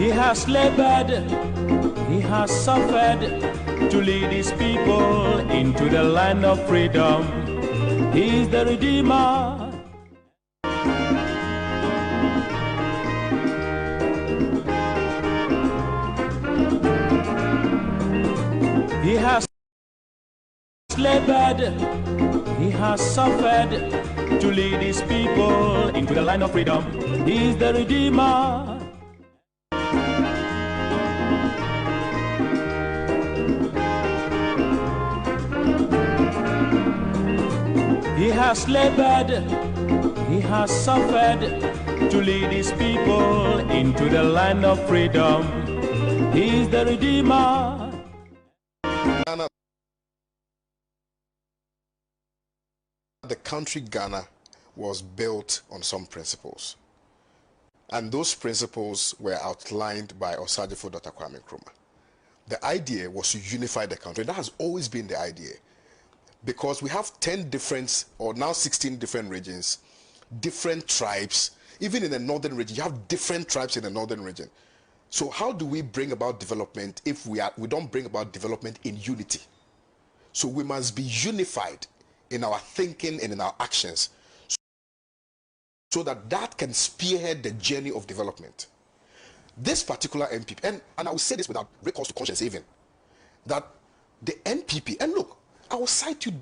He has labored, he has suffered to lead his people into the land of freedom. He is the Redeemer. He has labored, he has suffered to lead his people into the land of freedom. He is the Redeemer. He has labored, he has suffered to lead his people into the land of freedom. He is the Redeemer. The country Ghana was built on some principles, and those principles were outlined by Osagyefo Dr. Kwame Nkrumah. The idea was to unify the country. That has always been the idea, because we have 10 different, or now 16 different regions, different tribes. Even in the northern region, you have different tribes in the northern region. So how do we bring about development if we don't bring about development in unity? So we must be unified in our thinking and in our actions, so that that can spearhead the journey of development. This particular NPP, and I will say this without recourse to conscience even, that the NPP, and look, I will cite you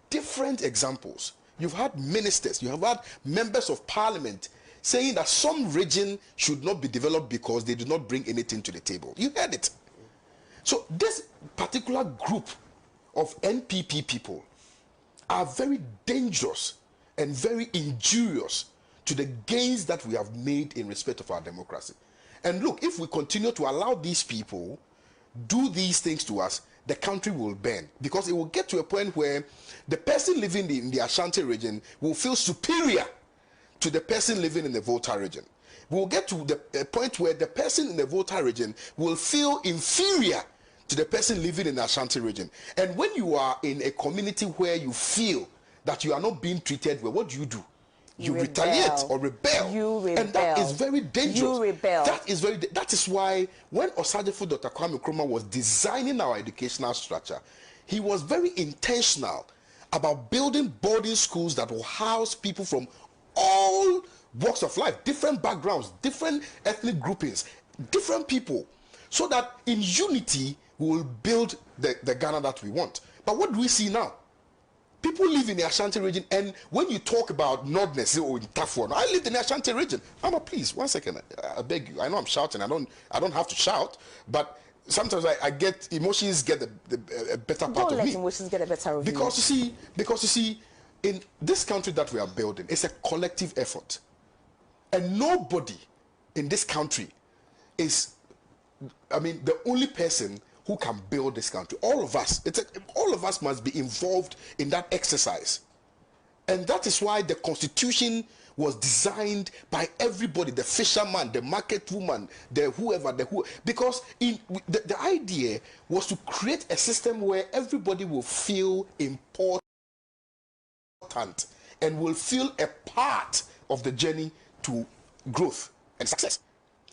different examples. You've had ministers, you have had members of parliament saying that some region should not be developed because they do not bring anything to the table. You heard it. So this particular group of NPP people are very dangerous and very injurious to the gains that we have made in respect of our democracy. And look, if we continue to allow these people do these things to us, the country will burn, because it will get to a point where the person living in the Ashanti region will feel superior to the person living in the Volta region. We will get to the point where the person in the Volta region will feel inferior to the person living in the Ashanti region. And when you are in a community where you feel that you are not being treated well, what do? You retaliate or rebel. You rebel. And that is very dangerous. You rebel. That is why when Osagyefo Dr. Kwame Nkrumah was designing our educational structure, he was very intentional about building boarding schools that will house people from all walks of life, different backgrounds, different ethnic groupings, different people, so that in unity we will build the Ghana that we want. But what do we see now? People live in the Ashanti region, and when you talk about Nordness or in Tafuan, I lived in the Ashanti region. Mama, please, 1 second, I beg you. I know I'm shouting. I don't have to shout, but sometimes I get emotions get a better part of me. Don't let emotions get a better of you. Because you see, in this country that we are building, it's a collective effort, and nobody in this country is, the only person who can build this country. All of us, all of us must be involved in that exercise. And that is why the Constitution was designed by everybody, the fisherman, the market woman, the whoever, because the idea was to create a system where everybody will feel important and will feel a part of the journey to growth and success.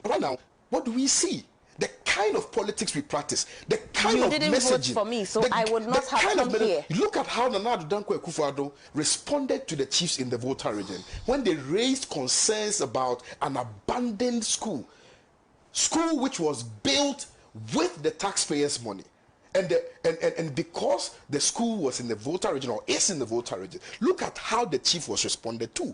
Right now, what do we see? The kind of politics we practice, the kind of messaging. You didn't vote for me, so I would not have come here. Look at how Nana Addo Dankwa Akufo-Addo responded to the chiefs in the Volta region when they raised concerns about an abandoned school which was built with the taxpayers' money. And because the school was in the Volta region, or is in the Volta region, look at how the chief was responded to.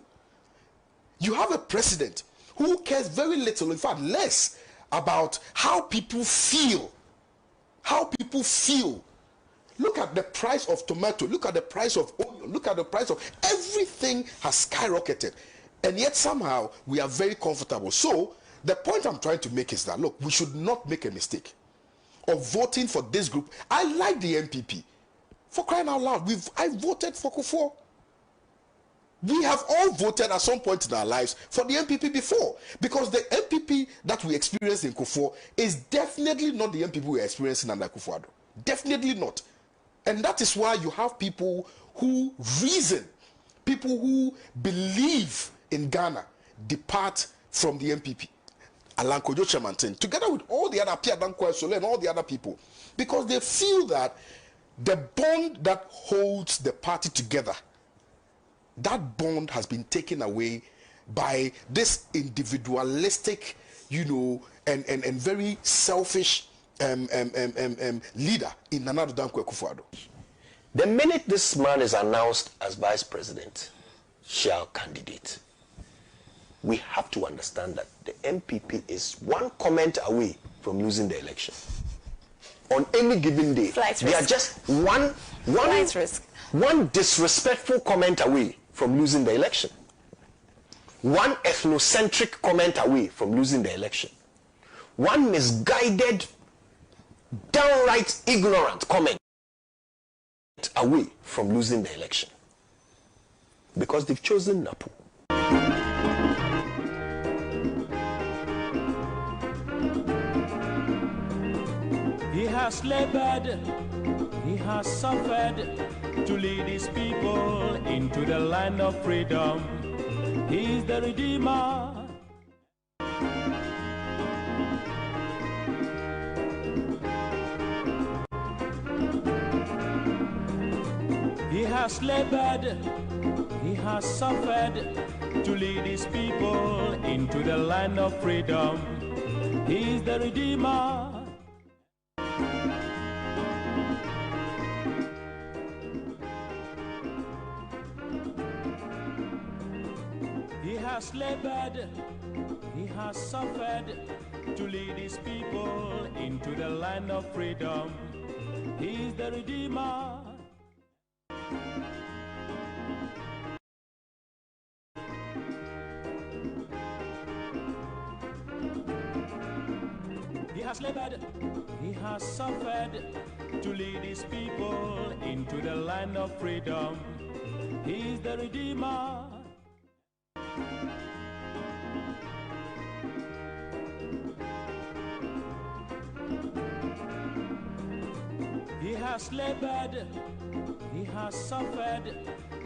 You have a president who cares very little, in fact less, about how people feel. Look at the price of tomato, look at the price of onion, look at the price of everything has skyrocketed, and yet somehow we are very comfortable. So the point I'm trying to make is that, look, we should not make a mistake of voting for this group. I like the NPP. For crying out loud, I voted for Kufuor. We have all voted at some point in our lives for the NPP before, because the NPP that we experienced in Kufuor is definitely not the NPP we are experiencing under Akufo-Addo. Definitely not. And that is why you have people who reason, people who believe in Ghana, depart from the NPP. Alan Kojo Chemantin, together with all the other Pierre Dankwa Sole and all the other people, because they feel that the bond that holds the party together, that bond has been taken away by this individualistic, and very selfish leader in Nana Addo Dankwa Akufo-Addo. The minute this man is announced as vice president, shall candidate, we have to understand that the MPP is one comment away from losing the election. On any given day, they are just one disrespectful comment away from losing the election. One ethnocentric comment away from losing the election. One misguided, downright ignorant comment away from losing the election. Because they've chosen Napu. He has labored, he has suffered to lead his people into the land of freedom. He is the Redeemer. He has labored, he has suffered to lead his people into the land of freedom. He is the Redeemer. He has labored, he has suffered to lead his people into the land of freedom. He is the Redeemer. He has labored, he has suffered to lead his people into the land of freedom. He is the Redeemer. He has labored, he has suffered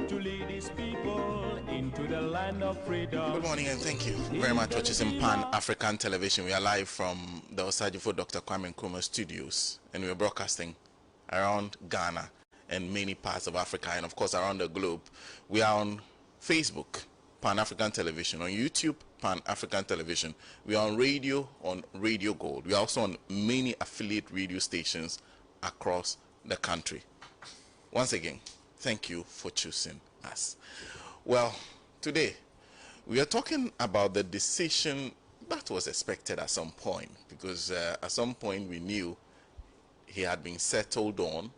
to lead his people into the land of freedom. Good morning and thank you very much for choosing Pan-African Television. We are live from the Osajifo Dr. Kwame Nkrumah studios, and we are broadcasting around Ghana and many parts of Africa and of course around the globe. We are on Facebook, Pan-African Television, on YouTube, Pan-African Television. We are on radio, on Radio Gold. We are also on many affiliate radio stations across the country. Once again, thank you for choosing us. Well, today we are talking about the decision that was expected at some point, because at some point we knew he had been settled on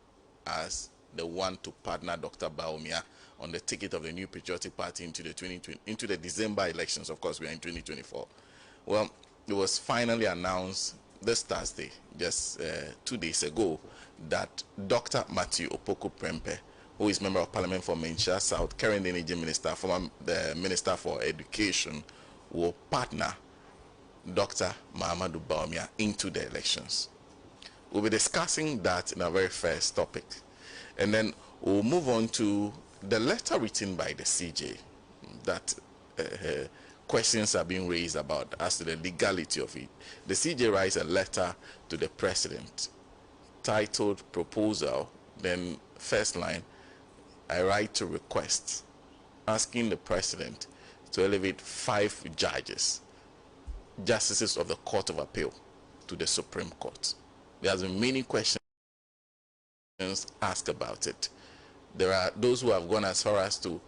as the one to partner Dr. Bawumia on the ticket of the New Patriotic Party into the December elections. Of course, we are in 2024. Well, it was finally announced this Thursday, just 2 days ago, that Dr. Matthew Opoku Prempeh, who is Member of Parliament for Menchia South, current Energy Minister, former the Minister for Education, will partner Dr. Mahamudu Bawumia into the elections. We'll be discussing that in our very first topic. And then we'll move on to the letter written by the CJ that questions are being raised about as to the legality of it. The CJ writes a letter to the president titled Proposal, then first line, I write to request, asking the president to elevate 5 justices of the Court of Appeal to the Supreme Court. There has been many questions asked about it. There are those who have gone as far as to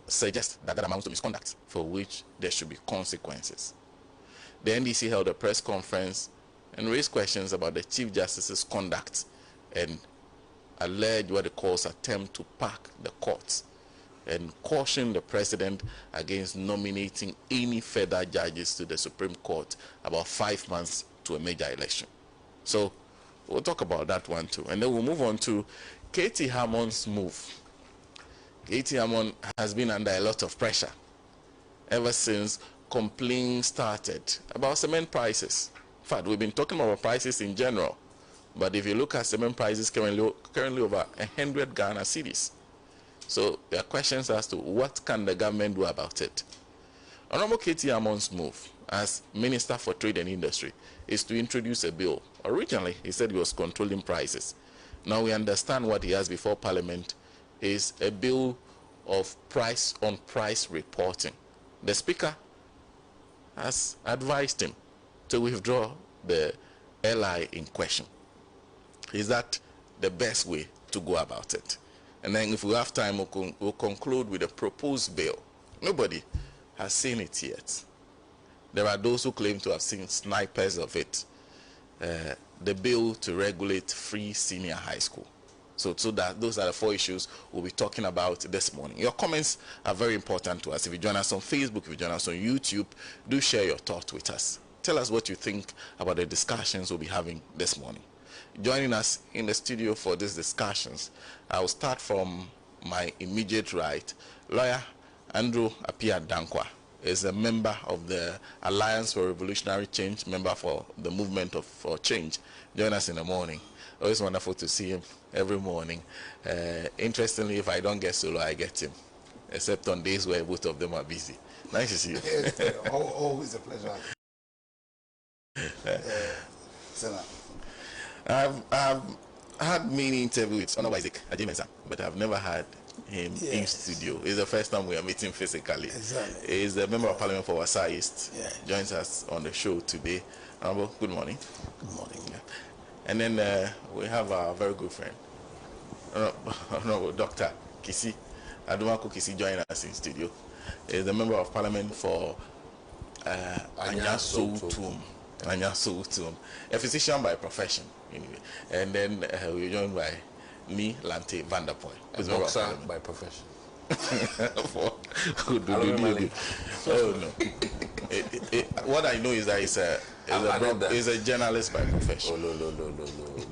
suggest that amounts to misconduct for which there should be consequences. The NDC held a press conference and raised questions about the Chief Justice's conduct and alleged what it calls attempt to pack the courts and cautioned the president against nominating any further judges to the Supreme Court about 5 months to a major election. So we'll talk about that one too. And then we'll move on to Katie Hammond's move. Katie Hammond has been under a lot of pressure ever since complaints started about cement prices. In fact, we've been talking about prices in general, but if you look at cement prices currently over 100 Ghana cedis. So there are questions as to what can the government do about it. Honorable Katie Hammond's move as Minister for Trade and Industry is to introduce a bill. Originally, he said he was controlling prices. Now we understand what he has before Parliament is a bill of price on price reporting. The Speaker has advised him to withdraw the LI in question. Is that the best way to go about it? And then if we have time, we'll conclude with a proposed bill. Nobody has seen it yet. There are those who claim to have seen snipers of it. The bill to regulate free senior high school. So that those are the 4 issues we'll be talking about this morning. Your comments are very important to us. If you join us on Facebook, if you join us on YouTube, do share your thoughts with us. Tell us what you think about the discussions we'll be having this morning. Joining us in the studio for these discussions, I will start from my immediate right. Lawyer Andrew Appiah Dankwa is a member of the Alliance for Revolutionary Change, member for the Movement for Change. Join us in the morning. Always wonderful to see him every morning. Interestingly, if I don't get solo, I get him, except on days where both of them are busy. Nice to see you. Yes, always a pleasure. I've had many interviews with Honorable Isaac Ansah, but I've never had him in studio. It's the first time we are meeting physically. Exactly. He's a member of Parliament for Ansah East. Yeah. Joins us on the show today. Honorable, good morning. Good morning. Yeah. And then we have our very good friend, Honorable Dr. Kisi Adumako Kisi, joining us in studio. He's a member of Parliament for Ansah Soutum, a physician by profession, anyway. And then we're joined by me, Lante Vanderpoy, who's a boxer by profession. Oh no! What I know is that he's a journalist by profession. Oh no!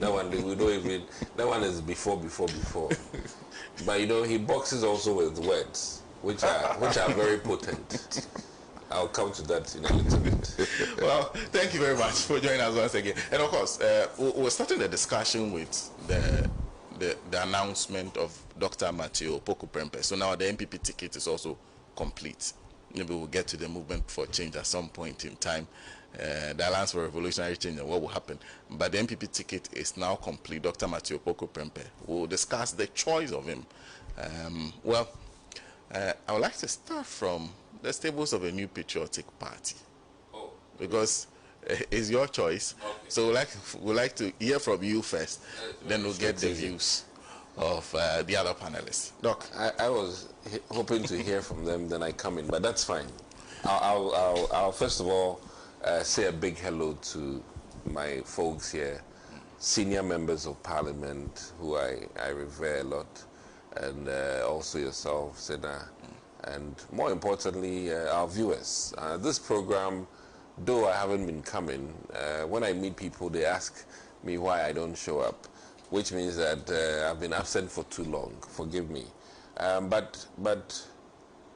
That one we don't even. That one is before. But you know, he boxes also with words, which are very potent. I'll come to that in a little bit. Well, thank you very much for joining us once again. And of course, we're starting the discussion with the announcement of Dr. Matthew Opoku Prempeh. So now the MPP ticket is also complete. Maybe we'll get to the Movement for Change at some point in time. The Alliance for Revolutionary Change and what will happen. But the MPP ticket is now complete. Dr. Matthew Opoku Prempeh. We'll discuss the choice of him. I would like to start from the stables of a new patriotic party. Oh. Because it's your choice. Okay. So we'd like to hear from you first, then we'll get the views of the other panelists. Doc. I was hoping to hear from them, then I come in, but that's fine. I'll first of all say a big hello to my folks here, senior members of Parliament who I revere a lot, and also yourself, Sena, and more importantly, our viewers. This program, though I haven't been coming, when I meet people, they ask me why I don't show up, which means that I've been absent for too long. Forgive me. But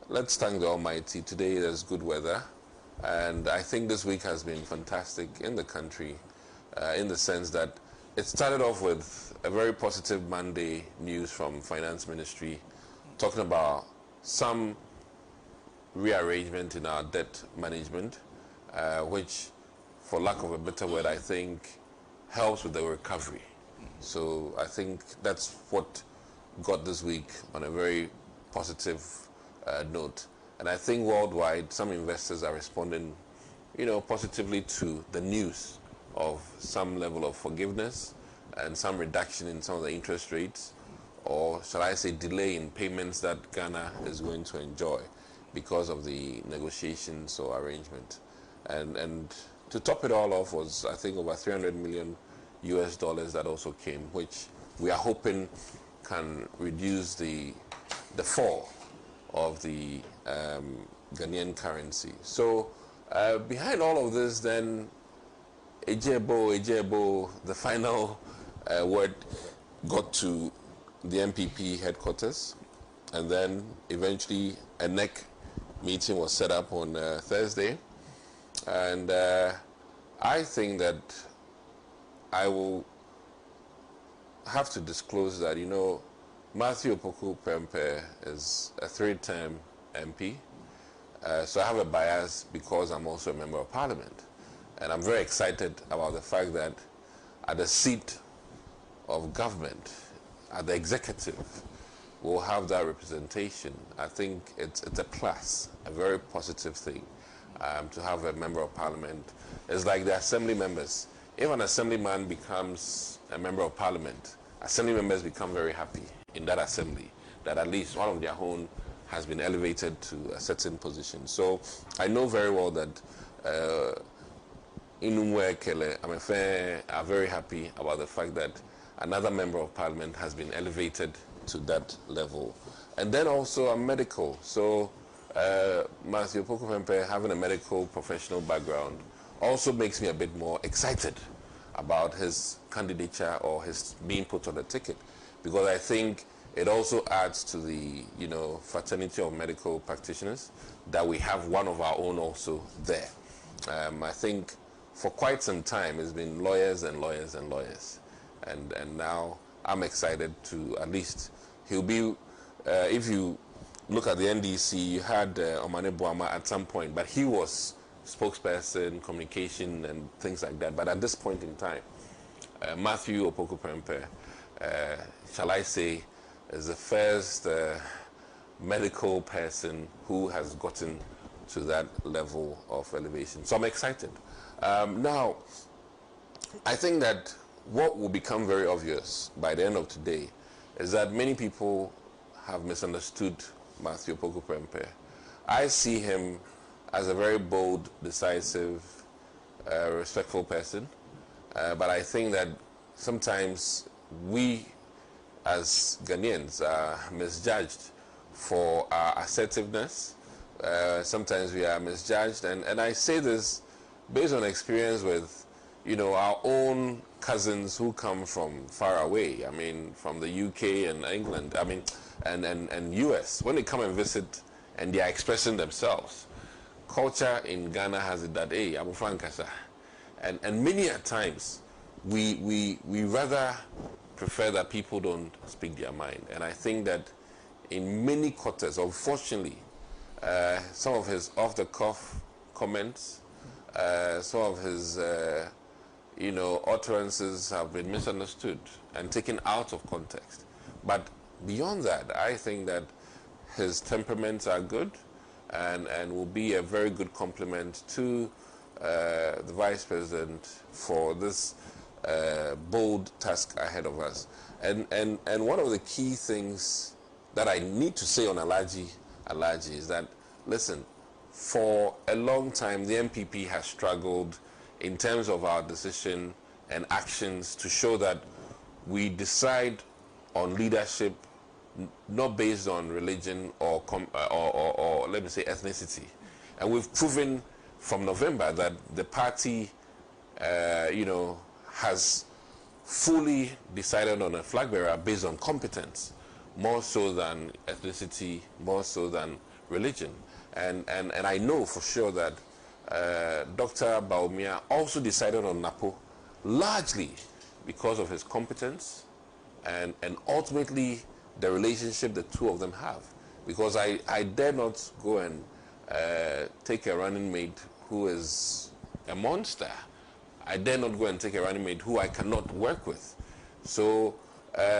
let's thank the Almighty. Today there's good weather, and I think this week has been fantastic in the country, in the sense that it started off with a very positive Monday news from Finance Ministry, talking about some rearrangement in our debt management, which, for lack of a better word, I think helps with the recovery. So I think that's what got this week on a very positive note. And I think worldwide, some investors are responding, positively to the news of some level of forgiveness and some reduction in some of the interest rates, or shall I say delay in payments that Ghana is going to enjoy because of the negotiations or arrangement. And to top it all off was, I think, over $300 million that also came, which we are hoping can reduce the fall of the Ghanaian currency. So behind all of this, then, Ejebo, the final word got to the MPP headquarters, and then eventually a NEC meeting was set up on Thursday, and I think that I will have to disclose that, Matthew Opoku Prempeh is a 3-term MP, So I have a bias because I'm also a member of parliament. And I'm very excited about the fact that at the seat of government, at the executive, we'll have that representation. I think it's a plus, a very positive thing to have a member of parliament. It's like the assembly members. If an assemblyman becomes a member of parliament, assembly members become very happy in that assembly, that at least one of their own has been elevated to a certain position. So I know very well that Inumwe Kele Amefe are very happy about the fact that another member of parliament has been elevated to that level. And then also I'm medical. So Matthew Pokopempe having a medical professional background also makes me a bit more excited about his candidature or his being put on the ticket, because I think it also adds to the fraternity of medical practitioners that we have one of our own also there. I think for quite some time it's been lawyers and lawyers and lawyers, and now I'm excited to at least he'll be. If you look at the NDC, you had Omane Boama at some point, but he was spokesperson, communication, and things like that. But at this point in time, Matthew Opoko-Prempeh, shall I say, is the first medical person who has gotten to that level of elevation. So I'm excited. Now, I think that what will become very obvious by the end of today is that many people have misunderstood Matthew Opoko-Prempeh. I see him as a very bold, decisive, respectful person. But I think that sometimes we as Ghanaians are misjudged for our assertiveness. Sometimes we are misjudged. And I say this based on experience with, our own cousins who come from far away. I mean, from the UK and England, and US. When they come and visit and they are expressing themselves, culture in Ghana has it that, hey, I'm Frankasa. And many a times, we rather prefer that people don't speak their mind. And I think that in many quarters, unfortunately, some of his off-the-cuff comments, some of his, utterances have been misunderstood and taken out of context. But beyond that, I think that his temperaments are good and will be a very good complement to the Vice President for this bold task ahead of us. And one of the key things that I need to say on Alaji is that, listen, for a long time the MPP has struggled in terms of our decision and actions to show that we decide on leadership not based on religion or let me say ethnicity. And we've proven from November that the party, has fully decided on a flag bearer based on competence, more so than ethnicity, more so than religion. And I know for sure that Dr. Bawumia also decided on Napo largely because of his competence and ultimately the relationship the two of them have. Because I dare not go and take a running mate who is a monster. I dare not go and take a running mate who I cannot work with. So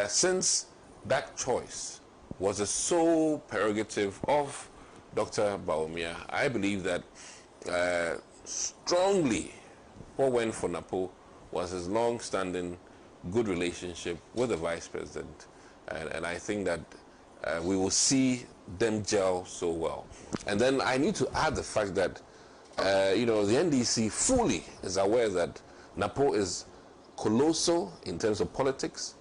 since that choice was the sole prerogative of Dr. Bawumia, I believe that strongly what went for Napo was his long-standing good relationship with the Vice President. And I think that we will see them gel so well. And then I need to add the fact that, the NDC fully is aware that Napo is colossal in terms of politics,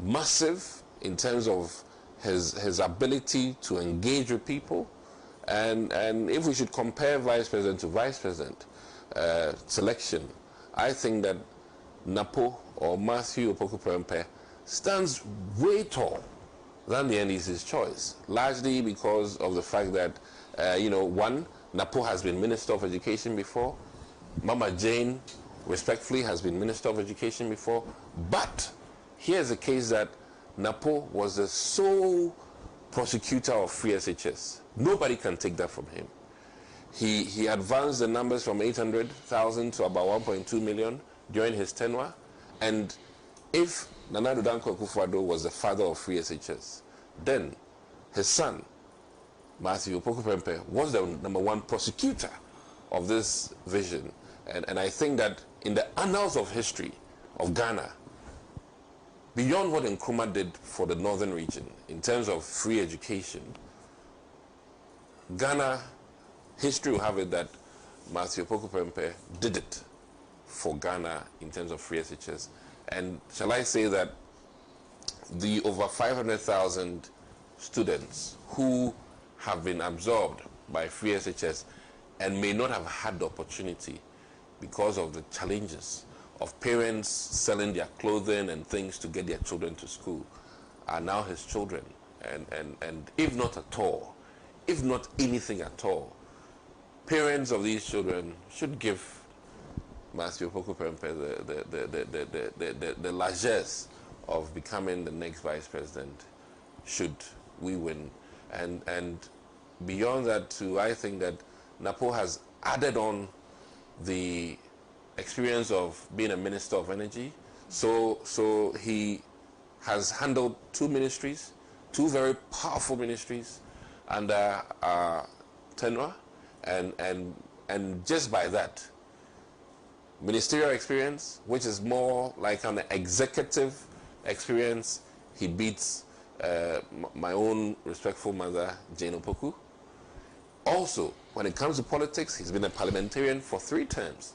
massive in terms of his ability to engage with people. And if we should compare Vice President to Vice President selection, I think that Napo or Matthew Opoko-Prempeh stands way tall than the NDC's choice, largely because of the fact that, one, Napo has been Minister of Education before, Mama Jane, respectfully, has been Minister of Education before, but here's a case that Napo was the sole prosecutor of free SHS. Nobody can take that from him. He advanced the numbers from 800,000 to about 1.2 million during his tenure. And if Nana Addo Dankwa Akufo-Addo was the father of free SHS, then his son, Matthew Opoku-Prempeh, was the #1 prosecutor of this vision. And I think that in the annals of history of Ghana, beyond what Nkrumah did for the northern region in terms of free education, Ghana, history will have it that Matthew Opoku-Prempeh did it for Ghana in terms of free SHS. And shall I say that the over 500,000 students who have been absorbed by free SHS and may not have had the opportunity because of the challenges of parents selling their clothing and things to get their children to school are now his children. And if not at all, if not anything at all, parents of these children should give Matthew Opoku-Prempeh the largesse of becoming the next vice president should we win. And beyond that too, I think that Napo has added on the experience of being a minister of energy. So he has handled two ministries, two very powerful ministries under tenure, and just by that ministerial experience, which is more like an executive experience, he beats my own respectful mother, Jane Opoku. Also, when it comes to politics, he's been a parliamentarian for 3 terms.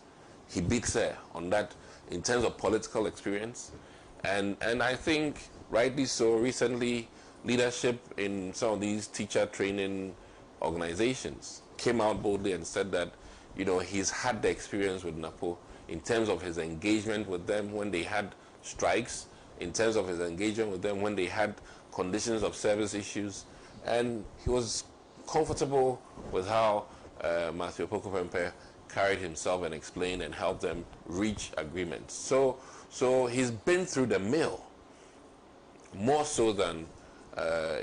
He beats her on that in terms of political experience. And I think, rightly so, recently, leadership in some of these teacher training organizations came out boldly and said that, you know, he's had the experience with NAPO in terms of his engagement with them when they had strikes, in terms of his engagement with them when they had conditions of service issues, and he was comfortable with how Matthew Opoku-Prempeh carried himself and explained and helped them reach agreements. So he's been through the mill more so than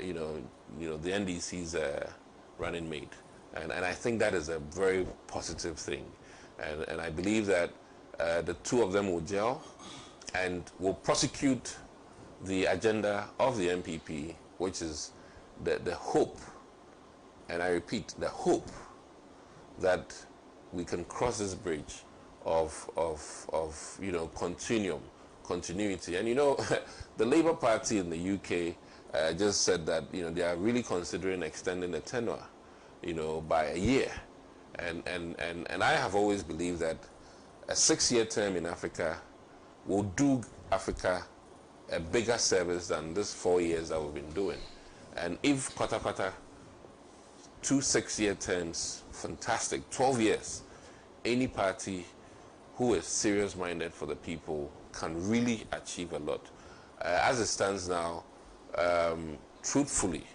you know the NDC's running mate, and I think that is a very positive thing, and I believe that the two of them will gel and will prosecute the agenda of the MPP, which is the hope, and I repeat, the hope that we can cross this bridge of you know, continuity. And you know, the Labour Party in the UK just said that, you know, they are really considering extending the tenure, you know, by a year. And I have always believed that a 6-year term in Africa will do Africa a bigger service than this 4 years that we've been doing. And if kwata 2 6-year terms, fantastic, 12 years, any party who is serious-minded for the people can really achieve a lot. As it stands now, truthfully,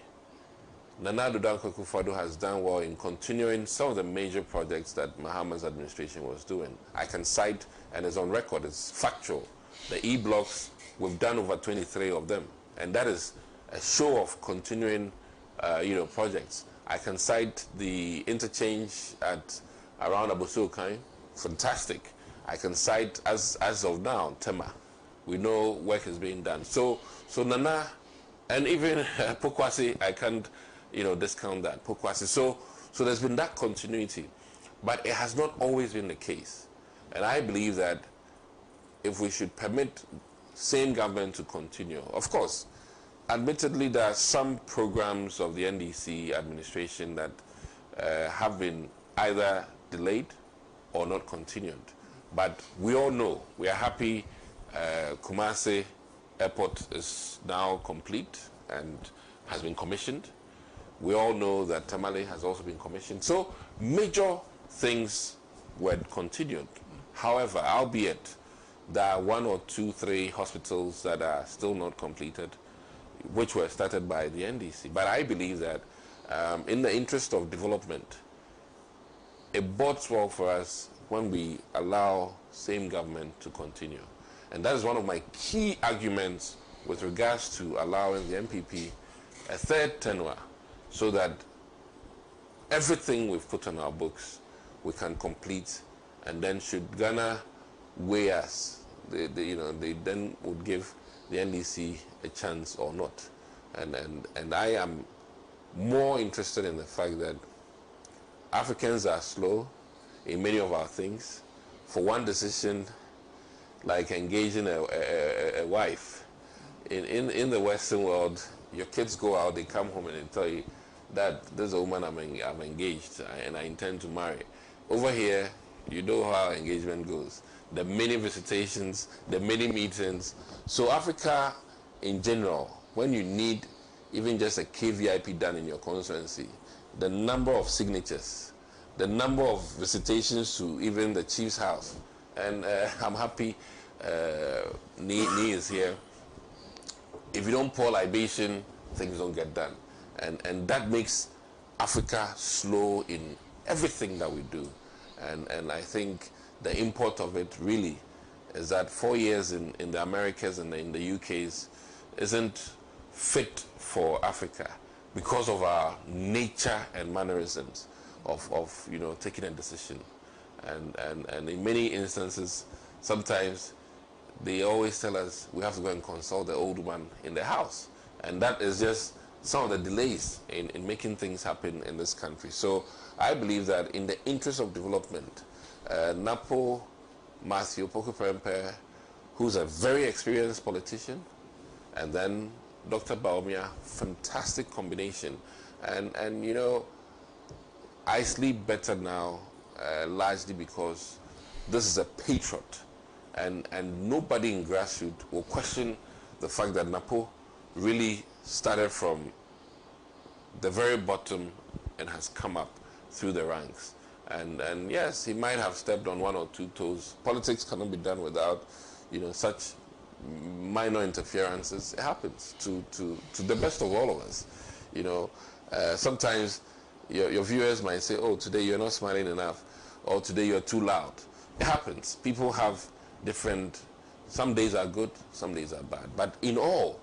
Nana Addo Dankwa Akufo-Addo has done well in continuing some of the major projects that Mahama's administration was doing. I can cite, and it's on record, it's factual, the E-blocks, we've done over 23 of them, and that is a show of continuing you know, projects. I can cite the interchange at around Abosu-Okan, fantastic. I can cite, as of now, Tema. We know work is being done. So Nana, and even Pokwasi, I can't, you know, discount that, Pokwasi. So there's been that continuity, but it has not always been the case. And I believe that if we should permit same government to continue, of course, admittedly, there are some programs of the NDC administration that have been either delayed or not continued. But we all know, we are happy Kumasi Airport is now complete and has been commissioned. We all know that Tamale has also been commissioned. So major things were continued. However, albeit there are 1 or 2, 3 hospitals that are still not completed, which were started by the NDC. But I believe that in the interest of development, it bodes well for us when we allow same government to continue. And that is one of my key arguments with regards to allowing the MPP a third tenure, so that everything we've put on our books we can complete, and then should Ghana weigh us, they then would give the NDC a chance or not. And I am more interested in the fact that Africans are slow in many of our things. For one decision, like engaging a wife, in the Western world, your kids go out, they come home and they tell you that there's a woman I'm engaged and I intend to marry. Over here, you know how engagement goes. The many visitations, the many meetings. So Africa in general, when you need even just a KVIP done in your constituency, the number of signatures, the number of visitations to even the chief's house, and I'm happy Nee is here. If you don't pour libation, things don't get done. And that makes Africa slow in everything that we do. And I think the import of it really is that 4 years in the Americas and in the UKs isn't fit for Africa because of our nature and mannerisms of taking a decision. And in many instances, sometimes they always tell us we have to go and consult the old woman in the house. And that is just some of the delays in making things happen in this country. So I believe that in the interest of development, Napo Matthew Opoku Prempeh, who's a very experienced politician, and then Dr. Bawumia, fantastic combination. And I sleep better now, largely because this is a patriot. And nobody in grassroots will question the fact that Napo really started from the very bottom and has come up through the ranks. And yes, he might have stepped on one or two toes. Politics cannot be done without, such minor interferences. It happens to the best of all of us. Sometimes your viewers might say, oh, today you're not smiling enough, or today you're too loud. It happens. People have different, some days are good, some days are bad. But in all,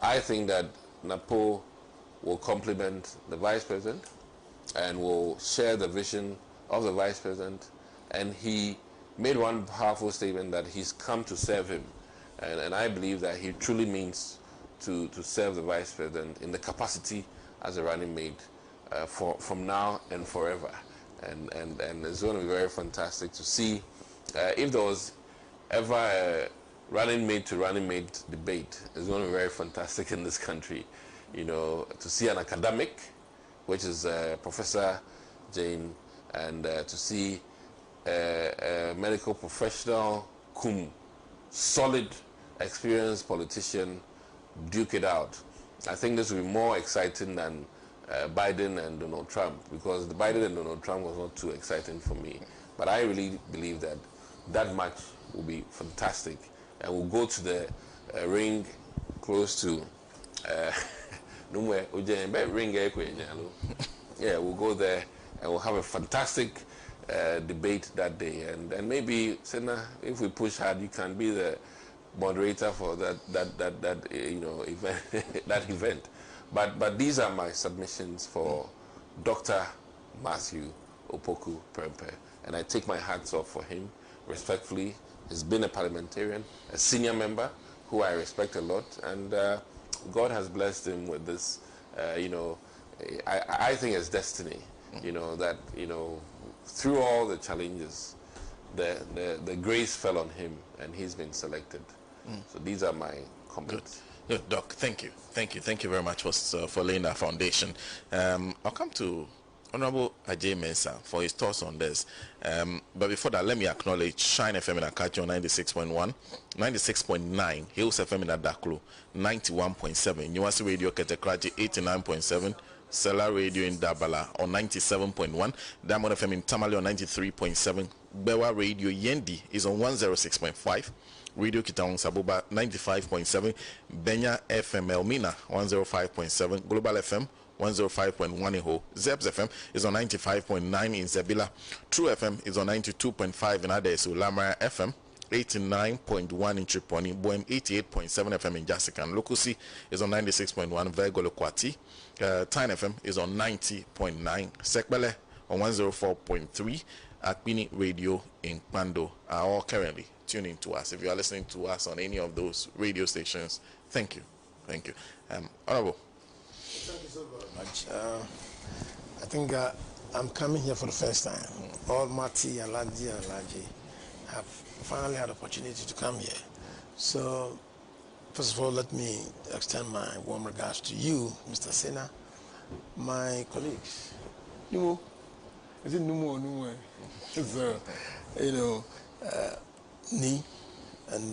I think that Napo will complement the Vice President and will share the vision of the Vice President. And he made one powerful statement that he's come to serve him. And I believe that he truly means to serve the Vice President in the capacity as a running mate from now and forever. And it's going to be very fantastic to see if there was ever a running mate to running mate debate. It's going to be very fantastic in this country. To see an academic, which is Professor Jane, and to see a medical professional, solid, experienced politician, duke it out. I think this will be more exciting than Biden and Donald Trump, because the Biden and Donald Trump was not too exciting for me. But I really believe that that match will be fantastic, and we'll go to the ring close to yeah, we'll go there and we'll have a fantastic debate that day. And maybe, Senna, if we push hard, you can be the moderator for that event, that event. But these are my submissions for Dr. Matthew Opoku Prempeh, and I take my hats off for him respectfully. He's been a parliamentarian, a senior member who I respect a lot, and God has blessed him with this. I think it's destiny. That through all the challenges, the grace fell on him, and he's been selected. So these are my comments. Good, Doc. Thank you very much for laying that foundation. I'll come to Honorable Ajay Mensah for his thoughts on this. But before that, let me acknowledge Shine FM in Akachi on 96.1, 96.9, Hills FM in Adaklu, 91.7, Nuwasi Radio Ketekraji 89.7, Sela Radio in Dabala on 97.1, Diamond FM in Tamale on 93.7, Bewa Radio Yendi is on 106.5, Radio Kitang Sabuba 95.7, Benya FM Elmina 105.7, Global FM 105.1 in Ho. Zebs FM is on 95.9 in Zebila. True FM is on 92.5 in Adesu. Lamara FM 89.1 in Tripoli, Boem 88.7 FM in Jasikan. Lokusi is on 96.1, Virgo Lokwati. Tyne FM is on 90.9, Sekbele on 104.3, Akbini Radio in Pando are all currently tuning to us. If you are listening to us on any of those radio stations, thank you. Thank you. Honorable. Thank you so very much. I think I'm coming here for the first time. All Mati, Alaji, and Alaji have finally had the opportunity to come here. So, first of all, let me extend my warm regards to you, Mr. Sena, my colleagues. Numo, is it Numo or Numo? So, you know, Ni and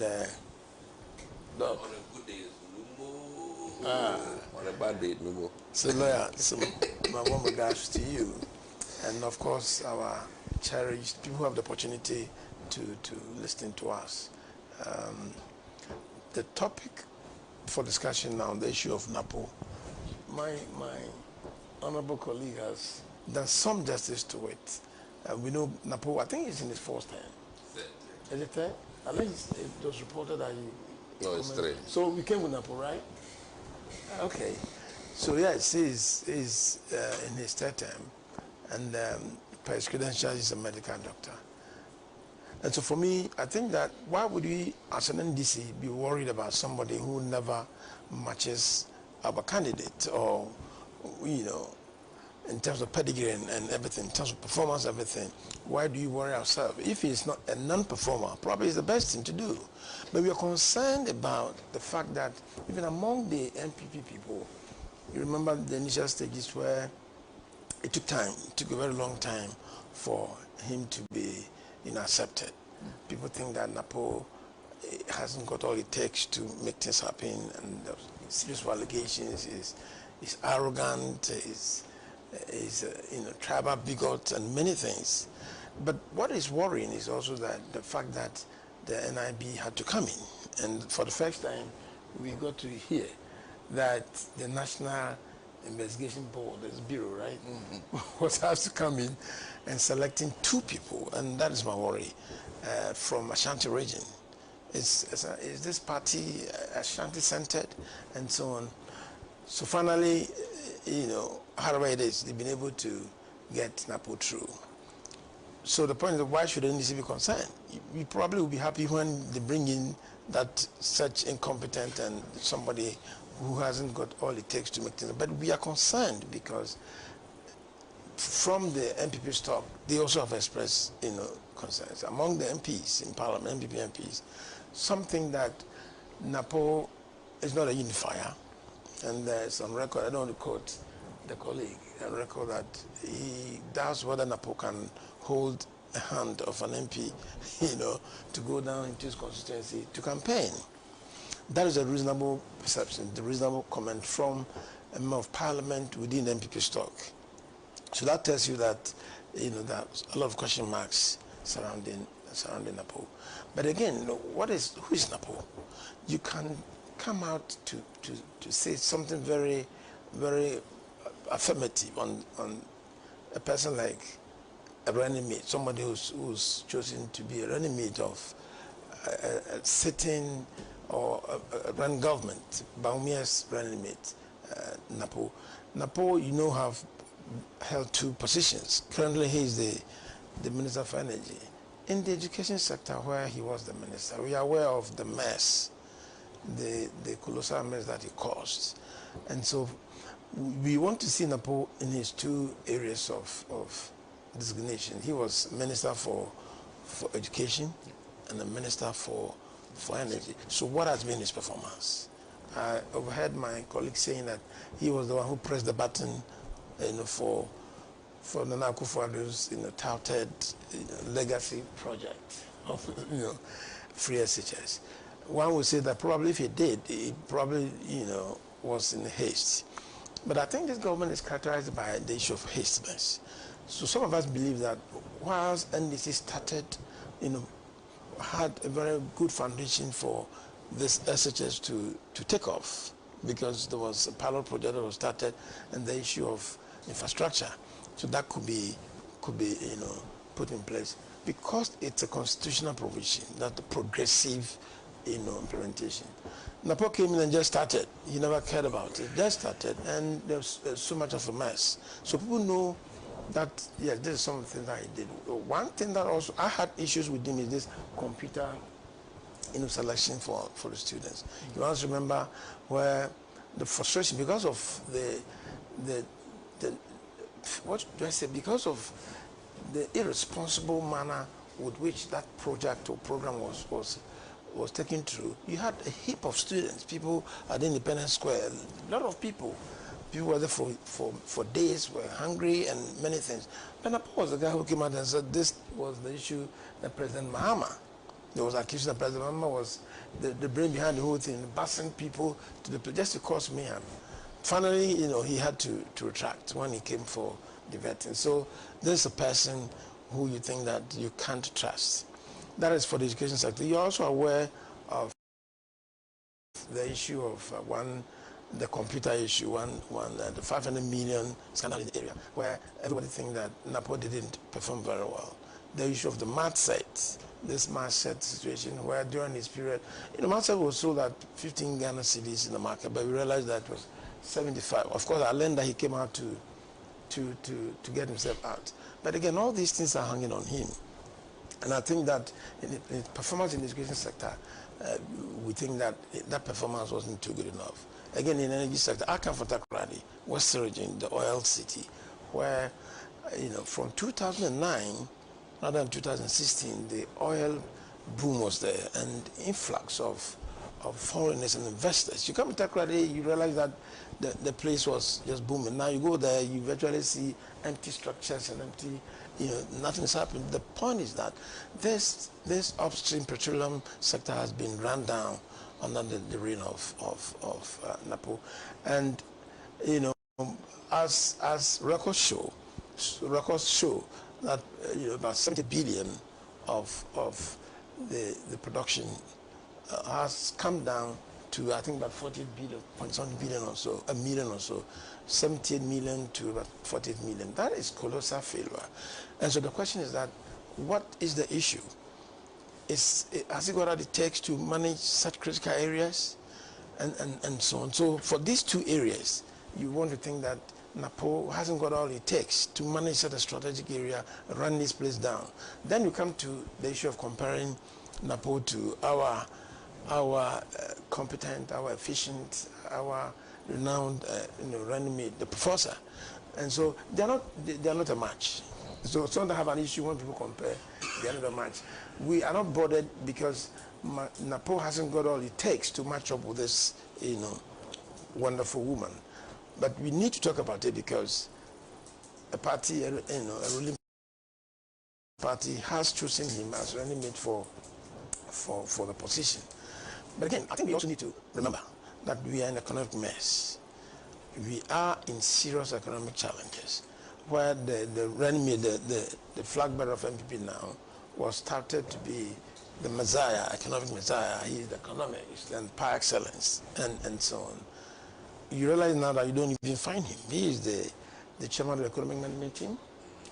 Dog. On a good day, it's Numo. On a bad day, Numo. So, lawyer, so my warm regards to you, and of course, our cherished people who have the opportunity to listen to us. The topic for discussion now, the issue of NAPO, my honorable colleague has done some justice to it. We know NAPO, I think he's in his fourth term. Is it third? I think it was reported that he... No, it's three. So we came with NAPO, right? Okay. So yes, he's in his third term, and by his credentials, he's a medical doctor. And so for me, I think that why would we, as an NDC, be worried about somebody who never matches our candidate, or, you know, in terms of pedigree and everything, in terms of performance, everything? Why do you worry ourselves? If he's not a non-performer, probably it's the best thing to do. But we are concerned about the fact that even among the NPP people, you remember the initial stages where it took time, it took a very long time for him to be accepted. People think that NAPO hasn't got all it takes to make things happen, and serious allegations, is arrogant, is tribal bigot, and many things. But what is worrying is also that the fact that the NIB had to come in, and for the first time we got to hear that the National Investigation Board, this bureau, right, was asked to come in and selecting 2 people, and that is my worry, from Ashanti region. Is this party Ashanti-centered, and so on? So finally, you know, however it is, they've been able to get NAPO through. So the point is, why should the NDC be concerned? We probably will be happy when they bring in that such incompetent and somebody who hasn't got all it takes to make things. But we are concerned because from the MPP stock, they also have expressed, you know, concerns among the MPs in Parliament, MPP MPs, something that NAPO is not a unifier, and there's on record. I don't want to quote the colleague, on record that he doubts whether NAPO can hold a hand of an MP, you know, to go down into his constituency to campaign. That is a reasonable perception, the reasonable comment from a member of Parliament within the MPP stock. So that tells you that, you know, there's a lot of question marks surrounding NAPO. But again, you know, who is NAPO? You can come out to say something very, very affirmative on a person like a running mate, somebody who's chosen to be a running mate of a sitting or a run government, Baumia's running mate, NAPO. NAPO, you know, have held 2 positions. Currently, he is the Minister for Energy. In the education sector, where he was the minister, we are aware of the mess, the colossal mess that he caused. And so we want to see NAPO in his 2 areas of designation. He was Minister for Education and the Minister for Energy. So what has been his performance? I overheard my colleague saying that he was the one who pressed the button, you know, for Nana Akufo-Addo's, you know, touted, you know, legacy project of, you know, free SHS. One would say that probably if he did, he probably, you know, was in haste. But I think this government is characterized by the issue of hastiness. So some of us believe that whilst NDC started, you know, had a very good foundation for this SHS to take off, because there was a pilot project that was started and the issue of infrastructure. So that could be, you know, put in place because it's a constitutional provision that the progressive, implementation. Napo came in and just started. He never cared about it. Just started, and there's so much of a mess. So people know that, yes, this is something that he did. One thing that also I had issues with him is this computer, selection for the students. You always remember where the frustration because of the what do I say? Because of the irresponsible manner with which that project or program was taken through, you had a heap of students, people at Independence Square, a lot of people were there for days, were hungry and many things. But Napo was the guy who came out and said this was the issue that President Mahama, there was accusation that President Mahama was the brain behind the whole thing, busing people to the place just to cause mayhem. Finally, he had to retract when he came for the vetting. So there's a person who you think that you can't trust. That is for the education sector. You're also aware of the issue of the computer issue, the 500 million scandal in the area, where everybody thinks that Napo didn't perform very well. The issue of the math set, this math set situation, where during this period, math set was sold at 15 Ghana cedis in the market, but we realized that it was 75. Of course, I learned that he came out to get himself out. But again, all these things are hanging on him. And I think that in performance in the education sector, we think that that performance wasn't too good enough. Again, in the energy sector, I come from Takoradi, West Region, the oil city, where, from 2009, rather than 2016, the oil boom was there and influx of foreigners and investors. You come to Takoradi, you realize that the place was just booming. Now you go there, you virtually see empty structures and empty, nothing's happening. The point is that this upstream petroleum sector has been run down under the reign of Napo. And, as records show that, about 70 billion of the production has come down to, I think, about 40 billion, something billion or so, a million or so, 78 million to about 48 million. That is colossal failure. And so the question is that, what is the issue? Has it got what it takes to manage such critical areas and so on? So for these two areas, you want to think that Napo hasn't got all it takes to manage such a strategic area, run this place down. Then you come to the issue of comparing Napo to our competent, our efficient, our renowned, ready-made, the professor. And so they're not a match. So some have an issue when people compare, they're not a match. We are not bothered because Napo hasn't got all it takes to match up with this, wonderful woman. But we need to talk about it because a party, a ruling party has chosen him as ready-made for the position. But again, I think we also need to remember that we are in an economic mess. We are in serious economic challenges, where the ready-made, the flag bearer of MPP now was touted to be the messiah, economic messiah. He is the economist and par excellence, and so on. You realize now that you don't even find him. He is the chairman of the economic management team,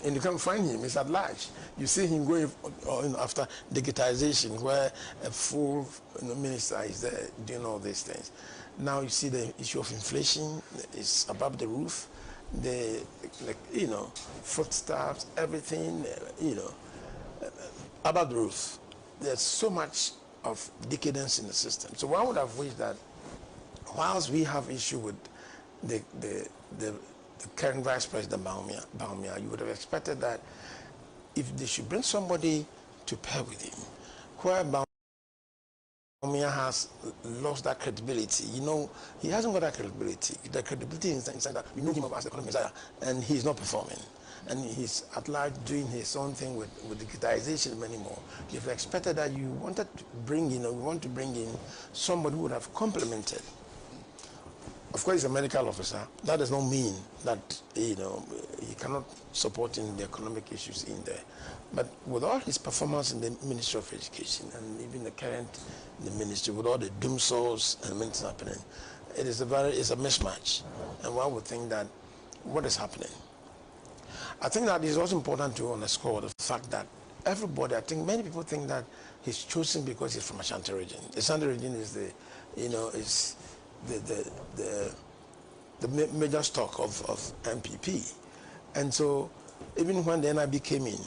and you can't find him. He's at large. You see him going after digitization, where a full minister is there doing all these things. Now you see the issue of inflation is above the roof. Foodstuffs, everything, above the roof. There's so much of decadence in the system. So one would have wished that, whilst we have issue with the current Vice President Bawumia, you would have expected that if they should bring somebody to pair with him, where Bawumia has lost that credibility. He hasn't got that credibility. The credibility is that we know him as the economic messiah, and he's not performing. And he's at large doing his own thing with digitization many more. You've expected that you wanted to bring in, or we want to bring in somebody who would have complemented. Of course, he's a medical officer. That does not mean that, he cannot support in the economic issues in there. But with all his performance in the Ministry of Education and even the current ministry, with all the doom souls and things happening, it's a mismatch. And one would think that, what is happening? I think that it's also important to underscore the fact that everybody, I think many people think that he's chosen because he's from Ashanti region. The Ashanti region is the, is the major stock of MPP. And so even when the NIB came in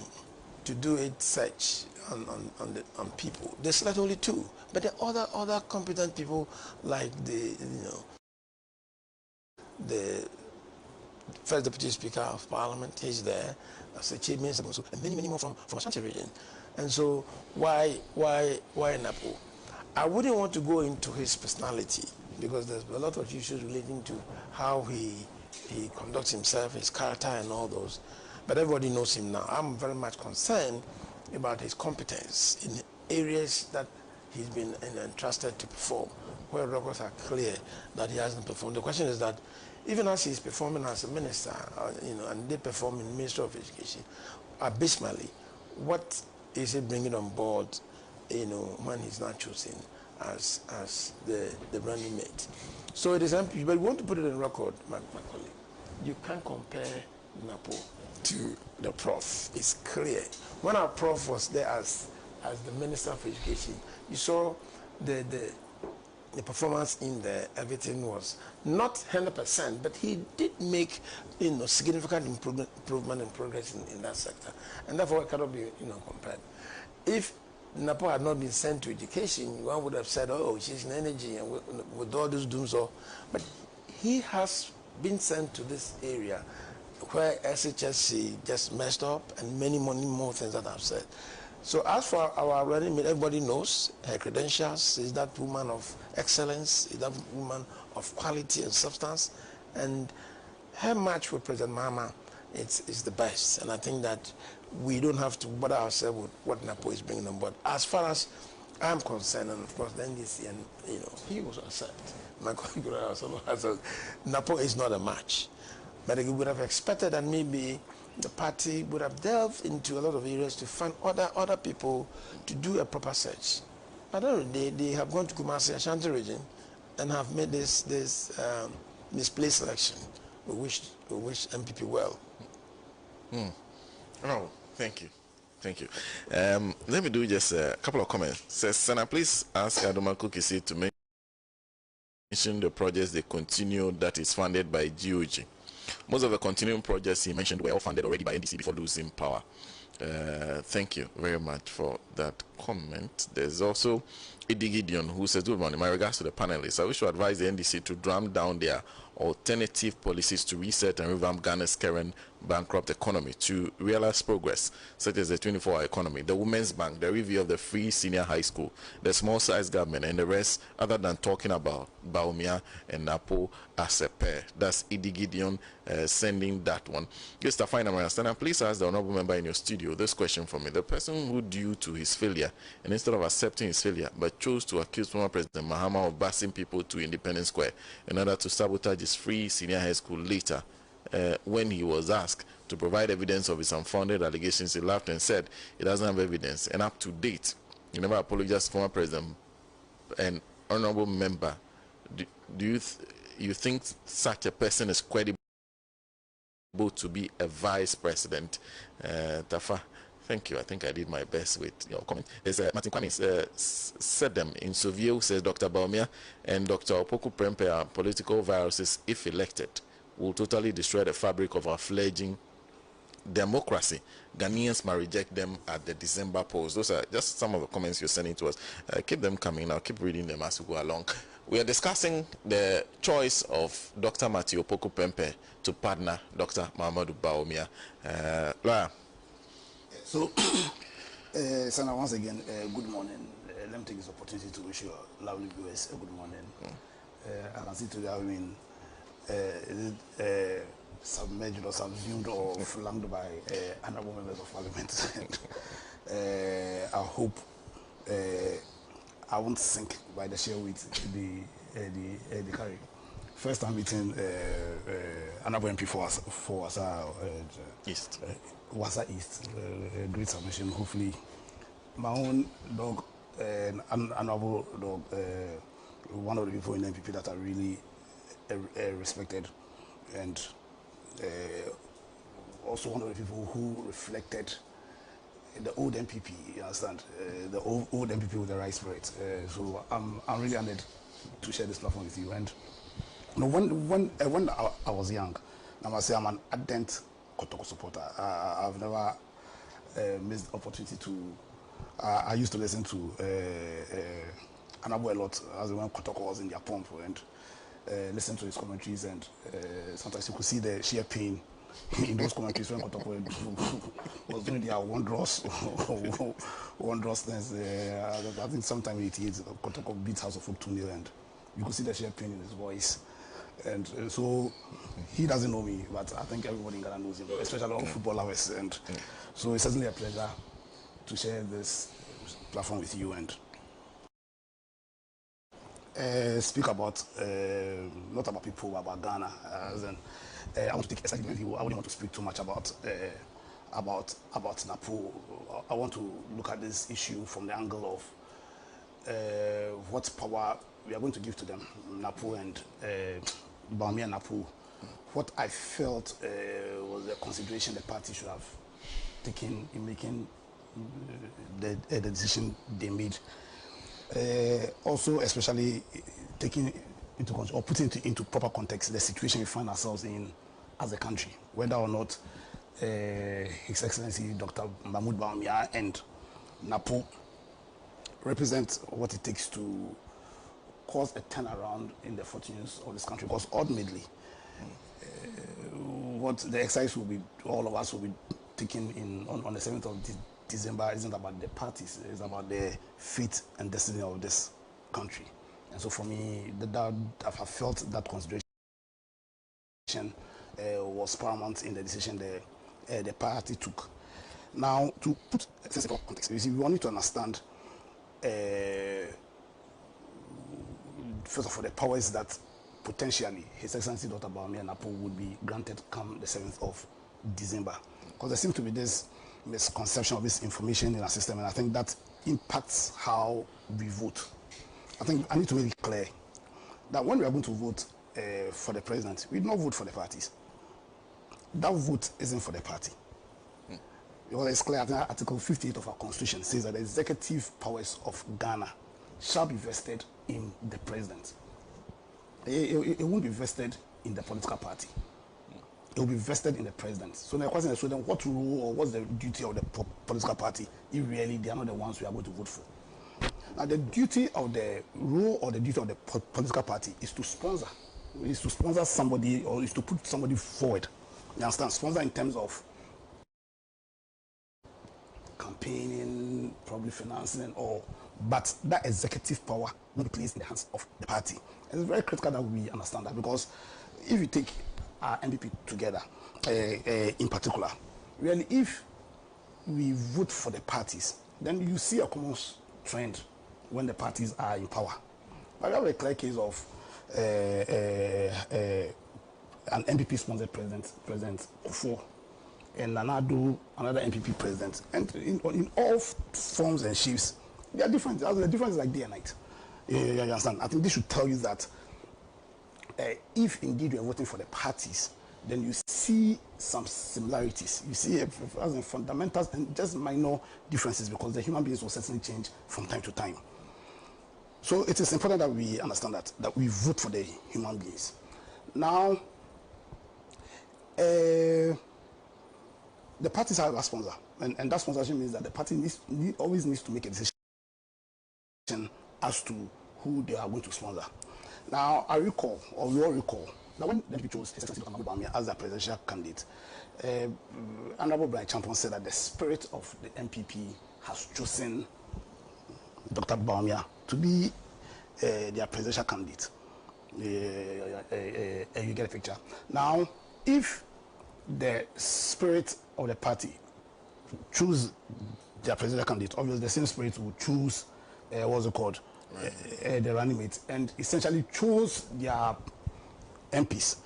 to do its search on people, they select only 2. But there are other competent people like the First Deputy Speaker of Parliament, he's there, as a Chief Minister, and many more from Ashanti region. And so why Napo? I wouldn't want to go into his personality because there's a lot of issues relating to how he conducts himself, his character and all those. But everybody knows him now. I'm very much concerned about his competence in areas that he's been entrusted to perform, where records are clear that he hasn't performed. The question is that even as he's performing as a minister, and they perform in the Ministry of Education, abysmally, what is he bringing on board, when he's not chosen as the running mate? So it is empty, but we want to put it in record, my colleague. You can't compare Napo to the prof. It's clear. When our prof was there as the Minister of Education, you saw the performance in there. Everything was not 100%, but he did make significant improvement and progress in that sector, and therefore it cannot be compared. If Napo had not been sent to education, one would have said, oh, she's in energy and with all these dooms, but he has been sent to this area where SHSC just messed up and many more things that I've said. So as for our running mate, everybody knows her credentials. Is that woman of excellence? Is that woman of quality and substance? And her match with President Mahama, it's the best. And I think that we don't have to bother ourselves with what Napo is bringing on board. As far as I'm concerned, and of course the NDC, and he was accept. My colleague also has Napo is not a match. But we would have expected that maybe the party would have delved into a lot of areas to find other people to do a proper search. I don't know, they have gone to Kumasi, Ashanti region, and have made this misplaced selection. We wish MPP well. Oh, thank you. Thank you. Let me do just a couple of comments. Says, Sana, please ask Adoma Kukisi to mention the projects they continue that is funded by GOG. Most of the continuing projects he mentioned were all funded already by NDC before losing power. Thank you very much for that comment. There's also Eddie Gideon who says, good morning, my regards to the panelists. I wish to advise the NDC to drum down their alternative policies to reset and revamp Ghana's current bankrupt economy to realize progress, such as the 24-hour economy, the Women's Bank, the review of the free senior high school, the small-sized government, and the rest, other than talking about Bawumia and Napo as a pair. That's Eddie Gideon sending that one. Yes, to find Amara, please ask the honorable member in your studio this question for me. The person who, due to his failure, and instead of accepting his failure, but chose to accuse former President Mahama of busing people to Independence Square in order to sabotage his free senior high school later, when he was asked to provide evidence of his unfounded allegations, he laughed and said he doesn't have evidence. And up to date, he never apologized to former president and honorable member. Do you think such a person is credible to be a vice president? Tafa, thank you. I think I did my best with your comment. There's Martin Kwame said them in Sovio, says Dr. Bawumia and Dr. Opoku Prempeh are political viruses. If elected, will totally destroy the fabric of our fledgling democracy. Ghanaians might reject them at the December polls. Those are just some of the comments you're sending to us. Keep them coming. I'll keep reading them as we go along. We are discussing the choice of Dr. Matthew Opoku Prempeh to partner Dr. Mahamudu Bawumia. Laura. So, Sana, once again, good morning. Let me take this opportunity to wish you lovely viewers a good morning. I can see today, I mean, submerged or subsumed or flanked by honorable members of parliament. I hope I won't sink by the sheer weight the carry. First time meeting honorable MP for Wasa East. Wasa East, great submission. Hopefully, my own dog, honorable dog, one of the people in NPP that are really respected, and also one of the people who reflected the old MPP, you understand? The old MPP with the right spirit. So I'm really honored to share this platform with you. And you know, when I was young, I must say I'm an ardent Kotoko supporter. I've never missed the opportunity to. I used to listen to Anabo a lot as when Kotoko was in their pump and listen to his commentaries, and sometimes you could see the sheer pain in those commentaries when Kotoko was doing their wondrous things. I think sometime in 88, Kotoko beat House of Folk 2-0, and you could see the sheer pain in his voice. And so he doesn't know me, but I think everybody in Ghana knows him, especially all football lovers. And so it's certainly a pleasure to share this platform with you and speak about, not about people, but about Ghana. I want to take a side view. I wouldn't want to speak too much about NAPO. I want to look at this issue from the angle of what power we are going to give to them, NAPO and Bawumia and NAPO. What I felt was the consideration the party should have taken in making the decision they made. Also, especially taking into or putting into proper context the situation we find ourselves in as a country, whether or not His Excellency Dr. Mahmoud Bawumia and NAPO represent what it takes to cause a turnaround in the fortunes of this country. Because ultimately, what the exercise will be, all of us will be taking in on the 7th of December isn't about the parties, it's about the fate and destiny of this country. And so for me, I've felt that consideration was paramount in the decision the party took. Now, to put a sense of context, you see, we need to understand, first of all, the powers that potentially His Excellency Dr. Bawumia NAPO would be granted come the 7th of December. Because there seems to be this misconception of this information in our system, and I think that impacts how we vote. I think I need to make it clear that when we are going to vote for the president, we do not vote for the parties. That vote isn't for the party. Because it's clear, I think Article 58 of our Constitution says that the executive powers of Ghana shall be vested in the president. It won't be vested in the political party. It will be vested in the president. So the question is, so then what role or what's the duty of the political party if really they are not the ones we are going to vote for? Now the duty of the role or the duty of the political party is to sponsor. Is to sponsor somebody or is to put somebody forward. You understand? Sponsor in terms of campaigning, probably financing and all. But that executive power will be placed in the hands of the party. And it's very critical that we understand that, because if you take our NPP together, in particular, really, if we vote for the parties, then you see a common trend when the parties are in power. But we have a clear case of an NPP-sponsored President Kufuor, and another NPP president, and in all forms and shapes, they are different. The difference is like day and night. You understand? I think this should tell you that if indeed you are voting for the parties, then you see some similarities. You see as in fundamentals and just minor differences, because the human beings will certainly change from time to time. So it is important that we understand that we vote for the human beings. Now, the parties have a sponsor, and that sponsorship means that the party always needs to make a decision as to who they are going to sponsor. Now, we all recall, that when the NPP chose His Excellency Dr. Bawumia as their presidential candidate, Honorable Brian Champon said that the spirit of the NPP has chosen Dr. Bawumia to be their presidential candidate. You get a picture. Now, if the spirit of the party choose their presidential candidate, obviously the same spirit will choose what's it called, the running mate, and essentially choose their MPs.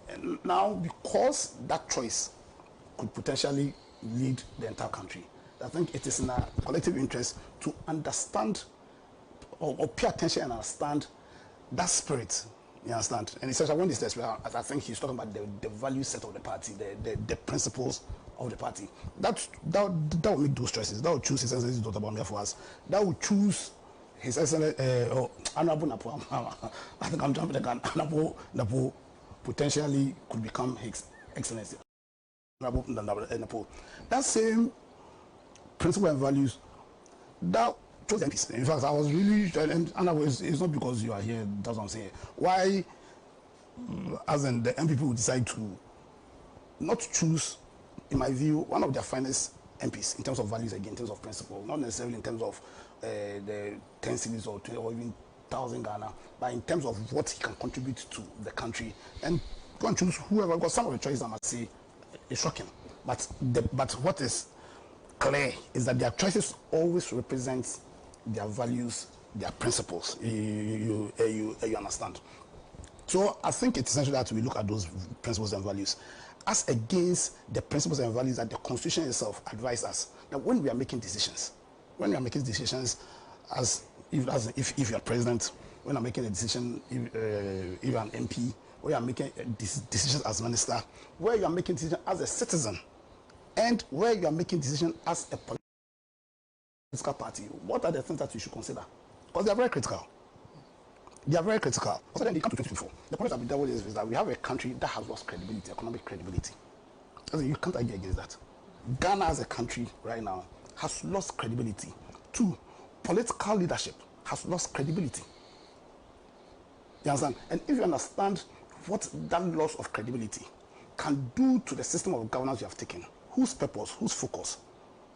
And now, because that choice could potentially lead the entire country, I think it is in our collective interest to understand or pay attention and understand that spirit You understand? And essentially, when he says, I think he's talking about the value set of the party, the principles of the party. That will make those choices. That will choose His Excellency Dr. Bawumia for us. That will choose His Excellency Honorable Napo. I think I'm jumping the gun. Napo potentially could become His Excellency Honorable Napo. That same principle and values that chose MPs. In fact, I was really, and it's not because you are here, that's what I'm saying. Why, as in the MPP will decide to not choose, in my view, one of their finest MPs in terms of values, again, in terms of principle, not necessarily in terms of the 10 cities or 20 or even 1,000 Ghana, but in terms of what he can contribute to the country, and go and choose whoever, because some of the choices I must say is shocking. But what is clear is that their choices always represent their values, their principles. You understand? So I think it's essential that we look at those principles and values as against the principles and values that the Constitution itself advises us. That when we are making decisions, as if you are president, when I'm making a decision, if you're an MP, where you are making decisions as minister, where you are making decisions as a citizen, and where you are making decisions as a political party, what are the things that you should consider? Because they are very critical. They are very critical. So then they come to 2024. The point of the devil is that we have a country that has lost credibility, economic credibility. You can't argue against that. Ghana as a country right now has lost credibility. 2, political leadership has lost credibility. You understand? And if you understand what that loss of credibility can do to the system of governance you have taken, whose purpose, whose focus,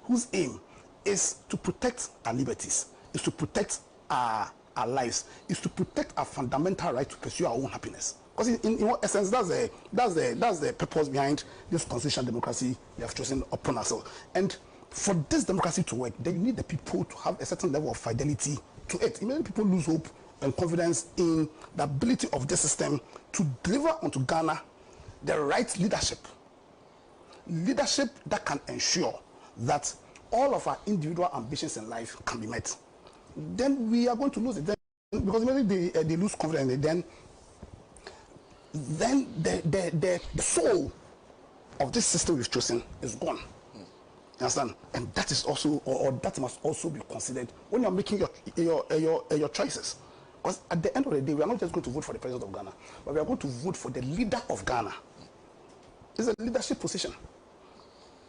whose aim is to protect our liberties, is to protect our lives, is to protect our fundamental right to pursue our own happiness. Because in essence, that's the purpose behind this constitutional democracy we have chosen upon ourselves. And for this democracy to work, then you need the people to have a certain level of fidelity to it. Many people lose hope and confidence in the ability of this system to deliver onto Ghana the right leadership. Leadership that can ensure that all of our individual ambitions in life can be met. Then we are going to lose it. Then, because maybe they lose confidence, then the soul of this system we've chosen is gone. You understand? And that is also, or that must also be considered when you're making your choices. Because at the end of the day, we are not just going to vote for the president of Ghana, but we are going to vote for the leader of Ghana. It's a leadership position.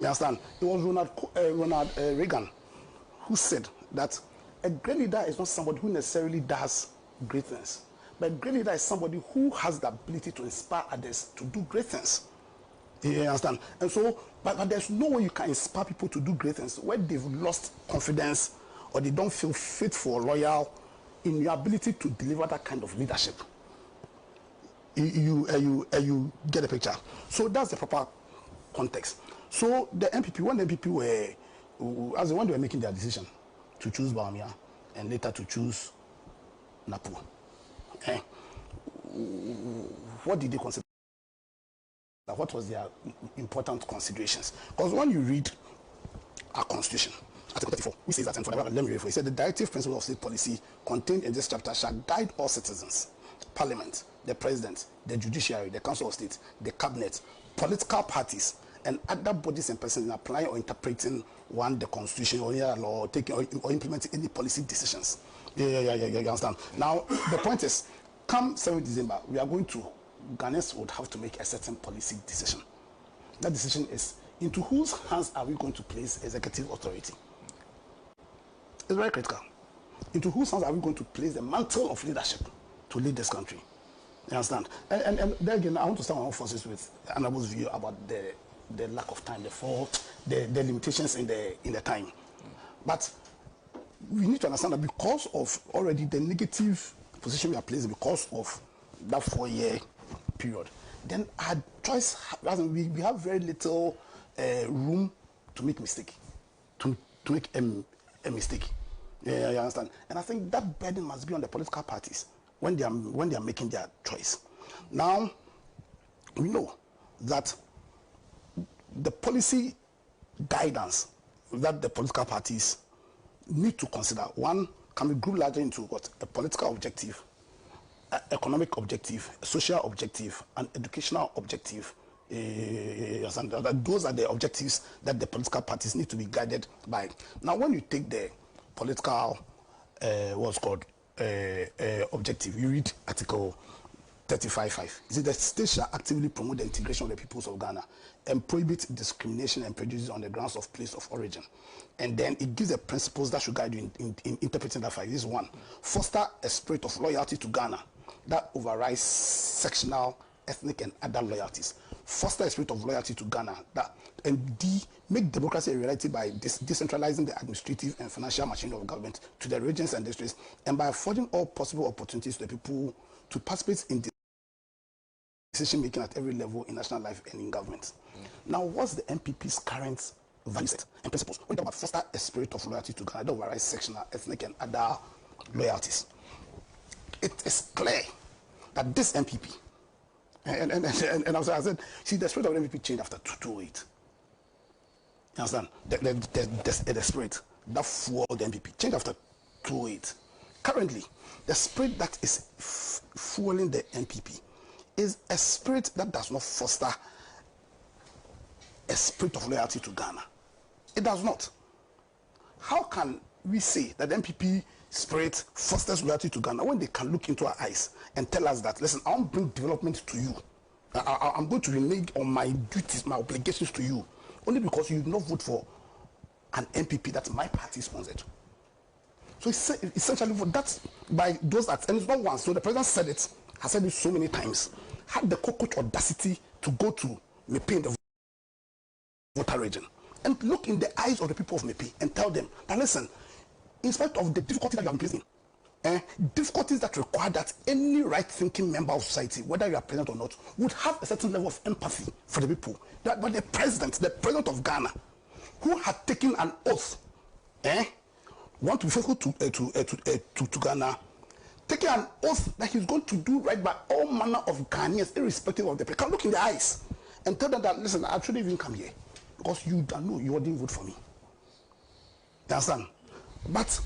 You understand? It was Ronald Reagan who said that a great leader is not somebody who necessarily does great things, but a great leader is somebody who has the ability to inspire others to do great things. You understand? And so, but there's no way you can inspire people to do great things where they've lost confidence or they don't feel faithful or loyal in your ability to deliver that kind of leadership. You get a picture. So that's the proper context. So the MPP, when the MPP were, as when they were making their decision to choose Bawumia and later to choose Napo, okay, what did they consider? What was their important considerations? Because when you read our constitution, Article 34, we say that, and let me read for you. It said the directive principle of state policy contained in this chapter shall guide all citizens, Parliament, the President, the Judiciary, the Council of State, the Cabinet, political parties, and other bodies and persons in applying or interpreting the Constitution or any other law, or taking or implementing any policy decisions. You understand? Now, the point is, come 7th December, we are going to, Ghanaians would have to make a certain policy decision. That decision is, into whose hands are we going to place executive authority? It's very critical. Into whose hands are we going to place the mantle of leadership to lead this country? You understand? And there again, I want to start my own forces with Honorable's view about the lack of time, the limitations in the time. But we need to understand that because of already the negative position we are placed, because of that 4-year period, then our choice, we have very little room to make mistake, to make a mistake. You understand? And I think that burden must be on the political parties when they are making their choice. Now, we know that the policy guidance that the political parties need to consider, one, can be grouped larger into what? A political objective economic objective, social objective, and educational objective. Those are the objectives that the political parties need to be guided by. Now, when you take the political, what's called objective, you read Article 35.5. It says the state shall actively promote the integration of the peoples of Ghana and prohibit discrimination and prejudice on the grounds of place of origin. And then it gives the principles that should guide you in interpreting that 5. This is 1. Foster a spirit of loyalty to Ghana that overrides sectional, ethnic, and other loyalties. Foster a spirit of loyalty to Ghana. And D, make democracy a reality by decentralizing the administrative and financial machinery of government to the regions and districts, and by affording all possible opportunities to the people to participate in decision making at every level in national life and in government. Now, what's the MPP's current value set and principles? When we talk about foster a spirit of loyalty to Ghana that overrides sectional, ethnic, and other loyalties, it is clear that this MPP, and as I said, see, the spirit of the MPP changed after 2008. You understand? The spirit that fueled the MPP changed after 2008. Currently, the spirit that is fueling the MPP is a spirit that does not foster a spirit of loyalty to Ghana. It does not. How can we say that the MPP spirit fosters loyalty to Ghana when they can look into our eyes and tell us that, listen, I won't bring development to you. I'm going to renege on my duties, my obligations to you, only because you did not vote for an MPP that my party sponsored. So essentially, that's by those acts, and it's not once. So the president said it, has said it so many times, had the cockroach audacity to go to Mepe in the voter region and look in the eyes of the people of Mepe and tell them that, listen, in spite of the difficulties that you are facing, difficulties that require that any right-thinking member of society, whether you are president or not, would have a certain level of empathy for the people. But the president of Ghana, who had taken an oath, want to be faithful to Ghana, taking an oath that he's going to do right by all manner of Ghanaians, irrespective of the place, can look in the eyes and tell them that, listen, I shouldn't even come here because you don't know, you didn't vote for me. You understand? But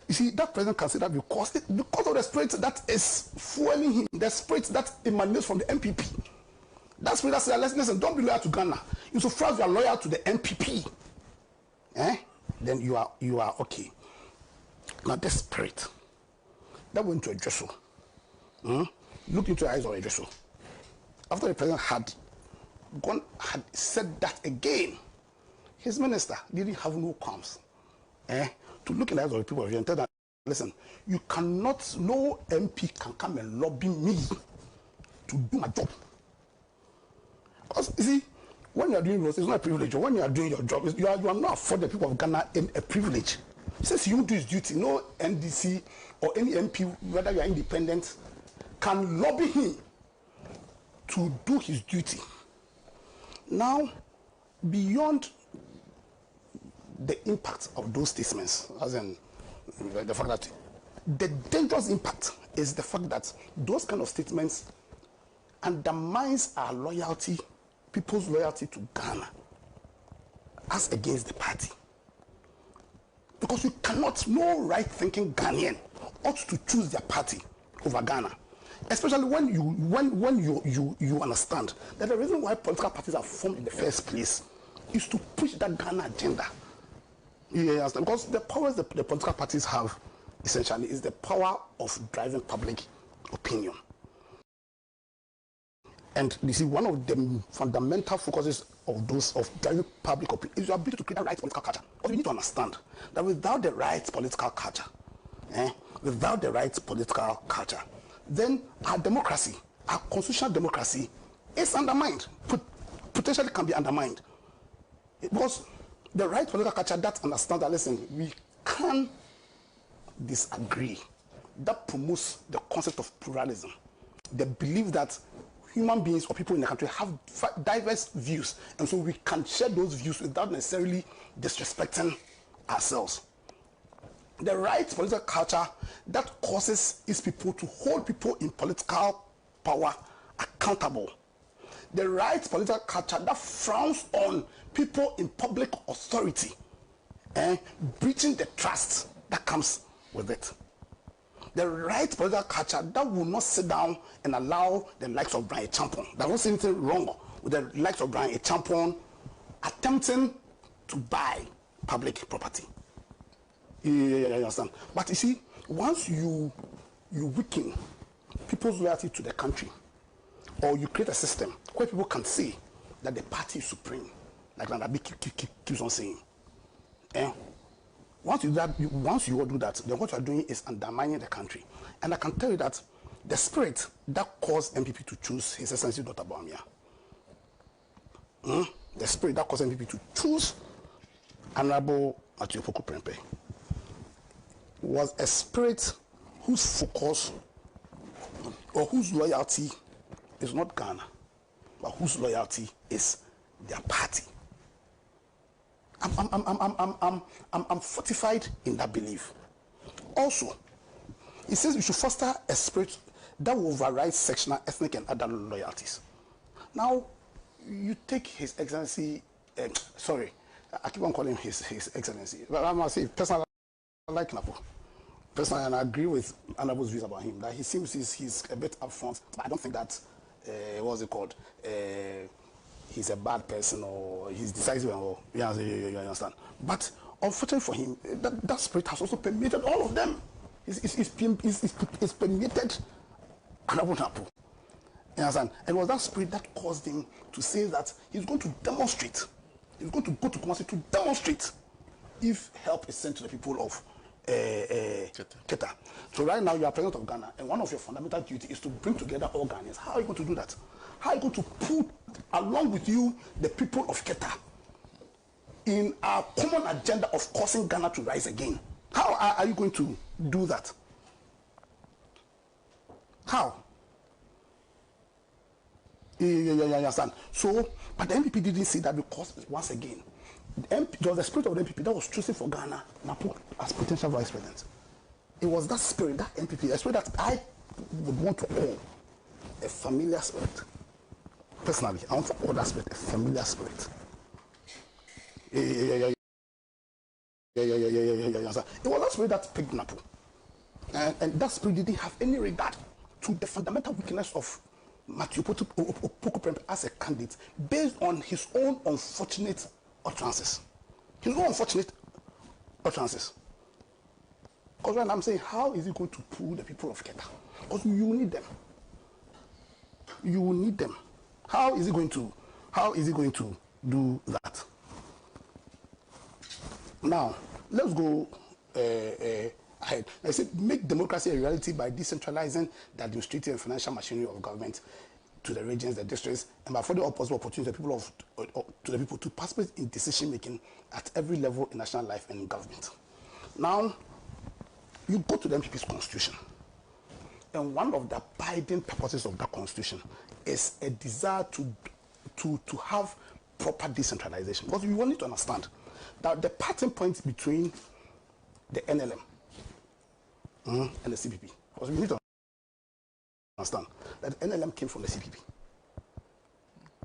you see, that president can say that because of the spirit that is fueling him, the spirit that emanates from the MPP. That spirit that says, listen, don't be loyal to Ghana. Insofar as you are loyal to the MPP, then you are okay. Now, the spirit that went to a Joshua, looked into the eyes of a Joshua. After the president had said that again, his minister didn't have no qualms to look in the eyes of the people and tell them, listen, you cannot, no MP can come and lobby me to do my job. Because, you see, when you are doing roads, it's not a privilege. When you are doing your job, you are not for the people of Ghana in a privilege. Since you do his duty, no NDC or any MP, whether you are independent, can lobby him to do his duty. Now, beyond the impact of those statements, as in the fact that the dangerous impact is the fact that those kind of statements undermines our loyalty, people's loyalty to Ghana as against the party. Because you cannot, no right-thinking Ghanaian ought to choose their party over Ghana. Especially when you understand that the reason why political parties are formed in the first place is to push that Ghana agenda. Yes, because the powers the political parties have essentially is the power of driving public opinion. And you see, one of the fundamental focuses of those of driving public opinion is your ability to create a right political culture. Because we need to understand that without the right political culture, then our democracy, our constitutional democracy, is undermined. Potentially can be undermined. Because the right political culture that understands that, listen, we can disagree. That promotes the concept of pluralism. The belief that human beings or people in the country have diverse views, and so we can share those views without necessarily disrespecting ourselves. The right political culture that causes its people to hold people in political power accountable. The right political culture that frowns on people in public authority and breaching the trust that comes with it. the right political culture that will not sit down and allow the likes of Brian Champon. There was anything wrong with the likes of Brian Champon attempting to buy public property. You understand? But you see, once you weaken people's loyalty to the country, or you create a system where people can see that the party is supreme, like Nanabi keeps on saying, once you do that, then what you are doing is undermining the country. And I can tell you that the spirit that caused MPP to choose His Excellency Dr. Bawumia, the spirit that caused MPP to choose Honorable Matthew Poku Prempeh, was a spirit whose focus or whose loyalty is not Ghana, but whose loyalty is their party. I'm fortified in that belief. Also, it says we should foster a spirit that will override sectional, ethnic, and other loyalties. Now, you take His Excellency, sorry, I keep on calling him His Excellency, but I must say, personally, I like Napo. Personally, and I agree with Annabo's views about him, that he seems he's a bit upfront, but I don't think that, what's it called, he's a bad person or he's decisive or you understand. But unfortunately for him, that spirit has also permeated all of them. It's permeated Honorable Napo. You understand? And it was that spirit that caused him to say that he's going to demonstrate. He's going to go to Kumasi to demonstrate if help is sent to the people of Keta. So right now you are president of Ghana, and one of your fundamental duties is to bring together all Ghanaians. How are you going to do that? How are you going to put along with you the people of Keta in our common agenda of causing Ghana to rise again? How are you going to do that? How? You understand? So, but the MPP didn't say that because, once again, there was the spirit of the MPP that was choosing for Ghana Napo as potential vice president. It was that spirit, that MPP, a spirit that I would want to call a familiar spirit. Personally, I want to call that spirit a familiar spirit. It was that spirit that picked Napo. And that spirit didn't have any regard to the fundamental weakness of Matthew Poku Prempeh as a candidate based on his own unfortunate utterances. His own unfortunate utterances. Because when I'm saying, how is he going to pull the people of Keta? Because you need them. You will need them. How is he going to do that? Now, let's go ahead. I said, make democracy a reality by decentralizing the administrative and financial machinery of government to the regions, the districts, and by affording all possible opportunities to the people to participate in decision making at every level in national life and in government. Now, you go to the MPP's constitution, and one of the abiding purposes of that constitution is a desire to have proper decentralization. Because you need to understand that the parting point between the NLM and the CPP, because we need to understand that the NLM came from the CPP.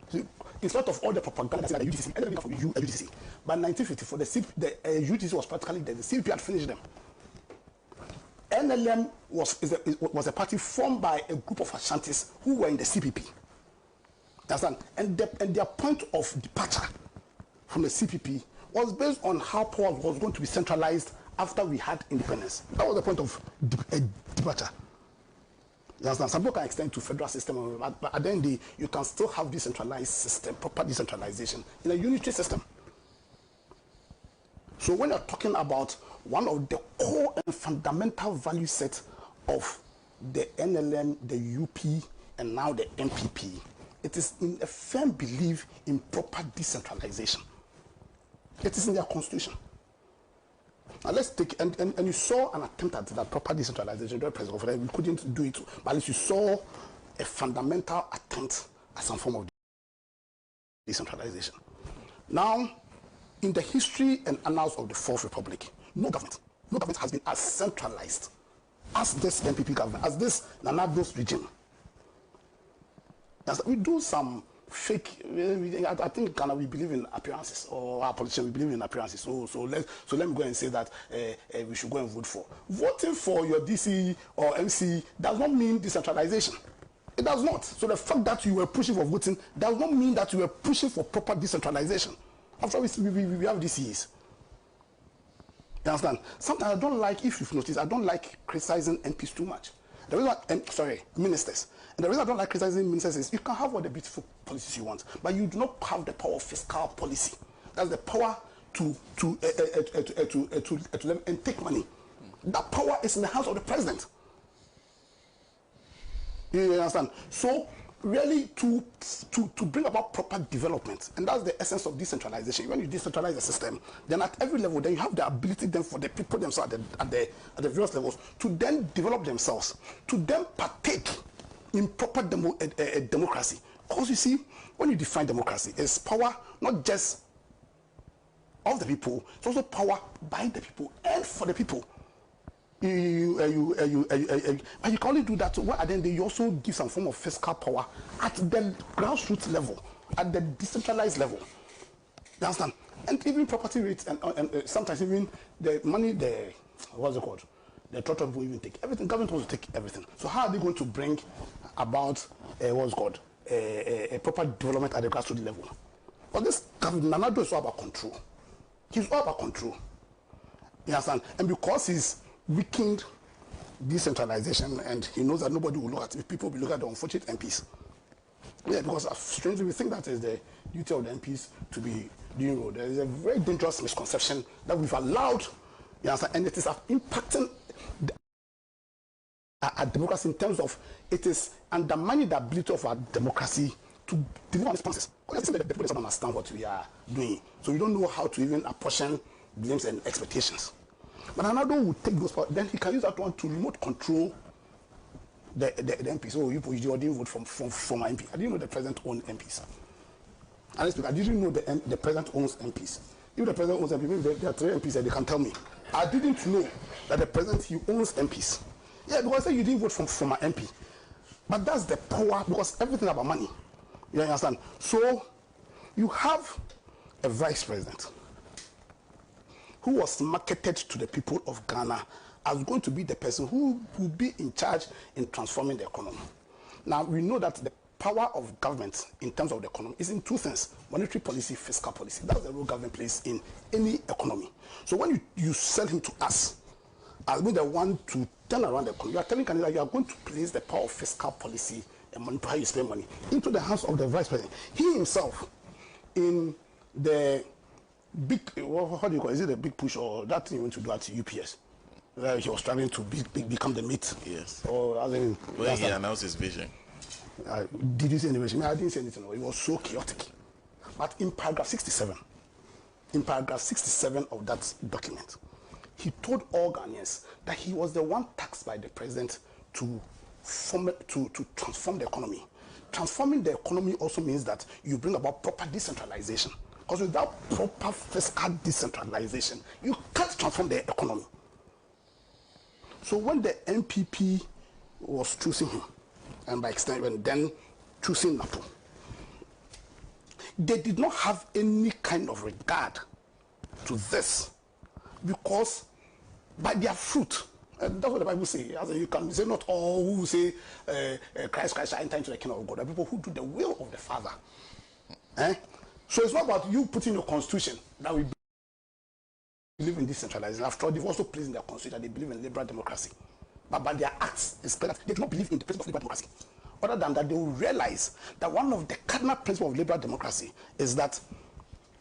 So, in spite of all the propaganda that the UTC, NLM came from the UTC. By 1954, the UTC was practically dead. The CPP had finished them. NLM was a party formed by a group of Ashantis who were in the CPP. Understand? And their point of departure from the CPP was based on how power was going to be centralized after we had independence. That was the point of departure. You understand? Some people can extend to federal system, but at the end of the day, you can still have decentralized system, proper decentralization in a unitary system. So when you're talking about one of the core and fundamental value set of the NLM, the UP, and now the MPP, it is in a firm belief in proper decentralization. It is in their constitution. Now let's take, and you saw an attempt at that proper decentralization. We couldn't do it, but at least you saw a fundamental attempt at some form of decentralization. Now, in the history and annals of the Fourth Republic, no government has been as centralized as this NPP government, as this Nanado's regime. As we do some fake. I think Ghana, we believe in appearances, or our politicians, we believe in appearances. So let me go and say that we should go and vote for. Voting for your DC or MC does not mean decentralization. It does not. So the fact that you were pushing for voting does not mean that you were pushing for proper decentralization. After all, we have DCs. You understand? Sometimes I don't like, if you've noticed, I don't like criticizing MPs too much. The reason, ministers. And the reason I don't like criticizing ministers is you can have all the beautiful policies you want, but you do not have the power of fiscal policy. That's the power to and take money. That power is in the hands of the president. You understand? So really to bring about proper development, and that's the essence of decentralization. When you decentralize the system, then at every level, then you have the ability then for the people themselves at the various levels to then develop themselves, to then partake in proper democracy. Because you see, when you define democracy, it's power not just of the people, it's also power by the people and for the people. And you can only do that and then you also give some form of fiscal power at the grassroots level, at the decentralized level. You understand? And even property rates and sometimes even the money, what's it called? The total will even take everything. Government wants to take everything. So how are they going to bring about what's called a proper development at the grassroots level? But this Nanado is all about control. He's all about control. You understand? And because he's weakened decentralization, and he knows that nobody will look at it. People will look at the unfortunate MPs. Yeah, because strangely we think that is the duty of the MPs to be doing road. There is a very dangerous misconception that we've allowed, you understand, and it is impacting our democracy in terms of it is undermining the ability of our democracy to deliver responses. Because the people don't understand what we are doing, so we don't know how to even apportion blames and expectations. But another will take those powers, then he can use that one to remote control the MPs. So you didn't vote from my MP. I didn't know the president owned MPs. I didn't know the president owns MPs. If the president owns MPs, maybe there are 3 MPs that they can tell me. I didn't know that the president, he owns MPs. Yeah, because I said you didn't vote from my MP. But that's the power, because everything about money. You understand? So you have a vice president who was marketed to the people of Ghana as going to be the person who will be in charge in transforming the economy. Now, we know that the power of government in terms of the economy is in 2 things: monetary policy, fiscal policy. That's the role government plays in any economy. So when you sell him to us as being the one to turn around the economy, you are telling Canada that you are going to place the power of fiscal policy and money, how you spend money, into the hands of the vice president. He himself, in the big, how do you call it? Is it a big push or that thing he went to do at UPS? He was trying to become the mate. Yes. Or as in, when he announced his vision. Did you see any vision? I didn't see anything. It was so chaotic. But in paragraph 67 of that document, he told all Ghanaians that he was the one tasked by the president to transform the economy. Transforming the economy also means that you bring about proper decentralization. Because without proper fiscal decentralization, you can't transform the economy. So when the MPP was choosing him, and by extension then choosing NATO, they did not have any kind of regard to this, because by their fruit, and that's what the Bible says. As you can say, not all who say Christ shall enter into the kingdom of God. There are people who do the will of the Father. So it's not about you putting your constitution that we believe in decentralization. After all, they've also placed in their constitution that they believe in liberal democracy. But by their acts, it's clear that they do not believe in the principle of liberal democracy. Other than that, they will realize that one of the cardinal principles of liberal democracy is that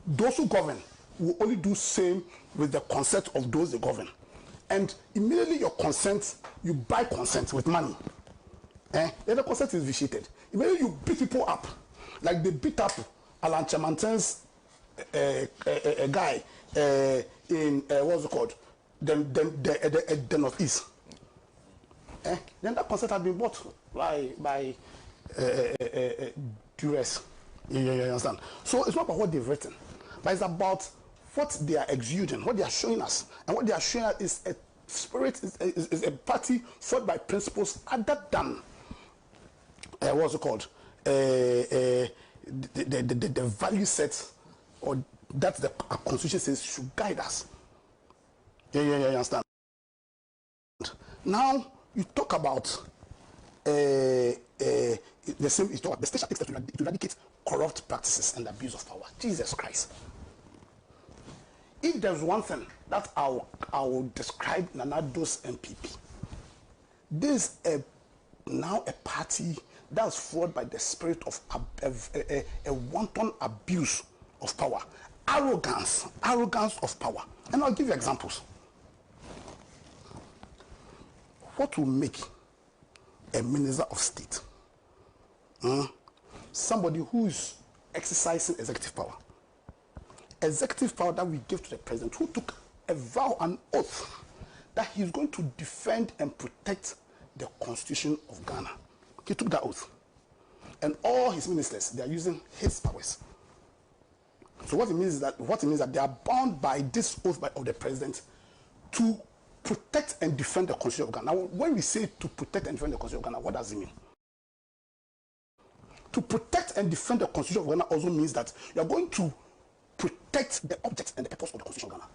those who govern will only do same with the consent of those they govern. And immediately your consent, you buy consent with money. Then the consent is vitiated. Immediately you beat people up, like they beat up Alan Chamanten's guy in what's it called? The Northeast. Then that consent has been bought by duress. You understand? So it's not about what they've written, but it's about what they are exuding, what they are showing us. And what they are showing us is a spirit, is a party fought by principles other than what's it called? the value set or that the constitution says should guide us. Yeah, you understand? Now you talk about the same. You talk about the state shall take steps to eradicate corrupt practices and abuse of power. Jesus Christ! If there's one thing that I will describe Nana Ado's MPP, this is now a party that's fueled by the spirit of a wanton abuse of power, arrogance of power. And I'll give you examples. What will make a minister of state somebody who is exercising executive power that we give to the president, who took a vow, an oath, that he's going to defend and protect the Constitution of Ghana. He took that oath. And all his ministers, they are using his powers. So what it means is that they are bound by this oath of the president to protect and defend the Constitution of Ghana. Now, when we say to protect and defend the Constitution of Ghana, what does it mean? To protect and defend the Constitution of Ghana also means that you are going to protect the object and the purpose of the Constitution of Ghana.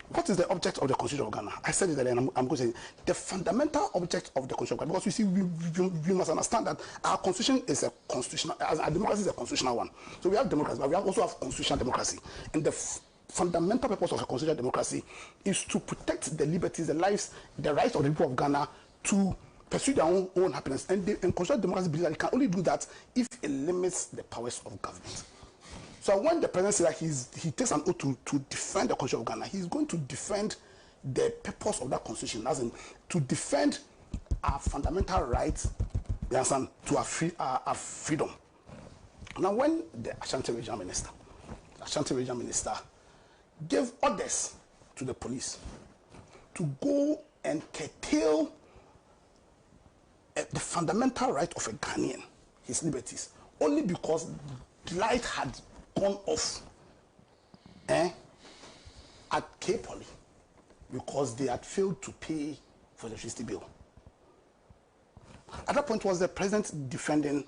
What is the object of the Constitution of Ghana? I said it earlier, and I'm going to say the fundamental object of the Constitution of Ghana, because you see, we must understand that our Constitution is a constitutional, our democracy is a constitutional one. So we have democracy, but we also have constitutional democracy. And the fundamental purpose of a constitutional democracy is to protect the liberties, the lives, the rights of the people of Ghana to pursue their own happiness. And constitutional democracy believes that it can only do that if it limits the powers of government. So when the president says that he takes an oath to defend the Constitution of Ghana, he's going to defend the purpose of that constitution, as in to defend our fundamental rights, you understand, to our freedom. Now, when the Ashanti regional minister gave orders to the police to go and curtail the fundamental right of a Ghanaian, his liberties, only because light had gone off at Cape Poly because they had failed to pay for the electricity bill. At that point, was the president defending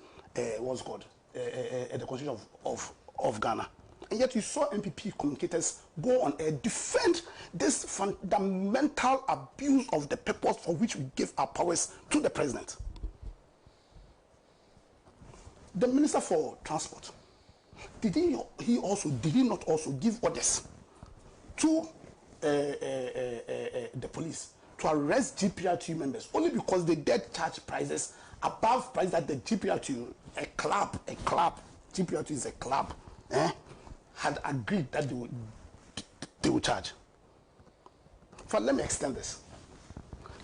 what's called the Constitution of Ghana. And yet you saw MPP communicators go on air defend this fundamental abuse of the purpose for which we give our powers to the president. The Minister for Transport, did he not also give orders to the police to arrest GPRTU members only because they did charge prices above price that the GPRTU, a club, GPRTU is a club, had agreed that they would charge? But let me extend this.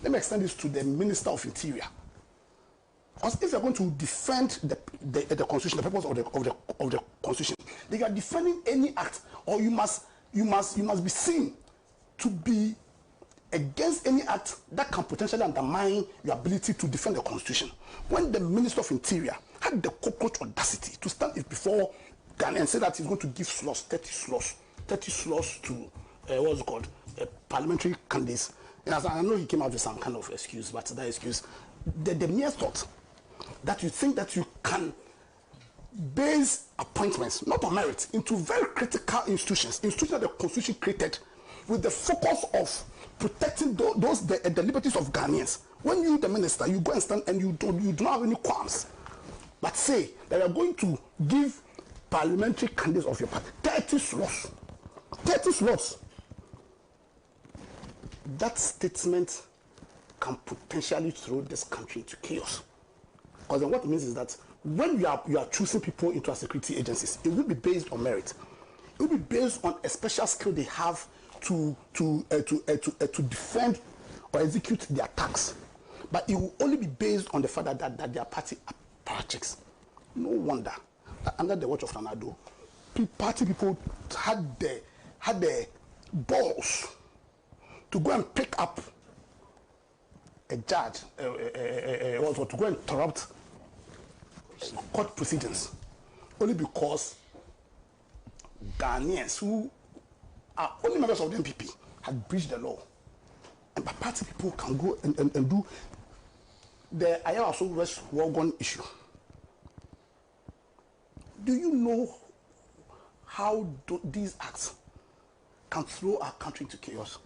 Let me extend this to the Minister of Interior. Because if you're going to defend the Constitution, the purpose of the Constitution, then you are defending any act, or you must be seen to be against any act that can potentially undermine your ability to defend the Constitution. When the Minister of Interior had the cockroach audacity to stand before Ghana and say that he's going to give slots, 30 slots to what's it called, parliamentary candidates. And as I know he came out with some kind of excuse, but that excuse, the mere thought that you think that you can base appointments, not on merit, into very critical institutions that the Constitution created with the focus of protecting the liberties of Ghanaians. When you, the minister, you go and stand and you do not have any qualms, but say that you are going to give parliamentary candidates of your party 30 slots. That statement can potentially throw this country into chaos. Because then what it means is that when you are choosing people into our security agencies, it will be based on merit. It will be based on a special skill they have to defend or execute their attacks. But it will only be based on the fact that their party are parachicks. No wonder that under the watch of Nana Ado, party people had the balls to go and pick up a judge, to go and interrupt court proceedings, only because Ghanaians who are only members of the MPP had breached the law. And party people can go and do the Ayawaso West Wagon issue. Do you know how these acts can throw our country into chaos?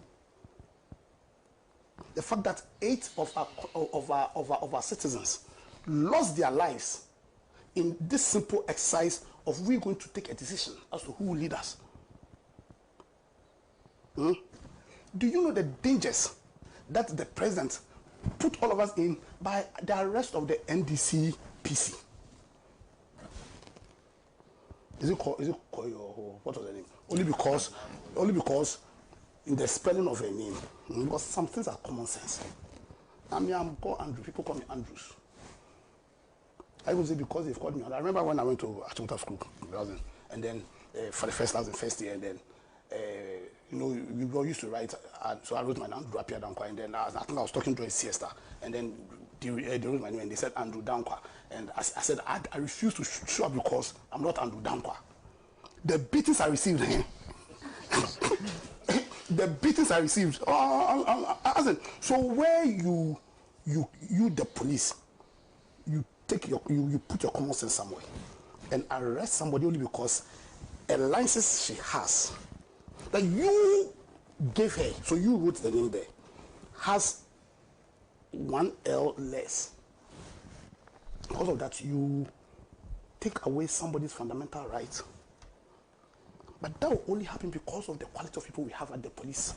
The fact that 8 of our citizens lost their lives in this simple exercise of we're going to take a decision as to who will lead us. Do you know the dangers that the president put all of us in by the arrest of the NDC PC? Is it called what was the name? Only because in the spelling of a name, because some things are common sense. I mean, I'm called Andrew. People call me Andrews. I would say because they've called me. I remember when I went to Achimota School, and then for the first class in first year, and then we all used to write. So I wrote my name, Andrew Apia Dankwa, and then I think I was talking to a siesta, and then they wrote my name and they said Andrew Dankwa, and I said I refuse to show up because I'm not Andrew Dankwa. The beatings I received, the beatings I received. So where you the police, you put your common sense somewhere and arrest somebody only because a license she has that you gave her, so you wrote the name there, has 1 L less. Because of that, you take away somebody's fundamental rights. But that will only happen because of the quality of people we have at the police.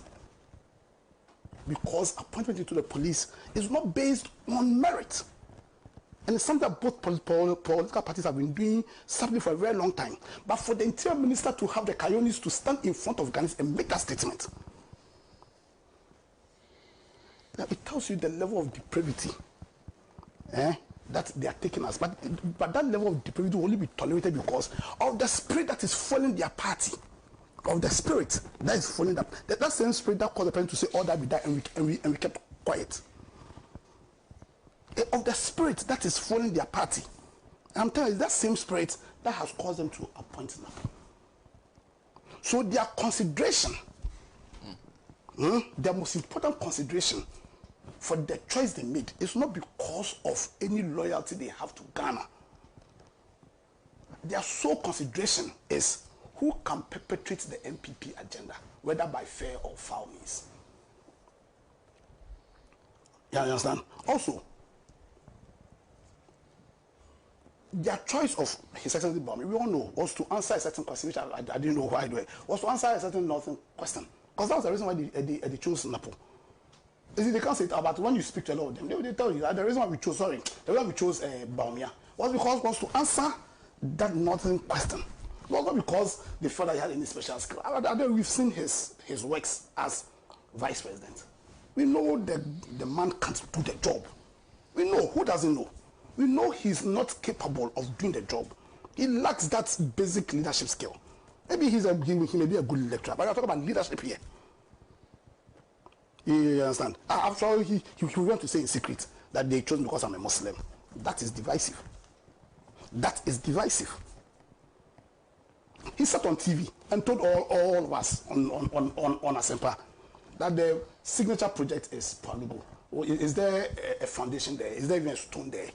Because appointment into the police is not based on merit. And it's something that both political parties have been doing something for a very long time. But for the interior minister to have the cojones to stand in front of Ghanaians and make that statement, now it tells you the level of depravity that they are taking us. But that level of depravity will only be tolerated because of the spirit that is following their party. Of the spirit that is following that. That same spirit that caused the president to say all that be that, and we kept quiet. Of the spirit that is following their party. And I'm telling you, that same spirit that has caused them to appoint them. So their consideration, their most important consideration for the choice they made is not because of any loyalty they have to Ghana. Their sole consideration is who can perpetrate the MPP agenda, whether by fair or foul means. You understand? Also, their choice of His Excellency Bobie, we all know, was to answer a certain question, which I didn't know why, was to answer a certain northern question. Because that was the reason why they chose Napo. You see, they can't say it about when you speak to a lot of them. They tell you that the reason why we chose, the reason why we chose Bawumia was because was to answer that northern question. It was not because they felt that he had any special skill. We've seen his works as vice president. We know that the man can't do the job. We know. Who doesn't know? We know he's not capable of doing the job. He lacks that basic leadership skill. Maybe he may be a good lecturer, but I'm talking about leadership here. You understand? After all, he went to say in secret that they chose me because I'm a Muslim. That is divisive. That is divisive. He sat on TV and told all of us on Asempa that the signature project is Palugo. Is there a foundation there? Is there even a stone there?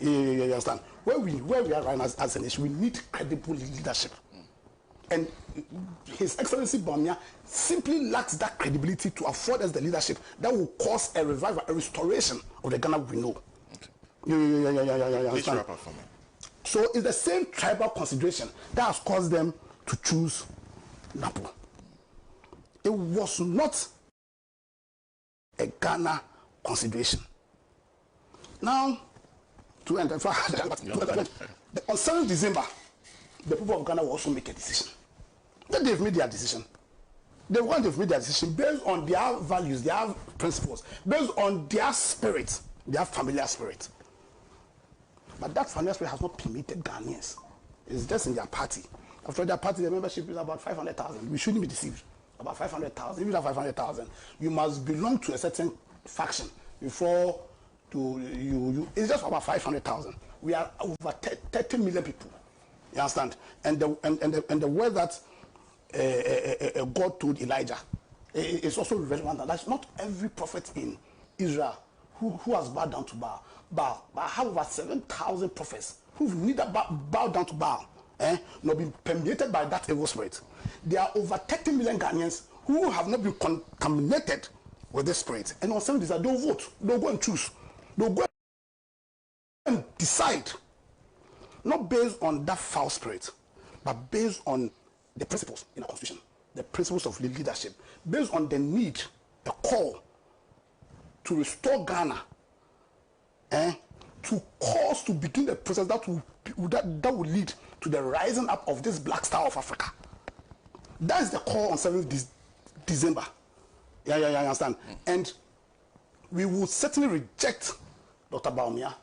You understand? Where we are right now as a nation, we need credible leadership. And His Excellency Bawumia simply lacks that credibility to afford us the leadership that will cause a revival, a restoration of the Ghana we know. Okay. Please wrap up for me. So it's the same tribal consideration that has caused them to choose Napo. It was not a Ghana consideration. Now, to end, on 7th December, the people of Ghana will also make a decision. Then they've made their decision. They've made their decision based on their values, their principles, based on their spirit, their familiar spirit. But that familiar spirit has not permitted Ghanaians. It's just in their party. After their party, the membership is about 500,000. We shouldn't be deceived. About 500,000. If you have 500,000, you must belong to a certain faction before you. It's just about 500,000. We are over 30 million people. You understand? And the word that God told Elijah is also relevant. That's not every prophet in Israel who has bowed down to Baal. But I have over 7,000 prophets who neither bow down to Baal, nor been permeated by that evil spirit. There are over 30 million Ghanaians who have not been contaminated with this spirit. And on 7 days, they'll vote. They'll go and choose. They'll go and decide, not based on that foul spirit, but based on the principles in the constitution, the principles of leadership, based on the need, the call to restore Ghana, to cause to begin the process that will lead to the rising up of this black star of Africa. That is the call on 7th December. Yeah, I understand. And we will certainly reject Dr. Baumia.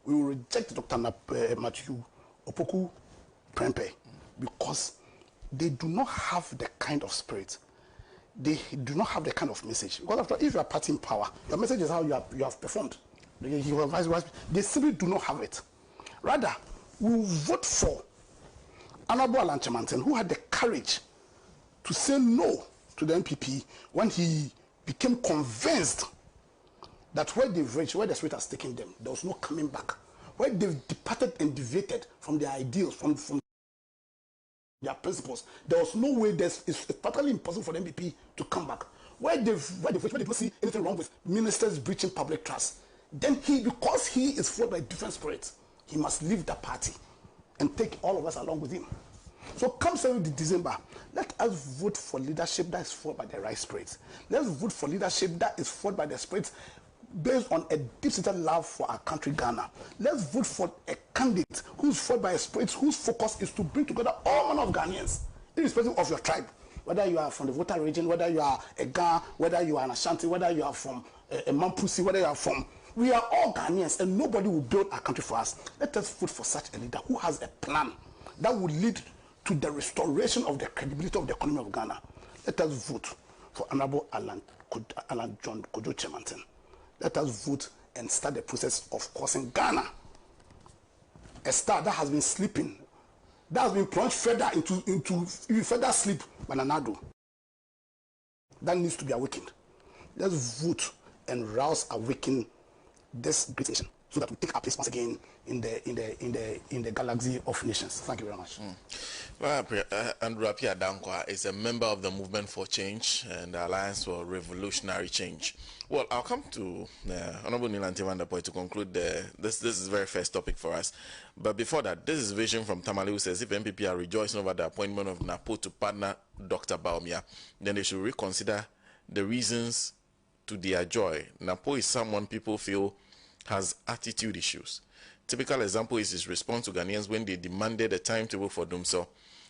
We will reject Dr. Matthew Opoku Prempeh because they do not have the kind of spirit. They do not have the kind of message. Because after all, if you are party in power, your message is how you have performed. They simply do not have it. Rather, we will vote for Honorable Alan Chemanten, who had the courage to say no to the NPP when he became convinced that where they've reached, where the spirit has taken them, there was no coming back. Where they've departed and deviated from their ideals, from their principles, there was no way. It's totally impossible for the NPP to come back. Where they don't see anything wrong with ministers breaching public trust, then because he is followed by different spirits, he must leave the party and take all of us along with him. So come 7th December, let us vote for leadership that is followed by the right spirits. Let's vote for leadership that is followed by the spirits based on a deep-seated love for our country, Ghana. Let's vote for a candidate who's followed by a spirit whose focus is to bring together all manner of Ghanaians, irrespective of your tribe. Whether you are from the Volta region, whether you are a Ga, whether you are an Ashanti, whether you are from a Mampusi, whether you are from... We are all Ghanaians and nobody will build our country for us. Let us vote for such a leader who has a plan that will lead to the restoration of the credibility of the economy of Ghana. Let us vote for Honorable Alan John Kojo Chemanten. Let us vote and start the process of causing Ghana, a star that has been sleeping, that has been plunged further into further sleep by Nanado, that needs to be awakened. Let's vote and rouse, awaken this great nation so that we take our place once again in the galaxy of nations. Thank you very much. Well, Andrew Apia Dankwa is a member of the Movement for Change and the Alliance for Revolutionary Change. Well, I'll come to Honorable Nilanti Vanderpoy to conclude this is the very first topic for us. But before that, this is Vision from Tamale, who says if MPP are rejoicing over the appointment of Napo to partner Dr. Baumia, then they should reconsider the reasons to their joy. Napo is someone people feel has attitude issues. Typical example is his response to Ghanaians when they demanded a timetable for Dumso.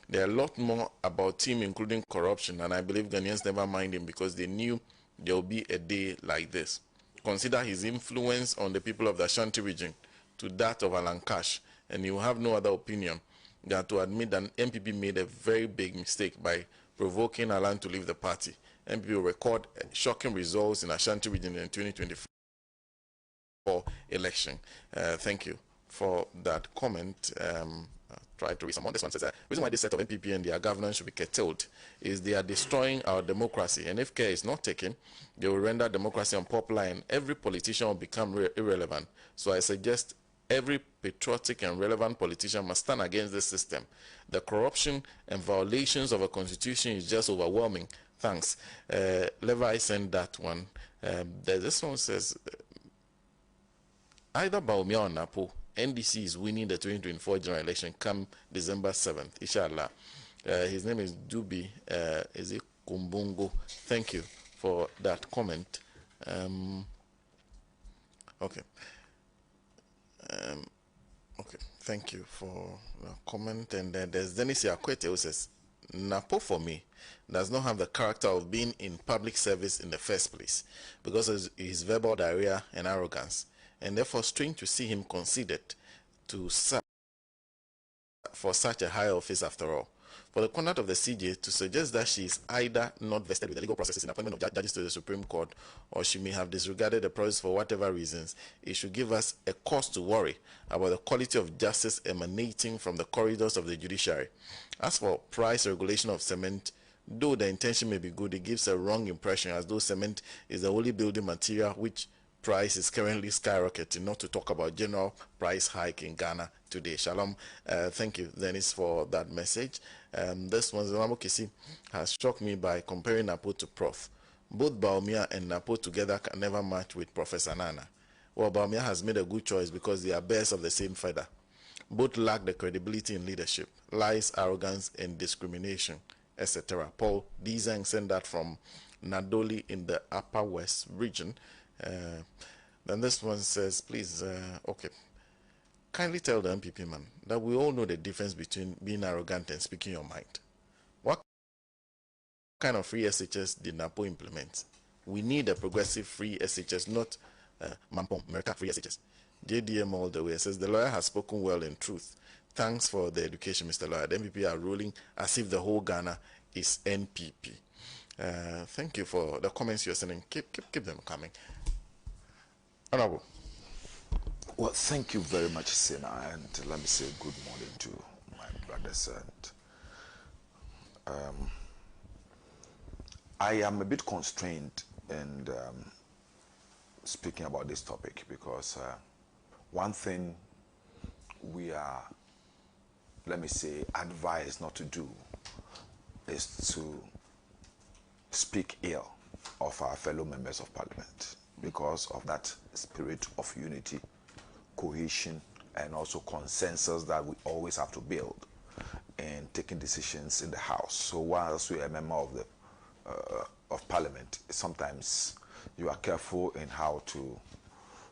There are a lot more about him, including corruption, and I believe Ghanaians never mind him because they knew there will be a day like this. Consider his influence on the people of the Ashanti region to that of Alan Cash, and you have no other opinion than to admit that MPP made a very big mistake by provoking Alan to leave the party. MPP will record shocking results in Ashanti region in 2024 election. Thank you for that comment. Try to read some on this one. Says the reason why this set of MPP and their governance should be curtailed is they are destroying our democracy, and if care is not taken, they will render democracy unpopular and every politician will become irrelevant. So I suggest every patriotic and relevant politician must stand against this system. The corruption and violations of a constitution is just overwhelming. Thanks. Levi sent that one. This one says either Baumia or Napo, NDC is winning the 2024 general election come December 7th, inshallah. His name is Dubi, is it Kumbungo? Thank you for that comment. Okay. Okay, thank you for the comment. And then there's Dennis Yakwete who says, Napo for me does not have the character of being in public service in the first place because of his verbal diarrhea and arrogance, and therefore strange to see him considered to serve for such a high office after all. For the conduct of the CJ to suggest that she is either not vested with the legal processes in appointment of judges to the Supreme Court or she may have disregarded the process for whatever reasons, it should give us a cause to worry about the quality of justice emanating from the corridors of the judiciary. As for price regulation of cement, though the intention may be good, it gives a wrong impression as though cement is the only building material which price is currently skyrocketing, not to talk about general price hike in Ghana today. Shalom. Thank you, Dennis, for that message. This one, Kisi, has shocked me by comparing Napo to Prof. Both Baumia and Napo together can never match with Professor Nana. Well, Baumia has made a good choice because they are birds of the same feather. Both lack the credibility in leadership, lies, arrogance, and discrimination, etc. Paul Dizang sent that from Nadoli in the Upper West region. Then this one says, please, okay, kindly tell the MPP man that we all know the difference between being arrogant and speaking your mind. What kind of free SHS did NAPO implement? We need a progressive free SHS, not Mampong, America free SHS. JDM all the way says, the lawyer has spoken well in truth. Thanks for the education, Mr. Lawyer. The MPP are ruling as if the whole Ghana is NPP. Thank you for the comments you're sending. Keep them coming. Honorable. Well, thank you very much, Sina, and let me say good morning to my brothers. And I am a bit constrained in speaking about this topic because one thing we are, let me say, advised not to do is to speak ill of our fellow members of parliament because of that spirit of unity, cohesion, and also consensus that we always have to build in taking decisions in the House. So whilst we are a member of the of Parliament, sometimes you are careful in how to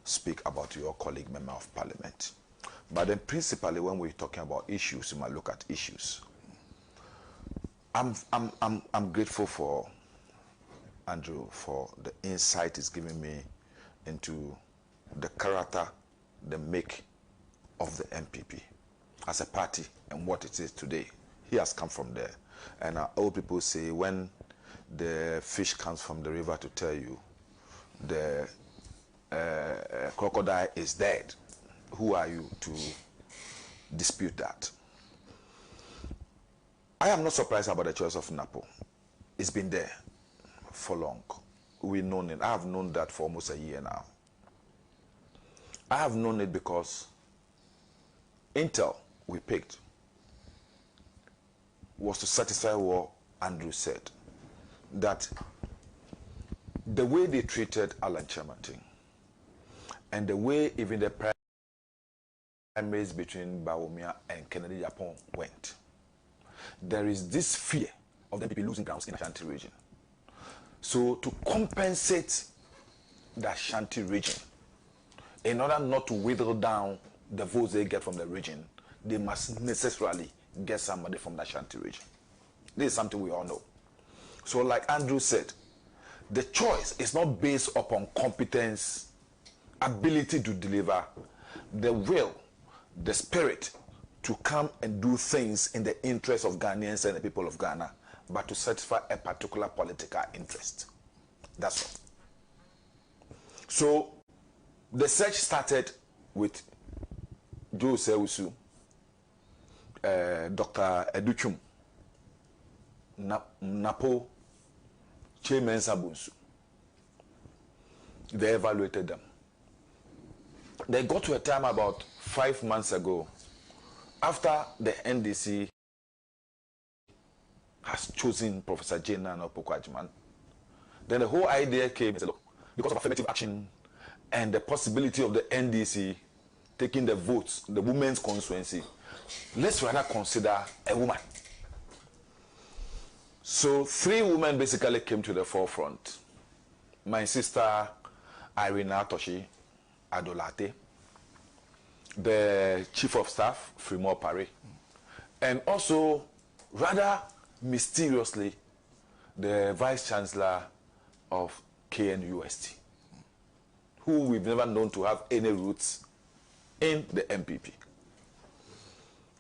speak about your colleague member of Parliament. But then principally when we're talking about issues, you might look at issues. I'm grateful for Andrew for the insight he's giving me into the character, the make of the MPP as a party and what it is today. He has come from there. And old people say when the fish comes from the river to tell you the crocodile is dead, who are you to dispute that? I am not surprised about the choice of Napo. It's been there for long. We've known it. I have known that for almost a year now. I have known it because Intel we picked was to satisfy what Andrew said, that the way they treated Alan Chamating and the way even the primaries between Baumia and Kennedy Japan went, there is this fear of them people losing grounds in Ashanti region. So to compensate the Ashanti region, in order not to whittle down the votes they get from the region, they must necessarily get somebody from the Ashanti region. This is something we all know. So like Andrew said, the choice is not based upon competence, ability to deliver, the will, the spirit to come and do things in the interest of Ghanaians and the people of Ghana, but to satisfy a particular political interest. That's all. So the search started with Joe Sewusu, Dr. Educhum, Napo, Chairman Sabunsu. They evaluated them. They got to a time about 5 months ago, after the NDC has chosen Professor Jena and Opoku-Agyeman, then the whole idea came, said, look, because of affirmative action and the possibility of the NDC taking the votes, the women's constituency, let's rather consider a woman. So 3 women basically came to the forefront. My sister, Irina Toshi Adolate, the Chief of Staff, Fremont Paré, and also, rather mysteriously, the Vice Chancellor of KNUST, who we've never known to have any roots in the MPP.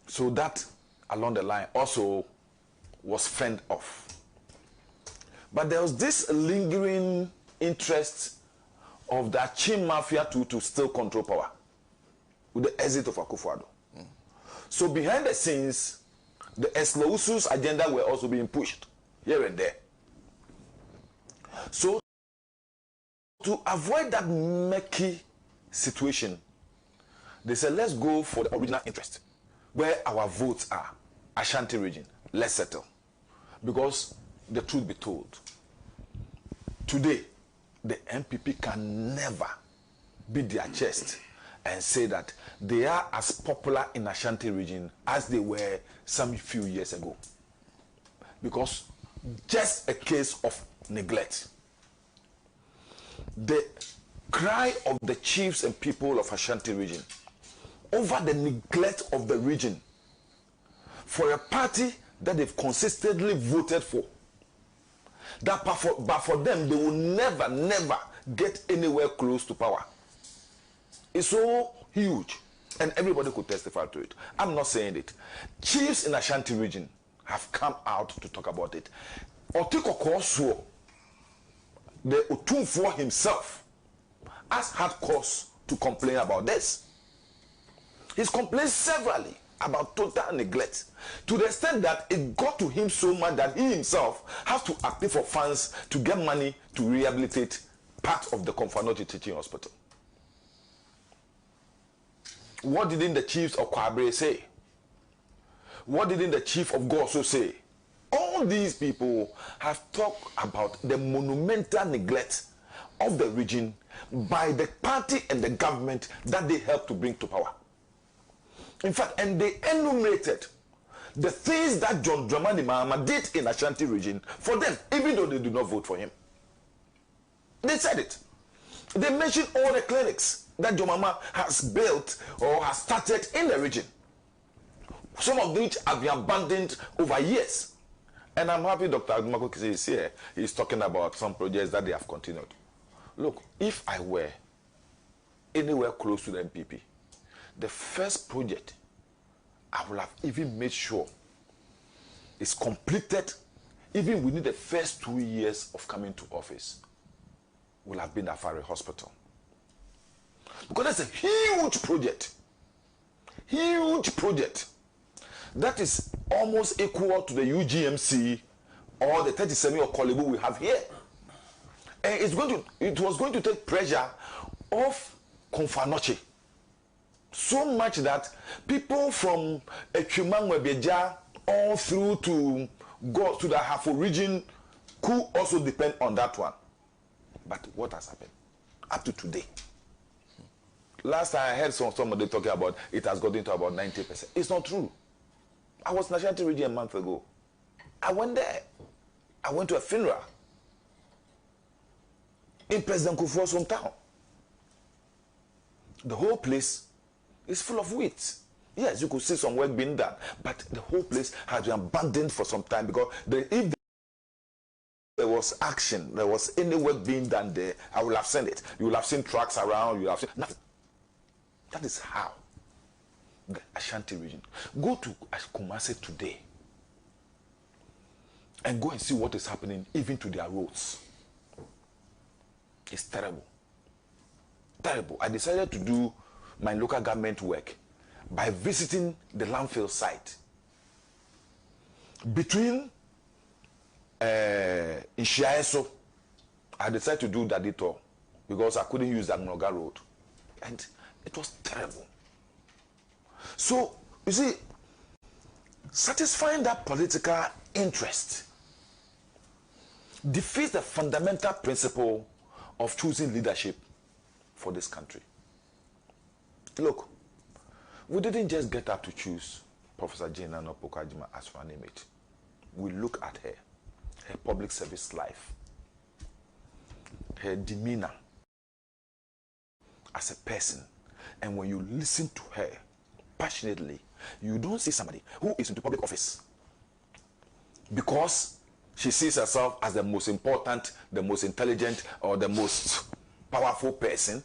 So that, along the line, also was fended off. But there was this lingering interest of the Achim Mafia to still control power with the exit of Akufo-Addo. So behind the scenes, the Eslausu's agenda were also being pushed here and there. So to avoid that murky situation, they said, let's go for the original interest, where our votes are. Ashanti region, let's settle. Because the truth be told, today, the MPP can never beat their chest and say that they are as popular in Ashanti region as they were some few years ago. Because just a case of neglect. The cry of the chiefs and people of Ashanti region over the neglect of the region for a party that they've consistently voted for, but for them, they will never get anywhere close to power. It's so huge, and everybody could testify to it. I'm not saying it. Chiefs in Ashanti region have come out to talk about it. Otiko Kosuo, the Otumfuo himself, has had cause to complain about this. He's complained severally about total neglect, to the extent that it got to him so much that he himself has to apply for funds to get money to rehabilitate part of the Komfanochi Teaching Hospital. What didn't the chiefs of Kwabena say? What didn't the chief of Goso say? All these people have talked about the monumental neglect of the region by the party and the government that they helped to bring to power. In fact, and they enumerated the things that John Dramani Mahama did in Ashanti region for them, even though they did not vote for him. They said it. They mentioned all the clinics that John Mahama has built or has started in the region, some of which have been abandoned over years. And I'm happy Dr. Agumako Kisi is here. He's talking about some projects that they have continued. Look, if I were anywhere close to the MPP, the first project I will have even made sure is completed even within the first 2 years of coming to office will have been Afari Hospital. Because that's a huge project. Huge project. That is almost equal to the UGMC or the 37 or Kolebu we have here. And it was going to take pressure off Komfanochi. So much that people from Echumangwebeja all through to go to the Hafo region could also depend on that one. But what has happened up to today? Last time I heard somebody talking about it has gotten to about 90%. It's not true. I was in Ashanti region a month ago. I went there. I went to a funeral in President Kufuor's hometown. The whole place is full of weeds. Yes, you could see some work being done, but the whole place has been abandoned for some time because if there was action, there was any work being done there, I would have seen it. You will have seen trucks around, you will have seen nothing. That is how the Ashanti region. Go to Kumasi today and go and see what is happening even to their roads. It's terrible. Terrible. I decided to do my local government work by visiting the landfill site between Ishiaeso. I decided to do that detour because I couldn't use that Noga road, and it was terrible. So you see, satisfying that political interest defeats the fundamental principle of choosing leadership for this country. Look, we didn't just get up to choose Professor Jane Nana Pokajima as running mate. We look at her public service life, her demeanor as a person, and when you listen to her passionately, you don't see somebody who is into public office because she sees herself as the most important, the most intelligent, or the most powerful person,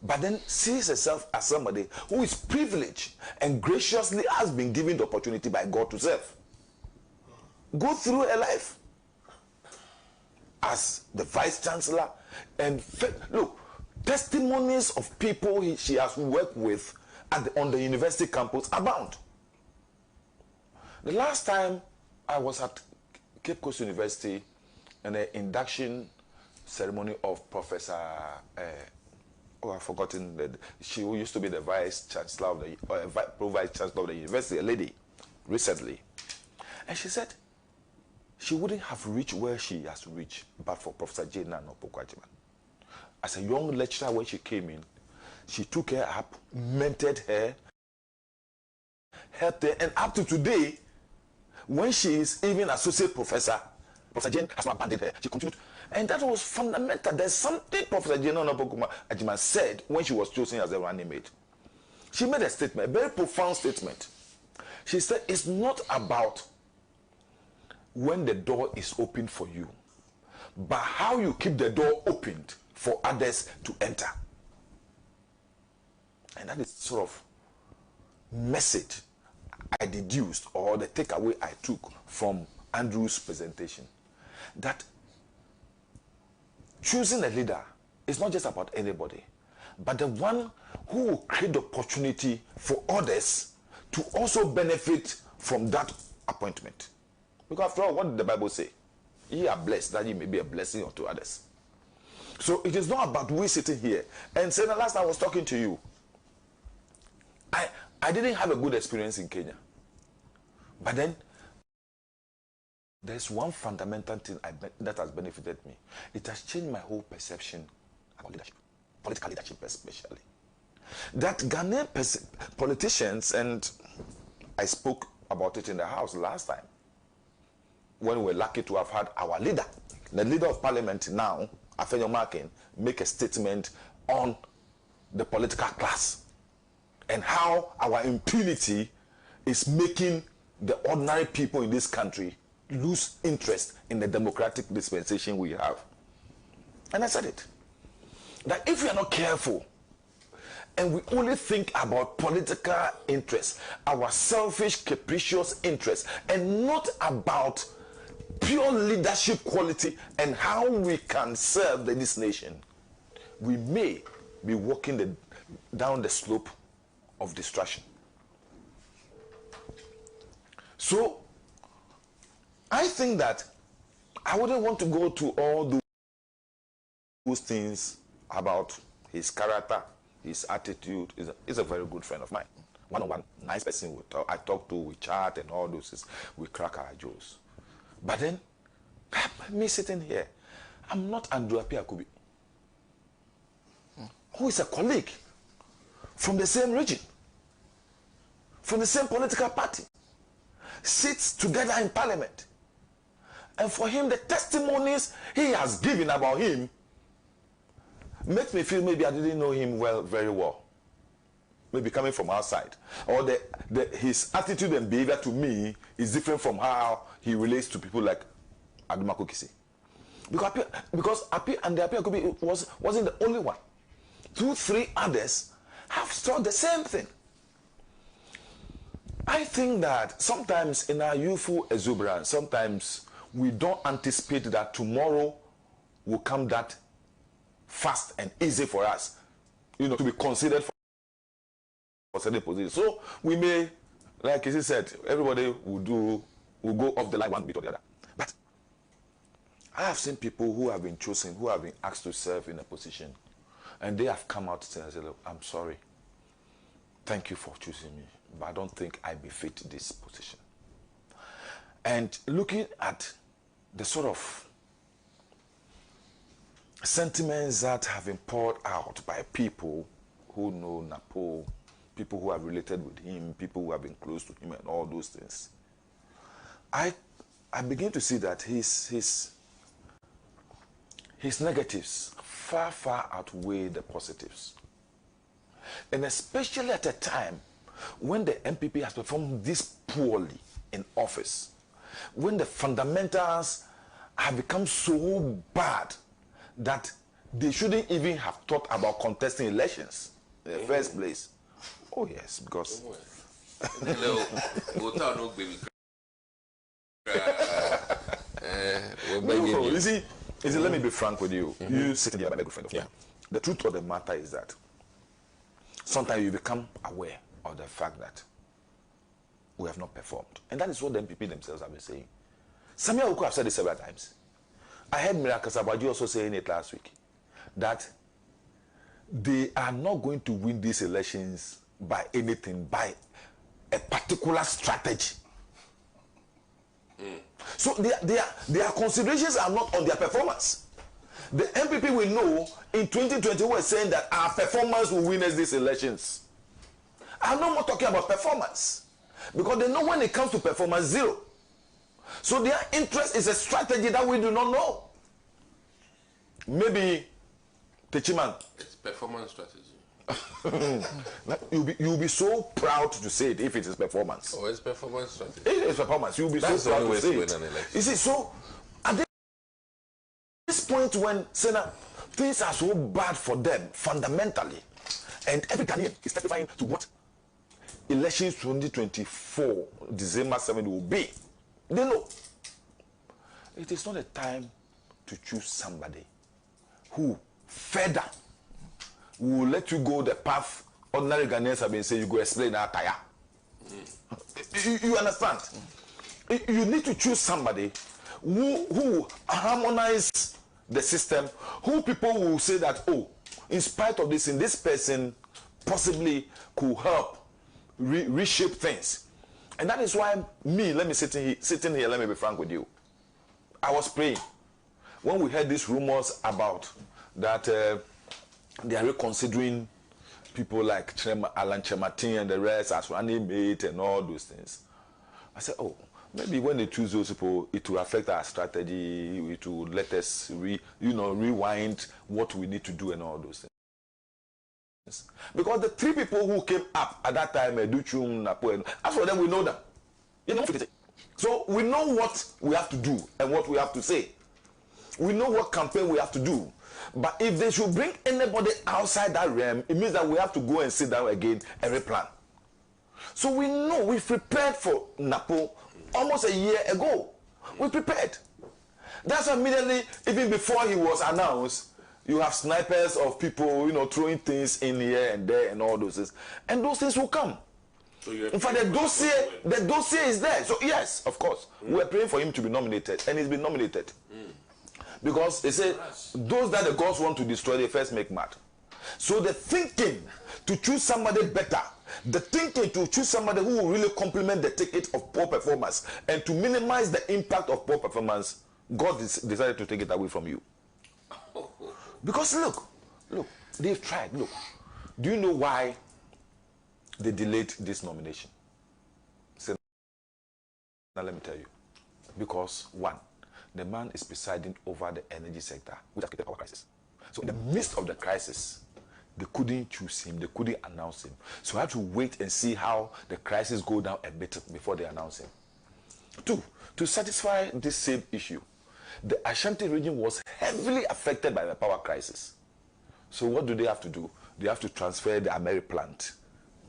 but then sees herself as somebody who is privileged and graciously has been given the opportunity by God to serve. Go through her life as the vice chancellor, and look, testimonies of people she has worked with on the university campus abound. The last time I was at Cape Coast University and an induction ceremony of Professor, I've forgotten, she used to be the Vice Chancellor of the, Pro-Vice Chancellor of the university, a lady, recently. And she said she wouldn't have reached where she has reached but for Professor Jane Kwabena. As a young lecturer, when she came in, she took her up, mentored her, helped her, and up to today, when she is even associate professor, Professor Jane has not abandoned her. She continued. And that was fundamental. There's something Professor Jane Kwabena said when she was chosen as a running mate. She made a statement, a very profound statement. She said, it's not about when the door is open for you, but how you keep the door opened for others to enter. And that is sort of message I deduced, or the takeaway I took from Andrew's presentation, that choosing a leader is not just about anybody, but the one who will create the opportunity for others to also benefit from that appointment. Because after all, what did the Bible say? Ye are blessed that ye may be a blessing unto others. So it is not about we sitting here and saying, the last time I was talking to you, I didn't have a good experience in Kenya. But then, there's one fundamental thing that has benefited me. It has changed my whole perception about leadership, political leadership especially. That Ghanaian politicians, and I spoke about it in the house last time, when we were lucky to have had our leader, the leader of parliament now, Afenyo Markin, make a statement on the political class and how our impunity is making the ordinary people in this country lose interest in the democratic dispensation we have. And I said it, that if we are not careful and we only think about political interests, our selfish, capricious interests, and not about pure leadership quality and how we can serve this nation, we may be walking down the slope of destruction. So, I think that I wouldn't want to go to all those things about his character, his attitude. He's a very good friend of mine. One-on-one, nice person I talk to, we chat and all those things. We crack our jokes. But then, me sitting here, I'm not Andrew Apiakubi, who is a colleague from the same region, from the same political party, sits together in parliament. And for him, the testimonies he has given about him makes me feel maybe I didn't know him very well. Maybe coming from outside. Or his attitude and behavior to me is different from how he relates to people like Adumako Kisi. Because Api and the Apiakubi wasn't the only one. 2, 3 others have thought the same thing. I think that sometimes in our youthful exuberance, sometimes we don't anticipate that tomorrow will come that fast and easy for us, to be considered for certain positions. So we may, like he said, everybody will go off the line one bit or the other. But I have seen people who have been chosen, who have been asked to serve in a position, and they have come out and said, look, I'm sorry. Thank you for choosing me, but I don't think I befit this position. And looking at the sort of sentiments that have been poured out by people who know Napo, people who have related with him, people who have been close to him and all those things, I begin to see that his negatives far outweigh the positives. And especially at a time when the MPP has performed this poorly in office, when the fundamentals have become so bad that they shouldn't even have thought about contesting elections in the first place. Oh yes, because let me be frank with you. You sitting here, my good friend of mine. The truth of the matter is that sometimes you become aware of the fact that we have not performed. And that is what the MPP themselves have been saying. Samia Oku have said it several times. I heard Miracle Sabaji also saying it last week, that they are not going to win these elections by anything, by a particular strategy. So their considerations are not on their performance. The MPP will know in 2020 was saying that our performance will win us these elections. I'm not more talking about performance, because they know when it comes to performance, zero. So their interest is a strategy that we do not know. Maybe Techiman. It's performance strategy. You'll be so proud to say it if it is performance. Oh, it's performance strategy. It is performance. You'll be so proud to say it. You see, so at this point when things are so bad for them fundamentally, and every Ghanaian is testifying to what elections 2024 December 7 will be, they know it is not a time to choose somebody who further will let you go the path ordinary Ghanaians have been saying. You go explain that tire. You understand? You need to choose somebody who harmonize the system, who people will say that, oh, in spite of this, in this person possibly could help reshape things. And that is why let me sitting here, let me be frank with you. I was praying when we heard these rumors about that they are reconsidering people like Alan Chematin and the rest as running mate and all those things. I said, oh, maybe when they choose those people, it will affect our strategy. It will let us rewind what we need to do and all those things. Because the three people who came up at that time, Educhum, Napo, as for them, we know them. So we know what we have to do and what we have to say. We know what campaign we have to do. But if they should bring anybody outside that realm, it means that we have to go and sit down again and replan. So we know we prepared for Napo almost a year ago. We prepared. That's immediately, even before he was announced, you have snipers of people, throwing things in here and there and all those things. And those things will come. So in fact, the dossier is there. So yes, of course, we're praying for him to be nominated, and he's been nominated. Because they say, those that the gods want to destroy, they first make mad. So the thinking to choose somebody better, the thinking to choose somebody who will really complement the ticket of poor performance and to minimize the impact of poor performance, God decided to take it away from you. Because look, they've tried. Look, do you know why they delayed this nomination? Now let me tell you. Because one, the man is presiding over the energy sector, which has created a power crisis. So in the midst of the crisis, they couldn't choose him, they couldn't announce him. So I have to wait and see how the crisis go down a bit before they announce him. Two, to satisfy this same issue, the Ashanti region was heavily affected by the power crisis. So what do they have to do? They have to transfer the Ameri plant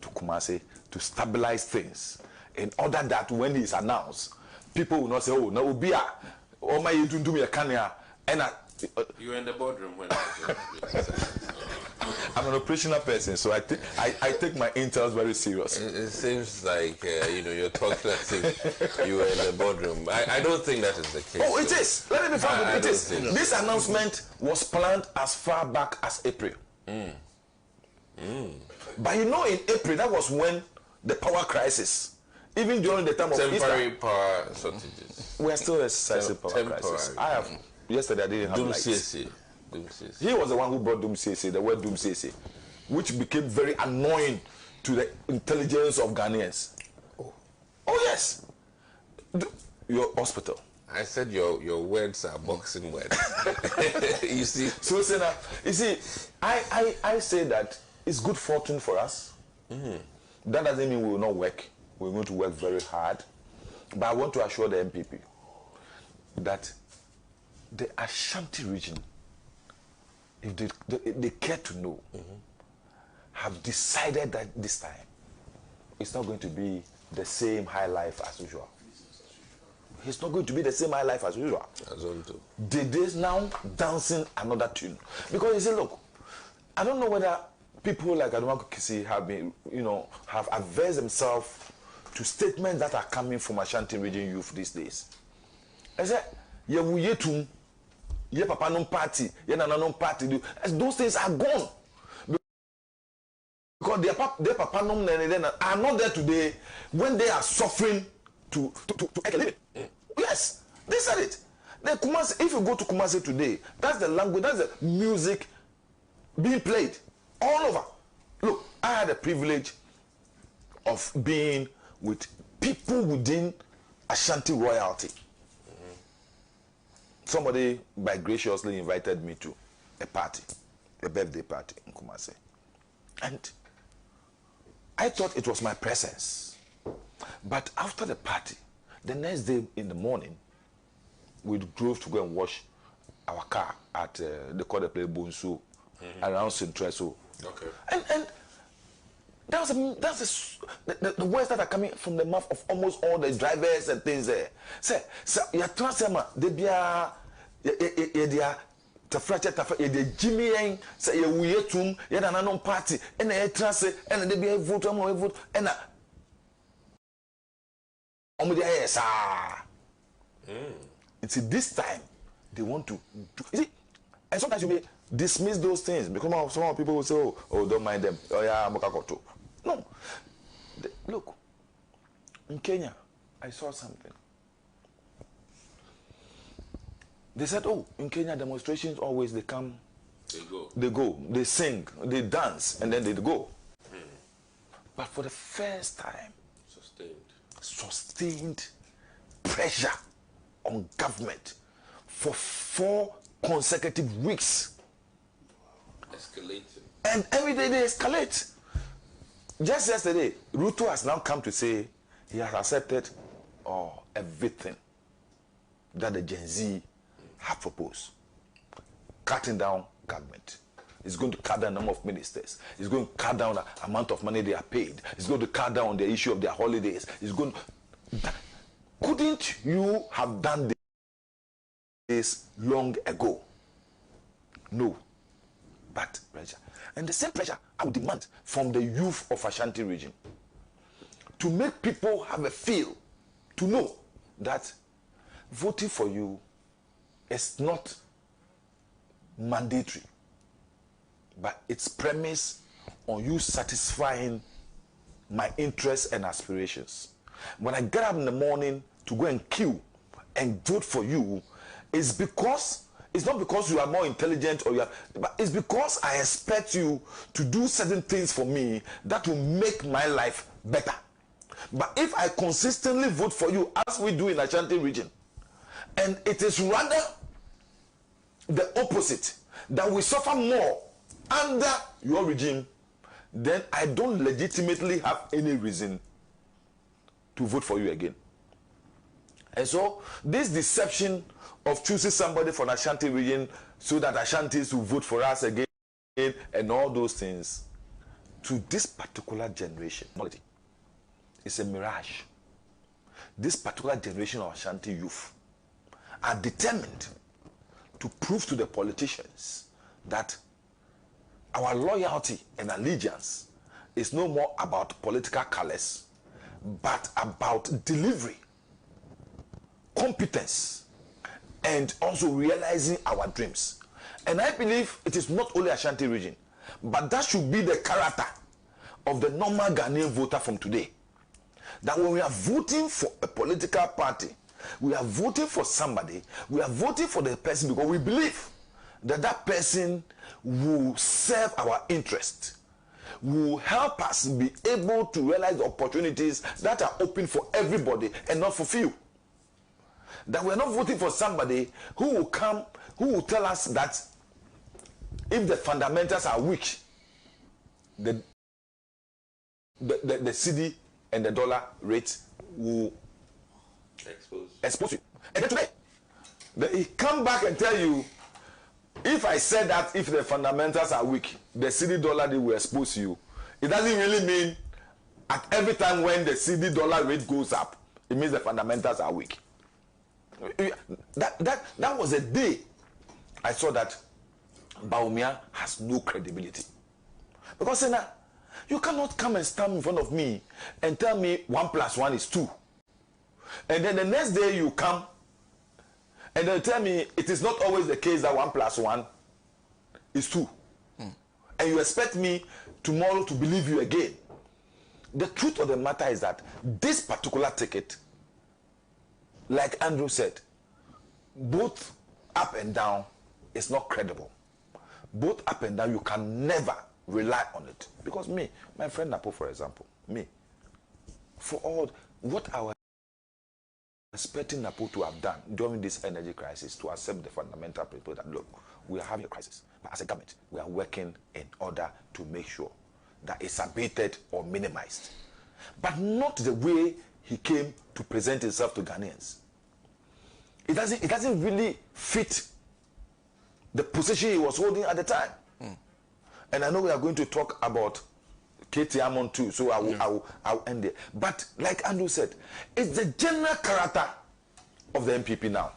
to Kumasi to stabilize things, in order that when he is announced, people will not say, oh, no, Ubia, oh my, you do me a kanya. And you were in the boardroom when I'm an operational person, so I take my intels very serious. It seems like you're talking as if you were in the boardroom. I don't think that is the case. Oh, it is. Let me be frank with you. It is. This announcement was planned as far back as April. But in April, that was when the power crisis, even during the time of temporary Easter, power shortages. We are still exercising power crisis. Yesterday I didn't have lights. He was the one who brought Doom CC, the word Doom CC, which became very annoying to the intelligence of Ghanaians. Oh yes. Your hospital. I said your words are boxing words. You see. So Senna, you see, I say that it's good fortune for us. That doesn't mean we will not work. We're going to work very hard. But I want to assure the MPP that the Ashanti region, if they care to know, have decided that this time it's not going to be the same high life as usual. It's not going to be the same high life as usual. They now dancing another tune. Because you say, look, I don't know whether people like Adomako Kisi have been, have averse themselves to statements that are coming from Ashanti region youth these days. I said, ye papa no party, ye nana no party. Those things are gone. Because their papa no are not there today when they are suffering to make a living. Yes, they said it. Kumasi, if you go to Kumasi today, that's the language, that's the music being played all over. Look, I had the privilege of being with people within Ashanti royalty. Somebody by graciously invited me to a party, a birthday party in Kumasi. And I thought it was my presence. But after the party, the next day in the morning, we drove to go and wash our car at the corner place Bonsu around Centreso. Okay. And that's the words that are coming from the mouth of almost all the drivers and things there. Say, your transfer, they be the fracture, the Jimmy, say you wait to you an party, and a transfer, and they be a vote, and it's this time they want to do. You see, and sometimes you may dismiss those things because some people will say, oh, don't mind them. Oh yeah, Mokakoto. No. Look, in Kenya, I saw something. They said, oh, in Kenya, demonstrations always they come, they sing, they dance, and then they go. But for the first time, sustained pressure on government for 4 consecutive weeks. Escalating. And every day they escalate. Just yesterday, Ruto has now come to say he has accepted everything that the Gen Z have proposed. Cutting down government. It's going to cut down the number of ministers. It's going to cut down the amount of money they are paid. It's going to cut down the issue of their holidays. It's going to... Couldn't you have done this long ago? No. But pressure. And the same pressure I would demand from the youth of Ashanti region to make people have a feel, to know that voting for you is not mandatory, but it's premised on you satisfying my interests and aspirations. When I get up in the morning to go and queue and vote for you, it's not because you are more intelligent but it's because I expect you to do certain things for me that will make my life better. But if I consistently vote for you, as we do in Ashanti region, and it is rather the opposite, that we suffer more under your regime, then I don't legitimately have any reason to vote for you again. And so this deception of choosing somebody from Ashanti region so that Ashantis will vote for us again and all those things, to this particular generation, it's a mirage. This particular generation of Ashanti youth are determined to prove to the politicians that our loyalty and allegiance is no more about political colors, but about delivery, competence, and also realizing our dreams. And I believe it is not only Ashanti region, but that should be the character of the normal Ghanaian voter from today. That when we are voting for a political party, we are voting for somebody, we are voting for the person because we believe that that person will serve our interest, will help us be able to realize the opportunities that are open for everybody and not for few. That we are not voting for somebody who will come, who will tell us that if the fundamentals are weak, the cedi and the dollar rate will expose you. And then today, he come back and tell you, if I said that if the fundamentals are weak, the cedi dollar they will expose you. It doesn't really mean at every time when the cedi dollar rate goes up, it means the fundamentals are weak. That was a day I saw that Bawumia has no credibility. Because now, you cannot come and stand in front of me and tell me 1 + 1 is 2. And then the next day you come And they'll tell me it is not always the case that 1 + 1 is 2. And you expect me tomorrow to believe you again. The truth of the matter is that this particular ticket, like Andrew said, both up and down is not credible. Both up and down, you can never rely on it. Because me, my friend Napo, for example, me, for all what I was expecting Napo to have done during this energy crisis, to accept the fundamental principle that, look, we are having a crisis. But as a government, we are working in order to make sure that it's abated or minimized. But not the way he came to present himself to Ghanaians. It doesn't really fit the position he was holding at the time. And I know we are going to talk about Katie Amon too, so I'll end there. But like Andrew said, it's the general character of the MPP now.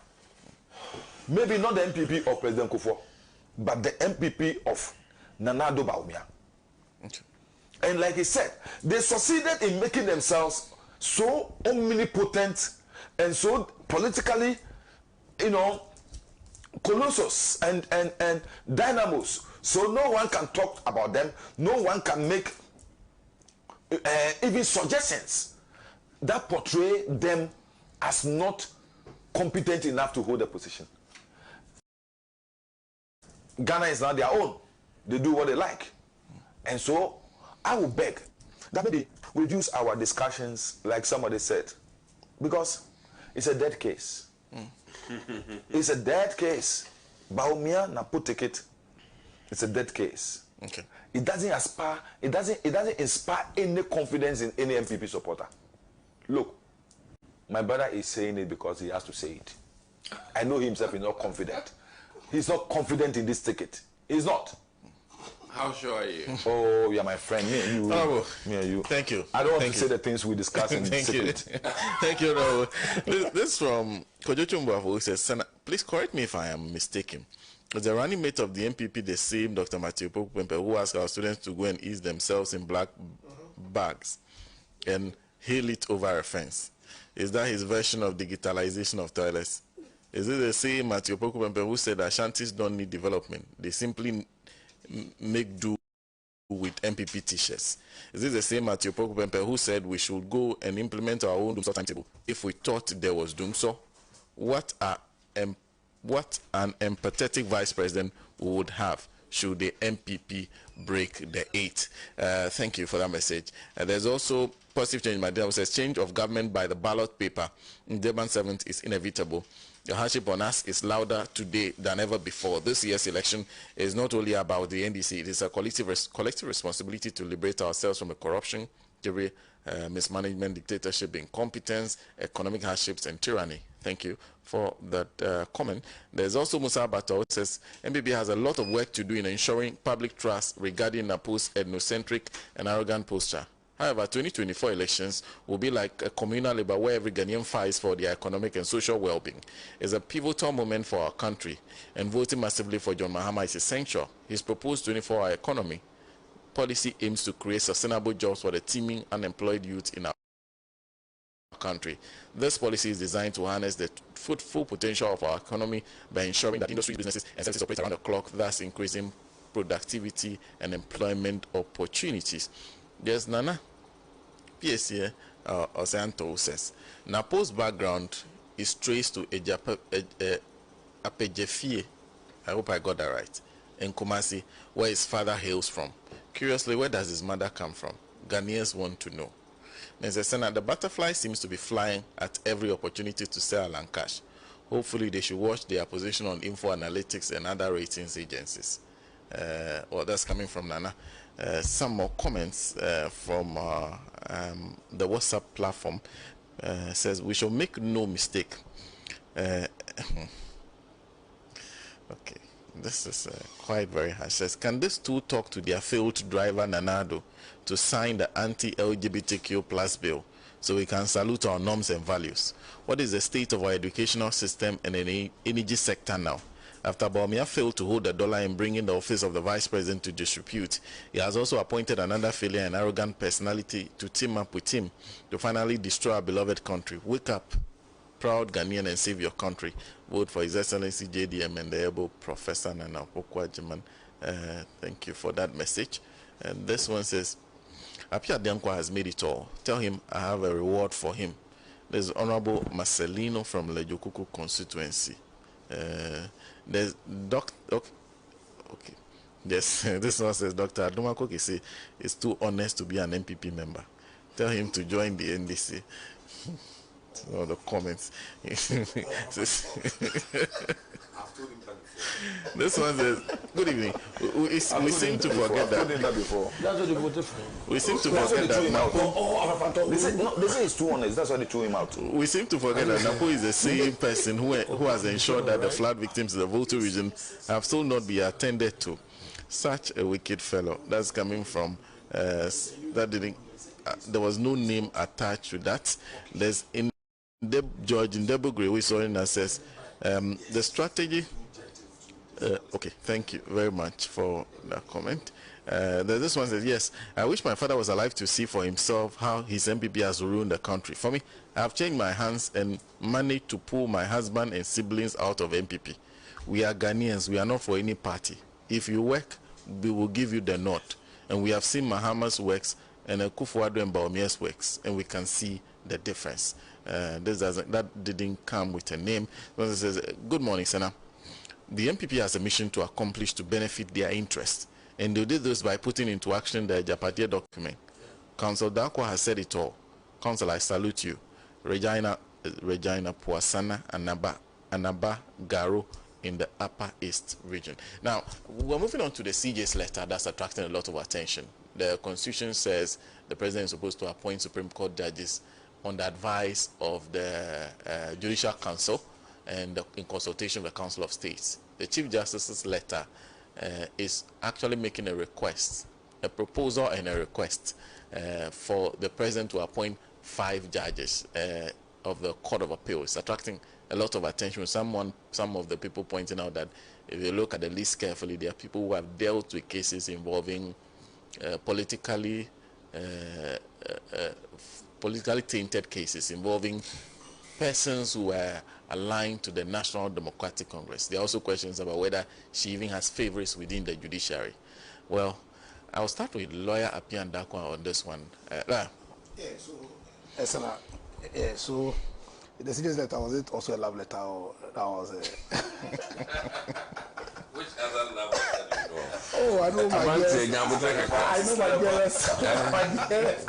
Maybe not the MPP of President Kufuor, but the MPP of Nana Addo Bawumia. Okay. And like he said, they succeeded in making themselves so omnipotent and so politically, colossus and dynamos. So no one can talk about them. No one can make even suggestions that portray them as not competent enough to hold a position. Ghana is now their own. They do what they like. And so I will beg that maybe we reduce our discussions, like somebody said, because it's a dead case. It's a dead case. Bawumia Napo ticket, it's a dead case. Okay. It doesn't inspire any confidence in any MPP supporter. Look, my brother is saying it because he has to say it. I know himself is not confident. He's not confident in this ticket. He's not. How sure are you? Oh, you're my friend. Me and you. Oh, me and you. Thank you. I don't want to say the things we discuss in secret. Thank you, Raul. This from Kojo Chumbo, who says, please correct me if I am mistaken. As the running mate of the MPP, the same Dr. Matthew Pokupempe, who asked our students to go and ease themselves in black bags and hail it over a fence. Is that his version of digitalization of toilets? Is it the same Matthew Pokupempe who said that Ashantis don't need development? They simply make do with MPP t-shirts. Is it the same Matthew Pokupempe who said we should go and implement our own doomsday timetable if we thought there was doomsday? What an empathetic vice president would have should the MPP break the 8? Thank you for that message. There's also positive change. My dad says change of government by the ballot paper in Durban 7th is inevitable. The hardship on us is louder today than ever before. This year's election is not only about the NDC, it is a collective responsibility to liberate ourselves from the corruption, mismanagement, dictatorship, incompetence, economic hardships, and tyranny. Thank you for that comment. There's also Musa Bato who says MPP has a lot of work to do in ensuring public trust regarding Napo's ethnocentric and arrogant posture. However, 2024 elections will be like a communal labor where every Ghanaian fights for their economic and social well-being. It's a pivotal moment for our country, and voting massively for John Mahama is essential. His proposed 24-hour economy policy aims to create sustainable jobs for the teeming unemployed youth in our country. This policy is designed to harness the full potential of our economy by ensuring that industry, businesses, and services operate around the clock, thus increasing productivity and employment opportunities. There's Nana PSA Osanto says Napo's background is traced to Apejefie, I hope I got that right, in Kumasi, where his father hails from. Curiously, where does his mother come from? Ghanaians want to know. There's a Senate, the butterfly seems to be flying at every opportunity to sell and cash. Hopefully, they should watch their position on info analytics and other ratings agencies. Well, that's coming from Nana. Some more comments from the WhatsApp platform says we shall make no mistake. Okay, this is quite very harsh. Says, can these two talk to their failed driver Nanado to sign the anti-LGBTQ plus bill so we can salute our norms and values? What is the state of our educational system and energy sector now? After Bawumia failed to hold the dollar in bringing the office of the vice president to disrepute, he has also appointed another failure and arrogant personality to team up with him to finally destroy our beloved country. Wake up, proud Ghanaian, and save your country. vote for His Excellency JDM and the able Professor Nana Okwajiman. Thank you for that message. And this one says, Apia Diankwa has made it all. Tell him I have a reward for him. There's Honorable Marcelino from Lejokuku constituency. There's okay. Yes, this one says Dr. Adumako Kisi is too honest to be an MPP member. Tell him to join the NDC. All the comments. This one says, good evening. We seem to forget that. That's what they voted for. We seem to forget that. They say it's too honest. That's why they threw him out. We seem to forget that Napo is the same person who has ensured that the flood victims in the Volta region have still not been attended to. Such a wicked fellow. That's coming from that didn't. There was no name attached to that. There's George in Debogre, we saw in that says the strategy. Okay, thank you very much for that comment. This one says, yes, I wish my father was alive to see for himself how his MPP has ruined the country. For me, I have changed my hands and managed to pull my husband and siblings out of MPP. We are Ghanaians. We are not for any party. If you work, we will give you the nod. And we have seen Mahama's works and Kufuor and Bawumia's works, and we can see the difference. That didn't come with a name. It says, good morning, Senna. The MPP has a mission to accomplish to benefit their interests, and they did this by putting into action the Japatia document. Council Dakwa has said it all. Council, I salute you. Regina Puasana, Anaba Garo in the Upper East region. Now, we're moving on to the CJ's letter that's attracting a lot of attention. The Constitution says the President is supposed to appoint Supreme Court judges on the advice of the Judicial Council and in consultation with the Council of States. The Chief Justice's letter is actually making a request, a proposal and a request for the President to appoint 5 judges of the Court of Appeal. It's attracting a lot of attention. Some of the people pointing out that if you look at the list carefully, there are people who have dealt with cases involving politically tainted cases involving persons who were aligned to the National Democratic Congress. There are also questions about whether she even has favorites within the judiciary. Well, I'll start with lawyer Apia Ndakwa on this one. So the serious letter, was it also a love letter or that was a... Which other love letter do you know? Oh, I know my dearest. I know my dearest.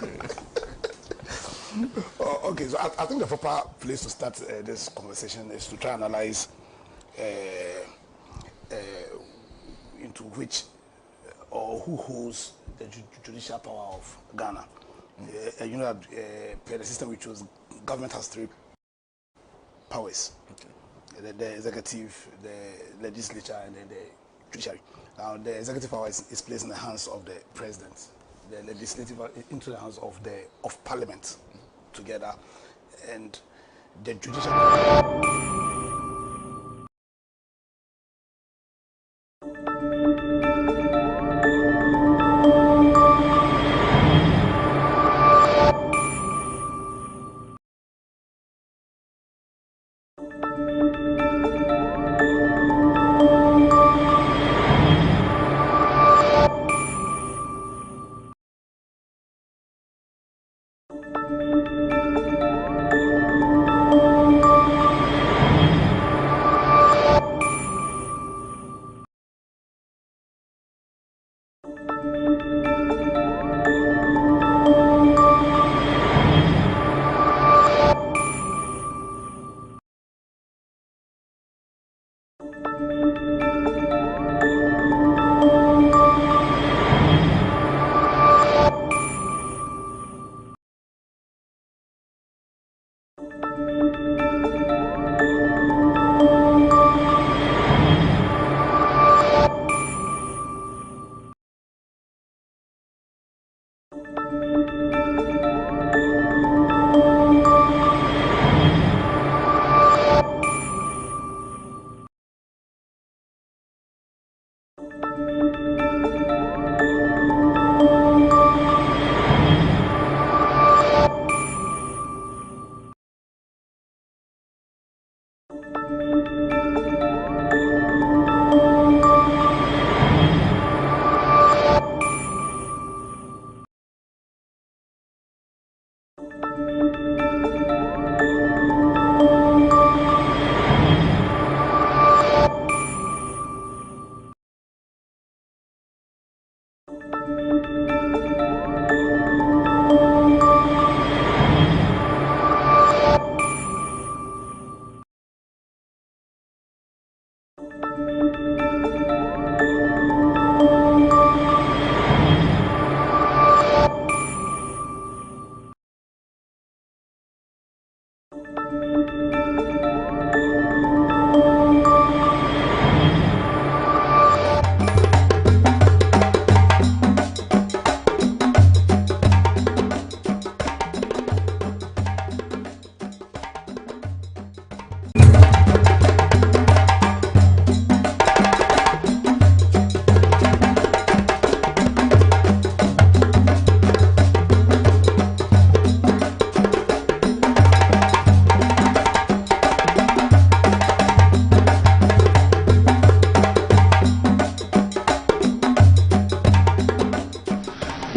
Okay, so I think the proper place to start this conversation is to try and analyze into which or who holds the judicial power of Ghana. You know that per the system we chose, government has 3 powers. Okay. The executive, the legislature, and then the judiciary. Now the executive power is placed in the hands of the president. The legislative into the hands of parliament together, and the judicial.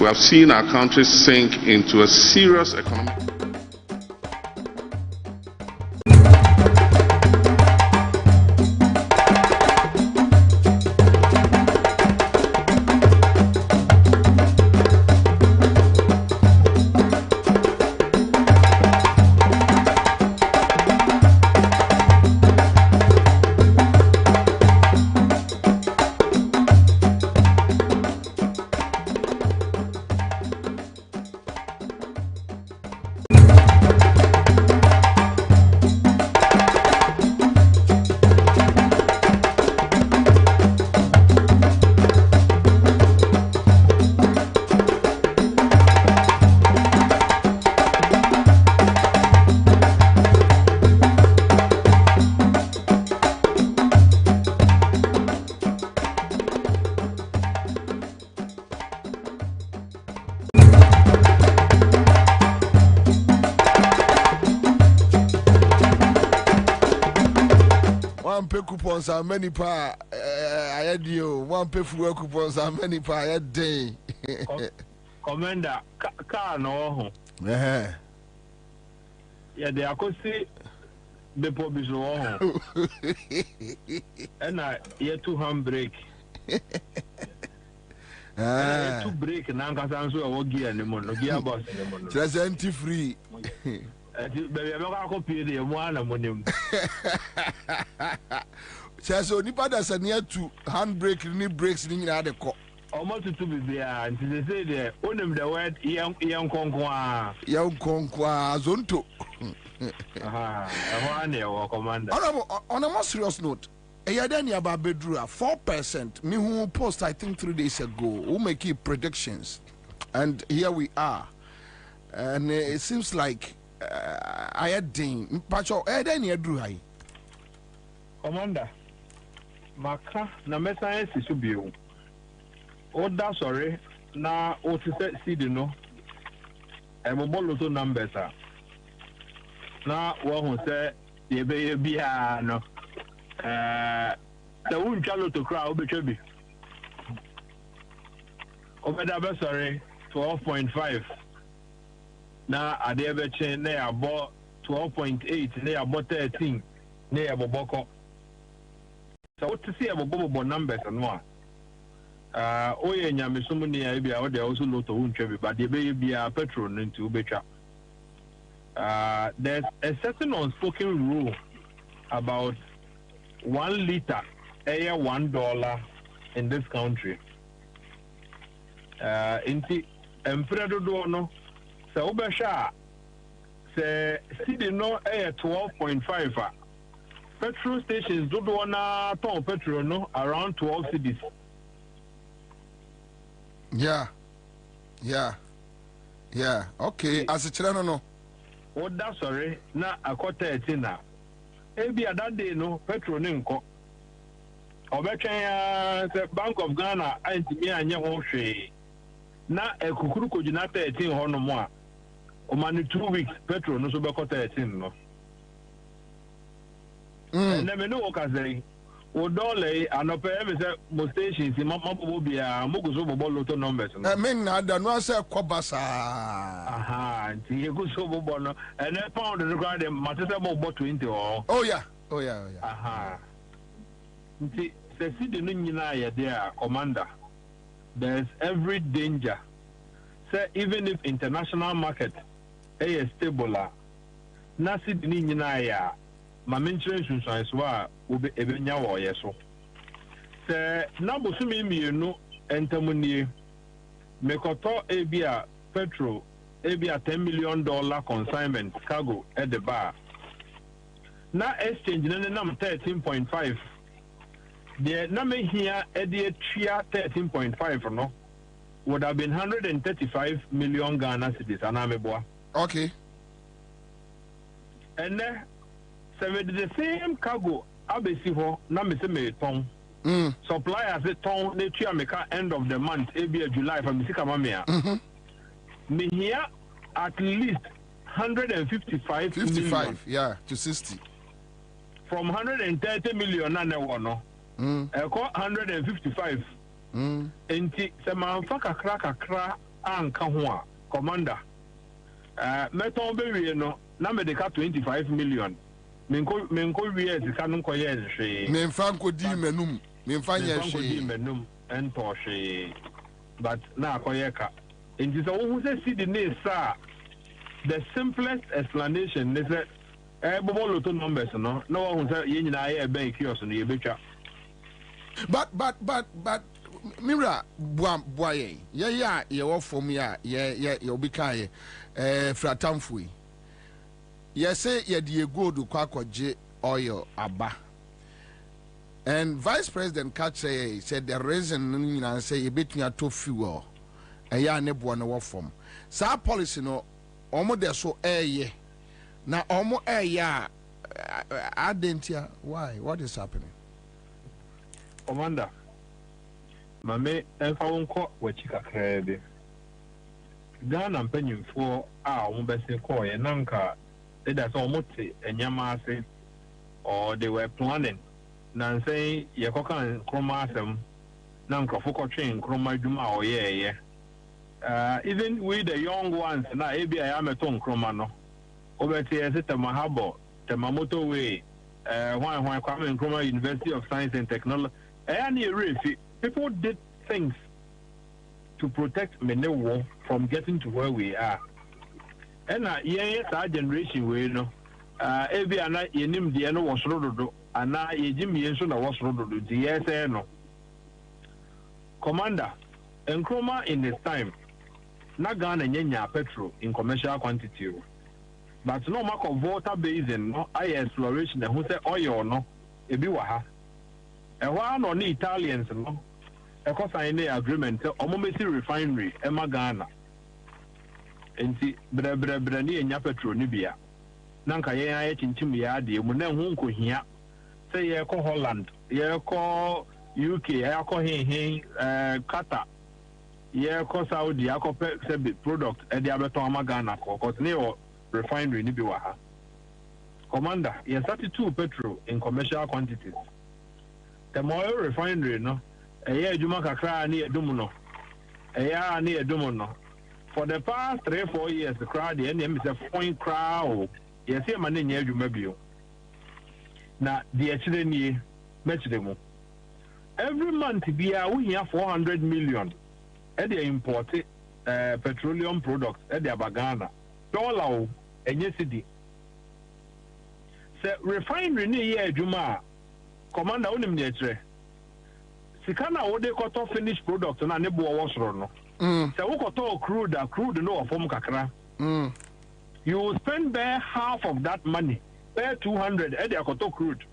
we have seen our country sink into a serious economic. Coupons are many pa I had you one pay for coupons are many pa I had day. Commander car no yeah they are see the Bobie so and I here 2 handbrake to break and I'm going to gear and the mono gear boss just anti free. Baby, I'm not going to pay the one among so nipa da sa near to handbrake ni brakes ni nyina de ko almost to be there and they say there onem the word young konkwa zonto commander on a more serious note Eyadani about bedrua 4% me who post I think 3 days ago who make it predictions and here we are and it seems like I had ding pacho Eyadani adru hai commander maka na message is bio order sorry na o ti se seed no e mo bolo to numbers na wo hu se ye be bia no the won chalo to crowd obetwa bi obeda be sorry 12.5 na ade be chen na ya bo 12.8 na ya bo 13 na ya bo boko. So what to see about numbers and more? Oh yeah, Yamisumuni Abia, they also lot of unchebi, but they be a petrol into Becha. There's a certain unspoken rule about 1 liter, $1 in this country. Inti Emperor no, so Ubesha say city no 12.5. Petrol stations do wanna ton petrol no around 12 cities. Yeah. Okay. As a channel no. Oh, that's sorry. Na a quarter 13 na. Ebi that day no petrol ninko. Obecha the Bank of Ghana antimi anya ho hwe. Na ekukuru kojina 13 ho no mo a. O mani 2 weeks petrol no so be quarter 13 no. And then we know what I say. O dollar and up every most stations in Bobie Moguso Bolo numbers. I mean, I don't know, say Kwabasa. Aha, and he goes over Bono and then pound the ground and Matata bought 20 or. Oh, yeah. Aha. See, the city Nunina, there, commander. There's every danger. Say, even if international market is stable, Nasi Nunina. My insurance insurance wa ube ebenya wo yeso se na bosumi mienu entamunie mekoto ebia petrol ebia $10 million consignment cargo at the bar na exchange na nam 13.5 the na me here e de tria 13.5 no would have been 135 million Ghana cedis anameboa. Okay. And the same cargo abesiho na me se me ton suppliers say ton ne tua me ka end of the month ebia July from Misika Mamia me here at least 155 million. Yeah, to 60 from 130 million na ne wono 155 enti se man fa kakra anka ho a commander meton be wie no na me de ka 25 million menko wie sika no koye nhwe memfa nkodi manum memfa nya hwe nkodi manum ento hwe but na koye ka enti so wo se see the name sir the simplest explanation is that bobo loto numbers no wo say ye nyina ye be kiosk no ye betwa but Mira boy yeah ye from ya ye obika fratamfui ye say ye die gold kwakoje oil aba and vice president catch said the reason nyina say ye betua to fuel ya ne bo no wo from sa policy no omo de so na omo adentia why what is happening commander mame enfa wonko wachi kakra bi Ghana mpanyimfo a omo bese call ye nanka eda so omo te enyama ase or they were planning na say ye kokan kroma asem nanka fokotwe kroma dwuma oyeye even with the young ones na ebi ayameto kroma no obeti esitema habo tema motorway Kwabena Kroma University of Science and Technology. People did things to protect Menewo from getting to where we are. And yes, our generation we know. Ebi ana yenim die no wasrododo ana yejim yenso na wasrododo die say no. Commander, Nkrumah in this time na Ghana nyanya petrol in commercial quantity. But no mark of water basin, no I exploration who say oil no ebi wa ha. E wa no ni Italians no. E ko sign agreement omo mesi refinery e ma Ghana. Enti bre ni enya petrol ni bia. Na nka ye aye chinchim ya de mu na hu nkohia. Say ye ko Holland, ye ko UK, ye ko hin Qatar. Ye ko Saudi, ye ko product e de abeton ma Ghana ko cause ne refinery ni biwaha. Commander, yes, 32 petrol in commercial quantities. The oil refinery no, juma kakra ni edumuno. Ni edumuno. For the past 3-4 years, the crowd the NM is a point crowd. Yes, here man nye juma bio. Na the actually ni mechidemo. Every month we have 400 million. They import petroleum products at the Ghana. $. Enye city se refinery ni ye adwuma commander onim de etre sika na wo de koto finished product na ne bo wo soro no se wo koto crude no ofom kakra you will spend bare half of that money bare 200 e de koto crude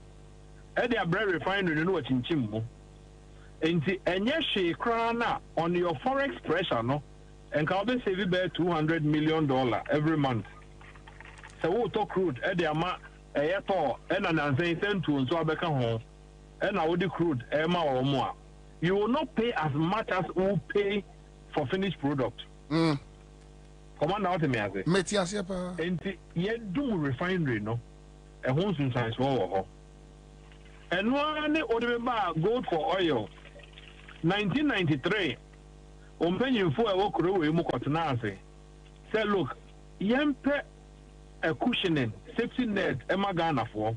e de abre refinery no wachinchim mo enti enye hwe kra na on your forex pressure no enka obe save bare $200 million every month. So we talk crude ama to na nansen sentu nso abeka ho na wo de crude ma wo mo a you will not pay as much as we pay for finished product. Commander what me ase meti ase pa enti ye dum refinery no ho sunsan so wo ho eno ani odebe gold for oil 1993 ompanyimfo e wo kuro we mu kotena ase say look yempe a cushioning safety net ema Ghana for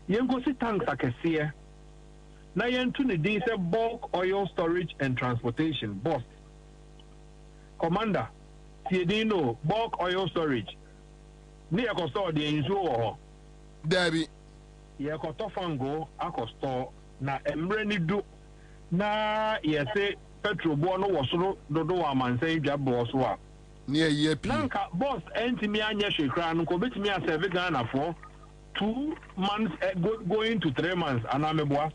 yengo si tanks akese na yentu ne din say bulk oil storage and transportation BOST. Commander tiedino bulk oil storage ni ekostore de nzu ho dabi ye kotofango akostore na emre ni du na yese petrol bo no wosoro dodo wa mansan dwabo so a near year nanka boss entimi anya hwekra no ko betimi aseve Ghana for 2 months going to 3 months anameboa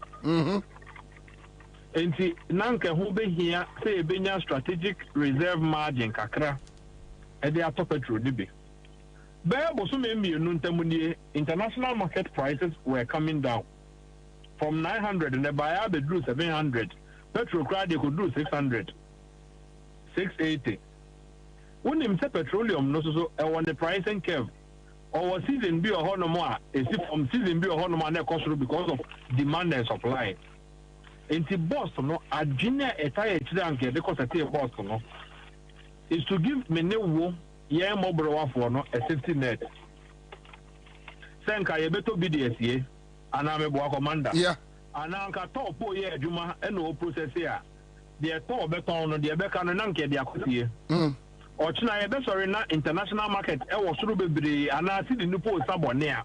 enti nanka ho behia say ebenya strategic reserve margin kakra e dey atop petrol dibe bebo so memienu ntamunie international market prices were coming down from 900 and by be drew 700 petrol credit they could do 600 680 when him say petroleum no so on the pricing curve or season be or no more is from season be or no more cost because of demand and supply into boss no a junior entire children get because at boss no is to give me new yeah mobile for no a safety net. Senka ye beto BDS ye, and I'm a commander. Yeah. And Anka top po ye Juma and no process here. The top beton on the Becca and Nanke the Akusi. Or China ye better in international market, I was through the and I see the new post someone near.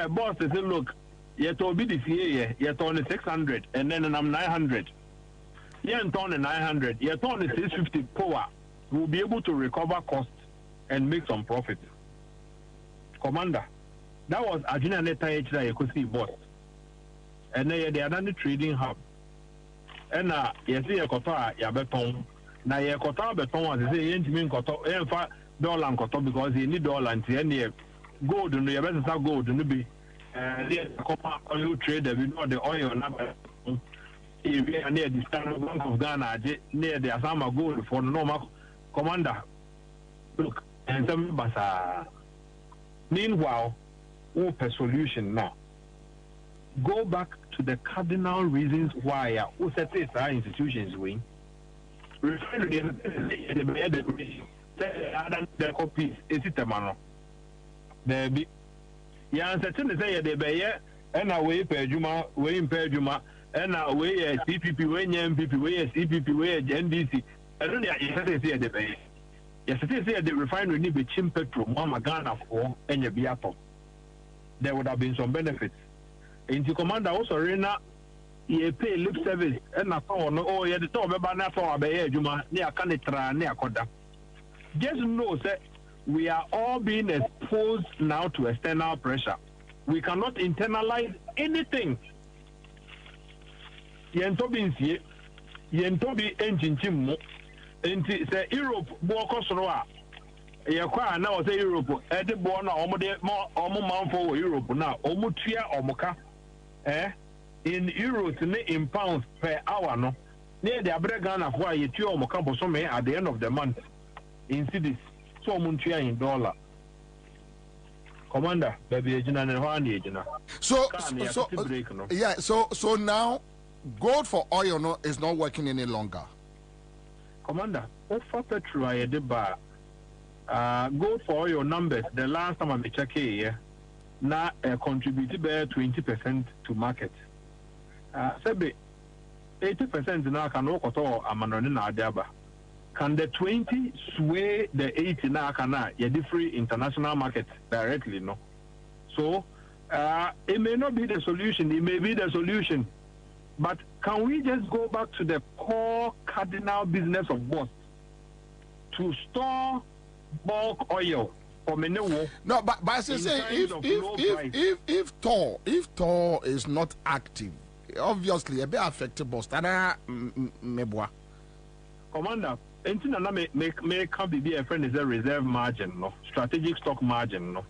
Boss says, look, ye told BDS ye, ye told 600, and then I'm 900. Ye and ton 900, ye told 650 power. Will be able to recover costs and make some profit. Commander. That was Arjuna Neta that you could see boss. And then they are done the trading hub. And you see a kota ya beton. Now you kota beton as they say you mean kota dollar and kota because you need dollar and any gold and you better sell gold and be copper oil trader we know the oil number. If you are near the Standard Bank of Ghana near the Asama gold for normal commander. Look and some basa. Meanwhile, a solution now. Go back to the cardinal reasons why our institutions win. Refer to the decoration. The copies is it a man? There be. Yeah, certain say the Bayer and away per Juma, way in per Juma, and away a CPP, way MPP, way a CPP, way a NDC. I don't know if the Bayer. Yesterday said the refinery need be chim petrol, Mama Ghana for any biato. There would have been some benefits. In the commander also arena, ye pay lip service and a phone. Oh, yeah, the top of Banana for a Juma near Canitra near Koda. Just know that we are all being exposed now to external pressure. We cannot internalize anything. Yentobi engine chimmo. Into say Europe, Bokosroa. Yakwa now say Europe, Edibona, Omo for Europe now, Omutia Omoka, in euros, in pounds per hour, no. Near the Abregan of why you two Omokampo some at the end of the month in cities, so Muntia in dollar. Commander, baby, so now gold for oil no is not working any longer. Commander, offer petrol I did bar. Go for all your numbers. The last time I check here, now contributed by 20% to market. Say 80% now can work at all. I'm an Can the 20 sway the 80 now? Can you free international market directly? No. So it may not be the solution. It may be the solution. But can we just go back to the core cardinal business of both to store bulk oil for mineral? No, but I say if Tor is not active, obviously a bit affected boss. Commander, anything may can be a friend is a reserve margin, no strategic stock margin, no.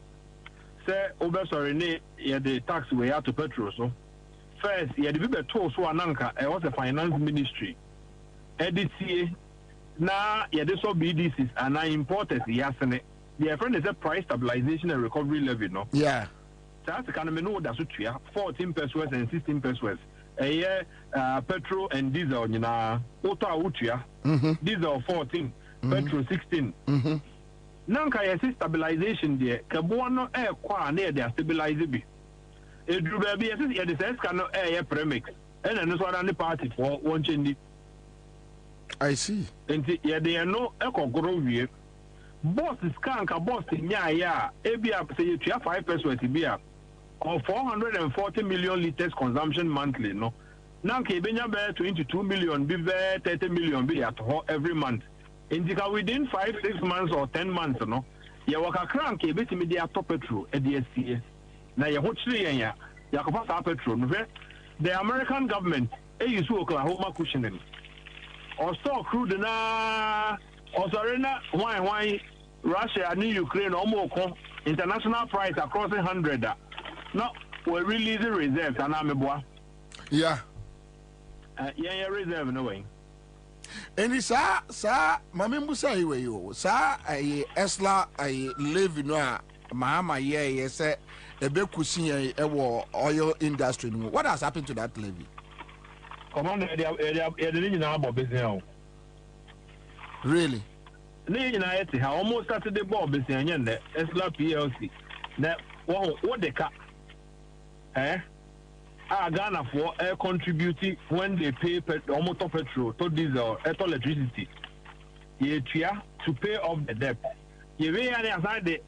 Say over sorry, the tax we have to petrol so. First, you had to be told so Ananka, I was a finance ministry. EDCA, now you had to BDCs and I imported the Yasene. The friend is a price stabilization and recovery levy, no? Yeah. So that's the kind of menu that's what you have 14 pesos and 16 pesos. A year, petrol and diesel, you know, auto utia, diesel 14, petrol 16. Nanka, you see stabilization there, Kabuano air qua near their stabilization. It will be a sense cannot air premix and another party for one change. I see. And yet they are no echo grove. Boss is can't a boss in ya, ABA say you have 5 pesos beer or 440 million liters consumption monthly. No, now Kebenya bear 22 million, be there 30 million be at every month. Indica within 5-6 months or 10 months, no, you walk a crank a bit immediate top petrol at the SCA. Now you watch the petrol. The American government is Oklahoma cushioning or store crude na or Sarena why Russia and Ukraine or more international price across 100. Now we're releasing reserves and I'm yeah. Yeah, reserve no way. And it's Mammy Musa, you, sir, I Esla, I live in Mahama, yes, a big cuisine oil industry. What has happened to that levy? Come on, business. Really? ne nyina yete ha almost started the ball besi anya ne Esla PLC na what the car Ghana for air contributing when they pay almost petrol to diesel to electricity to pay off the debt. You may have the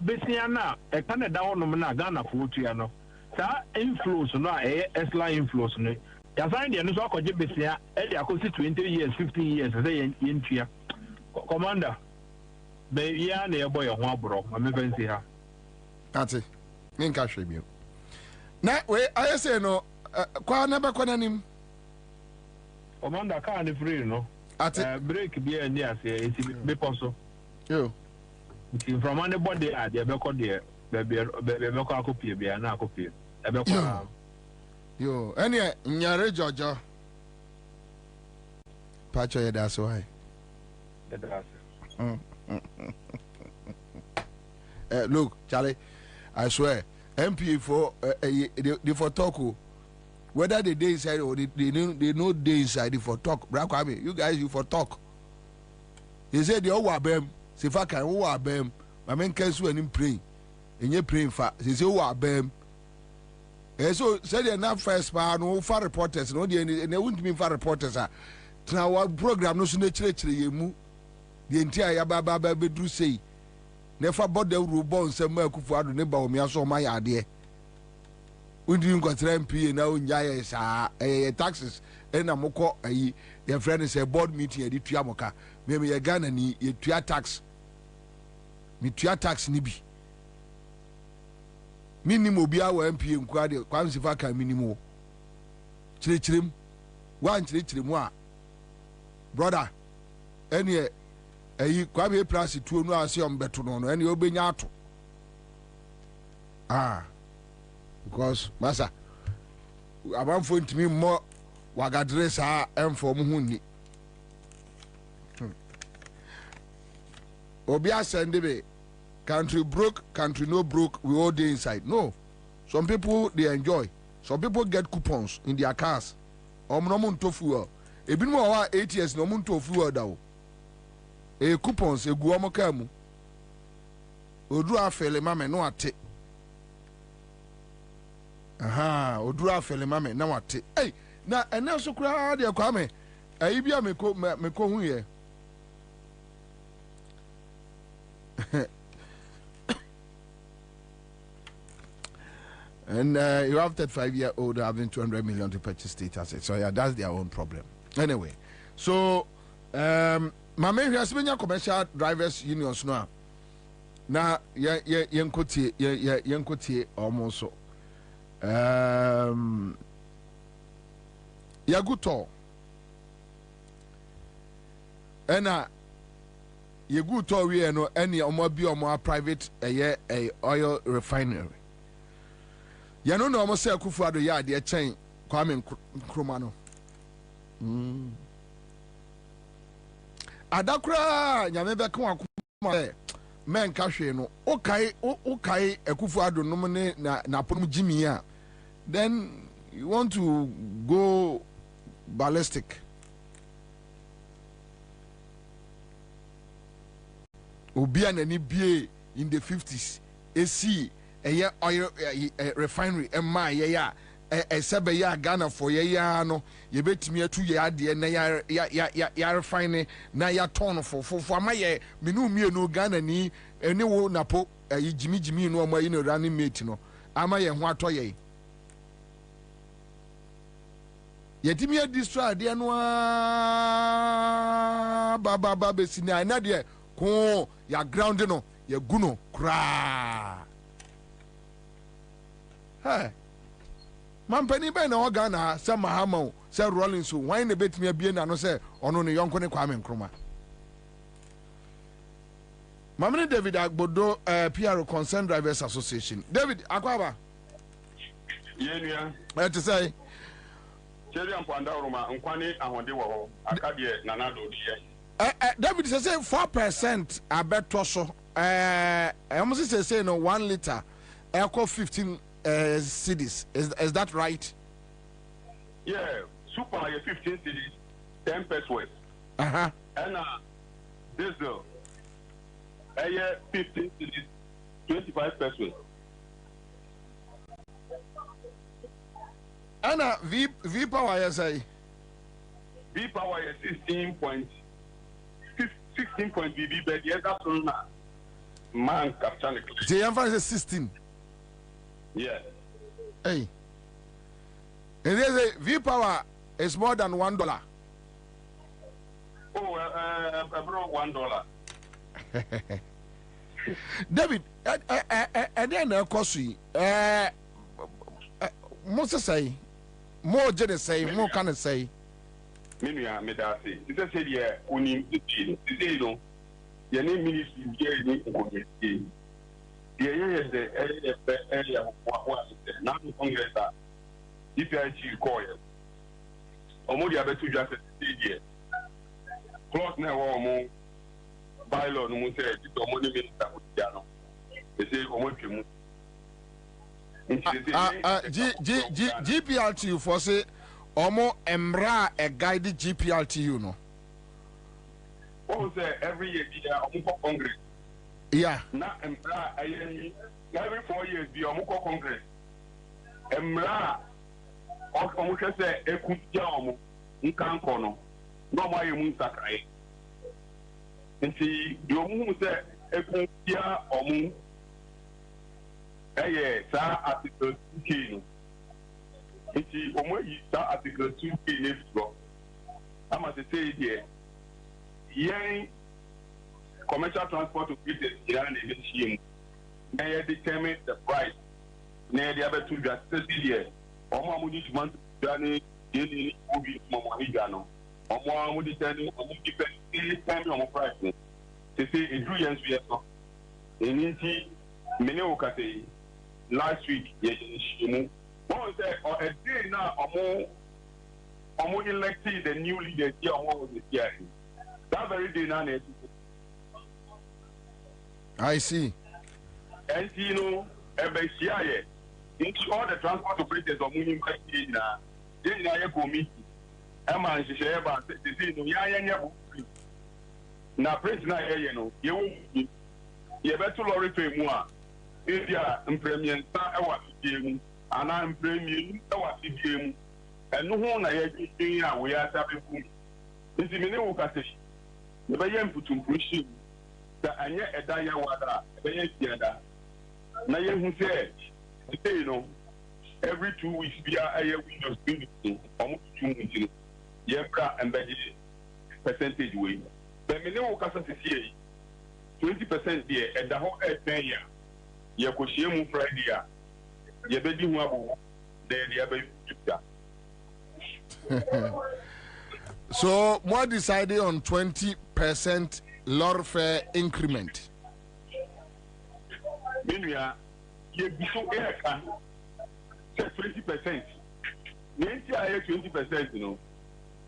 Bessiana, a Canada on Ghana for Triano. That influence, no, Esla influence. You find the Anusa Bessia, Elia 20 years, 15 years, as they in Tria. Commander, baby, near boy of Wabro, I'm even see her. That's it. In cash review. Na we I say no kwa neba kwa nanim Commander car ni free no break be any as e be poso yo from anybody at the be ko there be ko akopie be na akopie e be ko yo ene nyare jojo pacho ya that's why look Charlie, I swear MP for they for talk whether they day inside or they know day inside they for talk. Brakwame, you guys you for talk. He said the owa bem, se fa kan owa bem, my men cancel and praying. And you praying for he say owa bem. And so said they not first part no for reporters no they won't mean for reporters now our program no so naturally yemu the entire yaba be say never bought the rubon some kufu adu ne ba omi aso ma ya de undi nkotra MP na onyaye sa taxes na moko ayi your friend say board meeting e di tua moka me ye Ghana ni ye tua tax mi tua tax ni bi minimum obi awo MP nkwa de kwamsi fa kan minimum chirechirem wan chirechirem a brother any eyi Kwame Prasi tuo no ase ombeto no no ene obenya ato because masa abanfo ntimi mo wagadre sa emfo mo hunni obi asende be country broke country no broke we all day inside no some people they enjoy some people get coupons in their cars omno mo nto fuel ebinimo wa 8 years no mo nto fuel da o coupons egu omo kamu oduru afele mame no ate oduru afele mame na wate na ena so kura de Kwame ayi bia meko hu ye and you have that 5-year-old having 200 million to purchase state assets, so yeah, that's their own problem anyway. So my main has been commercial drivers unions now. Na yenkotie almost so. Yaguto. Ena Yaguto we no any omo private oil refinery. Ya no almost say Kufuado ya de chain Kwame Nkrumah no. Adakura nyame be kan akuma men ka hwe no okai Akufuado no ne na pom Jimmy a then you want to go ballistic. Obia na ni bie in the 50s AC oil refinery emma ya sebe ya Ghana for ya no ye betimi atu ye ade na ya refine na ya ton for amaye menu mienu Ghana ni ene wo napo jimi no amayi no running mate no amaye ho atoye yetimi destroy de no baba besina na de ko ya ground no ya guno kra mampani be na o Ghana se Mahama se Rollins why na betimi abie na no se ono ne yonko ne Kwame Nkrumah. Mamene David Agbodo PR Concerned Drivers Association. David akwaba yenua to say Cheri ampanda roma nkwane ahode wo ho akade na nado die David say 4% abeto so almost say no 1 liter equal 15 cities. Is that right? Yeah, super 15 cities, 10 pesos. And diesel a 15 to 25 pesos. Anna V power yes I. V power is 16 point BB, but the other one man captain. The emphasis is 16. Yeah. Hey. And there's a V power is more than $1. Oh, about $1. David, and then of course most say more just say more can say. Menuya medasi. It's a say yeah, unim the deal. You know, your name ministry here in the the area what now the Congress if you actually call it. Omodi abetu just here. Close now omo bylaw no mo say it omodi minister ko dia no. They say omodi GPLTU for say Omo Emra a guide GPLTU no. Oh, say every year Omuko Congress. Yeah. Na Emra every 4 years the Omuko Congress. Emra Omuko say Ekutia Omu Nkanko no. No more you sakai. Nti the Omu say Ekutia Omu. Sa article 2K no. Nti omo yi sa article 2K ne fro. Ama se say here. Yen commercial transport operators here na dey shame. Na ye determine the price. Na dey able to just say here. Omo amudi demand dani dey Bobie momo higa no. Omo amudi dani omo depend on price. They say edru yen so yes no. Eni mene o ka say last week one say a day now omo elected the new leaders here on the year. That very day now I see. And you know ebeshia into all the transport operators of moving back na they na ye committee e man share ba say no ya na prince na ye no ye wo ye beto lorry to mu a India premier sa ewa fidie ana premier ewa fidie mu eno ho na ye din a we asa be fu nti me ne wo ka se ye be ye mputumpushi da anye eda ya wada be ye tiada na ye hu se you know every 2 weeks bia aye windows bin omo tutu nti ye bra embedded percentage we be me ne wo ka se sie 20% there eda ho e 10 year ye ko mu Friday a ye be di hu abo then ye be future. So what decided on 20% lorry fare increment? Menuya ye biso e kan 20%. Nenti aye 20% you know.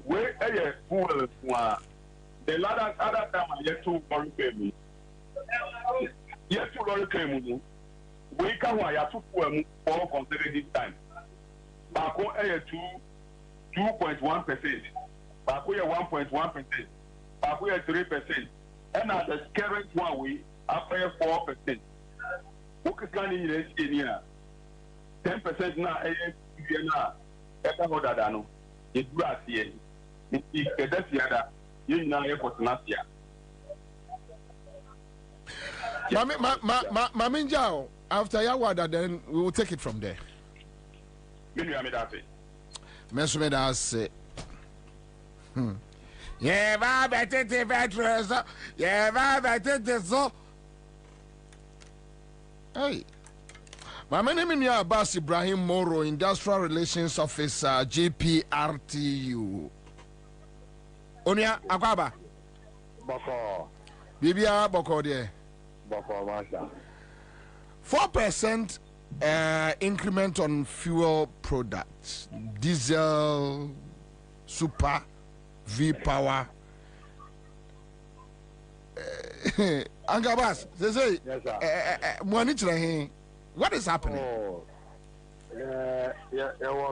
We aye fuel the other time I yet to lorry fare me. Yet to lorry fare me. We can wire to for consider this time. Bako aye 2.1%. Bako 1.1%. Bako 3%. And at the current one we after 4%. Who can in here? 10% now now. Ever order than it's grass here. It's that's the other. You know not here. Maminjao, after Yawada, then we will take it from there. Mesumeda say, yeah, better veterans, yeah, better so. Hey, my name is Abbas Ibrahim Moro, Industrial Relations Officer, GPRTU. Onia Akwaba. Boko. Bibia Boko there. 4% increment on fuel products, diesel, super, V power. Angabas, they say, what is happening? Oh, yeah,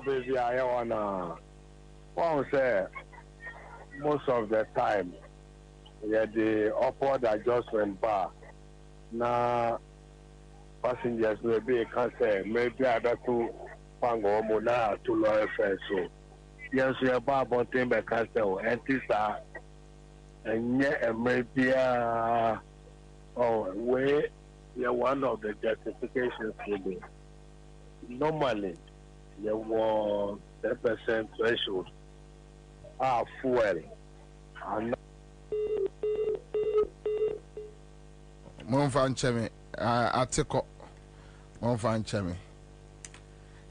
baby, I wanna. One say, most of the time, yeah, the upward adjustment bar. na passengers will be cancer, maybe I got to Pango Mona to Lawyer so. Yes, we are about Timber Castle, and this and yet, maybe, where one of the justifications will be normally there was 10% threshold fuel. And Monfan Chemi, Atiko, Monfan Chemi.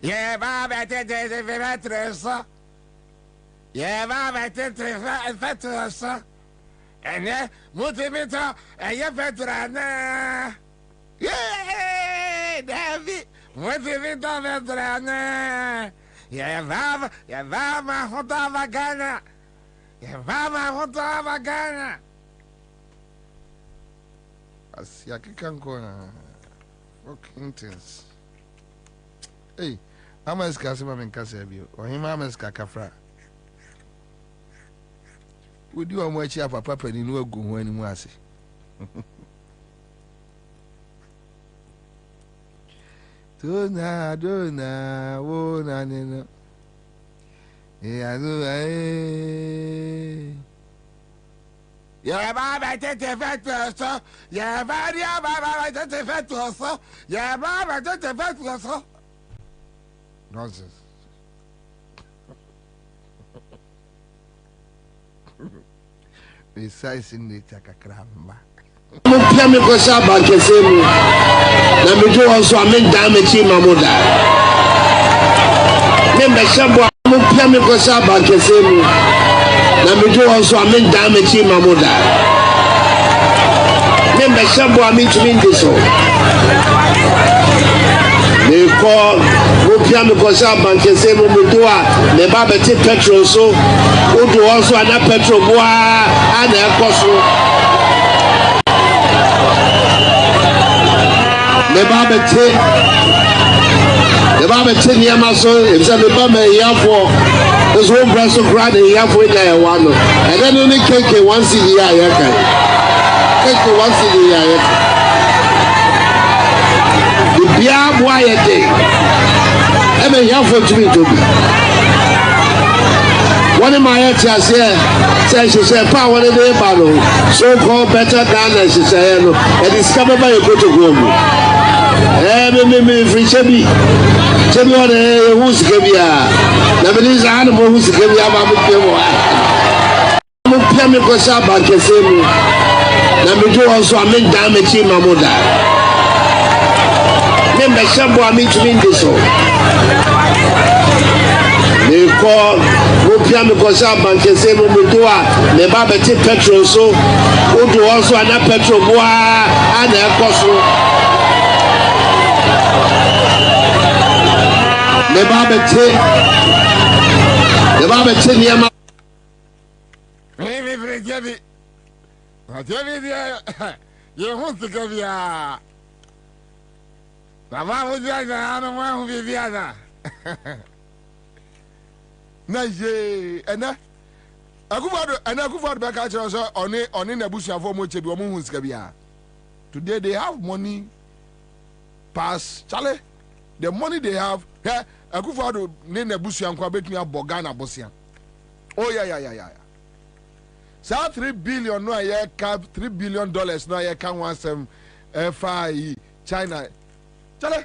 Yeah, Baba, yeah, Baba, and then motivator, and your veteran. Yeah, David, motivator veteran. Yeah, Baba, Hotava Ghana. Yeah, Baba, Hotava Ghana. Asiaki can go na fucking things. Hey, I'm as Casima and Casabio, or him, I'm as Cacafra. Would you watch your papa and you go when you was? Dona, oh, Nana. Yeah, yeah, Baba, take a fat, yeah, Baba, take a fat, yeah, Baba, take a fat, nonsense. Besides, in the Takakram. Mupiami kosa bankesemu na mejo also amen damage mamuda membe shabo mupiami kosa bankesemu na mejo also amen damage mamuda membe shabo amen tumindiso me call mupiami kosa bankesemu medoa me ba beti petrol so odo also ana petrol boa ana ekoso the Baba Tinyama so if the Baba here for this whole brass of grad here for it one and then only cake once in the year cake once in the year the beer boy a day ever here for to be one of my teachers here says she said power of the battle so called better than she said and discovered by a good woman. Me free Chebi on who's Gabia. Nobody's animal who's Gabia. Mupiami Kosa Bankesemu. Namudu also amen damage mamuda. Member Shabo amen to mean this all. They call Mupiami Kosa Bankesemu Mudua, the Babati petrol so, who do also an petrol boa and a coso. The Baba Tinyama. You want to go via Baba would be the other. Nice, and I go for back at us on in a bush of almost a woman who's Gabia. Today they have money pass Charlie. The money they have here. I go for the name of Bush and Kwabena Bogana Bossian. Oh, yeah. So 3 billion no year cap $3 billion no year can want some FI China. Chale,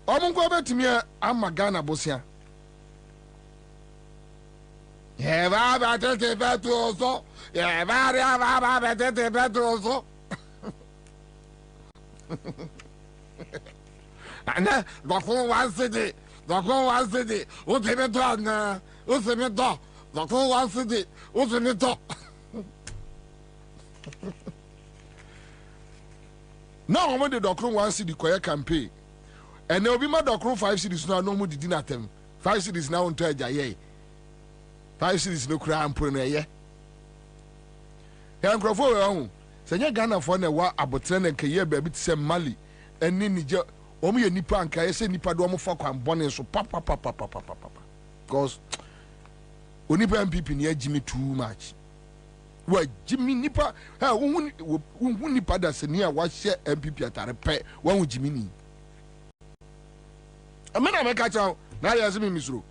I'm going to me. I'm a Ghana Bossian. Yeah, Baba, take a better also. Yeah, Baba, take a better also. And then the whole one city. The whole one city, what's in it on? What's in it on? The whole one city, what's in it on? Now, when the doctor wants to the choir campaign, and there will be my doctor 5 cities now, no more did not them. 5 cities now on Taja, 5 cities no crime put in a year. Young Crawford, Sanya Ghana for the war about 10 and Kaya baby to send Mali and Ninja. Omi nipa anka ese nipa do omo fa kwan bone so papa because onipa MPP ne agimi too much Wa Jimmy nipa ha wo nipa da se ni a wa hye MPP atare pe wa hu Jimmy ni amena me ka cha na ya zimi misro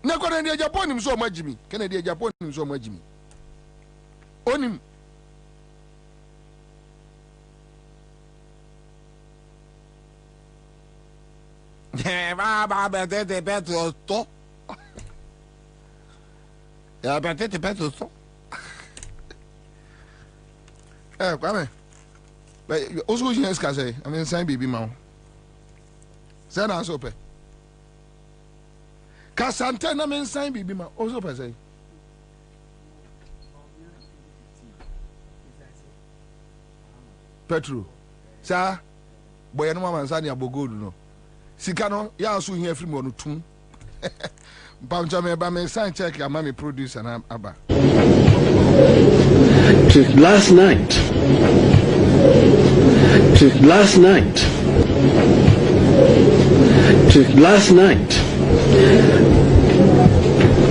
na ko na Japan nim so ma Jimmy kana dia Japan nim so ma Jimmy onim ba te petro to ya te petro to Kwame osu yin ska say I mean sign baby ma say na so pe ka sante na men sign baby ma osu pe say petro sa boy no mama nsa ni abogodu no sika no ya so hia free mo no tum Bamja me ba me sign check ya mama producer na aba last night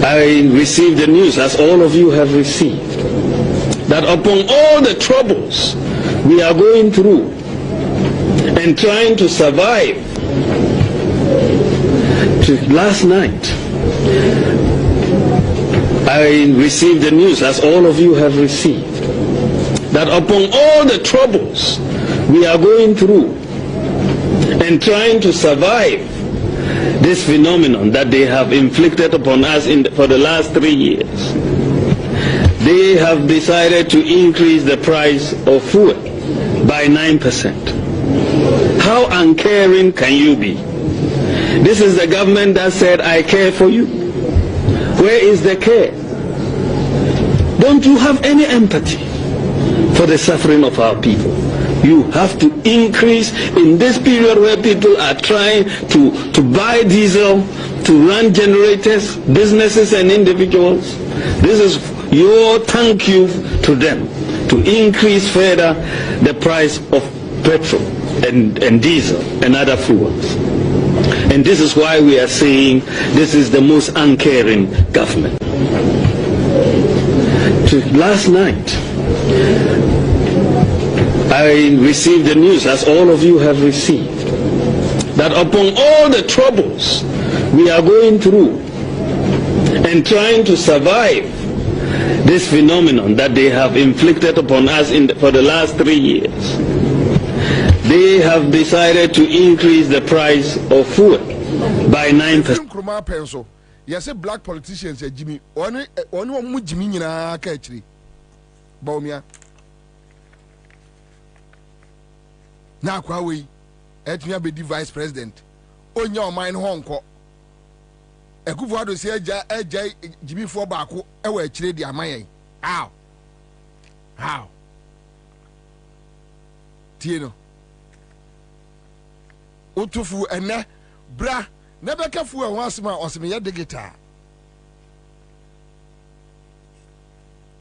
I received the news, as all of you have received, that upon all the troubles we are going through and trying to survive, last night I received the news, as all of you have received, that upon all the troubles we are going through and trying to survive this phenomenon that they have inflicted upon us for the last 3 years, they have decided to increase the price of food by 9%. How uncaring can you be? This is the government that said, I care for you. Where is the care? Don't you have any empathy for the suffering of our people? You have to increase in this period where people are trying to buy diesel, to run generators, businesses and individuals. This is your thank you to them, to increase further the price of petrol and diesel and other fuels. And this is why we are saying this is the most uncaring government. Last night I received the news, as all of you have received, that upon all the troubles we are going through and trying to survive this phenomenon that they have inflicted upon us for the last 3 years, they have decided to increase the price of food by 9%. Yes, black politicians, Jimmy, only Jimmy in a catchery. Bomia. Now, Kwawe, at me be the vice president. On your mind, Hong Kong. A good word to say, Jimmy for Baku, away, Chile, Amaya. How? Tino. Utufu and bra. Never careful once more or some the guitar.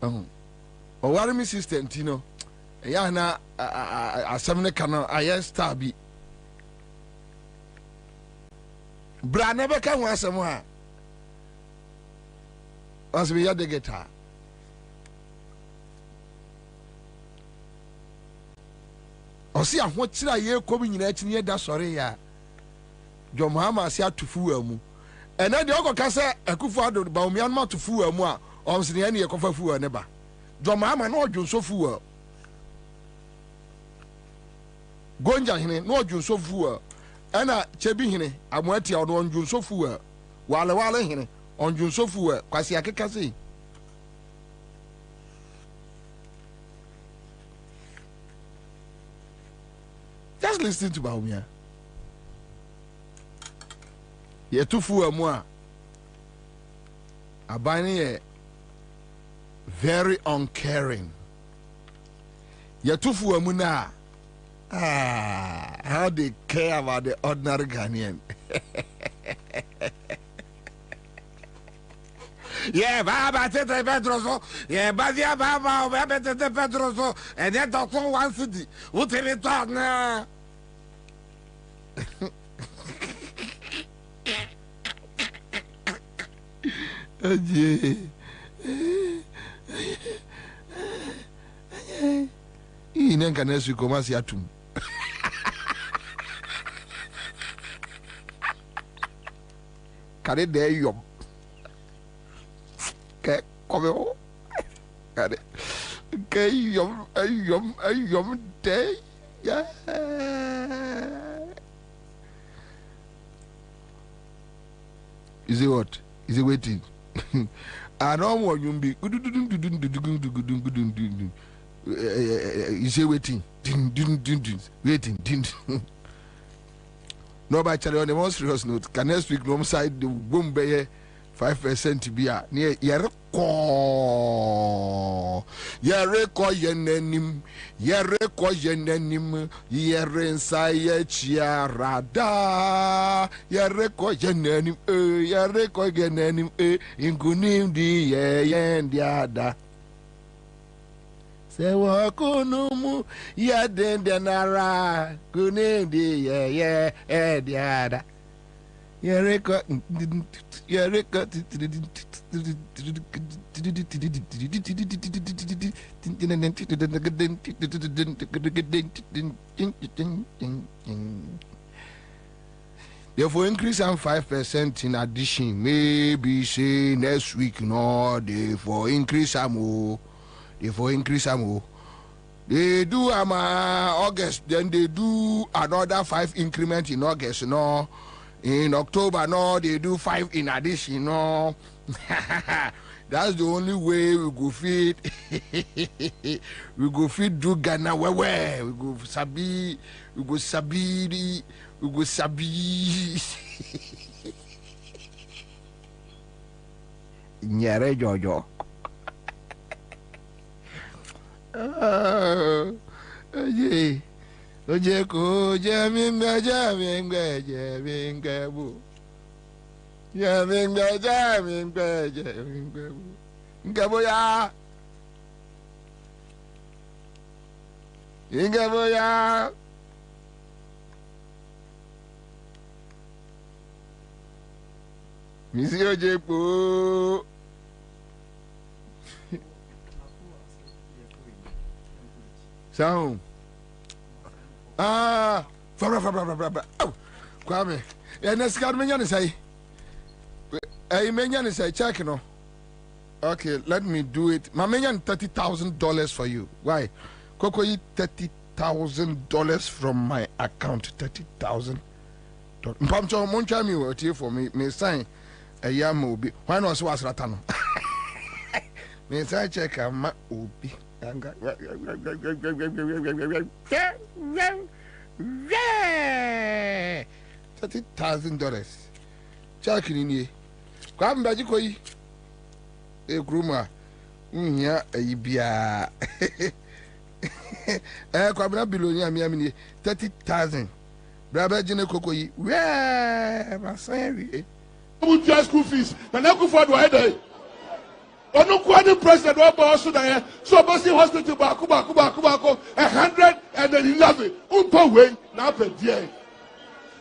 Oh, what me sister Tino? Yana a 7 canal, I stabby. Bra never can once more. As we had the guitar. Or see, what's a year coming in near that sorry, ya. John Mahama sia tufu amu ena de okoka se akufo ado ba omian ma tufu amu a omsene ene yekofa fu ne ba John Mahama na odwonso fu a gonja hene na odwonso fu a ena chebi hene amoati a odwonso fu a wale hene odwonso fu a kwasi akeka sei just listen to Baumia. Ye tufu amu a abani ye very uncaring. Ye tufu amu na how they care about the ordinary Ghanaian. Yeah, Baba Tete Pedroso, yeah, Badia Baba, Baba Tete Pedroso, and then Doctor One City. What have you thought now? Ine kana su koma si atum. Kare de yom. Ke come o. Kare. Ke yom de. Yeah. Is it what? Is it waiting? I don't want you to be. You say waiting. Waiting. No, by Charlie, on a more serious note, can next week, no side the boom bay 5% to be a near Yerko Yenenim Yerensa Chiarada Yereko Yenenim in Gunim di Yendiada. Se wakunumu ya dendenara Gunim diada. Yereko therefore increase am 5% in addition. Maybe say next week no therefore increase am They do August, then they do another 5 increment in August, no. In October, no, they do 5 in addition, no. That's the only way we go feed. We go feed do Ghana where we go sabi. Nyare Jojo. Oje ko jaminga bu. Ngaboya. Misi oje ko. Sound. Kwame. Next menya say. Menya say check no. Okay, let me do it. Menya $30,000 for you. Why? Koko $30,000 from my account. $30,000. Mpamcho moncha mi wo tie for me sign yam obi. Why not so asratano? Me sign check am obi. $30,000. Check in here. Come back, you a groomer. Yeah, a bia. Kwabena Bilonia, me 30,000. Brother Jene Kokoi, where my son? Who just school fees? And I go for the head. Onu kwani president wa also there. So Boston Hospital Baku 111. Umpa way na pe die.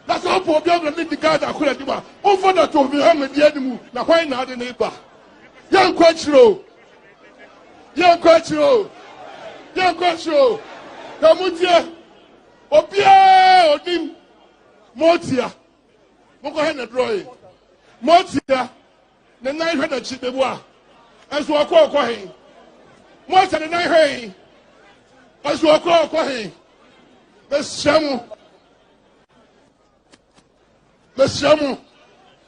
That's all problem na need the guard akura di ba. Umfa na to me ham die ni mu na why na de na ba. Yan kwachiro. Kamutie. Obia odim. Motia. Moko he na draw. Motia. Na nai hwe na chibebu a. As we call him, more than a night, as we call him, the Shamu,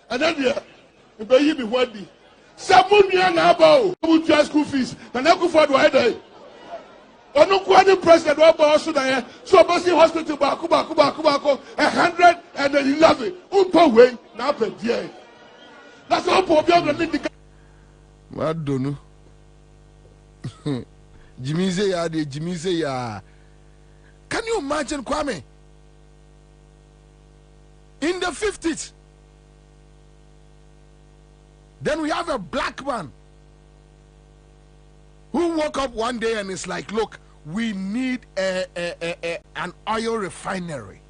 and then you be what be. Someone you are now about who to school fees, and I go for the head. Onu kwani president wa also there. So Boston Hospital Baku 111. Umpa way na pe die. That's all problem na need the Madonu. Jimmy say ya. Can you imagine, Kwame? In the 50s, then we have a black man who woke up one day and is like, look, we need an oil refinery.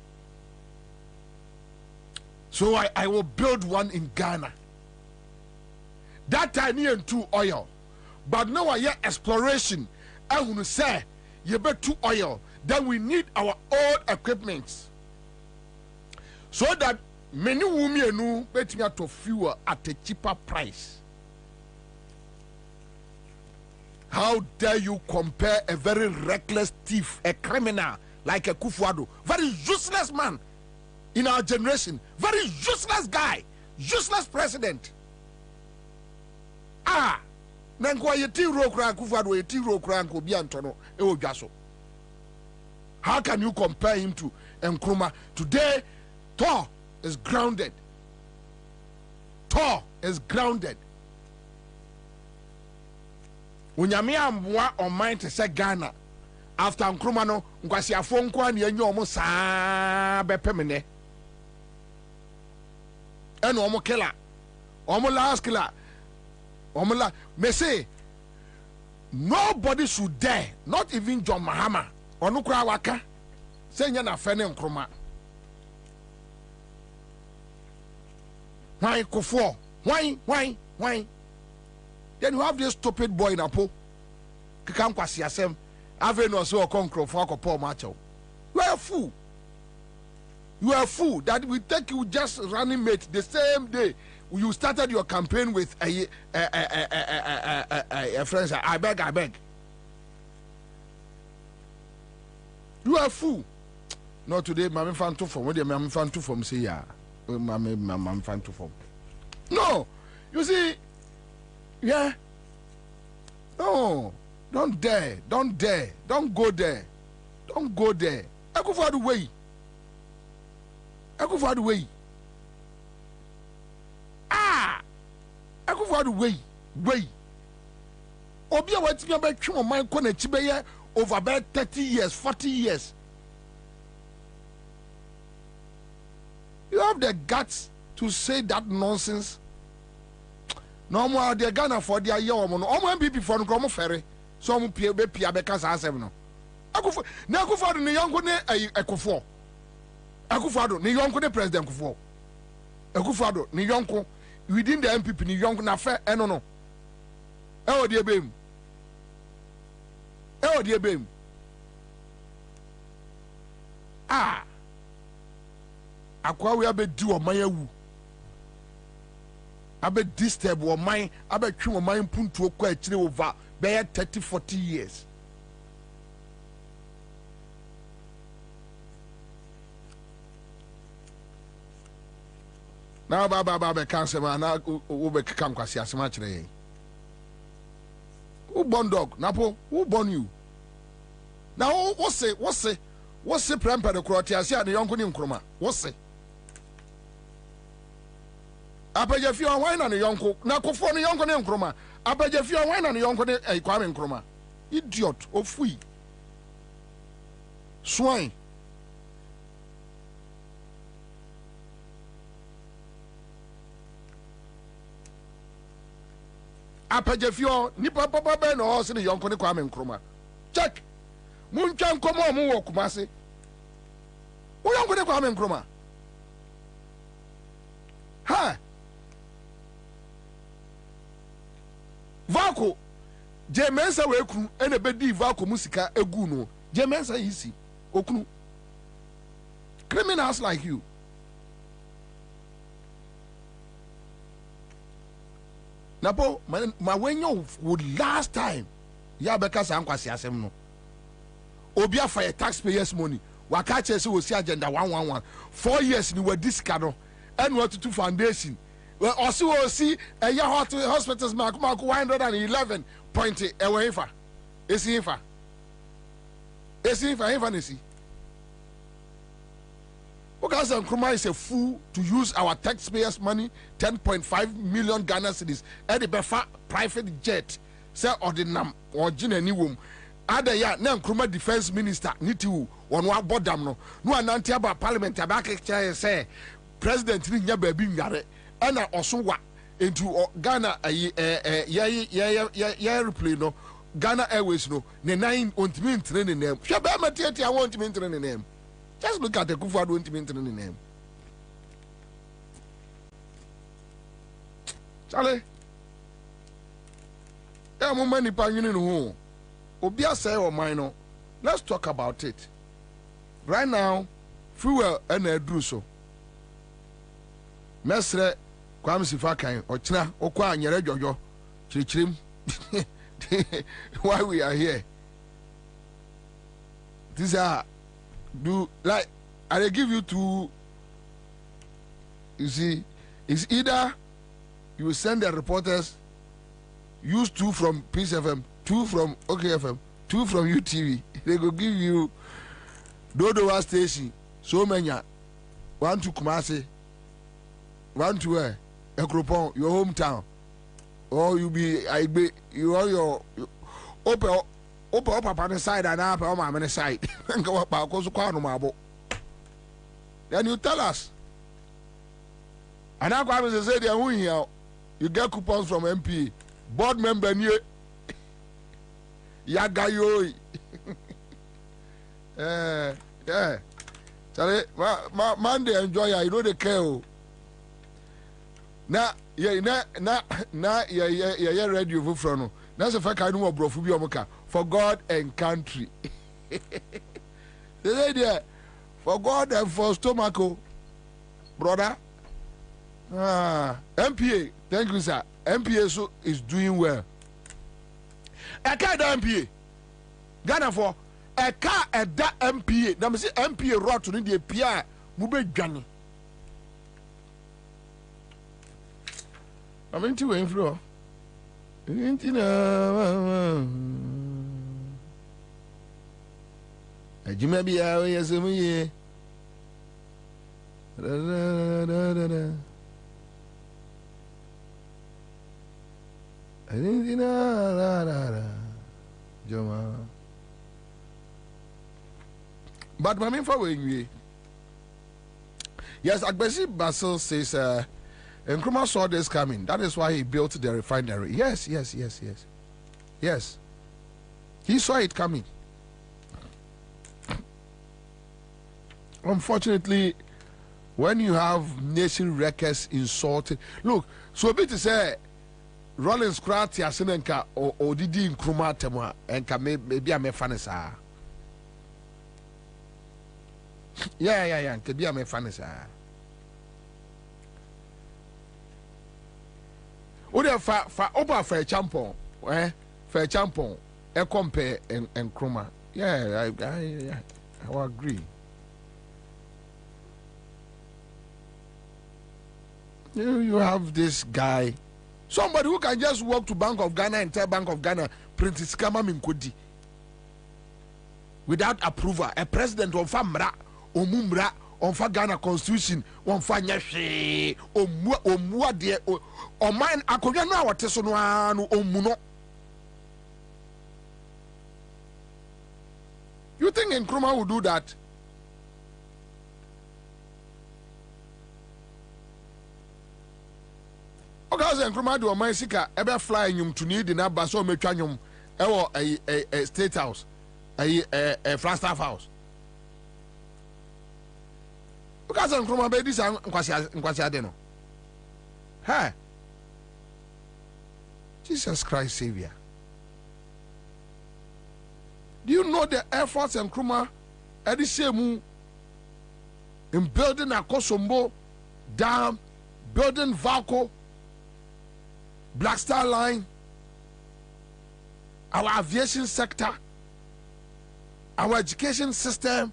So I will build one in Ghana. That time he and two oil. but now I hear exploration. I want to say, you bet to oil. Then we need our own equipment. So that many women know bet me to fuel at a cheaper price. How dare you compare a very reckless thief, a criminal like a Kufuado, very useless man in our generation, very useless guy, useless president. Nankwa yeti rokran Kufuado yeti rokran ko bi antono e odwaso. How can you compare him to Nkrumah? Today, Thor is grounded. Thor is grounded. Unyame amwa on mind to say Ghana after Nkrumah no nkwasi afo na enyo omo saa bepemene eno omo killer omo last killer omo la me say nobody should dare, not even John Mahama onu kura waka say nya na fe ne Nkrumah. Why Kofo? Why? Then you have this stupid boy in Apo. Kikam kwasi asem. Ave no so konkro for akopọ macho. You are a fool. You are a fool that will take you just running mate the same day you started your campaign with a friend. I beg. You are a fool. No, today, Mammy fan to form. What do you Mammy fan to form? Say, yeah. Mammy fan to form. No, you see, yeah. No, don't dare. Don't go there. Don't go there. I go for the way. I go for the way. I go for the way. Obia what's me about you, my connect over about 30 years, 40 years. You have the guts to say that nonsense. No more the Ghana for their year no more people for no ferry. So I'm be because I have no. Akufo na Akufo ne yonko ne Akufo. Akufo ne yonko ne president Akufo. Akufo ne yonko within the MPP ne yonko na fe no. E o de bem. Akwa we abedi o man awu. Abe disturb o man, abe twi o man puntu okọ akire over be 30-40 years. Now baba cancer man na wo be kam kwasi asema kire yen. Who born dog? Napo, who born you? Now what's say premper the crotty as ya the young Nkrumah? What's say? Abeje fi on wine and the yonko na kofo ne yonko ne Nkrumah. Abeje fi on wine and the yonko ne Kwame Nkrumah. Idiot ofui. Swine. Abeje fi on nipa papa be no ho se ne yonko ne Kwame Nkrumah. Check. Muntwa nkomo mu wo Kumase. Wo yonko ne Kwame Nkrumah. Ha. Vako Jemensa we kru ene bedi Vako musika egu no. Jemensa yisi okunu. Criminals like you. Napo ma wenyo would last time ya beka sa ankwasi asem no. Obi afa your taxpayers money. Waka che se wo si agenda 111. 4 years ni wadi sika no. And what to foundation. Well, also see a year hospitals mark 111 point away for. Is he for? Is he for Evanesi? Because Nkrumah is a fool to use our taxpayers' money, 10.5 million Ghana cedis, and the Befa private jet, say or the Nam or Jina Niwum. Other ya Nkrumah defense minister, Nitu, on what bodam no. No anantia about parliament, Tabaka say, President Ninya Baby Yare. Ana osowa into Ghana airplane no Ghana Airways no ne 9 ontimi training name hwe ba matiati I want me training name. Just look at the Kufuor ontimi training name. Charlie time money panyini no obia say o mine no let's talk about it right now fuel and edru so mesre kwam sifa kan ochina okwa anyere jojo chirichirim why we are here these are do like I give you two. You see, it's either you send the reporters, use 2 from Peace FM, 2 from OKFM, 2 from UTV. They go give you Dodowa station, so many. 1 to Kumasi, 1 to where? Ekropon, your hometown. Or you you are your open up on the side and up on the side. Then you tell us. And now Kwabena say they are here. You get coupons from MP, board member near Yagayo. Yeah. Sorry, man, they enjoy ya. You know they care. Now, yeah, ready you from. That's a fact I know bro for God and country. They say there for God and for stomach, brother. MPA, thank you, sir. MPA so is doing well. A car MPA. Ghana for a car at that MPA. Now, see MPA rot to the PI. Mube Johnny. I'm into inflow. Jimmy be out as a me. But my main for yes, Agbesi Basil says Nkrumah saw this coming. That is why he built the refinery. Yes. He saw it coming. Unfortunately, when you have nation records insulted, look, so a bit to say Rollins Krat Yasinenka or Didi Nkrumah Temwa and maybe I'm a fanasa. Yeah, can be a fanasa. Ode fa oba fa champon fa champon e compare and Nkrumah. Yeah, I will agree. You have this guy, somebody who can just walk to Bank of Ghana and tell Bank of Ghana print his kama minkodi without approval. A president on famra omumra on fa Ghana constitution on fa nyahwe omua de o man akodwa no awote so no anu omuno. You think Nkrumah will do that? Okaze Nkrumah do man sika ebe fly nyum to need na ba so metwa nyum a state house a Flagstaff house. Okaze Nkrumah be dis nkwasi ade no. Hey, Jesus Christ Savior. Do you know the efforts Nkrumah Edishemu in building a Kosombo Dam, building Valco, Black Star Line, our aviation sector, our education system?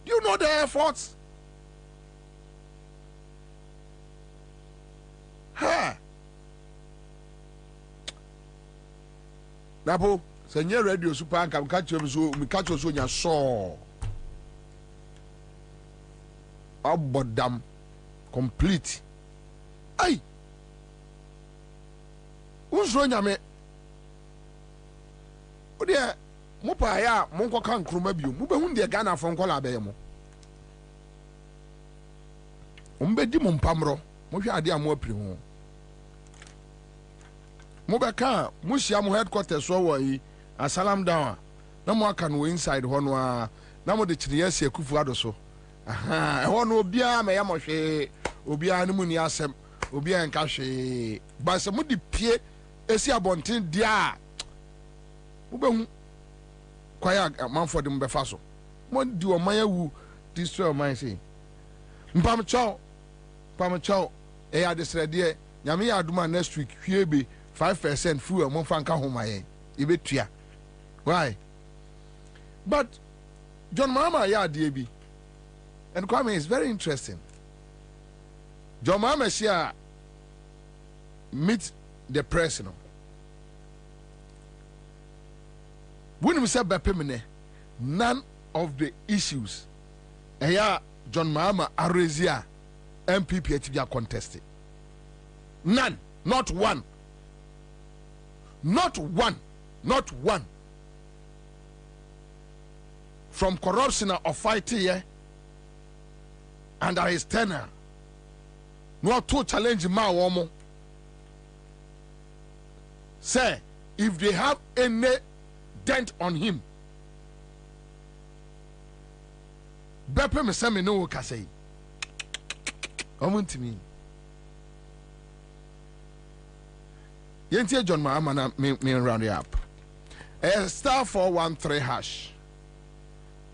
Do you know the efforts? Huh? Napo, senye radio super anka mkacho so nya so. Abodam complete. Ay. Unso nyame. Ode mo pa ya mo nkoka Nkrumah bio. Mo be hu de Ghana fo nkola be mo. Ombe di mo mpamro. Mo hwe ade amo apiri ho. Mo be kan mo hia mo headquarters so wo yi asalam down. Na mo aka no inside ho no a na mo de kire se akufu ado so. Aha, ho no obia me ya mo hwe. Obia ne mu ni asem. Obia nka hwe. Ba se mo di pie esi abonten dia Ube kwaya man for them befaso. Mon do a maya wu destroy my say. Mpam chow. Eya desredie. Nyame aduma next week. Hwebe 5% fuel mon fanka homa ye. Ibe tua. Why? But John Mahama ya DB. And Kwame is very interesting. John Mahama share meet the press, you know. When we say Bepemene, none of the issues John Mahama Arezia MPP to be contested. None, not one. Not one. From corruption or fighting here under his tenure. No to challenge ma woman. Say, if they have any dent on him, Bepe me say me no ka say. Omuntu me. Yentie John Mahama na me round it up. *413#.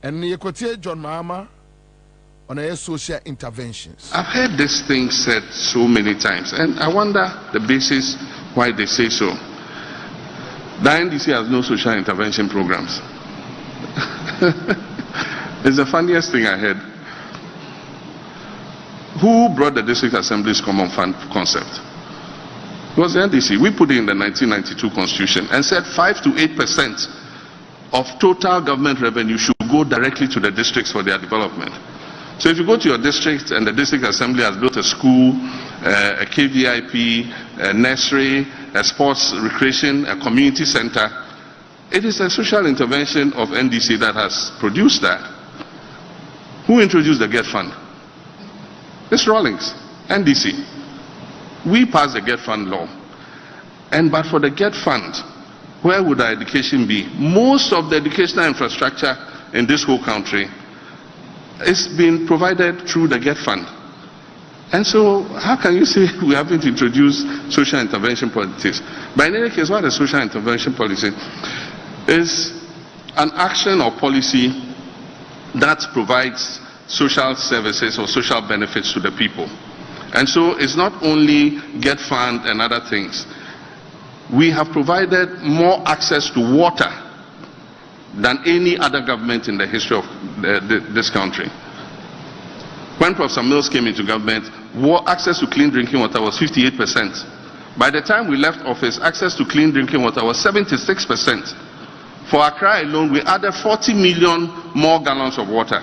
And you could hear John Mahama on a social interventions. I've heard this thing said so many times, and I wonder the basis why they say so. The NDC has no social intervention programs. It's the funniest thing I heard. Who brought the District Assembly's Common Fund concept? It was the NDC. We put it in the 1992 Constitution and said 5 to 8% of total government revenue should go directly to the districts for their development. So if you go to your district and the District Assembly has built a school, a KVIP, a nursery, a sports recreation, a community center, it is a social intervention of NDC that has produced that. Who introduced the GET Fund? It's Rawlings, NDC. We passed the GET Fund law. But for the GET Fund, where would our education be? Most of the educational infrastructure in this whole country is being provided through the GET Fund. And so, how can you say we haven't introduced social intervention policies? But in any case, what is social intervention policy? Is an action or policy that provides social services or social benefits to the people. And so, it's not only GET Fund and other things. We have provided more access to water than any other government in the history of this country. When Professor Mills came into government, access to clean drinking water was 58%. By the time we left office, access to clean drinking water was 76%. For Accra alone, we added 40 million more gallons of water.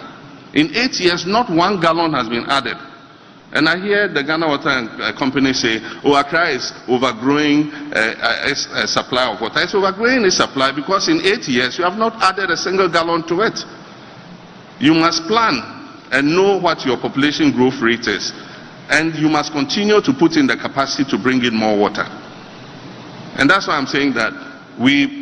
In 8 years, not 1 gallon has been added. And I hear the Ghana Water Company say, oh, Accra is overgrowing a supply of water. It's overgrowing its supply because in 8 years, you have not added a single gallon to it. You must plan and know what your population growth rate is. And you must continue to put in the capacity to bring in more water. And that's why I'm saying that we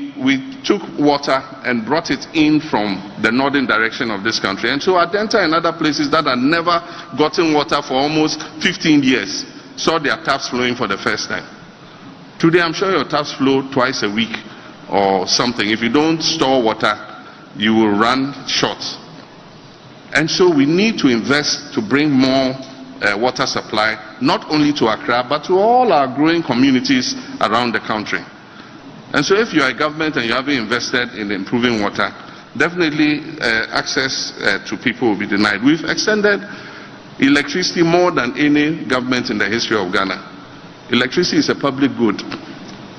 took water and brought it in from the northern direction of this country. And so Adenta and other places that had never gotten water for almost 15 years saw their taps flowing for the first time. Today, I'm sure your taps flow twice a week or something. If you don't store water, you will run short. And so we need to invest to bring more water supply, not only to Accra, but to all our growing communities around the country. And so if you are a government and you haven't invested in improving water, definitely access to people will be denied. We've extended electricity more than any government in the history of Ghana. Electricity is a public good.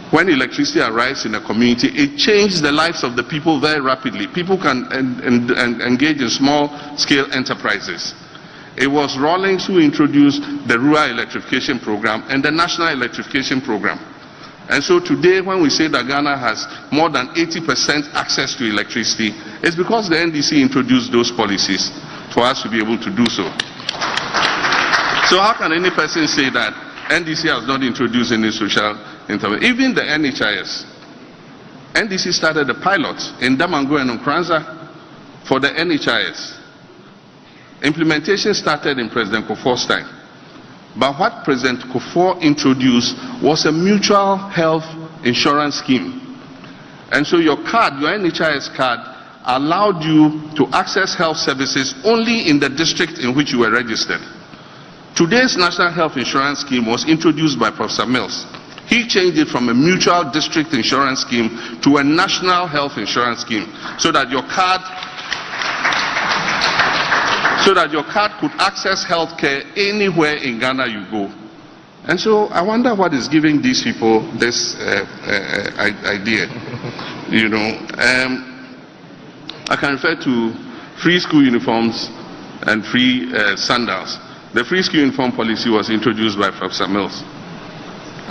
When electricity arrives in a community, it changes the lives of the people very rapidly. People can engage in small-scale enterprises. It was Rawlings who introduced the Rural Electrification Program and the National Electrification Program. And so today, when we say that Ghana has more than 80% access to electricity, it's because the NDC introduced those policies for us to be able to do so. So how can any person say that NDC has not introduced any social intervention? Even the NHIS. NDC started a pilot in Damango and Nkranza for the NHIS. Implementation started in President Kufuor's time. But what President Kufuor introduced was a mutual health insurance scheme And so your card, your NHIS card, allowed you to access health services only in the district in which you were registered. Today's National Health Insurance Scheme was introduced by Professor Mills. He changed it from a mutual district insurance scheme to a national health insurance scheme so that your card could access health care anywhere in Ghana you go. And so I wonder what is giving these people this idea. You know, I can refer to free school uniforms and free sandals. The free school uniform policy was introduced by Professor Mills.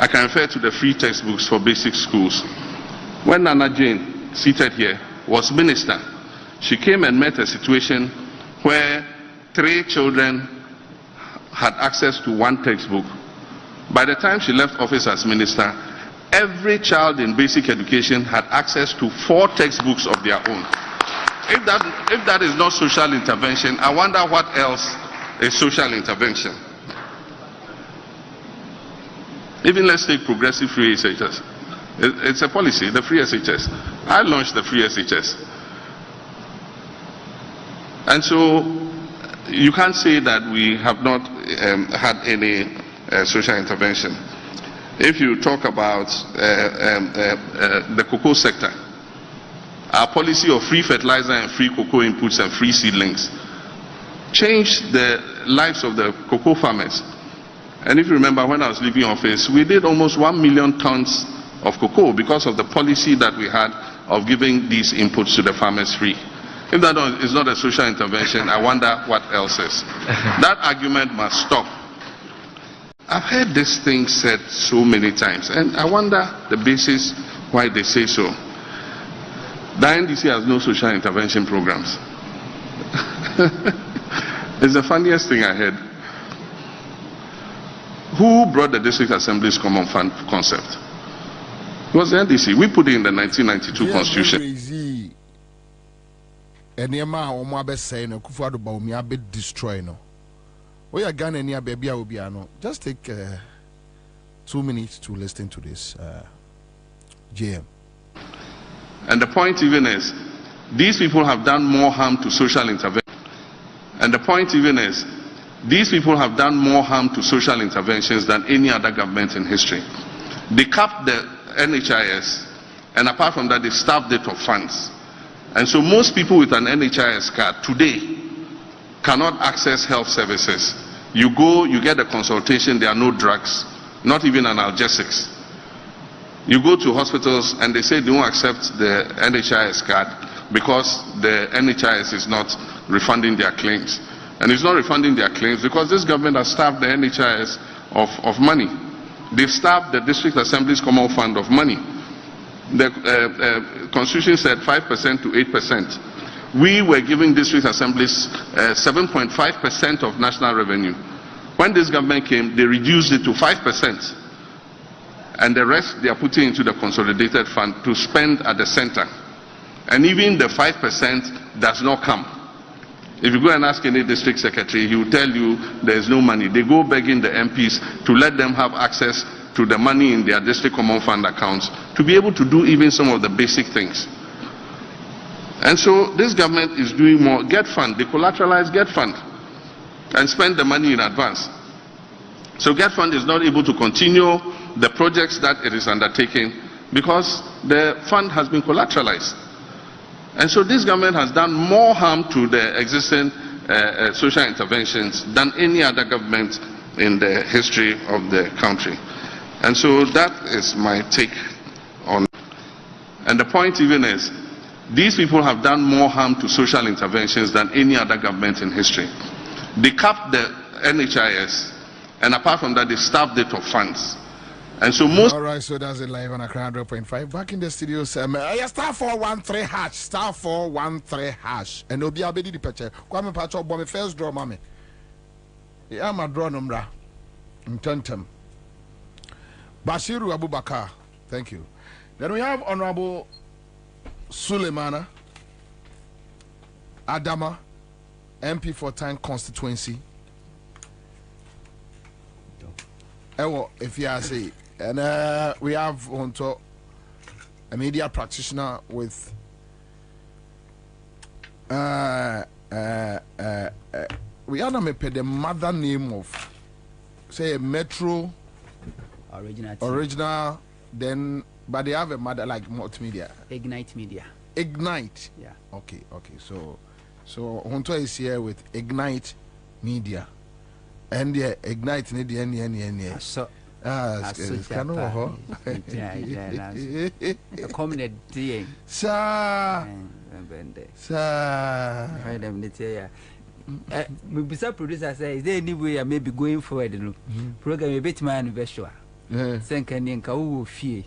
I can refer to the free textbooks for basic schools. When Nana Jane, seated here, was minister, she came and met a situation where 3 children had access to 1 textbook. By the time she left office as minister, every child in basic education had access to 4 textbooks of their own. If that is not social intervention, I wonder what else is social intervention. Even let's take progressive free SHS. It's a policy, the free SHS. I launched the free SHS. And so you can't say that we have not had any social intervention. If you talk about the cocoa sector, our policy of free fertilizer and free cocoa inputs and free seedlings changed the lives of the cocoa farmers. And if you remember, when I was leaving office, we did almost 1 million tons of cocoa because of the policy that we had of giving these inputs to the farmers free. If that is not a social intervention, I wonder what else is. That argument must stop. I've heard this thing said so many times, and I wonder the basis why they say so. The NDC has no social intervention programs. It's the funniest thing I heard. Who brought the District Assembly's Common Fund concept? It was the NDC. We put it in the 1992 Constitution. Just take 2 minutes to listen to this, JM. And the point even is, these people have done more harm to social intervention. And the point even is, these people have done more harm to social interventions than any other government in history. They capped the NHIS, and apart from that, they starved it of funds. And so most people with an NHIS card today cannot access health services. You go, you get a consultation, there are no drugs, not even analgesics. You go to hospitals and they say they won't accept the NHIS card because the NHIS is not refunding their claims. And it's not refunding their claims because this government has starved the NHIS of money. They've starved the District Assembly's Common Fund of money. The Constitution said 5% to 8%. We were giving district assemblies 7.5% of national revenue. When this government came, they reduced it to 5%. And the rest they are putting into the consolidated fund to spend at the center. And even the 5% does not come. If you go and ask any district secretary, he will tell you there is no money. They go begging the MPs to let them have access to the money in their district common fund accounts to be able to do even some of the basic things. And so this government is doing more. Get fund, they collateralize Get Fund and spend the money in advance. So Get Fund is not able to continue the projects that it is undertaking because the fund has been collateralized. And so this government has done more harm to the existing social interventions than any other government in the history of the country. And so that is my take on it. And the point even is, these people have done more harm to social interventions than any other government in history. They capped the NHIS, and apart from that, they starved it of funds. And so most... All right, so that's it live on Accra 100.5. Back in the studio, star 413 hash, star 413 hash. And Obi Abedi the picture. Kwame Pacho Bomb first draw, mommy. Yeah, my draw number. Intentem. Bashiru Abubakar. Thank you. Then we have Honorable Suleimana Adama, MP for Time constituency. If you say, and we have on top a media practitioner with we are not the mother name of say Metro original then but they have a mother like multimedia Ignite Media. Ignite. Yeah. Okay. So Honto is here with Ignite Media. And the Ignite any. So can ho. Community. Sa. Mr. Producer say, is there any way I may be going forward? No program a bit my anniversary. Thank you, Ninka. Who fee?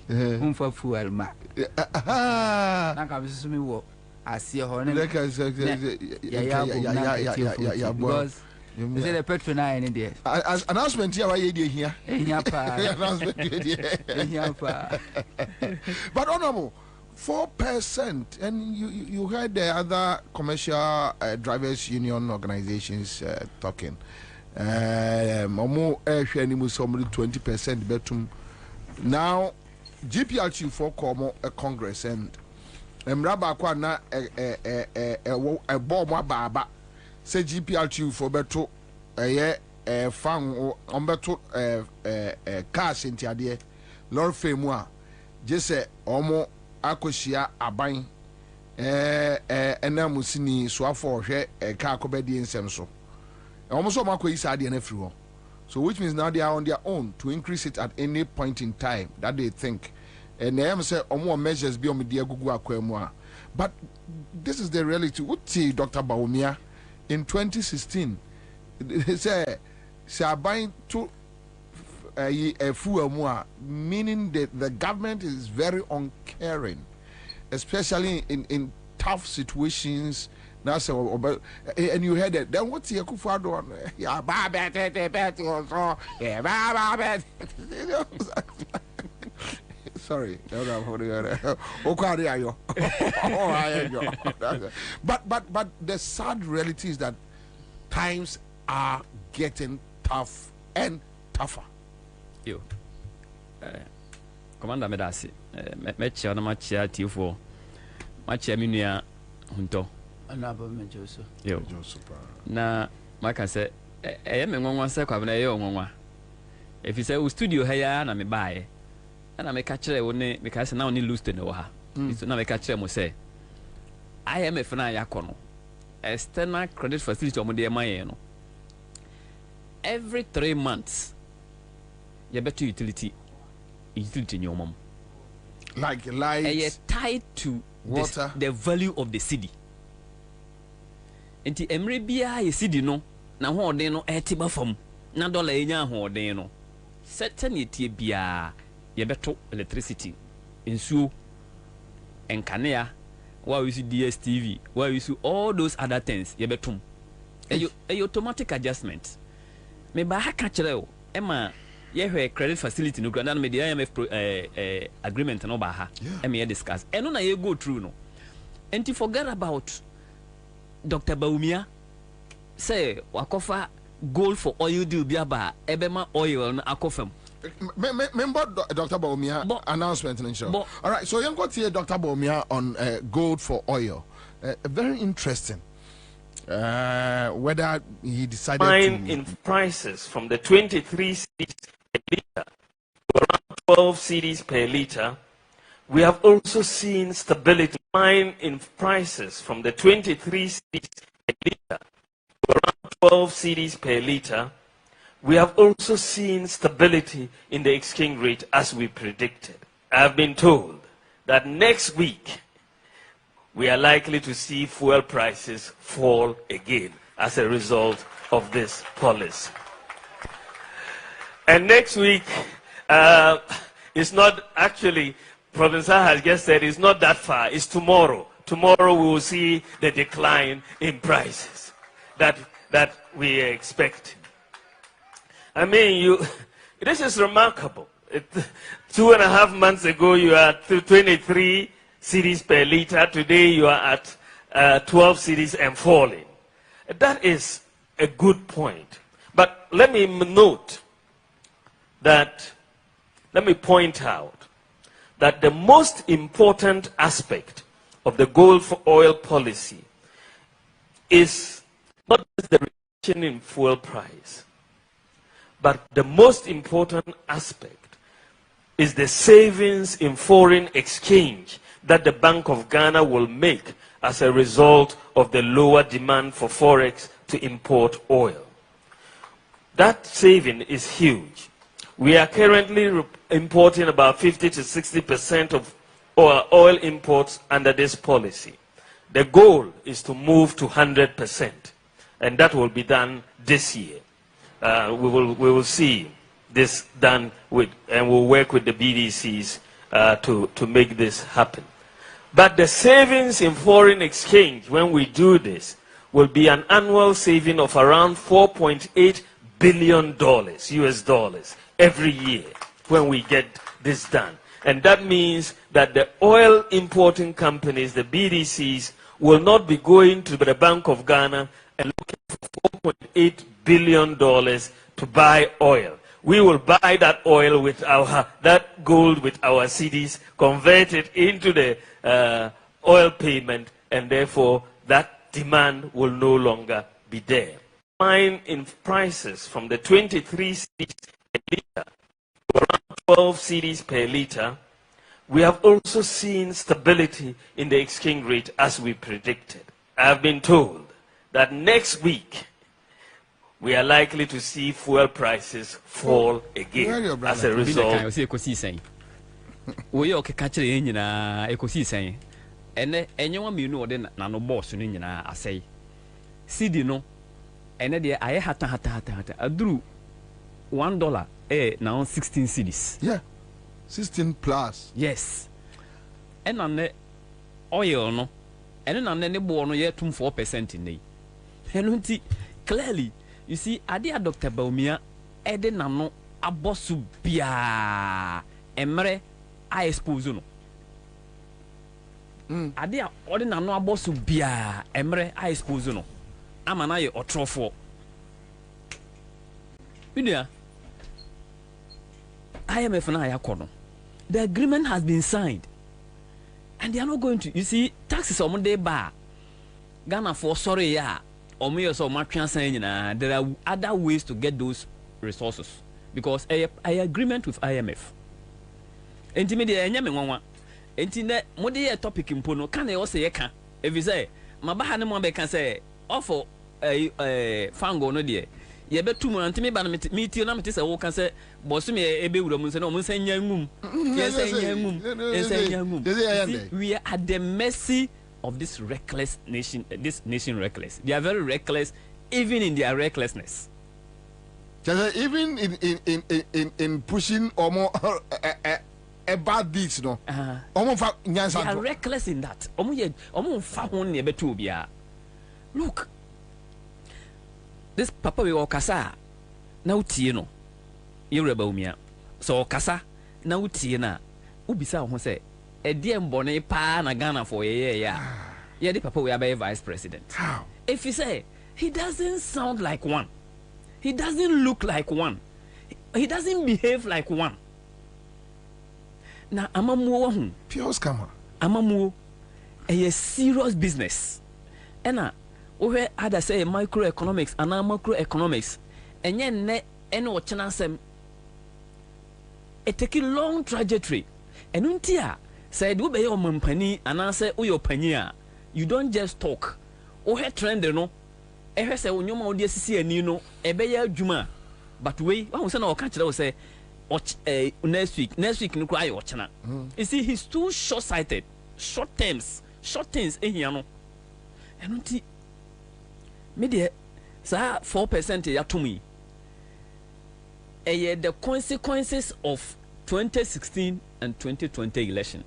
For fuel ma. Nanka, me wo. I see a horn. Because is it a petrol nine in there? Announcement here, here. But honorable, 4%, and you heard the other commercial drivers union organizations talking. More somebody 20% betum. Now, GPLT for Congress and Mraba Kwana a bomb baba say GPLT for beto fan on beto cash in Tiade Lord Femua Jesse Omo Akoshia Abain Enamusini Swafo Kakobedi in Semso. Almost all my is and everyone. So which means now they are on their own to increase it at any point in time that they think. And they am say more measures be on media Google Akwemwa. But this is the reality. What see Dr. Baumia in 2016 they say buying to a fuel more, meaning that the government is very uncaring, especially in tough situations. That's and you heard it. Then what's the Akufo-Addo on? Yeah, sorry. But the sad reality is that times are getting tough and tougher. Yo, Commander Medasi, match on a match at you for match Aminia Hunto. Yo, na Maka said, I am in one second. If you say, studio here, and I may buy, and I may catch it because now only lose to know her. It's not a catcher, must say. I am a Fana Yakono, external credit facility on the Mayeno. Every 3 months, you better utility in your mom. Like lights, tied to water, the value of the city. Enti emre bia ye sidi no na ho den no etiba fam na dollar enya ho den no certain etie bia ye beto electricity ensuo enkanea wa we use DSTV wa we use all those other things ye betum a automatic adjustment me ba ha ka kire o e ma ye hwe credit facility no granda no me the IMF agreement no ba ha e me discuss eno na ye go through no enti forget about Dr. Baumia say wakofa gold for oil deal biaba ebema oil na akofem. Remember Dr. Baumia announcement in show. All right, so you got here Dr. Baumia on gold for oil. Very interesting. Whether he decided to in prices from the 23 cedis per liter to around 12 cedis per liter. We have also seen stability in prices from the 23 cedis per liter to around 12 cedis per liter. We have also seen stability in the exchange rate as we predicted. I have been told that next week we are likely to see fuel prices fall again as a result of this policy. And next week is not actually, Professor has just said it's not that far. It's tomorrow. Tomorrow we will see the decline in prices that we expect. I mean, this is remarkable. 2.5 months ago you are at 23 cedis per liter. Today you are at 12 cedis and falling. That is a good point. But let me note that, let me point out that the most important aspect of the Gulf oil policy is not just the reduction in fuel price, but the most important aspect is the savings in foreign exchange that the Bank of Ghana will make as a result of the lower demand for forex to import oil. That saving is huge. We are currently importing about 50 to 60% of our oil imports under this policy. The goal is to move to 100%, and that will be done this year. We will see this done with, and we'll work with the BDCs to make this happen. But the savings in foreign exchange, when we do this, will be an annual saving of around $4.8 billion US dollars every year when we get this done. And that means that the oil importing companies, the BDCs, will not be going to the Bank of Ghana and looking for $4.8 billion to buy oil. We will buy that oil with that gold with our cedis, convert it into the oil payment, and therefore that demand will no longer be there. Decline in prices from the 23 cedis per liter to around 12 cedis per liter. We have also seen stability in the exchange rate as we predicted. I have been told that next week we are likely to see fuel prices fall again as a result. We are catching in ecosystem. And anyone you know, then no boss in I say, CD no, and then I hata. I drew $1 now 16 cedis. Yeah, 16 plus. Yes, and on the oil no, and then on the born yet 4% in the. And clearly, you see, Adia Dr. Baumia, Eden Nano, Abosu Bia, Emre, I expose no. Adia Ordinano Abosu Bia, Emre, I expose no. Amanaye or Trofo. Unia IMF and I are the agreement has been signed, and they are not going to. You see, taxes on Monday bar Ghana for sorry, yeah. There are other ways to get those resources because I agreement with IMF. Topic in Pono can also if you say Mabahana can say offer fango no dear. You bet 2 months me ban meet you not say can say Bosumi Ebe we are at the mercy of this reckless nation, this nation reckless. They are very reckless, even in their recklessness. Even in pushing almost bad deeds, no. They are reckless in that. Look, this Papa we okasa na utie no. Yoreba umia. So okasa na utie na. Ubisa ho say Mbone pa na Ghana for yeah. The Papa we are vice president. How? If you say he doesn't sound like one, he doesn't look like one, he doesn't behave like one. Now amamuo pure scammer. Amamuo a serious business. And where other say microeconomics and macroeconomics, and yet ne any chance it take a long trajectory. And untia said we be your mampani and answer your pania. You don't just talk. Oh he trend no. Ehe say onyoma odi asisi ani no ebe ya adwuma. But we I say na catch that say next week no cry ochna. You see he's too short-sighted. Short things ehia no. And unti me de sa 4% ya to me. The consequences of 2016 and 2020 election.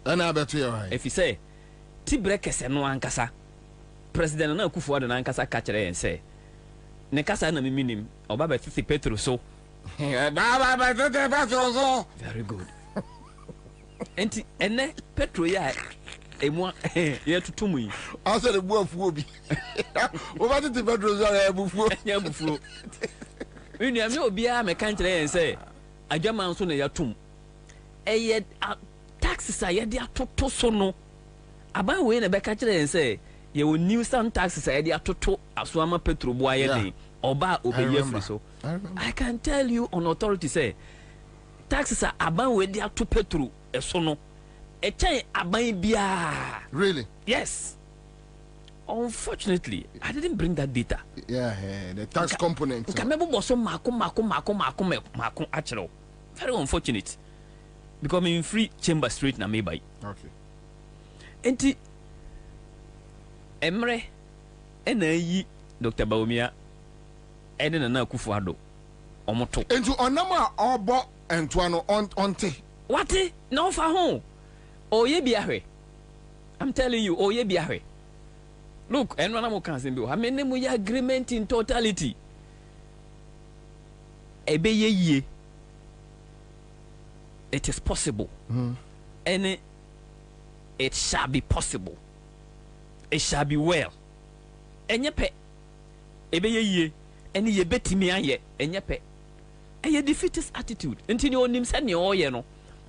And I bet you right. If you say Tibrekese no ankasa President na Akufo-Addo na ankasa kachere and say ne kasa na minim oba be 50 petro so. Very good. Ene petro ya emu ye tutumu yi. Asa de buafuo bi. Oba 50 petro so ya bufuo. Ya bufuo. Unu am no bia me kan kire and say adwaman so na ya tum. taxes are yet to sono. About when a becatcher and say, you will new some taxes are yet to Aswama Petro Boye or Ba Obey so. I can tell you on authority say, taxes are about when they are to Petro, a sono. A chain abaya. Really? Yes. Unfortunately, I didn't bring that data. Yeah, the tax component. Actually, very unfortunate. Because I'm in free chamber straight na me by. Okay. Enti Emre enayi Dr. Baumia ene na Kufuado omoto. Enti onama obo entwano onte. What? No fa ho. Oye biahwe. I'm telling you, oye biahwe. Look, and when I'm canceling, I mean, we agreement in totality. It is possible, and it shall be possible. It shall be well. And ye pet, ye, and ye bet me, and ye pet, and ye defeatist attitude until your name send your no,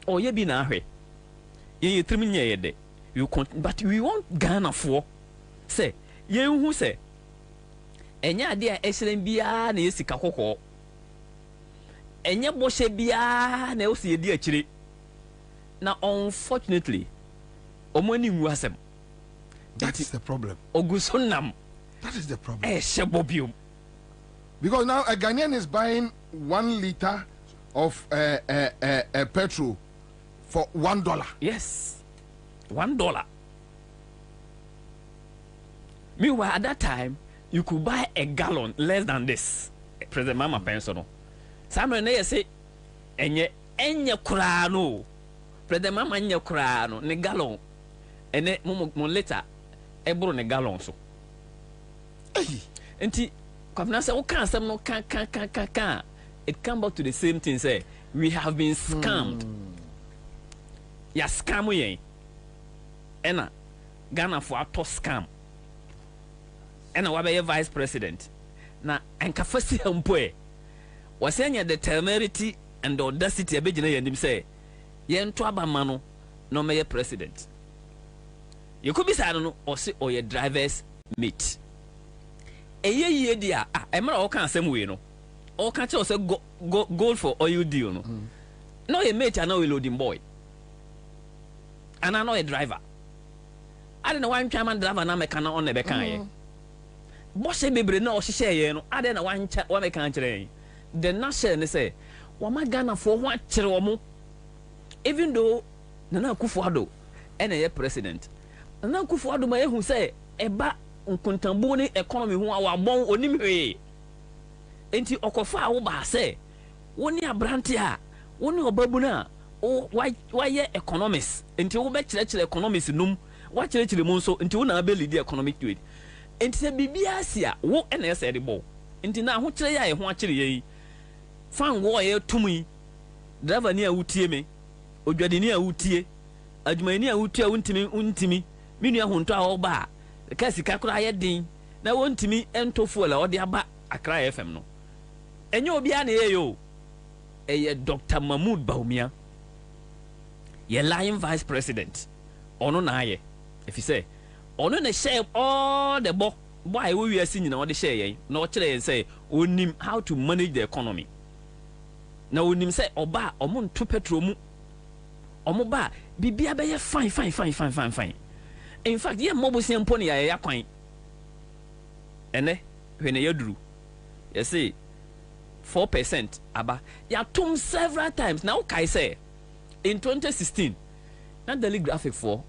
or ye be na he. Ye 3 million a day. You can't, but we want Ghana for. Say, ye who say, and ya dear excellent bia ne sika koko. And ya boshe bia ne osi dear chili. Now, unfortunately, omoni wasem. That is the problem. Ogusonam. That is the problem. Shebobium. Because now a Ghanaian is buying 1 liter of petrol for $1. Yes, $1. Meanwhile, at that time, you could buy a gallon less than this. President Mama Pensono. Someone there say, enye kurano. President Mama enye kurano ne gallon. Ene mo later ebro ne gallon so. Enti Kwabena say, "O can some no can." It come back to the same thing. Say we have been scammed. Ya scam yen. Ena Ghana for a to scam. Ena wabe vice president. Na enka fasi hampoe. Wasenya the temerity and the audacity abegina yendim say yen to abama no no meye president. You could be sad no or say or your driver's mate. Ye dia emra o kan asem we no. O kan che o say gold for oil deal no. No a mate and no a loading boy. And I know a driver. I don't know why I'm driver na mekana on the bekan. Boss bebre na o hye ye no. I don't know why mekan kire. The national say, "Wama Ghana for what kire omo." Even though Nana Akufo-Addo ene president. Nana Akufo-Addo ma ehu say eba nkontambu ni economy ho awabon onim hwe. Enti okofa wo ba say, "Woni abrante a, woni obabu na o why economics enti wo be kire economics num wa kire mu nso enti wo na be lead economic trade enti se bibia asia wo na ese de bo enti na ho kire ya ho akire yi fan wo ye tumi driver ni a wutie me odwade ni a wutie adwuma ni a wutie untimi minu ya honto a wo ba ka sika kura ye din na wo ntimi entofo la wo de aba Accra FM no enye obi a na ye yo eye Dr. Mahmoud Baumia ye lying vice president ono na aye if you say ono na share all the boy we are seeing na the share yen na o kire say onim how to manage the economy na onim say oba omo nto petrol mu omo ba bibia be ye fine in fact ye mobosi mpo ne ya kwan ene hwe ne yaduru you say 4% aba ya tum several times now kai say in 2016 na daily graphic for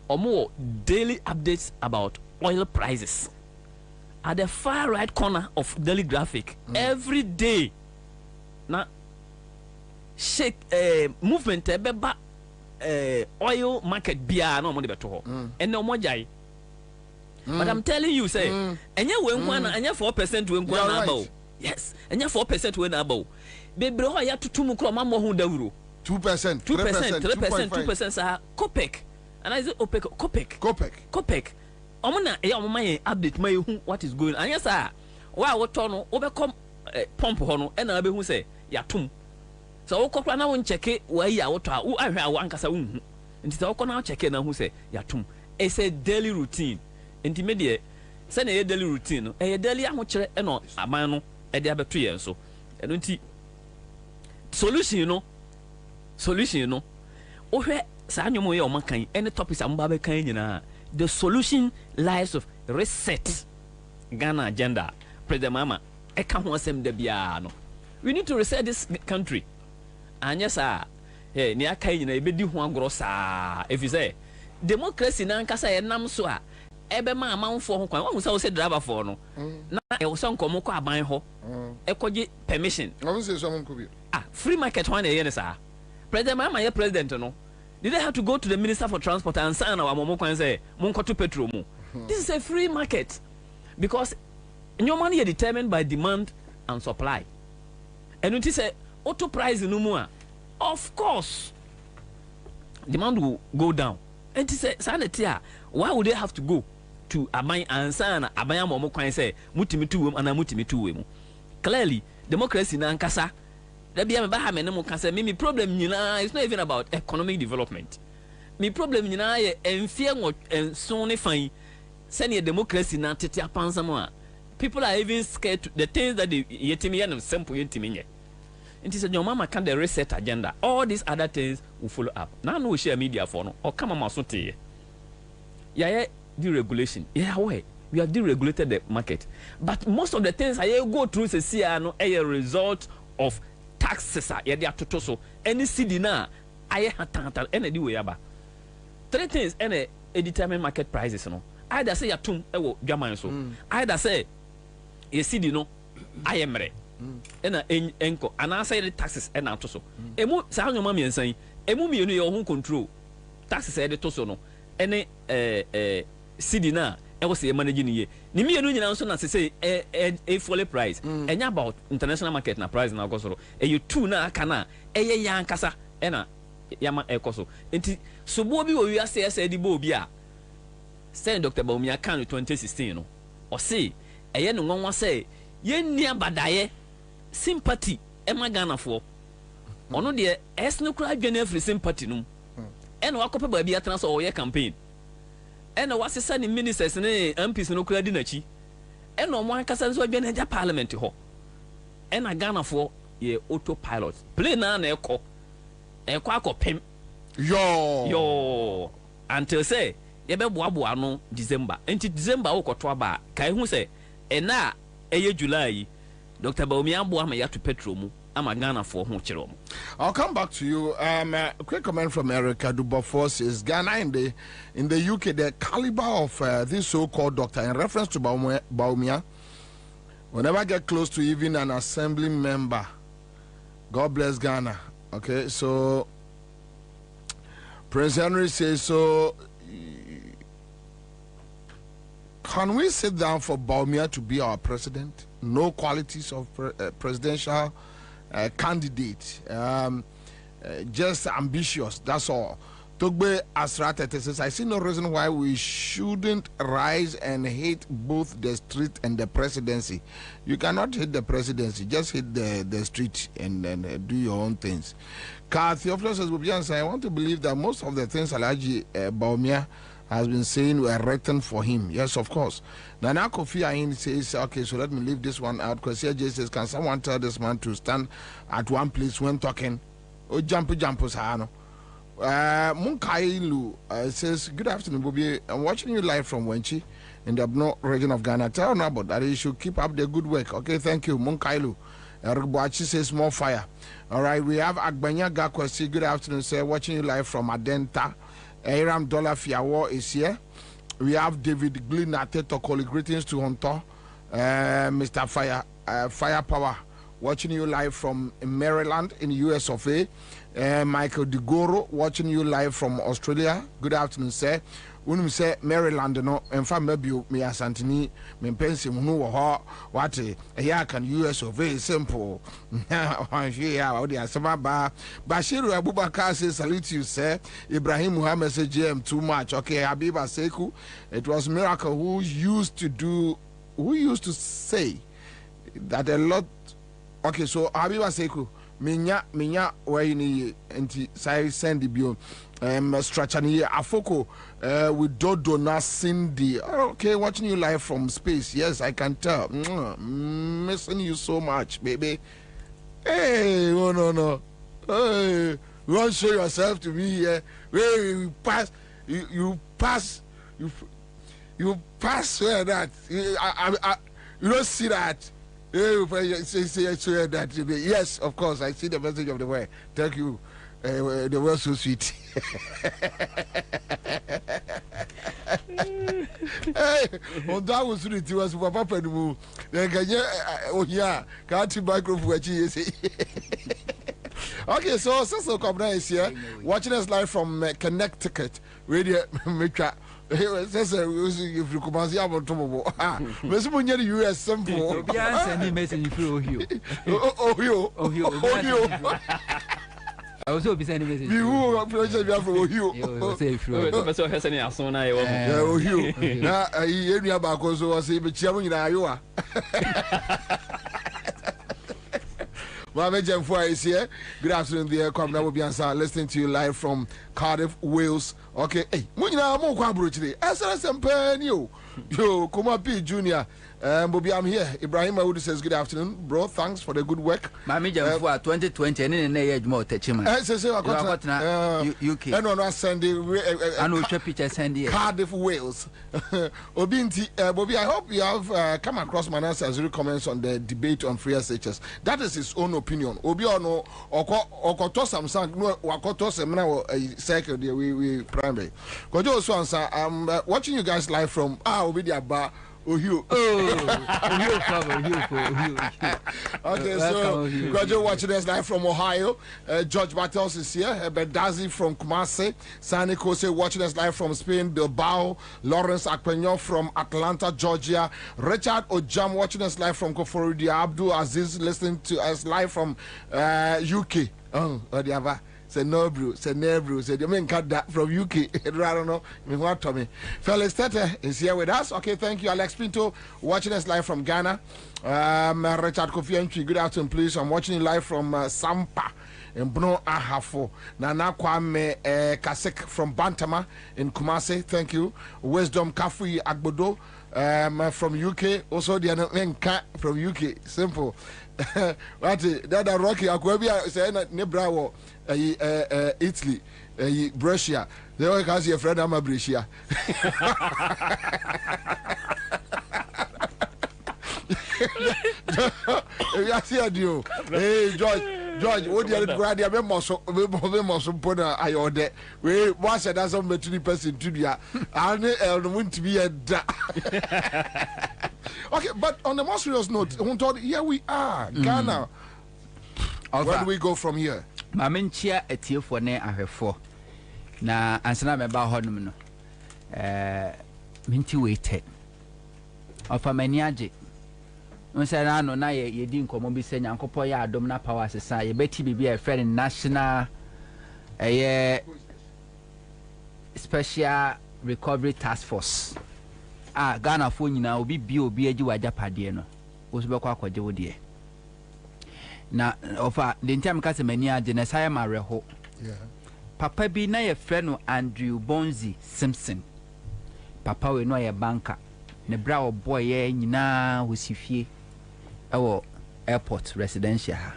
more daily updates about oil prices at the far right corner of daily graphic every day na shake movement beba oil market bia na omo de beto ho and no more jai but I'm telling you say enye we nkwa na enye 4% we nkwa na aba yes enye 4% we na aba bebre ho ya tutum kro ma mo hu dawuro 2%, 3%, sir. Kopek. And I say Kopek. Omuna e omo update my what is going on. Yes sir. Why what turn over come pump hono and I be who say ya tum. So okokra na won cheke wa yi awoto a wo ahwe a wankasa wonhu. Nti so okona cheke na hu se yatum. It's a daily routine. Nti me de se na daily routine no, daily ahokere e no aman no e de abeto yen so. Eno nti solution no ohwe sa nyomo ye o makan any topics amba be kan nyina. The solution lies of reset Ghana agenda. President Mama eka ho asem da bia no. We need to reset this country. Anya sa ni aka nyina ebedi ho agoro sa efize democracy na nkasa ye nam so a ebe ma amanfo ho kwan wo say wo say driver for no na e wo say nkomo ko aban ho e koje permission wo say so monko bi free market one ye ne sa president Mama ye president no did they have to go to the minister for transport and sign our momo kwan say monko to petrol mu this is a free market because your money is determined by demand and supply and it is a auto price no more. Of course, demand will go down. And to say, Sanatia, why would they have to go to Abay Ansah and Abaya Momo Kwan say, Mutimitu and Mutimitu? Clearly, democracy in Ankasa, there be a Bahaman Mokasa. Me problem, it's not even about economic development. Me problem, and fear and soon fine, send a democracy na Titia Pansamoa. People are even scared to the things that they yetimian and simple yetimian. It is your mama can the reset agenda. All these other things will follow up. Now no share media for no or come on masote. Yeah, deregulation. Yeah, way we have deregulated the market. But most of the things I go through say no a result of taxes. Yeah, they are totoso. Any city na I had any way aba. Three things any determine market prices no. Either say yatum ewo dwaman so. Either say a city no I am re. Ena enko anasa the taxes ena ato so emu sa nyoma miensan emu mienu ye ho control taxes e de to so no ene city na e wo se manage ni ye ni mienu nyina nso na se a full price enya about international market na price na go so e you two na aka na e ye yan kasa ena yama e ko so enti so bo bi wo wi ase di bo bi a say Dr. Bobie kan 2016 no o say e ye no nwanwa say ye nnia badaye sympathy ema Ghana for ono de esno kura adwane afri sympathy num ena wakopa ba bia tena so o ye campaign ena wasesa ni ministers ne MPs no kura di nachi ena omo ankasa so adwane ja parliament ho ena Ghana for ye autopilot plane na ekọ akopem yo until say ye be boaboa no December enti December wo koto aba kai hu say ena eye July Dr. Bobie Amboa ma yato petrol mu ama Ghana for ho kire mu. I'll come back to you. A quick comment from Erica Dubois says Ghana in the UK, the caliber of this so-called doctor in reference to Bobie will never get close to even an assembly member. God bless Ghana. Okay, so Prince Henry says so. Can we sit down for Bobie to be our president? No qualities of presidential candidate. Just ambitious. That's all. Togbe Asratete says, I see no reason why we shouldn't rise and hate both the street and the presidency. You cannot hate the presidency. Just hate the street and do your own things. Ka Theophilus says, I want to believe that most of the things Alhaji Bawumia has been saying were written for him. Yes, of course. Nana Kofi Ayin says, okay, so let me leave this one out. Because CJ says, can someone tell this man to stand at one place when talking? Oh, jump, Sahano. Munkailu says, good afternoon, Bobie. I'm watching you live from Wenchi in the Abno region of Ghana. Tell me about that. You should keep up the good work. Okay, thank you, Munkailu. Rugboachi says, more fire. All right, we have Agbanya Gakwesi. Good afternoon, sir. Watching you live from Adenta. Aram Dollar Fiawo is here. We have David Glinate Tokoli. Greetings to Honto. Mr. Firepower. Watching you live from Maryland in US of A. Michael Digoro watching you live from Australia. Good afternoon, sir. When say Maryland, no, and from maybe me as Antony, me pensi munu wo what a can US of A simple. Yeah, Bashiru Abubakar says, salute you, sir. Ibrahim Muhammad says, GM too much. Okay, Habiba Seku, it was Miracle who used to say that a lot. Okay, so Habiba Seku, minya why ni anti sai send the bio structure ni afoko with Dodo na Cindy. Okay, watching you live from space. Yes, I can tell. Missing you so much, baby. Hey, no. Hey, you want to show yourself to me here? Where you pass, you pass where that. You don't see that. Say that. Yes, of course, I see the message of the word. Thank you. The word so sweet. Hey, on that was sweet. It was Papa Penmu. Then can you? Oh yeah, can't you microphone? Okay, so Kwabena is here, watching us live from Connecticut. Radio Mika. Says if you come see about tomorrow. Let's put the US simple. Send message through you. Oh, I was hoping sending message. You project from you. Say through. But so has any asona you. Oh, you. Now, I hear me about also was able to chairman in Iowa. Mohamed Jemfua is here. Good afternoon, dear Kwabena will be Ansah, listening to you live from Cardiff, Wales. Okay, hey, Munina mo kwabro today. SRSM pen you. Yo, Kuma P Junior. Bobie, I'm here. Ibrahim Aoud says good afternoon, bro. Thanks for the good work. Mami Jemfua 2020 and then more techima. UK. And on Sunday, I know picture Sandy. Cardiff, Wales. Obinti, Bobie, I hope you have come across Manasseh's comments on the debate on free SHS. That is his own opinion. Obi ono okoto samsang no wakoto semna circle there we primary. Kojo also Ansah, I'm watching you guys live from Obi Aba. Okay, so Roger watching us live from Ohio. George Bartels is here. Bedazi from Kumasi. Sani Kose watching us live from Spain. Bilbao. Lawrence Akpenyo from Atlanta, Georgia. Richard Ojam watching us live from Koforudi. Abdul Aziz listening to us live from UK. Say no, bro. Say no, bro. Say you mean cut that from UK. I don't know. Me what to me. Felix Tete is here with us. Okay, thank you. Alex Pinto watching us live from Ghana. Richard Kofi Entry. Good afternoon, please. I'm watching you live from Sampa in Bno Ahafo. Nana Kwame Kasek from Bantama in Kumasi. Thank you. Wisdom Kafui Agbodo from UK. Also the Nka from UK. Simple. What that Rocky Akwabia say na Nebrawo Italy Brescia. They all has your friend Ama Brescia. Hey George, what you grad ya be moso put I order. We once that some between person to dia. And want to be a Okay, but on the more serious note, here we are, Ghana. Where do we go from here? Mamenchia etie for ne ahwefo. Na ansana me ba honum no. Minti waited. Ofa mani age. Nsana no na ye di nkomo bi se nyankopɔ ya adom na power sesa ye beti bibia e friend national special recovery task force. Ghana fo nyina obi agi wajapade no wo so bekɔ akɔgye wo de na ofa de ntam ka se mani age na sai ma reho papa bi na ye frɛ no Andrew Bonzi Simpson papa we no ye banker ne bra oboy ye nyina wo sifie ewo airport residential ha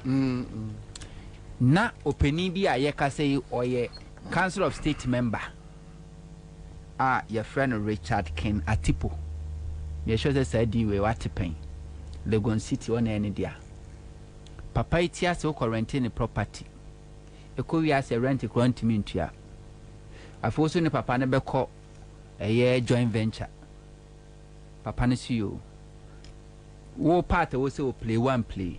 na openi bi a ye ka se oye council of state member your friend Richard Ken Atipo. Me sure said you were what pen. Legon City on any dia. Papa itia so quarantine property. E ko wi as a rent grant me ntua. Afoso ni papa ne be call a joint venture. Papa ne see you. Wo part we say play one play.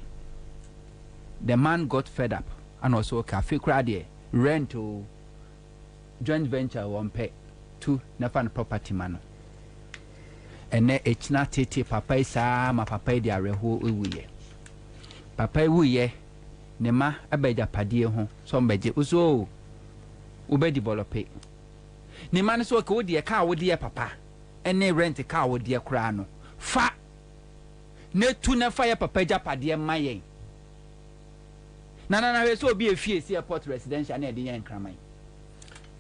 The man got fed up and also cafe crowd rent to joint venture one pay. To nafan property man. And it's not tete papa isa ma papa di areho ewuye. Papa ewuye ne ma abeja padie ho so mbeje uso ube develop. Ne ma so ka wo de ka wo de papa ene rent ka wo de kra no fa ne tu na fa ya papa ja padie mayen na we so be a fie see airport residential na de yen kraman.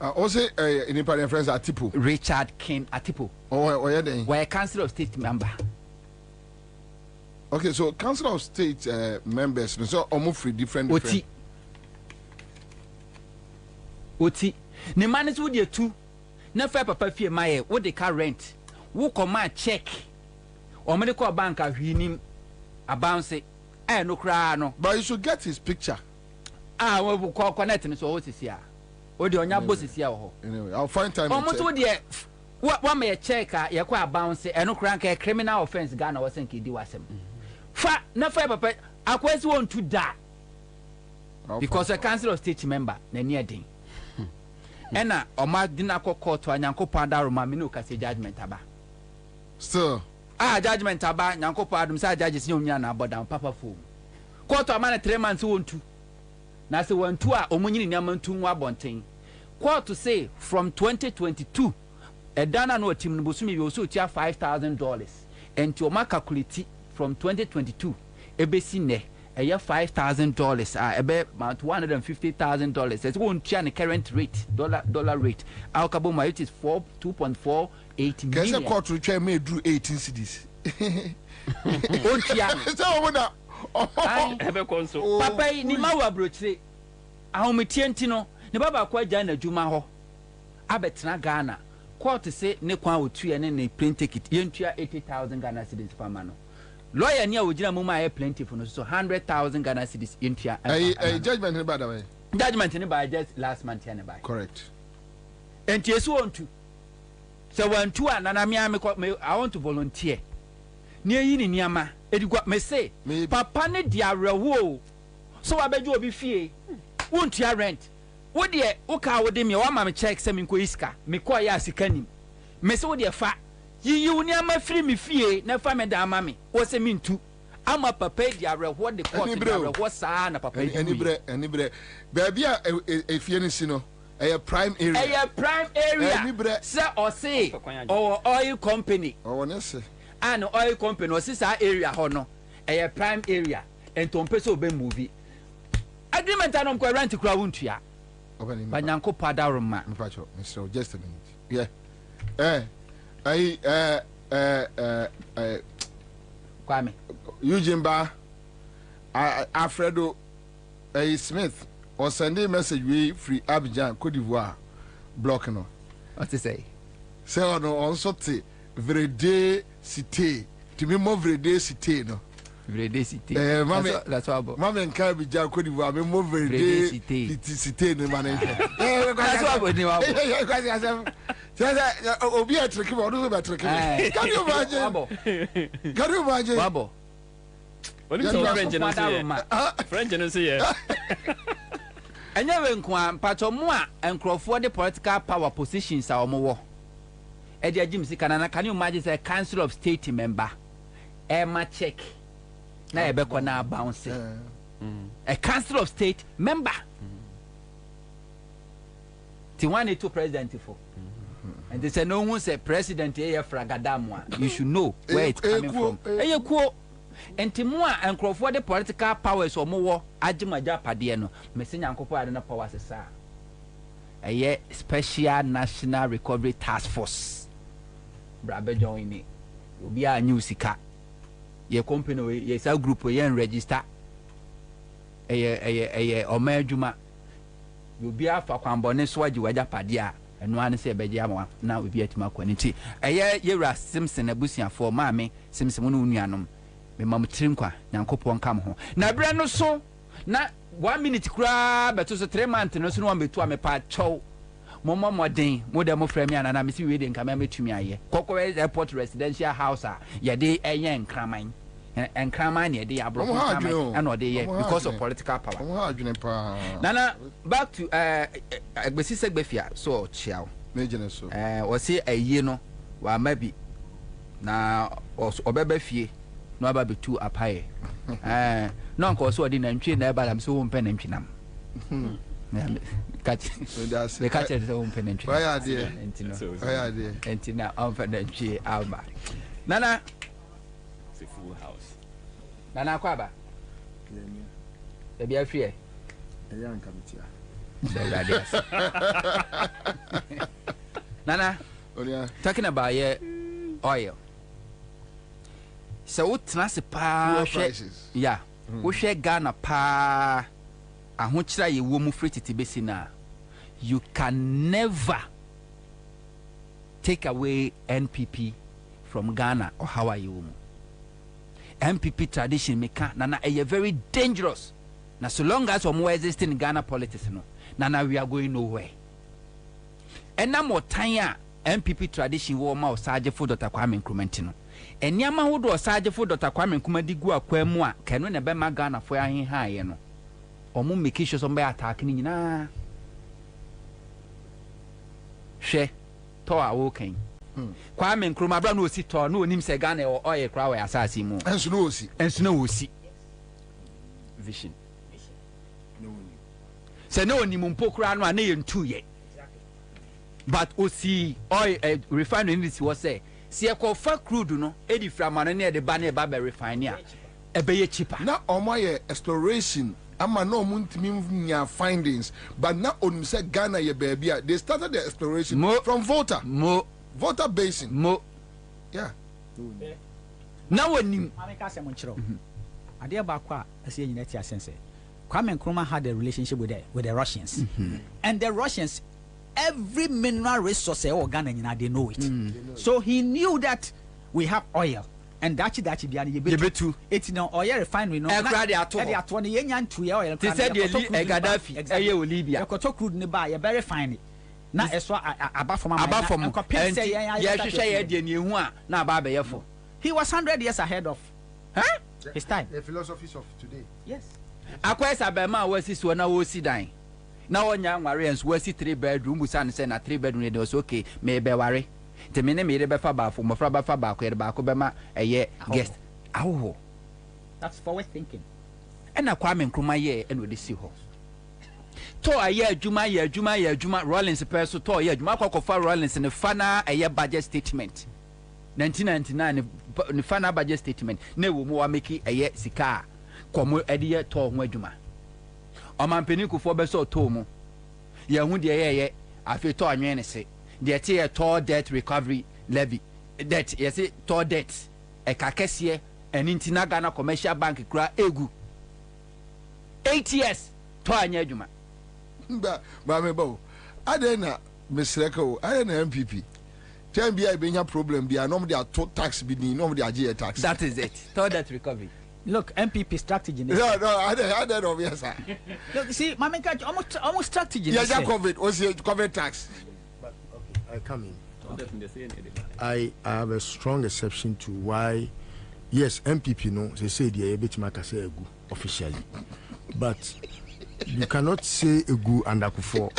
Also in the friends Atipo. Richard King Atipo. Oh yeah then. We're a council of state member. Okay, so council of state members so almost free different Oti. Ne man is with you two. Na fa papa fie my what the car rent. Wo command check. O me call bank ahwinim abounce. No cry no. But you should get his picture. We call connect so what is here. O de onya boss is here ho. Anyway, I'll find time. Almost what the what may check you kwa bounce no crank criminal offense Ghana was think di wasem. Fa na fa papa akwesi want to die. Because a council of state member na near din. Ena oma dina ko court anyankopon adaroma me no kase judgment aba. Still judgment aba nyankopon adum say judges ni onya na abodan papa fo. Court ama na 3 months wontu. Na se wontu a omunyini nyama ntu nwa bonten. Court say from 2022 edana no team no bosumi bi oso tia $5,000 enti o ma calculate from 2022 ebesi ne eye $5,000 ebe about $150,000 it's won tia the current rate dollar rate alkabo ma it is 2.48 million. Kese court retry me do 18 cedis. On tia so wona ebe konso papa ni ma wa brochire ahometie ntino ne baba kwa gya na djuma ho abetena Ghana court say ne kwa otu ne ne plane ticket yentua 80,000 Ghana cedis per man. Lawyer near Ujina Muma a plentiful, so 100,000 Ghana cedis into a judgment in by the way. Judgment in by just last month. Correct. And yes, want to. So when two and I want to volunteer. Near in Yama, it got me say, Papa ne dia rewo. So I beg you be fee. Won't you rent? What dear, Oka would me or mamma check some in Koiska, me quite yasikani. Me so dear fat. You near my free me fee, na family da mammy. What's a mean to? I'm a papa, dia what the court was a papa. Any bre, baby, if you know, a prime area. A prime area, sir, or say, or oil company. Oh, yes, an oil company, or sister area, honor, a prime area, and Tompeso Ben movie. Agreement I don't go around to Crowuntia. But Yanko Padaroma, Mr. Just a minute. Yeah. Kwame Eugene Ba Alfredo Smith or send a message we free Abidjan Cote d'Ivoire block no. What to say? Say on sorte vrede cité to me more vrede cité no. Vrede cité. That's what Mama and Abidjan Cote d'Ivoire me more vrede cité no man. That's what Obi a tricky one, do a tricky. Can you imagine? Can you imagine? Wabo. What is French and say? And never inquire, Patomua and Crawford the political power positions are more. Eddie Jim Sikanana, can you imagine a council of state member? Emma check. Na ebeko na bounce. A council of state member. Tiwani to president for. And they say no one say president here fragadamwa. You should know where it's coming from. And Timua and Crawford the political powers or more Ajimaja Padiano. Messina Ankopo Adana powers sir. A year special national recovery task force. Brabe join you'll be a new sika. Your company yes our group we register. A Omejuma. You'll be a for Kwambone Swaji Waja Padia. And one say Bejama now we be at my quantity. A year Simpson a busia for mammy, Simpson Unianum. Me mam trinkwa, Yankopon come home. Na brand so na 1 minute crab, but to 3 months no so one be to a me part chow. Mama Modin, Modern Fremian and I miss you reading come to me a Coco Airport residential house, ya day a young cramine. And cramine, they are broken and or they because of political power. Nana, back to Besisa Befia, so chow. Major so. Was here a year no, while maybe now or Obebe fee. No about be too up high. No, cause so I didn't train there, but I'm so open and chinam. Catch the catch at home penance. Why are they? And Tina open and she alba. Nana, it's a full house. Nana Kwaba. The beer free. young committee. Nana, talking about oil. So what pa yeah. We share Ghana pa ahochira ye wo mu free titi besi na. You can never take away NPP from Ghana or Hawaii woman. NPP tradition meka nana a very dangerous. Now so long as we exist in Ghana politics no, nana we are going nowhere. And now more time NPP tradition wo ma osaje for Dr. Kwame Nkrumah no. Enyama ho do osaje for Dr. Kwame Nkrumah di gu akwam a kanu na be ma Ghana fo ahen haaye no. Omo make sure some be attack ni nyina. Hwe to a wo kan. Kwame Nkrumah bra no osi to no onim se Ghana o oye kra we asase mu. Enso no osi. Enso no osi. Vision. No. Se no onim mpo kra no na ye ntu ye. But osi oil refinery industry was say see e ko fa crude no e di framano na e de ba na e ba be refine a e be ye cheaper. Na omoye exploration ama no muntimi nya findings but na onim say Ghana ye baby they started the exploration from Volta Basin yeah now onim ameka se mo nchiro ade ba kwa ase nyina ti asense Kwame Nkrumah had a relationship with the Russians and the Russians every mineral resource of Ghana they know it so he knew that we have oil and that's biani ye betu it no oil refinery no e kra de ato ne yenya ntu ye oil they said the Gaddafi eye Libya e ko to crude ne ba ye very fine na eso abafom and ye hwehwe ye de ne ehu a na aba be yefo he was 100 years ahead of his time the philosophies of today yes akwesa be ma wasi so na wo si dan na onya nware enso wasi 3 bedroom busan say na 3 bedroom dey was okay me be ware te me ne me be fa ba fo mo fra ba fa ba ko ye ba ko be ma eye guest awo that's forward thinking na Kwame Nkrumah ye eno de si ho to aye adwuma Rollins person to aye adwuma akọ fa Rollins ne fana eye budget statement 1999 ne fana budget statement na wo mu wa make eye sika komo ede to ho adwuma Omampeni kufo be so to mu ye hu de ye afi to anwen ne se de tie ye to debt recovery levy debt ye se to debt e kakese eni ntina Ghana commercial bank kura egu 8 years to anya adwuma ba me bo adena mesreka o adena MPP time bia be nya problem bia no de ato tax bi ni no de age tax that is it to debt recovery. Look, MPP strategy. No, I don't know. Yes, sir. Look, see, Mama Catch almost strategy. Yeah, COVID. Was it COVID tax? But okay, I come in. I have a strong exception to why. Yes, MPP no, they say they are able to make us say egu officially, but you cannot say egu and akufo.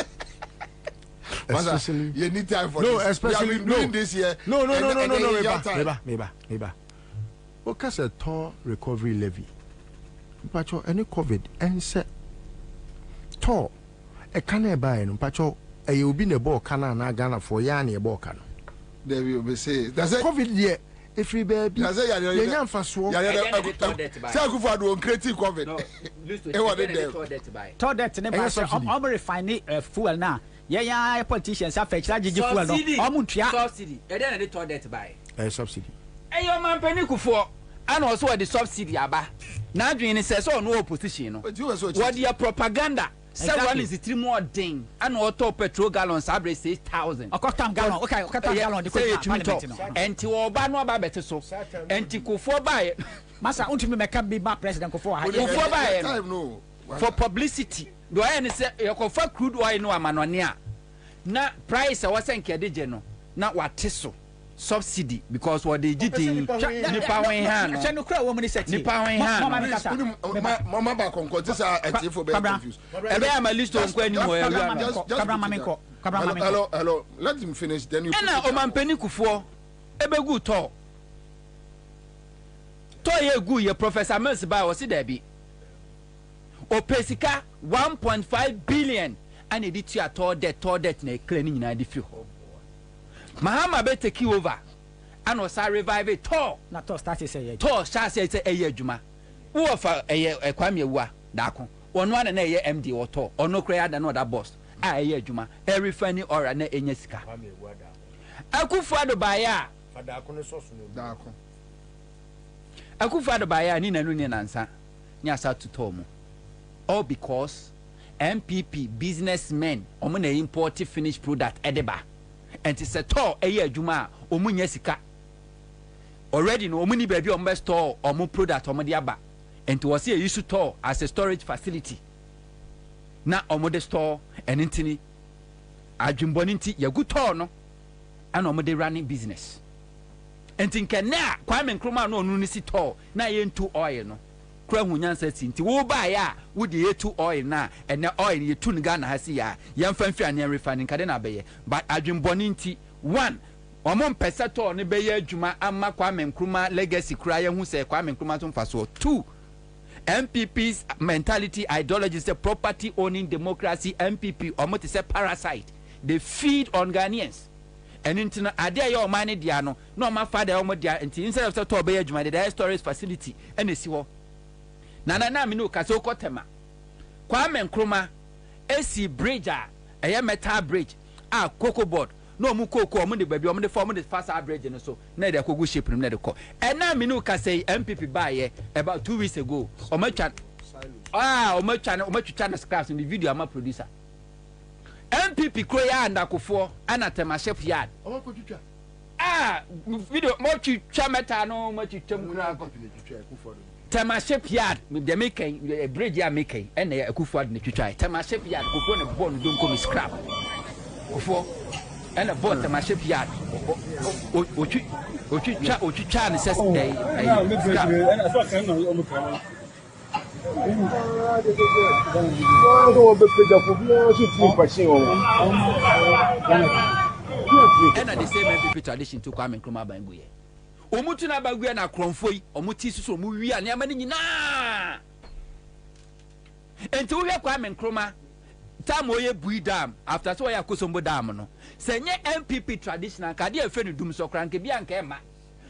Especially, you need time for no, this. especially doing this year. No. Because a toll recovery levy, but any COVID and set toll a can buy and pacho a you be a ball can and Ghana for Yanni a balkan. There will be say that's a COVID year. If we baby, that's a young fast walk. Creative COVID. Told that to never refine fuel now. Yeah, politicians have fetched fuel. Subsidy. And then they told that by a subsidy. Hey, your man Penny Kufo, and also the subsidy aba. Now doing says oh no opposition. What your propaganda? Someone is 3 more ding. And auto petrol gallons average 6,000. Gallon. Okay, gallon. And to Obama better so. And to Kufo buy Massa ultimately make be back president Kufo buy for publicity. Do I say you confer crude oil no amanonia? Na price I was saying Kedijeno. Not what tisso. Subsidy because what they did in Nipa when hand. Nipa when hand. Mama back on contest at for being confused. I'm a list of when you hello. Let him finish. Then you. Ena Omampeni Kufo. Ebe good talk. Toye good your Professor Merciba was there be. Opesika 1.5 billion and it did your tour debt na cleaning in the few. Mahama be take you over and was revive it tall. Not to start say tall start say a year juma. Who of a Kwame wa dako. ono ana na ye MD woto ono kra ada na oda boss a ye adwuma every funny ora na enya sika Akufo-Addo baya fadako ne soso no dako Akufo-Addo baya ni nanu ni Ansah nya sa tuto mu all because MPP businessmen omo na import finished product edeba enti se to eye adwuma omo nya sika already no omo ni baby omo store omo product omo de aba enti wo se use to as a storage facility na omo de store enintini adwumboni nti yagu to no ana omo de running business enti nke na Kwame Nkrumah no onu ni si to na ye ntu oil no kura hunyansa si nti wo ba ya wo de yetu oil na ene oil ye tu nga na hasi ya yemfa ne refining kade na beye but adwumboni nti one omo mpesa to ne beye adwuma amma Kwame Nkrumah legacy kura ye hu se Kwame Nkrumah to mfa so two MPP's mentality ideology is the property owning democracy. MPP omo te say parasite, they feed on Ghanaians and into ade your money dia no ma father omo dia instead of to obey adwuma the storage facility and they see wo na me no ka so kotema Kwame Nkrumah AC bridge a metal bridge cocoa board no mu cocoa omo de baby omo de form de fast bridge no so na de kogu shape no de ko and na me no ka say MPP buy about 2 weeks ago omo twa omo twa na scraps in the video ama producer MPP kroya and akofo ana temaship yard omo ko twa video mo twa meta no mo twa mu kra ko temaship yard the making a bridge ya making and Akufo-Addo ne twitwa temaship yard kofo ne ball no don come scrap kofo and a ball temaship yard otwitwa ne says and the same MPP tradition to Kwame Nkrumah banguye omutu na banguye na kromfoi omuti susu omu wi a niam ni nyina enti wo hwe Kwame Nkrumah time oye bui dam after so ya kosombo dam no senye MPP traditional ka de afa ne dum so kranke bia nka ema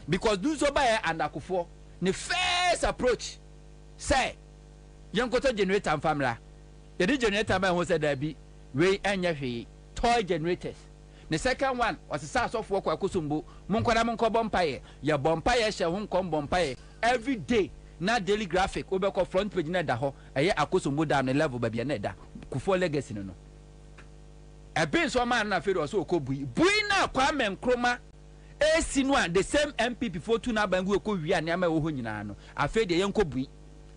because dum so ba ya andakofo ne first approach say yankoto generator famra ye di generator ba ho say da bi we anya hwe toy generators. The second one was a source of work Kusumbu, Munkonamko Bompaye, ya Bompaye, Shahun Bompaye, every day, not daily graphic, Ubeko front page Nedaho, a year Akusumbu down the level baby Neda, Kufo legacy no. A bit so man na feel so Kobu, Buina, Kwame Nkrumah, A the same MP before Tuna Bangu Kuya Nama Uhunano, I fed the young Kobu.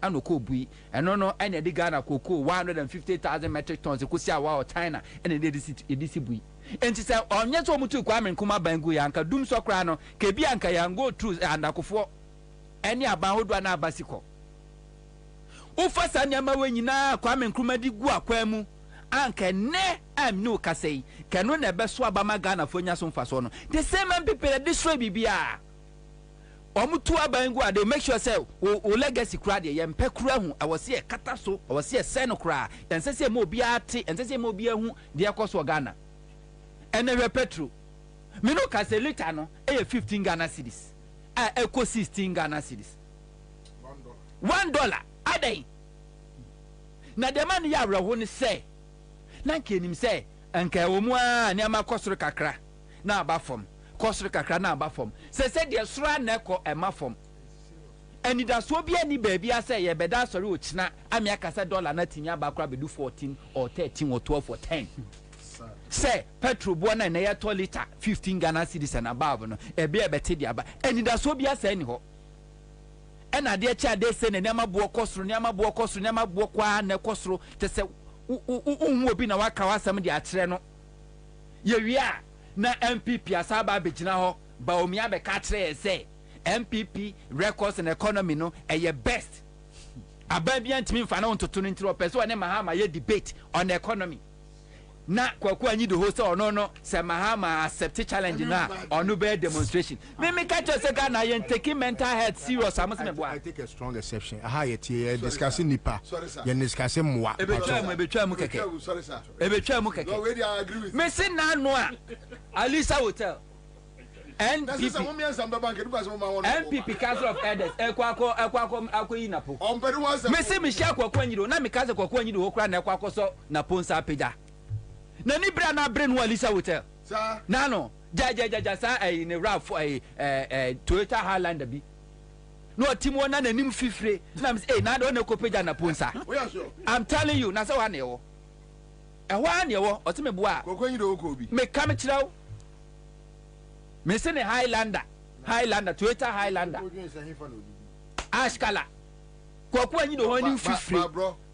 And Okobui, and no, any the Ghana cocoa 150,000 metric tons, the Kusia Wow China, and a DCB. And she said, on yet so much Kwame Nkrumah Bangu Yanka, Doom Socrano, Kebianka Yang go through and Akufo, any about Wana Basico. Ufa Sanyama when you na Kwame Nkrumah di Gua Kwemu, Anka ne, am no Kase, can no never swabama Ghana for Yasun Fasono. The same people at this way bibia. Omutu abangwa they make sure say o legacy kra de ye mpe kra hu awose e kata so awose e seno kra ensese mo bia ate ensese mo bia hu de akoso Ghana ene petro me no ka se liter no e 15 Ghana cedis eco 16 Ghana cedis $1 adai na de man ya awraho ne se na nkenim se anka wo mu a ne amakosoro kakra na abafom kosre kakra na abafom se de sura na ko emafom eni da so bia ni baby ase ye beda sori o kina ami akasa dollar na tinya ba kra bedu 14 or 13 or 12 or 10 say petrol bo na ye 2 liter 15 Ghana cedis and above no e be bete dia ba eni da so bia se ni ho ena de cha de se ne nema bo kosro nema bo kosro nema bo kwa na kosro te se hu obi na waka wasam de akere no ye wia na MPP asaba begina ho ba omi abeka kire say MPP records and economy no e best ababia ntimi mfa na ontoto no ntiro person ne Mahama ye debate on the economy na kwaku anyi the host or no say Mahama accept challenge na onu be demonstration me catch us Ghana ye take mental health serious I take a strong exception aha ye tie discussing nipa ye discussing moa ebetwa mu keke sorry sir ebetwa mu keke no we dey agree with me say na no a Alisa hotel NPP Council of Elders ekwa yi napo me se me share kwakwa nyiro na me kaze kwakwa nyiro okra na ekwa so na ponsa apeda na ni bra na bre no Alisa Hotel sa na no ja sa ne raf Toyota Highlander bi no timo na nanim fifre na me say na do na kopeda na ponsa I'm telling you na say wa na ewo ehwa na ewo otime boa kwakwa nyiro okobi me kam kirawo me say ne Highlander Toyota Highlander ash color kwaku anyi do honi fifre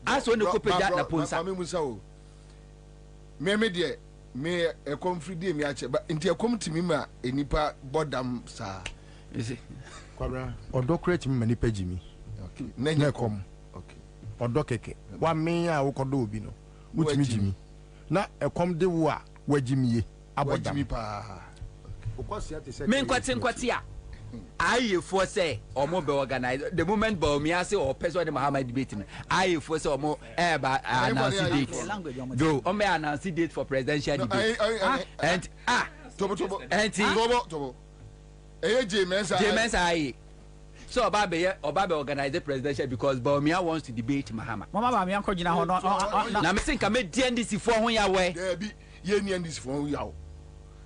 aso ne kopeja na ponsa me de me e confridi me ache ba nti e komtimi ma enipa bodam sa ese Kwabena odokret me nipa jimi okay na kom okay odokeke wa me a wo kodo obi no mutimi jimi na e kom de wo a wajimiye abodam wajimi pa me nkwati a aye for say omo be organize the moment Bobie say or person the Muhammad debate aye for say omo ba announce date do omo announce date for presidential debate and tobo James aye so oba organize the presidential because Bobie wants to debate Muhammad mama ba me anko gina ho no na me think me DNDC for ho ya we bi ye ni NDC for ho ya o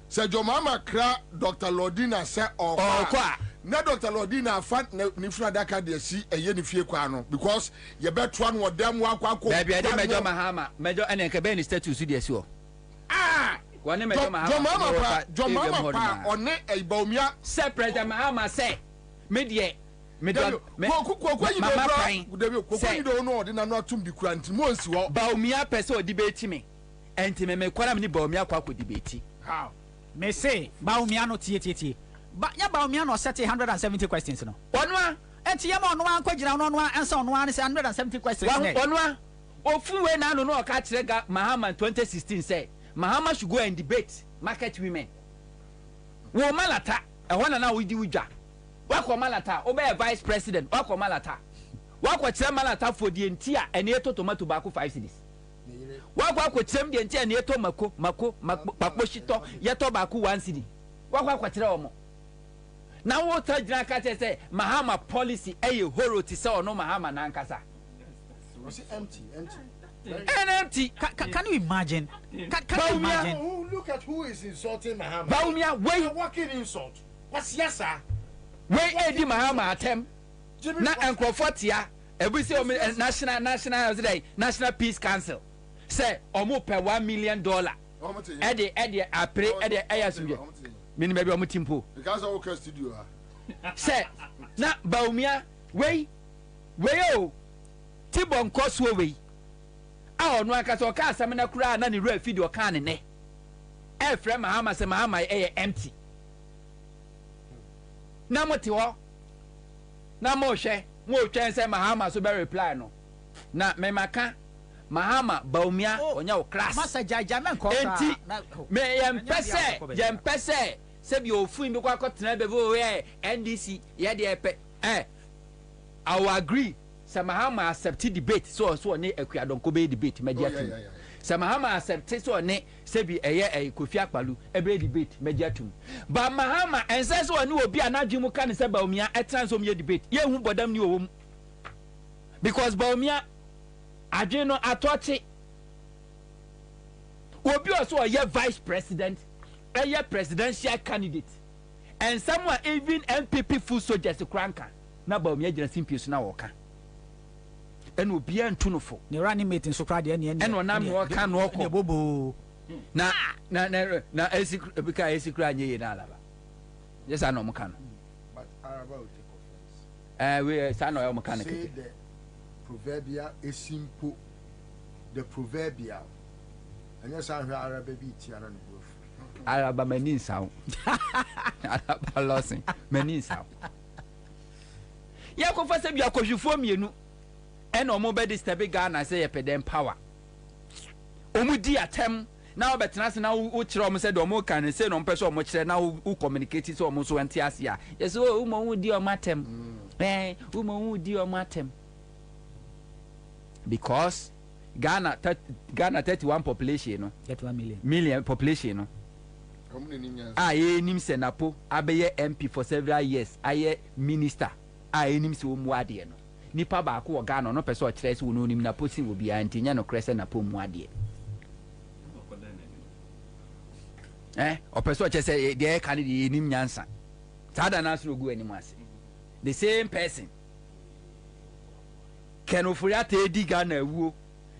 se jo mama kra Dr. Lordina se kwa na Dr. Lordina fa ni funa daka de si eye ni fie kwa no because ye beto an wodam akwa baby ade mejo mahama mejo ene nke be ni status di esi o woni mejo mahama jo mama pa one Bobie se president mahama se me de kokwa yi do kokwa yi do no ordina no atum bi kura nti mo nsi wo Bobie pese o debate me enti me kwara me ni Bobie akwa ko debate how me say Bobie no tie ba ya Bobie no set 170 questions no ono a enti ya ma ono an kwagina ono an Ansah ono an say 170 questions ono a ofuwe na no ka kire ga Mahama 2016 say Mahama should go and debate market women wo malata ehona na wudi wudwa wako malata obe vice president wako malata wako kire malata for the entia ene eto tomato ba ko 5 cedis wako kire the entia ene eto mako pakposhito yeto ba ko 1 cedi wako kire omo na wo ta jina ka say Mahama policy eye horo ti say ono Mahama na nkasa was it empty empty can you imagine can you imagine look at who is insulting Mahama Bobie way walking insult what's yasa way edi Mahama atem na enkrofotia ebusi o national peace council say omo pay $1 million ede apre ede ayasumje mini baby omo timpo because of work studio say na Bobie way o tibon koswo we a ono aka so ka asam na kura na ni ra video kan ne e frɛ Mahama se Mahama empty na moti ho na mo hwɛ mo twɛn sɛ Mahama so be reply no na me maka Mahama Bobie onya o class masa jaja men ko enti me yempese se bi ofun bi kwa kotena be vo NDC ye de epe I will agree se Mahama accept debate so ne akuadonko be debate mediatum se Mahama accept so ne se bi eye Kofi Akpalu ebe debate mediatum ba Mahama ense so ne obi anadwemu ka ne se Bobie etran so me debate ye hu bodam ni owom because Bobie adwe no atoche obi also ye vice president eye presidential candidate and someone even MPP full soldiers kranka na Bobie agina simpies na woka eno bia ntunofo ne running mate nso kra de eno na no ka no ko bobo na esika esikra anye na alaba yes I know mka no but araba will take offense we say no mechanic the proverbial esimpo the proverbial anya san hwe araba bi tia na no araba mani nsaw araba losin mani nsaw ya ko fa se bia kohwifo mienu ena omo be disturb Ghana say ye pedem power omu di atem na obetena se na wo kire omo se de omo kan se no mpeso omo kire na wo communicate so omo so ante ase a yes o mo di omo atem mo di omo atem because Ghana 31 population no 31 million population no Aye nim senapo abeye MP for several years. Aye minister. Aye nim se omuade no. Nipa ba ko Ghana no pese o kire se wono nim na posi wo bia ntinya no krese na po muade. O pese o kire se de ka ne nim nyansa. Tada na so ogu anim ase. The same person. Ken Oforiatta edi Ghana awuo.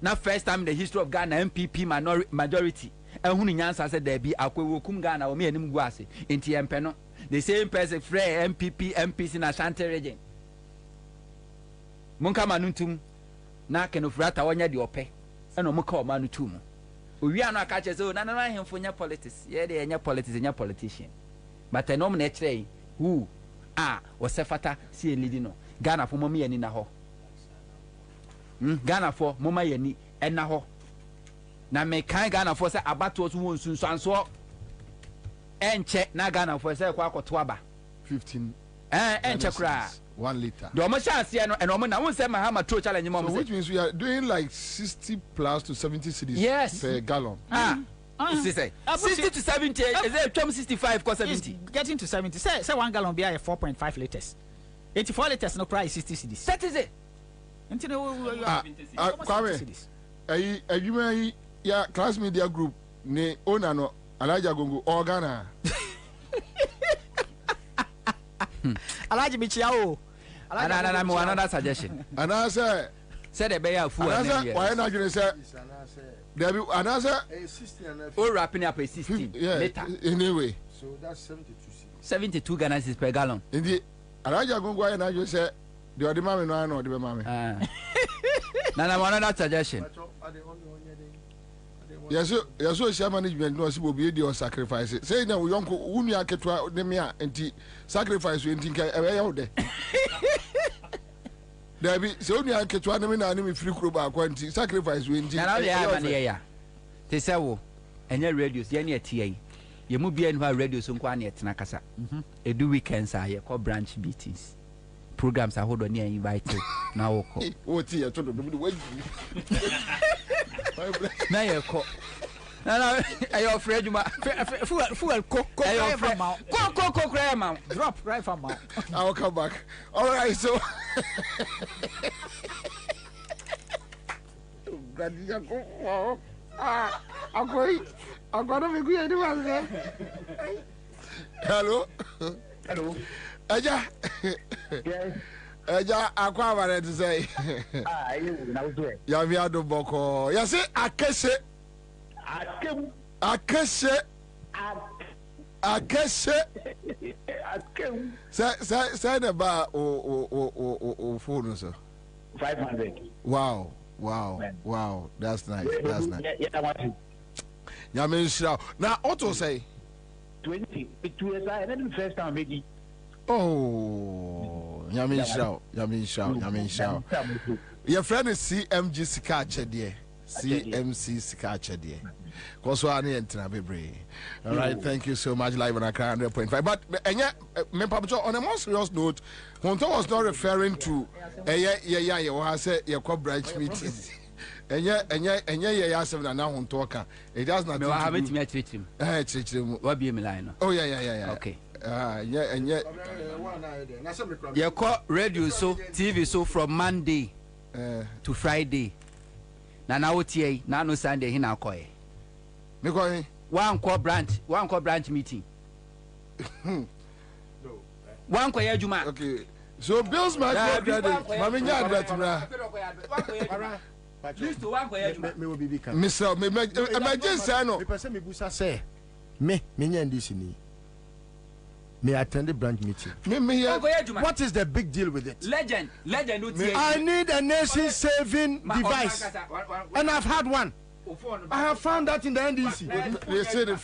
Na first time in the history of Ghana MPP majority. Ehunu nyansa se there be akwewo kum Ghana o me anim gu ase. Enti empe no. The same person free MPP MPC na Ashanti region. Monka manuntum na Ken Oforiatta wonya de ope. Eno moka o manutum. Owia no aka che se na na hemfo nya politics. Ye de nya politics nya politician. But enom na kire who wasefata si leading no. Ghana for mommy ani na ho. Ghana for mama yani ena ho. Na me kan Ghana for say abato so won sunsanso enche na Ghana for say kwa akoto aba 15 enche kra 1 liter. Do mo chance no and no na won say Mahama Tro challenge mom. So which means we are doing like 60 plus to 70 cedis per gallon. 60 to 70 is it 65 or 70 getting to 70 say 1 gallon be 4.5 liters 84 liters no price 60 cedis. That is it. Kwame adwuma ya class media group ne owner no Alaja Gongo Organa. Alaji bichia o. Ana mo another suggestion. Ana say the bear food. Why not you say there be another 16 and all wrapping up a 16 later. Anyway. So that's 72 cedis. 72 Ghana cedis per gallon. Indeed. Alaja Gongo and I just say the other mommy no I know the mommy. Nana another suggestion. Yes, social management no sibo be the sacrifice. Say na we yonko unu aketwa ne me a enti sacrifice we enti ka e ya ode. There be so unu aketwa ne me na me free kuro ba kwa enti sacrifice we enti. Na ya ma ne ya. Te se wo enye radios ye ne etie yi. Ye mu bia nwa radios nko a ne etena kasa. Edu weekends a ye call branch meetings. Programs ahodo ne invite na wo ko. O ti ye to do do we. Na ye ko na ayo afraid ma fuel ko cry ma drop right from mouth. I will come back. All right, so hello Aja. Yes. Eja akwa bare to say. You na do it. Ya vi ado boko. Ya say akese. Akem. Akese. Akese. Akem. Say the ba o phone so. 500. Wow. That's nice. That's nice. Ya me shira. Now auto say 20. It was I then first time maybe. Oh, Yamin shout. Your friend is CMG Sika Chedie. CMC Sika Chedie. Koswani and Trabebre. All right, thank you so much. Live on Accra 100.5. But on a more serious note, Honto was not referring to I said your branch meetings. And yeah, 7 now on talker. It does not have it me treat him. What be Milano? Oh, yeah. Okay. And yet, you call radio so TV so from Monday to Friday. Now OTA, now no Sunday in our coy. Because one core branch meeting. One coy Juma. Okay. So Bill's my May attend the branch meeting. What is the big deal with it? Legend. I need a nation saving device, and I've had one. I have found that in the NDC.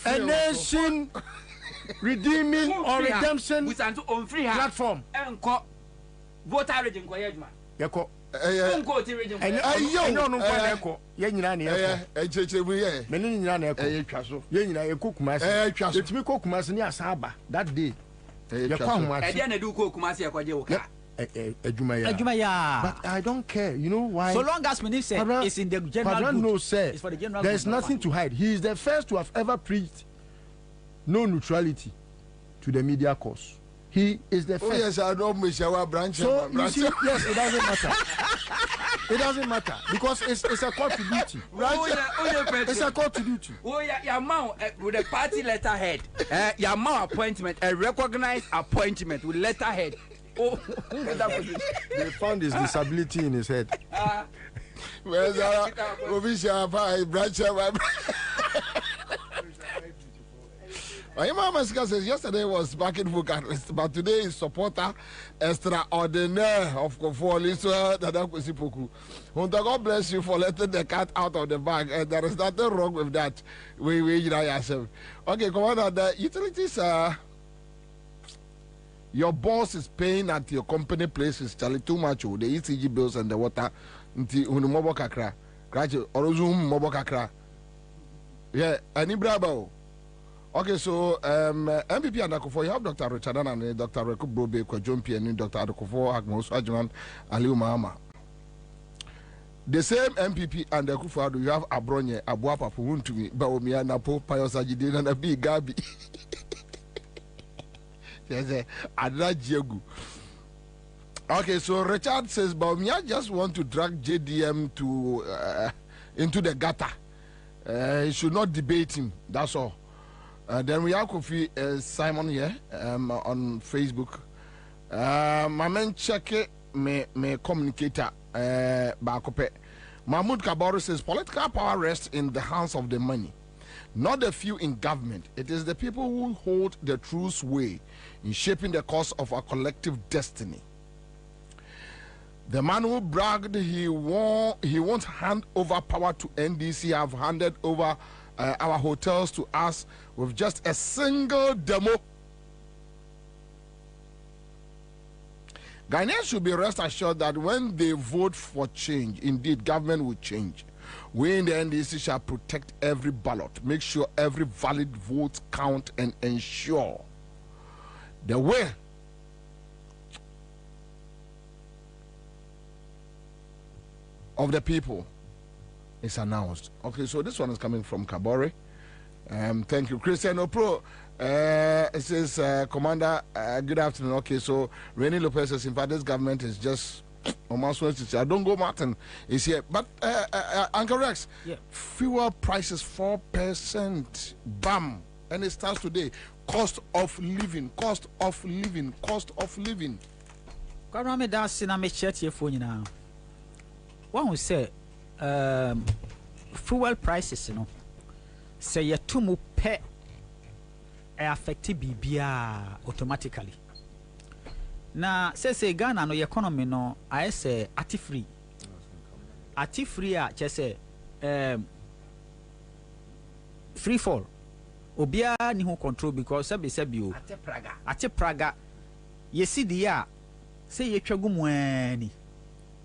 A nation redeeming or redemption platform. That day. But I don't care. You know why? So long as Minister is in the general good, no, sir. It's for the general There's good. nothing to hide. He is the first to have ever preached no neutrality to the media cause. He is the first. Oh yes, I know Michelle branch. So you see, yes, it doesn't matter. It doesn't matter because it's a court to duty. It's a court to duty. Oh yeah, your mouth with a party letterhead. Your mouth appointment, a recognized appointment with letterhead. Oh, they found his disability in his head. Where's our branch? My mama says yesterday was backing vocalist, but today is supporter extraordinaire of Kofoli. So God bless you for letting the cat out of the bag, and there is nothing wrong with that. We yourself. Okay, Commander, the utilities your boss is paying at your company place is too much. The ECG bills and the water. Kakra. Yeah, any bravo. Okay, so MPP and Akufo, you have Dr. Richard and Dr. Reku Bobie, Kwajompi, and Dr. Akufo, Agmos, Adjuman, Aliu Mahama. The same MPP and Akufo, you have Abronye, Abuapa, Puntumi, Baomia, Napo, Payosajidin, and a big Gabi. Yes, Adrajegu. Okay, so Richard says, Baomia just want to drag JDM to into the gutter. He should not debate him, that's all. Then we have Kofi Simon here on Facebook. My man check it, me communicator Bakope. Mahmoud Kaboro says political power rests in the hands of the money, not the few in government. It is the people who hold the true sway in shaping the course of our collective destiny. The man who bragged he won't hand over power to NDC have handed over our hotels to us with just a single demo. Ghanaians should be rest assured that when they vote for change, indeed government will change. We in the NDC shall protect every ballot, make sure every valid vote count, and ensure the way of the people is announced. Okay, so this one is coming from Kabore. Thank you, Christian Opro. It says, Commander, good afternoon. Okay, so Rene Lopez says, in fact, this government is just almost I don't go Martin is here. But Uncle Rex, yeah. Fuel prices 4%. Bam. And it starts today. Cost of living. Kwame that's in a mechete phone now. One who say fuel prices, you know, say you too much pay affect BBA automatically. Now, say Ghana no economy no, I say ati free just say free fall. Obia ni who control because sebi o ate praga ye see the ya say ye twagumu ani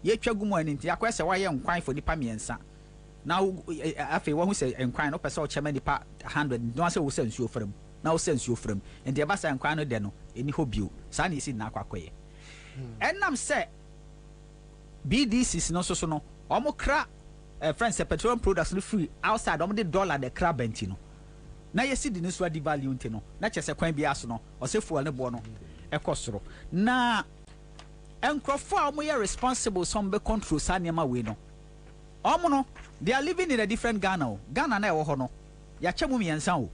nti akwese wa ye nkwan for nipa miensa now afi wo hu say nkwan no pese o chema nipa 100 no say wo say nsuo frem na wo say nsuo frem and the basa nkwan no de no eni hobio sa na isi na akwakoye enam say BDCs no so no omo kra friends petroleum products no free outside omo de dollar the crab enti no na yesi di niswa di value nti no na chese kwan bia so no o se fuel ne bo no ekosoro na enkrofo a omo responsible some be control sa niam we no omo no they are living in a different Ghana o Ghana na e wo ho no ya chemu miensa o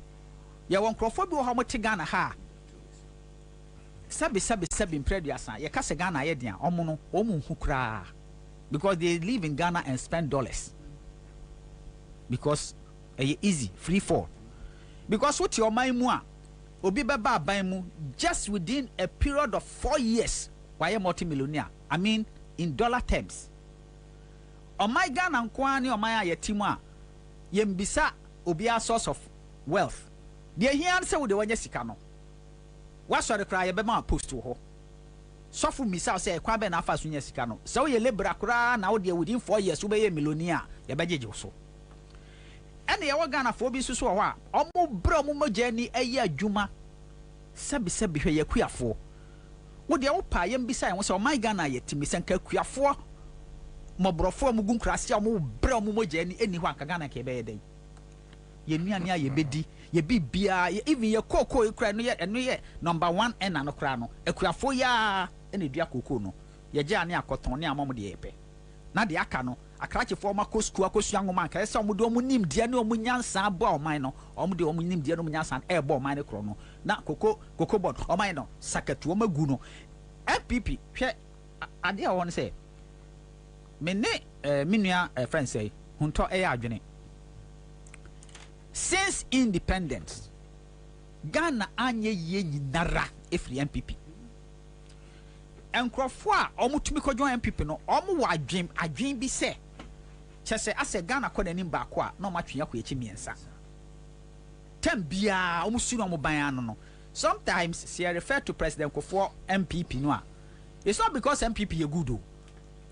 ya won krofo bi wo ho mo te Ghana ha sabi impreduasa ya kase Ghana ye dia omo no omo hu kra because they live in Ghana and spend dollars because easy free fall. Because what your mind mu obi beba ban mu just within a period of 4 years why multi-millionaire. I mean in dollar terms. On my Ghana nkwani on my ayetimu a yembisa obi a source of wealth. The here answer with the one sika no. What sort of cry ye bema post to ho. So for misa say Kwabena afa so nya sika no. So ye lebra kra na wo within 4 years wo be millionaire ye bejeje so. And the Ghana for be so wa omo bro mo jani ayi adwuma sebi hwe ye kuafo wo de wo pa yem bisa wo se o my Ghana ye timi senka kuafo mo brofo mo gun krase mo bro mo jani eni ho anka Ghana ke be ye den ye nuane aye bedi ye bibia even ye cocoa e kra no ye number 1 and no kra no ekuafo ya ene dua cocoa no ye gya ne akoton ne amom de yepe na de aka no akrache fo ma kosku akosu angoma ka ese omo de omo nim de ne omo nyansa abo oman no omo de omo nim de no omo nyansa e bo oman ne kro no na cocoa board oman no sakatu omo gu no MPP hwe ade a won say me ne minua friend say hunto e adwene since independence Ghana anye ye nyinara efri MPP enkrofo a omutumi kojo MPP no omo wa adwen bi se chese ase Ghana koda nim ba ko a na omatwe akọ echi miensa tambia omusu no ban no sometimes see I refer to President Kofo MPP no a it's not because MPP ye good o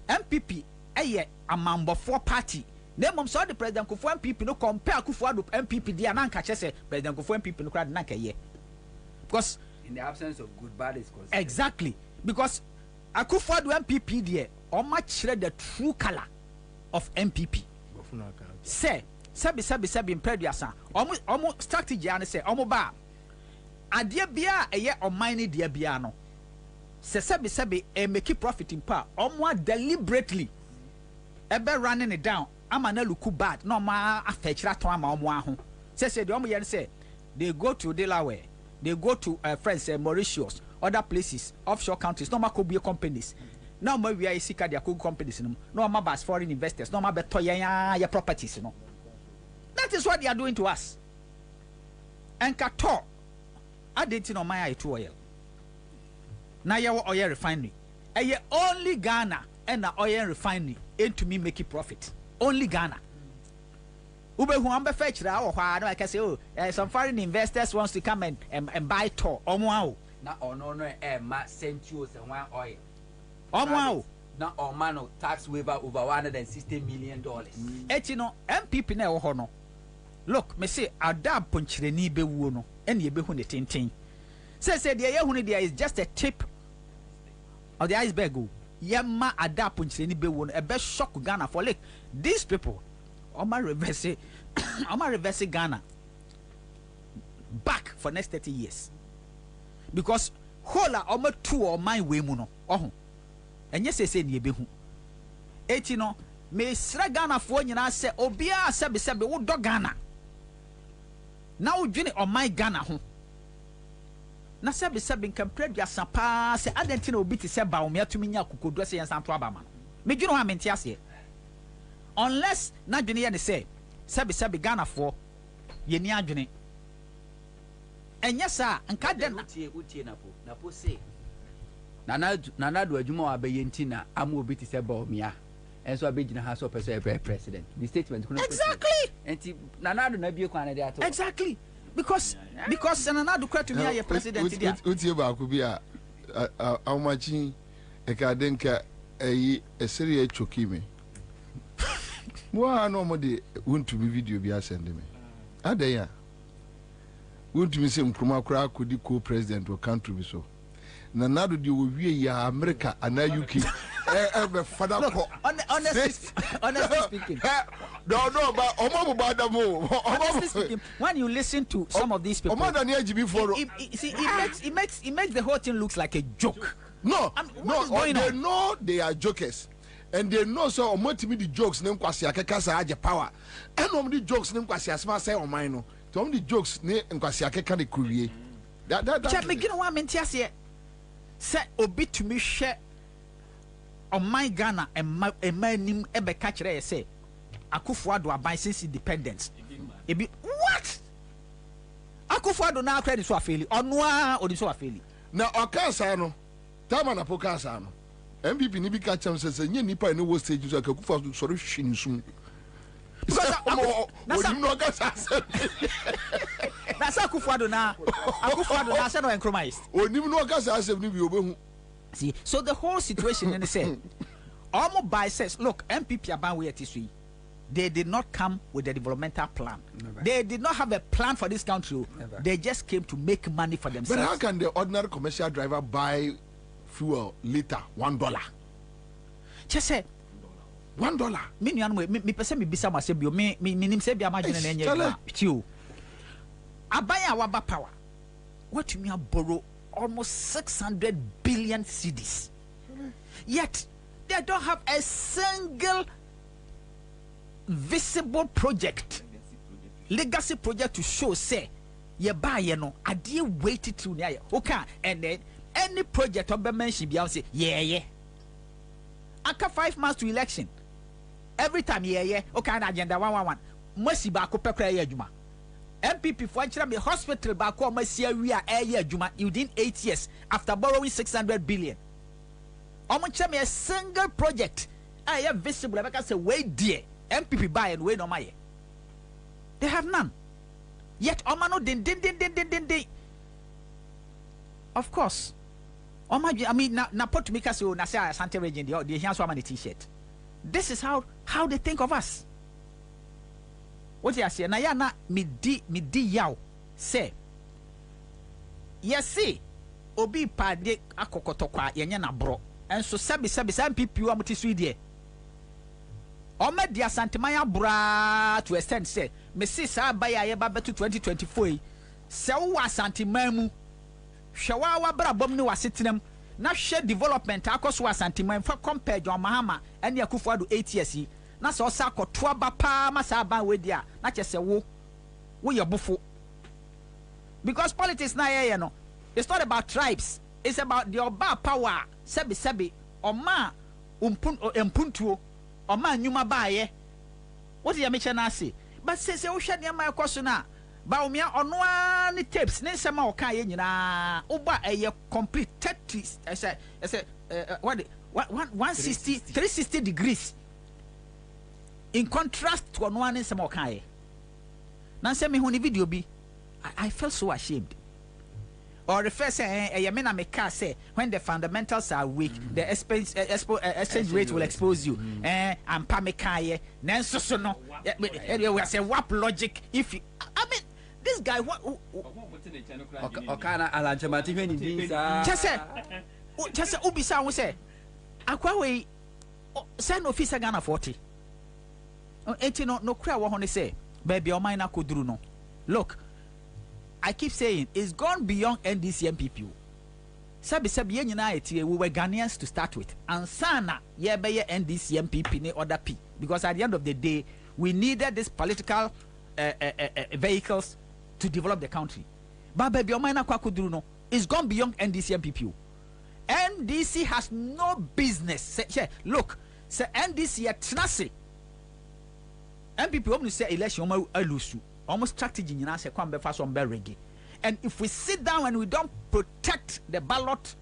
MPP eye amambofo party na mom so the President Kofo MPP no compare Akufo-Addo MPP dia na nka chese President Kofo MPP no kra na nka ye because in the absence of good bad is considered. Exactly because Akufo-Addo MPP there oma chere the true color of MPP say sabi impreduasa omo strategy an say omo ba ade bia eye oman ne dia bia no se sabi e make profit in pa omo deliberately ebe running it down ama na look bad no ma afechira ton ama omo aho say the omo yen say they go to Delaware, they go to France, Mauritius, other places, offshore countries, no ma could be companies. No ma we are sika their companies no ma bas foreign investors, no ma beto ya properties, you know. That is what they are doing to us. And kato I didn't know my to oil. Na ya oil refinery. And only Ghana and the oil refinery aim to me make it profit. Only Ghana. Ube who ambe fetch ra or why I can say some foreign investors wants to come and buy Tor omo na ono no ma sent you say one oil omo na o man tax waiver over $160 million. Eti no MPP na wo ho no look me say ada ponchire ni be wuo no ene ye be hu ne tintin say the ye hu ne there is just a tip of the iceberg go yema ada ponchire ni be wuo no e be shock Ghana for like these people Oma reverse Ghana back for next 30 years because hola Oma two or my way muno oh and yes say ni ebehu eti no me sra Ghana fo nyina se obia sebe wo do Ghana na wo dwene o my Ghana ho na sebe nkan predua sapa se adenti na obi ti se ba o me atumi nya kokodo se yensan to aba ma me dwene ho amenti ase unless na dwene ye ne say sebe Ghana for ye ni adwene enya sa nka den utie na po say na do adwuma wa be yenti na amu obi ti se ba omia enso abegina ha so person president the statement exactly enti na do na bie kwa na dey ato exactly because na do credit me ya president dia utie ba ko bi a awmachi e ka denka eyi eseri echoki me mo no mo de wontu bi video bi asende me adan ya wontu mi se nkruma kura akodi co-president o country bi so na nado de wo wie ya America ana UK be father ko honestly speaking no but omo bo adamu honestly speaking when you listen to some of these people omo da na ejibi for it makes the whole thing looks like a joke. No, what is going they on? know they are jokers. And they know so omo the jokes nem kwasi akeka sa aje power. And omo the jokes nem kwasi asma say o man no. To omo the jokes ne kwasi akeka ne kuwie. That check me gina wa menti ase. Say obi to me hwe on my Ghana and my nim ebe ka kire say Akufo-Addo aban since independence. Ebi what? Akufo-Addo na credit so afeli. Ono a odi so afeli. Na okansa no. Tama na pokansa no. MPP ni bi ka cham se nye nipa ni wo stage so Akufo-Addo sori hwini sum. Na sa Akufo-Addo na say no compromise. Onim no okasa asem ni bi obehu. See, so the whole situation and they say almost by says look MPP aban we atisui. They did not come with a developmental plan. Never. They did not have a plan for this country. Never. They just came to make money for themselves. But how can the ordinary commercial driver buy fuel liter $1? Just say $1. Me person me bisa masebio me nim se bia ma dwene na enye you. Abaya waba power. What you mean borrow almost 600 billion cedis. Yet they don't have a single visible project, legacy project to show say ye buy you know I dear waited to near okay and then any project of mention be say yeah after 5 months to election every time yeah okay and agenda 111 must ba ko pekra ya adwuma MPP for me hospital ba ko masia wi a ya adwuma within 8 years after borrowing 600 billion me a single project I have visible because say way dear MPP buy and way no my they have none. Yet omano din. Of course. I mean na put me kasi na say Asante region the here so many t-shirt. This is how they think of us. What you say na ya na me di yaw say yes see obi pade akokotokwa yenye na bro enso sabi MPP wa muti swidie Oma dia santimaya bra to extend say me see sa baya ye ba betu 2024 se wo asantimamu hwewa wa bra bom ne wasetenam na hwe development akoso asantimam fa compare John Mahama ene akufo ado 8 years yi na se osa akoto aba pa ma sa ban we dia na che se wo ye bofo because politics na ye no it's not about tribes, it's about the oba power sebi oma umpuntuo Oma nyuma baye. What you mention na say? But say o hwede am akoso na ba omia ono ani tapes ne nsema o kan ye nyina oba eye complete 30 what 160 360 degrees in contrast to ono ani nsema o kan ye. Na nsema hu ni video bi I felt so ashamed. Or the first say when the fundamentals are weak, the exchange rate will expose you. And pamekaye, nenso so no. We say what logic if you, I mean this guy what Okana alanchemati when he just say ubisa we say akwa we send officer Ghana 40. Enti no kra wo ho ne say baby o man na koduru no. Look, I keep saying it's gone beyond NDC MPP. Sabi ye nyina etie we were Ghanaians to start with. Ansah na ye be ye NDC MPP ne other P, because at the end of the day we needed these political vehicles to develop the country. But baby o man na kwakuduru no, it's gone beyond NDC MPP. NDC has no business. Say, look, say NDC atnase. MPP only say election ma lose. Almost strategy in us and if we sit down and we don't protect the ballot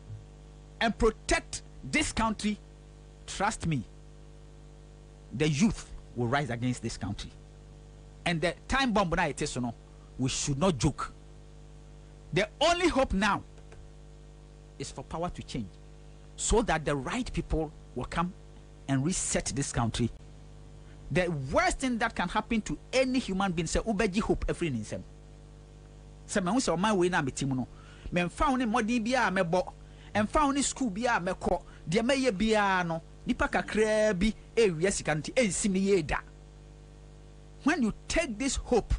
and protect this country, trust me, the youth will rise against this country. And the time bomb it is, we should not joke. The only hope now is for power to change so that the right people will come and reset this country. The worst thing that can happen to any human being say ubeji hope every ninsem. Se me hu se o man we na metimu no. Me mfa woni modin bia mebo. Emfa woni school bia mekọ. De meye bia no. Nipa kakra bi ewie sika nti ensi me ye da. When you take this hope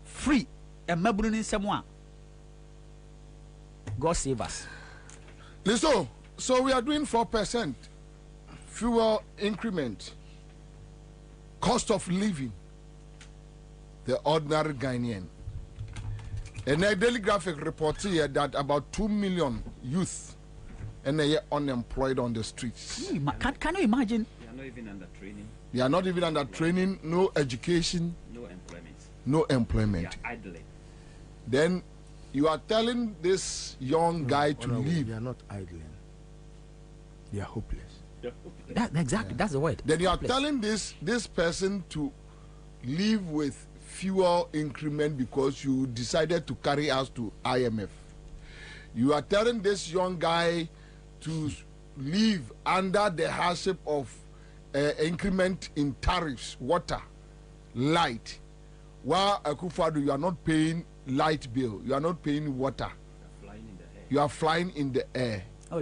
free and mabunu ninsem a, God save us. Listen, so we are doing 4% fuel increment. Cost of living, the ordinary Ghanaian. And a Daily Graphic report here that about 2 million youth and they are unemployed on the streets. Can you imagine? They are not even under training. They are not even under training, no education, no employment. No employment. They are idling. Then you are telling this young guy to leave. They are not idling. They are hopeless. Exactly, that's the word. Then you are telling this person to live with fuel increment because you decided to carry us to IMF. You are telling this young guy to live under the hardship of increment in tariffs, water, light. While Akufo-Addo, you are not paying light bill, you are not paying water. You are flying in the air. Oh,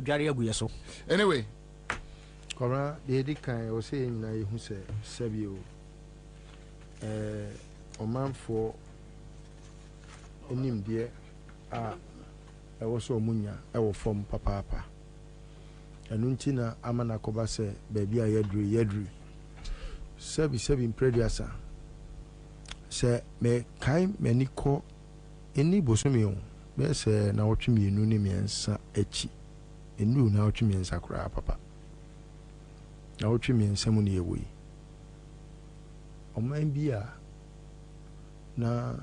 so. Anyway. Kora, the Edikan was saying, I who say, Sabio, a man for enim deɛ a ɛwɔ so omunya ɛwɔ fam papaapa ɛno nti na ama na kɔba sɛ baabi a yɛduru sɛbi mprɛduasa sɛ mɛkae m'ani kɔ ɛni bosome o bɛyɛ sɛ na wɔtwe mmienu ne mmiɛnsa akyi ɛnu na wɔtwe mmiɛnsa koraa papa na wɔtwe mmiɛnsa mu ne yɛwɔ yi ɔman bi a na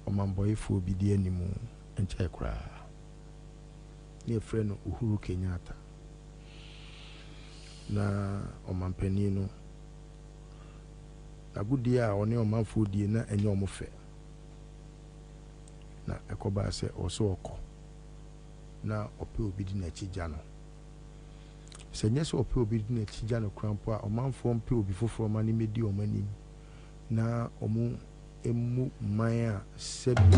ɔmanbɔyefoɔ bi di anim nkyɛn koraa ne yɛfrɛ no Uhuru Kenyatta na ɔmanpanin no agudie a ɔne ɔmanfoɔ die na ɛnyɛ ɔmo fɛ na ɛkɔbaa sɛ ɔso ɔkɔ na ɔpɛ obi di n'akyi gya no sɛ nyɛ sɛ ɔpɛ obi di n'akyi gya no korampo a ɔmanfoɔ mpɛ obi foforɔ ma ne medi ɔmo anim na ɔmo emu man a sɛbi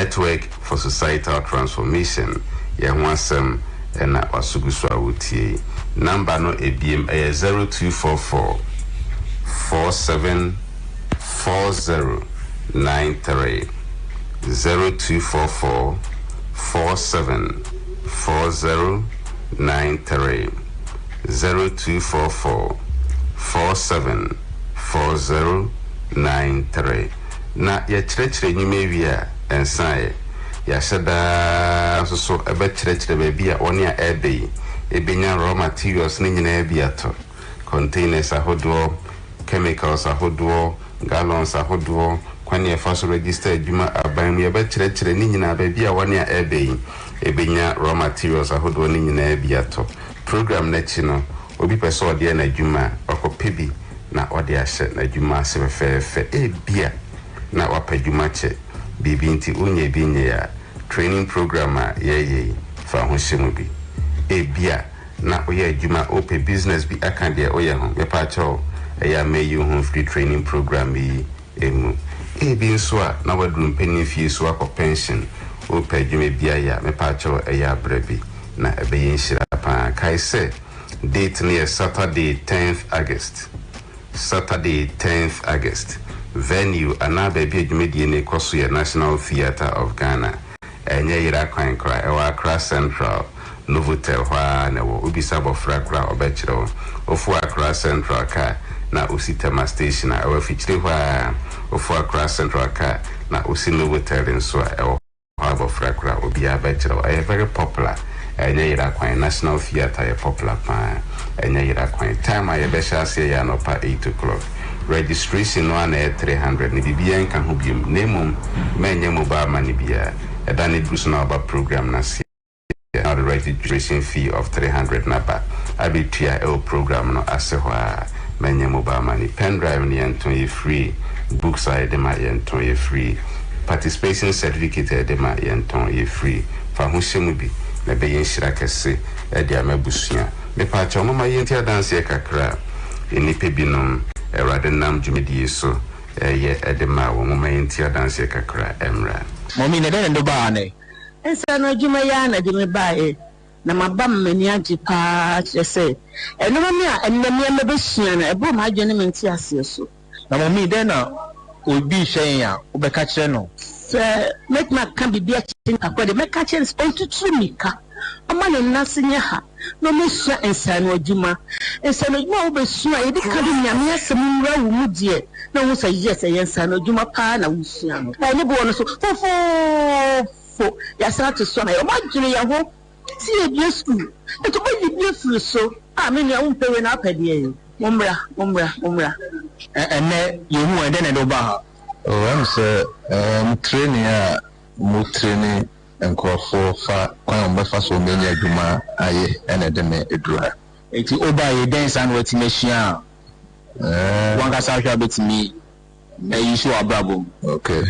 Network for Societal Transformation. Yahwasem and Wasuguswa Wutie. Number no ABM 0244 474093. 0244 474093. 0244 474093. Na ya chire nyimewia Ansah yashada so ebe chire baby a oni a ebe ebenya raw materials ni nyina bi ato containers ahodo chemicals ahodo gallons ahodo kwani efa so register adwuma aban mu ebe chire ni nyina baby a oni a ebe ebenya raw materials ahodo ni nyina bi ato program na chi no obi pese ode na adwuma okopebi na ode ahye na adwuma asefefe ebia na wapadwuma che bibinti unye binye ya training program ye fa ho hyemu bi ebia na oye adwuma ope business bi akande oye ho mepa cho eya meyu ho free training program bi emu ebi nso a na wadrum penny fie so akọ pension ope adwuma bia ya mepa cho eya brebi na ebeye nhira pa kai se date near Saturday 10th August venue anabe bi adwumedie ne koso ye National Theatre of Ghana enye yira kwan kra ewa Accra Central Novotel hwa na wo ubisa bofra kra obechire ofu Accra Central ka na Ositema station a ewa fichire hwa ofu Accra Central ka na Osi Novotel nso a ewa hwa bofra kra obi abechire e very popular enye yira kwan National Theatre ye popular pa enye yira kwan time a ye be sha se ya no pa 8 o'clock registration no na 300 ni bibia nka ho biem nemum menye mobile money bia edane drusu na about program na see now the registration fee of 300 naba abitua el program no asehwa menye mobile money pen drive ni enton free books are dema enton free participation certificate dema enton free fa ho hyemu bi na be yen hira kese e dia mabusua me pa cha mama yenti adanse e kakra enipe binom erade nam jumedi so ye edema wo mama yenti adanse e kakra emra momi ne den do ba ne ensa no juma ya na de me ba e na mabam mani agi pa chese eno mami a enemi me be hia na ebo ma adwene menti ase so na momi den na obi hyen a obeka kire no make my can be a chin according make a chance on to Trimika. A man and nothing yaha. No miss and son or Juma. And son of Mobe Sua, I declared me as some round dear. No one say yes, a son of Juma Pana. I never want to for Yasata son. I imagine I won't see a dear school. It will be beautiful so. I mean, I won't pay an up at you. Mumbra. And then you and then Obaha. Oh, I'm sir, training, more training. And call for quite breakfast for many a juma, aye, and a deme a dry. It's over a dance and what's machine. One has out of it me. A issue of bravo. Okay.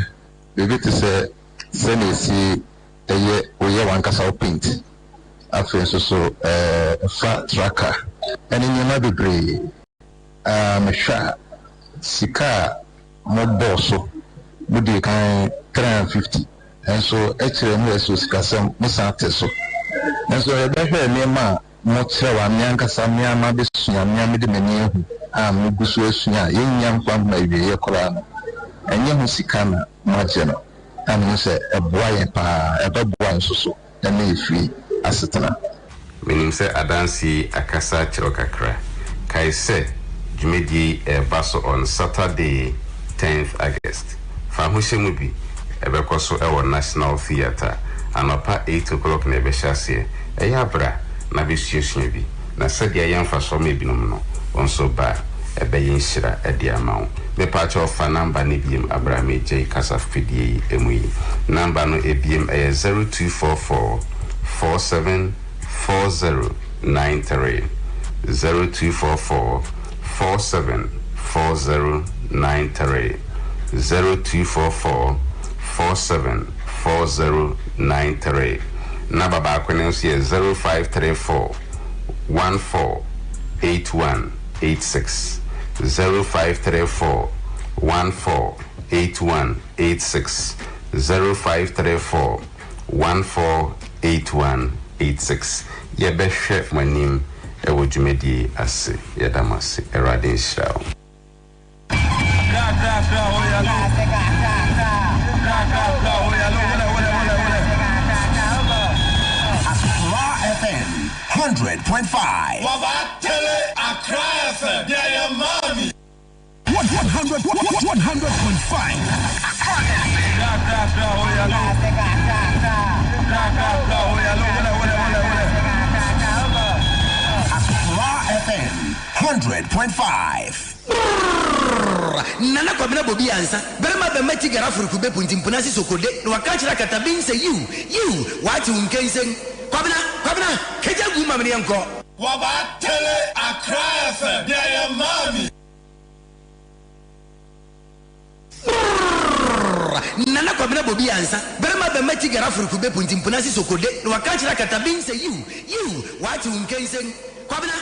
We get to say, send a see a year or one castle paint. After so, a flat tracker. And in your mother gray, a shot, Sika, more bosso, would you kind 350. And so actually was Cassam Musateso. And so I better name Motra, Nyanka Samia, Mabisuya, Yamidi, Mugusuya, Yam Pump may be a Koran, and Yamusikana, Margeno, and you say a boy a dog one so, and may free Asatana. Meaning say Adansi Akasa Chirokakra. Kai say, Jumedi a basso on Saturday, 10th August. Famushemubi. Ebeko so ewo National Theatre anapa 8 o'clock na ebehyasie eyabra na besuasua bi na sadia yamfa so me binom no onso ba ebeyin hira edi amawo me pacho fa number ne biem abrame j kasafidie emuyi number no ebiem 0244 474093 0244 474093 0244 474093 number back when you see 0534 148186 0534 148186 0534 148186 yebehwe manim ewo dwumedi ase yedamase erade nhyirawo FM 100.5. Wabatele Accra FM. Yeah, your mommy. 100.5. Accra FM 100.5. Nana Kwabena Bobie Ansah. Berema be meti gara furu kube puntimpuna si sokode. Wakachira katabin say you what you unkensen. Kwabena keja guma mni yanko. Wabatele Accra FM. Yeah, your mommy. Nana Kwabena Bobie Ansah. Berema be meti gara furu kube puntimpuna si sokode. Wakachira katabin say you what you unkensen. Kwabena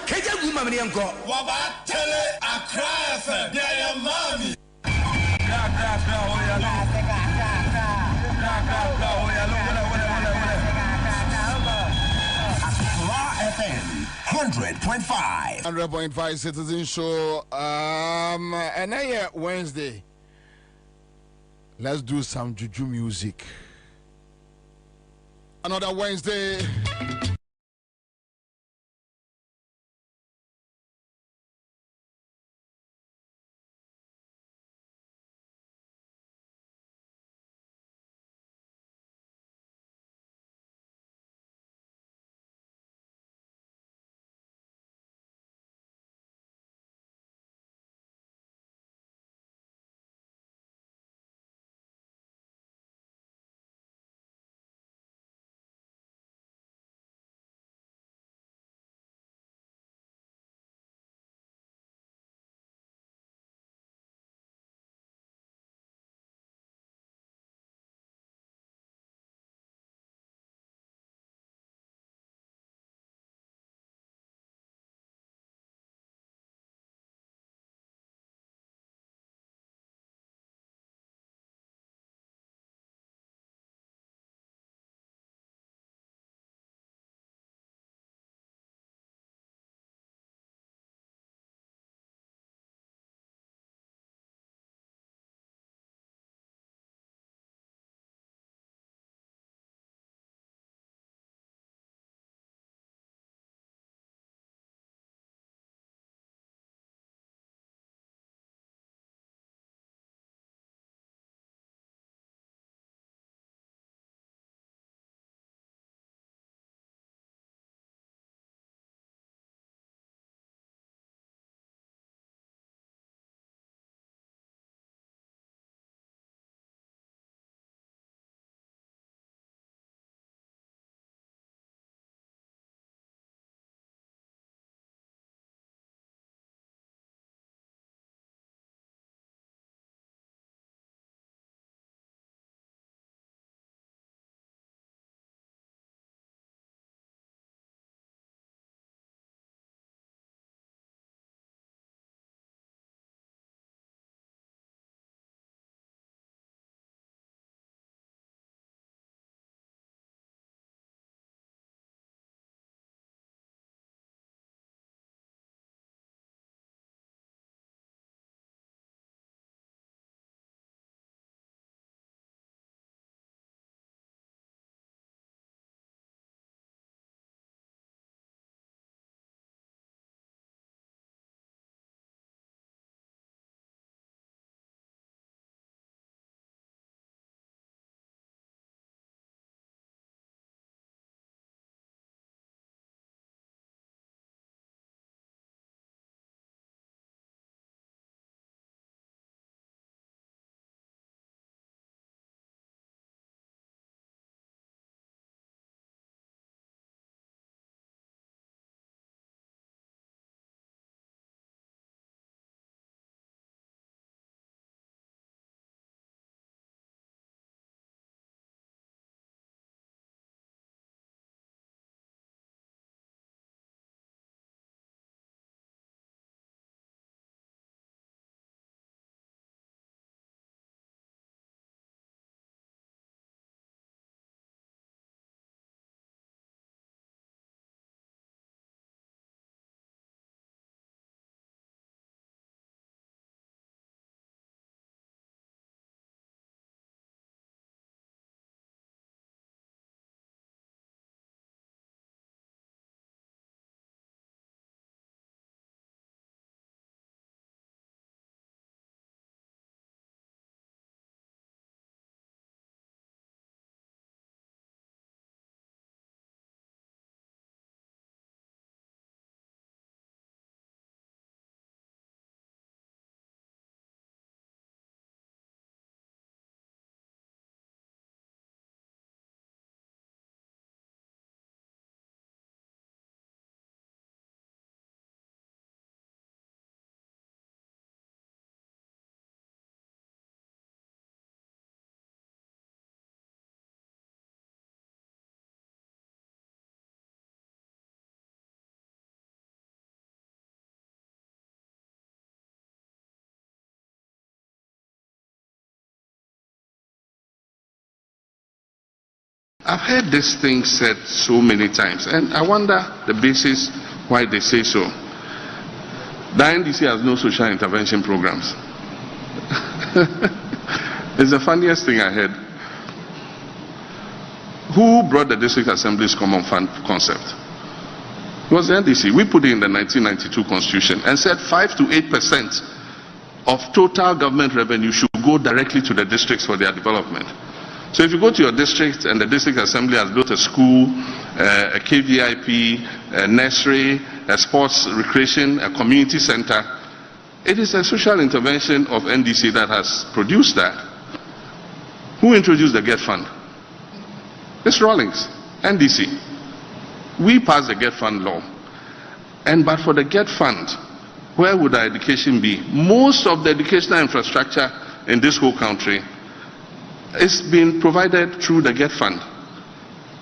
keja guma mni yanko. Wabatele Accra FM. Yeah, your mommy. FM 100.5. 100.5 Citizen Show. And now Wednesday. Let's do some juju music. Another Wednesday. I've heard this thing said so many times, and I wonder the basis why they say so. The NDC has no social intervention programs. It's the funniest thing I heard. Who brought the District Assembly's Common Fund concept? It was the NDC. We put it in the 1992 Constitution and said 5 to 8% of total government revenue should go directly to the districts for their development. So if you go to your district and the District Assembly has built a school, a KVIP, a nursery, a sports recreation, a community center, it is a social intervention of NDC that has produced that. Who introduced the GET Fund? It's Rawlings, NDC. We passed the GET Fund law. But for the GET Fund, where would our education be? Most of the educational infrastructure in this whole country is being provided through the GET Fund.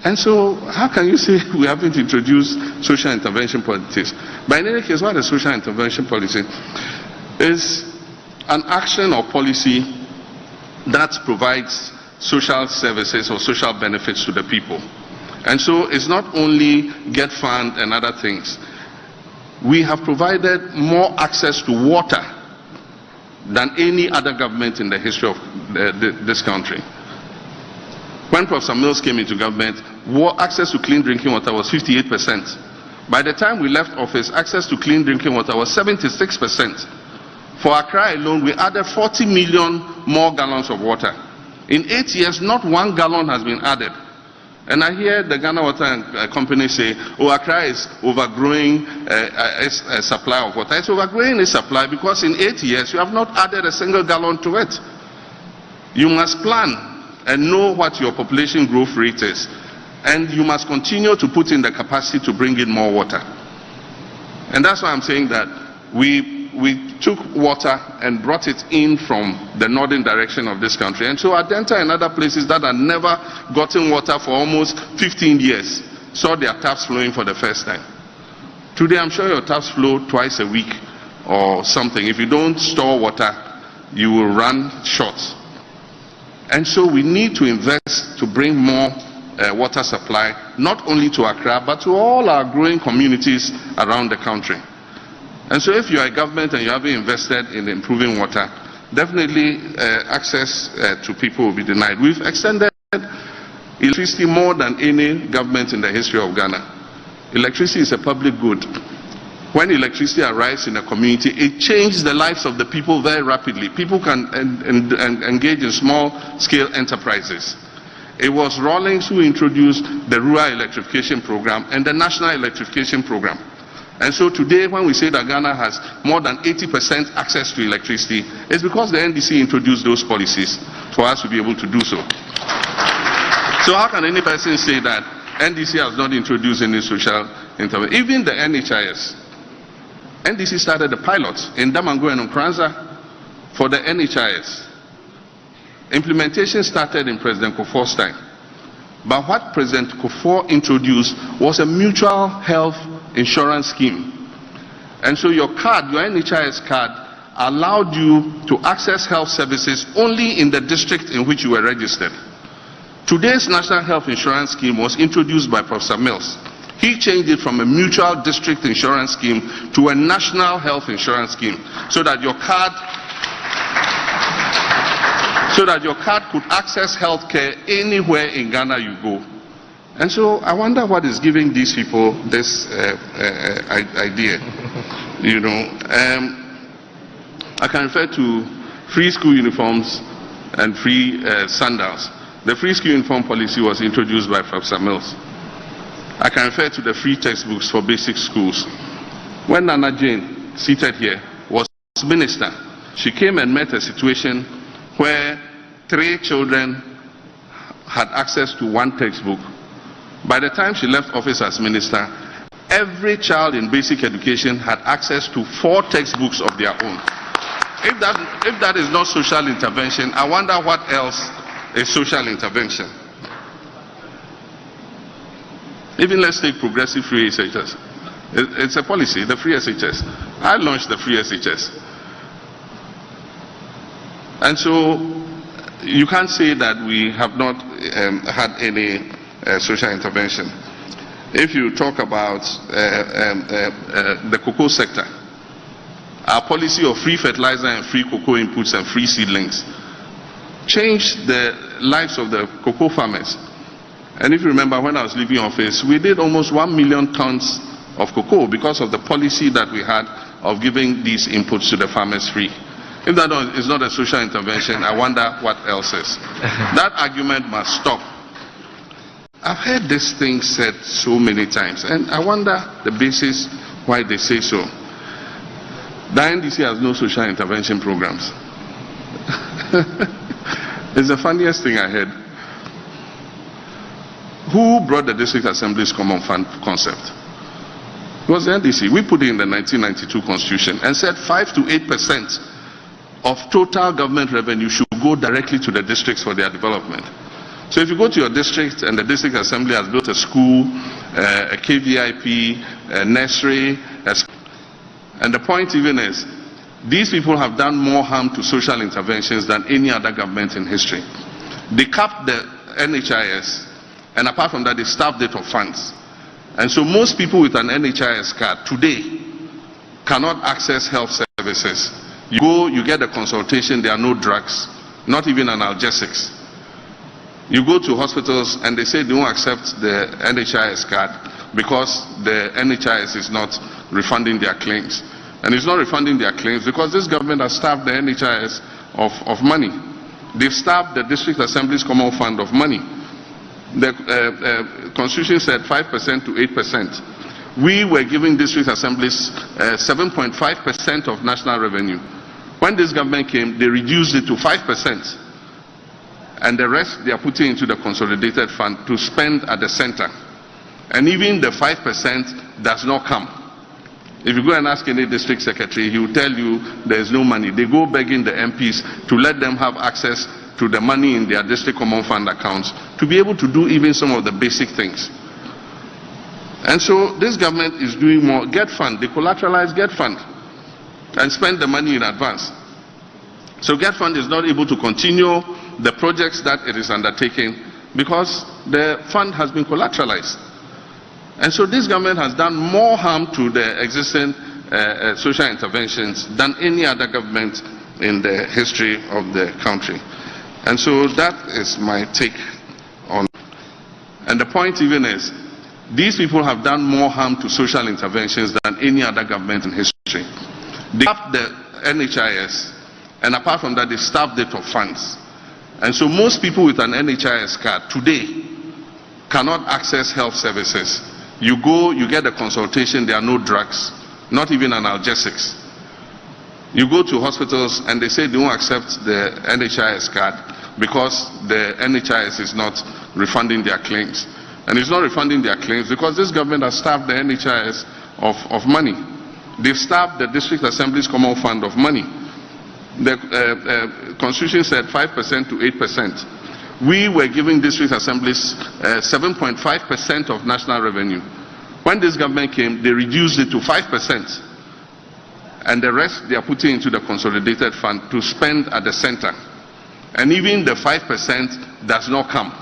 And so, how can you say we haven't introduced social intervention policies? But in any case, what is social intervention policy? Is an action or policy that provides social services or social benefits to the people. And so, it's not only GET Fund and other things. We have provided more access to water than any other government in the history of this country. When Professor Mills came into government, access to clean drinking water was 58%. By the time we left office, access to clean drinking water was 76%. For Accra alone, we added 40 million more gallons of water. In 8 years, not 1 gallon has been added. And I hear the Ghana Water Company say, oh, Accra is overgrowing a supply of water. It's overgrowing its supply because in 8 years, you have not added a single gallon to it. You must plan and know what your population growth rate is. And you must continue to put in the capacity to bring in more water. And that's why I'm saying that we took water and brought it in from the northern direction of this country. And so Adenta and other places that had never gotten water for almost 15 years saw their taps flowing for the first time. Today, I'm sure your taps flow twice a week or something. If you don't store water, you will run short. And so we need to invest to bring more water supply, not only to Accra, but to all our growing communities around the country. And so if you are a government and you haven't invested in improving water, definitely access to people will be denied. We've extended electricity more than any government in the history of Ghana. Electricity is a public good. When electricity arrives in a community, it changes the lives of the people very rapidly. People can engage in small-scale enterprises. It was Rawlings who introduced the Rural Electrification Program and the National Electrification Program. And so today, when we say that Ghana has more than 80% access to electricity, it's because the NDC introduced those policies for us to be able to do so. So how can any person say that NDC has not introduced any social intervention? Even the NHIS. NDC started a pilot in Damango and Nkranza for the NHIS. Implementation started in President Kufuor's time. But what President Kufuor introduced was a mutual health insurance scheme. And so your card, your NHIS card, allowed you to access health services only in the district in which you were registered. Today's National Health Insurance Scheme was introduced by Professor Mills. He changed it from a mutual district insurance scheme to a national health insurance scheme so that your card could access health care anywhere in Ghana you go. And so I wonder what is giving these people this idea. You know, I can refer to free school uniforms and free sandals. The free school uniform policy was introduced by Professor Mills. I can refer to the free textbooks for basic schools. When Nana Jane, seated here, was minister, she came and met a situation where 3 children had access to 1 textbook. By the time she left office as minister, every child in basic education had access to 4 textbooks of their own. If that is not social intervention, I wonder what else is social intervention. Even let's take progressive free SHS. It's a policy, the free SHS. I launched the free SHS. And so you can't say that we have not had any social intervention. If you talk about the cocoa sector, our policy of free fertilizer and free cocoa inputs and free seedlings changed the lives of the cocoa farmers. And if you remember, when I was leaving office, we did almost 1 million tons of cocoa because of the policy that we had of giving these inputs to the farmers free. If that is not a social intervention, I wonder what else is. That argument must stop. I've heard this thing said so many times, and I wonder the basis why they say so. The NDC has no social intervention programs. It's the funniest thing I heard. Who brought the District Assembly's Common Fund concept? It was the NDC. We put it in the 1992 Constitution and said 5 to 8% of total government revenue should go directly to the districts for their development. So if you go to your district and the District Assembly has built a school, a KVIP, a nursery, and the point even is, these people have done more harm to social interventions than any other government in history. They capped the NHIS, and apart from that, they starved it of funds. And so most people with an NHIS card today cannot access health services. You go, you get a consultation, there are no drugs, not even analgesics. You go to hospitals and they say they won't accept the NHIS card because the NHIS is not refunding their claims. And it's not refunding their claims because this government has starved the NHIS of money. They've starved the District Assembly's Common Fund of money. The Constitution said 5% to 8%. We were giving District Assemblies 7.5% of national revenue. When this government came, they reduced it to 5%. And the rest they are putting into the consolidated fund to spend at the center. And even the 5% does not come. If you go and ask any district secretary, he will tell you there is no money. They go begging the MPs to let them have access to the money in their district common fund accounts to be able to do even some of the basic things. And so this government is doing more. Get fund, they collateralize Get fund and spend the money in advance. So Get fund is not able to continue the projects that it is undertaking because the fund has been collateralized. And so this government has done more harm to the existing social interventions than any other government in the history of the country. And so that is my take on. And the point even is, these people have done more harm to social interventions than any other government in history. They capped the NHIS, and apart from that, they starved it of funds. And so most people with an NHIS card today cannot access health services. You go, you get a consultation, there are no drugs, not even analgesics. You go to hospitals and they say they won't accept the NHIS card because the NHIS is not refunding their claims. And it's not refunding their claims because this government has starved the NHIS of money. They've starved the District Assembly's Common Fund of money. The Constitution said 5% to 8%. We were giving District Assemblies 7.5% of national revenue. When this government came, they reduced it to 5%. And the rest they are putting into the consolidated fund to spend at the center. And even the 5% does not come.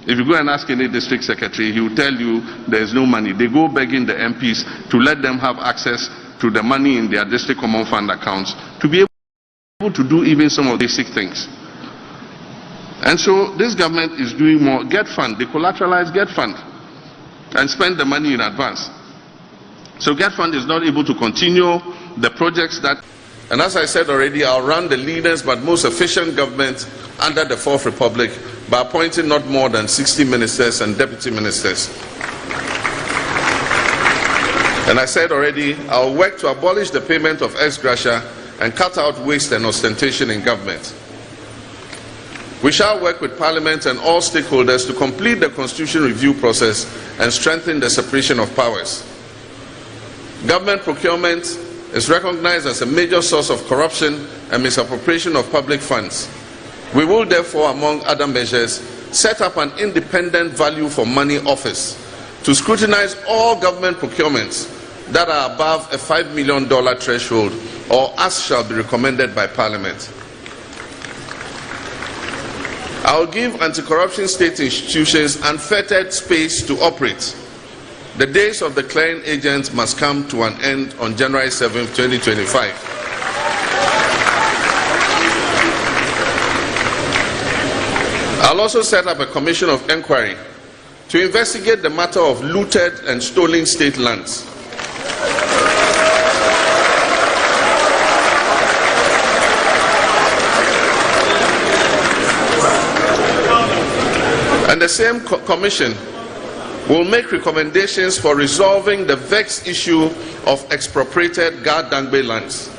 If you go and ask any district secretary, he will tell you there is no money. They go begging the MPs to let them have access to the money in their district common fund accounts to be able to do even some of the basic things. And so this government is doing more. Get fund, they collateralize Get fund and spend the money in advance. So Get fund is not able to continue the projects that, and as I said already, I'll run the leanest but most efficient government under the Fourth Republic by appointing not more than 60 ministers and deputy ministers. And I said already, I'll work to abolish the payment of ex gratia and cut out waste and ostentation in government. We shall work with Parliament and all stakeholders to complete the Constitution review process and strengthen the separation of powers. Government procurement is recognized as a major source of corruption and misappropriation of public funds. We will therefore, among other measures, set up an independent value for money office to scrutinize all government procurements that are above a $5 million threshold or as shall be recommended by Parliament. I will give anti-corruption state institutions unfettered space to operate. The days of the clearing agents must come to an end on January 7, 2025. I'll also set up a commission of inquiry to investigate the matter of looted and stolen state lands. And the same commission will make recommendations for resolving the vexed issue of expropriated Gardangbe lands.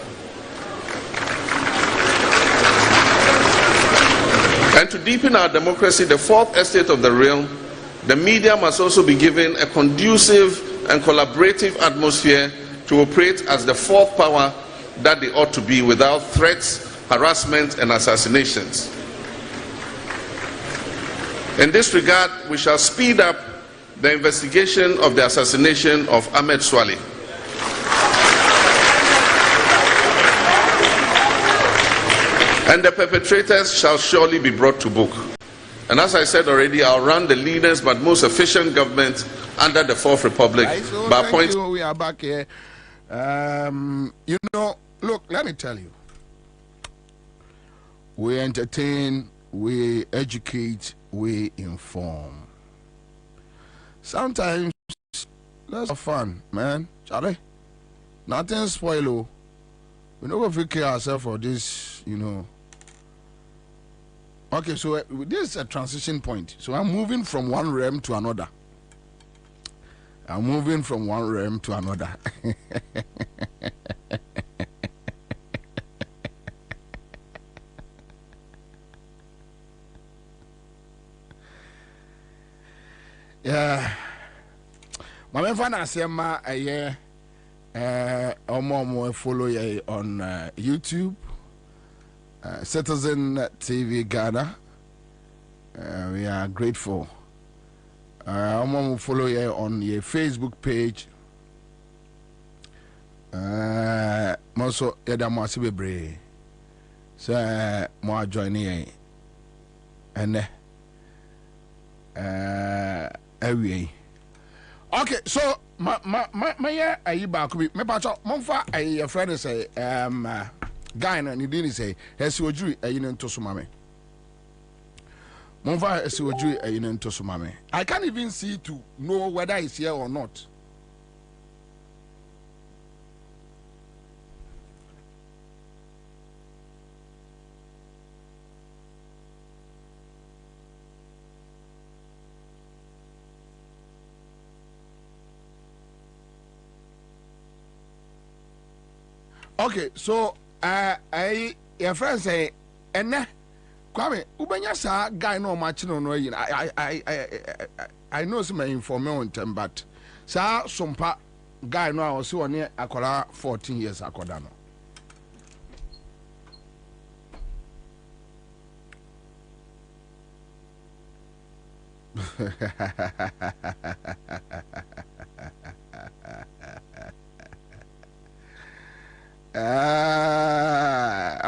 And to deepen our democracy, the fourth estate of the realm, the media must also be given a conducive and collaborative atmosphere to operate as the fourth power that they ought to be, without threats, harassment, and assassinations. In this regard, we shall speed up the investigation of the assassination of Ahmed Swale. And the perpetrators shall surely be brought to book. And as I said already, I'll run the leanest but most efficient government under the Fourth Republic by appointing. We are back here. You know, look, let me tell you. We entertain, we educate, we inform. Sometimes that's fun, man. Charlie, nothing spoil. We don't go care ourselves for this, you know. Okay, so this is a transition point. So I'm moving from one realm to another. I'm moving from one realm to another. Yeah. My man Fanasema omo follow ye on YouTube. Citizen TV Ghana. We are grateful. I'm follow you on your Facebook page. Also, yada mo asibebre. So, mo join ye. And every. Okay, so my ayi ba ko bi me pa cho mo fa ayi friend say guy na ni din say esi ojuri ayi ne nto so mame. Mo fa esi ojuri ayi ne nto so mame. I can't even see to know whether he's here or not. Okay, so your friend say, ene Kwame, ubenya sa guy no match no no yin. I know some inform on them, but sa sompa guy no I was one akola 14 years akoda no.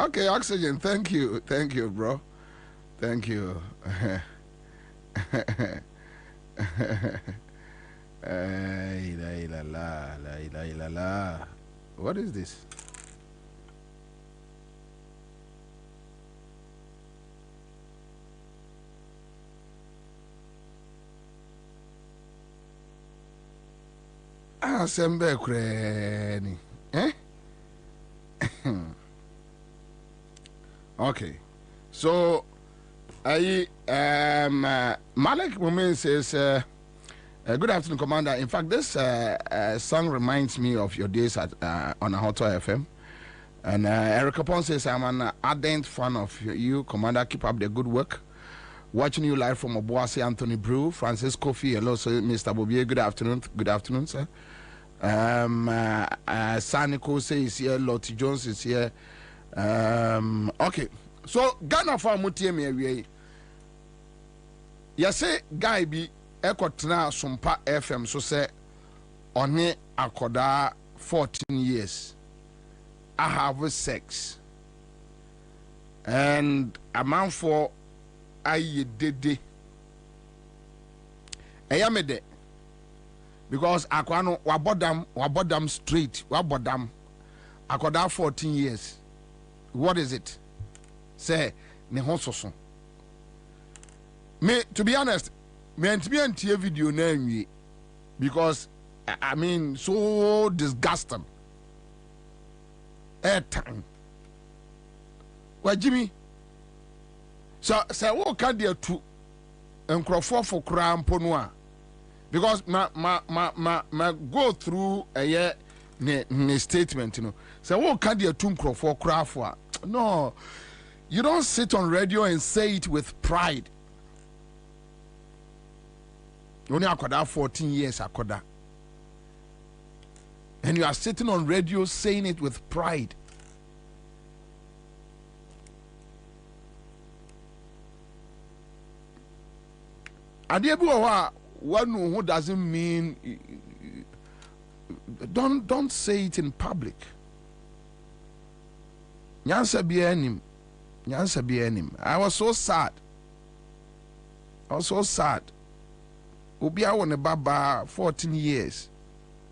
Okay, Oxygen, thank you, bro, thank you. La. What is this? Sembe kreni, eh? Okay, so Malik Mumin says, good afternoon, Commander. In fact, this song reminds me of your days at on Ahoto FM. And Eric Capon says, I'm an ardent fan of you, Commander. Keep up the good work. Watching you live from Obuasi, Anthony Brew, Francis Kofi, hello, sir, Mr. Bobie. Good afternoon, sir. Saniko says here, Lottie Jones is here. Okay, so Ghana for Mutie me say guy be ekotena Sumpa FM so say onye akoda 14 years. I have sex and a man for aye dede eyamede because akwano wabodam straight wabodam akoda 14 years. What is it? Say ne hososo. Me, to be honest, me anti video na because I mean so disgusting. Time. Well, Jimmy. So what can there to nkrofo for kram ponwa? Because my go through a year ne statement, you know. So what can there to nkrofo kram for? No, you don't sit on radio and say it with pride. Only akoda 14 years akoda. And you are sitting on radio saying it with pride. Adebu one who doesn't mean don't say it in public. Ansah be enim. I was so sad. Obia won baba 14 years.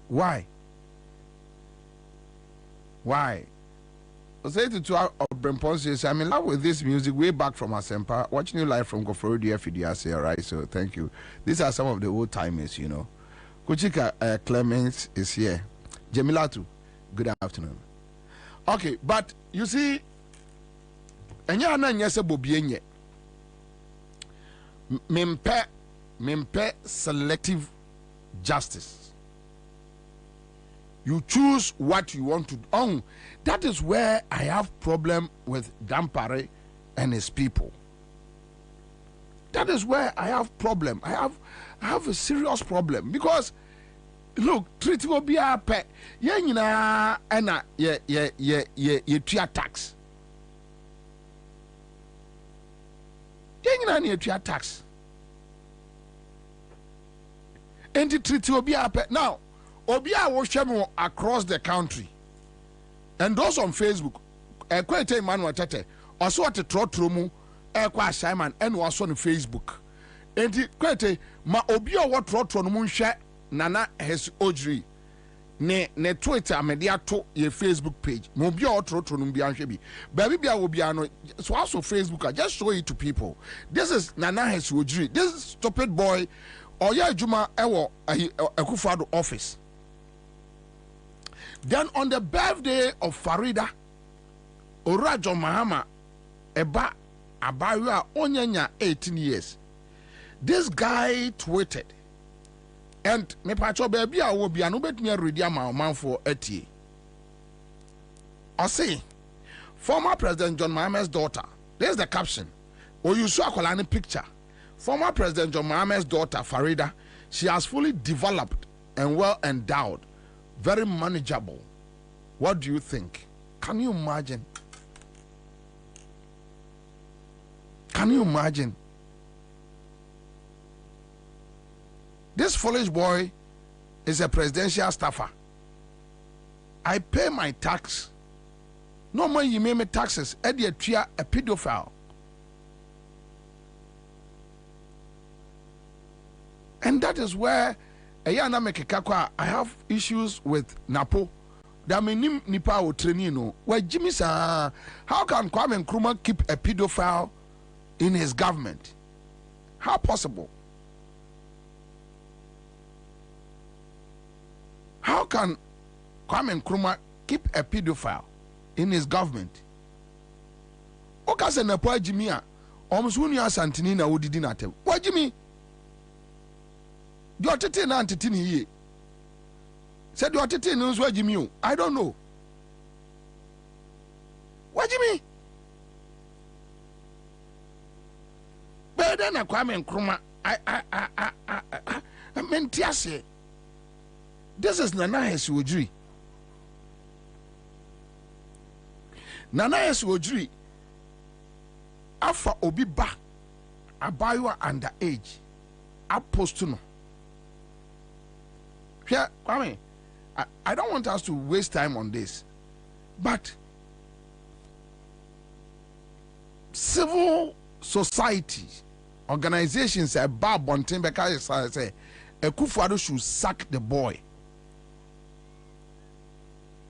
Why? I say to our Brempon, I'm in love with this music way back from Asempa, watching you live from Goforo FDRC, right? So thank you. These are some of the old timers, you know. Kuchika Clemens is here. Jamilatu, good afternoon. Okay, but you see, enya na nyese Bobie mempe selective justice. You choose what you want to do. That is where I have problem with Dampare and his people. That is where I have problem. I have a serious problem because look, treat will be a pet. Yeah, ena ye tax. Yeah, ye tax. And the treaty will be a pet now. Obia will across the country, and those on Facebook, quite Emmanuel Tete, also at the Trotromu, Simon, and also on Facebook. And the quite ma Obia what Trotromu share Nana has Ojri, ne Twitter media to your Facebook page. Mobia or Trotronum Bianchebi, Baby will be so also Facebook. I just show it to people. This is Nana has Ojri, this stupid boy, or ya Juma Ewo Akufado office. Then on the birthday of Farida, Orajo Mahama, Eba Abayua Onyanya 18 years. This guy tweeted, and me pacho baby I will be an ubet me redia man for 80. I say, former President John Mahama's daughter. There's the caption. Or you saw a picture. Former President John Mahama's daughter Farida, she has fully developed and well endowed. Very manageable. What do you think? Can you imagine? Can you imagine? This foolish boy is a presidential staffer. I pay my tax. No more you pay me taxes. Eddie a pedophile. And that is where I have issues with Napo. That mean nipa o trainino. Where Jimmy sa, how can Kwame Nkrumah keep a pedophile in his government? How possible? How can Kwame Nkrumah keep a pedophile in his government? Oka se na po Jimmy a omsunu asantini na odidi na tem. Wa Jimmy do tete na antitini ye. Said do tete no so Jimmy. I don't know. Wa Jimmy? Better na Kwame Nkrumah. I mean tiase. This is Nana Ojiri. Nana Ojiri. Afa obi ba abaywa underage. Apostuno. Here, Kwame, I don't want us to waste time on this, but civil society, organizations say Bob Bontin because say Akufo-Addo should sack the boy.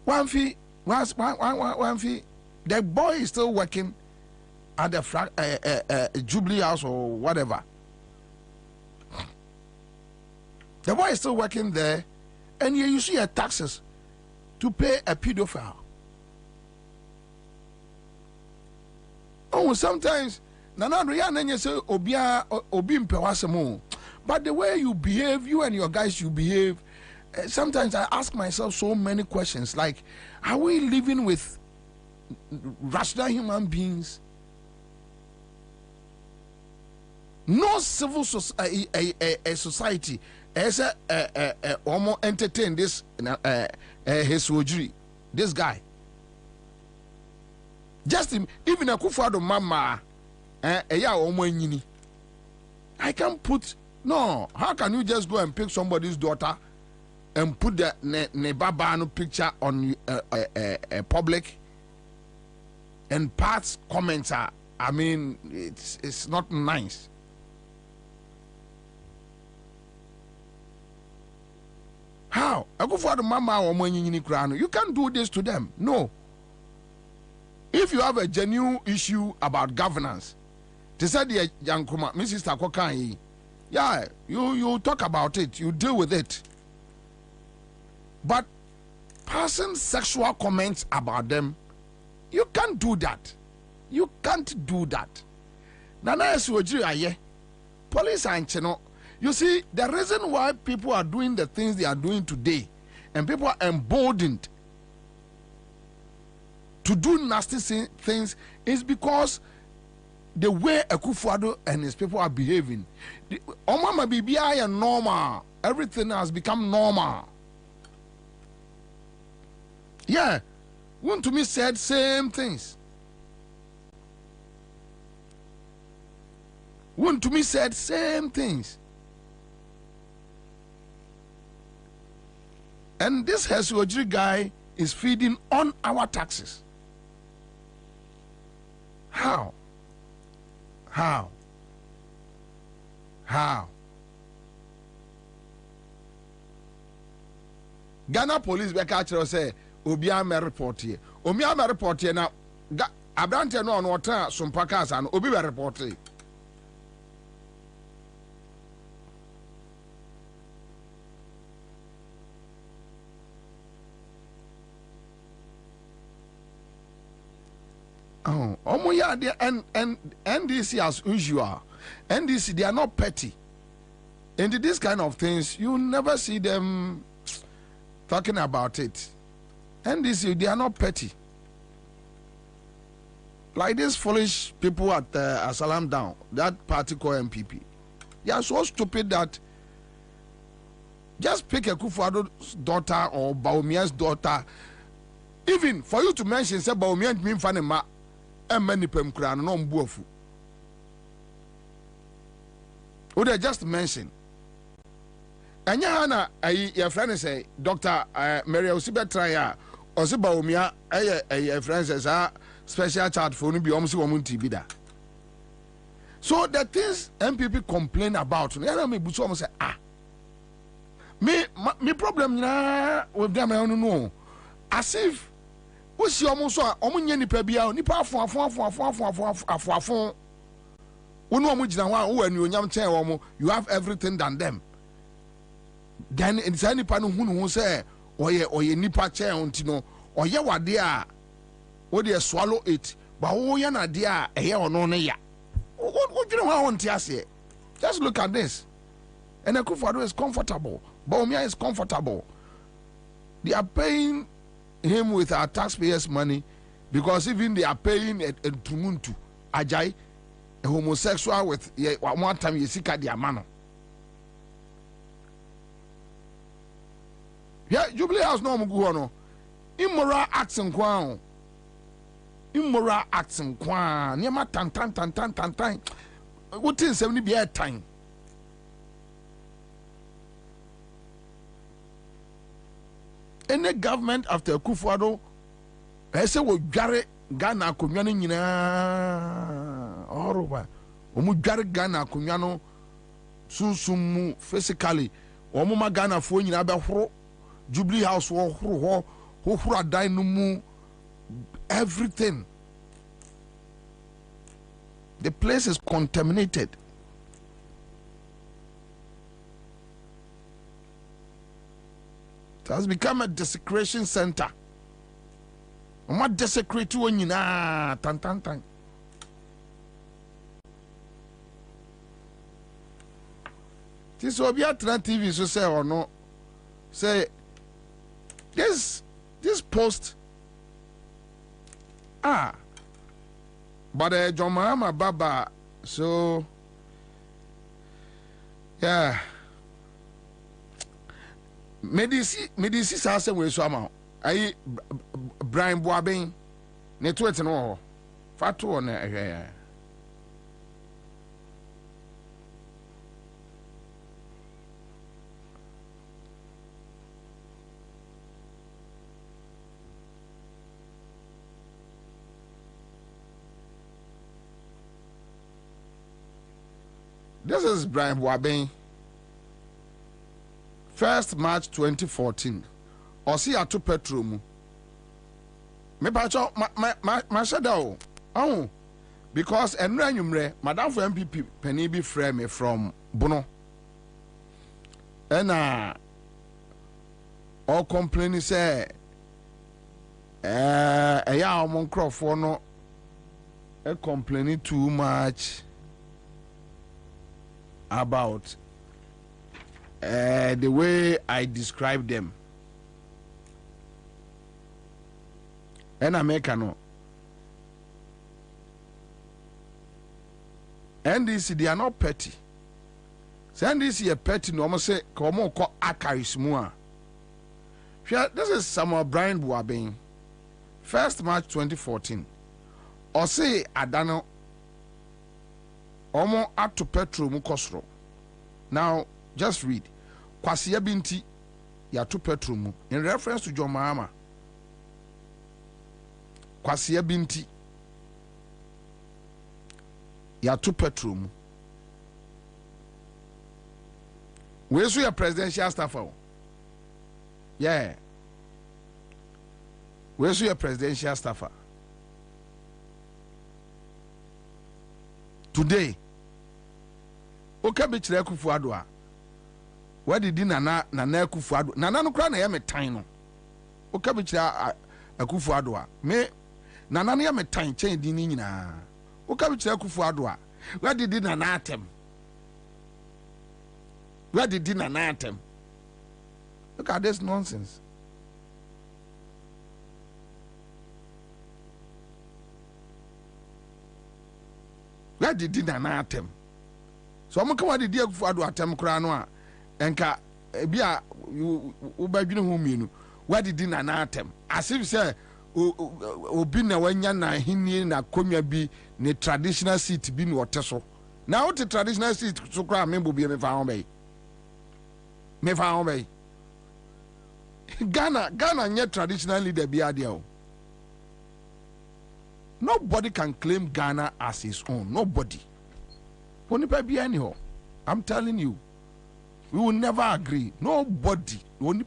One fee, the boy is still working at the Jubilee House or whatever. The boy is still working there, and you see a taxes to pay a pedophile. Oh, sometimes but the way you behave, you and your guys, you behave. Sometimes I ask myself so many questions, like, are we living with rational human beings? No civil society as almost entertain this his this guy. Just even a Akufo-Addo mama, I can put no. How can you just go and pick somebody's daughter and put the Nebabano picture on public and parts comments are? I mean, it's not nice. How? Akufo-Addo mama or Moyini, you can't do this to them. No. If you have a genuine issue about governance, they said the Yankuma, Mrs. Takokai, yeah, you talk about it, you deal with it. But passing sexual comments about them, you can't do that. You can't do that. Nana Suji, police and channel. You see, the reason why people are doing the things they are doing today, and people are emboldened to do nasty things, is because the way Akufo-Addo and his people are behaving. Omama BBI and normal. Everything has become normal. Yeah. One to me said same things. One to me said same things. And this Heswojiri guy is feeding on our taxes. How? How? Ghana police be catch us say Obiama me report here. Obiama me report here now. Abrante no on water Sumpakas and Obi be report here. Oh, yeah, and NDC as usual. NDC, they are not petty. And this kind of things, you never see them talking about it. NDC, they are not petty. Like these foolish people at Asalam Down, that party called MPP. They are so stupid that just pick a Akufo-Addo's daughter or Bawumia's daughter. Even for you to mention, say Bawumia mean fanema. Many pemkran no mbuofu. Would I just mention? Anya hana your friend say Dr. Mary Osibetraya or Bawumia a friend says special charge for be almost TB. So the things MPP complain about, me buso say me problem na with them I don't know. As if what's your most omunya nipa bia nipa afon wonu omu gina ho wo anu onyam chen wo you have everything than them. Then inside nipa no hunu ho say oye nipa chen ontino oye wade a wo de swallow it but wo ya na de a eye ono ne ya wo gina ho onti ase. Just look at this. And Akufo-Addo is comfortable. Bawumia is comfortable. They are paying him with our taxpayers' money because even they are paying a Tumuntu Ajay, a homosexual with one time you see their man. Yeah, Jubilee House no muguano. Immoral acts and kwan. Immoral acts and kwan. Niama tan. What is 70 be a time? Any government after Akufo-Addo, I say we gare Ghana community nyina all over. omu dware Ghana akonwa no sunsumu physically omu ma Ghana fo nyina be horo Jubilee House wo horo ho horo adan no mu everything. The place is contaminated. It has become a desecration center. Omo desecrate wo nyina tan. This will be a TV so say or no say this post but John Mahama Baba so yeah medisi sa se we so ama ayi Brian Boaben ne tweet no fato na ehwe. This is Brian Boaben. 1st March 2014. Osi atu petrol mu. Me pacho ma shada o. Oh. Because enra nyumre madam for MPP penny be frame me from Bono. All complaining say ya omon crofo no complaining too much about the way I describe them. And Americano. NDC, they are not petty. So NDC are petty, no almost say, come on, call Akarismua. This is Samuel Brian Boaben, 1st March 2014. Or say Adano Omo ato petrol mu kosro. Now, just read. Kwasiya binti ya to petrol mu. In reference to John Mahama. Kwasiya binti ya to petrol mu. Where's your presidential staffer? Yeah. Where's your presidential staffer? Today, okay, be chere Akufo-Addo a where did Nana Akufo-Addo Nana no kra na ya metan no okay be chere Akufo-Addo a me Nana no ya metan chen din ni nyina okay be chere Akufo-Addo a where did Nana atem look at this nonsense. Where did Nana atem? So I'm coming to the Akufo-Addo atem krano enka bia u badwene ho mienu. Where did Nana atem? As if say obi na wanya na hinni na komia bi ne traditional seat bi no oteso. Na what traditional seat so kra membo bi me fa ho bay. Ghana nye traditional leader bi ade o. Nobody can claim Ghana as his own. Nobody. I'm telling you. We will never agree. Nobody. You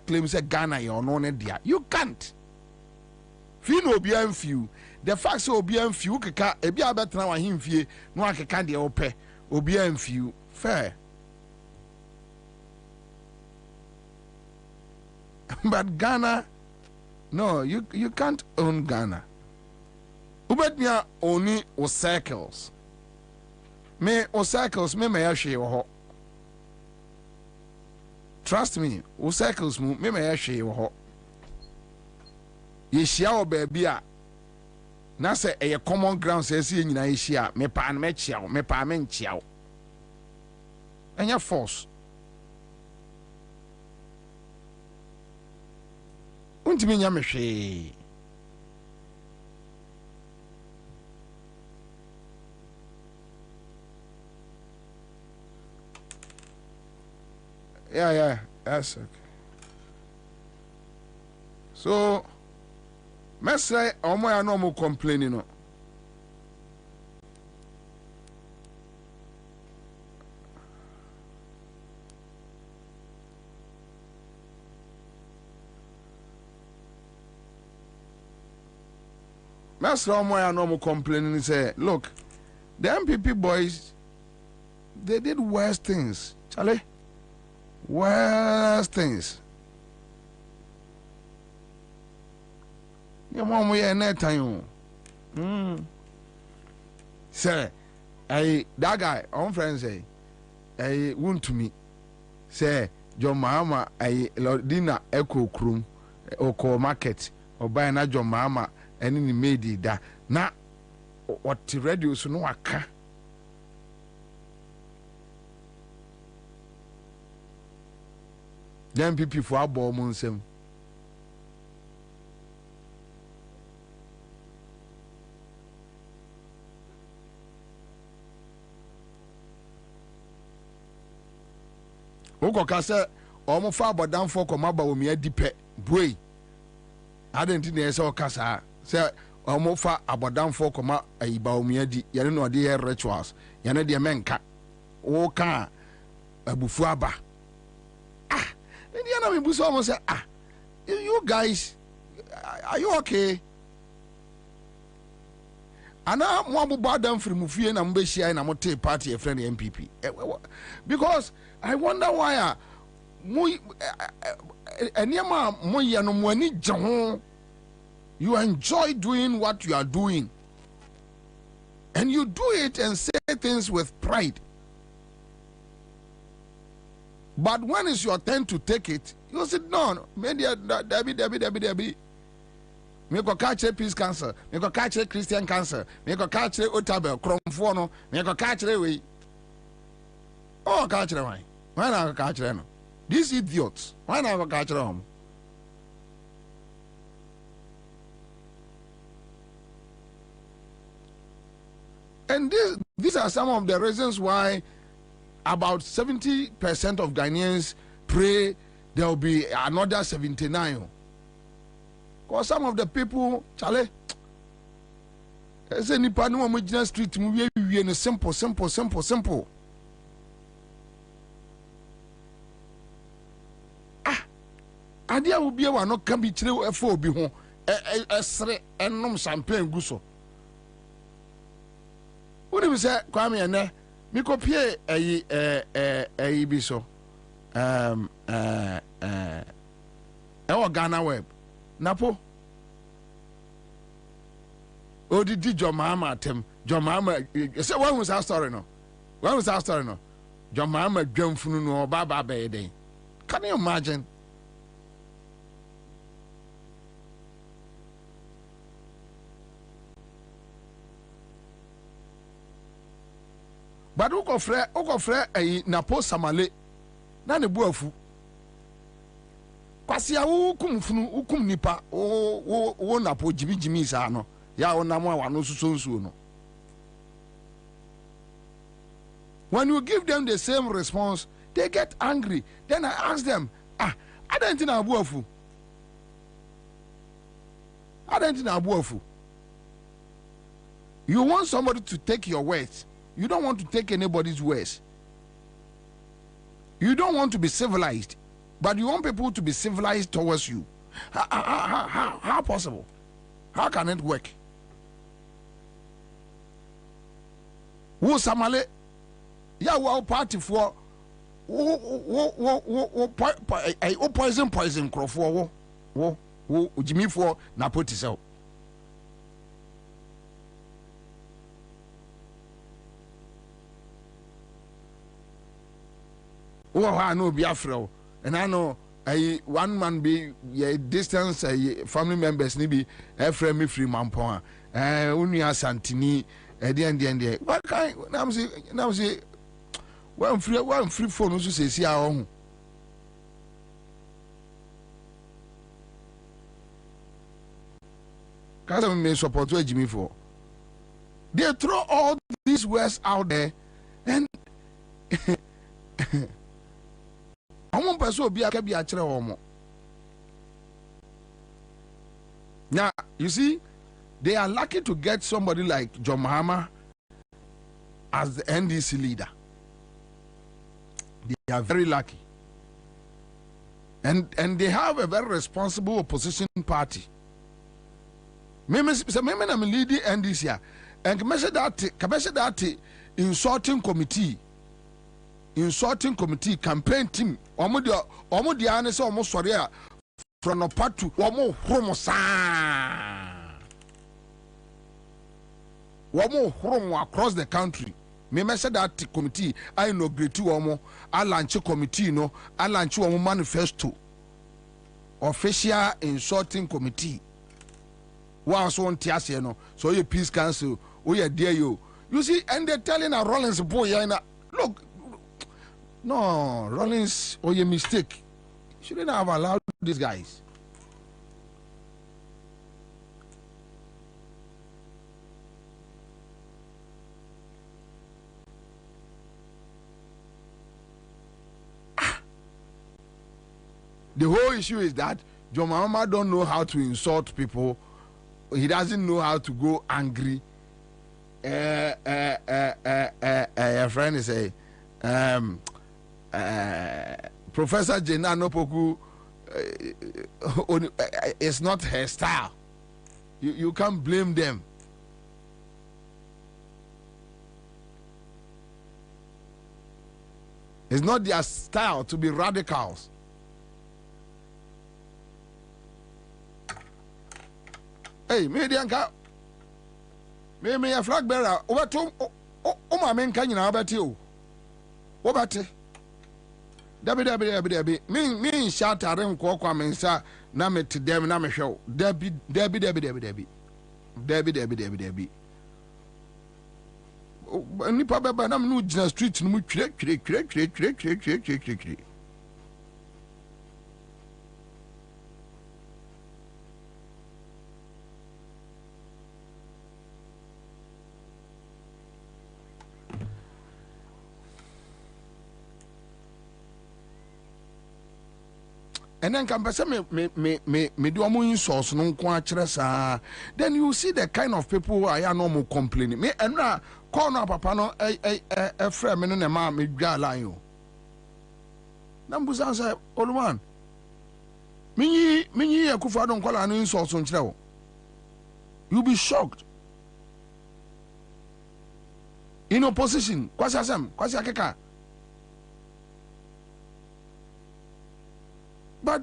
claim say Ghana your own dia. You can't. Few no be few. The fact say obi few keka ebi abetra wa himfie no akeka de ope. Obi few. Fair. But Ghana, no, you can't own Ghana. Ubetmia only o circles. Me o circles me yashe ho. Trust me, o circles me yashe ho. Yeshia o baby a na se a common ground says ye nyina yeshia me pa an me chiao me pa men chiao. Enya force. Untimi nya me hwe. Yeah, that's okay. So, me say omo ya no mo complaining no. Master Moya no complaining and say, look, the MPP boys, they did worse things. Charlie. Worse things. Your mom we net time. Say, that guy, on friend say, won't to me. Say, John Mahama, dinner echo krum, or market, or buy na John Mahama, and in the made that. Na, what the radio so no aka. Then people for our ball monsem. Oko kase omo fa abodan for koma ba omi adipe boy adenti na ese okasa se omo fa abodan for koma ayiba omi adi yene no de hair rituals yene de menka wo ka abufu aba Indiana me buso omo say you guys are you okay ana mo abuba dan firi mu fie na mbe hia na mo take party a friend MPP because I wonder why you enjoy doing what you are doing and you do it and say things with pride, but when it's your turn to take it you say no maybe Debbie me go catch a peace cancer, me go catch a Christian cancer, me go catch a Otabel Cromfo no, me go catch a way. Oh, catch them. Why not catch them? These idiots. Why not catch them? And these are some of the reasons why about 70% of Ghanaians pray there will be another 79. Because some of the people, Charlie, say nipa no mo gina street mu wie no simple. Adia will be a one no can be chile efo obi ho esre enom champagne gu so. Woni bi say Kwame ene mi kopie ayi bi so Ghana web napo odidi John Mahama atem John Mahama say when was our story no John Mahama dwamfunu no baba be den. Can you imagine? But uko frɛ napo samale na ne buafu kwasi a ukum nipa wo napo jimi sa no ya wonam a wano suso no. When you give them the same response they get angry. Then I ask them I don't think abuafu you want somebody to take your words. You don't want to take anybody's words. You don't want to be civilized, but you want people to be civilized towards you. How possible? How can it work? Wo samale ya wo party for wo poison crofo wo Jimmy for na put itself. I know Biafra, and I know one man be distance family members be a friend me free mampon unia santini the what kind now say one free phone also say see our own. Cause me support what Jimmy for. They throw all these words out there and now, you see, they are lucky to get somebody like John Mahama as the NDC leader. They are very lucky. And they have a very responsible opposition party. Me na me leading NDC ya. And kabese that insulting committee campaign team omo de ane se omo sori a from no patu omo hromo across the country. Me say that committee I inaugurate omo a launch committee no a launch omo manifesto official insulting committee. Wow, so on tiase no so you peace council we are there you see and they're telling a Rollins boy look no Rollins or your mistake shouldn't have allowed these guys. The whole issue is that John Mahama don't know how to insult people. He doesn't know how to go angry. A friend is Professor Jena Nopoku it's not her style. You can't blame them. It's not their style to be radicals. Hey, me dianka. Me a flag bearer. Obato o ma men kan nyina obate o. Obate. Dabi. Me shout are nko kwa mensa na me te dem na me hwe. Dabi. Nipa beba na me no gina street no mu twire. And then can me do amu insults no kwa kire saa. Then you see the kind of people who are normal complaining. Me enra call no papa no friend me no na ma me dwa line yo. Na mbuza say Oluman. Minyi Akufo-Addo nkola no insults on kire wo. You be shocked. In opposition, kwasi akeka. But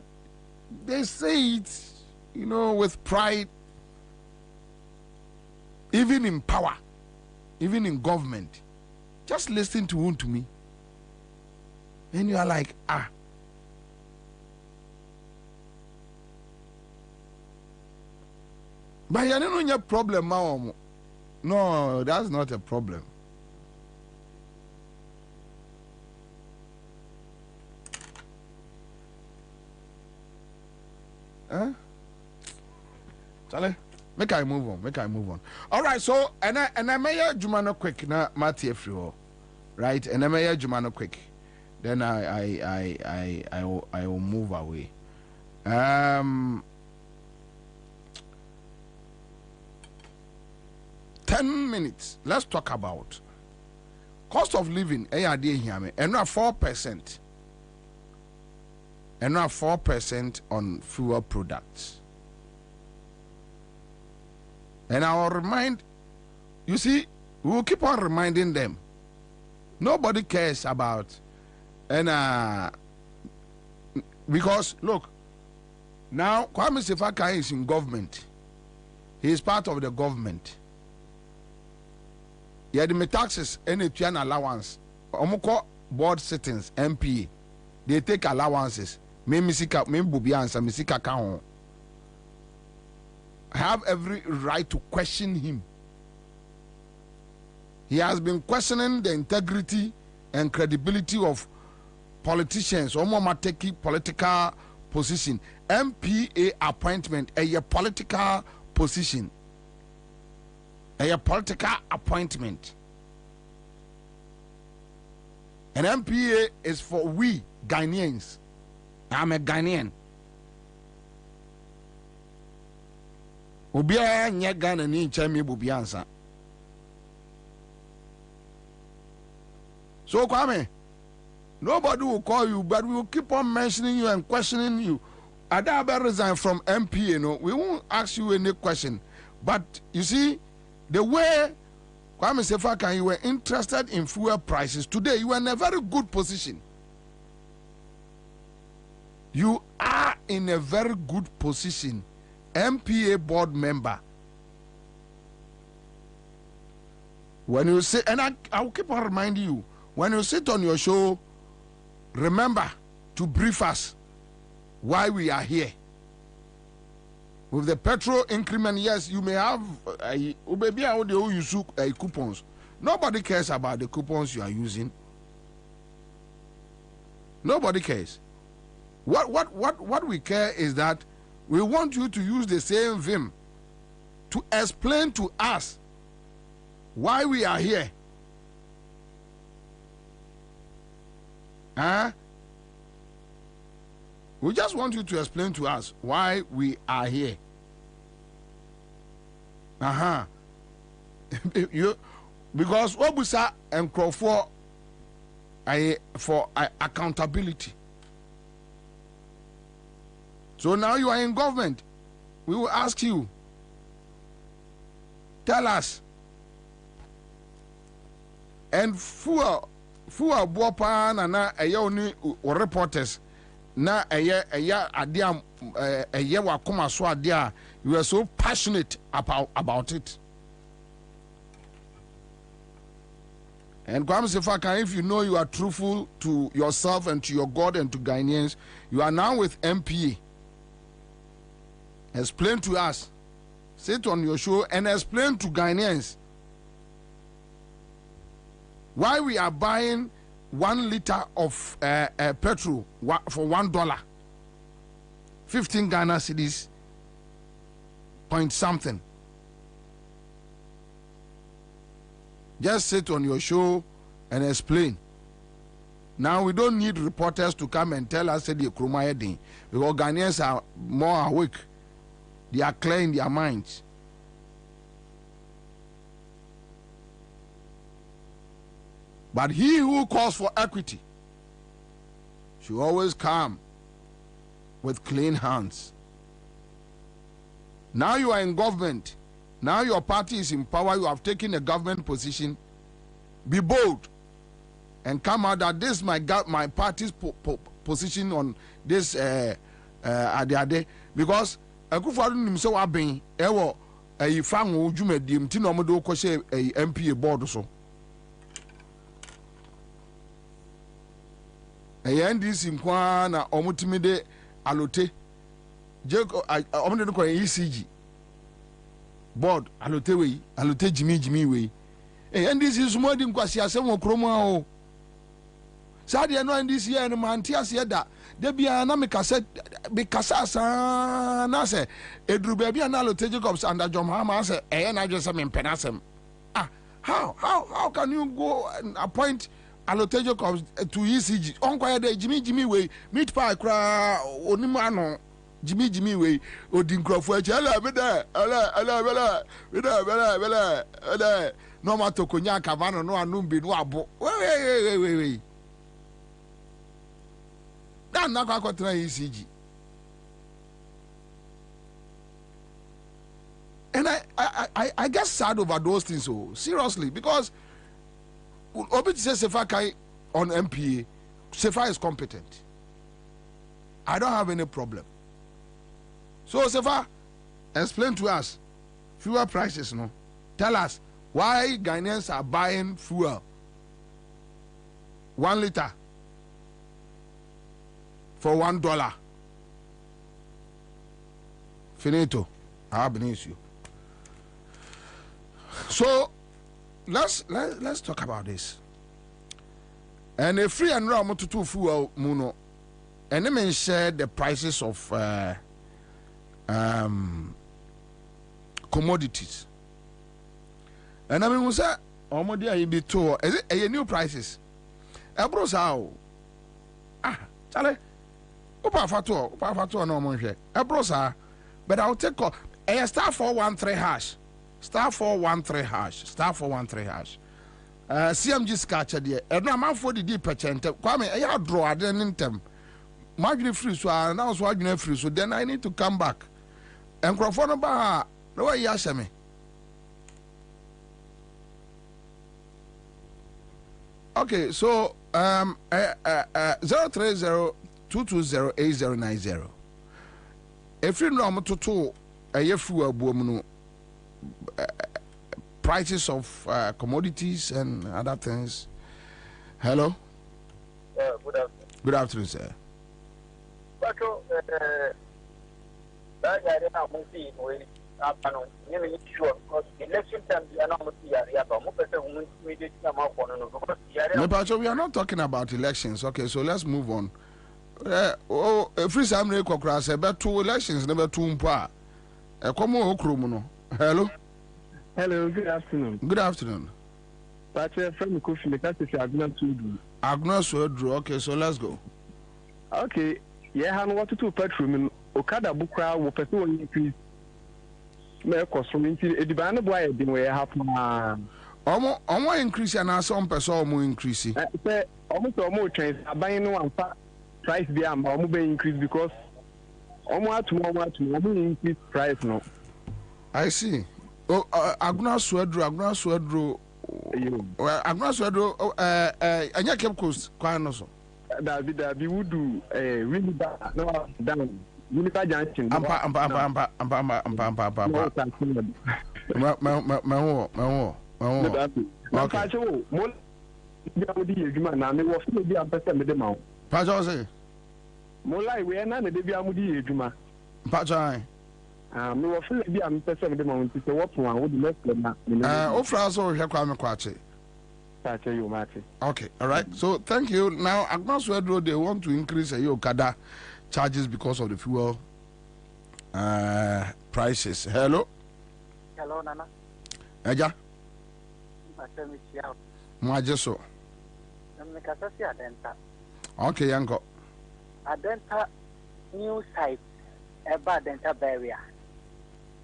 they say it, with pride, even in power, even in government. Just listen to me. And you are like, But you don't have a problem, Mao. No, that's not a problem. Charlie, make I move on. All right, so and I may Jumano quick na Matty Frio, right? And I may Jumano quick. Then I will move away. 10 minutes. Let's talk about cost of living. And now 4%. And now 4% on fuel products. And I will remind, you see, we will keep on reminding them. Nobody cares about, because look, now Kwame Sefaka is in government. He is part of the government. He had the taxes and an allowance. Omoko board sittings, MP, they take allowances. Me Bobie Ansah, misika kaho. I have every right to question him. He has been questioning the integrity and credibility of politicians, taking political position. MPA appointment, a political position. A political appointment. An MPA is for we Ghanaians. I'm a Ghanaian. Ubia nye Ghana ni chemi Bobie Ansah. So Kwame, nobody will call you, but we will keep on mentioning you and questioning you. Adabe resign from MP, we won't ask you any question. But you see, the way Kwame Sefa, you were interested in fuel prices today, you are in a very good position. You are in a very good position. MPA board member. When you say, and I will keep on reminding you, when you sit on your show, remember to brief us why we are here. With the petrol increment, yes, you may have coupons. Nobody cares about the coupons you are using. Nobody cares. What we care is that we want you to use the same vim to explain to us why we are here. We just want you to explain to us why we are here. Because what we say and call for accountability. So now you are in government. We will ask you, tell us. And fuel bopan and na only reporters na adia wakoma so adia, you are so passionate about it. And Kwame Sefa, if you know you are truthful to yourself and to your God and to Ghanaians, you are now with MPA. Explain to us. Sit on your show and explain to Ghanaians why we are buying 1 liter of petrol for $1, 15 Ghana cedis, point something. Just sit on your show and explain. Now we don't need reporters to come and tell us the Krumaya thing, because Ghanaians are more awake. They are clear in their minds. But he who calls for equity should always come with clean hands. Now you are in government. Now your party is in power. You have taken a government position. Be bold and come out that this is my party's position on this ade, because Akufo-Addo nim se wa ben ewo ayifanwo dwumadiem ti no modo ko she MPA board so. NDC nkwa na omutimide alote omode ko ECG board alote we alote jimi we NDC sumo di nkwasi asem okromo a o sade no NDC ya no manti ase da bia na mekasa sa na se edru bia na alote Jacobs and Ajom Hama say na just some penasem. How can you go and appoint Alotejo comes to ECG. Onkwaya de Jimmy way meat pie cry onimano Jimmy way odinkrofo ela no matter konya kavano no anumbi no abo wait dan na kwa kwatra ECG. And I get sad over those things, so seriously, because Obi says Sefa Kai on MPA, Sefa is competent. I don't have any problem. So Sefa, explain to us fuel prices, no? Tell us why Ghanaians are buying fuel 1 liter for $1. Finito. I have an issue. So let's talk about this. And a free and raw to fuel muno, and then share the prices of commodities. And I mean, was that already be told? Is it a new prices? Bros how? Charlie, Upa Fato, no more. Bros but I'll take a star 413 hash. Star 413 hash. Star 413 hash. CMG scatcher there. And now I'm for the deep percent. Kwame, I draw at the intem. Margin free, so now so free. So then I need to come back. And Crawford Baha No way ya me. Okay, so 030-220-8090. If you know to prices of commodities and other things. Hello. Good afternoon. Good afternoon, sir. We are not talking about elections. Okay, so let's move on. Free Samre Kokra said, but 2 elections, never 2 mpa. Hello. Hello, good afternoon. Good afternoon. But from Kofi, the cast is Agnes Wedru. Okay, so let's go. Okay, yeah, I want to petrol. Okada Bukra will pursue an increase. May cost from into a demand of why I didn't wear half my almost increase and some person more increase. Almost more trains are buying one price beyond almost increase because almost tomorrow increase price no. I see. Oh, Agnes Wedru. Agnes Wedru. And you kept coast quite also. That we would do really bad. No, down. Unified Junction. Okay, all right. So thank you. Now, Agnes Wedro, they want to increase your Okada charges because of the fuel prices. Hello. Hello, Nana. Eja. Mwajeso. Okay, Yanko. Adenta new site eba Adenta barrier.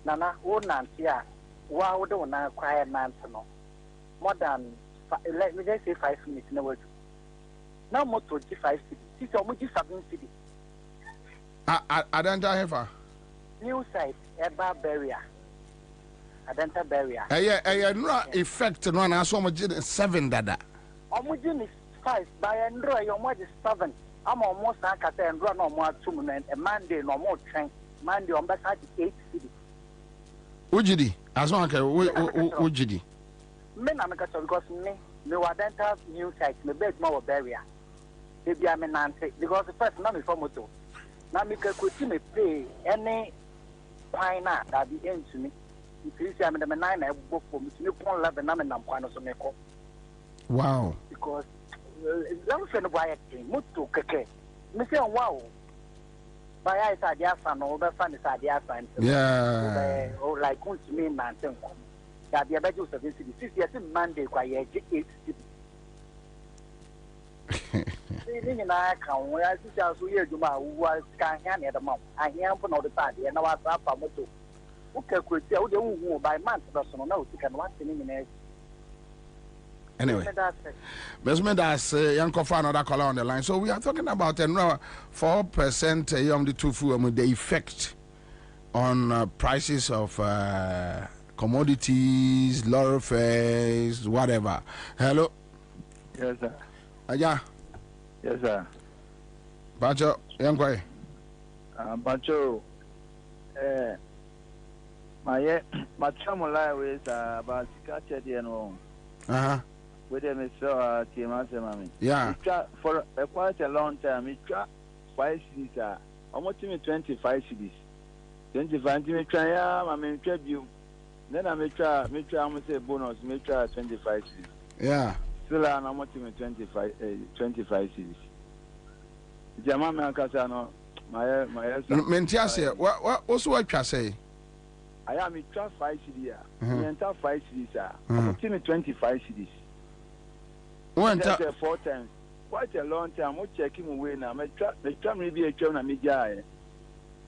Nana, wo nantia, wa wo do na kwaya nanto more than let me just say 5 minutes in a word. Now more 25 cities. This is almost 7 cities. Adenta Hefa. New site, Eba barrier. Adenta barrier. No effect no na so much 7 dada. Almost 5 by Android your more 7. I'm almost like I said, run no more 2 minutes. A Monday no more train. Monday on back 8 cities. Ujidi, as one can Ujidi. Me na make sure because me Adenta new site me beg more barrier. Maybe I'm an answer because the first na me for moto. Na me ka kwoti me pay any why na that be end to me. If you am the 9 I book for me to pon 11 na me nam kwano so me ko. Wow. Because long friend why moto keke. Me say wow. By I said ya fan no be fan said ya fan. Yeah. Or like want me man thing. That the about 7 cities. 6 years Monday kwa ye 8 cities. Ni na kan we asisa so ye adwuma wo kan hia na de ma ahia mpo na o de pade na wa sa pa moto wo ka kweti a wo de hu by month do so na o tika na wa tini ni. Anyway, Besman that's Yankofa another caller on the line. So we are talking about 4% on the two the effect on prices of commodities, lorry fares, whatever. Hello. Yes, sir. Aja. Yes, sir. Bacho, Yankoi. Bacho. My chamolai was about catcher, you know. With them, so yeah. For quite a long time, it tried 5 cities. Almost 25 cities. 25 me try, I mean, tribute. Then I may try, I'm say bonus, may try 25 cities. Yeah. Still, I'm not 25 cities. Jamama Casano, my Mentiasia, what also what you say? I am a 5 cities. The entire 5 cities are 25 cities. 4 times. Quite a long time. I'm checking away now. My try maybe a train and me guy.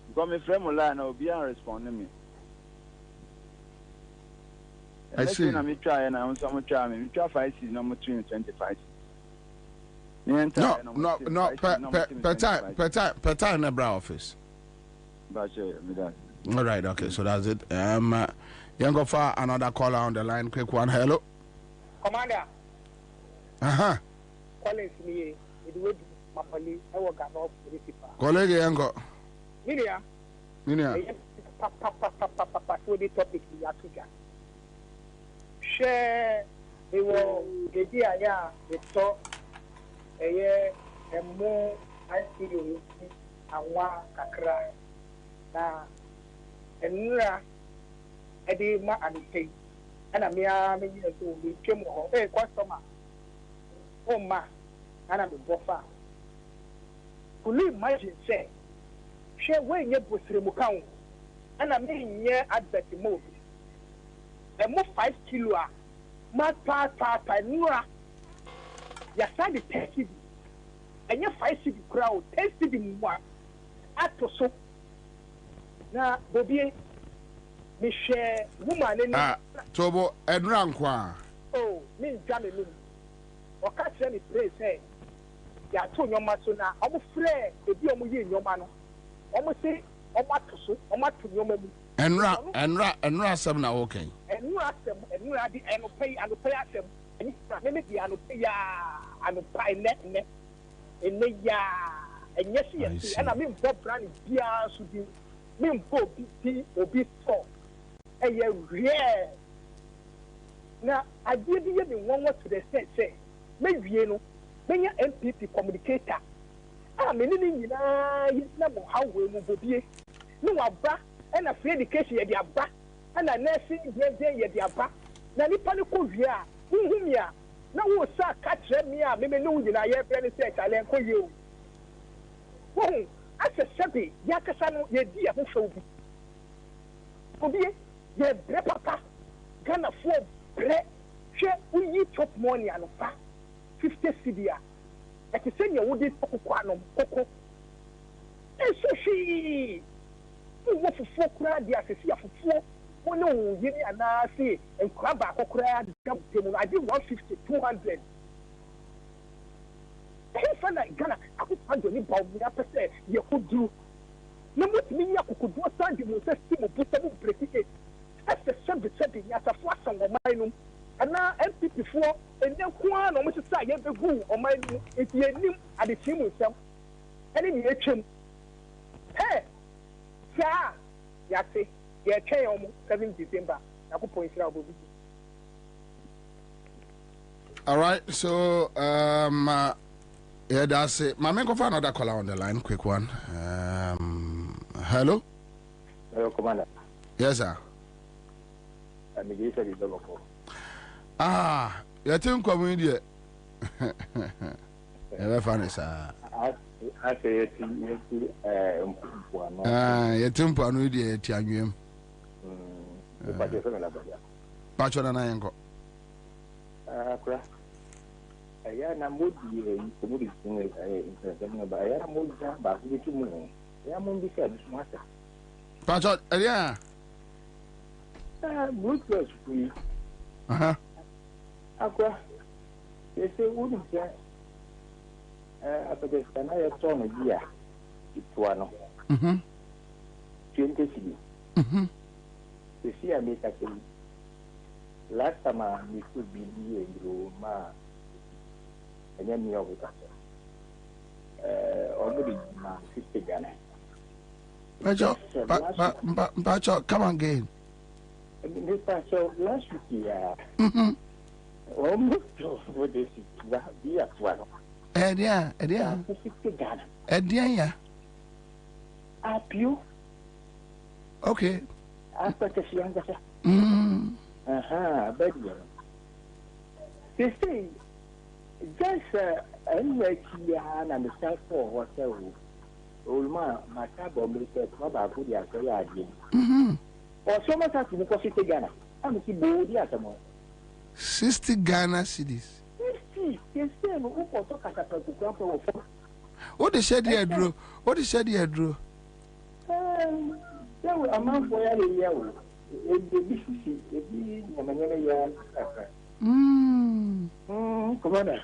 Because my friend will line, I'll be responding me. I see. I'm trying, I'm some trying. We try 5 cities, number 25. No, per time in the brow office. But All right, okay, so that's it. Young go for another caller on the line. Quick one. Hello. Commander. Collins me. It would Mapali. I work at North Municipal. Colleague Yango. Minia. So the topic is Africa. Share. They were the idea. They saw a year and more. I see you. And one kakra. Now. Enra edi ma anike ana me a me yin so me twem ho customer o ma ana me bofa kuli imagine say she we nye bosire mu kan ana me nye advert mo e mo 5 kilo a ma pa nura ya sadi 30 enye 5 cedi crowd 10 cedi mu ato so na Bobie me share woman ni tobo edra nkwa oh me jam me o ka kire me pray say ya to nyoma so na omo frɛ ebi omo ye nyoma no omo se omo atoso omo ato nyoma mu enra asem na okay enra di enopay asem eni me di enopay ya enopay ne ya enye si yesi ana me mbo brand bia so di me mbo bi obi so eye real na adie bi ye me won to the say me wie no me MPP communicator me ni nyina yi na mo hawe mu Bobie ni wa ba na free education ye di aba na nursing ye di aba na nipa ne ko wie a nhumia na wo sa ka kire me a me no nyina ye bre ne say chale ko ye o wo ase sebe ya kasa no ye di ya ho bi Bobie ye bre papa Ghana for bre she uyi top money alofa 50 cedi ati senya wodi kokko anom kokko eso shi wo fufu kura dia sesi afufu wo ne wo yiri ana se enkura ba kokura da temu adi 150 200 fana Ghana akufando ni ba omi apese ye koduru na mutimi ya kokodu sande mo se si mo buta mo breki ase sebe ya safo asango mainum ana MPP fo enya kwa na mo se sa ye begu o mainum eti enim ade timu nsam ene ni etwem ya se ye twen o mo 7 December akupon sira obobi. All right, so yeah, that's it. Mama, go for another caller on the line. Quick one. Hello. Hello, Commander. Yes, sir. I'm the developer. You think community? Very funny, sir. I say you think community? Tianguim. Pacho na yango. Aya na modi komudi singe international ba aya modi ba ku bitu mu ya mo bi ka bisu mata Pacho aya good plus free akwa yese udi ya apete kana ya tono dia itwano 20 cedi sisi ya meta ke last time we could be in Roma and then you over already 50 Ghana. Pacho, come again. This Pacho last week, almost for this be at 12. Edia, 50 Ghana. Edia, up you. Okay. After the younger. But you see, just anyway, I understand for whatever. Ulma, my cabo make it about who they are saying. Or so much as you cost it Ghana. I'm a body at the moment. 60 Ghana cedis. 60, yes, then who will talk at a program. What they said here, Drew? What they said here, Drew? There were a month for a year. Commander.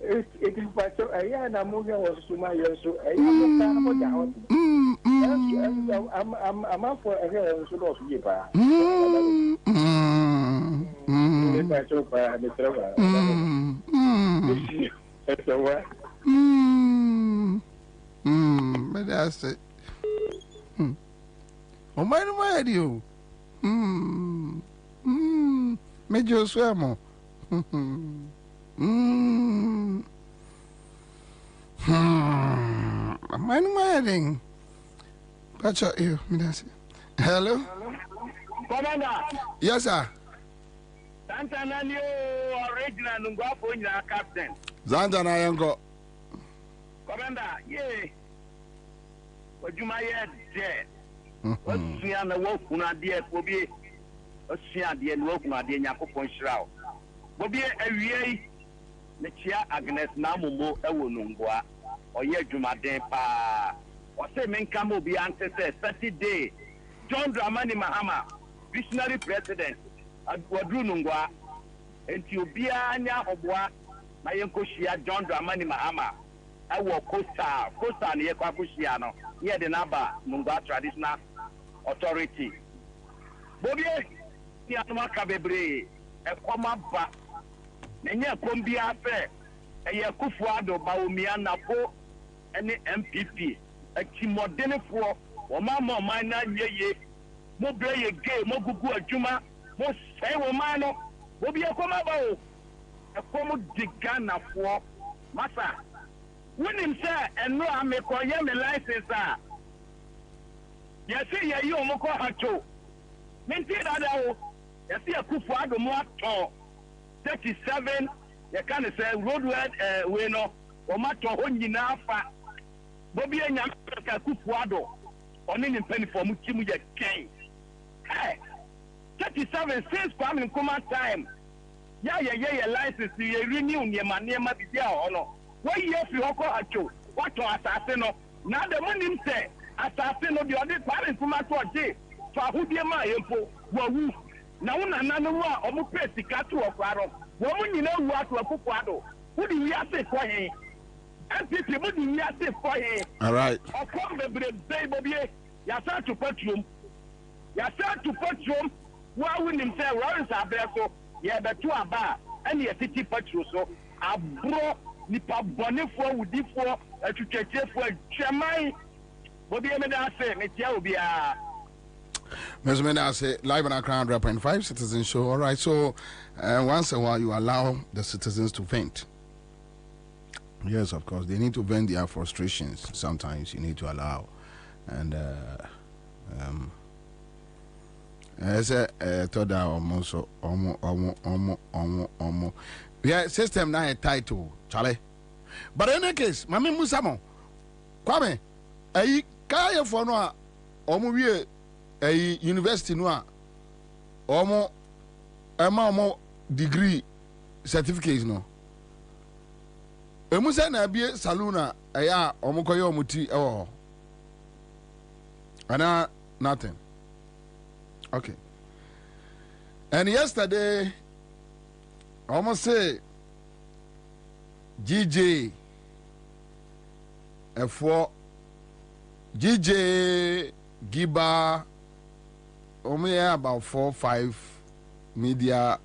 it is but so a year and a movie was to my years so a I'm up for a year so of you. But that's it. Oh, my you. Major Swamo. My wedding. Patch out you. Hello? Commander. Yes, sir. Santana new original Nungwapo in our captain. Zantana Yango. Commander, yeah. What you my head there? What's the other work on a dear Bobie? What's the other work on a dear Yakupon Shroud? Bobie, a year. Nechia Agnes Namumo Ewunungwa or ye Jumaden pa or say Menkamo be ancestor 30 day. John Dramani Mahama, visionary president at Wadrunungwa and Tubia Obwa Mayankoshia John Dramani Mahama. I will Costa near Kwakushiano, near the Naba Nungwa traditional authority. Bobie Tianwa Kabebre, a Kwama ba. Nenya kombi afe eye Kufuado Baumia Napo any MPP a timodene for mama mana ye mo breye gay mo gugu adwuma mo sei wo mano wo bi akoma ba o ekomo digana for masa wonim say eno amekoye me license a yesi ye yi omo ko hacho menti dada o yesi Kufuado mo ato 37, you can say roadway we no or matter on Yinafa Bobby and Yamaka Kufuado on any penny for Mukimu Kane. Hey, 37 since coming command time. Yeah, license you renew near my near my video or no. Why yes, you go at you? What to assassin? Now the money say assassin of the other parents from my day. For who dear my info? Woo. Na una nanu a omo pesi katu ofaro wo mu nyina wu ato Kufuado wo di wi ase ko hen MPP mo di wi ase ko hen all right okom bebre Bobie ya start to petrol wa winim say Lawrence Abeso ye betu aba and ye city petrol so abro nipa bonefo wudifo atwetwetefo atwaman Bobie me da say me tia obi a Mesmen, I say live on our Crown 100.5 Citizen Show. All right, so once in a while you allow the citizens to vent. Yes, of course, they need to vent their frustrations. Sometimes you need to allow, and as I thought that almost yeah, system now a title, Charlie. But in any case, Mami Musamo, Kwame, I kaya for no omu a university no omo omo degree certificates no emu say na bie saluna aya omo koye omo ti ana nothing. Okay. And yesterday almost say GJ F4 GJ Giba only about 4 or 5 media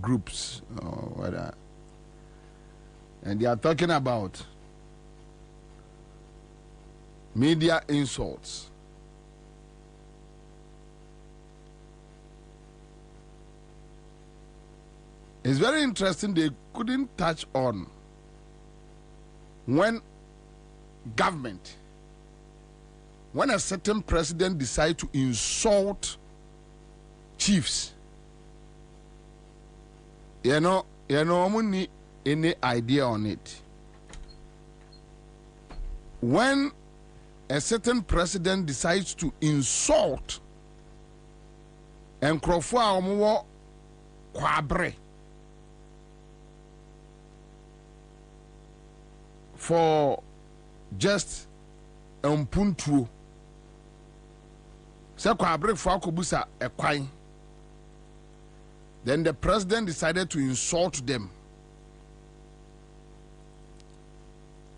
groups whether, and they are talking about media insults. It's very interesting they couldn't touch on when a certain president decides to insult chiefs. You know, need any idea on it. When a certain president decides to insult and Kwabena Kwabre for just Mpuntu. So Kwabre for Kubusa a kwine. Then the president decided to insult them.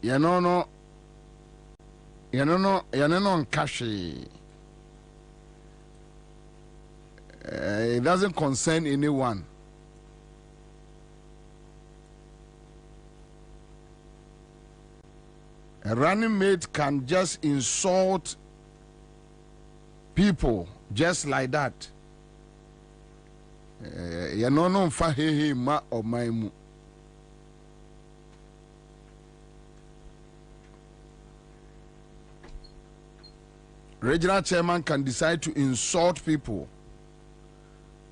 no cash. It doesn't concern anyone. A running mate can just insult people just like that. No fa he ma or my mu. Regional chairman can decide to insult people.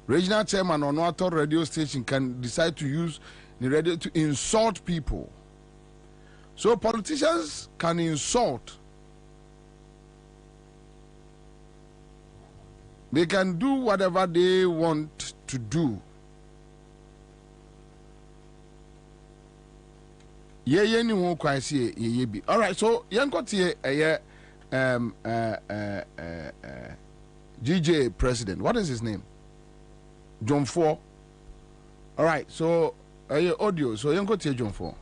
Regional chairman on what radio station can decide to use the radio to insult people. So politicians can insult. They can do whatever they want to do. Ye ni won kwa see ye bi. All right, so yankotie GJ president. What is his name? John 4. All right, so audio. So yankotie John 4.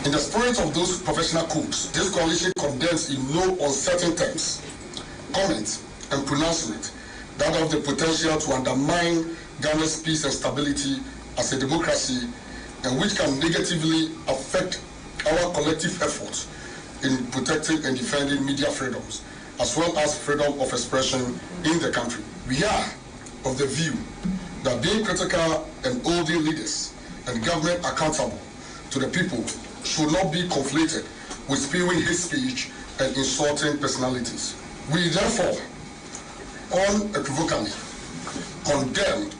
In the spirit of those professional codes, this coalition condemns in no uncertain terms, comments, and pronouncement that have the potential to undermine Ghana's peace and stability as a democracy, and which can negatively affect our collective efforts in protecting and defending media freedoms, as well as freedom of expression in the country. We are of the view that being critical and holding leaders and government accountable to the people should not be conflated with spewing hate speech and insulting personalities. We therefore unequivocally condemn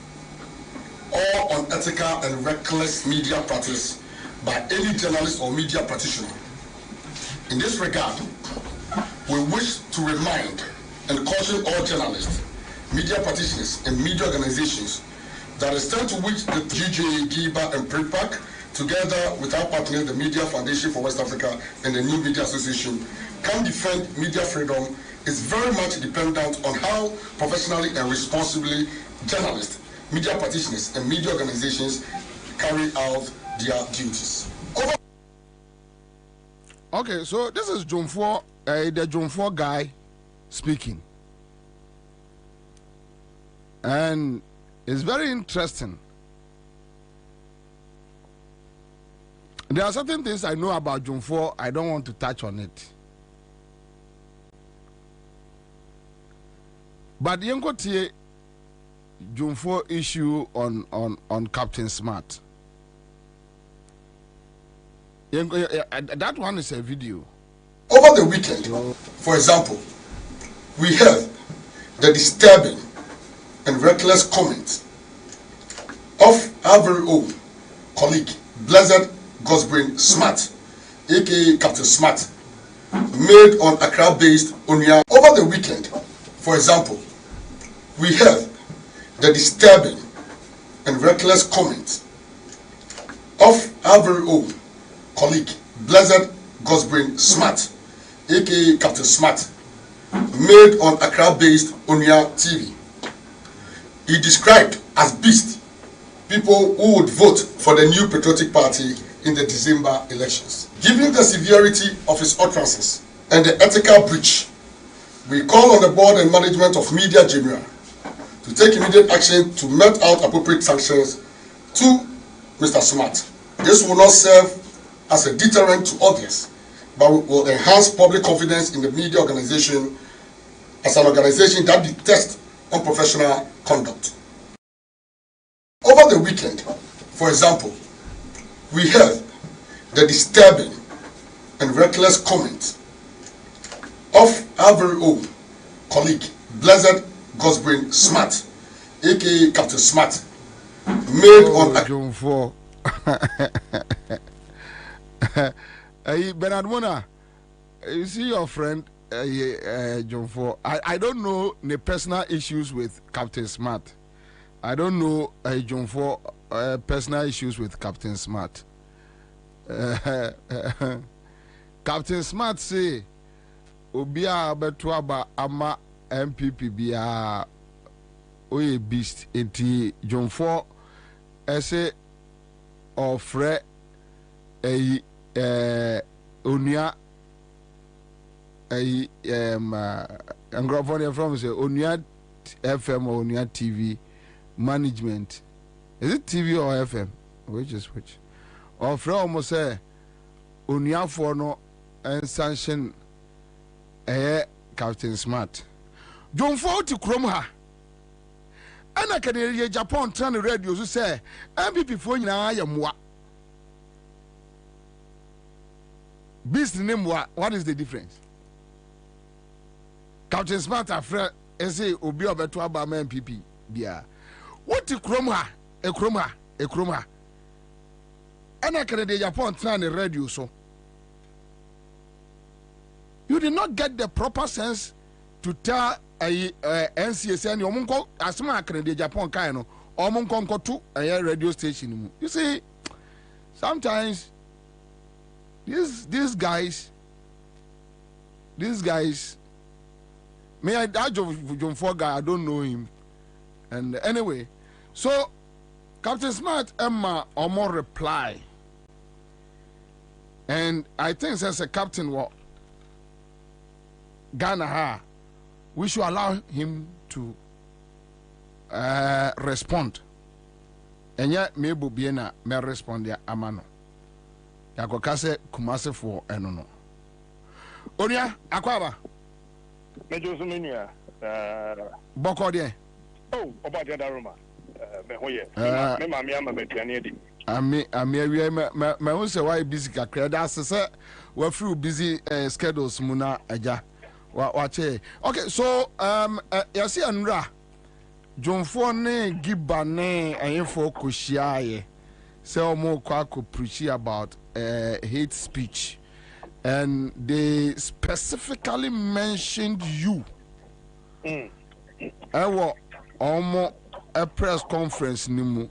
all unethical and reckless media practice by any journalist or media practitioner. In this regard, we wish to remind and caution all journalists, media practitioners, and media organizations that the extent to which the GJ, GIBA, and PREPAC, together with our partners, the Media Foundation for West Africa and the New Media Association, can defend media freedom is very much dependent on how professionally and responsibly journalists, media practitioners, and media organizations carry out their duties. Okay, so this is John 4, the John 4 guy speaking. And it's very interesting. There are certain things I know about John 4, I don't want to touch on it. But Yenkotie John 4 issue on Captain Smart. That one is a video. Over the weekend, for example, we heard the disturbing and reckless comments of our very own colleague, Blessed Gosbrain Smart, aka Captain Smart, made on Accra-based Onia. Over the weekend, for example, we heard the disturbing and reckless comments of our very own colleague, Blessed Gosbrain Smart, aka Captain Smart, made on Accra-based Onia TV. He described as beast people who would vote for the new patriotic party in the December elections. Given the severity of his utterances and the ethical breach, we call on the board and management of Media General to take immediate action to mete out appropriate sanctions to Mr. Smart. This will not serve as a deterrent to others, but will enhance public confidence in the media organization as an organization that detests unprofessional conduct. Over the weekend, for example, we heard the disturbing and reckless comments of our very own colleague, Blessed Gosbrain Smart, aka Captain Smart, made on John 4. Bernard Mona, you see your friend John 4. I don't know the personal issues with Captain Smart. I don't know John 4 personal issues with Captain Smart. Captain Smart say Obia Betuaba Ama MPP bia Oye Beast enti John 4 ese ofre onua ngrofone from say onua FM or onua TV management. Is it TV or FM? Which is which? Or from almost say onua for no and sanction Captain Smart. Don't fall to Chrome ha. And I can Japan turn the radio to say MPP for you now I am what business name what is the difference? Captain Smart afraid say obi obeto aba MPP bia. What to Chrome ha? A Chrome ha. And I can Japan turn the radio so. You did not get the proper sense to tell NCSN omunko asma akre Japan kai no omunko nkoto radio station. You see, sometimes these guys may I John Foga, I don't know him. And anyway, so Captain Smart Emma or more reply. And I think as a captain what Ghana we should allow him to respond. And yet maybe Biena may respond ya amano. Yakokase kumase for enono. Onia akwaba. Mejo suminia. Boko de. Oh, oba de daruma. Me hoye. Me mami ama betuane di. Ami awie me who say why busy kakra da se we free busy schedules muna aja. Wache. Okay, so yasi anra Jonfo ne giba ne ayefo koshiaye say omo kwa ko preach about hate speech and they specifically mentioned you. Ewo omo a press conference nimu.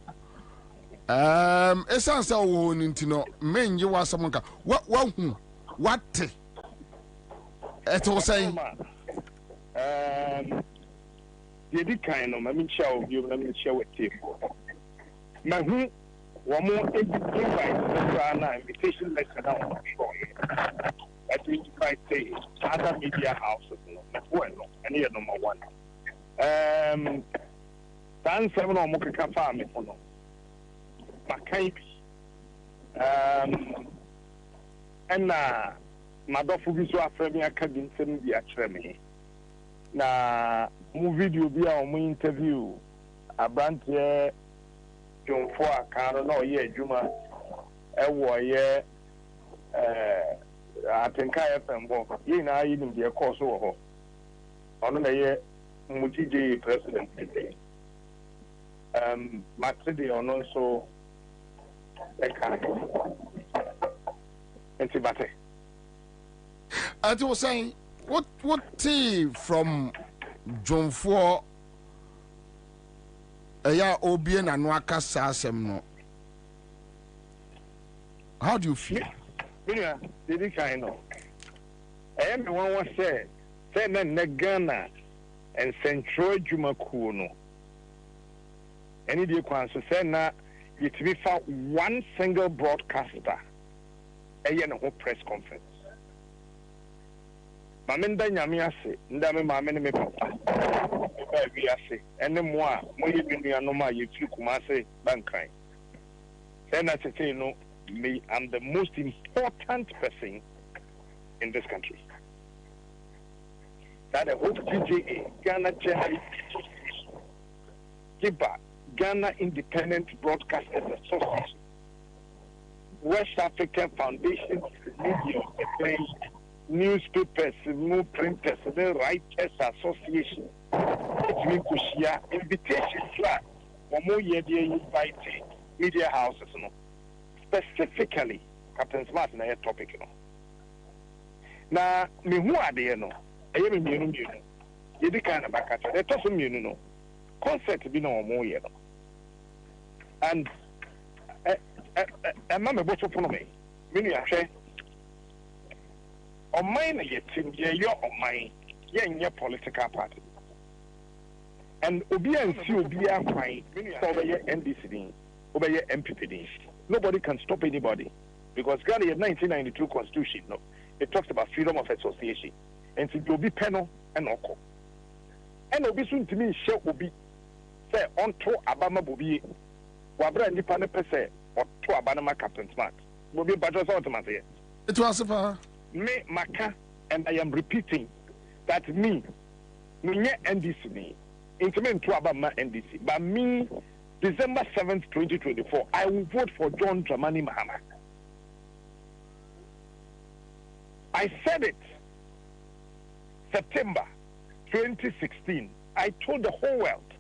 Esan say wo ntino menje wasamonka what it was saying the kind of show you let me show it to you. Mahu one more invitation letter down. That means if I say other media houses, and here number one. Dan 7 or Moka farm for no. Makaibi. And Madofu biso afremi akadin sem bi atreme na mu video bi a mu interview abrantie Jonfo akaro na oye adwuma ewo ye atenka FM bo ye na yi nim de course wo ho ono na ye mutije president matridi ono so entibate. As you were saying, what tea from John 4 Obien and Waka Sasem no? How do you feel? Yeah, did you kind of? Everyone was said, Negana and Central Jumakuno. Any day, say na it be found one single broadcaster, a press conference. Mamenda nyame ase nda me maame ne me papa ba wi ase ene mo a mo ye binu no ma ye firi kuma ase bankan say na tete no me I'm the most important person in this country that the whole GJA Ghana General Ghana Independent Broadcasters Association West African Foundation Media Newspapers, new printers, the Writers Association. It's me kushia invitation flat. More year invite media houses, no. Specifically, Captain Smart na topic, no. Na me who are there, no. I am you. You the kind of back at it. Doesn't you know? Concept be no more year, no. And I'm not a bottle for me. Meaning, I say. On mine, yet, you're on mine, your political party. And Obi and C will be a fine over your NDC, over your MPPD. Nobody can stop anybody. because Ghana 1992 constitution, no, it talks about freedom of association. And so you'll be penal and oko. And obi soon to me share obi say on to Abama Bobie. Wabra nipa ne pese or to Abanama Captain Smart. Bobie Badros automatic. It was me maka, and I am repeating that me NDC me. Intimate to Abama NDC. But me December 7th, 2024, I will vote for John Dramani Mahama. I said it September 2016. I told the whole world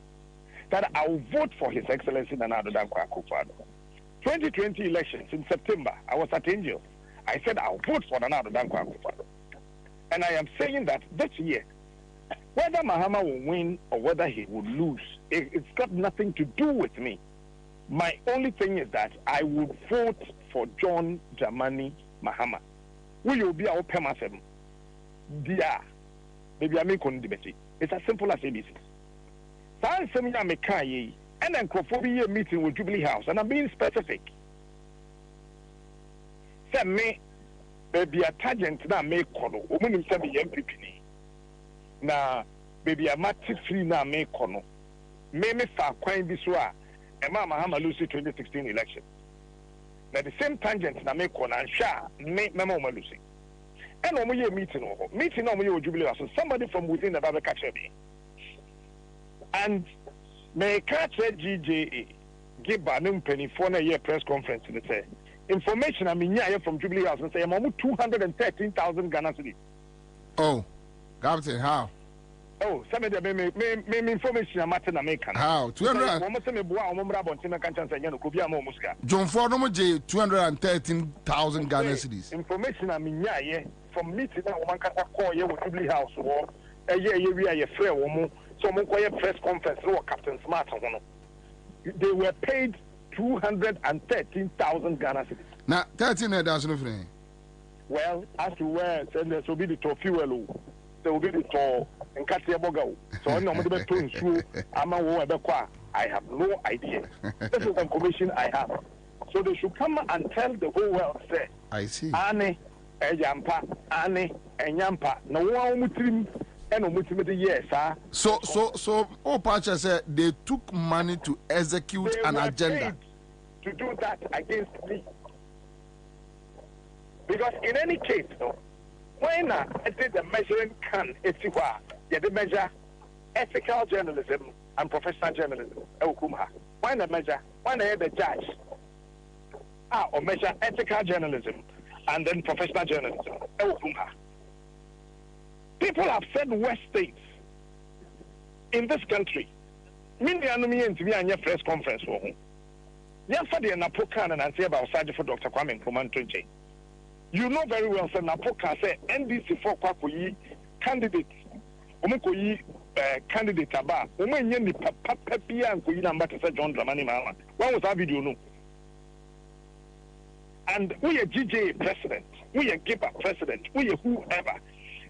that I will vote for His Excellency Nana Addo Dankwa Akufo-Addo. 2020 elections in September, I was at Angels. I said I will vote for Nana Addo Dankwa Akufo-Addo. And I am saying that this year, whether Mahama will win or whether he will lose, it's got nothing to do with me. My only thing is that I would vote for John Dramani Mahama. We will be our permanent. Dear, maybe I make on debate. It's as simple as ABC. Sans seminar mekaye and then Kwabena meeting with Jubilee House, and I'm being specific. Say me, baby, a tangent na make kono. Woman say me MPP ni. Na baby, a match free na make kono. Me fa kwan bi so a Emma Mahama lose 2016 election. Now the same tangent na make kono and sha me memo ma lose. And no more meeting over. Meeting no more Jubilee House. So somebody from within the Bible catch me. And may catch GJA give an penny for a year press conference and say information I mean yeah from Jubilee House and say I'm almost 213,000 Ghana cedis. Oh, Captain, how? Oh, some of the me information I'm at American. How? 200. John Ford J 213,000 Ghana cedis. Information I mean yeah from meeting that one can call you with Jubilee House or a year we are a fair woman. So press conference or Captain Smart. They were paid 213,000 Ghana cedis. Now 13,000. Well, as to where there will be the top fuel, there will be the top and Katia Bogo. So I know I have no idea. This is the information I have. So they should come and tell the whole world, say, I see. Ane, Ejampa, Ane, Enyampa. No one yes, so Pacha said they took money to execute an agenda. To do that against me. Because in any case, when I did the measuring can, it's the measure ethical journalism and professional journalism. When I measure, when I had the judge, or measure ethical journalism and then professional journalism. People have said West States in this country. Many to be on your press conference. Yesterday, Napokan and I say about Sergeant for Dr. Kwame Nkrumah. You know very well, sir. Napokan said NDC for Kwakoyi candidates. Omokoyi candidate aba. Omenye ni papa pia nkoyi number to say John Dramani Mahama. When was that video? No. And we are GJ president. We are Giba president. We are whoever.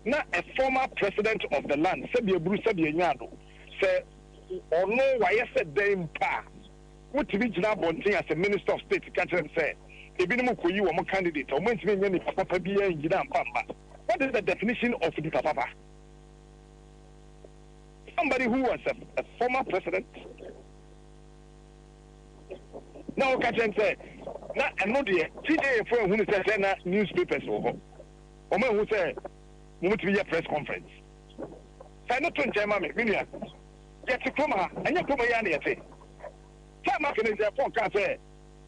Now a former president of the land, Sebia Bruce Sebia Nyado, said, or no, why I said them pa. What to be Bonting as a minister of state to catch and say, Ebinimuko, you are more candidate, or when to Papa Bia and Gidan Pamba. What is the definition of the Papa? Somebody who was a former president. Now, catch and say, now, and no dear, TJ for who says newspapers over. Or who say, we want to be a press conference. I not to Jama Million. Get to Kuma, and you come here. Tell is a phone can say,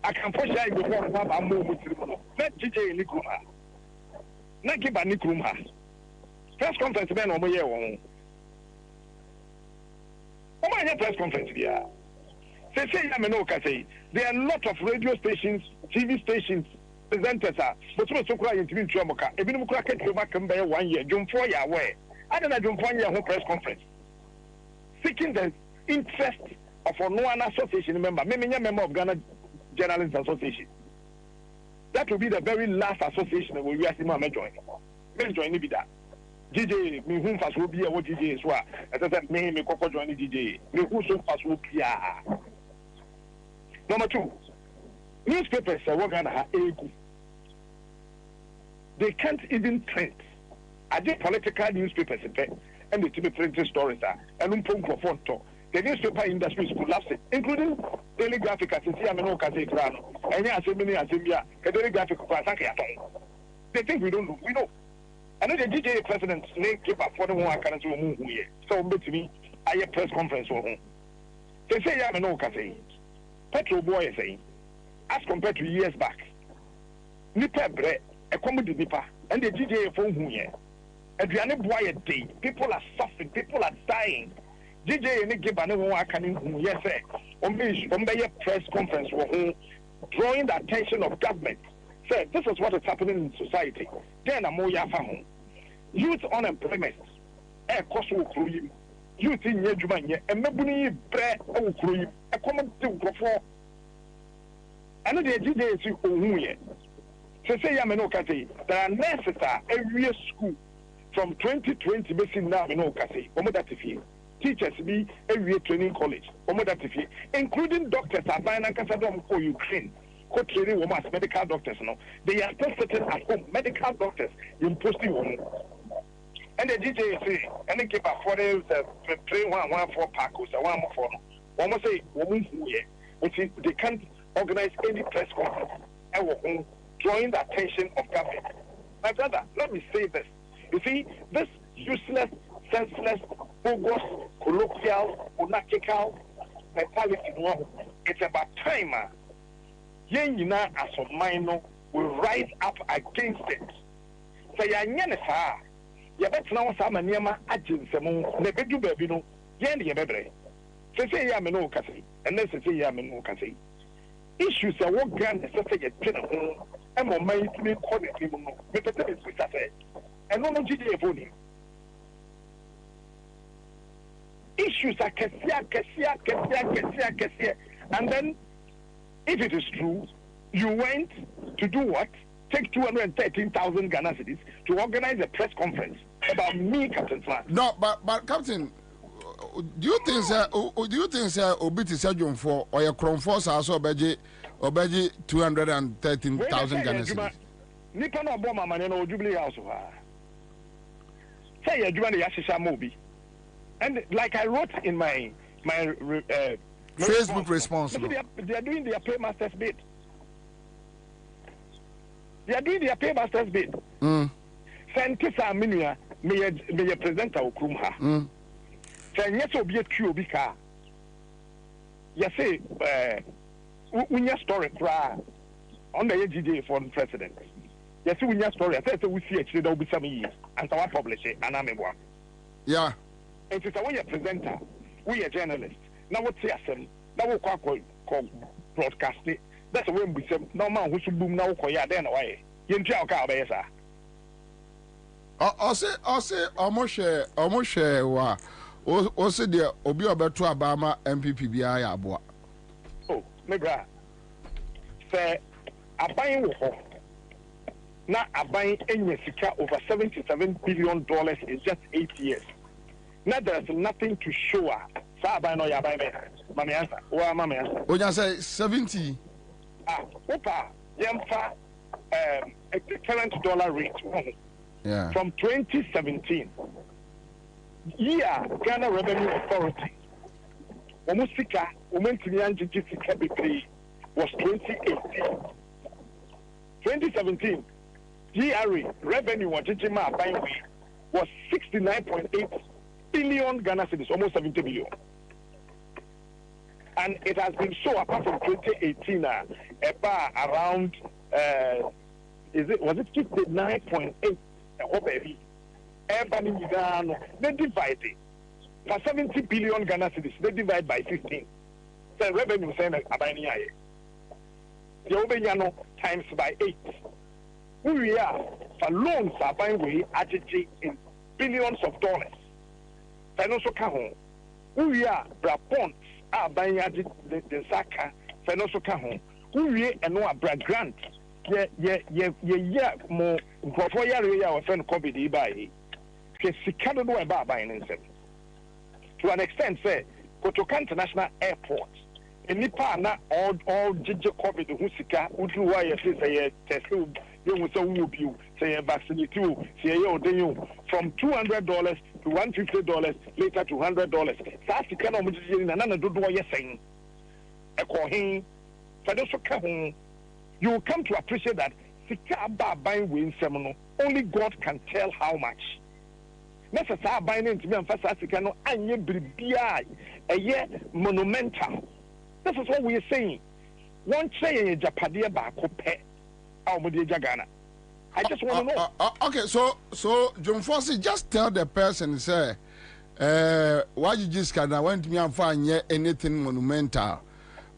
I can push out the one Papa move with you. Let GJ Nikuma. Not give a Nikruma. Press conference, man, over here. Oh, my press conference here. Say, I'm an say, there are a lot of radio stations, TV stations. Presenters are, but so cry into Chomoka. Even if I can back and by 1 year, June 4 year away. I don't know June 4 year home press conference. Seeking the interest of one association member, maybe a member of Ghana Journalists Association. That will be the very last association that we are seeing my join. May join be that. DJ, me whom fast will be a what DJ is what. As I said, me Coco join DJ. Me who so fast will be. Number 2. Newspapers are working on a they can't even print. I did political newspapers and the TV printing stories and the newspaper industry is collapsing, including Daily Graphic as and Daily Graphic. They think we don't know. We know. I know the DJ president keep up for the one can move here. So to me, I have press conference for home. They say I'm no cafe. Petrol boy is saying, as compared to years back, Nipa bread, a comedy Nipa, and the DJ phone here. And we are not boy a day. People are suffering, people are dying. DJ and give an one can yes, sir. On the press conference for home, drawing the attention of government. Say, this is what is happening in society. Then a more yafa. Youth unemployment. Cost will crew you. Youth in Yejumania, and Mabuni bread will crew you. A common thing for. Another DJ is who yet. So say Yamanokati, there are nurses every school from 2020 basing now in Okasi, Omodatifi. Teachers be every training college, Omodatifi, including doctors are buying a Casadom for Ukraine. Co-training women as medical doctors, no, they are still sitting at home. Medical doctors imposing women, and the DJ say, and they keep affording the 3-1-1-4 packers, 1-4. Almost say women here, which is they can't organize any press conference and drawing the attention of government. My brother, let me say this. You see, this useless, senseless, bogus, colloquial, monarchical mentality, it's about time. Yena as a minor will rise up against it. So Yanyanesa, Yabet now some Yama Ajin Nebedu Babino, Yan Yabebre. Say Yamino Cassi, and then say Yamino Cassi. Issues are what grand necessary at Pinnacle, and more money to be called it, and no GDA voting. Issues are Cassia, and then if it is true, you went to do what? Take 213,000 Ghana cedis to organize a press conference about me, Captain Flan. No, but Captain, do you think Obiti Sajum for or your Chrome Force also Obeji 213,000 Ghana cedis? Nipa no bomb man no Jubilee House. Say you do the Yashisha Mobi. And like I wrote in my Facebook response. They are doing their paymasters bid. They are doing their paymasters bid. Sentisa Minia may a presenter of Krumha. Say yes, will be a Kubika. Yes, say, when your story cry on the AGJ for the president. Yes, when your story, I said we see actually there will be some years and I publish it and I'm a one. Yeah. It is a way a presenter, we a journalist. Now what's the assembly? Now we call broadcast it. That's the way we say. No man who should boom now. Koya then away. You tell car besa. I say, almost wa. O say there obi obeto Abama MPP biya ya aboa. Oh, me bra. Say aban wo ho. Na aban enye sika over $77 billion in just 8 years. Now there's nothing to show her. Sabai no ya bai Mami Ansah. Wa Mami Ansah. Onya say 70. Opa yemfa a current dollar rate. Yeah. From 2017. Ghana Revenue Authority. Omusika, Omentinianji Sika Bibri was 2018. 2017. GRA revenue Wajijima Baiwi was 69.8 billion Ghana cedis, almost 70 billion. And it has been so apart from 2018 around was it 59.8 they divide it for 70 billion Ghana cedis, they divide by 15. So revenue saying the times by 8. Who we are for loans are buying way in billions of dollars. Financial kahon. Who we are bonds are buying the Saka financial kahon. Who we are no grant. Yeah, more for your our friend COVID by Sikado no about buying in to an extent, say, Kotoka International Airport. In Nipa na all JJ COVID who sika who why say test you will say who you say vaccinate you, say you from $200 to $150, later to $100. That's the kind of money and another do what you're saying. According for those who you will come to appreciate that buying win seminal. Only God can tell how much. Necessary buying into me and first African and ye be a year monumental. This is what we are saying. One say in Japadia Bakope, Almudi Jagana. I just want to know. Okay, so John Fossey, just tell the person, say, why you just can't went me and find yet anything monumental.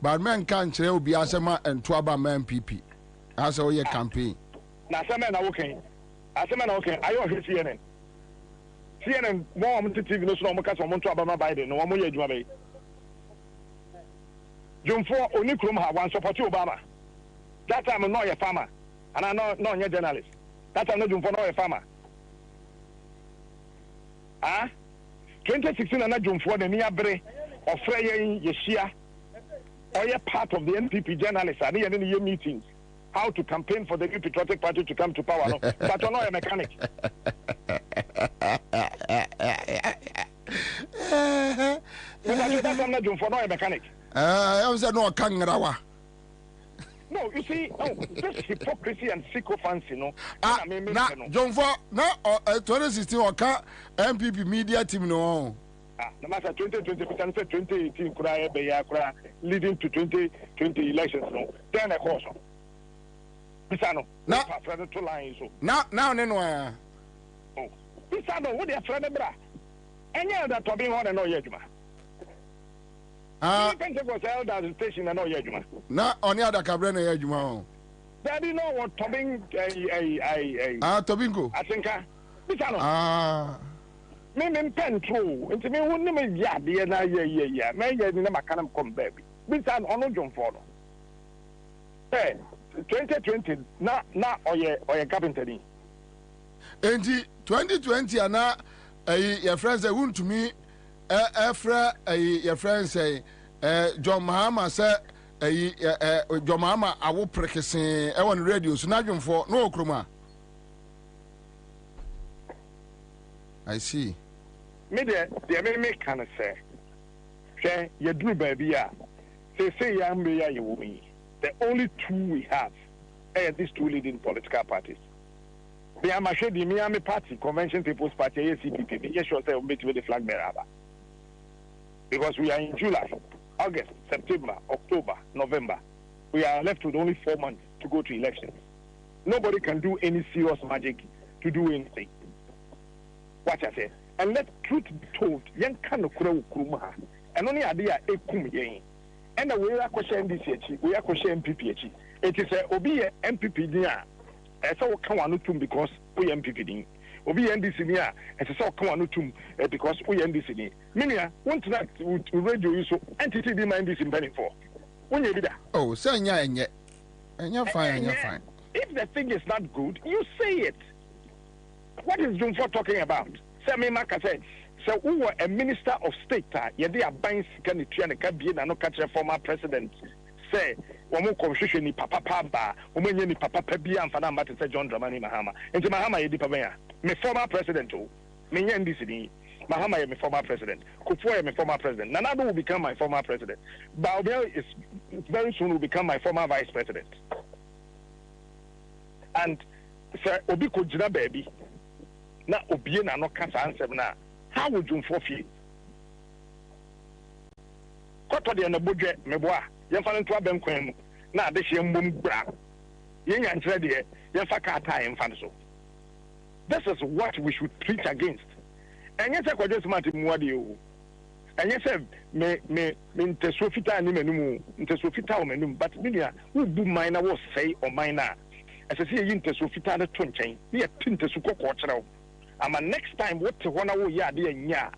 But men can't say be Asema and Twaba man PP. As all your campaign. Now, some men are okay. As a man, okay. I don't hear CNN. CNN, more on TV, no snow, because I'm on to Obama Biden, no more yet. June 4, only Krum have one support to Obama. That time I'm not a farmer, and I'm not a journalist. That time I'm not June 4, a farmer. 2016, I'm not June 4, the near Bre or Freya Yeshia, or you're part of the NPP journalists, and in your meetings. How to campaign for the New Patriotic Party to come to power, no? But I'm not a mechanic. I'm not doing for no mechanic. I was no Kangarawa. No, you see, this hypocrisy and sycophancy, no. John for now, 2016 or MPP media team, no. No matter 2020, 2018, leading to 2020 elections, no. Then a course. Pisano, now, two lines. Now, oh, Pisano, what are friend bra? Any other topping on and no yejuma. Pentecost Elders Station and no yejuma. Now, on the other Cabrera yejuma. Daddy, know what topping Tobingo. I think, Pisano. Me pen true. Into me, wouldn't me, yeah, yeah. May you never come baby. Pisano, on no jump for. Hey. 2020 na oye carpenter ni enti 2020 ana your friends say want to me your friends say John Mahama say John Mahama awo prekese e won radio so na dwomfo no okroma I see me there me can say you do baby ya say ya me ya you me. The only two we have are these two leading political parties. The Miami Party, Convention People's Party, ACPP, yes, sure, say we'll the flag bearer. Because we are in July, August, September, October, November. We are left with only 4 months to go to elections. Nobody can do any serious magic to do anything. Watch I say. And let truth be told, young can of Kuruma, and only idea a kum yen. And we are questioning NDC, we are questioning MPP. It is a Obi MPP near. As our Kawanutum because we MPP. Obi NDC near. As a so Kawanutum because we NDC. Minia, want that radio you so entity demand this in penny for. When you be there. Oh, say and you're fine, you're fine. If the thing is not good, you say it. What is June for talking about? Sammy Maka said. So we were a minister of state. You are buying second and Kabi and no catch a former president. Say, Omo constitution ni Papa Pamba, Omenye ni Papa Pebia and Fana Mate John Dramani Mahama. And Mahama Yedi Pabaya, me former president, me NDC, Mahama is former president. Kufuor is former president. Nanado will become my former president. Bobie is very soon will become my former vice president. And Sir Obi Kojina baby, na Obi na no kasa answer na. How would you forfeit? Koto de na budget meboa yen fa nto abem kwan mu na ade hye mbom bra yen yan kire de yen fa ka ta yen fa so. This is what we should preach against. Enye se kwaje smart mu ade o. Enye se me nteso fita ni manum nteso fita o manum but media who bu mine na wo say o mine na asese yin nteso fita na to nchen ye tinteso kokko kire. Ama next time what to wanna wo ya de anya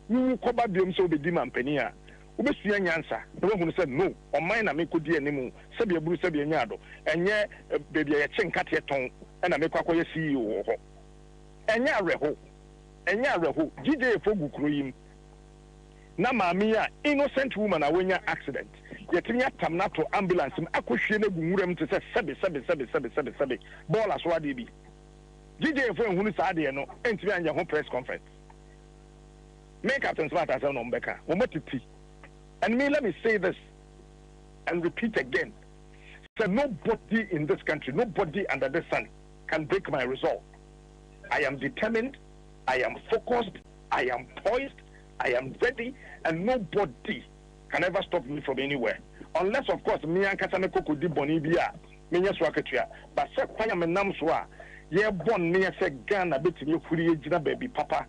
wu ko ba biom so be di mampani a wo be sua nyansa no hu say no o man na me ko di animu se be buru se be anya do enye baby ye chenkate ton na me kwakọ ye CEO wo ho enya reho GJ Fogu Kroyim na maame innocent woman a wonya accident yetimi atam na to ambulance m akohwie na gunwuram te se sebe ball aso ade bi DJ for hunu sa ade no entimi anya ho press conference make Captain Smart as no mbeka wo matiti. And me, let me say this and repeat again. So nobody in this country, nobody under the sun can break my resolve. I am determined, I am focused, I am poised, I am ready, and nobody can ever stop me from anywhere. Unless, of course, me and Kasameko could do Bonibia, me and Swakatia. But say, Paya Menamswa, ye born me and say, Ghana, bit you free, baby, papa.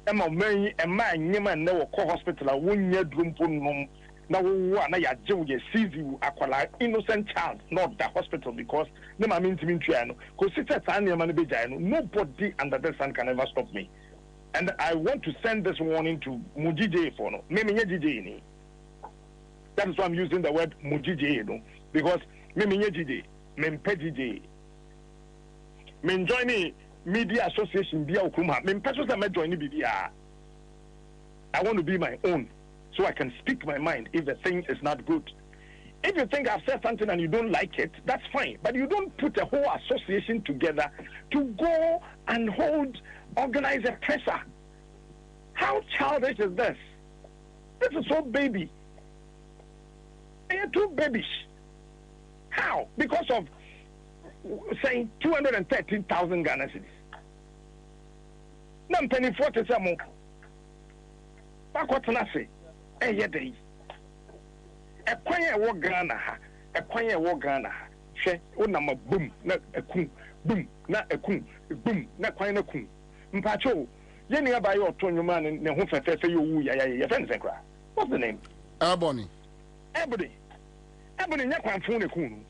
Emma May, and my Yemen never call hospital, I won't yet room for no. Now, na ya jew ye seize you akwala innocent child, not the hospital, because no ma mean to mean triano. Because it's a nobody under the sun can ever stop me. And I want to send this warning to Mujije for no. That is why I'm using the word Mujije, no, because Memijije, Mempejije. Men join media association Bia Okuma, Mempesos that join BBA. I want to be my own. So I can speak my mind if the thing is not good. If you think I've said something and you don't like it, that's fine. But you don't put a whole association together to go and organize a presser. How childish is this? This is so baby. You're too babyish. How? Because of saying 213,000 Ghana cedis. Now, penny 40 some. Back what can I say? Day. A quiet walk Ghana, a quiet walk Ghana. She, number boom, not a coon, boom, not a coon, boom, not quite a coon. Mpacho, Jenny by your Tony man and the home for your friends. What's the name? Ebony. Ebony, Yakwan phone a coon.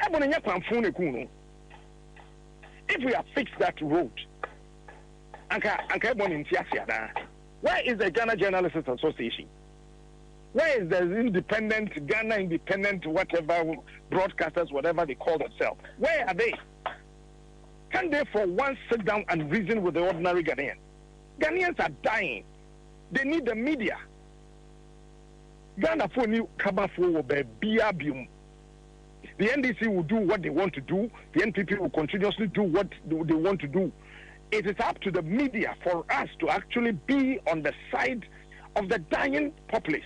Ebony, Yakwan phone a coon. If we have fixed that road, Anka Ebony in Tiasia. Where is the Ghana Journalists Association? Where is the Ghana independent, whatever, broadcasters, whatever they call themselves? Where are they? Can they for once sit down and reason with the ordinary Ghanaian? Ghanaians are dying. They need the media. Ghana for new Kabafo will be biabium. The NDC will do what they want to do. The NPP will continuously do what they want to do. It is up to the media for us to actually be on the side of the dying populace.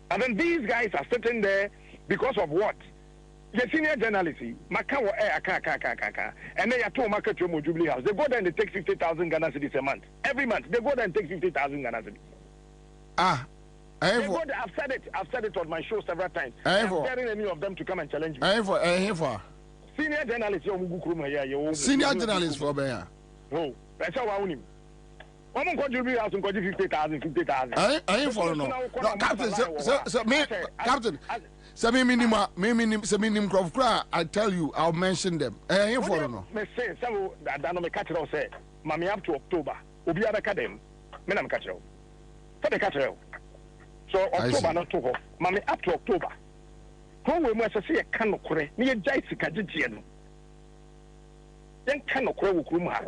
And then these guys are sitting there because of what? The senior journalists, and they are to market to Jubilee House. They go there and they take 50,000 Ghana cedis a month. Every month, they go there and take 50,000 Ghana cedis. They go there, I've said it on my show several times. I'm daring any of them to come and challenge me. Senior journalists, senior journalists for Bear. Oh, that's how I own him. I'm going to Jubilee House and go to 50,000. I ain't for no. Captain, Captain, some minimum crop cry. I tell you, I'll mention them. I ain't for no. Me say, some that no me catch it say, Mami up to October. Obi abeka dem. Me na me catch it. So they catch it. So October not to ho. Mami up to October. Ko we mo say e kan no kore. Me ye jai sika gigye no. Yen kan no kore wo kurum ha.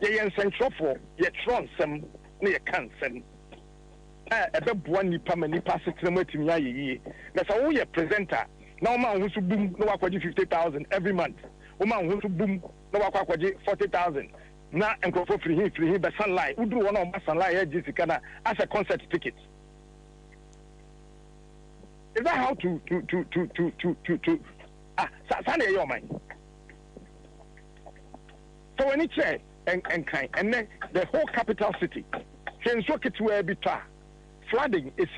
Ye yen sentrofo, ye tron sem, ne ye kan sem. Ebe bua nipa ma nipa setena matimi aye. Na so wo ye presenter, na o ma ho so boom, na wakwaje 50,000 every month. O ma ho so boom, na wakwaje 40,000. Na enkofo free him be sunlight. Udru wona o ma sunlight ya jisika na as a concert ticket. Is that how to Sunday your mind? So when it's and then the whole capital city, flooding is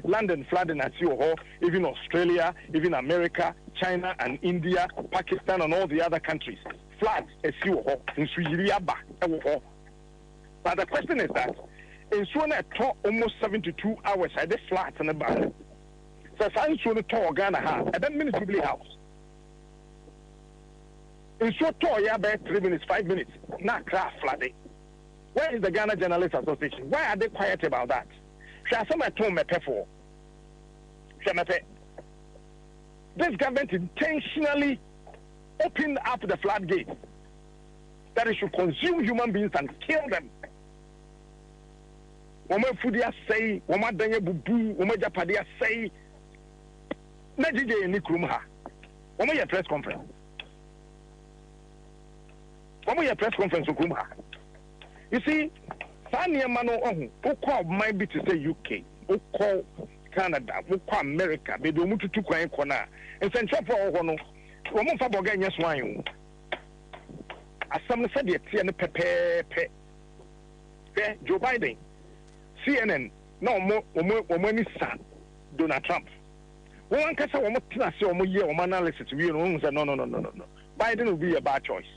London flooding at you, even Australia, even America, China and India, Pakistan and all the other countries. Floods is you in Suyiriaba. But the question is that in Suana almost 72 hours I did floods and about. So I saw the tour Ghana house, and then Jubilee House. In so tall, yeah, 3 minutes, 5 minutes, not craft flooding. Where is the Ghana Journalists Association? Why are they quiet about that? Shall some at home for? This government intentionally opened up the floodgate that it should consume human beings and kill them Woma fudi asɛe, woma danye bubu, woma japade asɛe. Na JJ ni kurom ha. Woma yɛ press conference. Woma yɛ press conference kurom ha. You see, saa nneɛma no ɔho, wokɔ man bi te sɛ UK, wokɔ Canada, wokɔ America, baabi ɔmo tutu kwan kɔ na. Nsɛnkyerɛfoɔ wɔ hɔ no, wɔn mfa bɔga nyɛ so anyo. Asɛm no sɛdeɛ teɛ no pɛpɛɛpɛ. Joe Biden, CNN, na wɔn ani sa Donald Trump. Wɔn ankasa wɔn tena ase wɔn yɛ wɔn analysis wie no wɔn sɛ no. Biden will be a bad choice.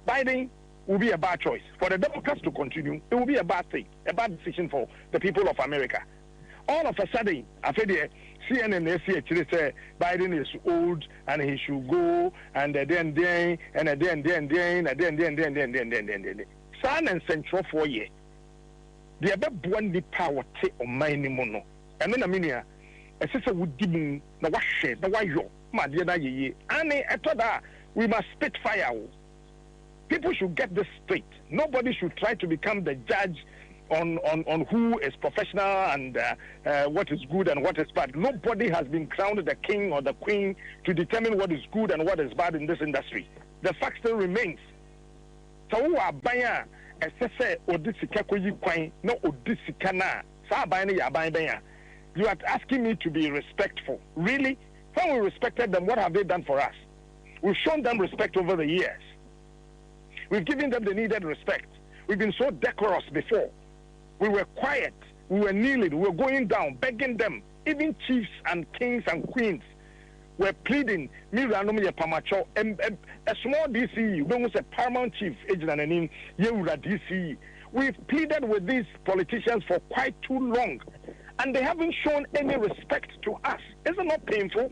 Biden will be a bad choice. For the Democrats to continue, it will be a bad thing, a bad decision for the people of America. All of a sudden, after the CNN actually say Biden is old and he should go, and then. San and Central for ye. The other one the power take on my mono. And then I mean, a sister would give me the wash, the wayo, my dear ye. And I thought that we must spit fire. People should get this straight. Nobody should try to become the judge on who is professional and what is good and what is bad. Nobody has been crowned the king or the queen to determine what is good and what is bad in this industry. The fact still remains. So who are buying a sese odisika koyi kwan no odisika na sa buy ya buy banya. You are asking me to be respectful. Really? When we respected them, what have they done for us? We've shown them respect over the years. We've given them the needed respect. We've been so decorous before. We were quiet. We were kneeling. We were going down, begging them. Even chiefs and kings and queens were pleading. A small DCE, we was a paramount chief, DCE. We've pleaded with these politicians for quite too long, and they haven't shown any respect to us. Isn't it not painful?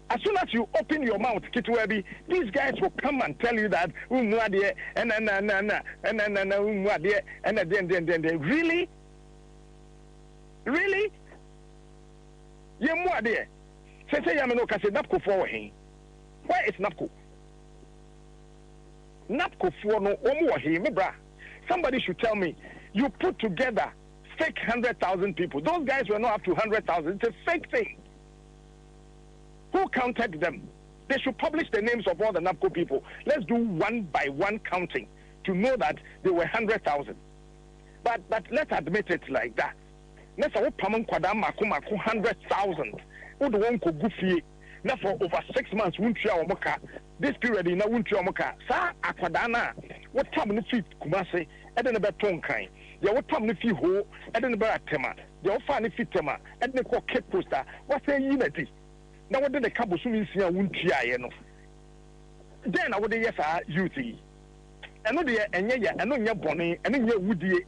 As soon as you open your mouth, Kitwebi, these guys will come and tell you that really? Really? Say Yamino Kase Napco for him. Where is Napco? Napco for no omo him, bra. Somebody should tell me you put together fake 100,000 people. Those guys were not up to 100,000. It's a fake thing. Who counted them? They should publish the names of all the NAPCO people. Let's do one by one counting to know that there were 100,000. But let's admit it like that. Let's say 100,000. Now for over 6 months, this period in Wuntia Sa Akwadana, what time the feet Kumase, Edenaba Tonkai, the what time the fee ho, Edenaba Tema, the Ofani Fitema, Edneko Cape Poster, what's a unity? Now what did the Cabo Sumisia Wuntia? Then I would yes, UT. I know the Enya, I know your bonnet, and then your woody.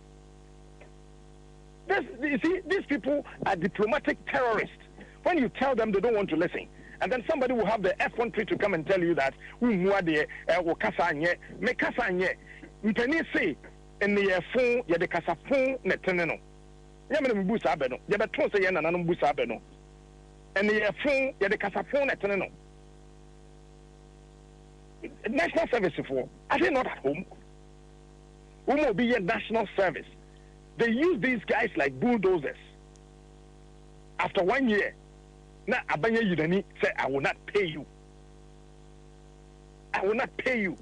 You see, these people are diplomatic terrorists. When you tell them, they don't want to listen. And then somebody will have the F-1 to come and tell you that Umwade Wakasanye, Mekasanye, Mpeni say in the phone, ya de Casafon Neteneno. Yaman Busabeno, Yabaton say Yananum Busabeno. And the phone, ya de Casafon Neteneno. National service for, are they not at home? Umo be a national service. They use these guys like bulldozers. After 1 year, now Abanya Yudani said, I will not pay you. I will not pay you.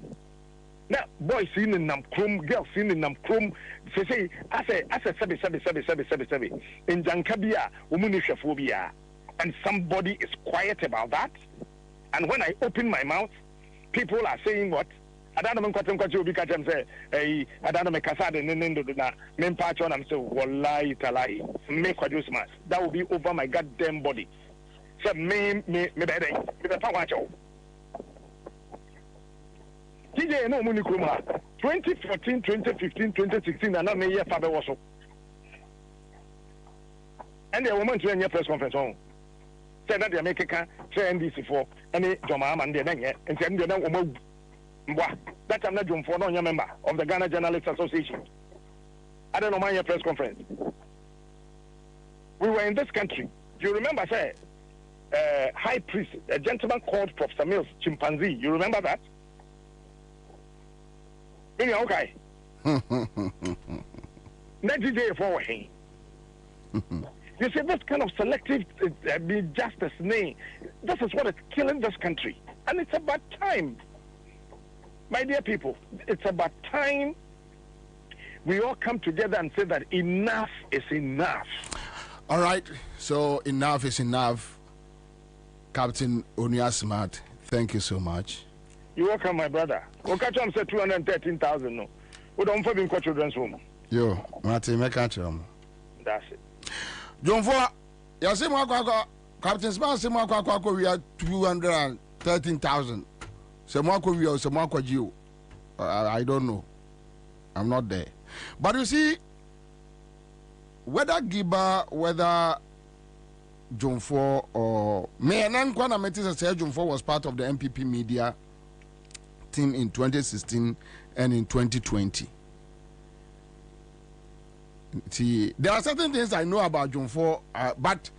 Now, boys in the Namkrum, girls in the Namkrum, say, I say, sabi. In Jankabia, Umunishaphobia. And somebody is quiet about that. And when I open my mouth, people are saying what? I don't know what you because I'm saying, I don't know my casade and then do na men patch on. I'm saying, wallahi talai, make what you smash. That will be over my goddamn body. So me better, me better watch out. TJ no money kuma. 2014, 2015, 2016, and now me here Faber was so. And the woman to any press conference on. Said that the American say NDC for any Joma and the then and said the that I'm not doing for no member of the Ghana Journalists Association. I don't know my press conference. We were in this country. Do you remember, say, high priest, a gentleman called Professor Mills, chimpanzee. You remember that? Okay. DJ for him. You see, this kind of selective justice, this is what is killing this country. And it's about time, my dear people, it's about time we all come together and say that enough is enough. All right, so enough is enough. Captain Onia Smart, thank you so much. You're welcome, my brother. We'll catch on, say 213,000. No, we don't for being children's home. Yo, Martin, make catch them. That's it. John for you say Captain Smart say we are 213,000. Say we are some you. I don't know. I'm not there. But you see, whether Giba, whether John 4 or me and Nkwana Metis say John 4 was part of the MPP media team in 2016 and in 2020. See, there are certain things I know about John 4, but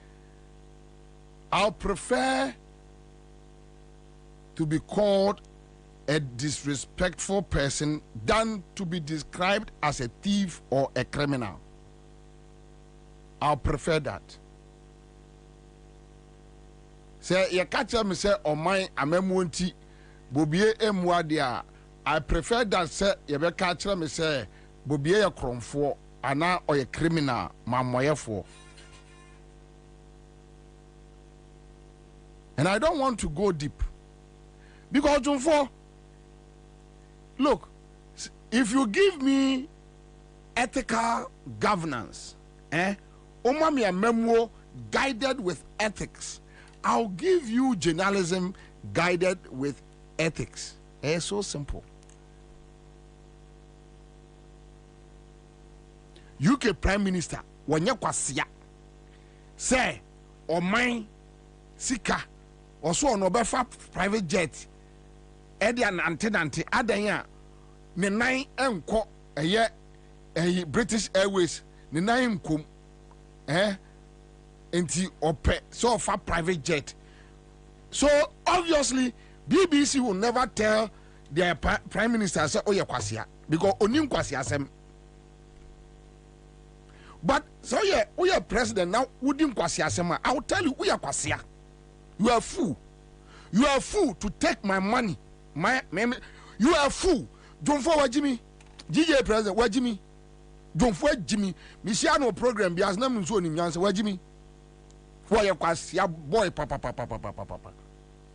I'll prefer to be called a disrespectful person than to be described as a thief or a criminal. I'll prefer that. Say, you catch me say, oh my, amemunti, Bobie emwadia. I prefer that say, you be catch me say, Bobie ya kromfo, ana or a criminal, mamoyefo. And I don't want to go deep. Because Jumfo, look, if you give me ethical governance, umami a memo guided with ethics, I'll give you journalism guided with ethics. It's so simple. UK Prime Minister, wanya kwasia, say, or mine, sika, or so on obefa private jet, edi an antenante, adanya, ne nine enko, a British Airways, ne nine kum, enti ope, so far private jet. So obviously, BBC will never tell their Prime Minister, say, oh, yeah, kwasia, because onim kwasia sem. But so yeah, we are president now. Wouldn't kwasia sema? I will tell you, we are kwasia. You are a fool. You are a fool to take my money. You are a fool. Don't forward Jimmy. DJ president, where Jimmy? Don't forward Jimmy. Michiano program be as name so in Yansa. Where Jimmy? Why you kwasia boy papa.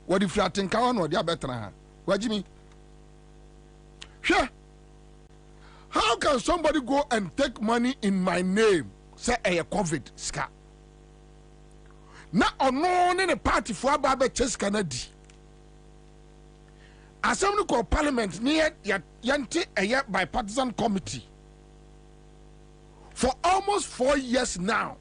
What if you are thinking or the better? Where Jimmy? Sure. How can somebody go and take money in my name? Say a COVID scar. Now unknown in a party for Baba Chess Canadi. Assembly called Parliament near Yanti a bipartisan committee. For almost 4 years now.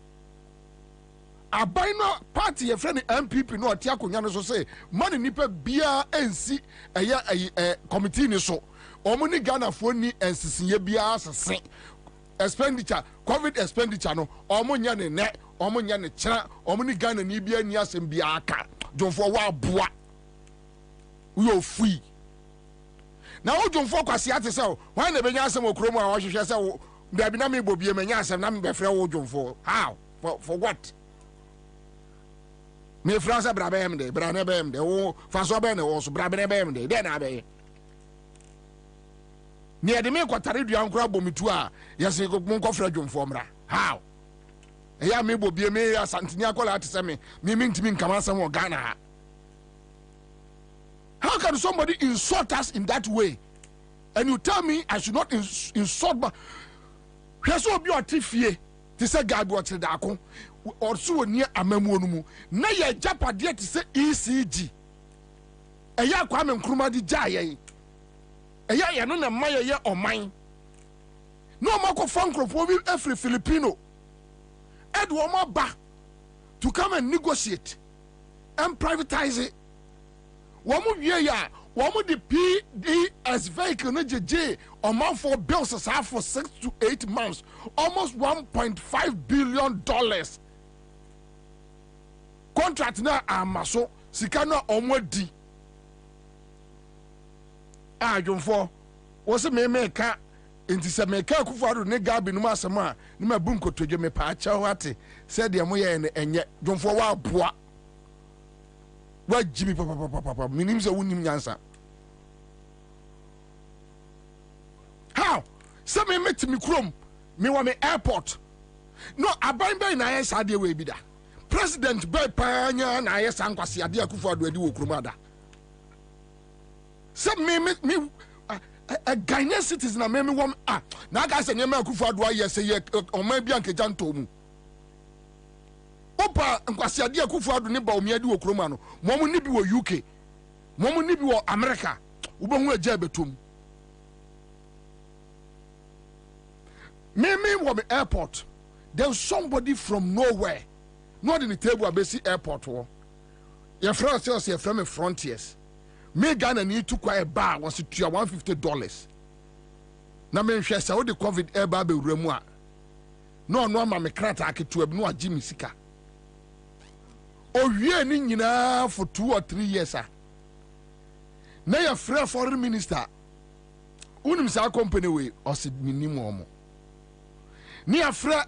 A bino party a friend MPP no Tiako Nyano so say money nipa bia NC a committee ni so. Omuni Ghana for ni NCC bia se expenditure COVID expenditure no omunya ne ne omunya ne kira omuni Ghana ni bia ni asem bia aka jonfo wa boa we are free na o jonfo kwase ate se wan na benya asem okromu a wo hwehwe se da bi na me Bobie menya asem na me be frɛ wo jonfo how for what me France brabem de brane bem de wo faso be ne wo so brabem bem de na be near the main quarter du ankura bomitu a yesi ko nkofra dwomfo mra how eya me Bobie me asantini akola atese me ntimi nkama asem o Ghana. How can somebody insult us in that way and you tell me I should not insult but hweso obi otifie ti se gabi o da ko orso oni amamu onumu na ye japade ti se ECG eya Kwame Nkrumah di jaye eya no na maye ye oman no mako fankropo bi every Filipino edwo mo ba to come and negotiate and privatize it. Womu wie ya womu the PDS vehicle no jeje oman for bills for 6 to 8 months almost $1.5 billion contract na amaso sika na omodi adwonfo wo se me ka Inti se meka Akufo-Addo ne Gabi no masema ne mabu nkotodwe me pa acha wate se de mo ye ne enye dwomfo wa aboa wa jimi papa minim se wonim nyansa how se me metimi krom me wa me airport no aban bay na yes ade we bi da president bay panya na yes ankwase ade Akufo-Addo adi wo krom ada se me a Ghanaian citizen na me wom na ga se nyema Akufo-Addo aye se ye oman bi ankeja ntomu opa nkwase ade Akufo-Addo ne ba omi ade wo krom ano momu ni bi wo UK momu ni bi wo America wo bo hu aja betom me wo me airport there's somebody from nowhere not in the table abesi airport wo your friend says your from Frontiers me Ghana need to quite a bar was to $150 na me hwe sa wo de covid air bar be wura mu a no ma me krata aketu ab no agimi sika o wie ni nyina for 2 or 3 years na your friend foreign minister unim sa company we o se minimum omo ni afra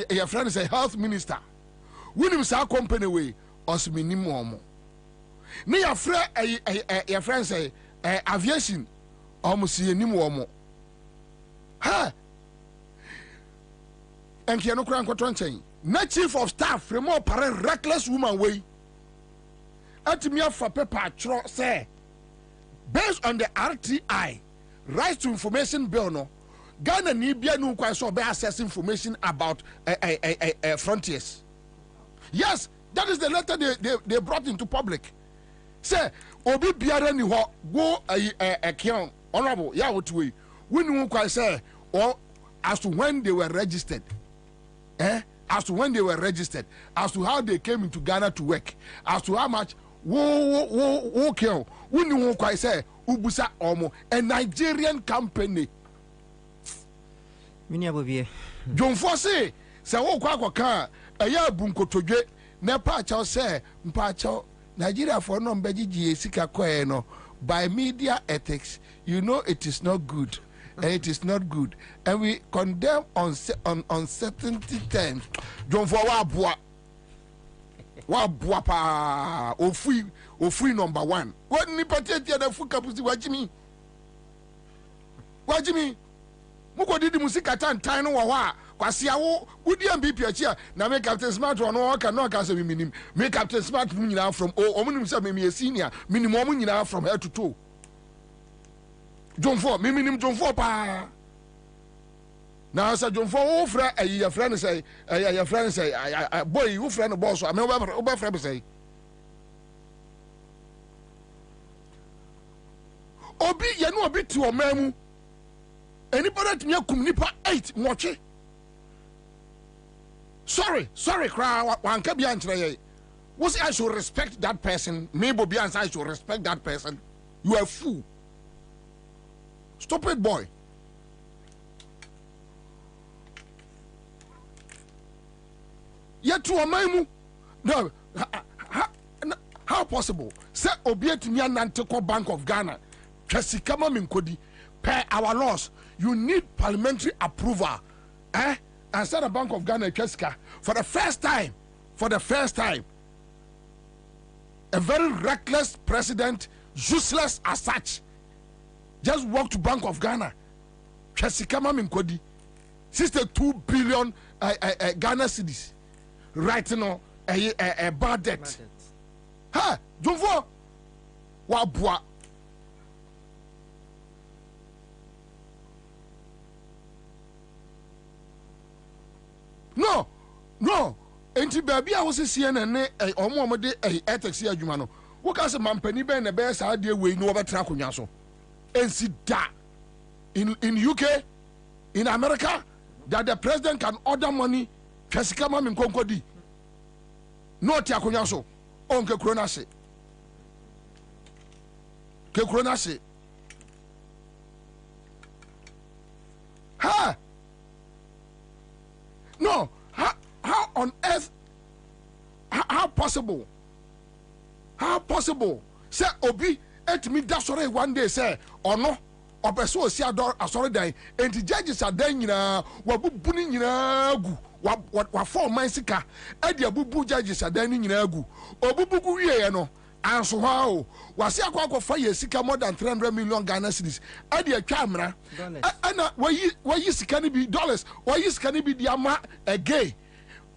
your friend say health minister unim sa company we o se minimum omo ni your friend say aviation almost yenim omo ha enke no kran kwatron chen na chief of staff remo pare reckless woman way atimi afa paper tro say based on the RTI right to information bill no Ghana ni bia no kwa so be access information about frontiers. Yes, that is the letter they brought into public. Say obi biara ni ho go kion honorable ya wotwe we no kwa say or as to when they were registered as to when they were registered, as to how they came into Ghana to work, as to how much wo kion we no kwa say ubusa omo a Nigerian company. Minia Bobie John Fosse say wo kwa kwaka eya bunkotodwe na pa cha say mpa cha Nigeria for no mbegigi esika koe no by media ethics. You know it is not good. And it is not good, and we condemn on uncertainty terms. John for wabua pa ofui number 1. What ni patete da fuka pusi wajimi muko didi musika tan no wa kwase awo udi MVP achia na me Captain Smart no ka no ka se minim me Captain Smart mu nyina from omunim se me senior minimum nyina from head to toe. John 4 me minim John 4 pa na sa John 4 wo fra your friend say your friend say boy wo fra no boss so me wo fra be say obi ye no obi ti o mamu anybody timi akum nipa 8 nwoche sorry cry wan ka bia nkyere ye was I should respect that person. Me Bobie Ansah I should respect that person. You are a fool. Stop it, boy. Yet to a man, no, how possible? Say obiet me Nanteko Bank of Ghana. Chesikama Minkodi. Per our laws, you need parliamentary approval. And set a Bank of Ghana Cheska for the first time. A very reckless president, useless as such. Just walk to Bank of Ghana. Chesikama Minkodi. 62 billion Ghana cedis. Right now, a bad debt. Ha! Jumbo! Wabwa. No. Enti baby I was CNN omo de ethics ya adwuma no. Wo ka se mampani ben na be sa de we no obetra akonya so. Ensi da. In UK, in America, that the president can order money Chesikama mami nkonkodi. No ti akonya so. Onke krona se. Ke krona se. Ha! No, how on earth? How possible? How possible? Say Obi et me dasore one day say or no opeso osi ador asori dan enti judges adan nyina wabubu ni nyina gu wa form man sika e de abubu judges adan ni nyina gu obubu gu wiye no anso ha o wase akwa fa ye sika more than 300 million Ghana cedis e de atwa amra ana wayi sika ni bi dollars wayi sika ni bi di ama again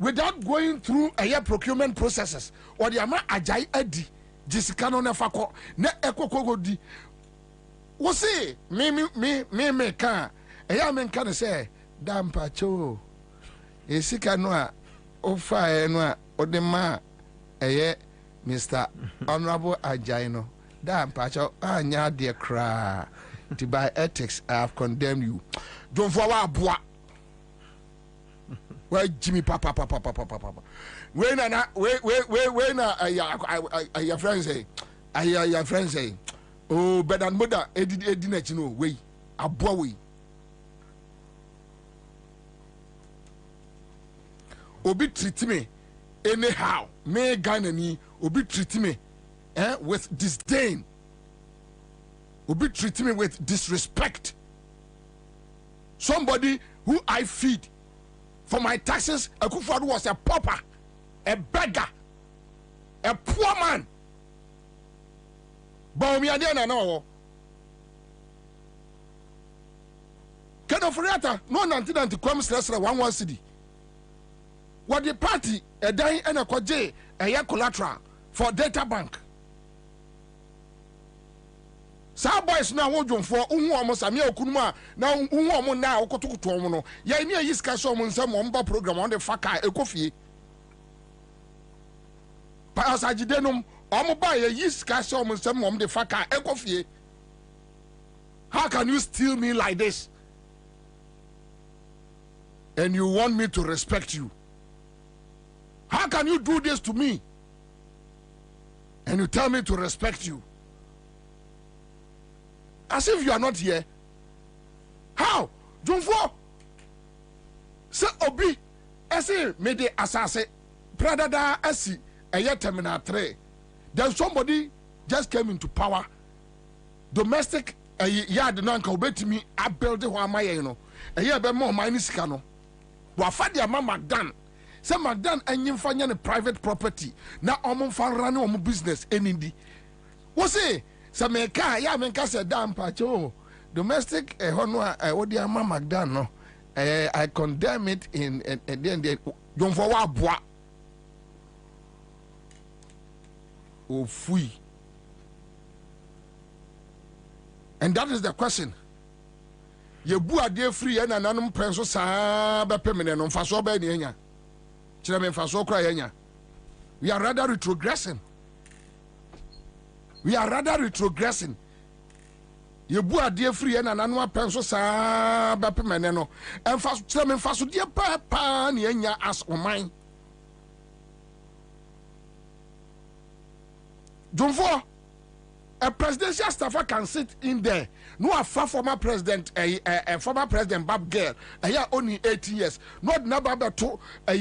without going through a procurement processes or the ama ajai edi jisika no na fakọ na ekokogo di wo se me ka eya me nka ne se dampa cho esika no a ofa no a odema eye Mr. Honorable Ajay no dampa cho anya de kra to by ethics I have condemned you don't for wa boa where Jimmy papa when na your friends say your friends say oh better than mother edi na chi no we aboa we obi treat me anyhow me Ghana ni obi treat me with disdain obi treat me with disrespect somebody who I feed for my taxes. Akufo-Addo was a pauper, a beggar, a poor man. But me and no. Kind of reata no 1990 kwam stressra 11 cedi. What the party a dying and a kwaje a year collateral for data bank. Sa boys na wodwon for unhu omo same okunuma na unhu omo na okotokoto omo no ya ni ayiska so omo nsam omba program on the faka ekofie pa asajidenum omo ba ya yiska so omo nsam om the faka ekofie. How can you steal me like this and you want me to respect you? How can you do this to me and you tell me to respect you? As if you are not here. How? Jumfo. Se obi. Ese me de asase. Pradada esi. Eye terminal 3. Then somebody just came into power. Domestic. Yard nanka obetimi. I build ho amaye no. Eye be mo mine sika no. Wafadi ama Magdan. Se Magdan enyimfa nya ne private property. Na omo fa run omo business enindi. Wo say so me ka ya me ka se dampa cho domestic hono wodi ama Magdan no I condemn it in the don't for wa boa o fui. And that is the question. Ye bu ade free na nanom penso sa be pemene no mfa so ba ni anya kire me mfa so kra anya. We are rather retrogressing. We are rather retrogressing. You bu ade free na nanu apenso sa ba pemene no emfa kire me mfa so de pa ni anya as oman. Jumfo, a presidential staffer can sit in there. No, a former president, a former president, Bob girl, only 18 years. Not number to a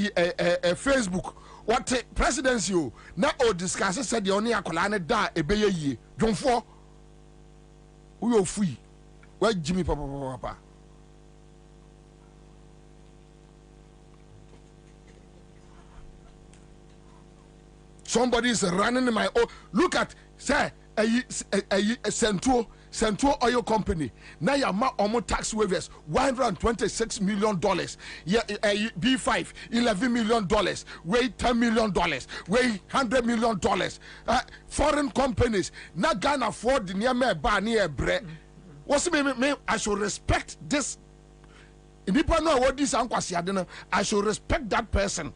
Facebook. What presidency you now discuss said the only akolane da a bay ye. Jumfo, we are free. Where Jimmy Papa. Somebody is running in my own. Look at, say, a Central Oil Company. Now you have almost tax waivers, $126 million. Yeah, B5, $11 million. Weigh $10 million. Weigh $100 million. Foreign companies. Now Ghana afford the near me bar near bread. What's me? I should respect this. If people know what this uncle I should respect that person.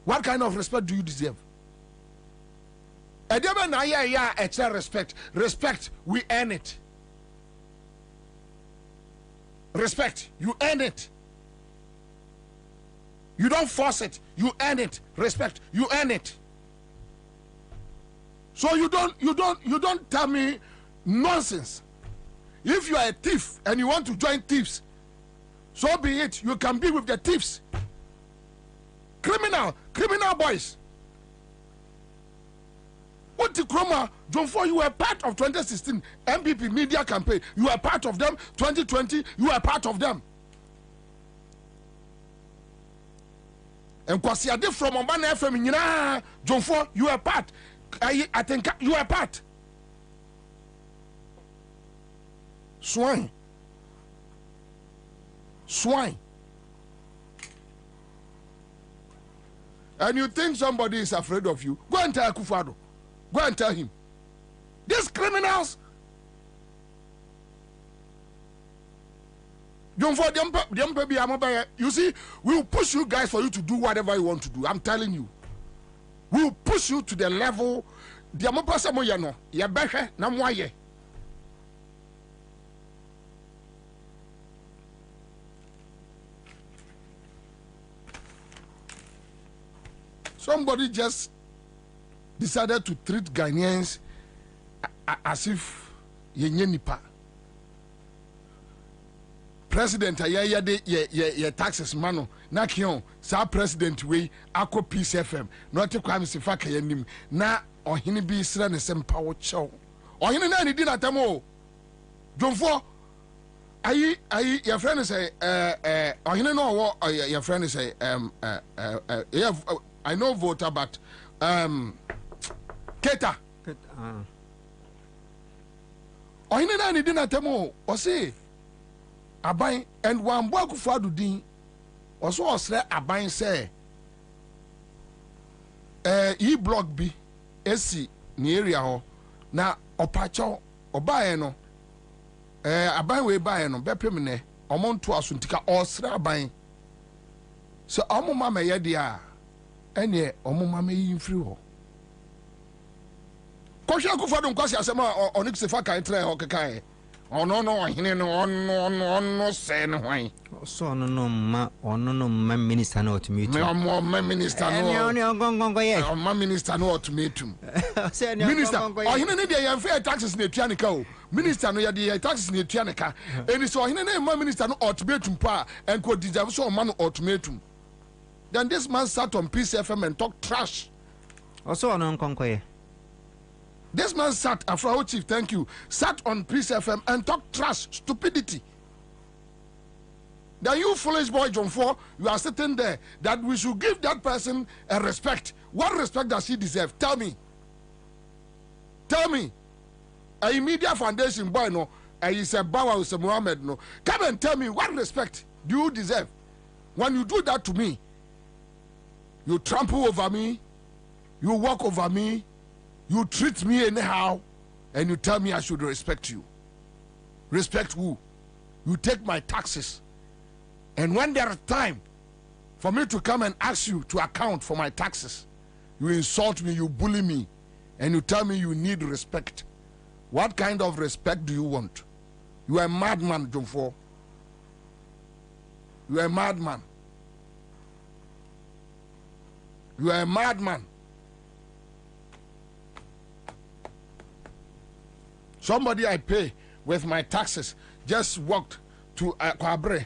What kind of respect do you deserve? Extra respect. Respect, we earn it. Respect, you earn it. You don't force it, you earn it. Respect, you earn it. So you don't tell me nonsense. If you are a thief and you want to join thieves, so be it. You can be with the thieves. Criminal boys. What the Chroma, John For, you were part of 2016 MPP media campaign. You were part of them. 2020, you were part of them. And Kwasiade from Obana FM, John For, you were part. I think you were part. Swine. And you think somebody is afraid of you? Go and tell Akufo-Addo. Go and tell him. These criminals. You see, we will push you guys for you to do whatever you want to do. I'm telling you. We will push you to the level. Somebody just decided to treat Ghanaians as if yenye nipa. President ye taxes mano na kion sa president we akọ Peace FM not kwam sifa kayanim na ohene bi sra ne sempa wo chew ohene na ni di na tamo Jomfo ayi your friend say ohene no wo your friend say I know voter but Keta ohene na ni di na tamo o say Aban and one book for din also osre aban say e block bi esi ni area ho na opacho obae no aban we bae no bepem ne omonto asuntika osre aban so omoma me ye dia ene omoma me yimfiri ho Kwabena Akufo-Addo nkwasi asema Onyx fa kan tre ho kekai no hine no say no why so no ma minister no ultimatum me minister no ma minister no ultimatum minister hine ne dey yan fair taxes na etua nika o minister no dey taxes na etua nika eni so hine ne ma minister no ultimatum pa enko deserve so ma no ultimatum then this man sat on Peace FM and talk trash also no nkonkoye. This man sat, Afro Chief, thank you, sat on Peace FM and talked trash, stupidity. Then you foolish boy, John For, you are sitting there that we should give that person a respect. What respect does he deserve? Tell me. Tell me. A media foundation boy, no, you say Bawa Use Muhammad, no. Come and tell me what respect do you deserve? When you do that to me, you trample over me, you walk over me, you treat me anyhow, and you tell me I should respect you. Respect who? You take my taxes. And when there is time for me to come and ask you to account for my taxes, you insult me, you bully me, and you tell me you need respect. What kind of respect do you want? You are a madman, Jomfo. You are a madman. You are a madman. Somebody I pay with my taxes just walked to Kwabre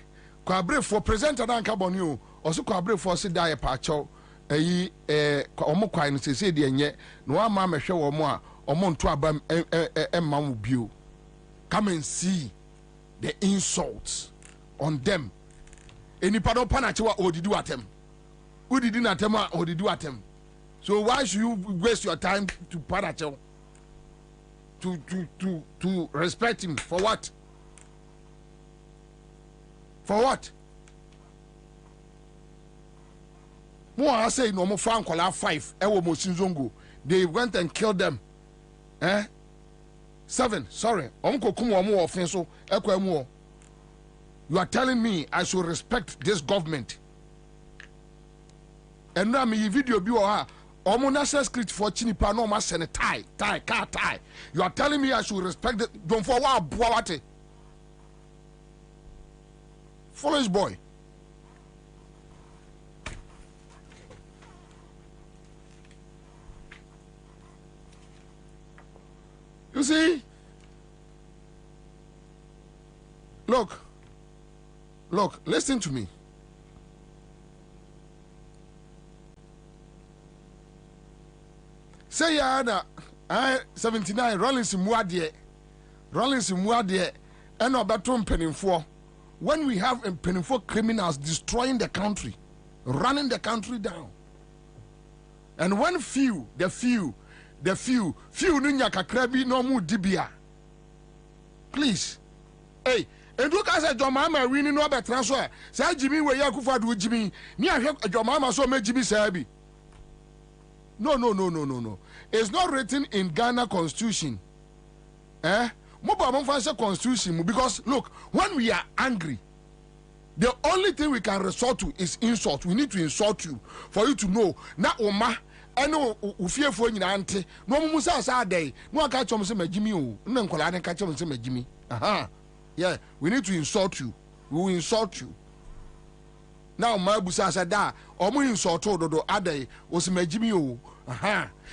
for presenter dan carbon also Kwabre for sit die pacho omo kwan se de enye no ama mehwe wo mo a omo nto abam emma mu bio. Come and see the insults on them. Any pardon panachewa odidu atem. Udidi na atem a odidu atem. So why should you waste your time to panachewa? To respect him for what? For what? More I say no more fan call 5. Ewo Mosinzongo. They went and killed them. 7. Sorry. You are telling me I should respect this government. And now me video be Omo national script for chinipa no ma sene tie. You are telling me I should respect the don't for what? Foolish boy. You see? Look, listen to me. Say yana 79 Rollins Muadie and Obatum Peninfo. When we have Peninfo criminals destroying the country, running the country down, and when the few nunya kakrabi no mu dibia. Please, hey, and look as a Jomama winning no better transfer. Say Jimmy where Yakufa do Jimmy. Near Jomama so make Jimmy Sabi. No. It's not written in Ghana Constitution. Mobile Constitution, because look, when we are angry, the only thing we can resort to is insult. We need to insult you for you to know. Na Oma, I know fearful in auntie. No Musa sa day. No catch on some Jimmy. No Colana catch on some Jimmy. Yeah, we need to insult you. We will insult you. Now my busa sada or mu insult do ade was me Jimmy.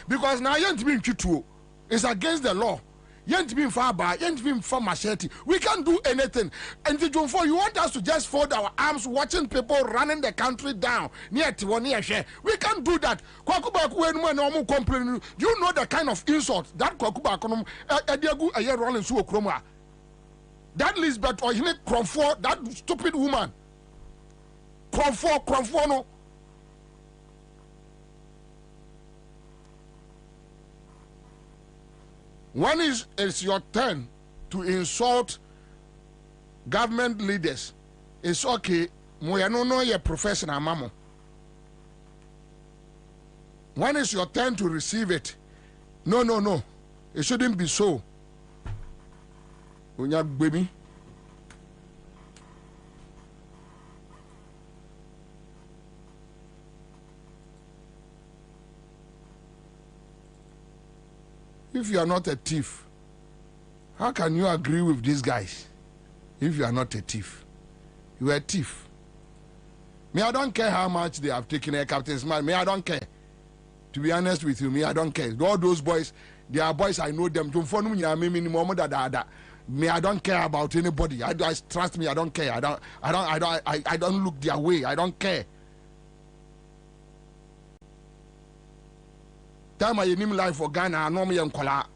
Because now you be true. It's against the law. Yent being far by, yent being for machete. We can't do anything. And for you want us to just fold our arms watching people running the country down near Tiwani share. We can't do that. Kwakuba when no complaining. You know the kind of insult that Kwakuba Ediagu a year rolling so chroma. That Lisbeth or Cromford, that stupid woman. Cromford no. When it's your turn to insult government leaders, it's okay. Moyano no your professional mamo. When it's your turn to receive it, no. It shouldn't be so. Unya baby. If you are not a thief, how can you agree with these guys? If you are not a thief, you are a thief. Me, I don't care how much they have taken a captain's man. Me, I don't care. To be honest with you, me, I don't care. All those boys, they are boys, I know them. Me, I don't care about anybody. Trust me, I don't care. I don't look their way. I don't care. Time I name life for Ghana, I know me and Kola.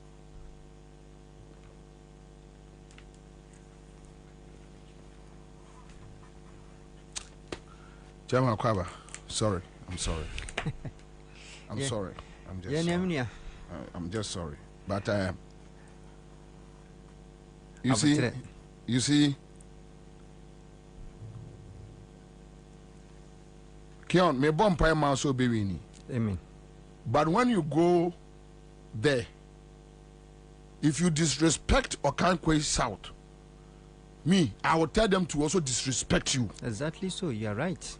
Chairman Kwaba, sorry. I'm sorry. I'm sorry. I'm just sorry. I'm just sorry. But you see, Kion, me bomb pie mouse so baby. Amen. But when you go there, if you disrespect Okankwe South, I will tell them to also disrespect you. Exactly so, you are right.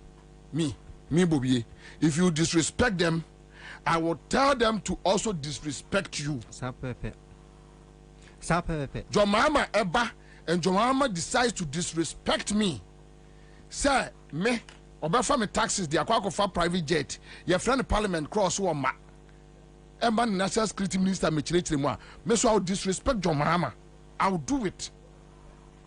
Me, Bobie. If you disrespect them, I will tell them to also disrespect you. Jomama Eba and Jomama decides to disrespect me. Say, me. Obefa me taxes the akwa for private jet. Your friend parliament cross one ma. Emba national security minister me chire mo. Me so I will disrespect John Mahama. I will do it.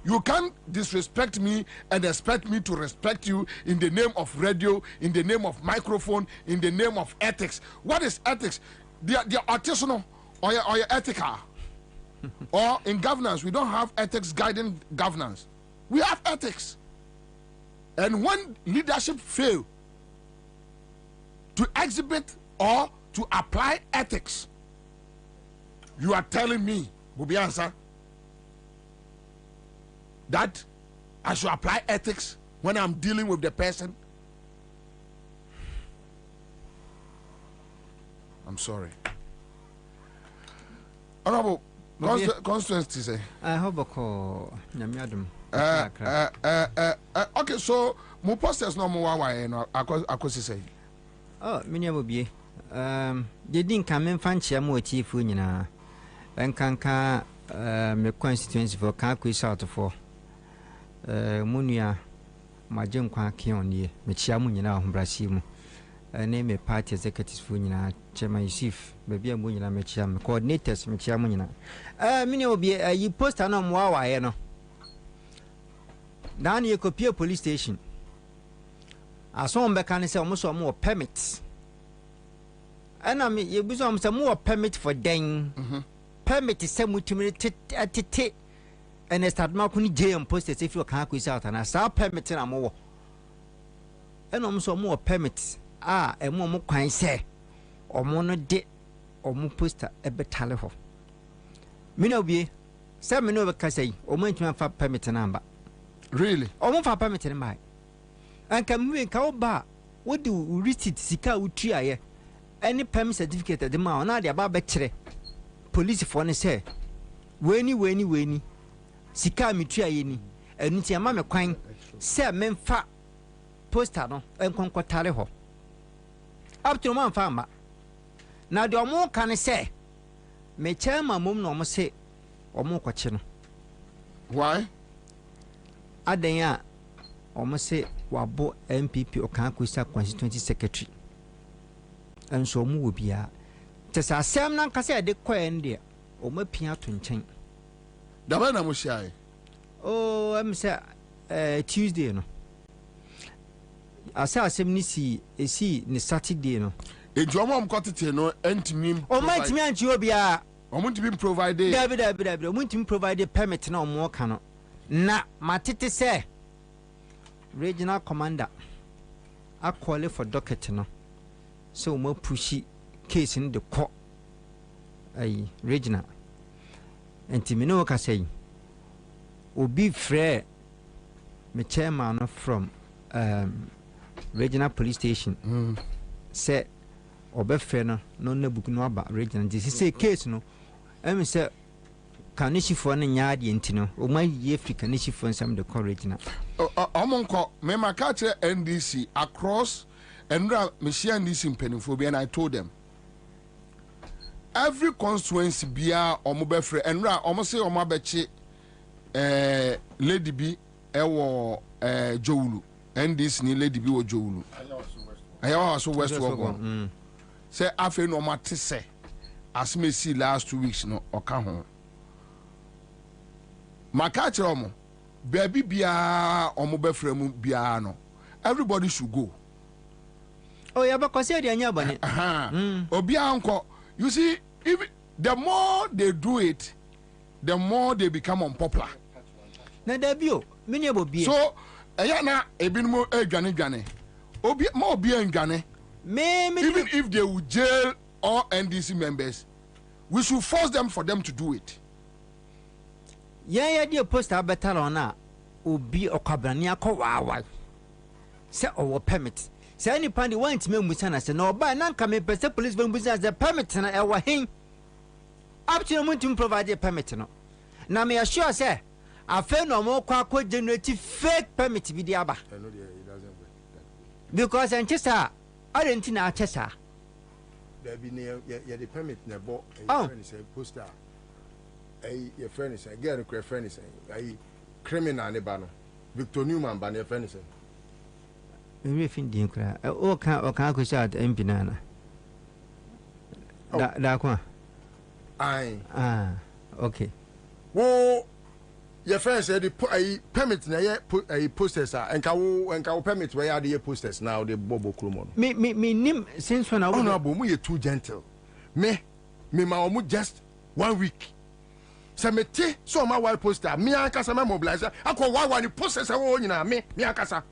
You can't disrespect me and expect me to respect you in the name of radio, in the name of microphone, in the name of ethics. What is ethics? The artisanal or your ethical. Or in governance, we don't have ethics guiding governance. We have ethics. And when leadership fail to exhibit or to apply ethics, you are telling me, Bobie Ansah, that I should apply ethics when I'm dealing with the person? I'm sorry. Honorable, constituency say. I hope I call Nyamiadum. Okay, so mo posters no mo wawa no akosi say. Oh, mini Bobie. They didn't come in fancy mo chief nyina. Enkanka me constituency for Kakwe South for Munia Majenkwa Kion ye me chiamu nyina hombrasi mu. Name party executives for nyina Chairman Yusuf baby amu nyina me chiam coordinators me chiamu nyina. Mini Bobie you poster no mo wawa no. Down here, Kopia police station. I saw him back and say, almost more permits. And I mean, you was some more permit for den. Permit is some to tete. And I start marking J and posted if you can't quiz out, and I saw permit and more. And almost more permits. And more kind say, or more no date, or more poster a better. Mino be, some no say, or meant to have permit number. Really? Or more for permit in my. And can we call bar? What do we reach it? Sika would try any permit certificate at the mount, not the above betre. Police for say, Weni. Sika mi tria yeni enu ti ama me kwan se memfa poster no enkonkotare ho up to man fa ma na de omo kan se me chema mom no mo se omo kwache no why adan a omo se wabo MPP okan kwisa constituency secretary enso omo wo bia tesa asem nan ka se de kwan de omo pia to nchen Daba na mushai. Oh, I'm say Tuesday no. Asa asem ni si ni Saturday no. Ejuamo amkotete no entimi. O ma ntimi anchi obia. O mu ntimi provide. Dabi. O mu ntimi provide permit na omo ka no. Na matete say regional commander a call for docket no. So mo pushi case in the court. Ai regional Enti me no ka say obi frɛ me chairman from regional police station say obefrɛ no na book no aba regional this say case no em say kanishifo no nyaade enti no o ma ye Africa kanishifo nsam the call regional omonko me maka kire NDC across enra me share NDC mpanimfo bi and I told them every constituency bia omobefre enra omose omabechi lady bi ewo Jowulu NDC ni lady bi wo Jowulu ayawa so west wo say afi no mate se asme see last 2 weeks no oka ho maka kire omo baby bia omobefre mu bia no everybody should go oh ya ba kwase de anya bane obi anko you see if the more they do it the more they become unpopular na dabio mini obi so eya na ebinmo adwane obi ma obi andwane even if they will jail all NDC members we should force them for them to do it ya dey poster better on na obi okwabrani akọwawa se owo permit se any pandi want me musa na se no ba na nka me pese police van musa se permit na e wa hen up to them to provide a permit no na me assure say afa no mo kwa generate fake permit bi dia ba because en chesa arentina a chesa there be ya the permit na bo friend say poster your friend is again your friend is criminal ne ba no Victor Newman ba ne friend is we fin din kra o kan ko sha MP nana da kwa okay wo your friend said the permit na ye posters enka wo permit where are the posters now the bobo kromo me nim since when I was no mu you too gentle me ma omu just 1 week se meti so ma wall poster me akasa ma mobilize akọ wa ni posters wo nyina me akasa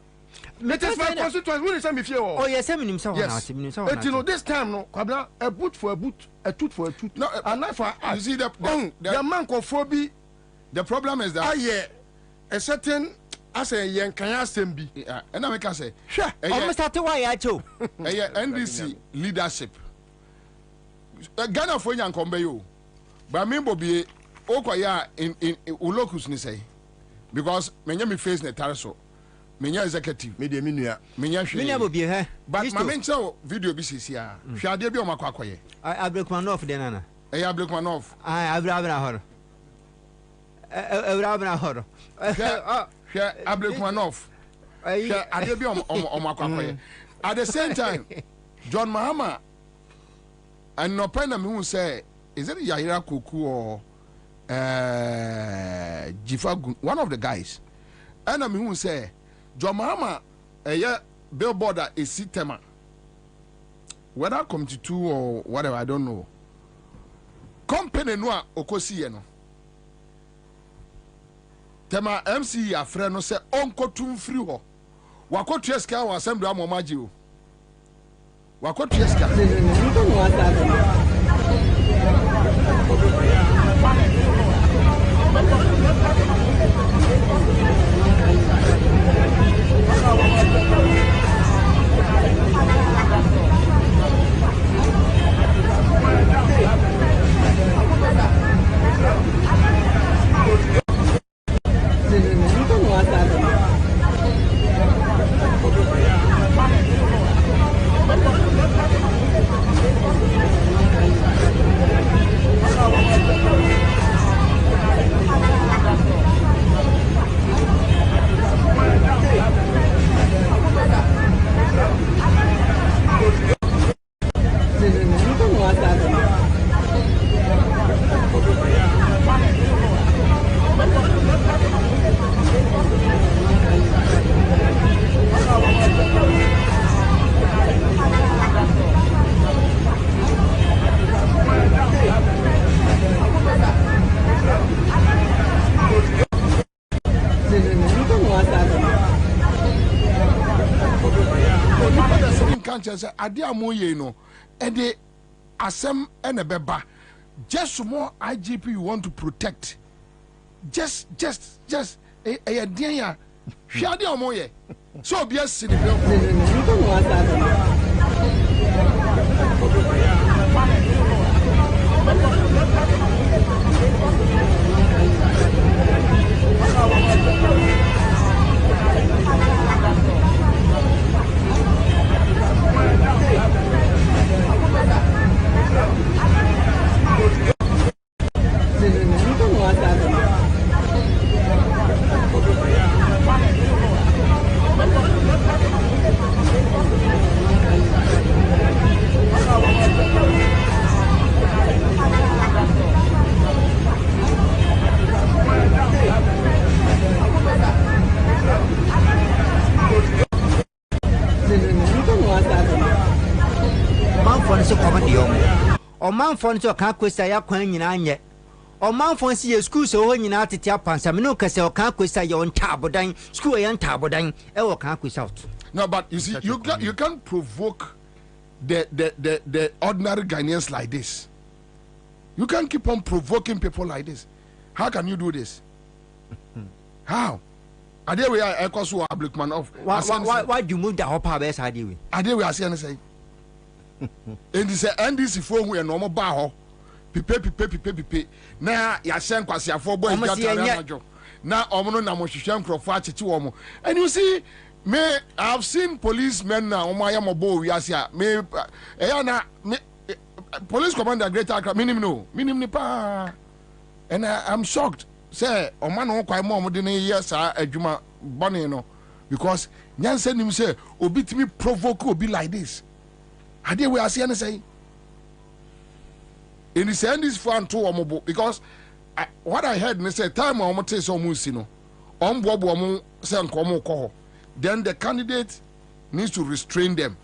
it is my constituency when say me fear oh yes me nim say one you know this time no Kwabena a boot for a boot a tooth for a tooth no a knife for you see the man conforbi the problem is that a certain as a young asem bi and I make say almost start why ya cho NDC leadership Ghana for yan kombe yo but me Bobie okoya in ulokus ni say because menya me face na tariso menya executive me de minua menya hwe menya Bobie he but ma mencha video bi sisi a hwade bi o makwakoye Abrekmanov de nana Abrekmanov Abra horo Eurabna horo Abrekmanov ade bi o makwakoye at the same time John Mahama and no pen me who say is it Yahira Koku or Jifa one of the guys and me who say John Mahama billboard is tema whether committee 2 or whatever, I don't know. Company no okosi no. Tema MC afre no se onko tum free ho. Wakotu eska wa assembly amomaji o. Wakotu eska. Ade amoye no and the asem and a beba just more IGP you want to protect just a dia shade amoye so be a man phone so ka kwesa ya kwan nyina nye o man phone si school so ho nyina tete apansa me no kase o ka kwesa ya on tabodan school ya tabodan e wo ka kwesa out. No, but you see you can't provoke the ordinary Ghanaians like this. You can't keep on provoking people like this. How can you do this? How? Ade we I cause so Ablikman off. Why do you move the hopper best idea we? Ade we are say and this NDC phone we normal bar pipe na ya shen kwase afo boy gata na omo na mo hwehwe nkrofo acheche wo and you see me I've seen policemen na omo ayamo bo wi ase a me na me police commander Greater Accra minimum pa and I'm shocked say o man no kwai mo de ne yes adwuma bone no because nyansa nim say obi timi provoke obi like this. Ade we are saying say in the send this fun to omobo because what I heard me say time omo take so musi no ombobo omo say nkomo ko then the candidate needs to restrain them.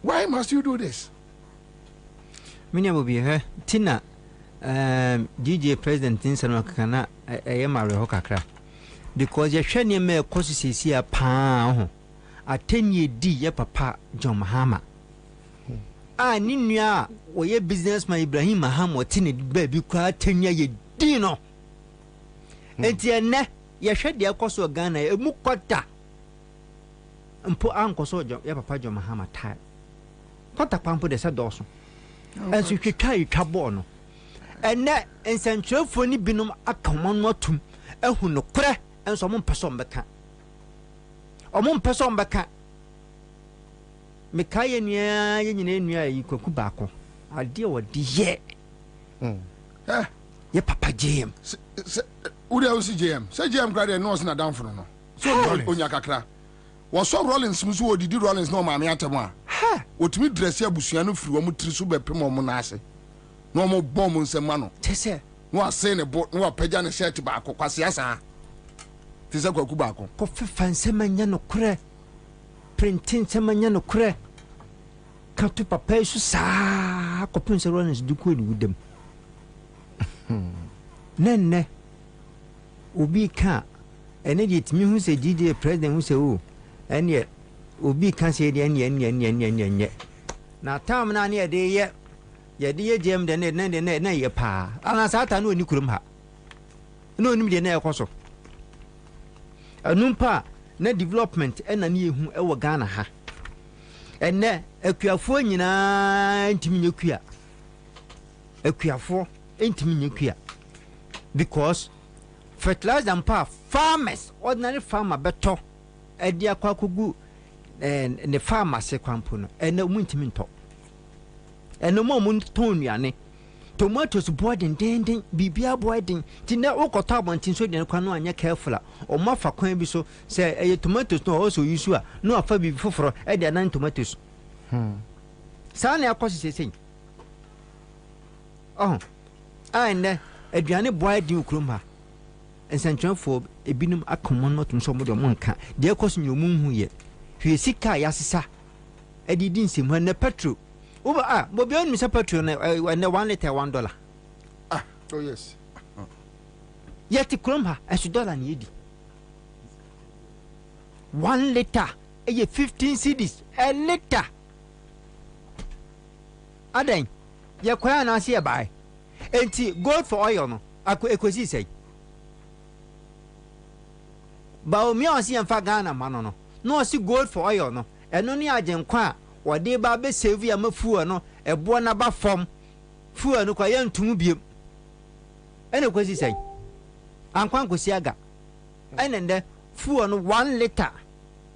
Why must you do this? Minya Bobie Tina DJ President Ansah kana mare ho kakra because ye hwe ne me kosisi a pa ho atenye di ye papa John Mahama ni nua wo ye businessman Ibrahim Mahama tine baby kwa atenye ye di no enti ene ye hwe de akoso Ghana emu kwata mpo ankoso ye papa John Mahama tai kwata pampo de se doso enso twetwa itwabo no ene ensentwefo ni binom akamon notum ehu no kore enso mo mpese ombeka omumpesomba mekaye nua ye nyina nua yi kwaku baako ade wodi ye ye papa JM uri ausi JM say JM grade no na down for no so onya kakra wo so Rollins musu odidi Rollins no maame atemo a otumi dress abusua no firi wo mu tiri so bepem wo mu na ase no mo bom nsema no tese no ase ne bo no apagya ne shirt baako kwase asa tise kwaku baako ko fefa nsema nya no kore printing semanya no kure ka to papa su saa kopun se runners du ko ni wudam nenne obi ka ene di timi hu se DJ president hu se o ene obi ka se de ene na tam na ne de ye de jem de ne ye pa ana sata no ni kurum ha no nim de na ye koso anumpa na development ena ne ehu e wo Ghana ha ene akuafo nyina ntimi nyekua akuafo ntimi nyekua because fertilizer and power farmers ordinary farmer beto edi akwakogu ne farmer se kwampo no ene mu ntimi nto ene mo tonuane tomatoes boarding dending bibia boarding tina okota abontin so de kwa no anya careful o mafa kwan bi so say tomatoes no also use a no afa bibi foforo e de nan tomatoes sa na akosi sesen ane aduane boarding ukroma ensantwafo ebinum akomon no tum so mo de mo nka de akosi nyomu hu ye hwe sika ya sisa edidi nsem na petrol Uba Bobie on Mr. Petrol na 1 liter $1. Oh yes. Yet kromha $1 ni edi. 1 liter 15 cedis a liter. Aden ye kwa na ase e bai. Enti gold for oil no ekosi sei. Ba o mi ase emfa Ghana mano no. No ase gold for oil no. Eno ni agenkwa wade ba be save ya mafuo no ebo na ba fom fuo no kwa yantum biem ene kwasi sai ankwan kosi aga ene nde fuo no 1 liter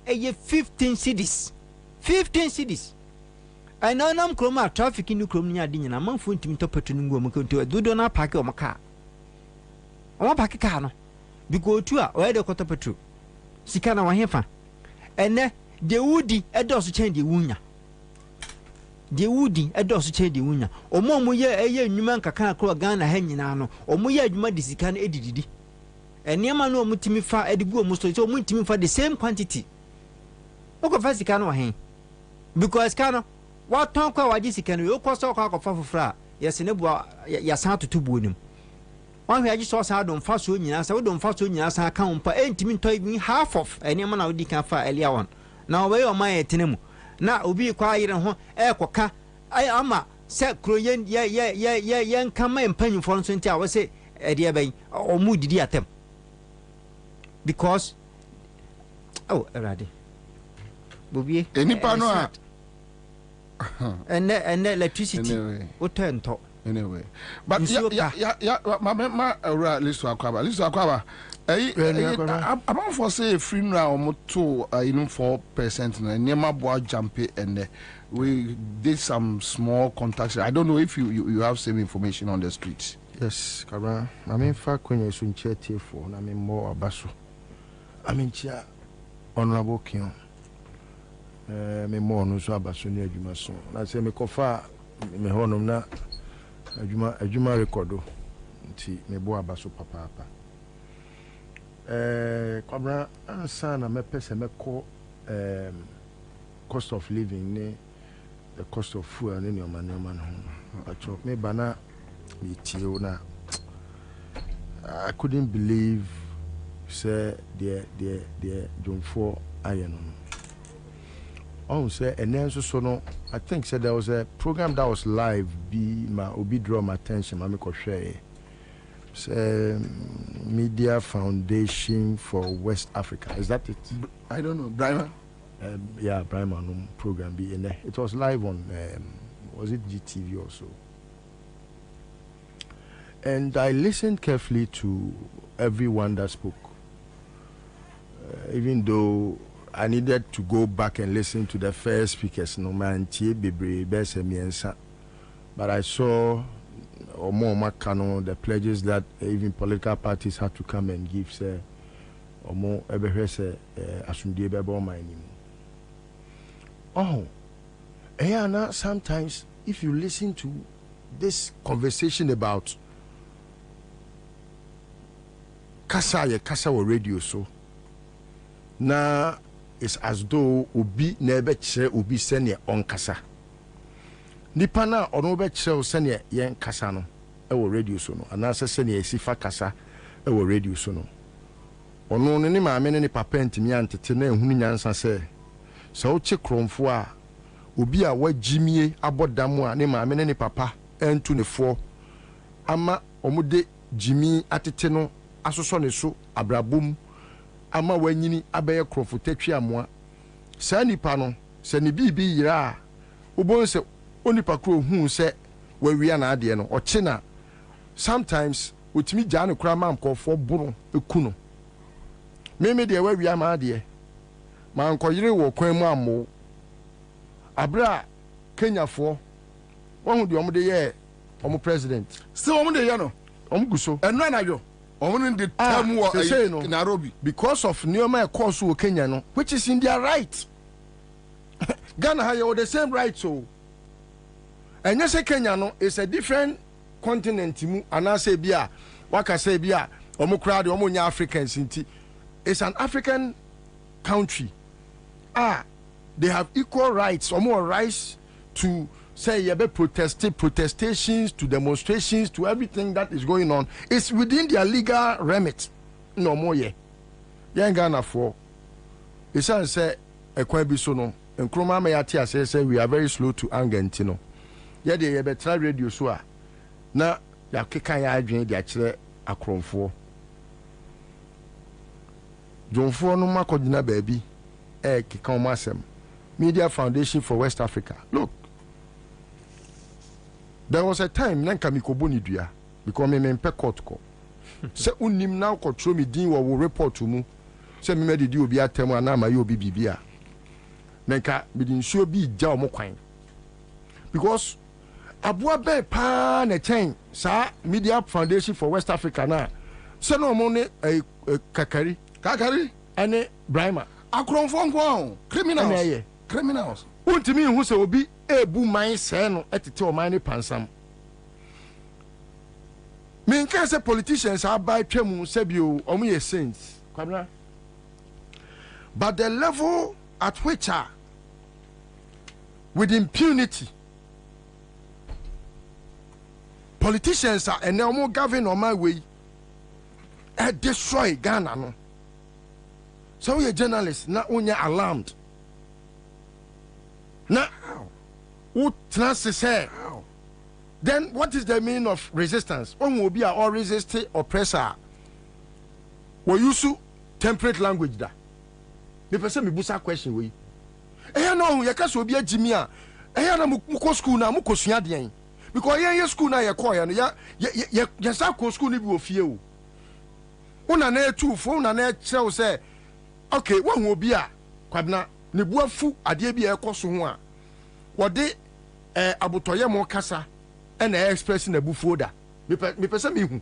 eye 15 cedis ana nam kroma traffic ni krom nya adi nyina manfo ntimi topato no ngom ko dodo na park o maka o park ka no because tu a o ede ko topato sika na wahefa ene de wudi edo so chen de wunya de wudi edo so chen de wunya omo ye eye nnwuma nkaka akro Ghana ha nyina no omo ye adwuma de sika na edididi eniema no omo timi fa edigu omo so omo timi fa the same quantity oko fa sika no wahen because kana what ton kwa waji sika no yokoso kwa fa fofra yesi ne bua ya san totubu onim wan hwe agi so sa do mfa so nyina sa do mfa so nyina sa ka umpa entimi toy bi half of eniema na odi kan fa elia one na obe o man etenemu na obi kwa yire ho ekoka ay ama se kro yen kama empanyufo nso ntia wo se ede ben o mu didi atem because erade Bobie enipa no a and electricity otento anyway but ma liso akwaba about for say free now moto 4% na nema boa jump and we did some small contacts. I don't know if you have same information on the streets. Yes, Kaba. I mean fa kwenye sunche for na me more abaso. I mean chia honorable Kion. Me more no so abaso ni adwuma so. Na say me kofa me honom na adwuma recordo. Nti me bo abaso papa. Kwabena Ansah na me pese me ko cost of living ne the cost of food and your man no me bana me tio na I couldn't believe say the Jomfo ayen no say and then so no I think said there was a program that was live be my obi draw my attention ma me ko share Media Foundation for West Africa. Is that it? I don't know. Brimer? Yeah, Brimer program. It was live on, was it GTV also? And I listened carefully to everyone that spoke. Even though I needed to go back and listen to the first speakers, but I saw or more Macano, the pledges that even political parties had to come and give, say, or more ever say, Asumdi Bebo mining. Now sometimes if you listen to this conversation about Kasa or radio, so now is as though obi na ebe kyerɛ obi sɛnea ɔnkasa nipa na ɔno bɛ kyerɛ sɛnea yɛn kasa no ɛwɔ radio so no anaasɛ sɛnea esi fa kasa ɛwɔ radio so no ɔno ne maame ne papa ntimi antete na ehunu nyansa sɛ ɔkye krɔmfo a obi a wagimie abɔdam a ne maame ne papa ɛntu ne fo ama ɔmo jimi atete no asosɔ ne so abrabom ama wanyini abɛyɛ krɔmfo tatwi amoa saa nipa no sɛ ne bibi yira a wobon sɛ onipa kro hu sɛ wawia na ade no ɔkye na sometimes otimi gya ne kura ma nkɔfo bono ekuno meme de wawia ma ade ma nkɔyere wɔ kwan mu ammo abra Kenyafo wɔn de ɔmo de yɛ ɔmo president still ɔmo de yɛ no ɔmo guso ɛno na yo ɔmo de tam wɔ Nairobi because of nneɛma ɛkɔ so wɔ Kenya no which is in their right Ghana ha yɛ the same right so ɛnyɛ sɛ Kenya no is a different continent mu anaasɛ bi a waka sɛ bi a ɔmo kra de ɔmo nya Africans nti it's an African country they have equal rights ɔmo rights to say yebe protestations to demonstrations to everything that is going on. It's within their legal remit. No more ye. Young Ghana for it's say a quabisono and Kroma Mayatia say we are very slow to anger Ntino. Yeah, they have try radio so na ya kekaya adwen de akire akromfo. Jonfo no makodina baby keka omasem. Media Foundation for West Africa. Look, there was a time nanka mikoboni dua because me mempe court ko se unim na control me din wo report mu se me mede di obi atemu ana ma ye obi bibia nanka me din sure bi gya omo kwan because aboa be pa na chen sa Media Foundation for West Africa na se no mo ne kakari ene Brahma akronfo nko criminals untimi hu se obi ebu man se no etete o man ne pansam me nka se politicians abai twemu se bio omo ye saints Kwabena but the level at which with impunity politicians are and omo govern on my way destroy Ghana no so we journalists na onya alarmed now who say then what is the meaning of resistance? One will be or resist oppressor. We use temperate language da. Me person me busa question we. No, ya kaso obi agimia. Na muko school na muko sua den. Because ye school na ye call ya sa ko school ni bi ofie o. Una na etu fo una na kire say okay, one will be Kwabena ne buafu ade bi e koso ho a. Wode abotoye mo kasa na express na bufuo da me pese me hu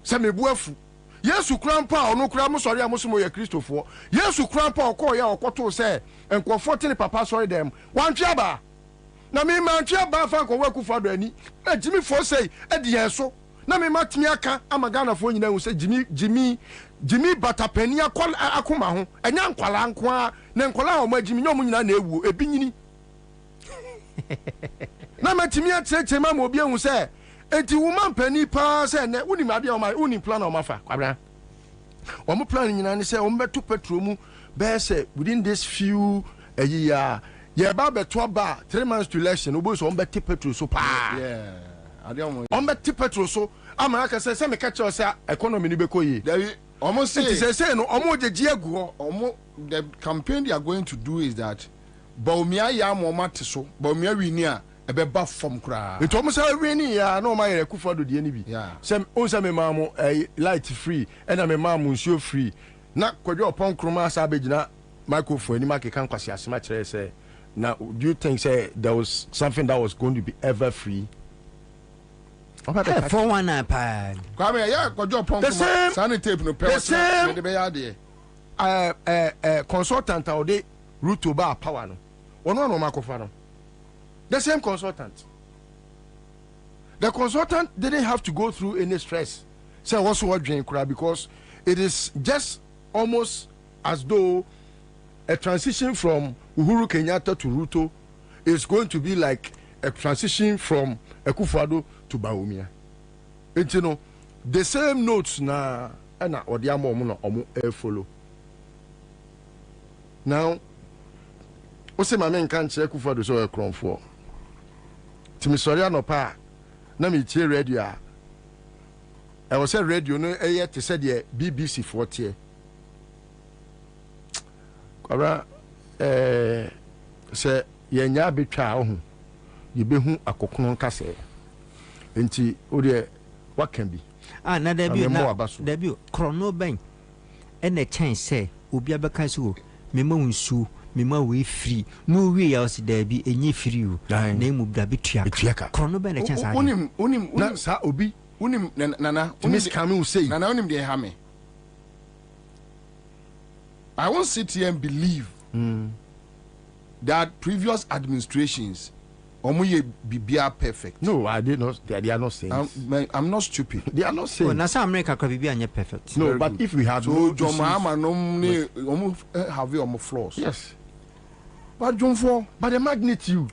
se me buafu Yesu krampa ono kra mo sori amoso mo ye Kristofo Yesu krampa okoye okoto se enkofo tene papa sori dem wantwe aba na me mantwe aba fa ko waku fa do ani na jimi fo sei e de yeso na me matimi aka amagana fo nyina hu se jimi batapani akoma ho enya nkwala nko na nkwala o magimi nyomu nyina na ewu ebinyini na matimi acheche ma obi ehu se enti woman pani pa se ne woni made o ma woni plan o mafa Kwabena o mo plan nyina ne se o mbeto petrol mu be se within this few a year ye ba beto ba 3 months to election obo so o mbete petrol so pa o mbete petrol so amaka se me catch us economy ni bekoyi almost say no omo jeje agu the campaign they are going to do is that Baumia ya moma tiso Baumia wini a ebeba fom kra it omo say wini ya na o ma yere kufa do de ni bi sem on say me mamu light free and me mamu nsuo free na kwadwe opon kroma asa abegina microphone ni make kan kwase asema kire say now do you think say there was something that was going to be ever free? For one iPad. Kwame ya kwadwe opon kroma sani tape no pe say de be ya de consultant or de route to bar power no ono no makofa no the same consultant. The consultant didn't have to go through any stress. Say also what drink because it is just almost as though a transition from Uhuru Kenyatta to Ruto is going to be like a transition from Akufo-Addo to Bawumia. And you know, the same notes na odiamo omo follow. Now, ose ma men kan che Akufo-Addo so e kronfo. Timi sori anopa na me tie radio a. I was say radio no eye te say the BBC 40. Kwabra say yenya betwa ho. Ye behu akokon kase. Enti o de what can be? Na debut chrono ben and a chance say obi abeka so mema unsu mema we free no we else there be enye free o name of da betua chrono ben a chance unim sa obi unim nana Miss Camu say nana unim de ha me. I won't sit here and believe that previous administrations Omuye bibia perfect. No, I did not. They are not saying. I'm not stupid. They are not saying. Well, Nasa America could be perfect. No, very but good. if we had so John Mahama no have your flaws. Yes. But John for but the magnitude,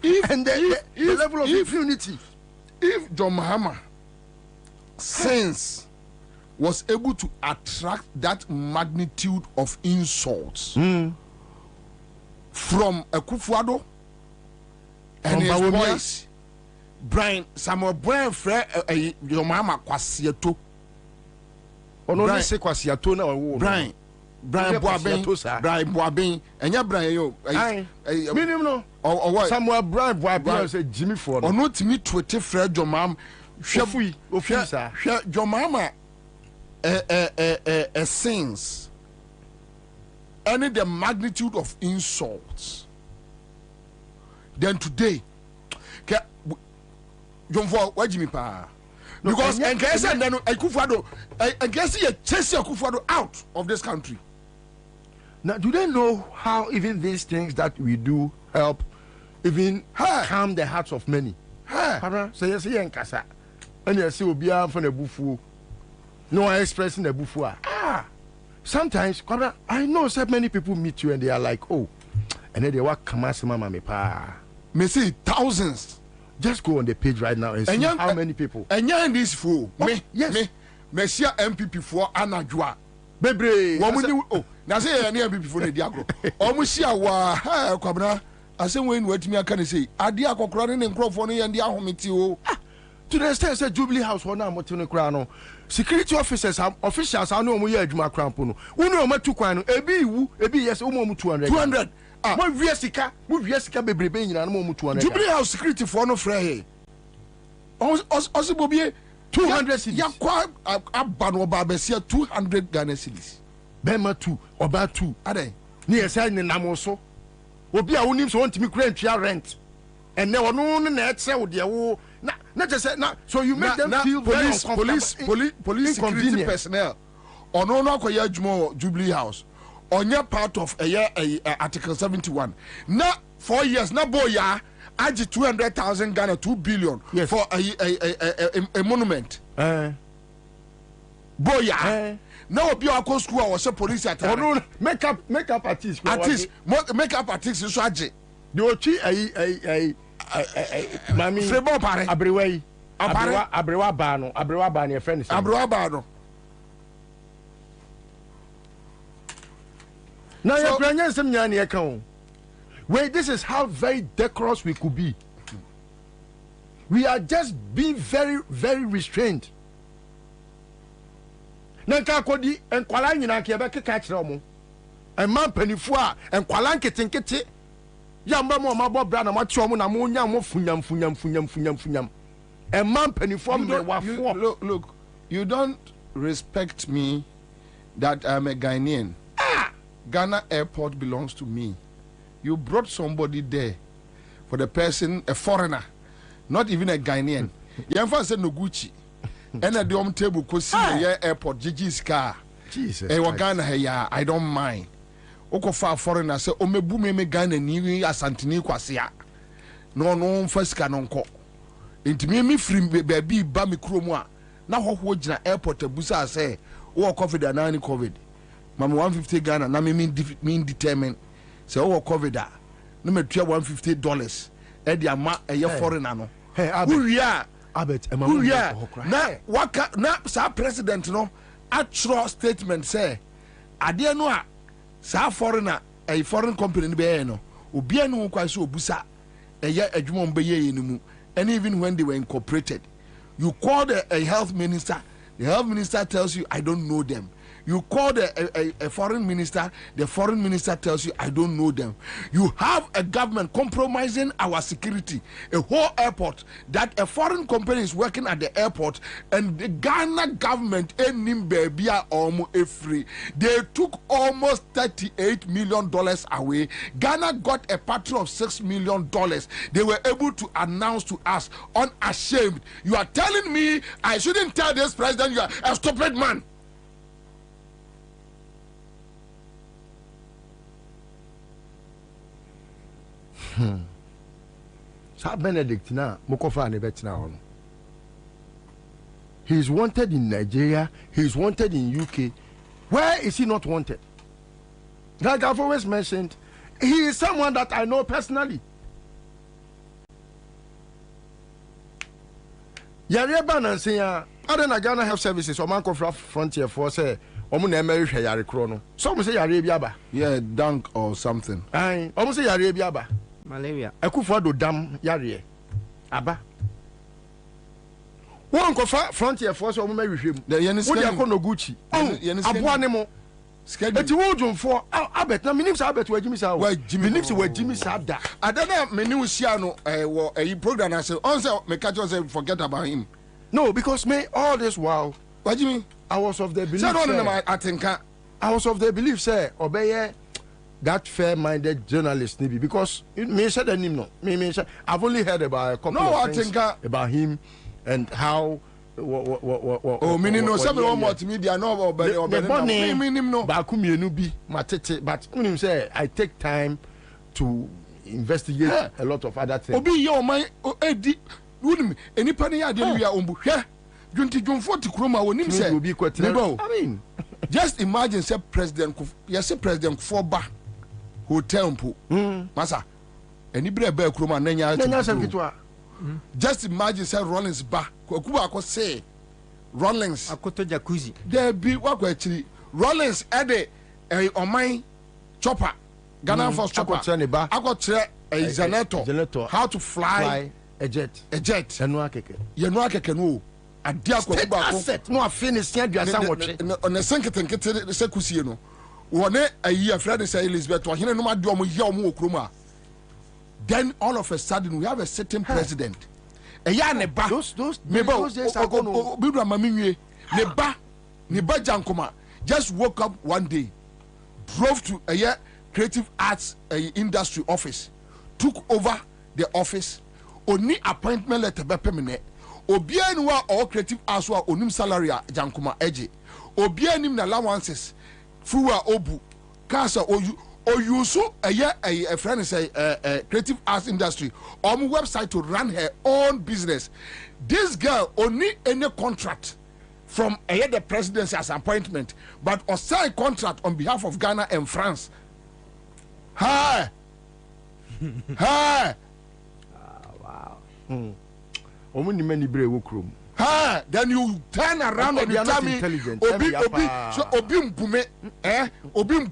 if and the level of impunity. If John Mahama sense was able to attract that magnitude of insults from Akufo-Addo and his boys, Brian Samuel Brian Fred John Mahama kwasieto. Ono se kwasieto na wo. Brian Bobie enya Brian yo minimum no Samuel Brian Bobie say Jimmy for no ono timi twete Fred John Mahama hwe ofisa hwe John Mahama sins any the magnitude of insults then today John for what Jimmy pa because and guess and then Akufo-Addo I guess he chase Akufo-Addo out of this country. Now, do they know how even these things that we do help even calm the hearts of many? So you see in Kasa, and you see Obia from the bufu, no expressing the bufu. Sometimes I know so many people meet you and they are like, oh, and then they walk Kamasima me pa. Me see thousands. Just go on the page right now and see how many people. And you're in this fool. Me, yes. Me see MPP for Anajua. Bebre. Oh, now say any MPP for the Diago. Almost wa Kwabena. I say when what me can say. Adia Kokran and Crawford and the Ahomiti. To the extent that Jubilee House one now Motino Crano. Security officers officials I know we are Juma Crampono. We know what to Quano. Ebi yes, 200. Mo viesika bebrebe nyina no mo 200. Jubilee House security for no frɛ. Also Bobie 200 cedis. Yakwa aba no ba besia 200 Ghana cedis. Bema 2 oba 2. Ade. Ni esa ni namo so. Obi a wonim so wontimi kura ntwa rent. Ene ono no na etse wo de wo na just say na so you make them feel police security personnel. Ono no akoya adwuma Jubilee House. Onye part of Article 71. Now 4 years, now boy ya, add 200,000 Ghana, 2 billion for a monument. Boy ya. Now be a co school or police at makeup artist. Makeup artist is Swaji. The Ochi Mami Frebo Pare. Abrewa Bano, your friend. Abrewa Bano. Now so, wait, this is how very decorous we could be. We are just being very, very restrained. Nanka kodi enkwala nyina ke be keka kire omo. Emma panifo a enkwala nketenkete ya mba mo mabo bra na mate omo na mo nya mo funyam. Emma panifo me wafo. Look, you don't respect me that I'm a Ghanaian. Ghana airport belongs to me. You brought somebody there for the person, a foreigner, not even a Ghanaian. You have said no Gucci. And at the table could see the airport, Gigi's car. Jesus. Ghana, I don't mind. Oko far foreigner say, Omebu me Ghana ni asantini kwasia. No first canonco. Into me free baby bami kromwa. Now what would airport a busa say, oh, COVID and any COVID. mama 150 Ghana na me mean determine say oh COVID no me tua $150 e di ama eye foreigner no uria na waka na sa president no atro statement say ade no a sa foreigner a foreign company be no obi anu kwa so obusa eye adwuma mbe ye no mu. And even when they were incorporated, you call a health minister, the health minister tells you, I don't know them. You call a foreign minister, the foreign minister tells you, I don't know them. You have a government compromising our security, a whole airport, that a foreign company is working at the airport, and the Ghana government, they took almost $38 million away. Ghana got a pattern of $6 million. They were able to announce to us, unashamed, you are telling me I shouldn't tell this president you are a stupid man. Sir Benedict na Mokofa ne betina on. He is wanted in Nigeria, he is wanted in UK. Where is he not wanted? Like I've always mentioned, he is someone that I know personally. Yare Banansi ya Adena Ghana Health Services or Manco Frontier for say Omu na emeri hwe yare kro no. Some say yare biaba. Yeah, dunk or something. Aye, omu say yare biaba. Malaria. Akufo-Addo dam yare. Aba. Won ko fa Frontier for so omu mehwehwem. Wo dia ko no Gucci. Aboa ne mo. Eti wo dwonfo abet na minim sa abet wa jimi sa wo. Minim se wa jimi sa da. Adana meni wo sia no wo program na say on say me catch us forget about him. No, because me all this while what do you mean? I was of the belief. I was of the belief, sir. Obey that fair-minded journalist, maybe because me said the name no. Me I've only heard about a couple of things about him and how. Oh, meaning no. Some multimedia no, but meaning no. But meaning say I take time to investigate a lot of other things. Obi your mind, Eddie. Any penny idea we are on bush. Junti Jumfoti Kroma when him say, I mean, just imagine, say President, yes, President Foba Hotel Mpu, Massa, and Ibra Bear Kroma Nenya. Just imagine, say Rollins Ba, Kuba could say Rollins, Akoto Jacuzzi. There be what actually Rollins Ede a my chopper, Ghana for chopper. I got a Zaneto, how to fly a jet, Yanuake canoe. State asset no finish here on the sanketenkete sekusie no wone ayi afrade say Elizabeth ohene no made omo ye omo okroma. Then all of a sudden we have a certain president eya ne ba those days ago no bidwa maminwe ne ba jankoma just woke up one day, drove to a creative arts industry office, took over the office, oni appointment letter be permanent. Obia ni wa all creative arts wa onim salary a jankoma eje. Obia nim na allowances fuwa obu kasa oyusu a friend say creative arts industry on website to run her own business. This girl only any contract from the presidency as appointment, but or sign contract on behalf of Ghana and France. Hi. Hi. Wow. Then you turn around and you tell me Obi,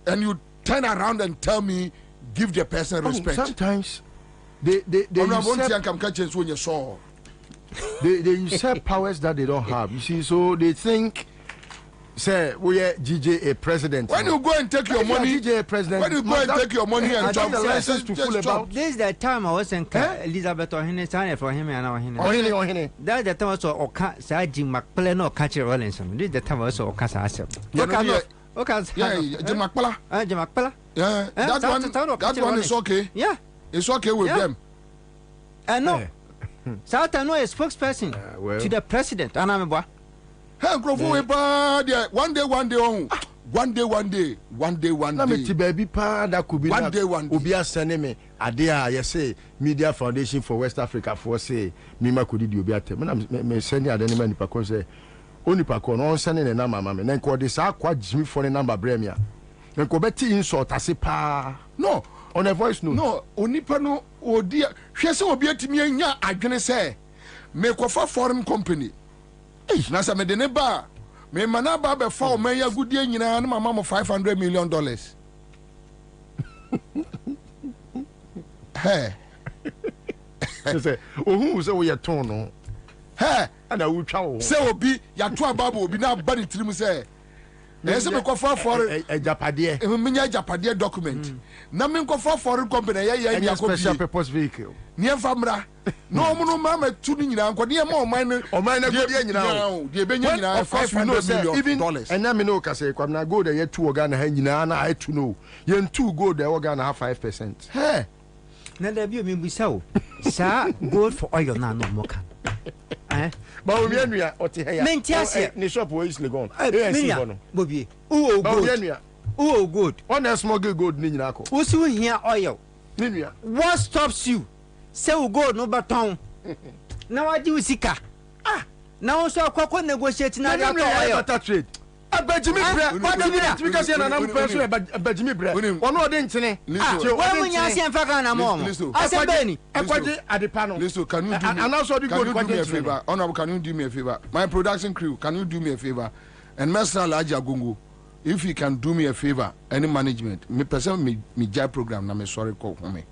and you turn around and tell me give the person respect. Sometimes they usurp powers that they don't have. You see, so they think say we are GJ a president. When you go and take your money, GJ president. When you go and take your money and jump, the license to fool about. This is the time I was in Elizabeth Ohene sign for him and Ohene. That's the time also Oka say Jim McPlay no catch Rollinson. This is the time also Oka say. Okay, Jim McPlay. Jim McPlay. Yeah, that one is okay. Yeah, it's okay with them. No, South I know a spokesperson to the president. And I'm hey, one day. Baby pa that could be one day. Obia Saneme, Adea, yes, say Media Foundation for West Africa for say Mima could do Obia. Me send you at any man because onipa ko no onsane ne number mama na nko de sa kwa Jimmy for the number bremia nko beti insult ase pa no on a voice note no onipa no odi hwe se obi atimi anya adwene se me kofa foreign company na sa me de ne ba me mana ba be fa o man ya gudie nyina na mama mo $500 million hey say ohun se wo ye ton no hey ana wo twa wo se obi ya to ababa obi na ba ni tirim se ese me kofa foreign japade me japade document na me kofa foreign company ya ni akobi special purpose vehicle ni famra no no mama tu ni nyina nko ni ma o man na gudie nyina de be nyina $500 million and na me no ka say Kwabena gold ye tu Ghana ha nyina na I to know ye tu gold e Ghana ha 5%. Hey na da bi o me busa o sa gold for oil na no mo kan ba o mi anua o te he ya mentiasia ni shop o is legon Bobie o gold o gold on a smuggle gold ni nyina ko o si wo hia oil ni nua what stops you say o gold no baton na wa di usika na wo so akoko negotiate na ya to oil trade abajimi bre what because you na nam person abajimi bre ono ode nchene wa munya se mfa kan na mo asebeni ekwaje adepa no listen can you do me a favor honorable can you do me a favor my production crew can you do me a favor and Mesra Laji Agongo if you can do me a favor any management me person me jai program na me sorry call for me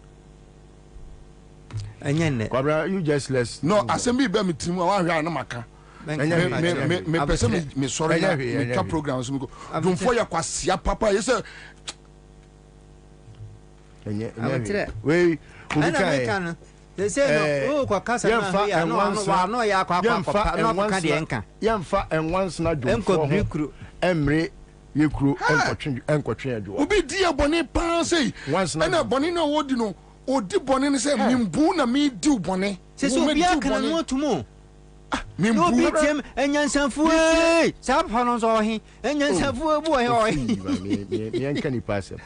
anyene Kwabena you just less no assembly be me team wa hwa na maka me person me sorry na me twa program so me go don't for your kwasia papa you say we American they say no kwa kasa na ya no ya kwa no ka de enka yemfa enwans na do for emre yekuro enkotwe adwo obi di abone pa sei na abone na wodi no odi bone ne se mimbu na mi di bone se so bia kana no tumo mimbu no bitem enyansanfu sa pa no so he enyansanfu bu he me enka ni passe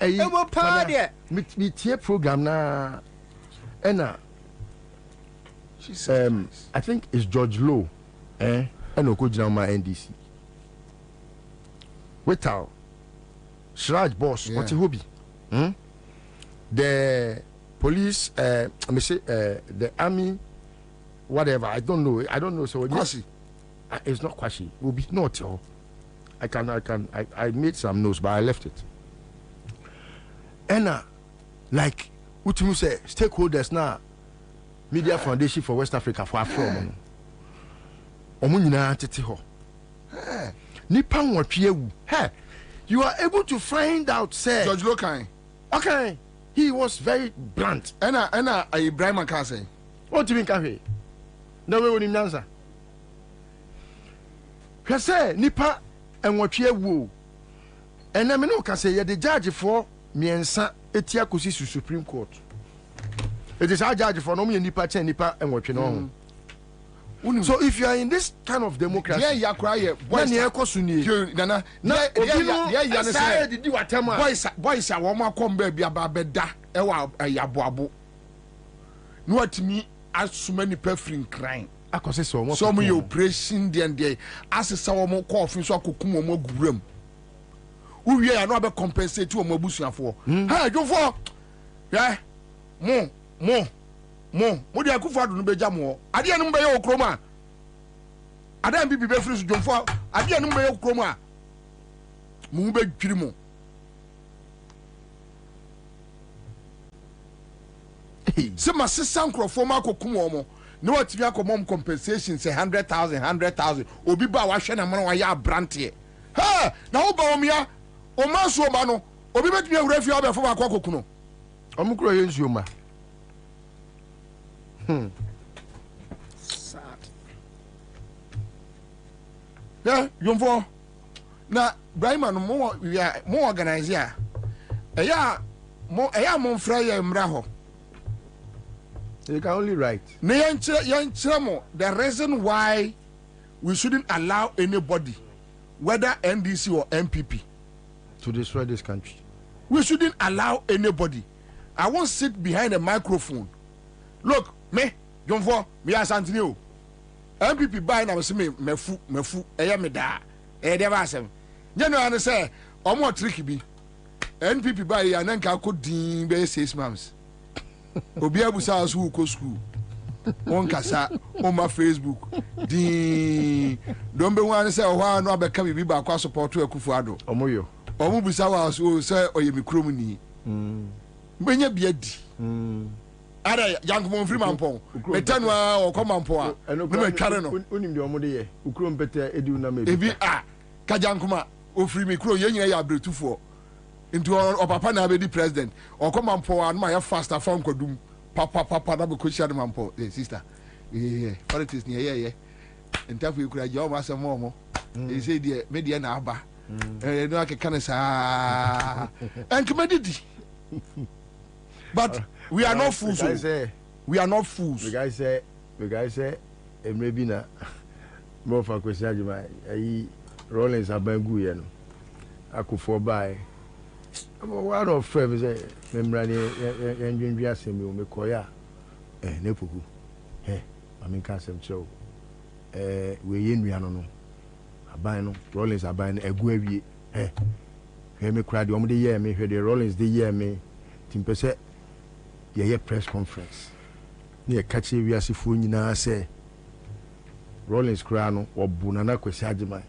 e bo pa de mi tie program na ena I think it's George Low and okojina ma NDC without Shraj boss what hobby the police me say the army whatever I don't know so Kwashi it's not Kwashi will be not I made some notes but I left it and like what you say stakeholders now Media Foundation for West Africa for Afro omo nyina tete ho nipa nwotwe ewu you are able to find out say George Lokan okay he was very blunt and Ibrahim Akase what do you mean cafe na we woni nyansa hwese nipa enwotwe ewu ena me no ka say ye the judge for miensa etia kosi Supreme Court it is our judge for no me nipa chen nipa enwotwe no so if you are in this kind of democracy yeah cry boys nana boys a wo makom ba bia ba beda e wa yaboabo no atimi asuma nipa free crime akose so mo your operation there asesa wo mo call fin so akokum wo mo guram uwie ya no be compensate wo mo abusuafo ha dwofo yeah mo dia kufa do no beja mo ade anu be ye okroma adam bibi be free so dwofo ade anu be ye okroma mo be dwiri mo se ma sesa nkrofo ma akokum wo mo ne watimi akomom compensation say 100,000 obi ba wa hwe na mo wa ya brante ha na wo ba omia o ma so ba no obi betimi awura fi obefo ba akoku no omukro ye nsuo ma sad yeah yomfo na Brahima no mo organize ya eya mo mfra ya mra ho you can only write ne yanchira mo the reason why we shouldn't allow anybody whether NDC or MPP to destroy this country. We shouldn't allow anybody. I won't sit behind a microphone. Look, me, John for me as Antonio. MPP buy na se me mefu eye me da e de ba asem nye no an say omo trick bi NPP buy ya na nka ko din be 6 months obi abusa asu ko school on kasa on my Facebook din don be wan say o hwa no abeka bibi ba kwa support Akufo Addo omoyo omo busa wa asu say oye mi krom ni benya bia di ara yank mo free man pon metanu a o ko man pon a no me tware no onim de omo de ye ukrom pete edi una me ebi ka jankuma o free me kro ye nyina ya abretufo into o papa na be di president o ko man pon a no ya faster phone kodum papa na be ko share man pon sister politics ni ye entafu ikura je o ma se mo e say de media na aba no akeka ne sa enkuma didi but we are not fools. We are not fools. The guy say, maybe na more for question. I Rollins Abangu yeno. Akufo buy. One of friends say, "Membrane engine bi asemi o mekoya." Nepuku. Mami ka sem show. We ye nua no. Aban no Rollins aban egu awie. Hwe me kra de omde ye me hwe de Rollins de ye me. Timpese ye press conference ne catch we asifo nyina say Rollins kra no obu na kwesi agema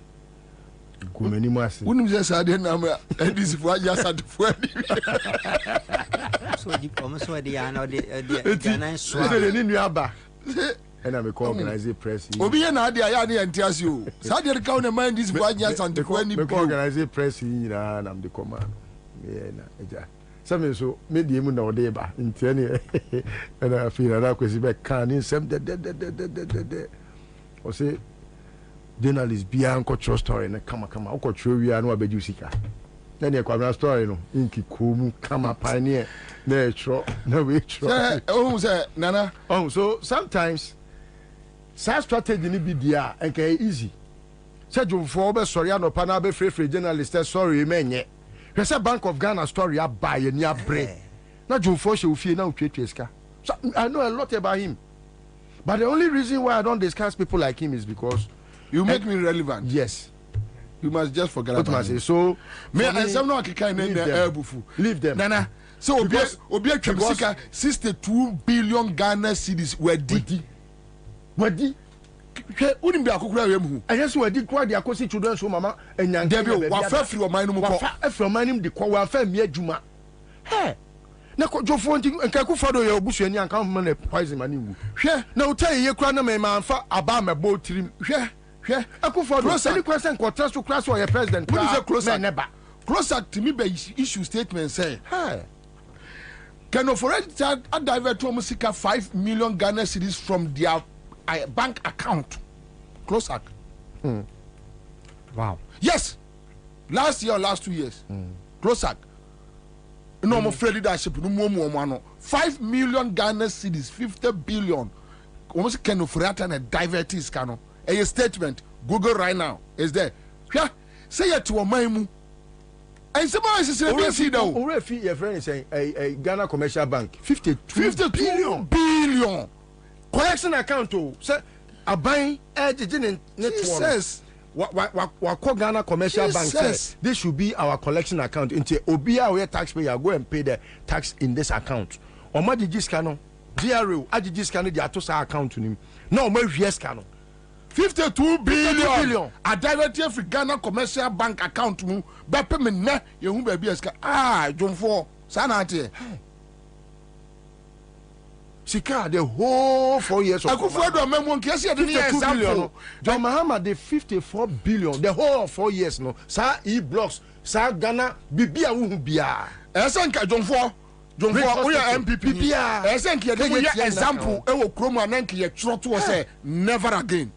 gumani mu ase unim se sa de na ma ndisi fo aja sadfo ani so di komo so de ya na de na so ni nua ba ena me ko organize press obi ye na ade ya na entiase o sa de ka na ma ndisi fo aja sadfo ani me ko organize press nyina na me de command me na eja some so media mu na ode ba ntiane na afira na kwesi be kan ni sem de o say journalist bia nko true story na kama o true wi anu abeju sika na ne Kwabena story no inki komu kama pioneer na true na we true o say nana so sometimes sa strategy ni bi dia enka easy say jumfo be sorry anopa na be free journalist sorry menye Hwese Bank of Ghana story abaye ni abre. Na Jumfo she ofie na otwetwe ska. So I know a lot about him. But the only reason why I don't discuss people like him is because you make me relevant. Yes. You must just forget about it. So me and some no akika na ebufu. Leave them. Nana. So obi atwabisika 62 billion Ghana cedis wedi. Unim bi akokura we mu. Yes, we did kwa de akosi children so mama enyan. Debi wa fa free o man no mu ko. Fa free o man nim de kwa wa fa mi adwuma. He. Na ko jofo nti nka ku fado ye obusu ani anka ho na poison mani wu. Hwe na utai ye kura na me man fa aba me bo tirim. Hwe akufado any question ko trust to class or your president. What is a closer never. Closer to me by issue statement say. Hey. Can of foreign child divert to Musika 5 million Ghana cedis from their bank account. Closer. Wow. Yes. Last year or last 2 years. Closer. No more free leadership. No more. 5 million Ghana cedis, 50 billion. Almost can of and a divertis cano. A statement. Google right now. Is there? Yeah. Say it to a maimu. And somebody is saying, already your friend is saying a Ghana commercial bank 52 billion. Collection account to say a buying agent says what Ghana commercial bank says this should be our collection account into Obia where taxpayer go and pay the tax in this account. Or my Giscano, DRO, Agiscano, the Atosa account to him. No, my Viescano. 52 billion. A directive for Ghana commercial bank account mu be payment na you baby eska John for sanate. Sika the whole 4 years of Akufo-Addo memon kiasi the example. John Mahama the 54 billion the whole 4 years no. Sa blocks sa Ghana bibia wu bia. Esenka John for we are MPP bia. Esenka the example e wo krom ananke ye tro to say never again.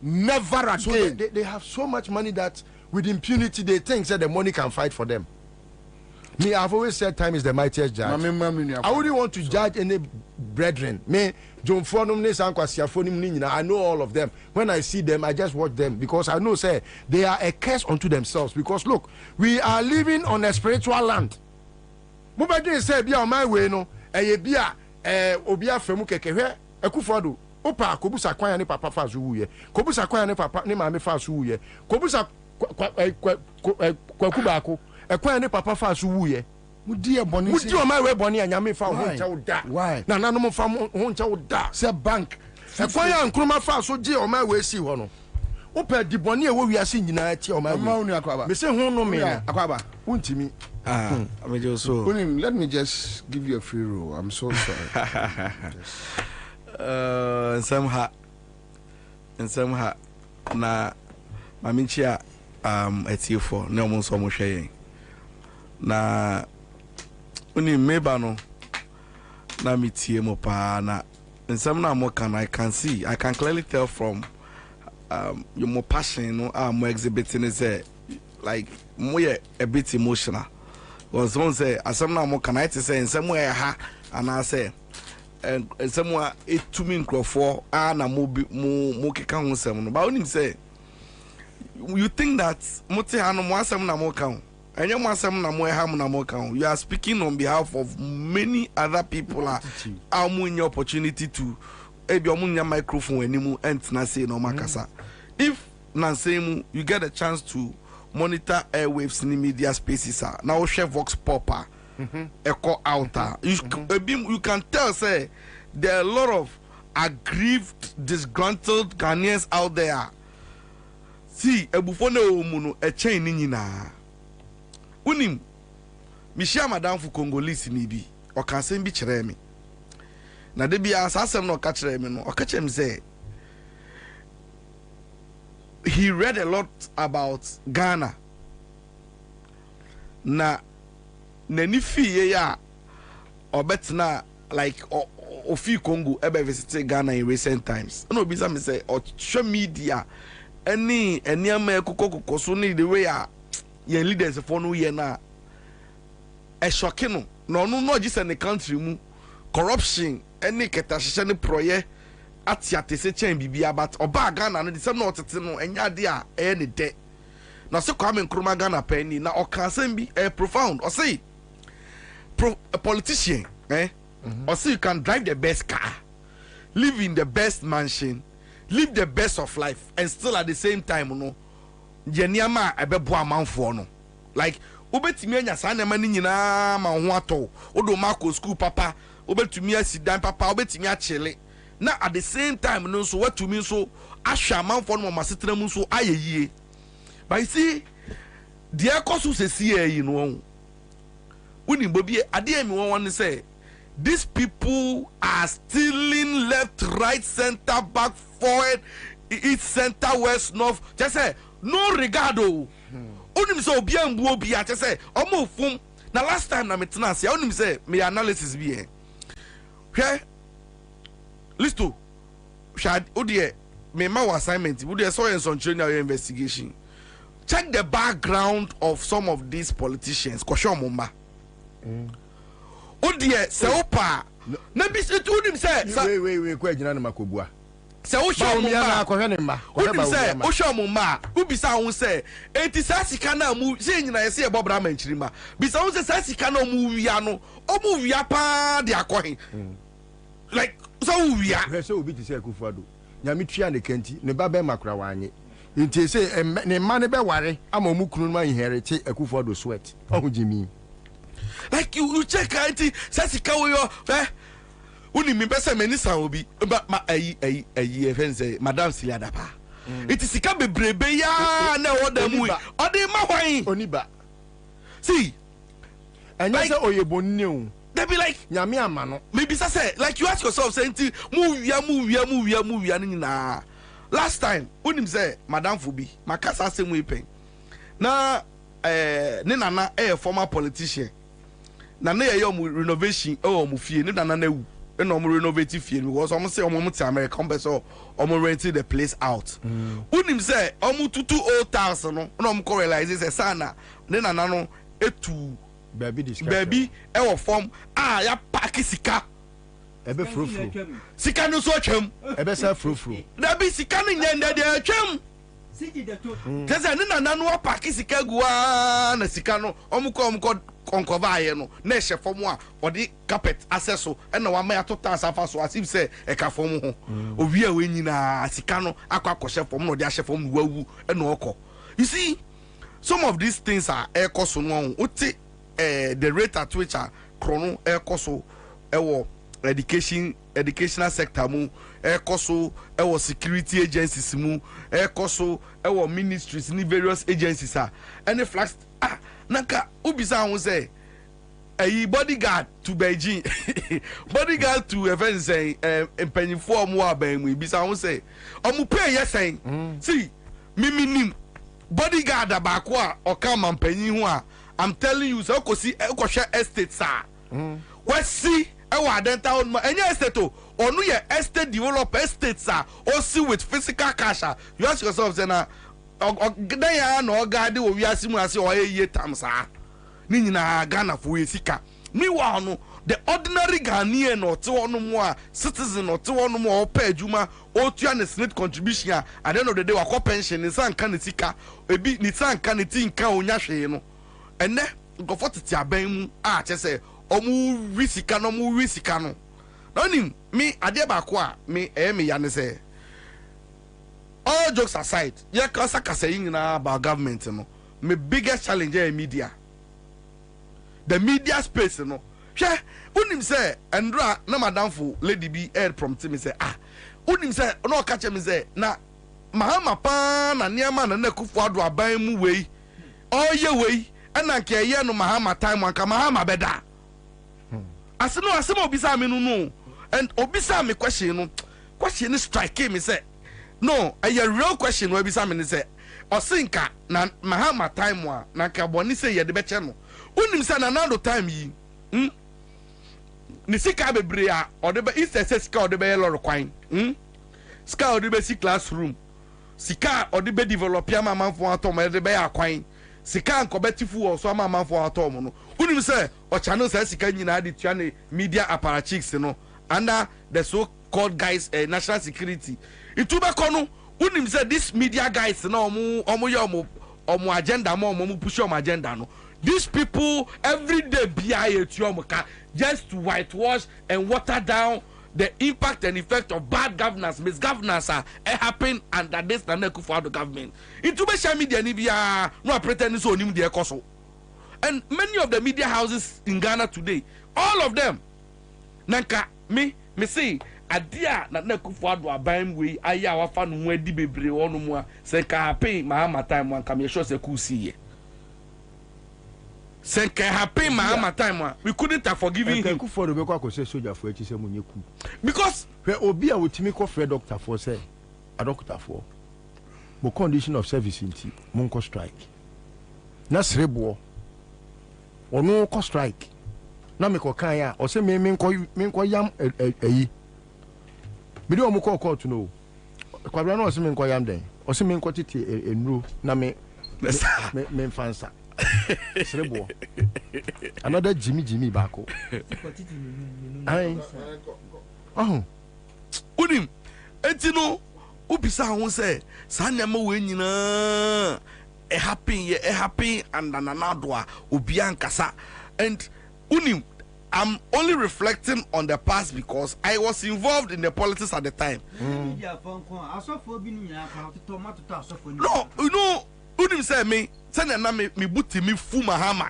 Never again. So they have so much money that with impunity they think that the money can fight for them. Me, I've always said time is the mightiest judge. I wouldn't want to judge any brethren. Me, John I know all of them. When I see them, I just watch them because I know, say, they are a curse unto themselves. Because look, we are living on a spiritual land. Mubadi say, be on my way, no. Obia Femu Keke, Akufo-Addo. Opa kobusa kwanya ne papa fa so wuye. Kobusa kwanya ne papa ne maame fa so wuye. Kobusa kwaku baako. Kwanya ne papa fa so wuye. Mudi e boni. Mudi o ma we boni anyame fa ho ncha wo da. Why? Na nanom fa ho ncha wo da. Say bank. Kwanya nkroma fa so je o ma we si ho no. Opa di boni e wo wiase nyina ti o ma we. Ma unu akwaba. Me say ho no me akwaba. Untimi. Let me just give you a free roll. I'm so sorry. Somehow na maminchia etiefo na omo so mo hwe na oni meba no na mitie mo pa na nsam na mo can I can clearly tell from your more passion no more exhibiting is like more a bit emotional was one say asam na mo can I say nsam we ha and I say and someone it to me for na mo keka ho sem no ba onim say you think that mote ha no mo asam na mo kan enye mo asam na mo ha mo na mo kan you are speaking on behalf of many other people are mo in opportunity to ebi omunya microphone animu entina say no makasa if na say mu you get a chance to monitor airwaves in media spaces now share vox popper echo outer you can tell say there are a lot of aggrieved disgruntled Ghanaians out there. See ebufone omuno e chain ni nyina unim mishia madam fu Congolese ni bi o kan sem bi kire me na de bia asasem no ka kire me no o ka chem say he read a lot about Ghana na nani fiye ya obetna like ofi Congo ebe visit Ghana in recent times no bisa me say social media any ama kokoko so ni the way your leaders for no year na e shock no no just in the country mu corruption any ketahye ne proye atiate se chen bibia but oba Ghana no the same no tete no enya de a e ne de na se Kwame Nkrumah Ghana penny na o kan sem bi profound or say a politician or say you can drive the best car, live in the best mansion, live the best of life, and still at the same time no jeniama ebebo amanfo no like obetimi anya sana mani nyina ma ho ato odo mako school papa obetumi asidan papa obetumi achele na at the same time no so watumi so ahwa amanfo no ma setena mu so ayeyie but you see the ekosu sesi yi no uni Bobie ade mi won say these people are stealing left, right, center, back, forward, east, center, west, north. Just say no regard. Onim say obi ambu obi just say omo fum. Na last time na metena say onim say me analysis bi e. Hwe listo. Shad odie me ma assignment. Odie so en training investigation. Check the background of some of these politicians. Kwasho mumba. Odie se opa na bi se unim se we kwa gina na makobua se wo show mu ma akohwe ne ma unim se wo show mu ma ubisa wo se enti sa sika na mu se nyina ye se bobra manchiri ma bisa wo se sa sika na mu wia no omu wia pa de akohe like so wia he se obi ti se Akufo-Addo nyame tua ne kanti ne ba be makura wanye enti se ne ma ne be ware ama mu kunu ma inherit Akufo-Addo sweat ohujimi like you check auntie sasika wo yo uni mi pese meni san obi ma ayi efense madam Siliada pa it is sika bebrebe ya na oda mu odi ma hwan oniba see and you say oyebonni o they be like nyame amano maybe say like you ask yourself say mu wia na last time unim say madam Fobi makasa asem we pen na ne nana former politician na na ye mu renovation mu fie ne nana na wu na mu renovate fie because omo say omo to America so omo rented the place out unim say omo tutu old house no na omo ko realize say sana ne nana no etu baby e form ya pack sika ebe frufru sika no so atwam ebe sa frufru na bi sika no nyende de atwam Tese ni nana no pack sika guwa na sika no omuko uncover no na ehye fom a odi carpet access and na wa ma to tan safa so as if say e ka fom ho owi a we nyina sika no akwa akɔhye fom no odi ahye fom no wawu e na okɔ. You see, some of these things are ekoso no oti the rate at which are chrono ekoso ewo educational sector mu ekoso ewo security agencies mu ekoso ewo ministries ni various agencies any flags nanka ubisa won say bodyguard to Beijing bodyguard to events say empanyfo mu aban mu ibisa won say omu pay yesen see miminim bodyguard abako a oka mampanyin ho a I'm telling you so kosi ekɔhwɛ estate sa wasi ewa adenta on any estate onu ye estate developer estate sa osi with physical cash. You ask yourself say na ogdan ya na ogade wo wiase mu ase o ye tam sa ni nyina Ghana fo esika meanwhile no the ordinary Ghanaian no te wonu mu a citizen no te wonu mu o pa adwuma o tua ne state contribution at the end of the day wa pension ni san kan sika ebi ni san kan ti nka onya hwe no ene ngofo tete aban mu a che se omu risika no mu risika no na nim me ade ba ko a me me ya ne se all jokes aside ya kasa yin na about government no me biggest challenge is media, the media space no hwe unim se endra na madam fo lady B air prompt me say unim se no ka che me say na mahama pa na niema na Akufo Addo aban mu wei oye wei ana nke ye no mahama time anka mahama beda asino obisa me no and obisa me question strike me say no a real question we obisa me say osinka na mahama time a na ka boni say ye de be che no unim say na nando time yi ni sika bebre a ode be is sika ode be yellow kwan sika ode be si classroom sika ode be develop ya mamanfo atom ode be akwan sika nkobetifu o so mamanfo atom no unim say o channel say sika nyina de tua ne media apparatchiks no under the so called guys national security ituba kono unim say this media guys no omo agenda omo push omo agenda no. These people every day just to whitewash and water down the impact and effect of bad governance, misgovernance happen under this Akufo Addo government. Into social media no pretend so nim the ekoso. And many of the media houses in Ghana today, all of them, nanka me say adia na Akufo Addo aban we aya wa fa no adi bebre wono mu a se ka happen mahama time wan kam ye sure se ku see. Senke happy mahama time we couldn't have forgiven him. Akufo Addo be kwa ko say soldier for echi se munye ku. Because we obi a wotimi ko frɛ doctor for say a doctor for mo condition of service inti mo ko strike. Na srebo ono ko strike. Na me ko kan ya o say me nko yam eyi. Me do mo ko court no. Kwabena no o say me nko yam den. O say me nko tete enuro na me fansa. Srebo another Jimmy bako unim etino ubisa ho say sanyama we nyina happy and nanado a obi ankasa and unim I'm only reflecting on the past because I was involved in the politics at the time. No, you know unim say me send na me buti me fu mahama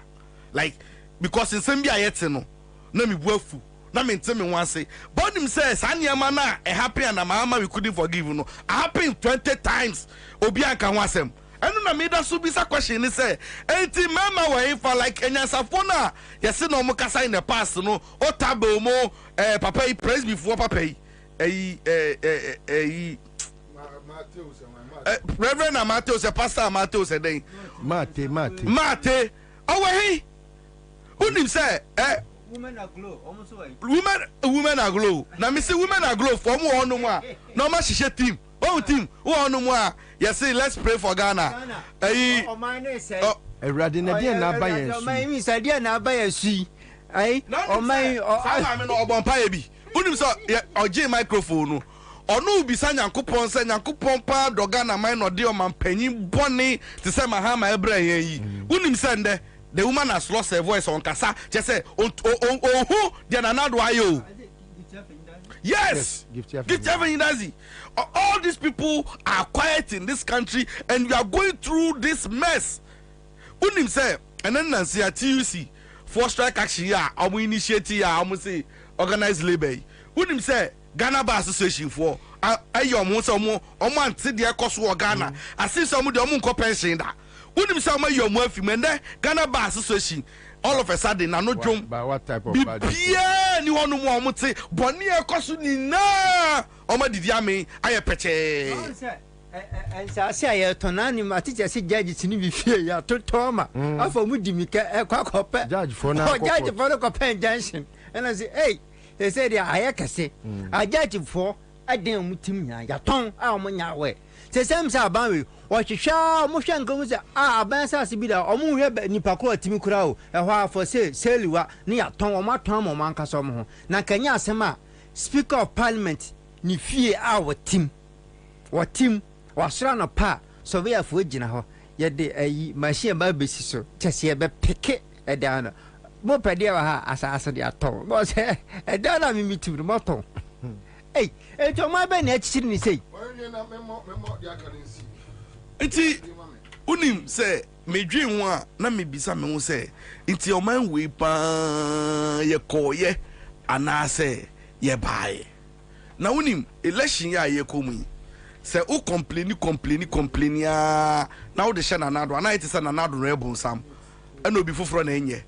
like because in sembi ayete no na me buafu na me nteme wan say but unim say sanyama na e happy and mahama we couldn't forgive no happen 20 times obi anka ho asem enu na me da so bisa question ni say enti mama we for like enyansafo na yesi no mo kasa in the past no o tabo mo papa yi praise before papa yi Reverend Amato se Pastor Amato se den Mate oh we unim say women are glow almost way women are glow na me say women are glow for mo onu mu a no ma hihye team team wo onu mu a yes let's pray for Ghana o man no say Erade na dia na ba yesu o man mi say dia na ba yesu ai o man sa me no obompa ye bi unim so oje microphone no onu bisa Nyankopon se Nyankopon pa doga na man no de o man panyin boni te se mahama ebra yen yi unim se nde the woman has lost her voice on kasa just say who the another ayo. Yes, all these people are quiet in this country and we are going through this mess. Unim say and then Nancy at TUC for strike action ya initiative ya say organized labor. Unim say Ghana Bar Association for ayo mo so mo anti de ekoso Ghana asi so mo de mo nko pension da. Unim say mo ayo mo afimende Ghana Bar Association all of a sudden na no drum. By what type of bad? Yeah, ni wonu mo omote boni ekoso ni na omo didi ame aye peche. Ansah say ya tonani ma teacher say judge tini bi fie ya to toma afa mu dimika kwakope judge for na judge for ko pen junction and I say hey they say they aye kase a judge for aden mu tim nya ya ton a mo nya we say sem say aban we o hwehwa mo hwe nkan say aban say asibi da o mo hwe nipa ko atimi kura o e ho afo say seliwa ne ya ton o ma ton mo man kasa mo ho na kanya asema speaker of parliament ni fie a wo tim wasra no pa so we afo gina ho ye de ayi machine ba besi so tese be peke e da na mo pede wa ha asa de aton bo se e da na mi mitu mo ton eh e to ma be na chichiri ni sei na memo de akarensi enti unim se medwe ho a na mebisa me ho se enti o man we pa ye koye anase ye bae na unim election ya ye komu say o complain ya na o de she na nado ana it say na nado rebel sam and obi foforo na enye.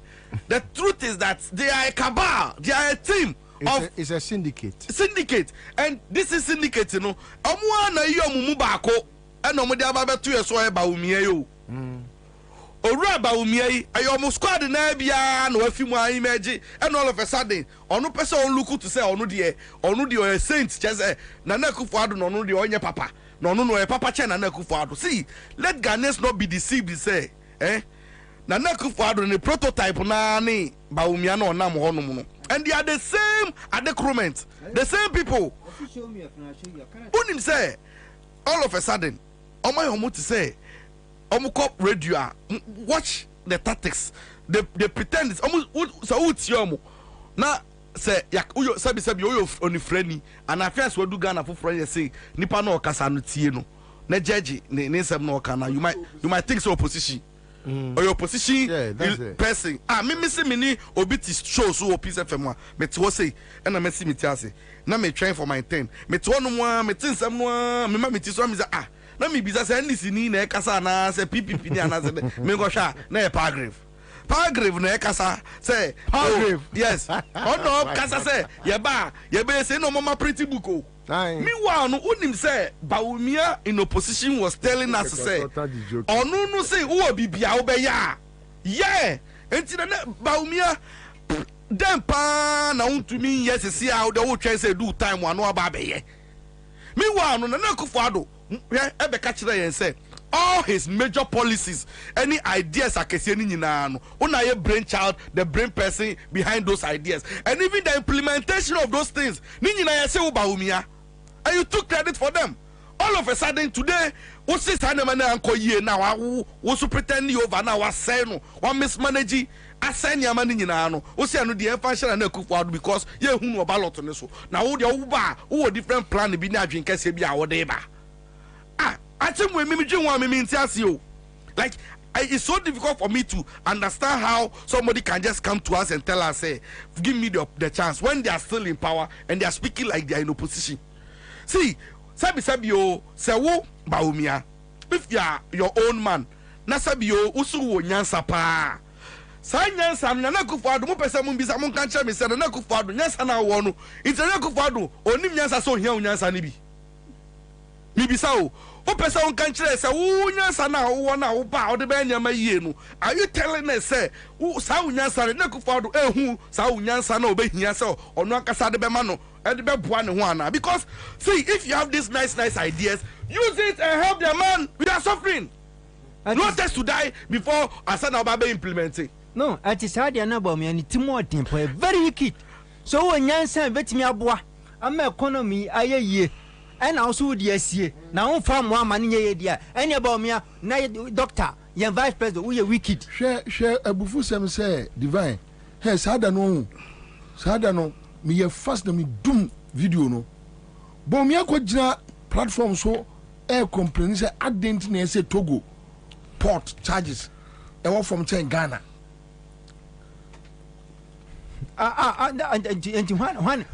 The truth is that they are a cabal, they are a team. It's a syndicate. And this is syndicate, you know. Omo na yo mumu baako and omo de aba beto yeso e ba umie yo. Owura ba umie ayo mo squad na bia na wafimu an image and all of a sudden onu pese on look to say onu de a saint chese na Akufo-Addo no onu de onye papa no onu no e papa che na Akufo-Addo. See, let Ghanaians not be deceived, say na Akufo-Addo ne prototype na ni ba umia na onam ho no no. And they are the same adecrement, the same people. Unim say all of a sudden omo to say cop radio watch the tactics. They pretend it's almost so utiomo na say yak uyo sabi uyo oni friendly and affairs we do Ghana for friend say nipa no kasa no tie no na judge ne nsem no kana you might think so opposition or your opposition person me see me ni obi ti show so Peace FM me to say and me see me ti ase na me train for my 10 me to no mo me tin nsem no me ma me ti so me say na me bisa say nisi ni na kasa na say PPP ni ana say me go sha na e paragraph na kasa say paragraph yes no kasa say ye be say no mama pretty book o meanwhile no unim say Bawumia in opposition was telling us say onu no say wo bibia wo be ya yeah enti na Bawumia dem pa na untumi yes see how the wo try say do time one no aba be ye meanwhile no na Akufo-Addo ebe ka kire yen say all his major policies, any ideas are the brain person behind those ideas, and even the implementation of those things. And you took credit for them. All of a sudden today, what's this now? What's pretending over now? Was saying one mismanaging. I send your money in ano. What's the function and Akufo-Addo because you who know ballot on this. Now, who different plan to be now drinking Sebia or Deba. I think when like it's so difficult for me to understand how somebody can just come to us and tell us, say, give me the chance when they are still in power and they are speaking like they are in opposition. See, sabi yo say wo Bawumia, if you are your own man, na sabi yo usu wo nyansa pa. Sa nyansa na Akufo-Addo mo pese mo bisa mo kan che me say na Akufo-Addo nyansa na wo no. It's na Akufo-Addo onim nyansa so hia nyansa ni bi. Mi bisa o person can say, Nyansa na wo na wo ba o de be nyama yie no. Are you telling us say sa Nyansa na Akufo-Addo ehu sa Nyansa na obehia say ono akasa de be ma no e de be boa ne ho ana? Because see, if you have these nice ideas, use it and help the man without suffering. Not just to die before Ansah na ba be implementing. No, at is hard na ba me ani timo tempo very wicked. So when Nyansa betimi aboa ama economy ayeye and also the SCA. Now, farm one money, dear. Any about me, na doctor, Your vice president, we are wicked. Share Abufu Sam say, divine. Hey, Sada no, me ye first me doom video no. But me akwa platform so air complain say identity say Togo port charges. I want from Ghana. One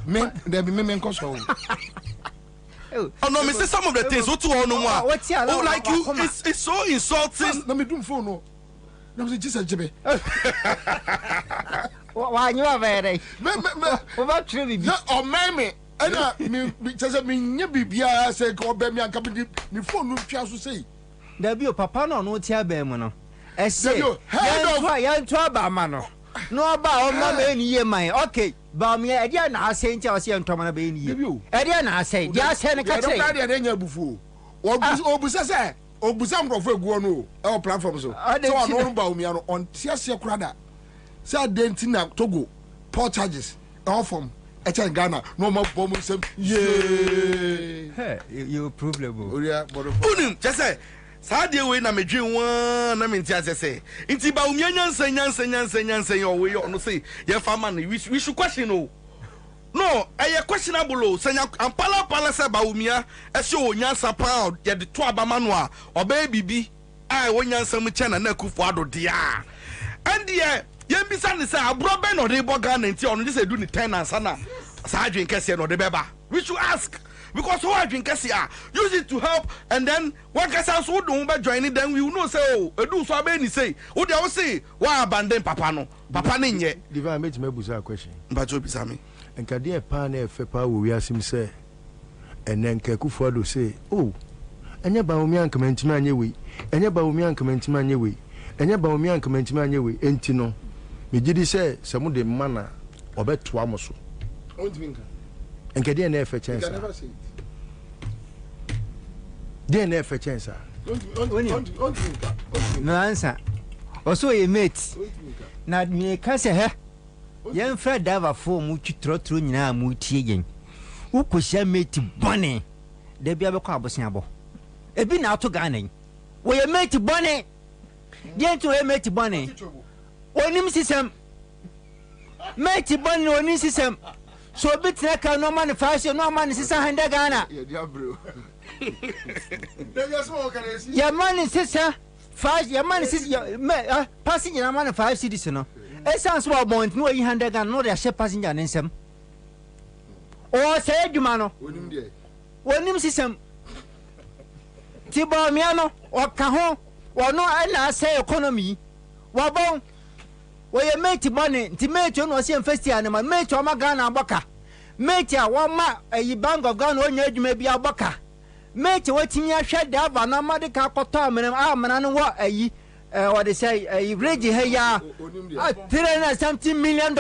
there be me so. Oh no, me say some of the things what you all know more. Oh, like you, it's so insulting. Let me do phone no. No, say Jesus jebe. Why you are very? What truly? No, oh me. Ana me say me nya bibia say ko be me anka me phone no twa so say. Da bi o papa no tia be mu no. E say. Yan to aba ma no. No ba o ma me ni ye man. Okay. Ba me e dia na ase ntia o se ntoma na be ni ye. E dia na ase. Dia ase ne ka tire. E dia nya bufu. Obusa say obusa mkrofo eguo no e platform so. So no ba o mi ano on tia se krada. Say identity Togo port charges all from Ghana no more bomb sem. Hey, you problem. Unim just say Sadia we na medwe won na menti asese. Nti ba umia nyansa your way no say ye farmer we should question no. No, eye questionable o. Senya ampala say ba umia e se o nyansa pa ye de to abama no a oba bibi ai wo nyansa mu chena na kufu ado dia. And ye bisa ne say abro be no de boga na nti ono just do ni tenants na sa adwen kese no de beba. We should ask because who adwen kese use it to help and then one kese so do be join then we will know say oh edu so be ni say wo dey say wa abandon papa no papa ne nye divine make me busa question but you bisa me enka de pa na efe pa wo wi asim say enen ka kufu do say oh enya ba omi anka mentima anye we enya ba omi anka mentima anye we enya ba omi anka mentima anye we enti no me gidi say se mu de mana obeto amoso enka de na efe chance DNF chance. No answer. Also a mate. Na me ka se he. Yen fra dava fo mu twitro nyina mu tie gen. Wo kohia mate bone. Da bia be kwa abosen abo. Ebi na ato Ghana. Wo ye mate bone. Yen to ye mate bone. Onim system. Mate bone onim system. So bit na ka no man fashion no man system handa Ghana. Yeah, bro. Your money sister, 5. Your money sister, passing your money 5 cities. No, it sounds well. Point no, you hand again. No, they are passing your name. Or say, you mano. When him system Tibo Miano or Cajon or no, I say economy. Wabon, where you made money, Timato no see festi animal, made to Magana Boca, made ya 1 ma a bank of gun on you may be a boca. Mate, what in your shed up and a medical cotom and I'm what what they say a ready hey ya $370 million.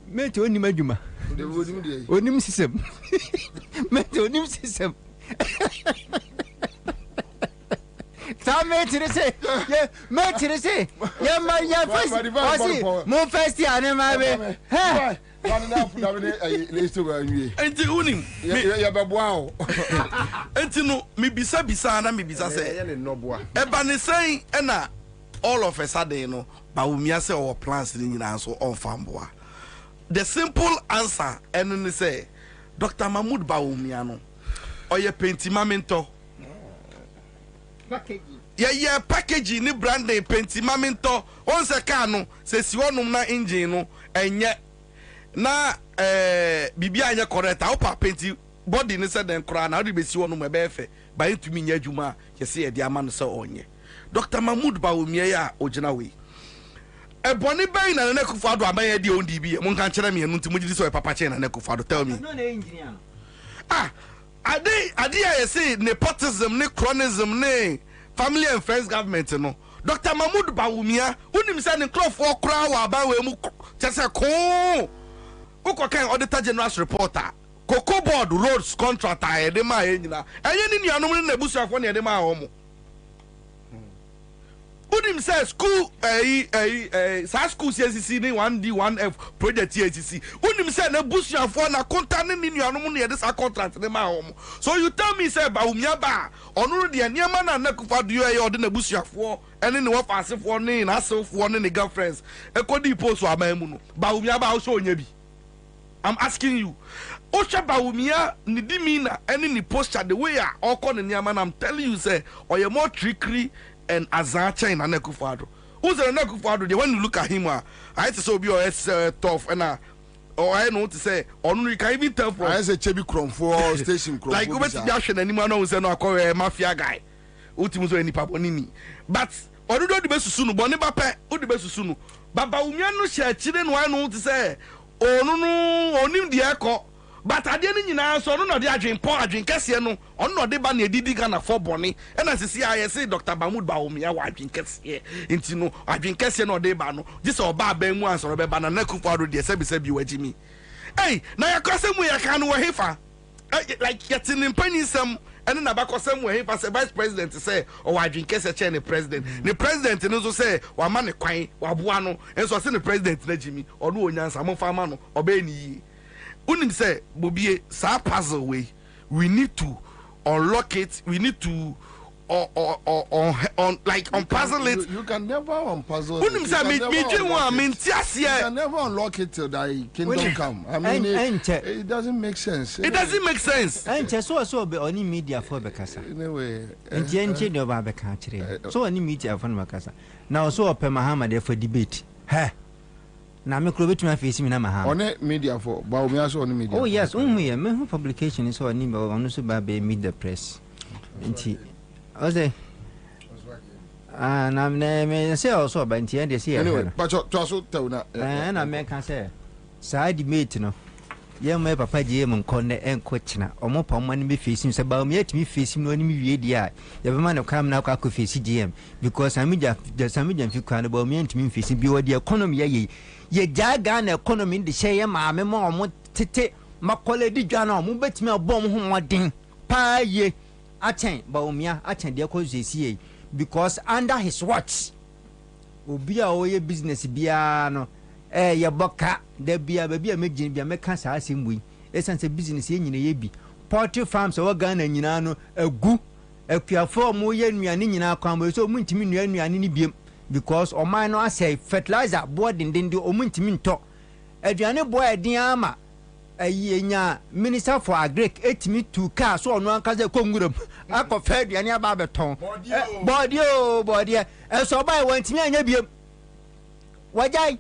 Mate, only Majuma. Onim system. Mate, onim system. Some mate to say, yeah, mate to say, yeah, my first, more first year, and my hey. Enti unim ya babwa enti no me bisa na me bisa say eba ne say na all of a sudden no ba umia say our plans ni nyina so on famboa. The simple answer and ne say Dr. Mahmoud ba umia no oye penti mamento yeah package ni branding penti mamento on se car no se si wonum na engine no enye na bibia anya correct opa penti body ne se den kra na odi besi wonu me be fe ba yetumi nya adwuma yesi e de ama no se onye Dr. Mahmoud Bawumia ya ogina we e boni ben na na kufu ado aban ya de ondi bi mo nka kire me enu nti mo gidi so e papa che na kufu ado tell me no na engineer ade ya yesi nepotism ne chronism ne family and friends government no Dr. Mahmoud Bawumia unim se ne clofo kra wa aban we mu chese ko Ukokan Auditor General's reporter, Cocoa Board Roads contractor, Edema, Enina, and any anomally Nebusa for Edema Homo. Unim says school sa school CCC ni 1D 1F project TCC. Unim say na busia for na contract ni nuanom na this contract ni ma hom. So you tell me say ba umia ba onu de niam na na kufa do ye ode na busia for ene ne wafase for ni na asel for ni ne girlfriends. Ekodi post wa man mu no. Ba umia ba so onya bi. I'm asking you. Osha ba umia ni dimina ene ni posture the way all call ni niam na I'm telling you say oye more trickery and Ansah China Nekufado. Who's a Nekufado? When you look at him, I say so be tough and or I know to say only can even tell from I say Chebi Krom for station Krom. Like over the Dashan and anyone who say no call a mafia guy. Ultimus any paponini. But or do the best sunu, Boniba pe, who the best sunu. Baba Umiano share children one know to say, oh no, on him the echo. But I didn't know so no the agent Paul agent Kessiano on no de ban didi Ghana for Bonnie and as I say Dr. Mahmoud Baumia agent Kessie into no agent Kessiano de bano this or Babem once or Bebana Nekufado de Sebi you Jimmy. Hey, now your cousin we can wear like getting in penny some and then about somewhere as a vice president to say or agent Kessie the president. The president and also say wa man quine wabuano and so I send the president Jimmy or no one some farmano or Benny. Unim say Bobie sa puzzle way we need to unlock it, we need to unpuzzle it. You can never unpuzzle it. Unim say you can never unlock it till thy kingdom come. I mean it doesn't make sense. It doesn't make sense. And so be only media for Bekasa. Anyway, and Jenchi no Babeka. So any media for Bekasa. Now so up Muhammad for debate. Ha. Na me kro betuma face mi na ma ha on media for ba o me aso on media. Oh yes, me publication is on ni on so ba be meet the press nti o say na me say also ba nti and say anyway but to so tell na na me kan say sa debate no ye me papa je mu nkon na enko kina omo pa mo ni me face mi say ba o me atimi face mi no ni me wie dia ye be ma no kam na kwa face GM because amija fi kwa no ba o me atimi face bi wo the economy ye ye jaga na economy de sheye maame mo omo tete makole di dwa na omo betimi abom ho modin pa ye achen ba omia achen de ko zesi because under his watch obi a oye business bia no ye boka da bia ba bia megin bia meka sa asembu esanse business ye nyina ye bi poultry farms o Ghana nyina no agu akuafo mo ye nuane nyina kwa mo so mu ntimi nuane ni biem because o man no say fertilizer board din o muntimi nto aduane boy din ama ayenya minister for agric etimi to car so ono ankaze konguram akofa aduane aba beton body so buy wantimi anya biem wajai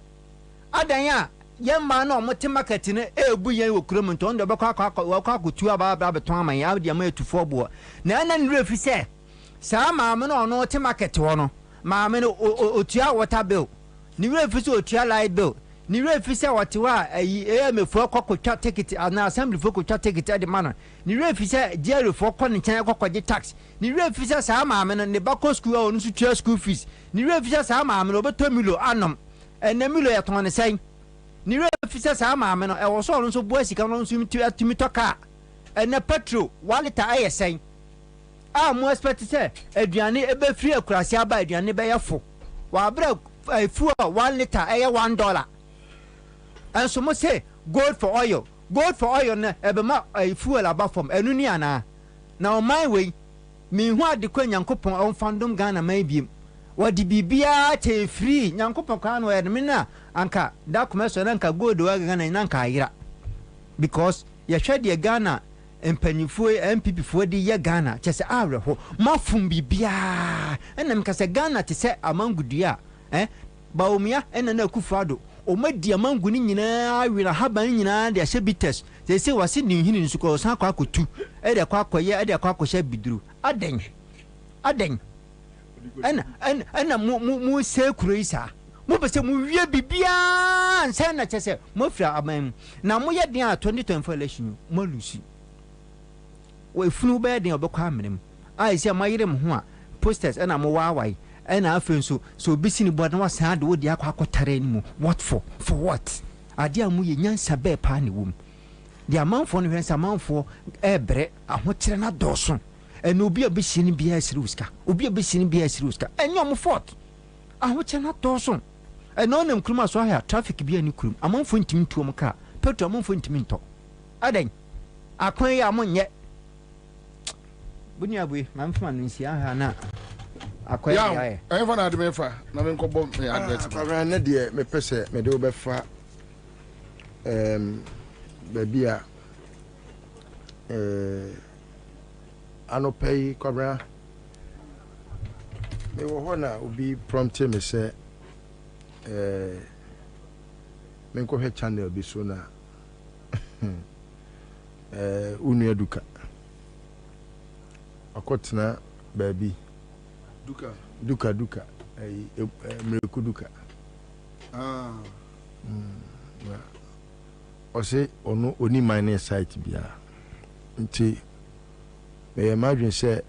adanya yemma na omote market ne ebu yen okurum nto ndo bekwa akotu aba beton aman ya de ma etufo bo na na nrefi se sa ma me no ono te market wo no maame no otua water bill ni we fisi otua light bill ni we fisi watewa emefo kokotwa ticket na assembly fo kokotwa ticket de man ni we fisi jerry fo ko ne chan kokoje tax ni we fisi sa maame no ne bako school a onu tua school fees ni we fisi sa maame no beto milo anom ene milo ya ton ne sai ni we fisi sa maame no e wo so onu so bo asika no so timi toka ene petrol 1 liter ayesen mo expect say aduane ebe free akurasi aba aduane be yefo wa bra fuel 1 liter $1 and so mo say gold for oil na ebe ma fuel aba from enu ni ana na o my way mi hu adekwa nyankopon on fandom Ghana mai biem wadi bibia te free nyankopon kwa no edme na anka da commercial anka gold wa Ghana na anka ayira because ye hwe de Ghana empanyifo MPP fo de ye Ghana chese awreho mafum bibia enam kase Ghana te se amangudua baomia ena na akufado o madi amangu ni nyina awira haban nyina de ahye bites se wase ni hini nsuko san kwa akotu de kwa akoye de kwa akosha biduru aden ena mu se kuroisa mo bese mu wie bibia nsa na chese mo fira aman na mo ye den a 2024 election mo lusi we funu be den obekwa amnem ai se mayirem ho a posters ena mo wawai ena afen so bisi ni boda wasan de wodi akotare ni mu what for what ade amu ye nyansa be pa ne wom de amanfo no hwensa amanfo ebre ahokire na doso ena obi abisi ni bia siri uska enyo mo fort ahokyɛ na dɔɔso ɛna ɔnam kurom aso ahɛ traffic bi ani kurom amanfo ntimi ntuom ka petrol amanfo ntimi ntɔ adan akwan yi amonyɛ bunia bui mamfa no nsi aha na akwan yi ayɛ ɛfa na ade mefa na me nkɔbɔ me advert akwan na deɛ me pɛsɛ me de obɛfa baabi a anɔpɛ yi kwabra me wɔ hɔ na obi prompte me sɛ me nkɔhwɛ channel bi so na unua duka akɔtena baabi duka mreku duka ɔse ɔno oni mining site biara nti meyɛ madwen sɛ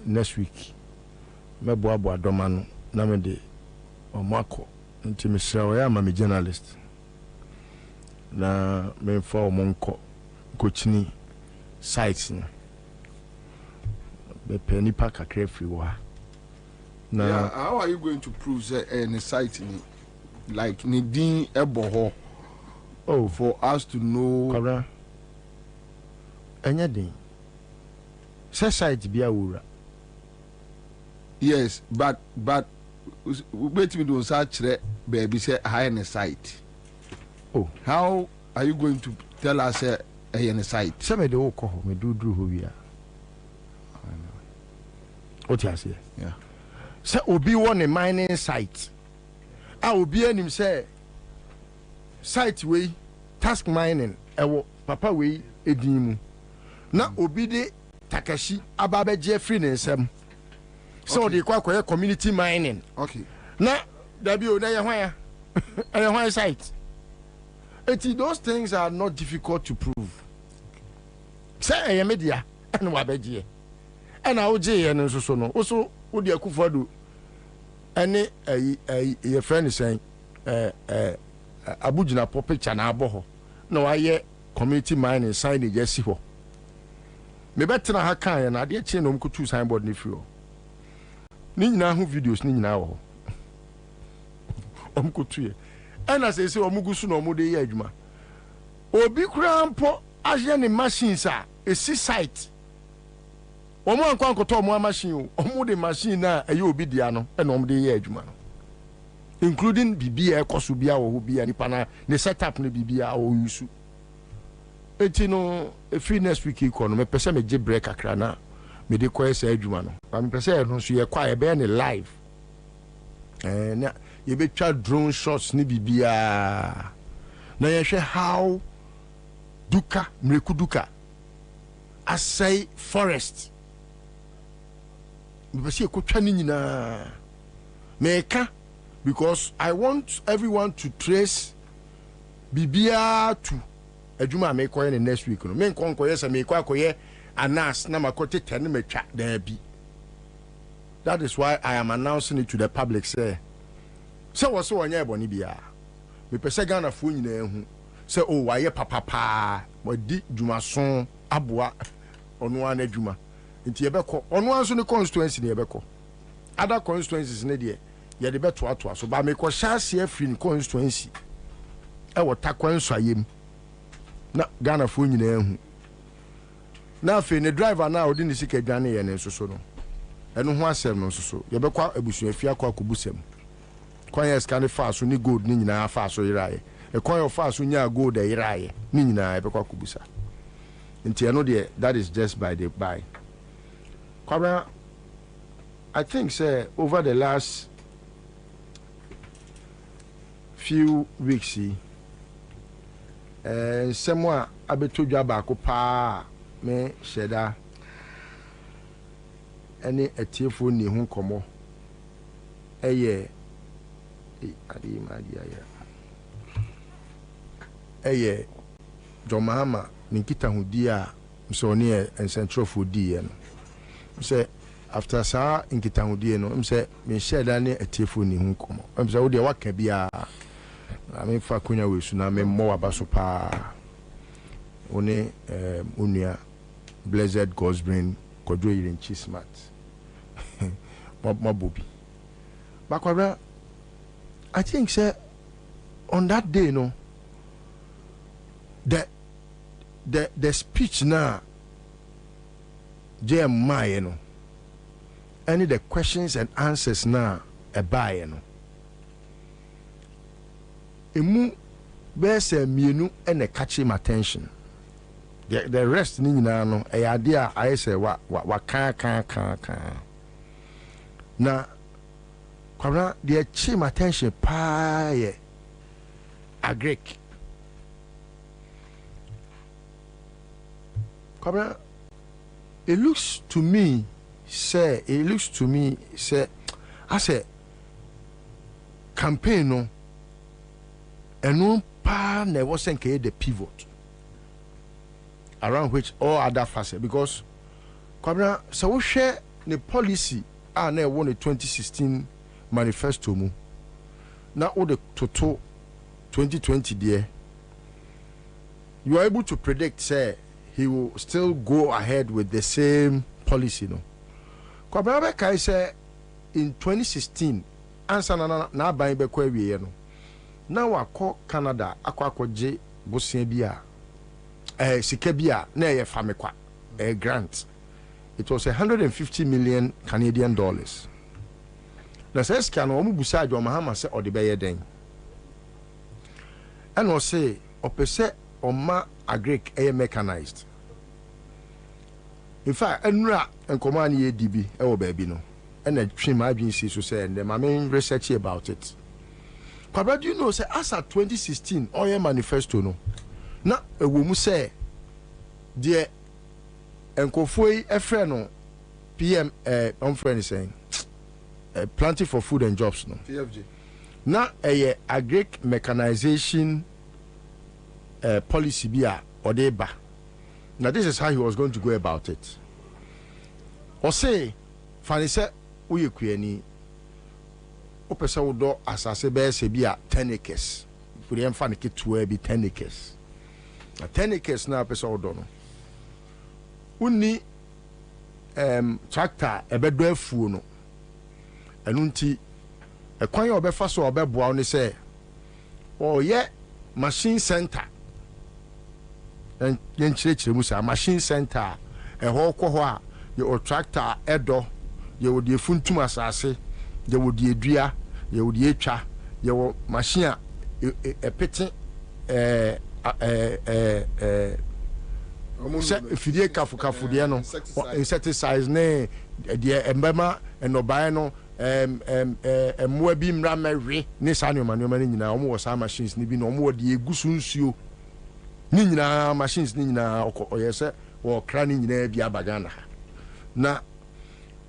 next week mɛboaboa dɔma no na mede ɔmo akɔ nti mesrɛ ɔyɛ ama me journalist na memfa ɔmo nkɔkyini sites no bɛpɛ nipa kakra firi wɔ ha na yeah, how are you going to prove say any site ni like ni din ɛbɔ hɔ for us to know kwabra ɛnyɛ den sɛ site bi awura yes but wait me do sa kyerɛ baabi sɛ ha ne site how are you going to tell us any site sɛ me de wo kɔ hɔ me duduru hɔ wi a what you say yeah sɛ obi wɔ ne mining site a obi anim sɛ site wei task mining ɛwɔ papa wei edin mu na obi de takashi aba bɛgye free ne nsɛm sɛ ɔde kɔ akɔyɛ community mining okay na dabi o na yɛ hwan ya ɛyɛ hwan site eti those things are not difficult to prove sɛ ɛyɛ media ɛna wabɛgye ɛna wogye yɛ no nso so no woso wode akufo do ɛne yɛ friend sɛn abugina pɔ picture na abɔ hɔ na wayɛ community mining signage asi hɔ mebɛtena ha kan yɛ na adeɛ kyerɛ na ɔmkotu signboard ne firi hɔ ne nyinaa ho videos ne nyinaa wɔ hɔ ɔmkotu yɛ ɛna sɛ sɛ ɔmo gu so na ɔmo de yɛ adwuma obi koraa mpo ahyɛ ne machines a esi site ɔmo ankɔ ankɔtɔ ɔmo machine o ɔmo de machine na ɛyɛ obi dia no ɛna ɔmo de yɛ adwuma no including bibia ɛkɔso bia wɔ hɔ bia nipa na ne setup ne bibia ɔ use eti no free next week ikɔ no me pɛ sɛ me gye break akra na me de kɔ ɛsɛ adwuma no ba me pɛ sɛ ɛno nso yɛ kɔ a yɛbɛyɛ ne live na yɛbɛtwa drone shots ne bibia na yɛhwɛ how duka mreku duka asɛe forest me pɛ sɛ yɛkɔtwa ne nyinaa meka because I want everyone to trace bibia to adwuma me koye ne next week no me nkɔ nkɔyɛ sɛ me kɔ akɔyɛ anas na makɔte tɛne metwa daa bi that is why I am announcing it to the public say wɔ sɛ wɔnyɛ ɛbɔne bia mepɛ sɛ Ghanafoɔ nyinaa hu sɛ o wayɛ papapaa wɔdi dwumaso aboa ɔno ana adwuma nti yɛbɛkɔ ɔno anso ne constituency ne yɛbɛkɔ other constituencies ne deɛ yɛde bɛtoatoa so ba mekɔ hyɛ afiri ne constituency ɛwɔ takwa nsɔayɛm na Ghanafoɔ nyinaa hu na afei ne driver na ɔde ne sika dwane yɛ ne nso so no ɛno ho asɛm no nso so yɛbɛkɔ abusuafia akɔ akɔbusɛm kwan yɛ sika ne faa so ne gold ne nyinaa faa so yeraeɛ ɛkwan yɛ faa so nyaa gold ɛyeraeɛ ne nyinaa yɛbɛkɔ akɔbusa nti ɛno deɛ that is just by the by Kwabena I think say over the last few weeks nsɛm a abɛtɔ dwa baako paa me hyɛda ɛne atiefoɔ ni ho nkɔmmɔ ɛyɛ John Mahama ne nkitahodi a sɛ ɔne yɛ nsɛntrɔfoɔ diiɛ no sɛ after saa nkitahodi no sɛ mehyɛda ne atiefoɔ ni ho nkɔmmɔ sɛ wodeɛ waka biaa I fa konya wesu na me mo aba so pa one onua blessed God's brain kodwo yire nchi smart Bobie Kwabena, I think say on that day, no, the speech now, JMI, you know, any the questions and answers now, a buy, you know. Emu best mienu and a catch him attention. The rest ni nyina no e idea I say wa kan na Kwabena the chim attention pa ye agrek Kwabena it looks to me say I say campaign no eno pa na wasn't the pivot around which all other facets, because Kwabena so we share the policy and won the 2016 manifesto mu now all the total 2020 there you are able to predict say he will still go ahead with the same policy no Kwabena kai say in 2016 Ansah na ban be kwa wie no now akọ Canada akọ bosia bia Sikabia na ye famekwa a grant. It was $150 million Canadian dollars. Na says can omu busa jo mahama se odebeye den. And o say opese oma agrek e mechanized. In fact, enra enkoma na ye dibi e wo baabi no. And a trim agency so say and my main research about it. Kwabena, do you know say as at 2016 oil manifesto no. Na ewomu say die enkofoi efreno PM on friend saying plenty for food and jobs no PFG na agric mechanization policy bia odeba. Now this is how he was going to go about it. Or say fani say uye kuyeni opesa wodo asase be se bia 10 acres put em fani ke 10 acres. 10 acres na pesa odo no uni tractor ebedo afuo no enu nti ekwan obefa so obeboa oni say ye machine center en yenchirechire mu say machine center ho kwo a ye tractor edo ye wo de funtum asase ye wo de edua ye wo de etwa ye wo machine a epete fidie kafu de no insecticides ne de embema enobae no emwa bi mra mawe ne sanu manoma ni nyina omo wo sa machines ni bi no omo wo de egusu nsuo ni nyina machines ni nyina oyese wo kra ni nyina bi abagana na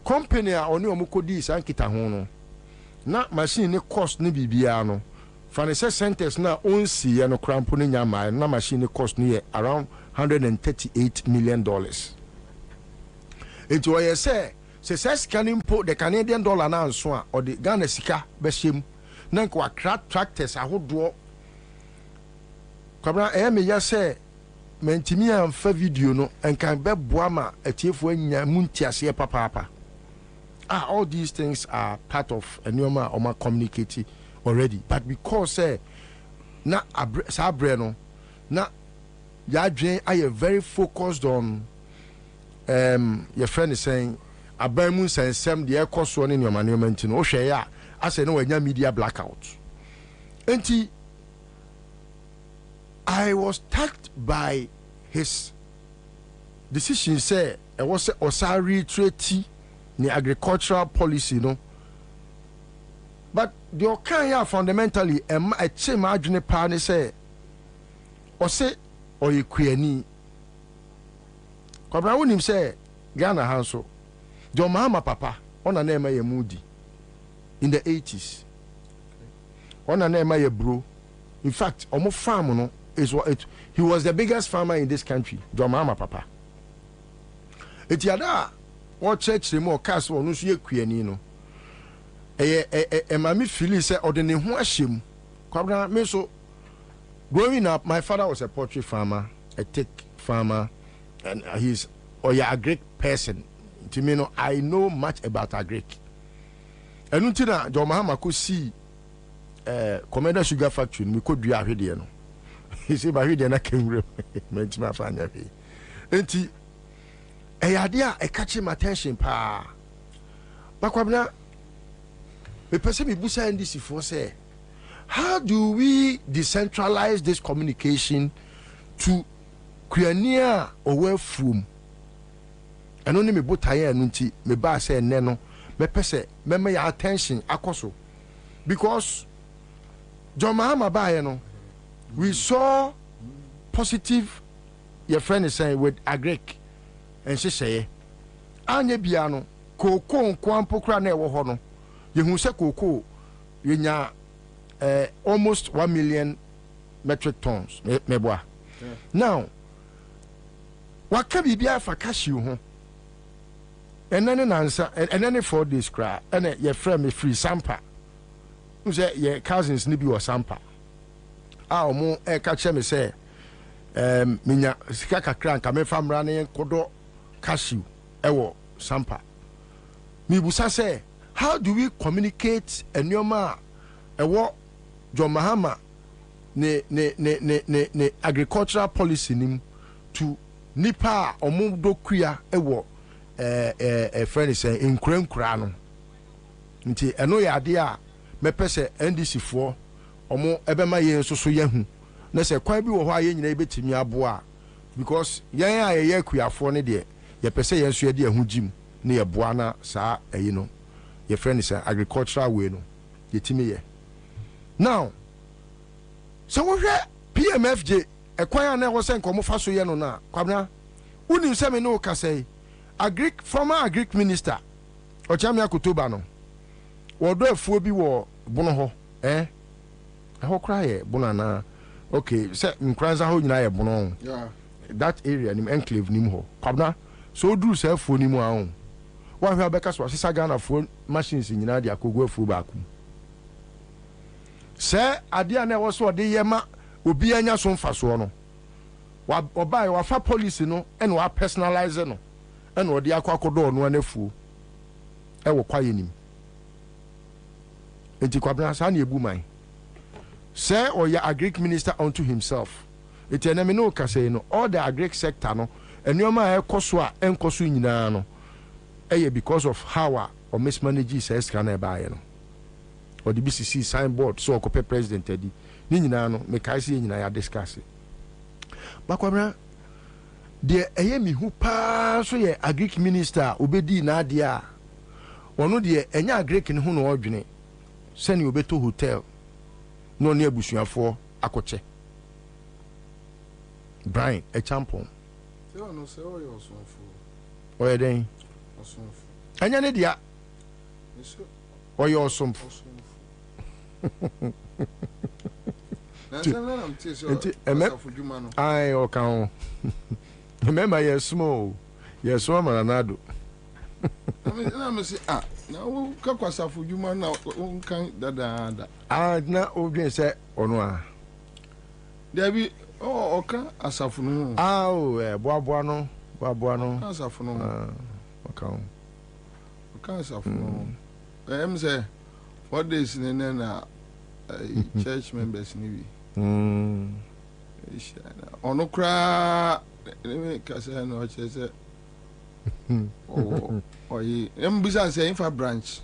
company a oni omo kodi sankita ho no na machine ne cost ni bibia no Fanese centers na onsi ya no crampo ni nyama na machine cost ni around $138 million. It was say scanning po the Canadian dollar na anso or the Ghana sika be shem na kwa tractors ahodo. Kwabena me ya say mentimi amfa video no enkan be boa ma atiefo anya muntiase papa. All these things are part of a new ma communicating already, but because na sabre no na yadwen I am very focused on your friend is saying abamu sensem the cost one in your monument no hwe ya ase no wanya media blackout. Enti I was tagged by his decision say it was osari treaty ni agricultural policy no. But the Okanya fundamentally a chim adwene pa ne say or say or you queeni. Kwabena wonim say Ghana hanso the mama papa on a name ye moody in the 80s. On a name ye bro. In fact, omo farm no is what it he was the biggest farmer in this country. The mama papa. It yada what church the more cast or no ye queeni no. Mami feel say or the ne ho ahyem. Kwabena me so growing up my father was a poultry farmer, a tech farmer, and he's a great person. To me no I know much about agric. Enutina John Mahama could see Commander Sugar Factory, we could be a video. He said, by video, I came meant my family. Enti, a idea, I catch him attention, pa. But Kwabena, the person we busa and this before say, how do we decentralize this communication to Kuania away from? And only me both tire and me ba say neno, me pese, me my attention akoso. Because John Mahama ba we saw positive your friend is saying with Agric and she say anye biano koko nkwampo kra na ewo ho no yehu se koko yenya almost 1 million metric tons meboa now waka bibia fa cashew ho enene nansa enene 4 days kra ene your friend me free sampa say your cousins ni bi wo sampa omo ka che me say minya sika kakra nka me famra ne kodo cashew ewo sampa mi busa say how do we communicate enyoma ewo John Mahama ne agricultural policy nim to nipa omo dokua ewo friend say nkurankura no nti eno ya ade a me pese NDC fo omo ebema ye nsoso yahu na se kwan bi wo ho aye nyina betimi aboa because yen a ye kuafo ne de ye pese yen so ye de ahugim ne ye boa na saa ayi no ye friend say agricultural way no ye timi ye now so wo hwe PMFJ ekwan na wo se nkomo fa so ye no na Kwabena uni se me no ka say former agric minister Ochamia Kutuba no wo do afuo bi wo bono ho ho cry bonana okay say nkranza ho nyina ye bono that area nim enclave nim ho Kwabena so duru say afuo nim a ho wa hwe abeka so asisa Ghana afuo machines nyina de akogo afuo ba akum say ade na wo so de yema obi anya so mfa so no wa obai wa fa policy no and wa personalize no and wo de akwakodo no anafuo wo kwaye nim enti Kwabena sa na ebu man say or your agric minister unto himself it enemy no ka say no all the agric sector no enyoma ekoso a enkoso nyina no because of how or mismanage says can buy no or the BCC signboard so okope president edi ni nyina no me kai say nyina ya discuss ba Kwabena de mi hu pa so ye agric minister obedi na ade a ono de enya agric ne hu no odwene seni obeto hotel no ne abusuafo akoche Brian a champon se ono se o yo sonfo o ye den osonfo anya ne dia o yo sonfo na se na am tie so afuduma no ai o kan remember yes small yes so manado na me say na wo ka kwasafo dwuma na wo kan dada na odwen se ono a Debi oka asafo no boaboa no asafo no oka asafo no say what days na church members ni bi ono kra ka say no che say oyi mbisa say infa branch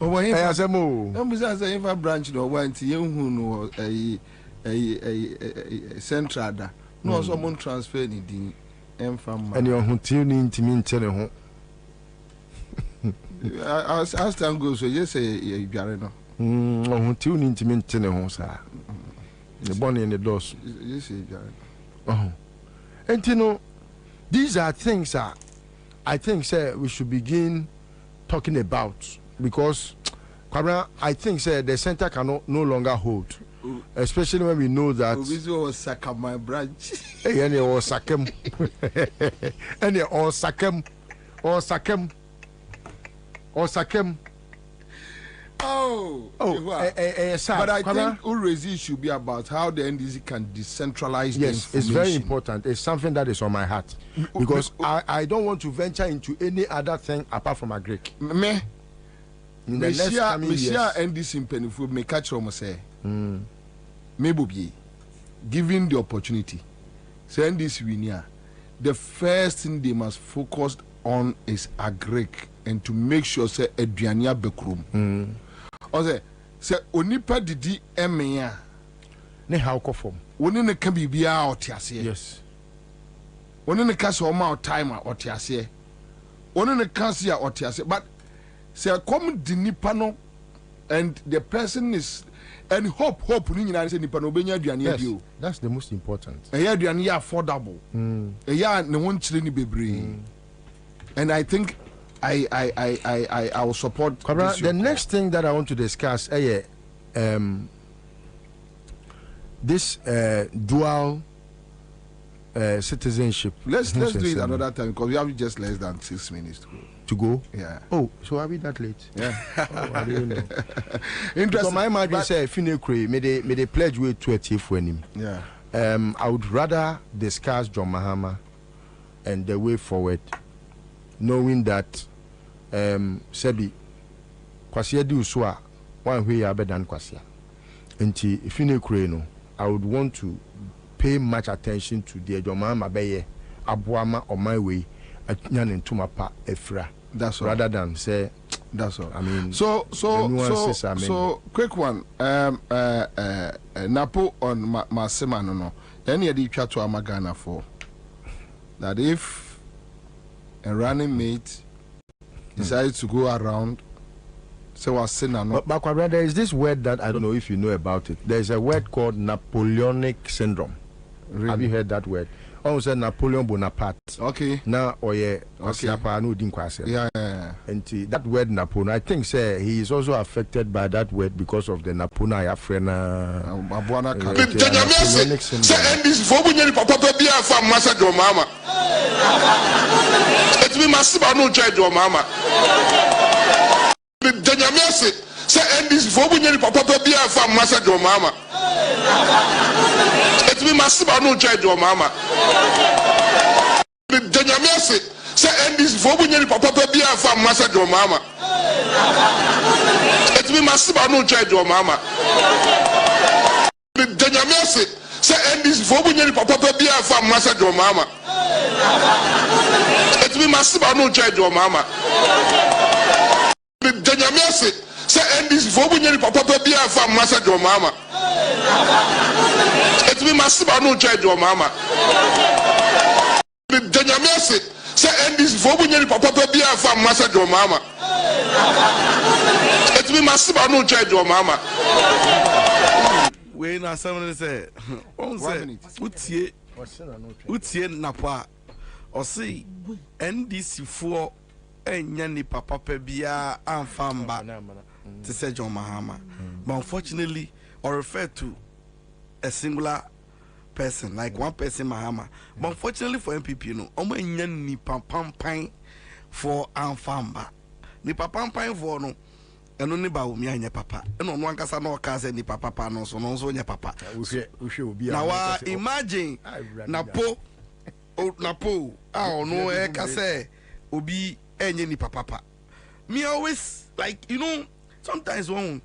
mbisa say infa branch no wanti yenhu no central da no so mon transfer ni din emfa ma and your huntiu ni ntimi ntene ho as time goes so you say you dware no huntiu ni ntimi ntene ho sa the bonnie in the doors you say dware and you know these are things that I think say we should begin talking about because Kwabena, I think say the center cannot no longer hold, especially when we know that Obizo was sack my branch. Any or sakem, any or sakem. But I think always should be about how the NDC can decentralize the information. It's very important. It's something that is on my heart. Because I don't want to venture into any other thing apart from agric. Me NDC in Pennyfood may catch from say. Me Bobie, given the opportunity, say NDC winia, the first thing they must focus on is agric and to make sure say eduania bekrum. Say onipa didi emea ne how form woni ne ka bibia otiase. Yes. Woni ne ka so ma time otiase. Woni ne ka se otiase, but say come di nipa no and the person is and hope ni nyina say nipa no benya aduane adio. That's the most important. Aduane affordable. Eya ne won kire ni bebre. And I think I will support Kwabena, the next thing that I want to discuss this dual citizenship. Let's do it another time because we have just less than 6 minutes to go. Yeah. Oh, so are we that late? Yeah. I don't know. Interesting. So my imagine say Finekre may they pledge way to a chief for him. Yeah. I would rather discuss John Mahama and the way forward, knowing that Sebi Kwasia di uswa one way better than Kwasia. Nti Finekre no, I would want to pay much attention to the John Mahama beye abuama on my way at Nyan to Mapa Efra. That's all. Rather than say that's all. I mean so quick one. Napo on Masema no. Any of the chat to Amagana for that if a running mate decides to go around, so was saying no. But there is this word that I don't know if you know about it. There is a word called Napoleonic syndrome. Really? Have you heard that word? Oh, said Napoleon Bonaparte. Okay. Now, yeah. And that word Napoleon, I think, say he is also affected by that word because of the Napoleon Afrina. Napoleonic syndrome. Say, and this for when you papa be a farm master your mama. It's me massive no judge your mama. Say, and this for when you papa be a farm master your mama. It's me massive no judge your mama. Say, and this for when you papa be a farm master your mama. It's me massive no judge your mama. Say, and this for when you papa be a farm master your mama. It's me massive no judge your mama. Say, and this for when you papa be a farm master your mama. It's me massive no judge your mama. Say, and this for when you papa be a farm master your mama. It's me massive no judge your mama. When I someone say, Utie Napa or see NDC for any papa pebia and famba to say John Mahama. But unfortunately, or refer to a singular person, like one person Mahama. But unfortunately for MPP, you know, Omo ni pam for Anfamba. Ni pam for no. And only ba umi anya papa. And on one kasa no kasa ni papa no so no so nya papa. Now imagine Napo no kasa obi enye ni papa. Me always like you know sometimes one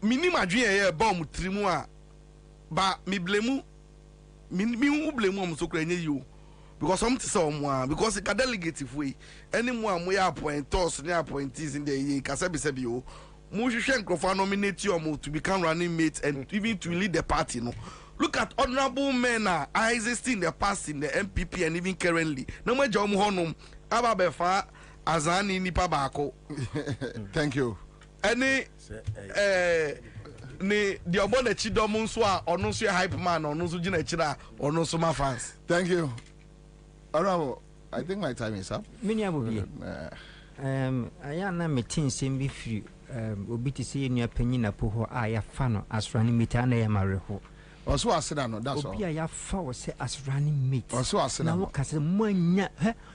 minimum dream here bomb trimu a ba me blame me blame am so kra enye you. Because some someone because it can delegate if we anyone we appointors and appointees in the Kasabisabio, Mushishan Krofa nominate you to become running mates and even to lead the party. No, look at honorable men are existing in the past in the MPP and even currently. No more Jom Honum, Ababefa, Azani Nipabako. Thank you. Any the Obona Chidomunswa or no hype man or no Sujina Chida or no Suma fans. Thank you. Aramo, I think my time is up. Many Bobie. I am not meeting same be free. Obi to see in your opinion, a poor I have fun as running meet and I am a reho. Also Arsenal, that's all. Obia ya fa say as running mate. Also Arsenal. Na waka say mwanya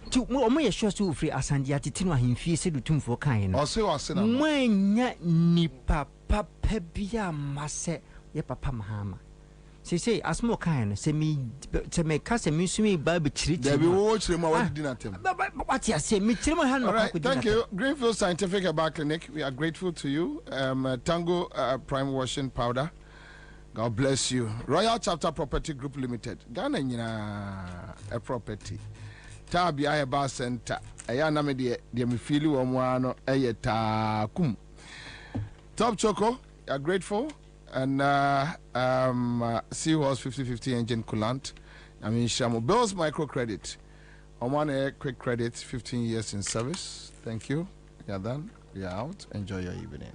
to mo ye sure so free asande atete no ahemfie se dutum fo kan no. Also Arsenal. Mwanya ni papa bia mase ye papa mahama. Say as mo kan say me ka say me sumi ba be chiri. There be wo chiri ma wadi dinatem. What you say me chiri ma han no kwa. Thank you. Greenfield Scientific Herbal Clinic. We are grateful to you. Tango Prime Washing Powder. God bless you. Royal Chapter Property Group Limited. Ghana nyina a property. Tabi Ayaba Center. Aya na me de me feel wo mo ano eyeta kum. Top Choco, you are grateful. And Seahorse 50/50 engine coolant. I mean Shamo Bills microcredit. On one air quick credit, 15 years in service. Thank you. We are done. We are out. Enjoy your evening.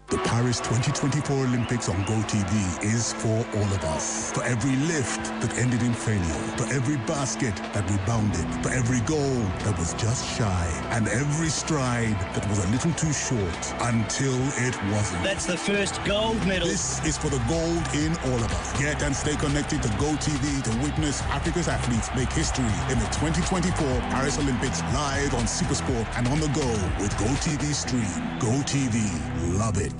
The Paris 2024 Olympics on GoTV is for all of us. For every lift that ended in failure, for every basket that rebounded, for every goal that was just shy, and every stride that was a little too short until it wasn't. That's the first gold medal. This is for the gold in all of us. Get and stay connected to GoTV to witness Africa's athletes make history in the 2024 Paris Olympics live on Supersport and on the go with GoTV Stream. GoTV. Love it.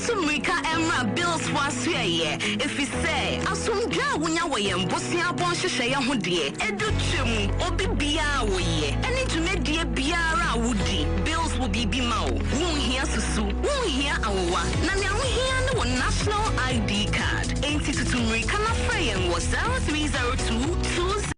Sumrika Emra Bills was here. If you say, Asumja, when you were in Bosia Bonshaya Hoodie, Educhum, Obi Biawe, and into Media Biara Woody, Bills will be Bimao, won't hear Susu, won't hear our Nanya here no national ID card. Ain't it to Sumrika Frey was 0302 20.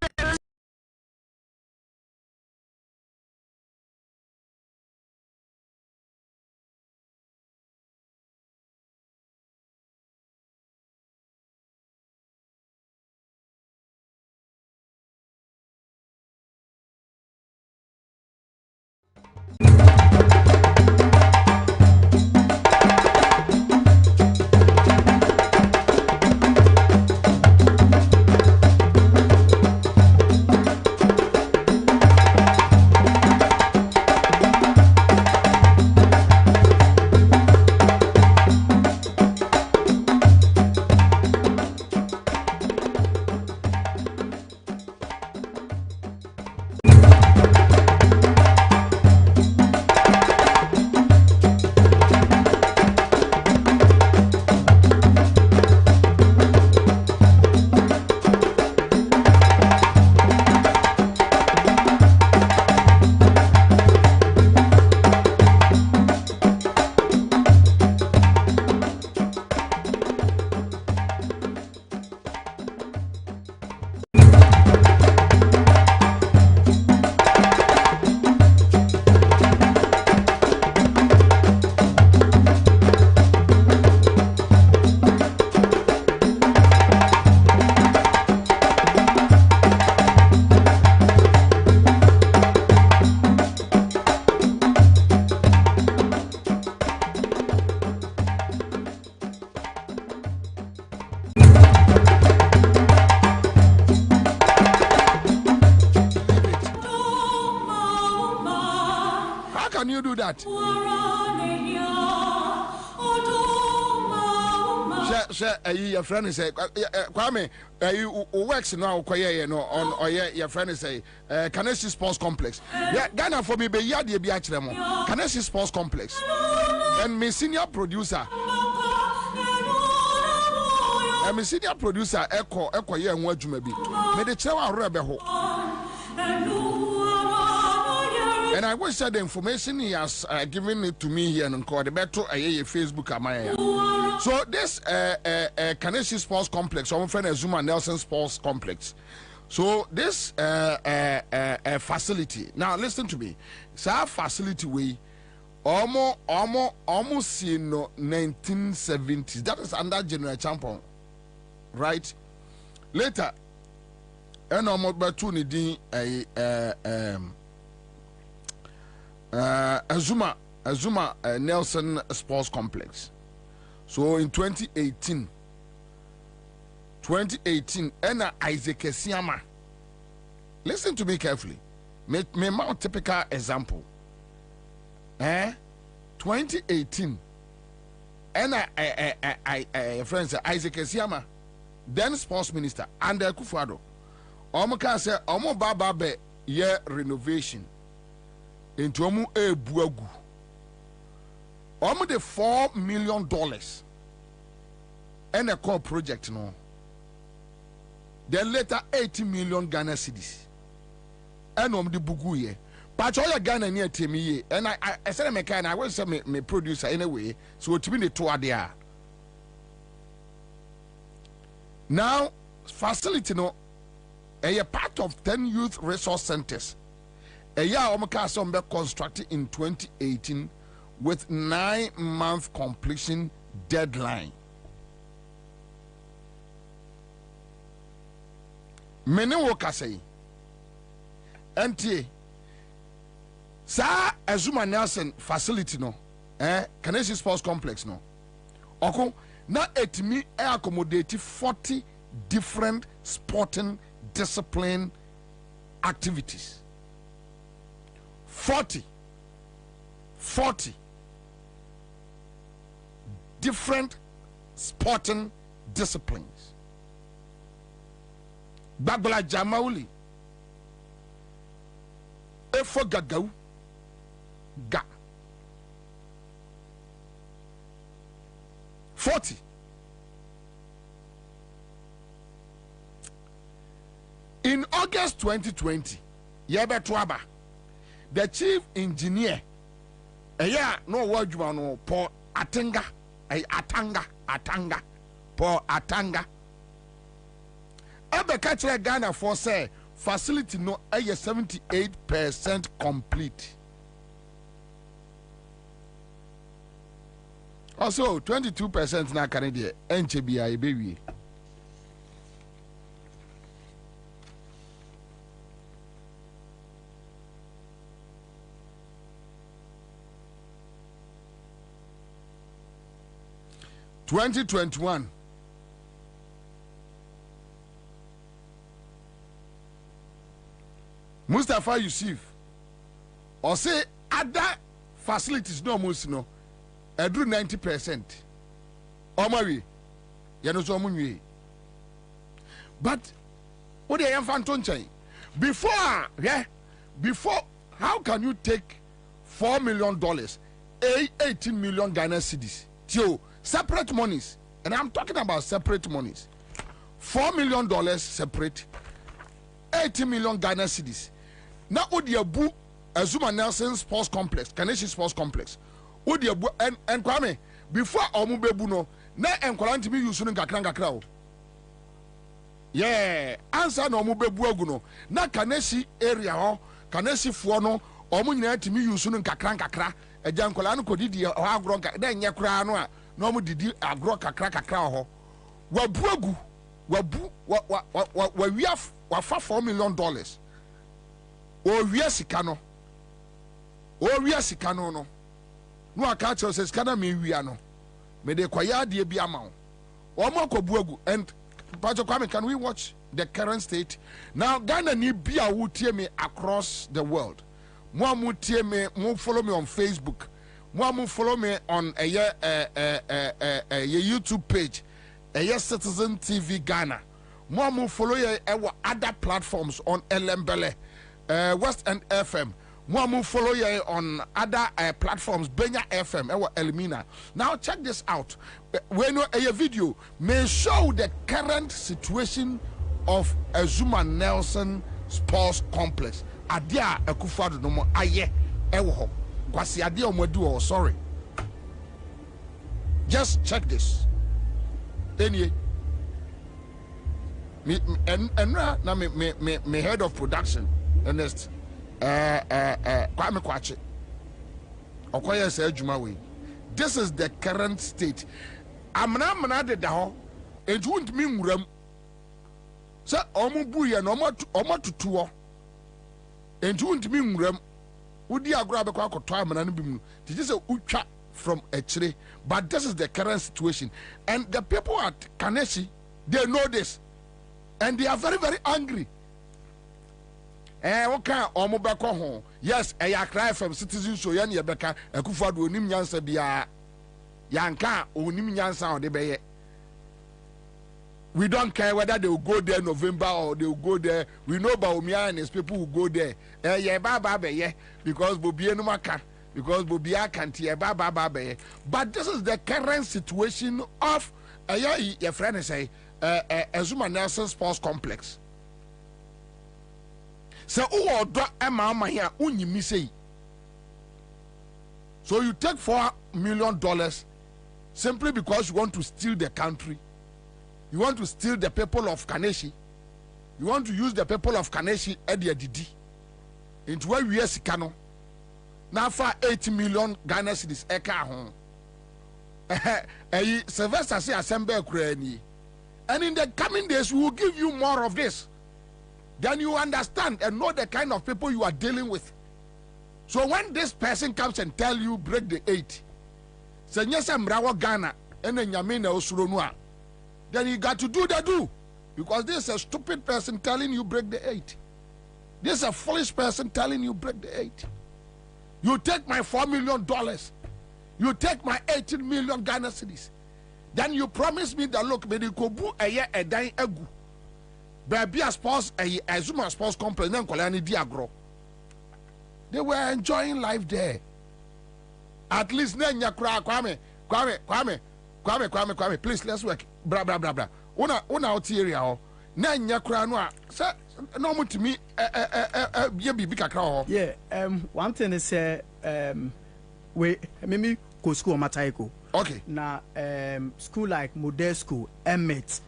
that. Your friend is Kwame, you works now, on your friend is Kanesi Sports Complex. Yeah, Ghana for me, be Yadi Biachremo, Kanesi Sports Complex. And my senior producer, Echo, yeah, and what you may be. May the chair rebel. And I wish that the information he has given it to me here and called the better Facebook Amaya. So this Kanesi Sports Complex, our friend Zuma Nelson Sports Complex. So this facility. Now listen to me. It's our facility we almost in 1970s. That is under General Champion, right? Later, and almost opportunity Azuma Nelson Sports Complex. So in 2018, Enna Isaac Siama. Listen to me carefully. Me mount typical example. 2018, and friends Isaac Esiama, then sports minister, and Akufo-Addo. Omo say omo baba be ye renovation into omo buagu. Omo the $4 million and a core project no. Then later 80 million Ghana cedis. And the bugu ye. But all Ghana near Timmy, and I said I will say me producer anyway, so to be the two there. Now facility no a part of 10 youth resource centers. A year Omaka be constructed in 2018 with 9-month completion deadline. Many workers say, NTA, Sa Azuma Nelson facility no, Kanesi Sports Complex no. Oko, na etimi accommodate 40 different sporting discipline activities. 40 different sporting disciplines. Bagbala Jamauli, Efo Gagau, Ga 40. In August 2020, Yebe Twaba, the chief engineer, no word you know, Paul Atanga, Paul Atanga. Ebe catch Ghana for say facility no 78% complete. Also 22% na Canada NCBI baby. (2021) Mustafa Yusuf or say other facilities no most no drew 90%. Omari Yanoso Munye. But what the Fanton chain before how can you take $4 million 18 million Ghana cedis to separate monies, and I'm talking about separate monies. $4 million separate, 80 million Ghana cedis. Now, Odiabu Azuma Nelson Sports Complex, Kaneshi Sports Complex. Odiabu and Kwame before Omubebuno, na enkolanti mi yusu nkakra o. Yeah, Ansah no Omubebu aguno. Na Kaneshi area ho, Kaneshi fo no, omu nyina timi yusu nkakra. Eja nkola no kodidi ho agro nka, na enye kra no a, na omu didi agro kakra ho. Wabu wafa $4 million. Owia sika no no aka tell says kana me wia no me de kwaya de bi ama o mo akobuagu. And Pastor Kwame, can we watch the current state now? Ghana ni bia wo tie me across the world. Mo tie me, mo follow me on Facebook, mo follow me on a YouTube page, Citizen TV Ghana. Mo follow ye other platforms on Elembele, West End FM. Mo follow you on other platforms, Benya FM, Elimina. Now check this out. When a video may show the current situation of Azuma Nelson Sports Complex. Adia Akufo-Addo no mo aye ewo. Kwasi adia omodu, sorry. Just check this. Anyway, me head of production, Ernest. Kwame Kwache. Okoye say adwuma we. This is the current state. Amna de da ho. Eju ntimi nwuram. Say omu buye no omo tutuo. Eju ntimi nwuram. Udi agro abekwa akoto amna no bimu. Did you say utwa from Echire? But this is the current situation. And the people at Kaneshi, they know this. And they are very, very angry. Okay, omobeko ho. Yes, Accra FM Citizen Show yan yebeka Akufo-Addo onim nyansa bia. yanka onim nyansa o de beye. We don't care whether they will go there November or they will go there. We know Baumia and his people will go there. Because Bobie no maka. Because Bobie can't hear Baba. But this is the current situation of your friend say Azuma Nelson Sports Complex. So who do Emma here unyi say. So you take $4 million simply because you want to steal the country. You want to steal the people of Kaneshi. You want to use the people of Kaneshi Didi into where we are Sikano. Now for 80 million Ghana cedis eka home. Sylvester say assemble Ukraine. And in the coming days we will give you more of this. Then you understand and know the kind of people you are dealing with. So when this person comes and tell you break the 8, say yes Mrawa Ghana and then Yamina Osuronua. Then you got to do the do. Because this is a stupid person telling you break the 8. This is a foolish person telling you break the 8. You take my $4 million. You take my 18 million Ghana cedis. Then you promise me that look, me ko bu eye edan egu. Baby a sports a Zuma sports complex then kolani diagro. They were enjoying life there. At least nenya kura Kwame, please let's work. Bra. Una out area ho. Nenya kura no a say no mutimi ye bibi kakra ho. Yeah, one thing is we mimi go school Mataiko. Okay. Na school like Model School, Emmet,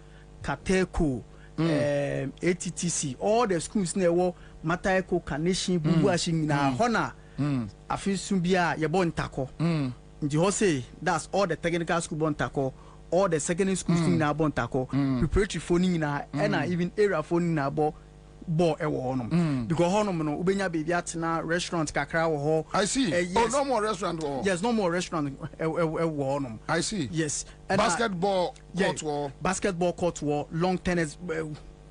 Kateko, ATTC, all the schools near Mataiko, Kaneshi, Bubuashi na Hona. Afisumbia yebon tako. Say that's all the technical school bon tako, all the secondary school thing na bon tako, preparatory phoning na and even area phoning na bo ewo because honum no ubenya baby at na restaurant kakra wo ho. I see. Yes. Oh, no more restaurant wo. Yes, no more restaurant ewo I see. Yes. And basketball court wo. Basketball court wo, long tennis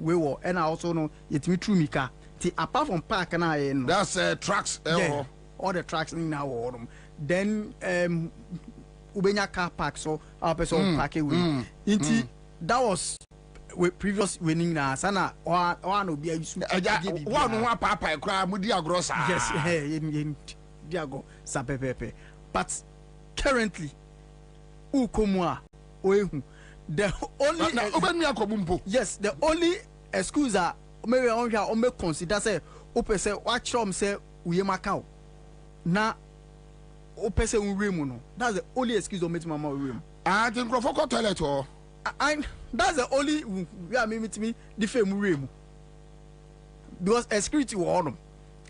we wo. And I also know yetimi true mika. Apart from park na that's tracks all the tracks in now. Then ubenya car park so our person park away. That was with previous winning na sana one obi ayisu one papa kra mudi agrosa. Yes, diago sapepepe. But currently ukomwa oehu the only yes, the only excuse are maybe on me consider say ope say watch from say uyemaka na ope say unremu no. That's the only excuse on me to mama room. I think for toilet or that's the only we are meet me the fame room because a security war on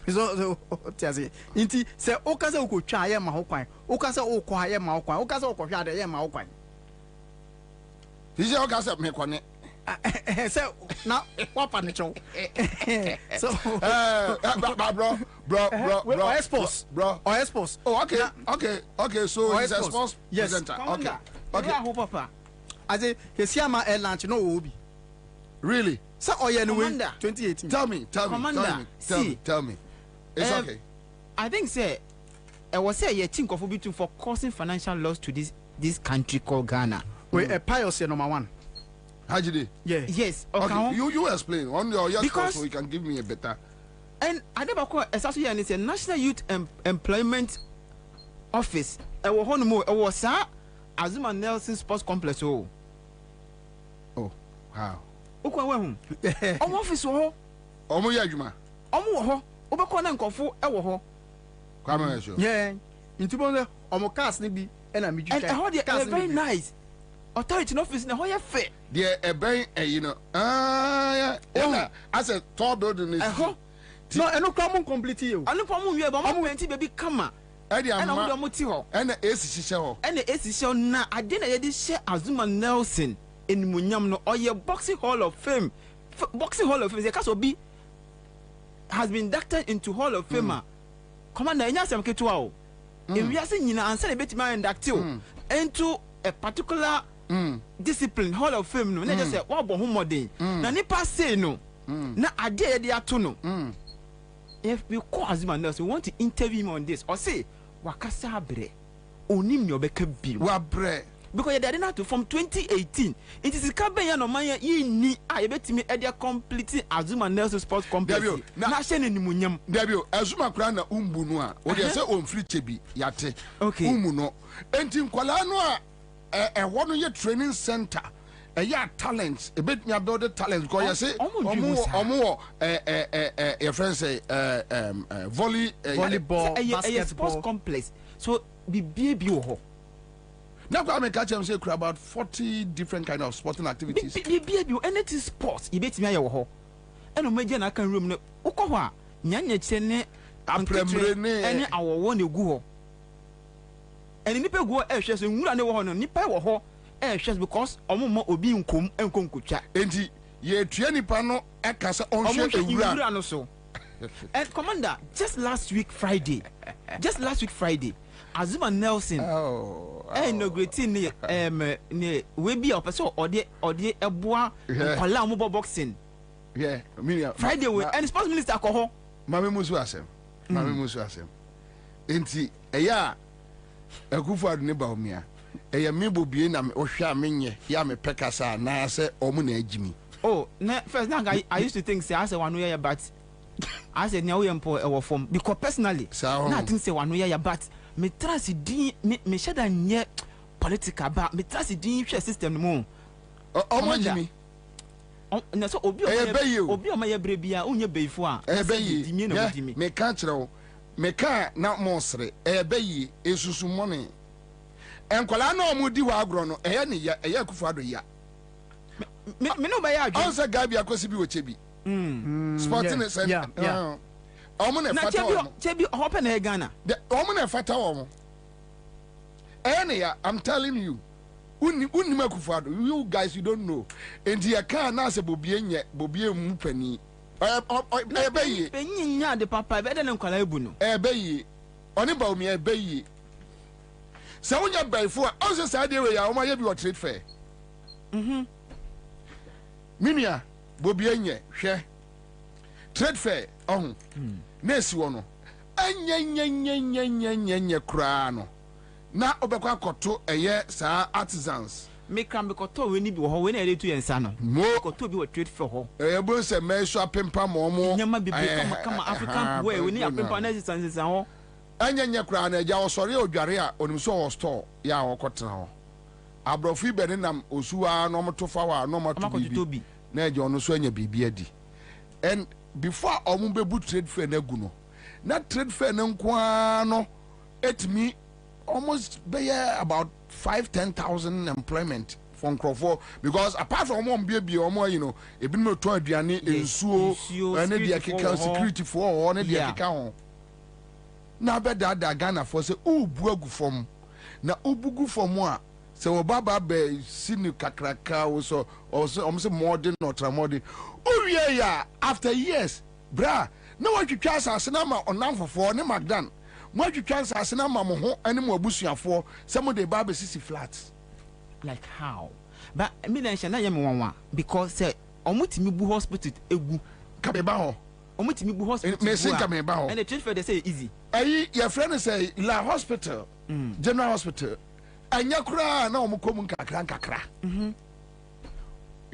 so inti say okasa ukotwa ye ma ho kwan okasa ukwa ye ma ho kwan okasa ukwa de ye ma ho kwan this is okasa me kwane so now what furniture so bro expose bro or expose oh okay so he's a sports presenter okay I hope papa as a Hesiama air lunch no obi really so anyway 2018 tell me it's okay I think say I was say you think of between for causing financial loss to this country called Ghana we a pious number one. Hajide. Yeah. Yes. Okay. You explain on your because so you can give me a better. And I never call association is a National Youth Employment Office. I was on more. I was sir Azuma Nelson Sports Complex. Oh, how? Okay, home. Office ho. Omo ya adwuma. Omo ho. Obekọ na nkofo ewo ho. Kwame show. Yeah. Intubonle omo cars ni bi na me and how they are very nice. Authority office na ho ye fair. There a ben you know. Yeah. As a tall building is. No, eno come complete you. Anu pom wie ba mo penti baby kama. And wo do mo ti ho. And AC hye ho. And AC hye na ade na ye de hye Azuma Nelson enimunyam no oye Boxing Hall of Fame. Boxing Hall of Fame because obi has been inducted into Hall of Fame. Commander enya sem ketua o. Ewiase nyina ansa na betima induct o into a particular discipline Hall of Fame no na just say wa bo ho modern na nipa say no na ade ye de ato no if we call Azuma Nelson we want to interview him on this or say wakasa abre onim ne obeka bi wa bre because they didn't from 2018 it is Kwabena no man ye ni a yebetimi e dey complete Azuma Nelson Sports Complex na hye ne nimunyam Dabio Azuma kra na umbu no a o dey say on free chebi yate umu no enti nkwala no a wo no ye training center ya talents e bet me build talents because you say omo your friends say volleyball basketball sports complex so bi ho now I make catch them say about 40 different kind of sporting activities bi anything sports e bet me aye wo ho eno meje na kan room no ukọ ho a nyanya kire ne apremre ne ene awowo ne gu ho ene nipa gu ho e hwe so nwura ne wo ho no nipa wo ho because omo obi nkom enkonkotwa enti ye tue nipa no ekasa onhwe ewura no so and commander just last week Friday Azuma Nelson inaugurating ne we bi opeso ode eboa kwala mo boxing Friday we and sports minister ko ho mame musu asem enti eya Akufo-Addo ne ba omia eya me Bobie na ohwa menye ya me pekasa na se omu na agimi first now I used to think say I say one way but I said now we empo e form because personally na think say one way but me trust din me shada nye political ba me trust din hwe system no mo omu agimi na so obi o ma ye brebia onye beifo a dimi na dimi me ka kire me ka na monsre ebeyi esusu mone enkola na omudi wa agro no eye ne ya eye Akufo-Addo ya me no ba ya adwo Ansah gabi akosi bi ochebi sporting center omo na fata omo chebi hope na Ghana omo na fata omo eye ne ya I'm telling you unni Akufo-Addo you guys you don't know endi ya ka na se Bobie mu pani ebeyi penyinya de papa be de nkwala ebu no ebeyi oni ba omi ebeyi se wonya baifo a onse sa de we ya o ma ye bi o trade fair minia Bobie nye hwe trade fair na esi wo no enyenyenyenyenyenyenye kura no na obekwa akoto eye sa artisans me kram bekoto we ni bi ho we na ele tu yensa no koto bi wo trade fair ho bo se me so apempa mo nyama bibi kama African boy we ni apempa na artisans ho enyenye kura na eja osore odware a onim so ho store ya okotena ho abrofi bene nam osuwa no motofa wa no motobi na eja ono so anya bibi adi and before omu bebu trade fair na gu no na trade fair na nkwa no etimi almost be about 5-10,000 employment from Crawford because apart from one baby you know ebi no to aduane ensuo ene dia keka security for one dia keka ho na be da Ghana for say ubu agu fom na ubugu fom a se wo baba be sinu kakraka wo so say modern or tramodern owie ya after years bra na watwitwa asase na ma onamfofo ne magdan mo atwitwa asase na ma mo ho ene mo abusuafo se mo de baba sisi flat like how but me na nshana ye me wanwa because say omutimi bu hospital egu kabeba ho omutimi bu hospital me say kabeba ho and the trade fair they say easy ayi your friend say la hospital general hospital anya kura na omukomu nkakra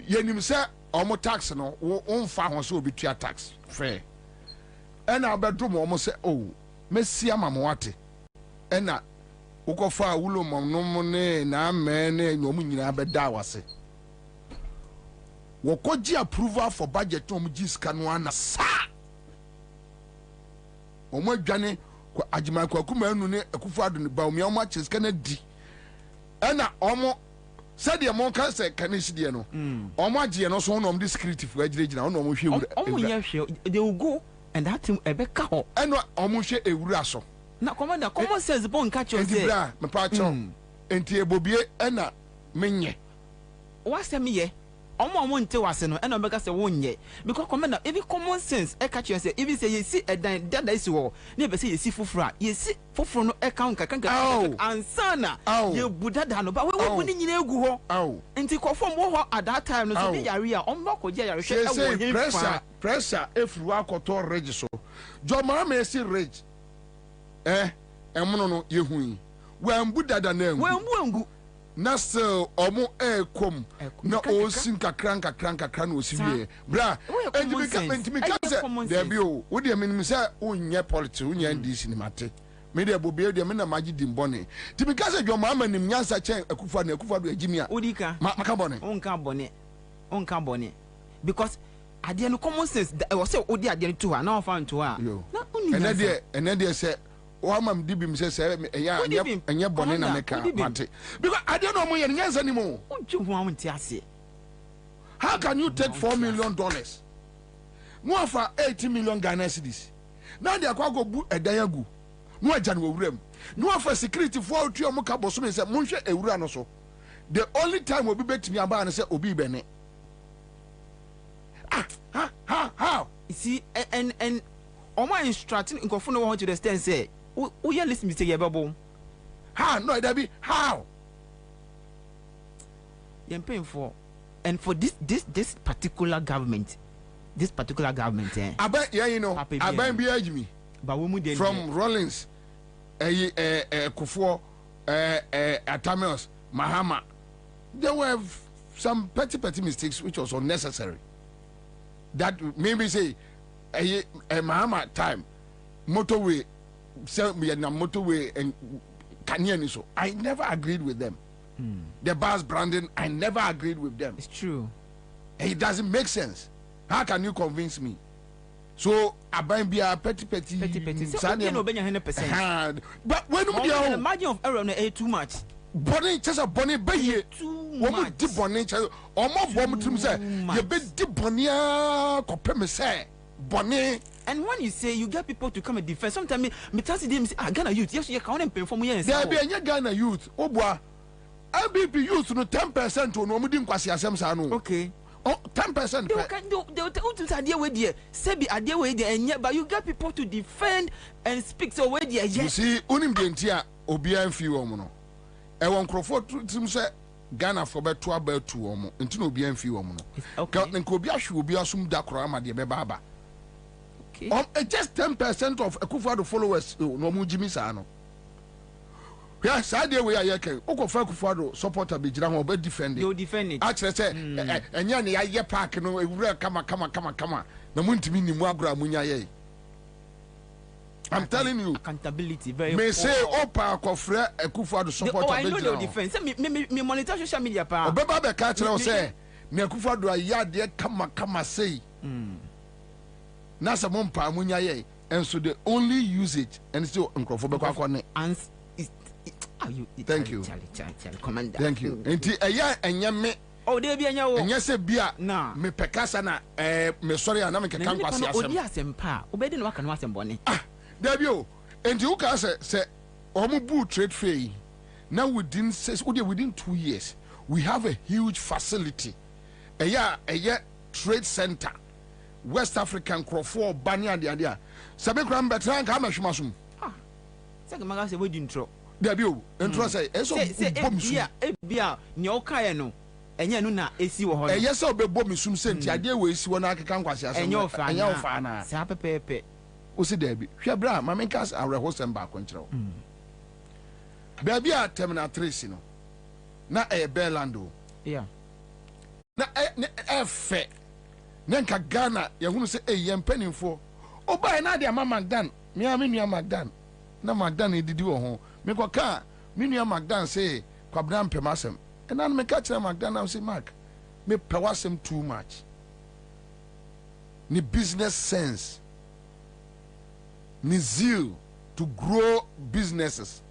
yenim say omo tax no wonfa ho so obitua tax fair ena bedrum omo say oh mesia mamwate ena ukofa awulo mamnom ne na amene no mu nyina beda wase wokoji approval for budget no mu jiska no ana sa omo adwane ko agima kwakuma anu ne Akufo-Addo ne ba omi omo achiska na di ena omo said the monk say can see the no omo agye no so no security for agirigina no omo hwe they will go and that thing ebeka ho eno omo hwe ewura so na commander common sense bon catch you say bra me pa cho enti Ebobie ena menye wase me ye omo nte wase no ena obeka say wonye because commander even common sense e catch you say even say you see a dada isi wo na be say you see fufura you see fufuro no e kan Ansah na you budada no ba we bu ni nyina egu ho enti kofom wo ho at that time no so be yare a omo ko je yare hwe e wo hin pressure efru akoto rage so jo mara me si rage emuno no yehui when Buddha na wengu na still omo kom na o sin kakranka no siwie bra entimi ka se there be o wo de menim say unye politics unye ndc ni mate me de Bobie de me na magi dimbone timi ka se dwoma amanim nyansa chen akufa na akufa do agimia odika maka bone onka bone because ade no common sense e was say odi ade to ha na ofa nto ha na uni ene de say o amam dibim say enye bone na meka mate because ade no mo ye nyansa ni mo oju ho am ti ase. How can you take $4 million no offer 80 million Ghana cedis now they akwa go bu edayagu no aja no wuram no offer security for otu omo ka boso me say monhwe ewura no so the only time obi betimi aba na say obi bene how you see and omo instructing nkofo no want to understand say we ya listen mistake yebabo how no that be how you're paying for and for this particular government aba yeah you know aba bi ajimi ba wo mu den from Rollins Kufo Atamios Mahama there were some petty mistakes which was unnecessary that maybe say Mahama time motorway and Kanyani so I never agreed with them. The bus branding, I never agreed with them. It's true. It doesn't make sense. How can you convince me? So I be a petty. So you know, 100%. But when the margin of error is too much. Bonnie, just a bonnie bay. Too much. Deep bonnie, or more bomb to say. You be deep bonnia, compare say bonnie. And when you say you get people to come and defend, sometimes me tell them say, Ghana youth. Yes, you can't pay for me. There be a Ghana youth. Oh boy. LBP used to 10% to no mudin kwasi asem sa no. Okay. Oh, 10%. They idea with there. Sebi idea with there and but you get people to defend and speak so where there. You see, unim dentia obia mfi wo mo no. E won krofo tim say Ghana for be to about to wo mo. Nti no obia mfi wo mo no. Okay. Nko obia hwe obia sum da kro ama de be baba. Okay. Just 10% of Akufo-Addo followers no mu jimi sa no. Yes, Saturday we are yeke. Oko fa Akufo-Addo supporter be jira ho be defend it. You defend it. Actually say enya ne ya park no ewura kama. Na muntimi ni mu agora munya ye. I'm telling you. Accountability very important. Me say opa akofre Akufo-Addo supporter be jira. I know the defense. Me monitor social media pa. Obeba be ka kire o say ne Akufo-Addo ayade kama say. Na sa mo mpa munya ye. And so they only use it and still nkrofo be kwa ne. Thank you. Commander. Thank you. Enti eya enya me. Oh, dey bi enya wo. Enya se bia na me pekasa na me sorry na me keka nkwase asem. Odi asem pa. Obedi no aka no asem bone. There bi o. Enti u ka say omo bu trade fair. Now within 2 years we have a huge facility. Eya trade center. West African Crawford Banya dia. Sabe kram betran ka mahwemasum. Say maga say we di intro. Debi o ntro say eso bom sum ebia ne o kae no enye no na esi wo ho no eye say obebom sum senti ade we esi wo na akeka nkwase asem enye o fa na sa pepepe o si debi hwe bra ma menkas awre hosem ba kwenkyerɛ debi a terminal 3 no na belando yeah na efe nka Ghana ye hunu say ye mpanimfo obai na de ama Magdan me nua Magdan na Magdan edidi wo ho me ko ka me nua Magdan say Kwabena mpemasem and then me catch Magdan now say Mark me pewasem too much ni business sense ni zeal to grow businesses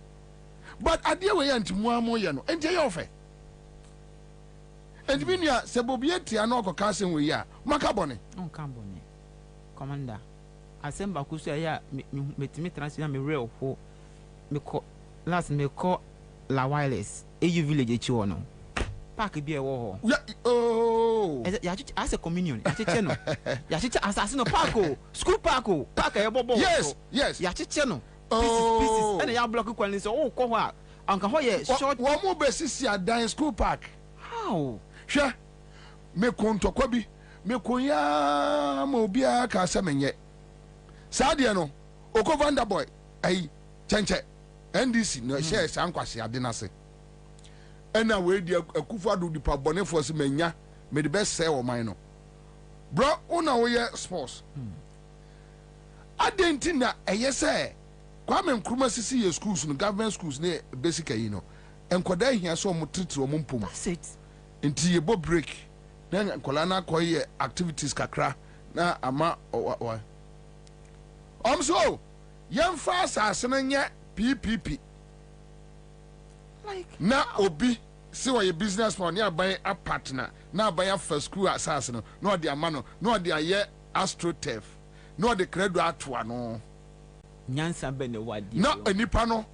but adie we yanti muamo ye no enti ye ofe enti me nua se Bobie tia na okoka asem we ya maka bone onka bone commander asem ba kuso ya metimi transfer me real ho me ko last me call la wireless AU village echi wo no park bi e wo ho ya chichi as a communion ya chichi no ya chichi asase no park o school park e bobo yes ya chichi no pieces and ya block kwani so wo ko ho a anka ho ye short wo mo be sisi adan school park how hwe me kontokwa bi me konya ma obi aka asamenye saade no oko Vanderboy ai chenche NDC no share sankwase ade na se ena we di akufo ado dipa bone for se manya me the best say o man no bro una we sports adenti na eye say Kwame Nkrumah sisi ye schools no government schools ne basic yi no enkoda hia so mo titire mo mpom that's it enti ye bo break na nkola na koye activities kakra na ama so yemfa asase no nye PPP like na obi see what your business for near buy a partner na buy a first school asase no the amano no the aye astrotef no the credo atwa no nyansa be ne wadi na enipa no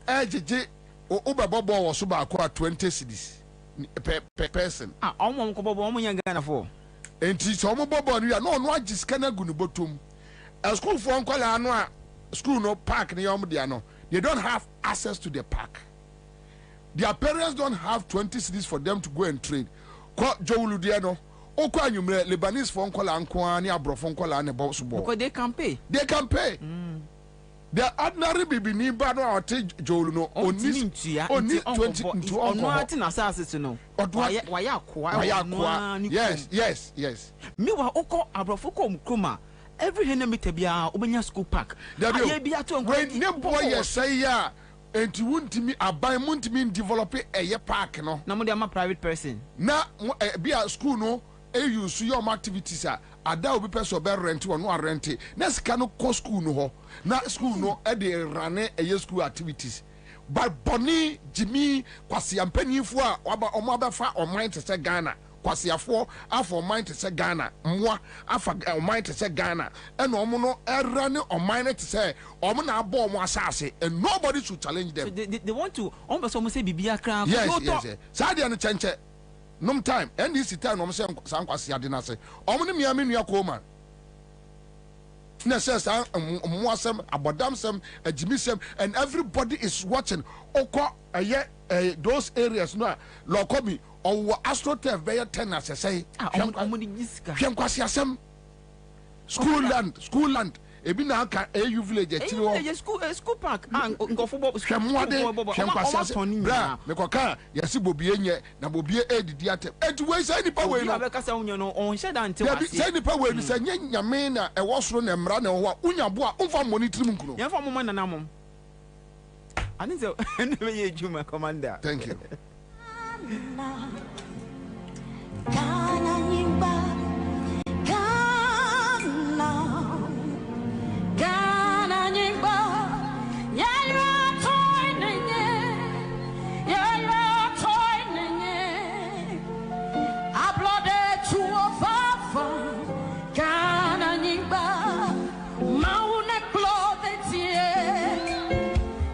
ejeje obebobo wo so ba akwa 20 cedis per person omo ko bobo omo nyanga na for enti so omo bobo no ya no agiska na gu no botom a school for nkwala no a school no park ne yom dia no they don't have access to the park. Their parents don't have 20 cities for them to go and trade. Ko Jowulu dia no oko anyumre Lebanese for nkwala anko ani abrofo nkwala ne boss ball because they can pay the ordinary bibini ba no ate Jowulu no oni 20 into ono ate na assassin no waya akwa yes me wa oko abrofo kom kroma every henemitor bia obenya school park aye bia to when ne boy say ya enti wuntimi aban muntimi develop eye park no na mo dey am private person na bia school no use your activities ada obi person be rent or no rent na sika no ko school no ho na school no e dey run eye school activities but boni Jimmy kwasi ampanifo a omo abafa o mind to say Ghana kwasiafo afọ mind to say Ghana mwa afa mind to say Ghana and omo no run o mind to say omo na abo omo asase and nobody should challenge them. So they want to almost say bibia kran yes sadia no chenche num time and this time omo say sankwase ade na say omo ne mia menua ko man na say san mwasem abodamsem ajimisem and everybody is watching okọ those areas no lokobi or astrotef be 10 as say kwasi asem school land ebi na aka AU village etiro school park and ngofo kwasi asem bra me koka yesi Bobie nye na Bobie edidi atem etu we say nipa we no abekasa unyo no on sheda ante wase say nipa we ni say nyame na ewo soro na mra na ho a unya bo a umfa monitor mu nkuno yemfa mo na namom ani say enwe ye juma commander thank you Kana nyimba Kana nyimba Yaya toy nenye Ablode chuo fafa Kana nyimba Maune klode tie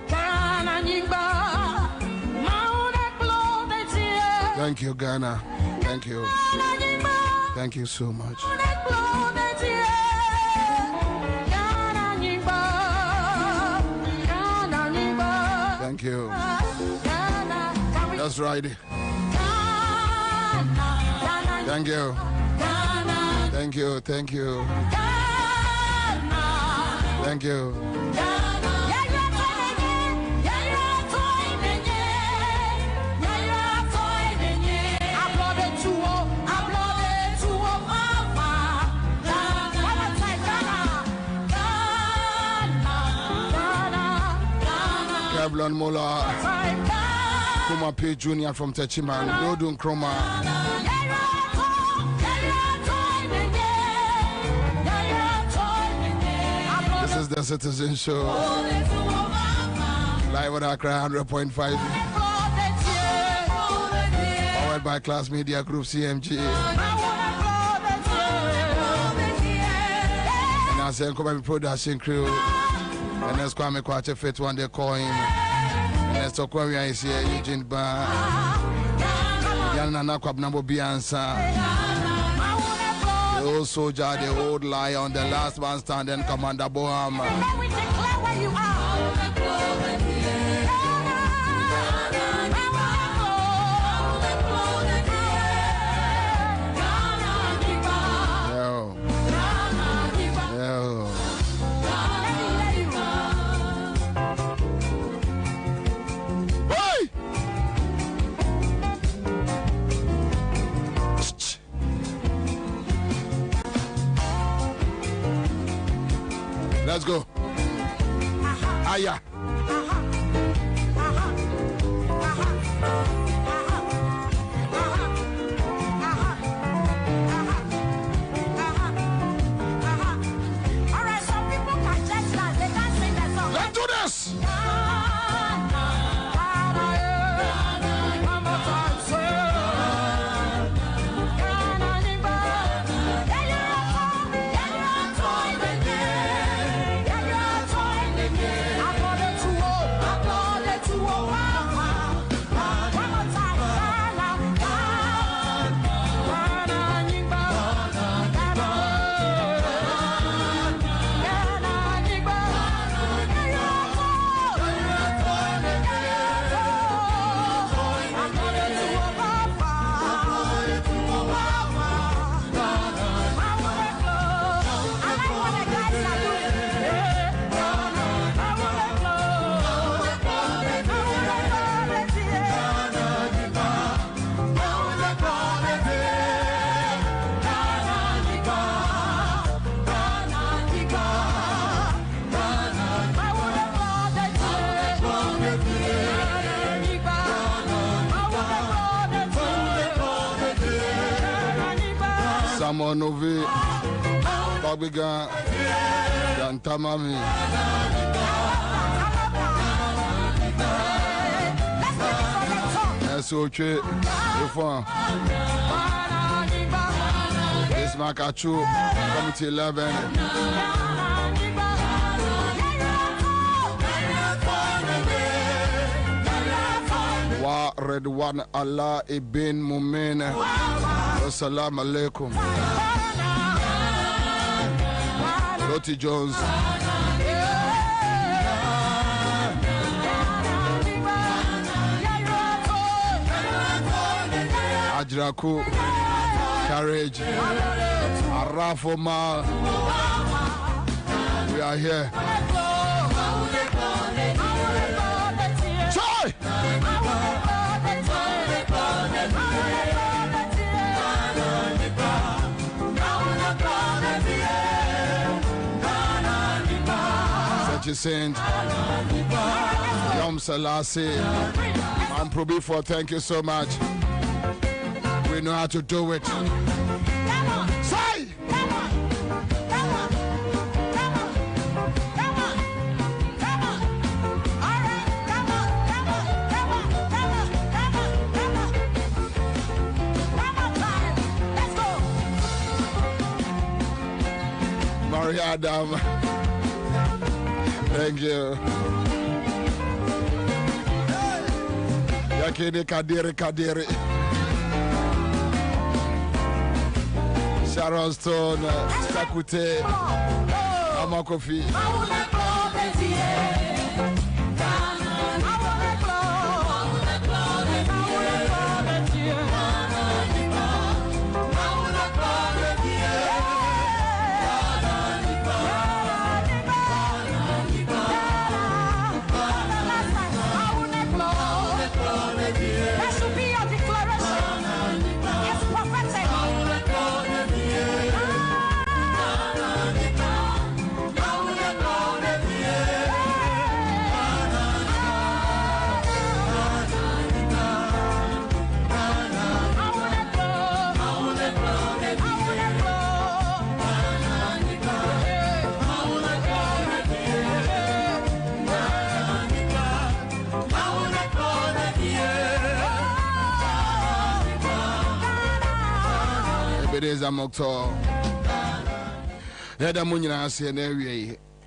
Kana nyimba Maune klode tie Thank you Ghana. Thank you. Thank you so much. Thank you. That's right. Thank you. Thank you. Thank you. Thank you. Kevlon Mola, Kuma P. Jr. from Techiman, Dodun Kroma. This is the Citizen Show. Live at Accra 100.5. Powered by Class Media Group CMG. And I say, come production crew. And let's Kwame Kwache Fit one day coin. And let's talk where is here, Eugene Ba. Yana Kwabena Bobie Ansah. The old soldier, the old lion, the last man standing, Commander Boham. Let's go. Aya. Let's do this. Samonovi, Babiga, Yantamami. SOC, Ufon. This Makachu, Committee 11. Wa Redwan Allah Ibn Mumin. Assalamu alaikum. Lottie Jones. Ajraku. Courage. Arafoma. We are here. Joy! Saint Yom Selassie and Probi for thank you so much. We know how to do it. Say! Maria Adam. Thank you. Yakini Kadiri. Sharon Stone, Sakute, Amakofi.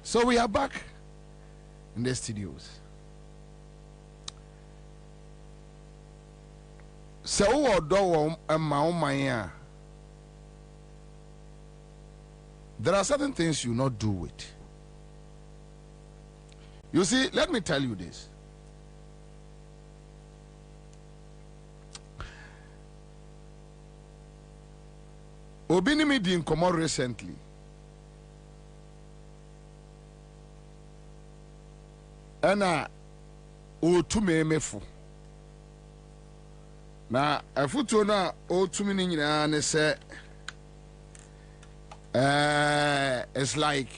So we are back in the studios. So there are certain things you not do it. You see, let me tell you this. Obinimi di nkomo recently. Ana otume emefu. Na afuto na otumi ni nyina ne se it's like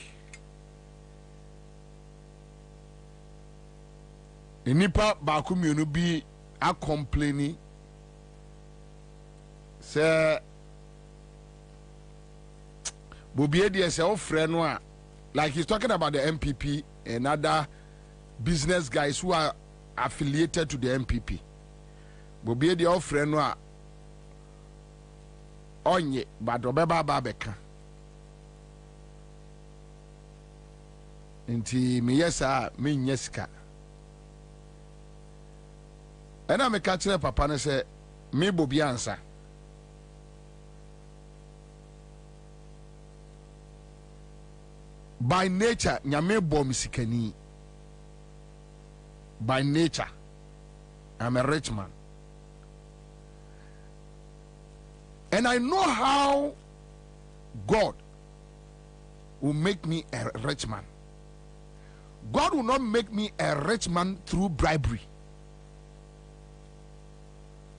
nipa baako mienu bi a complaining say Bobie dey say o frɛ no a like he's talking about the MPP and other business guys who are affiliated to the MPP. Bobie dey o frɛ no a onye but obeba babeka nti me yesa me nyesika ena me ka kire papa ne se me Bobie Ansah by nature nyame bom sikani. By nature I'm a rich man, and I know how God will make me a rich man. God will not make me a rich man through bribery,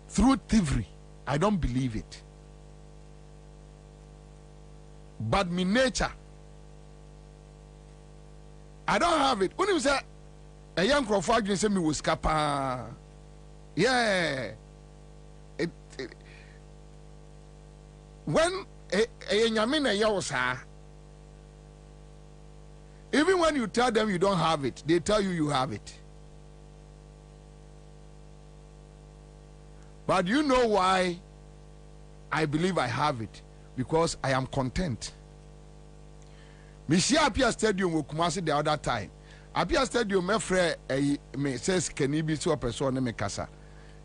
through thievery. I don't believe it. But my nature, I don't have it. When you say a young Crawford, you say me was capa. Yeah. When a Yamina Yawosa, even when you tell them you don't have it, they tell you you have it. But you know why I believe I have it? Because I am content. Mishia Apia Stadium will Kumasi the other time. Apia Stadium me frɛ me says can be so person me kasa.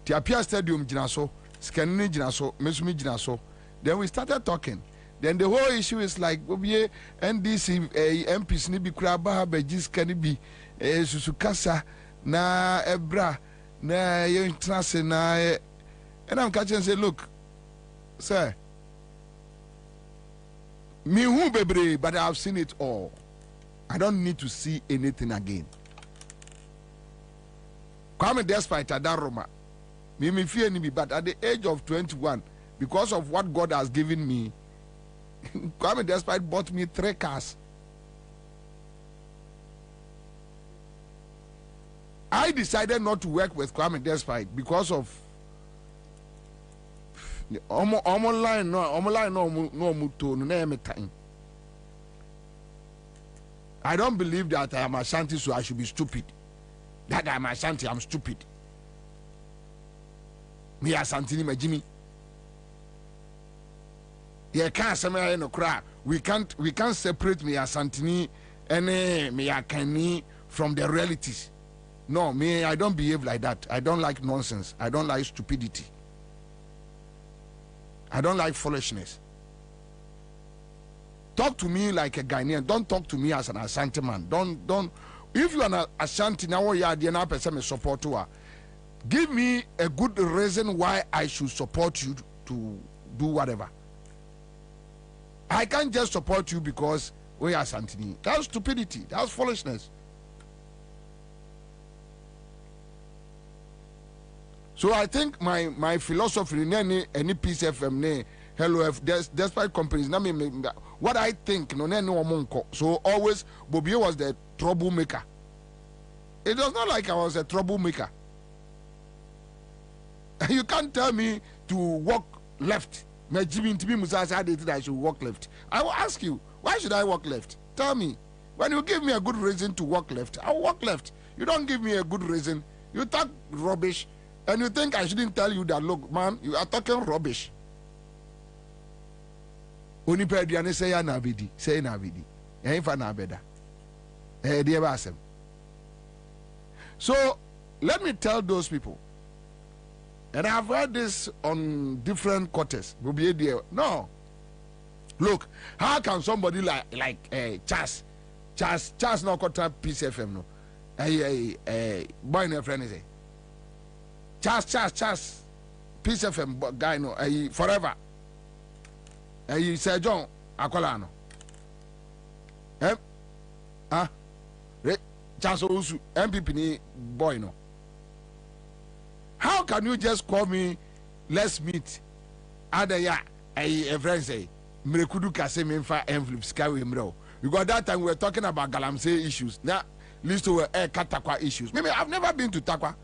Ti Apia Stadium gyina so, scan ni gyina so, mesumi gyina so. Then we started talking. Then the whole issue is like Bobie NDC MPs ni bi kura ba begis can be susu kasa na ebra na ye trance na and I'm catching say look sir me who bebre but I've seen it all. I don't need to see anything again. Kwame despite that Roma, me fear ni but at the age of 21, because of what God has given me, Kwame despite bought me 3 cars. I decided not to work with Kwame despite because of online no time. I don't believe that I am Ashanti, so I should be stupid. That I am Ashanti, I'm stupid. Me Ashanti, my Jimmy. You can't say me no cry. We can't separate me Ashanti and me Akani from the realities. No, me, I don't behave like that. I don't like nonsense. I don't like stupidity. I don't like foolishness. Talk to me like a Ghanaian. Don't talk to me as an Ashanti man. Don't. If you are an Ashanti now, you are the person support to her. Give me a good reason why I should support you to do whatever. I can't just support you because we are Ashanti. That's stupidity. That's foolishness. So I think my philosophy in any Peace FM, Hello F, despite companies, what I think, so always Bobie was the troublemaker. It was not like I was a troublemaker. You can't tell me to walk left. I should walk left. I will ask you, why should I walk left? Tell me. When you give me a good reason to walk left, I'll walk left. You don't give me a good reason. You talk rubbish. And you think I shouldn't tell you that, look, man, you are talking rubbish. Oni pediane say ya na bedi, say na bedi. E fa na beda. Dear Basem. So let me tell those people, and I've heard this on different quarters. No. Look, how can somebody like Charles no contact Peace FM no? Boy no friend is Charles Peace FM guy no forever. Sir John Akolano. Charles Osu MPP ni boy no. How can you just call me, let's meet? Adaya a friend say Mrekudu kase me fa envelopes carry mro. Because that time we were talking about Galamsey issues. Now list to Katakwa issues. Maybe I've never been to Takwa.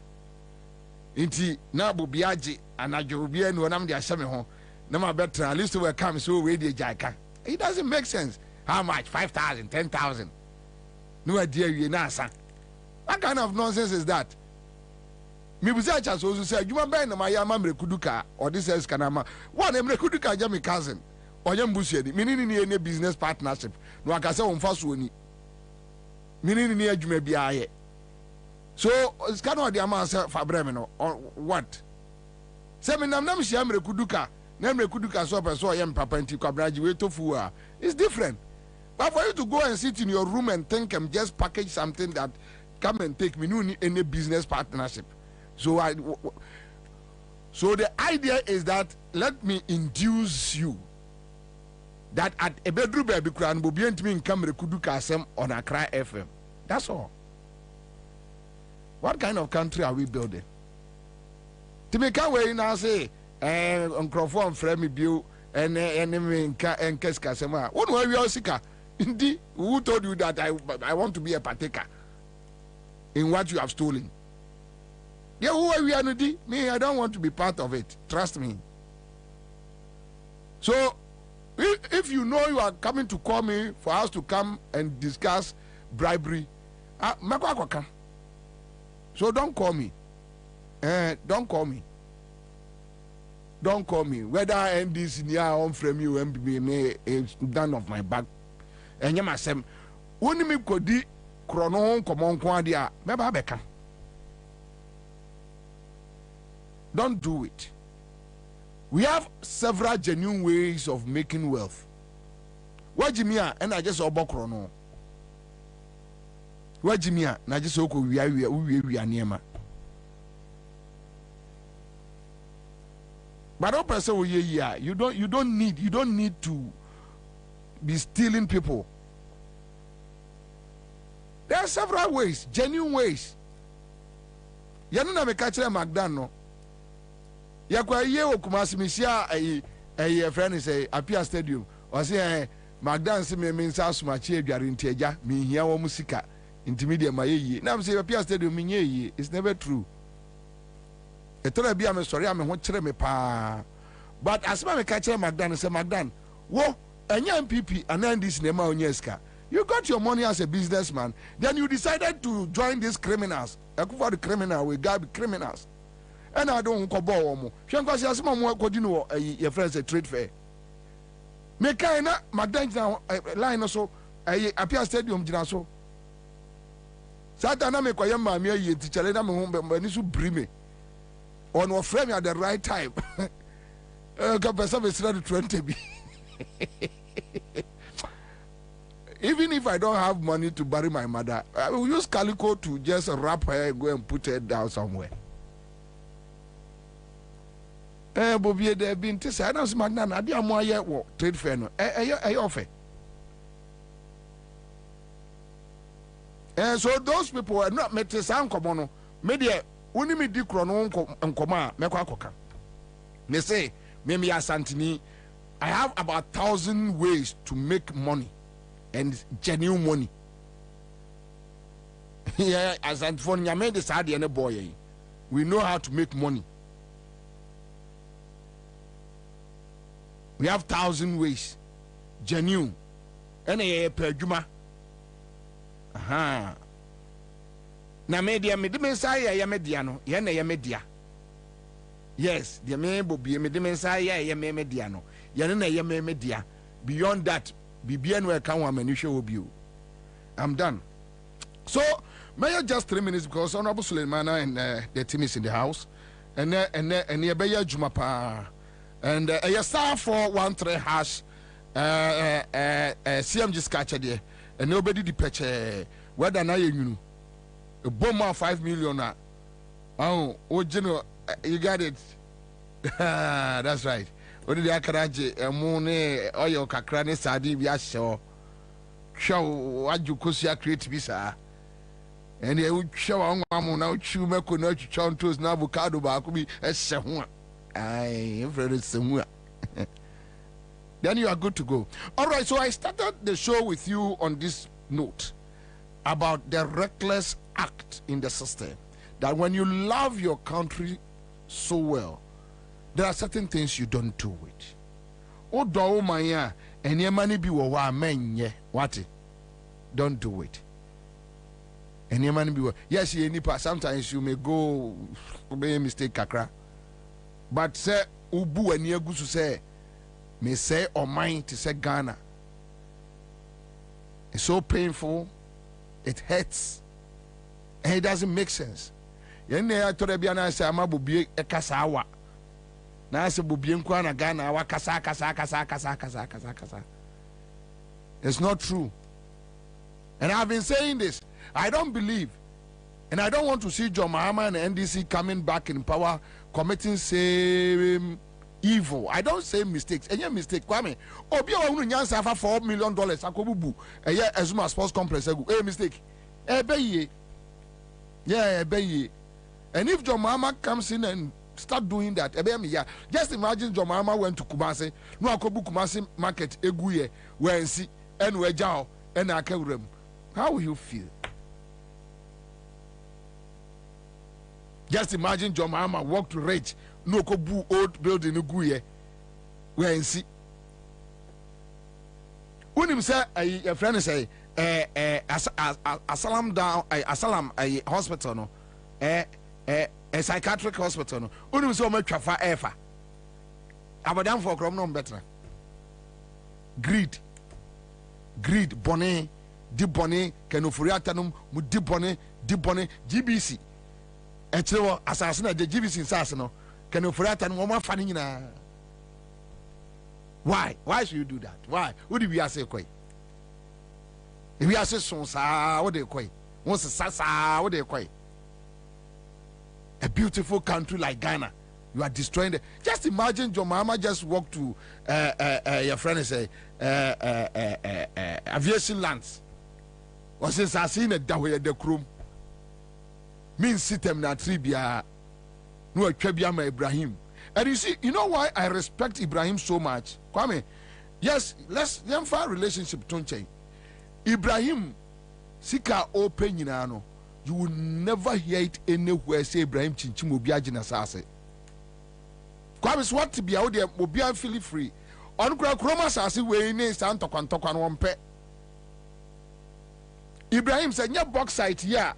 Inti na Bobiaji and Ajurubia no nam dia shame ho. Na ma better at least to come so we dey jaika. It doesn't make sense. How much? 5,000, 10,000. No idea you nasa. What kind of nonsense is that? Me buza also say you man na my yama mrekuduka or this else kanama. One mrekuduka ja me cousin. Oyem busiedi. Minini ni any business partnership. No akase on faso ni. Minini ni adwuma bia ye. So it's kind of the amount for Bremeno or what? Seven nam shiamre kuduka, namre kuduka so person yam papa nti kwabraji to fua. It's different. But for you to go and sit in your room and think I'm just package something that come and take me, no need any business partnership. So the idea is that let me induce you that at a bedroom baby crown will be me in Camre Kuduka Sem on Accra FM. That's all. What kind of country are we building? To make our way now say, on Crawford frame me bill and enemy and Keskasema. What were we all sicker? Indeed, who told you that I want to be a partaker in what you have stolen? Yeah, who are we are me? I don't want to be part of it. Trust me. So, if you know you are coming to call me for us to come and discuss bribery, so don't call me. Don't call me. Don't call me. Whether I end this near on from you and be it's none of my back. And you must say, only me could di chrono come on quadia, maybe. Don't do it. We have several genuine ways of making wealth. What Jimia and I just obo chrono. What Jimia na just oko we are near. But no person will yeah. You don't need to be stealing people. There are several ways, genuine ways. Yanuna me catch Magdano. Yakwa ye okumasi misia a friend say Apia Stadium. Or say Magdan se me mensa sumachi eduare nteja me hia wo musika intermediate maye. Now say Apia Stadium me ye. It's never true. Etore bia me sorry am ho kire me pa. But as me catch Magdan say Magdan, wo enya MPP and this nema onyeska. You got your money as a businessman, then you decided to join these criminals. Ekufa the criminal, we got criminals. And I don't go more. Shankwasi asma mo kodino your friends a trade fair. Me kaina Magdan line so Apia Stadium jina so. Satana me kwaya ma me ye tichale na me ho ni so brime. On our frame at the right time. Kapesa be sra 20 bi. Even if I don't have money to bury my mother, I will use calico to just wrap her and go and put her down somewhere. Bobie there been to say, I don't see Magnan, I didn't want to trade fair. No, I offer. And so those people are not met to sound common. Media, only me decron and comma, Mekwakoka. They say, Mimi Asantini, I have about 1,000 ways to make money. And genuine money. Yeah, as and for Nyame the side and boy, we know how to make money. We have 1,000 ways, genuine, and a per juma. Aha. Na media me dimensaya ya mediano, yana ya media. Yes, the me Bobie me dimensaya ya me mediano, yana ya me media. Beyond that. I'm done. So, may I just 3 minutes because Honorable Suleimana and the team is in the house, and Yebeya Jumapa, and a star 413 hash, CMG scatcher there, and nobody departure. Whether now you a bomb of 5 million. Oh, General, you got it. That's right. Odi di akaraje emune oyo kakra ne sadi bi ahye hwe ajukosia create bi saa ene e hwe wa nwamu na uchu meko na chuchontos na avocado ba ko bi ehye ho ai very semu. Then you are good to go. All right, so I started the show with you on this note. about the reckless act in the system. That when you love your country so well, there are certain things you don't do it. Odo maya enye mani bi wo wa menye what? Don't do it. Enye mani bi wo. Yes, you nipa sometimes you may go make a mistake kakra. But say ubu eni agusu say me say or mind to say Ghana. It's so painful. It hurts. And it doesn't make sense. Yenne ya tore bia na say ama bobie ekasa awa. Na say bobie nkwa na Ghana awa kasa. It's not true. And I've been saying this. I don't believe, and I don't want to see John Mahama and the NDC coming back in power committing same evil. I don't say mistakes. Any mistake, Kwame. Obi wa unu nyansa fa $4 million akobubu. Eye Azuma Sports Complex egu. Mistake. Ebeye. Yeah, ebeye. And if John Mahama comes in and start doing that, yeah. Just imagine John Mahama went to Kumasi. No akobu Kumasi market eguye where and see and we jao and akewrem. How will you feel? Just imagine John Mahama walk to Rage. No kobu old building eguye where and see. Unim say a friend say Asalam down Asalam hospital no a psychiatric hospital no unim say o matwa fa efa abadam for krom no better greed bonnet di bonnet kenofuri atanum mu di bonnet GBC echewo asase na de GBC nsase no kenofuri atanum o ma fa ni nyina. Why should you do that? Why would we say koi if we are so sa what they koi won sa what they koi. A beautiful country like Ghana, you are destroying it. Just imagine John Mahama just walk to your friend and say aviation lands. Or since I seen it that way the crew means system na tribia no Kwabena Ibrahim. And you see, you know why I respect Ibrahim so much? Kwame, yes, let's find relationship don't change. Ibrahim sika open yinano. You will never hear it anywhere say Ibrahim Chinchim will be a genasase. Kwame what to be out there will be feel free. On Kroma Sasi way in Santo Quantokwan one pet. Ibrahim said, yeah, bauxite ya.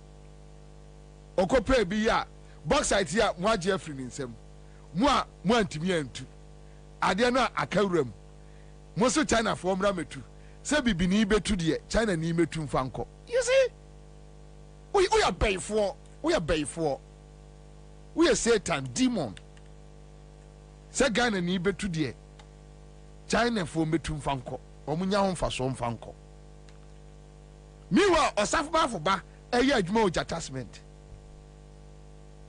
Okope be ya. Bauxite ya, moi Jeffrey in some. Moi to me and two. Adiana Akaurum. Moso China from Rametu. Sabi Binibe to the China Nime to Fanko. You see? We are bay for. We are Satan, demon. Say Ghana ni betu die. China for metum fanko. Omunya hon fa so fanko. Miwa osafba for ba eye adwuma attachment.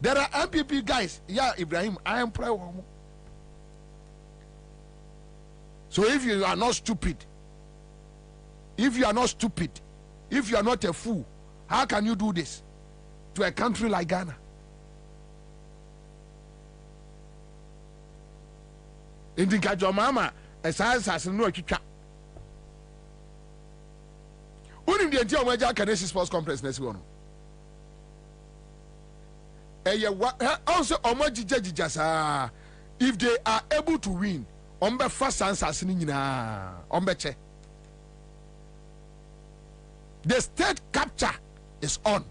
There are MPP guys. Yeah, Ibrahim, I am proud of. So if you are not stupid, if you are not a fool, how can you do this to a country like Ghana? In the Kajomama, a science has no chicha. Only the entire major Canadian Sports Complex next one. Also, if they are able to win, Ombe first answer Ombeche. The state capture is on.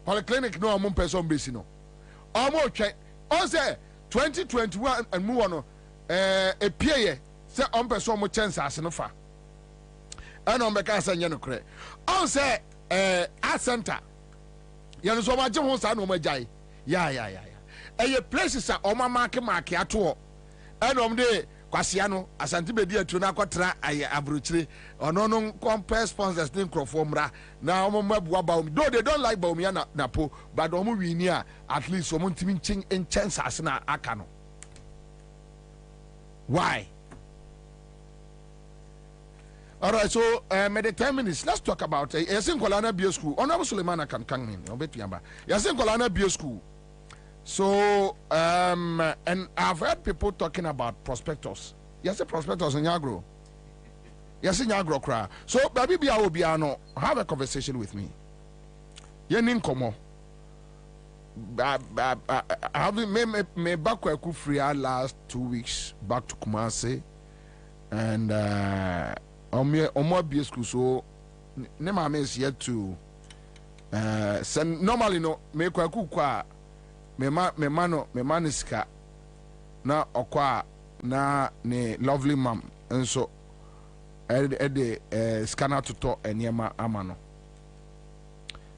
Polyclinic no among person base no. Almost check. Also 2021 and move on. A PA say on person mo chance as no fa. And on beka say no kre. Also art center. You know so much ho sa no majai. Yeah. A places are on my market ato. And on the Kwasiano, Asante Bedi atuna kwatra aye abrochire ono no compare sponsors name crofomra na omo mabua ba though they don't like Baumia na po but omo wini a at least omo ntimi nchin chance asna aka no. Why? All right, so me the 10 minutes let's talk about Yasin Kolana Bio School. Honorable Suleiman kan me obetuamba. Yasin Kolana Bio School. So, and I've heard people talking about prospectors. Yes, a prospectors in Yagro. Yes, in your grokra. So, baby, be our biano. Have a conversation with me. Yenin komo. I haven't me back where free last 2 weeks back to Kumasi, and on more BS school. So, Nema is yet to send normally no me kwa me maniska na okwa na ne lovely mom and so scanner to talk enema amano.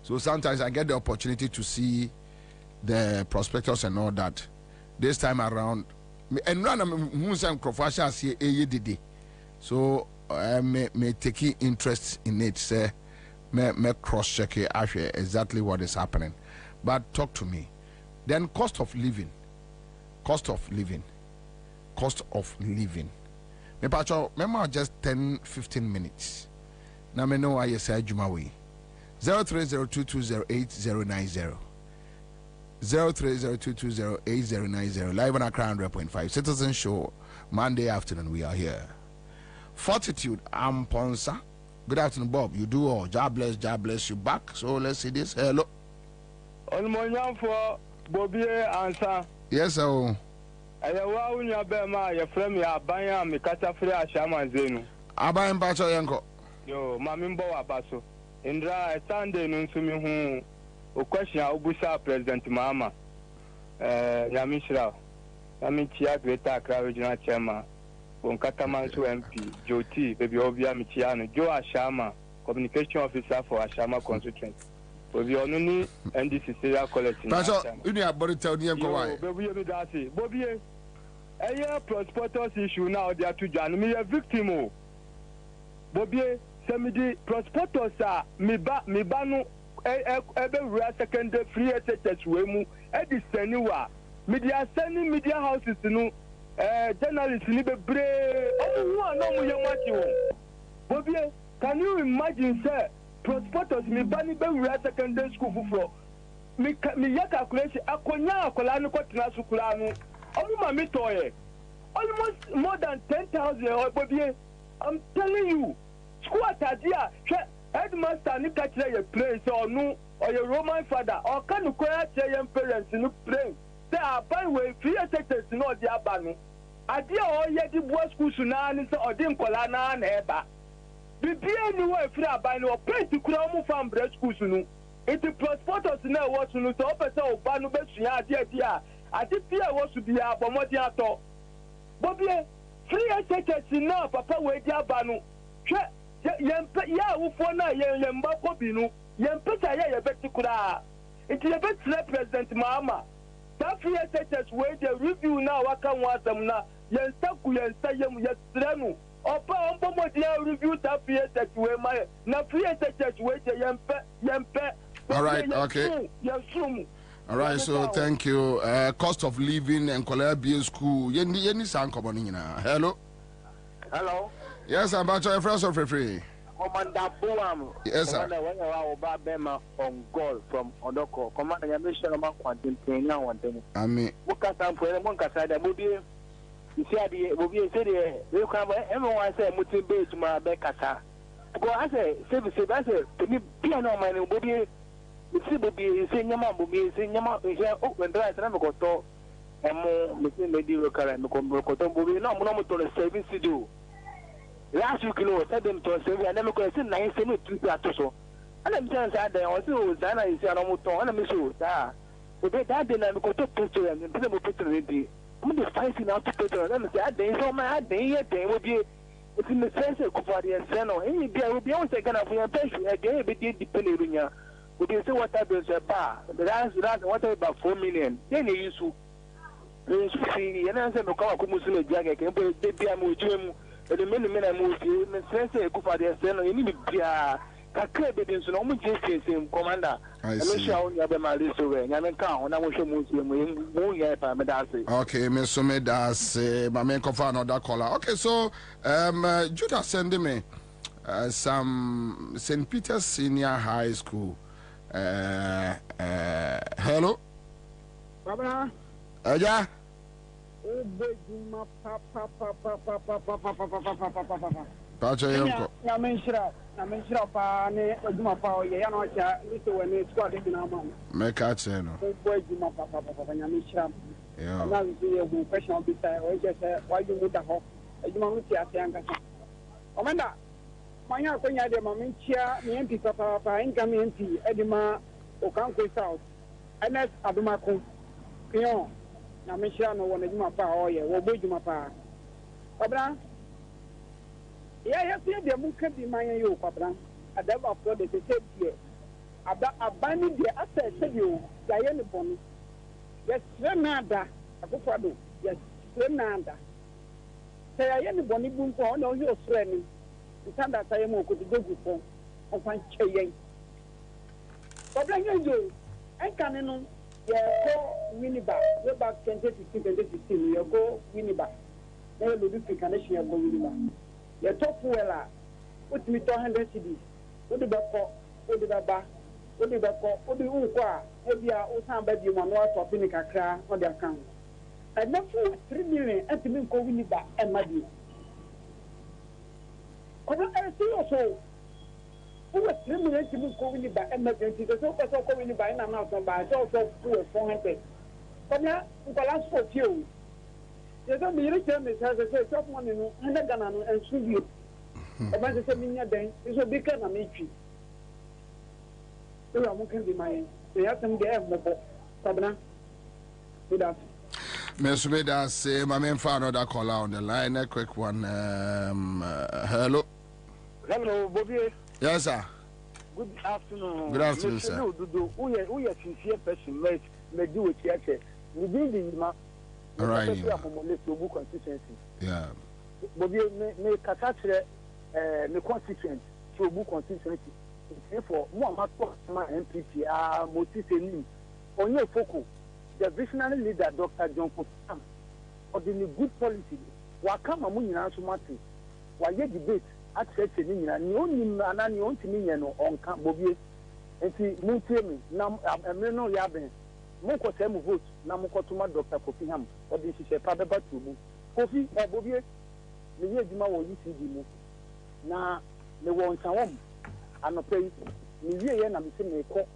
So sometimes I get the opportunity to see the prospectus and all that. This time around, and run who some crofasha see did. So I may take interest in it, say me cross check it actually exactly what is happening. But talk to me. Then cost of living. Me pacho, remember just 10-15 minutes. Now me know why you say Juma way. 0302208090. 0302208090. Live on Accra 100.5 Citizen Show. Monday afternoon we are here. Fortitude Ansah. Good afternoon, Bob. You do all. God bless you back. So let's see this. Hello. On my young for Bobie Ansah. Yes, sir. Ayawa unya bema ya frame ya abanya mikata free ashama zenu. Abanya mpacho yanko. Yo, mami mbo wabaso. Indra Sunday nunsumi hu ukwesha ubusa President Mahama. Yamishra. Yamichia Greater Accra Regional Chairman. Bonkata Mansu MP. Joti, baby Obia Michiano. Joe Ashama, Communication Officer for Ashama Constituency. Bobie onuni NDC Serial College. Pacho, uni abori tell ni yanko why. Bobie mi dasi. Bobie. Eye prospectus issue now they are to jan me a victim o. Bobie semidi prospectus a me ba no ebe real secondary free SHS we mu e di seniwa media houses no journalists ni bebre omu na omu ye mati o. Bobie, can you imagine say prospectus me ba ni be real secondary school fufuro me ya calculation akonya akola ni kwatena sukura no almost more than 10,000. I'm telling you, school atadia, headmaster ni kachire your place or no or your Roman father or can you call your parents in pray. They are by way free sectors no the abanu. Adia or yet the boy school sunani or dim kolana and eba. Bibi anywhere free abanu or pray to Kuromu from bread school sunu. It is prospectus now what to know to open so banu besia dia. I think fear was to be a bomodiato. Bobie, free SHS now, Papa Wedia Banu. Ya Ufona, Yamba Bobinu, Yampeta, ya Betikura. It is a bit President Mahama. That free SHS where the review now, I can want them now. Yansaku, Yansayam, Yastranu. Opa, Ombomodia review that free SHS where my, not free SHS where the Yampe. All right, okay. All right, so thank you. Cost of living and Columbia School. Yeni sound coming in. Hello. Hello. Yes, I'm about to friends of free. Commander Buam. Yes, sir. Commander, when you are Oba Bema on goal from Odoko. Commander, you mentioned about quantum pain now one thing. I mean, what can I put one castle? Bobie, you see, Bobie said, you come, everyone said, motivate to my Becca. Go, I say, service, I say, to me, piano, my Bobie. See, Bobie, say, Yama, Bobie, say, Yama, when the right never got to, and more, Mr. Medical current, Bobie, no, no, to service to do. Last week, you know, said them to service, and never could say, nice, and two so. And I'm saying that they also, Zana is a motor, and I'm sure that. But that day, I'm going to picture and people picture it. I'm just fighting out to picture, and I'm saying, they saw my day, they will be. It's in the sense of Kupari and Seno, and you will be on second of your pension again, but depending on you. We can say what happens a bar. That's what about 4 million. Then you use see, and I said, no, come on, Muslim Jack, and put the Jim, and the minute I move you, and say, Kupari and Seno, you need to be a credit, so no same commander. I see. I'm not my list away, and I'm count, and I wish you move here, okay, Miss Somedas, my main confirm that caller. Okay, so, Judah sending me some St. Peter's Senior High School. Hello. Kwabena. Pacho yanko. Na menshira pa ne ojuma pa ye ya no cha lito we ne squad bi na ma. Me ka che no. Boy ojuma pa nya menshira. Yeah. Na we see a question bi say o je say why you muta ho. Ojuma mu ti ase anga. Omenda manya ko nya de ma menchia me MP pa inka me MP edima o kan ko south. NS Abumako. Pion. Na menshira no wona ojuma pa o ye wo boy ojuma pa. Kwabena yeah the mun can be my yo Kwabena adaba for the safety abani the asset you Diane Boni yes Renada Akufado yes Renada say I am Boni Bun for no your friend stand that I am go to go for on fan chain Kwabena yo and can no yeah go Winneba go back 2016 you go Winneba there will be connection go Winneba the top wella put me 200 cedis what the back what the back what the back what the unkwa maybe I osan baby man no to pin kakra on the account and now 3 million and me go Winneba and madi kono I see also who was 3 million to me go Winneba and madi so person go Winneba na na so ba so 400 kono balance for you. You don't be rich and has a say someone in the Ghana and Suvi. About the same thing, it's a big kind of meeting. You are looking be my. They have some there, Kwabena. Good afternoon. Miss Veda say, my main fan of that call on the line. A quick one. Hello. Hello, Bobie. Yes, sir. Good afternoon. Good afternoon, sir. Who are sincere person, may do it here. Within the all right. Yeah. Bobby, me catatre me constituent to book constituency. Therefore, more my MPP Motiseni on your focal. The visionary leader, Dr. John Kotam, or the good policy. Wakama Munina Sumati, while you debate at Setting, and you only an own to me on Camp Bobby, and see Muntemi, Nam Ameno Yaben. Moko temu vote na moko tuma Dr. Kofi Ham or this is a probable to Kofi Bobie me ye dima wo UCD mu na me won sawom anope me ye na me se me ko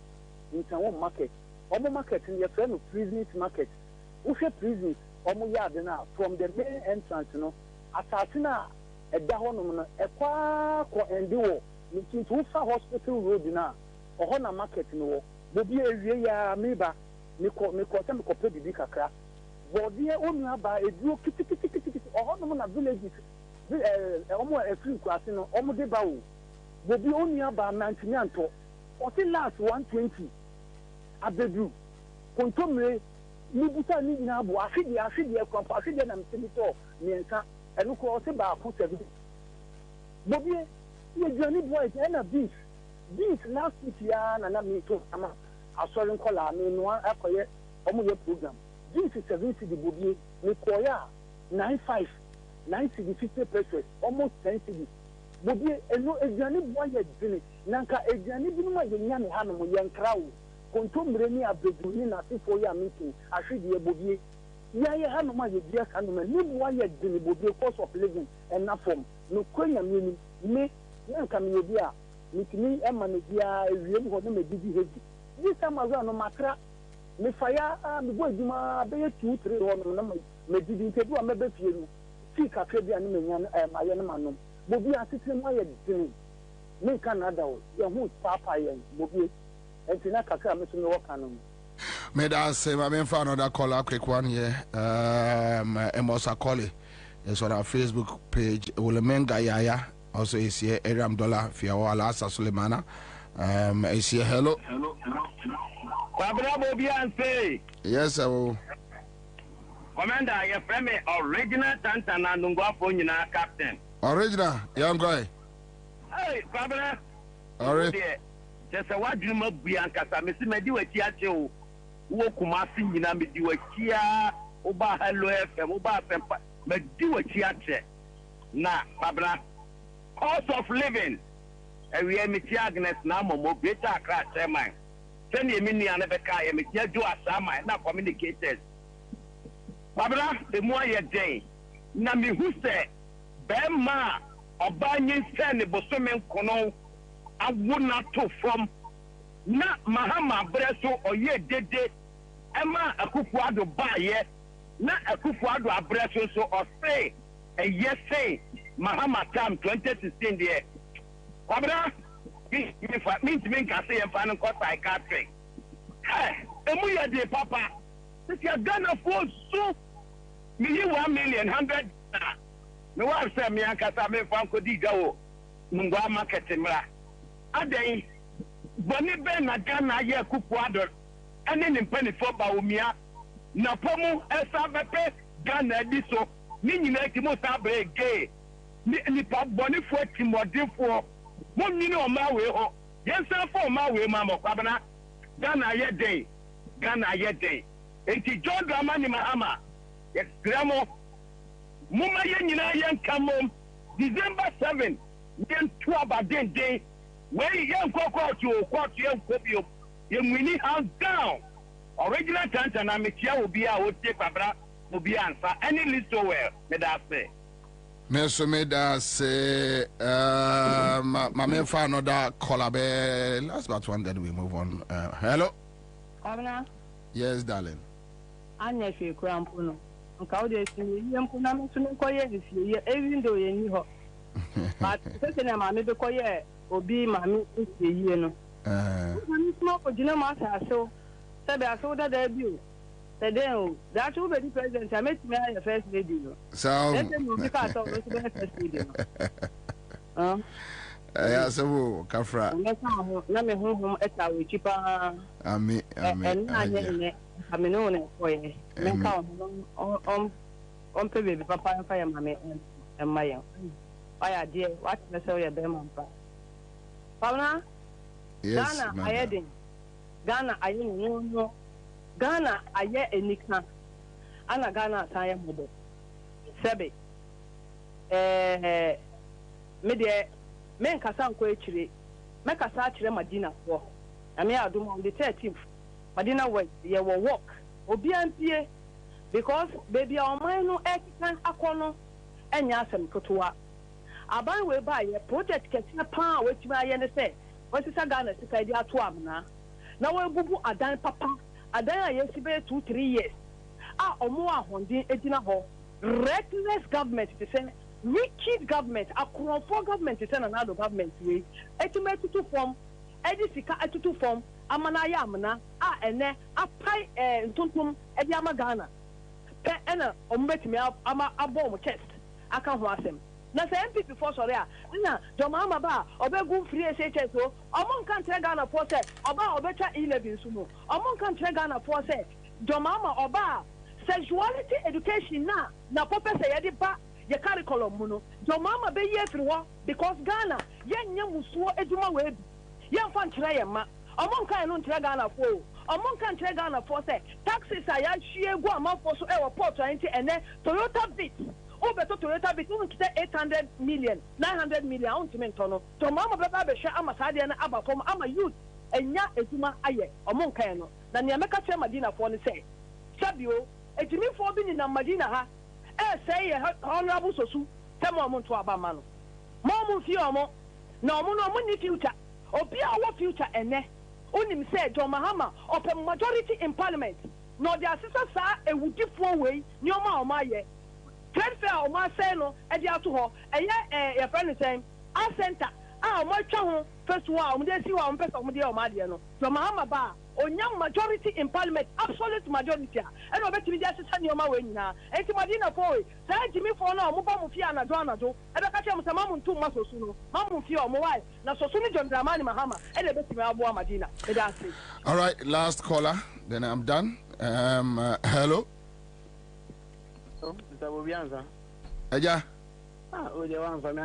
nsawom market omo market ni ye friend prison market wo hwe prison omo yard na from the main entrance no asase na eda honom no ekwa ko endi wo me tintu fa hospital road na oho na market no wo Bobie ewie ya meba me sem ko pe bibi kakra body onu aba eduro kitikiti ohono na villages omo efiri kwase no omo de ba wo body onu aba mantini anto o ti last 120 abedu kontomre ni buta ni na abo afide kwampa afide na mtimito miensa enu ko o ti ba ko 7 body ye journey boys na beef last week ya na me to ama asorin kola me no akoye omo ye program this is 70 the Bobie me koya 95 90 50 pesos almost 10 cedis Bobie eno ejiani boy ye dini nanka ejiani bi no ye nya ne ha no ye nkrawo kontomre ni abedu ni na sifo ya meeting ahwede ye Bobie ya ye ha no ma ye bia ka no ma ni boy ye dini Bobie cost of living and na form no kwanya me nanka me ye bia mitini ema ne bia ewiem ho no me didi heji this time around no matra me fire me boy duma be 2-3 ho no me didi ntedu a me be fie no ti ka fe bia no me nya aye no manom Bobie asitire mo ye dini me Canada o ye hu papa ye Bobie entina kakra me so me work no me da say my main fan another call quick one here Emosa Kole is on our Facebook page Olemenga Yaya also is here Eram Dollar Fiawa Alasa Sulemana is here hello Kwabena Bobie Ansah. Yes sir. Commander your friend original Tantana Nungwa Nyina captain. Original young guy. Hey Kwabena. Alright. Just a what dream of Bianca me see me di wati ache o. Wo Kumasi nyina me di wati a oba hello FM oba sempa me di wati ache. Na Kwabena cost of living we are meeting Agnes na momo beta akra chairman send ye mini anabeka ye meeting do asama na communicators Babra the more ye day na me who say bema Obanyin send the Bosomen Kono, I would not to from not Mahama Breso or ye dede, Emma Akufuado Baye, not Akufuado Abreso so or say, a yes say, Mahama Tam 2016 there. Kwabena, if I mean to make a say and final cost psychiatric. Hey, Emuya de Papa, this is Ghana for so. Me 1 million 100. No one said me and Kasame Franco Digo, Mungwa market mra. Ade, Bonnie Ben Nagana ye Kukwado, and then in penny for Baumia, Napomu, Esabepe, Ghana Diso, Mini Mosabe gay, Nipa Bonnie for Timothy for 1 million on my way, yes, for my way, Mamma Kwabena, Ghana ye day, Ghana ye day. And John Dramani Mahama. Yes, Grandma. Muma Yenina Yan Kamum, December 7, Yen Twaba Den Day, where young Coco to quote young Copio, young Winnie hands down. Original Tantan Amicia will be our take Babra, will be answer any list over, may I say. Meso meda say, my fan another colabe. Last but one, then we move on. Hello. Kwabena. Yes, darling. Anya fi krampuno. Nka o de sini yempu na me tunu koye nsi ye even though ye ni ho. But se na ma me be koye obi ma me nsi ye no. Mami small ko jina ma sa so. Se be aso da da bi o. Se den o. That will be the president. I met me as first lady no. So let them be ka so be first lady no. Ya so kafra. Na me hum eta we chipa. Ami. I know ne koye. Me ka on pe baby papa en fire mame en maya. Aya dear, what me say your be man pa. Pauna? Yes. Ghana ayedin. Ghana ayin no. Ghana aye enikna. Ana Ghana say modo. Sebe. Me de men kasa nko echire. Me kasa achire Madina for. Ame adum on the 13th. Madina West, ye will walk. Obi ampie because baby our mind no ekikan akono enya asem kotoa. Aban we ba ye project ketina pa wetima ye ne se. Wasisa Ghana sika di ato amna. Na we bubu adan papa. Adan aye sibe 2-3 years. Omo ahondin edina ho. Reckless government to say wicked government, akonfo government to say na government we. Etima tutu form, edi sika atutu form. Amana ya amana ene apai ntontom edi amagana pe ena ombetimi ama abo mo chest aka ho asem na se MPP for sore a na doma ama ba obegu free SHS o omo nkan tre Ghana for se oba obecha 11 sumo omo nkan tre Ghana for se doma ama oba sexuality education na pope se ye di ba ye curriculum mu no doma ama be ye free ho because Ghana ye nya musuo eduma we bi ye mfa ntre ye ma Among kind of Ghana for among country Ghana for say taxes are ya go amount for so airport 20 and then Toyota Bit. Oh, better Toyota Bit even to 800 million, 900 million on to mentono. To Mama Baba Besha Amasadi and Abba from Ama youth and ya Ezuma Aye, among kind of than Yamaka Madina for the say. Sabio, a Jimmy for being in Madina ha. Say honorable Sosu, Tamamon to Abamano. Momo Fiomo, no money future, or be our future and ne. Onim said John Mahama of a majority in parliament. No, their sister sa a would give one way, Nyoma or Maye. Transfer or Marcelo, and the Atuho, and yet a friend is saying, I sent her. My child, first one, they see one person of the Omadiano. John Mahama Bar, or young majority in parliament, absolute majority. And I bet you just send your way now. And to Madina boy, say Jimmy for now, Mufia and Adonado, and I catch him some Mamun 2 months or soon. Mamun Fio, Mowai, now so soon John Dramani Mahama, and I bet you Madina. All right, last caller, then I'm done. Hello. Mr. Bobie Ansah. Aja. Oh, the one for me.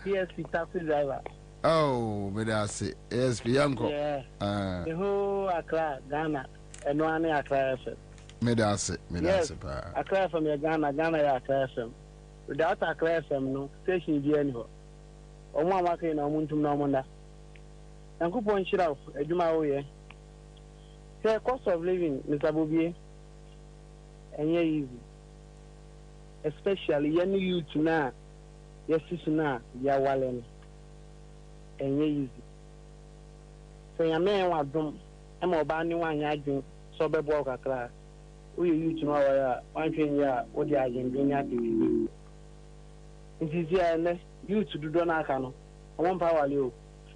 PSP taxi driver. Oh, but I say, yes, Bianco. Yeah. The whole Accra, Ghana, and one Accra FM. Medase, Accra from Ghana, Accra FM. Without Accra FM, no station is anyhow. On one working on Muntum Nomanda. And coupon shit out, a Juma. The cost of living, Mr. Bobie, and yeah, easy. especially young youth na yes na ya wale enye easy say ya me wa dum e ma oba ni wanya adwen so be bo kakra we youth no wa wan twen ya wo di agen bi nya de nti ya ne youth do na aka no won pa wale o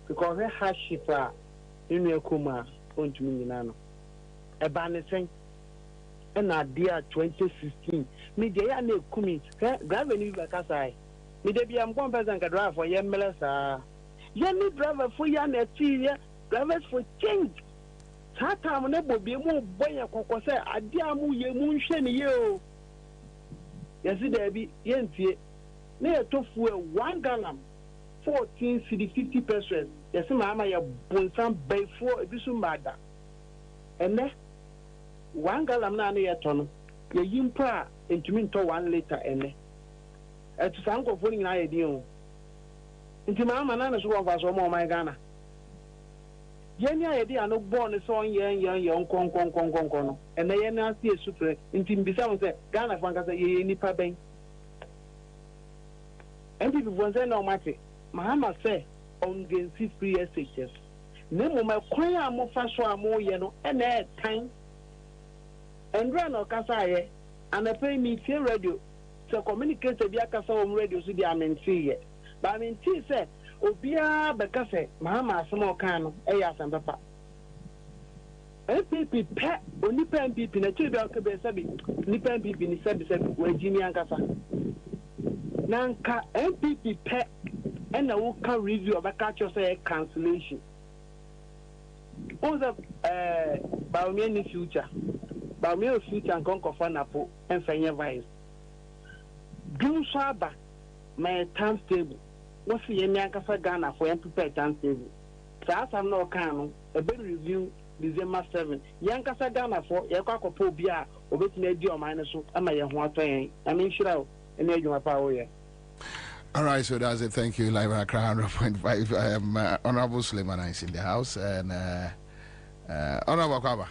because we hardship a inu ekoma ontumi nyina no e ba ne sen na dia 2016 me dey ya na ekumi driver ni be kasai me dey bi am kon person ka driver for ye melesa ye ni driver for ya na ti ye drivers for change tata mo ne Bobie mu boya kokko say ade amu ye mu nhwe ne ye o yesi dey bi ye ntie na ye tofu 1 gallon 14 cedi 50 pesos yesi mama ye bonsan before ebisu mada ene 1 gallon na ye tono ye yimpa entumi nto 1 liter ene etu sanko fo ni na ye din o nti mama na so won fa so mo my Ghana yeni a yedi ano born so yen kon no ene ye na asi esufre nti mbisa mo se Ghana fanka se ye nipa ben MPP vonse na omate mahama se on gensi free SHS ne mo ma kwan a mo fa so a mo ye no ene e tan endra no kasa ye anape mi tie radio se communicate bi akasa o radio so di amenti ye ba amenti se obia beka se mahama asemo kan no e ya san papa MPP pe onipa MPP na tiri bi akabe sabi nipa MPP ni sabi wajini ankasa nanka MPP pe ena wo ka review obeka cho say cancellation oza ba o ni future ba o future nkon kofa na po enfenye vice dun so aba my time table what's the Yankasa Ghana for MPP time table? Sam no can a big review December 7. Yankasa Ghana for Yakako Pobia, or bet me dear minus, am I mean, sure, and made you a power. All right, so that's it. Thank you, Live Accra 100.5. I am Honorable Suleiman is in the house, and Honorable Kwaba.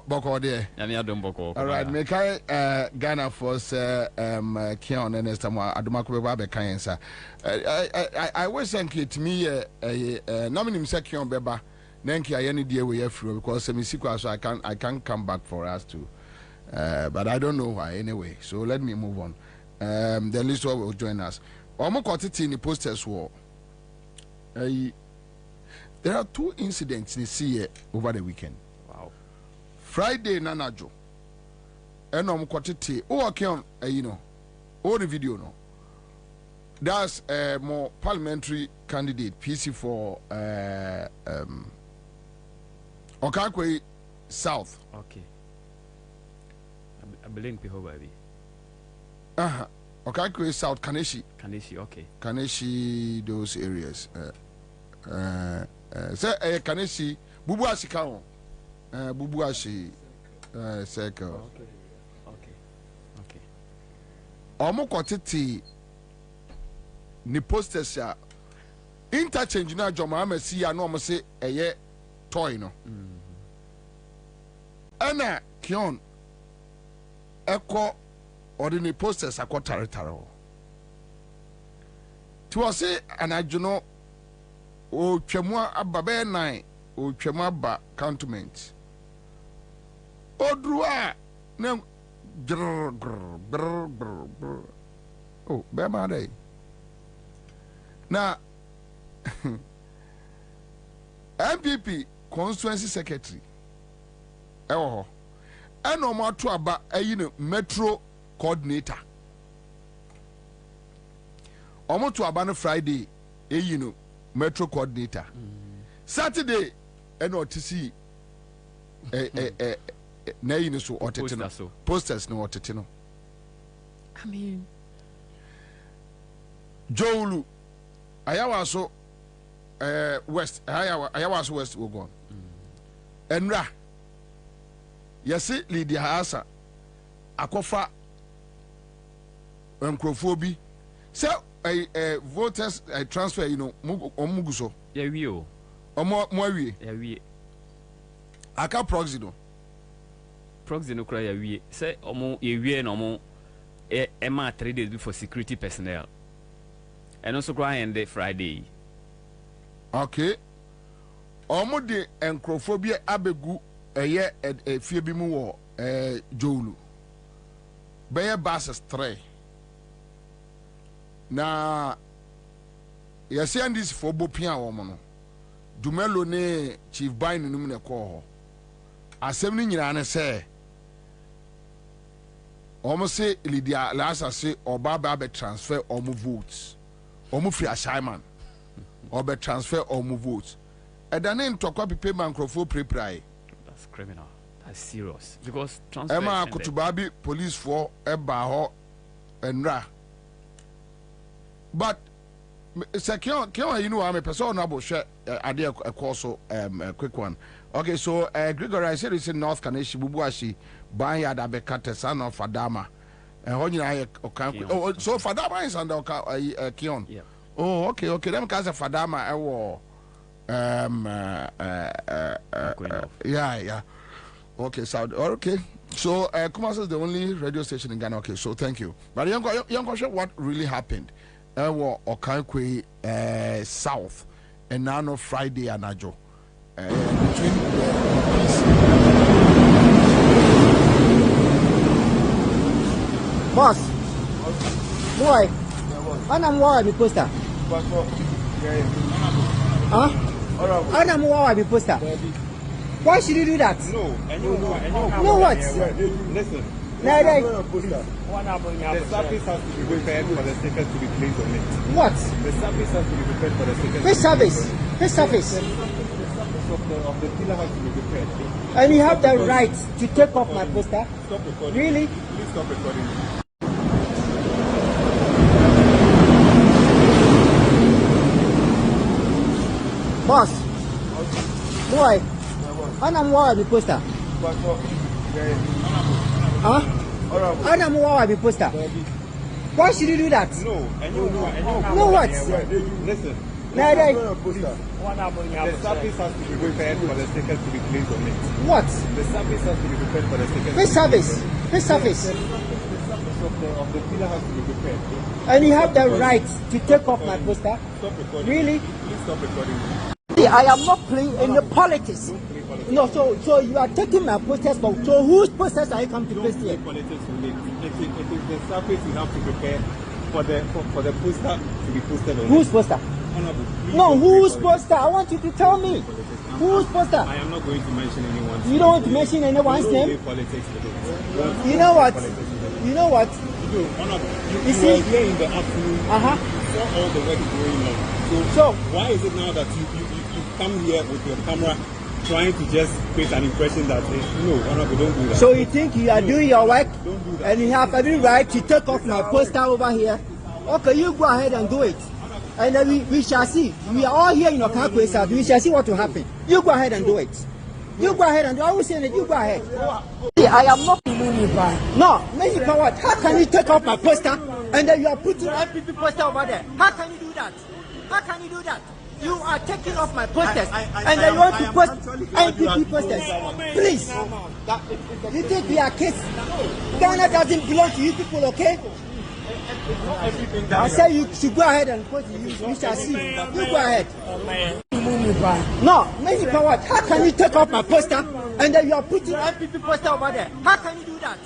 Boko there. All right, make I Ghana force Kion and Estamo Adumaku Babe Kayensa. I was thinking to me nominate Sekion Beba. Nenki I any day we have because Semisiko, so I can't come back for us to. But I don't know why anyway. So let me move on. The list will join us. Omo Kotiti in the posters war. There are 2 incidents in see over the weekend. Wow. Friday Nanajo. And Kotiti. Oh, okay, you know. Oh, the video no. That's more parliamentary candidate PC for Okakwe South. Okay. I believe in baby. Okakwe South Kaneshi, okay. Kaneshi, those areas. Say Kaneshi, Bubuashi Kaon, Bubuashi circle. Okay. Omo Kotiti ni posters ya interchange na Joma Amesi ya no say eye toy no. Ana Kion Eko ordinary posters akọ taretare ti wo se anajuno o twemu aba be 9 o twemu aba cantonment odru a na oh be ma dey na MPP constituency secretary ewo eno mo ato aba ayi no metro coordinator omo to aba no Friday ayi no metro coordinator Saturday eno otisi na yi no so otete no posters no otete no I mean Joulu ayawa so west ayawa so west we go enra yesi Lydia Ansah akofa nkrofo say voters transfer you know omuguso ya wi o omo awie ya wi aka proxy no kra ya wi say omo ya wi na omo Emma 3 days before security personnel. And also crying the Friday. Okay. Omode encrophobia abegu eye fiebimu wo Jolu. Beye bases 3. Na yesi andis for bopia womono. Dumelo ne Chief Bain num ne ko. Asem ni nyina ne se omo se Lydia Lasa se oba be transfer omo votes. Omo free assignment. Obe transfer omo votes. Edane ntokwa pipe mankrofo preprai. That's criminal. That's serious. Because transfer Emma Kutubabi police for eba ho enra. But secure you know I'm a person abo share idea a course a quick one. Okay, so Gregory I said it's in North Kaneshi Bubuashi Banya Dabekate son of Fadama. Oh, so Fadama is under Kion. Yeah. Oh, okay. Them cause Fadama yeah. Okay, so Kumasi is the only radio station in Ghana. Okay, so thank you. But young what really happened? Okankwe South and now no Friday and Ajo. Between boss, boy, I'm why we poster. Huh? I'm why we poster. Why should you do that? No, what? Listen. The service has to be prepared for the stickers to be placed on it. What? The service has to be prepared for the stickers. Which service? Which service? The service of the dealer has to be prepared. And you have the right to take off my poster? Stop recording. Really? Please stop recording. Boss, boy, I'm why we poster. Huh? I'm why we poster. Why should you do that? No, what? Listen. The service has to be prepared for the stickers to be placed on it. What? The service has to be prepared for the stickers. Which service? Which service? The service of the dealer has to be prepared. And you have the right to take off my poster? Stop recording. Really? Please stop recording. I am not playing in the politics. No, so you are taking my posters from. So whose posters are you coming to place here? Politics relate. It is the surface you have to prepare for the poster to be posted on. Whose poster? No, whose poster? I want you to tell me. Whose poster? I am not going to mention anyone's name. You don't want to mention anyone's name? Politics today. You know what? You know what? You see, were here in the afternoon. You saw all the work going on. So why is it now that you come here with your camera trying to just create an impression that no, don't do that. So you think you are doing your work and you have every right to take off my poster over here? Okay, you go ahead and do it. And then we shall see. We are all here in Okankwe South. We shall see what will happen. You go ahead and do it. You go ahead and do it. I will say that you go ahead. I am not Muniba. No, Muniba what? How can you take off my poster and then you are putting MPP poster over there? How can you do that? How can you do that? You are taking off my posters and then you want to post MPP posters. Please. You think we are kids? Ghana doesn't belong to you people, okay? I say you should go ahead and post it. We shall see. You go ahead. No, Muniba what? How can you take off my poster and then you are putting MPP poster over there? How can you do that?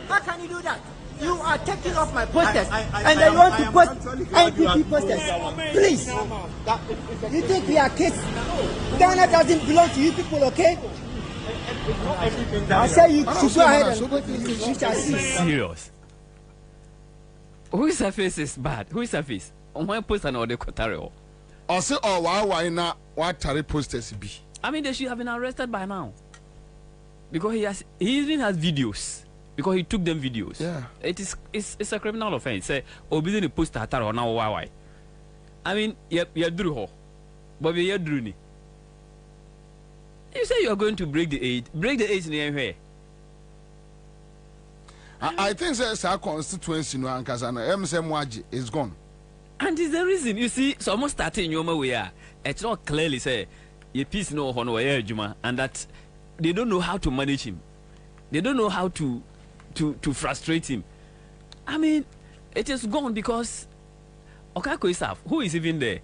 How can you do that? You are taking off my posters and then you want to post MPP posters. Please. You think we are kids? Ghana doesn't belong to you people, okay? I say you should go ahead and post it. We shall see. Serious. Whose surface is bad? Whose surface? On my poster or the Kotaro? Or say, oh, why not? What Tari posters be? I mean, they should have been arrested by now. Because he even has videos. Because he took them videos. Yeah. It's a criminal offense. Say, obedient the poster or now why? I mean, you drew her. Bobie, you drew me. You say you are going to break the age. Break the age in the way. I think that's our constituency, no, and MSM is gone. And it's the reason, you see, so almost starting your way. It's not clearly say, your piece no honor, Juma, and that they don't know how to manage him. They don't know how to frustrate him. I mean, it is gone because Okako Isaf, who is even there?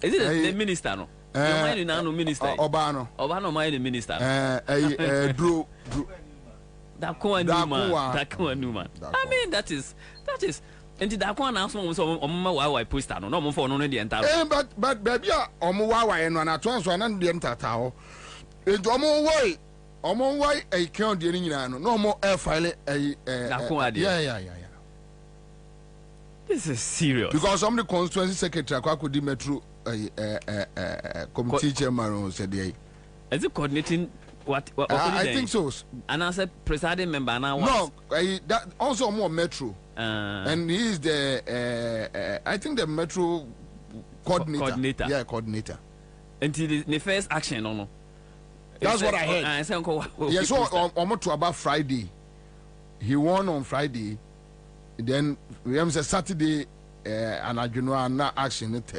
Is it the minister? No, no minister. Obano, my minister. Drew. Dakwa Newman. I mean, that is. And that one announcement was on my poster. No more for no the entire. But baby, Omuwa and one at once one and the entire. It's almost why a count the no more air file yeah. This is serious. Because some of the constituency secretary could metro committee chairman said, is it coordinating what I think so. And as a presiding member now. No, that also more metro. And he is the I think the metro coordinator. Yeah, coordinator. Until the first action, no. That's what I heard. Yes, so almost to about Friday. He won on Friday. Then we have Saturday and I not action it.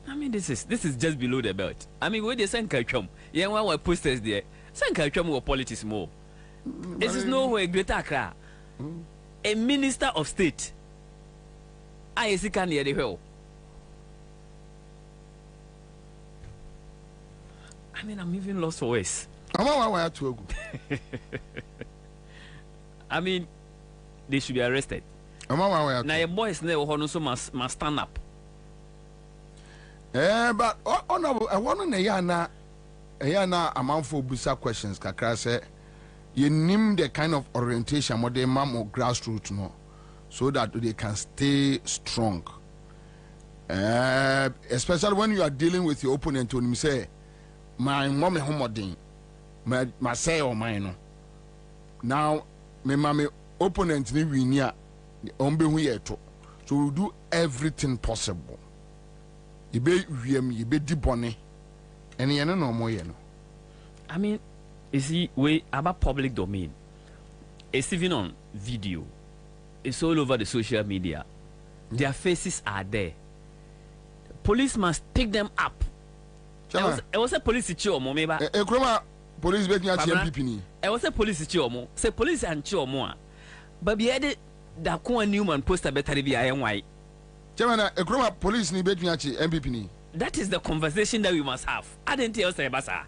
I mean, this is just below the belt. I mean, where they send Kachum, yeah, one were posters there. Send Kachum or politics more. This is nowhere greater Accra. A minister of state. I see can hear the hell. I mean, I'm even lost for words. I mean, they should be arrested. Now, your boys never so must stand up. But honorable, I want to know a amount for busa questions. Kakra say, you name the kind of orientation, what they mam or grassroots no, so that they can stay strong. Especially when you are dealing with your opponent, when you say, my mom homodin, my say or mine. Now, my mommy opponent ni winia ombe hu yeto. So we do everything possible. You be di bone. And you know no more. I mean, you see, we about public domain. It's even on video. It's all over the social media. Their faces are there. Police must pick them up. It was a police chill, maybe. Police making a MPP. It was a police chill, say police and chill more. But be added that Kwan Newman poster better be INY. Chairman, a croma police ni betting at MPP. That is the conversation that we must have. I didn't tell say basa.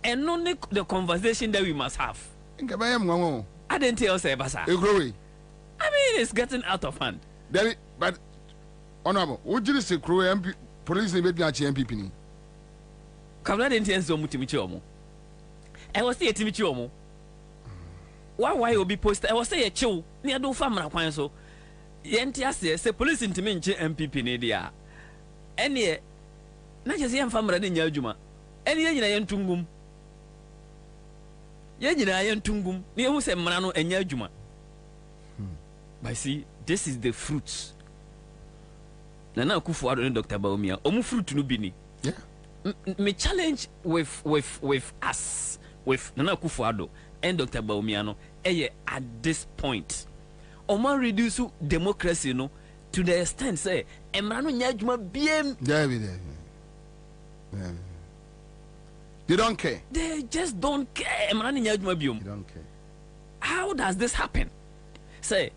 And only the conversation that we must have. I didn't tell say basa. I mean, it's getting out of hand. But honorable, would you say crew MP police ni betting at MPP? Kabla didn't tell so much. I was still a Timichomo. Why will be posted? I was say a chill near do family kwan so. Yentia say police intimate MPP ne dia. Ene na je say family de nya adwuma. Ene ye nyina yentungum. Ye nyina yentungum. Ne hu say mra no enya adwuma. But see, this is the fruits. Nana Akufo-Addo and Dr. Bawumia. Omu fruit no bi ni. Yeah. Me challenge with us, with Nana Akufo-Addo and Dr. Bawumia at this point. Oman reduce democracy no to the extent say emrano nyajuma biem. They don't care. They just don't care. Emrano nyajuma biem. They don't care. How does this happen? Say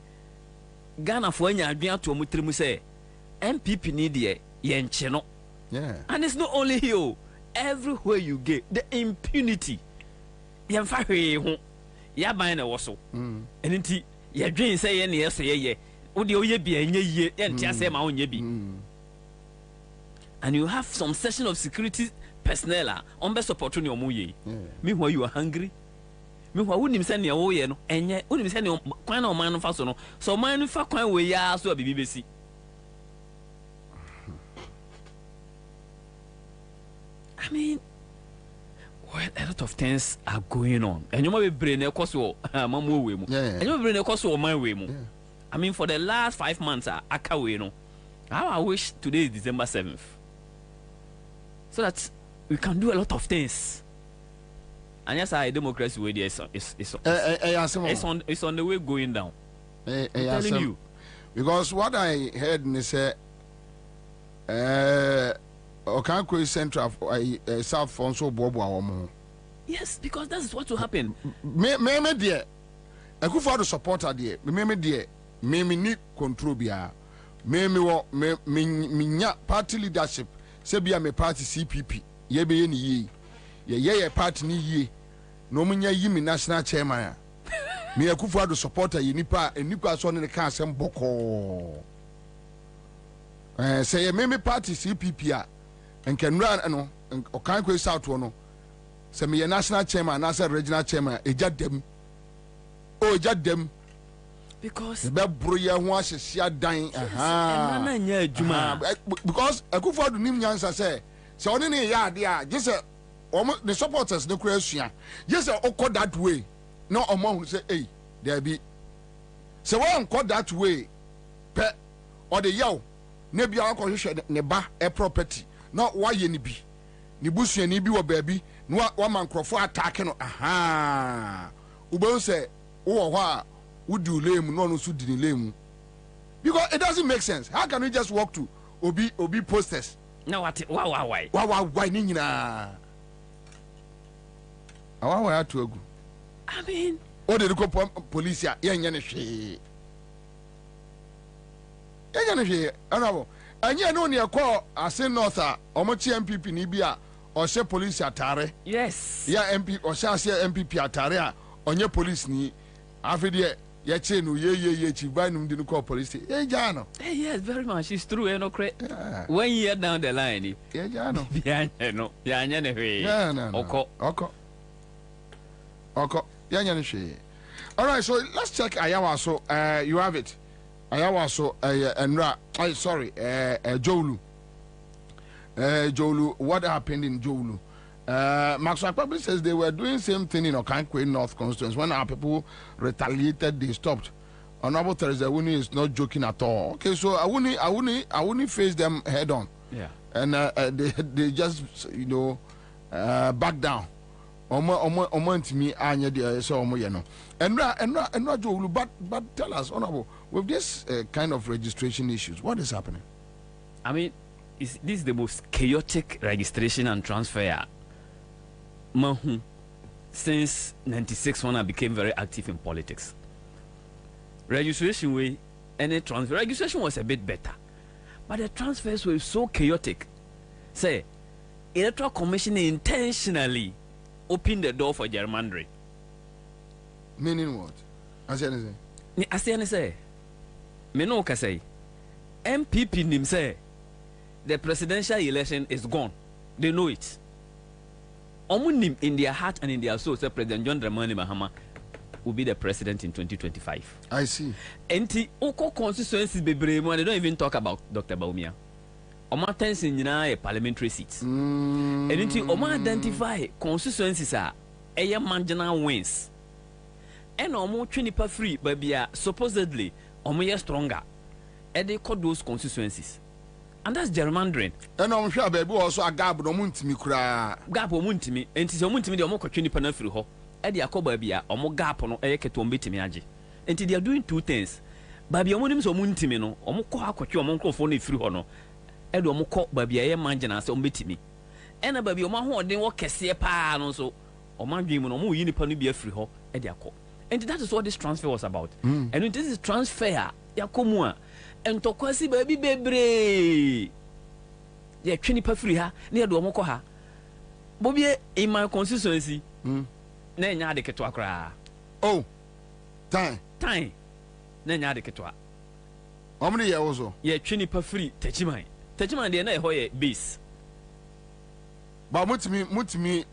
Ghana for nya adwan to omutrimu say MPP need ye yenche no. Yeah. And it's not only here. Everywhere you get the impunity. Yemfa hwe ho. Ya ban na wo so. Enti ya dwen say ye na ye so ye. Wo de oye bia nya yie, ye ntia say ma onye bi. And you have some section of security personnel on be support ni omo ye. Meanwhile you are hungry. Meanwhile wonim say na wo ye no enye, wonim say na kwan na oman no fa so no. So oman no fa kwan we ya so bibi besi. I mean, well, a lot of things are going on. And you might be brain a cost or mamu way. And you brain a cost or my way. I mean, for the last 5 months, I can't wait. How I wish today is December 7th. So that we can do a lot of things. And yes, our democracy way there is on the way going down. I'm telling you. Because what I heard me say, Okanko Central South Fonso Bobo. Yes, because that's what will happen. Me dear, Akufo-Addo supporter there me there me ni control bia me nya party leadership se bia me party CPP ye be ni ye party ni ye no munya yi me national chairman me Akufo-Addo supporter ye nipa so ne ka asem boko say ye me party CPP a enkenra no okan kwe south no say me national chairman na say regional chairman eja dem o eja dem because be broya ho ahyehia dan na nya adwuma because Akufo-Addo nim nyansa say one ne ya ade a je say the supporters ne kura asua je say okọ that way no omo say hey there be say one go that way pe or the yaw ne bia akọ hwehwe ne ba e property na wa ye ne bi ne busua ne bi wo baabi no wa man krofo attack no ubo say wo ho a wudi lame no so di lame because it doesn't make sense. How can we just walk to obi posters now what why ni nyina awa to agu I mean o de ko police ya nya ne hwe anabo anya no ne ekọ ase north a omochi MPP ni bi a o se police atare yes ya MP o se MPP atare a onye police ni afide ya che no ye chief by num de call police jano yes very much it's true no cre 1 year down the line jano ya nya ne hwe oko ya nya ne hwe. All right, so let's check Ayawa. So you have it Ayawa. So Enra sorry Jolu what happened in Jolu? Maxwell probably says they were doing same thing in Okankwe North constituency. When our people retaliated, they stopped. Honorable Teresa Awuni is not joking at all. Okay, so Awuni face them head on. Yeah. And they just back down. Omo ntimi anya de so omo ye no. Enra Jolu, but tell us, Honorable, with this kind of registration issues, what is happening? I mean, this is the most chaotic registration and transfer Mahu since 96 when I became very active in politics. Registration way any transfer registration was a bit better, but the transfers were so chaotic. Say, Electoral Commission intentionally opened the door for gerrymandering. Meaning what? As I say, me no ka say MPP nim say the presidential election is gone. They know it. Omunim in their heart and in their soul say President John Dramani Mahama will be the president in 2025. I see. Enti oko constituencies bebree mo, they don't even talk about Dr. Baumia. Oma tensin nyina parliamentary seats. Enti oma identify constituencies are marginal wins. And omo twinipa free babia supposedly omo stronger. And they call those constituencies. And that's gerrymandering. And I'm sure baby also a gap no muntimi kura. Gap o muntimi. Enti so muntimi de omo kwatwe nipa na firi ho. E de akoba bia omo gap no e keto mbetimi age. Enti they are doing two things. Babia omo nim so muntimi no, omo kọ akwatwe omo nkrofo na firi ho no. E de omo kọ babia ye mangina se ombetimi. E na babia omo ahoden wo kese pa no so omo adwen mu no omo yi nipa no bia firi ho e de akọ. And that is what this transfer was about. And this is transfer yakomu a entokwasi baby bebre ye twini pa free ha na yedo omoko ha Bobie in my constituency na nya de ketwa kra time na nya de ketwa how many years also ye twini pa free tachiman de na e ho ye base but mutimi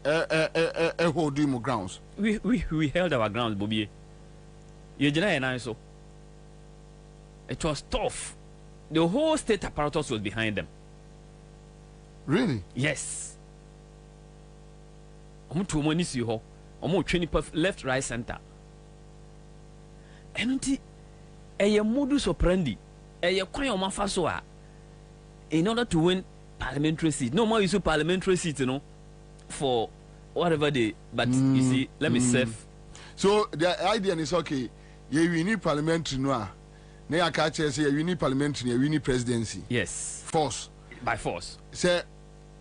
hold you grounds we held our grounds Bobie ye jina ye na so. It was tough. The whole state apparatus was behind them. Really? Yes. Omo to money si ho. Omo twini left, right, center. Enti eye modus operandi. Eye kwan o mafa so a in order to win parliamentary seat. No more use parliamentary seat, for whatever they. But you see, let me serve. So the idea is okay. We need parliamentary no. Na ya ka che say you need parliamentary, you need presidency. Yes. Force. By force. Say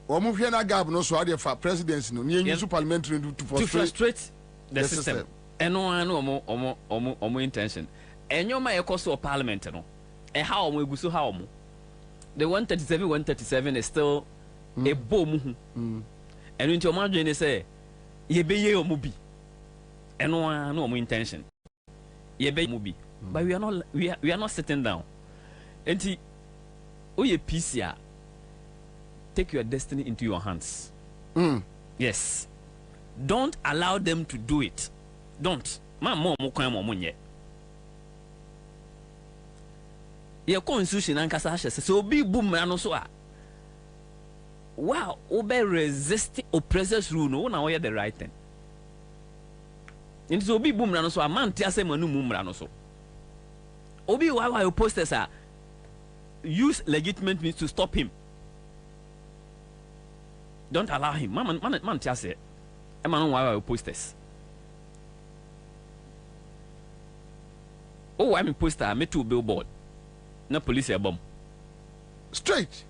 omo hwe na gap no so ade for presidency no. Ni use parliamentary to frustrate the system. Eno anu omo intention. Enyo ma ekoso of parliament no. E how omo eguso how omo. The 137 is still a bomb. And into your margin, they say, ye be ye or mubi. And no more intention. Ye be mubi. But we are not sitting down. And oh ye PCA, take your destiny into your hands. Yes. Don't allow them to do it. Don't. Ma mo munye. Your constitution and Kasasha so be boom and so wow, obey resisting oppressors rule no now the right thing. And so be boom and so a man tells him manu mumrano so. Obi why your posters are use legitimate means to stop him. Don't allow him. Man tells it. A man why your posters. Oh, I'm a poster, I made two billboard. No police a bomb. Straight.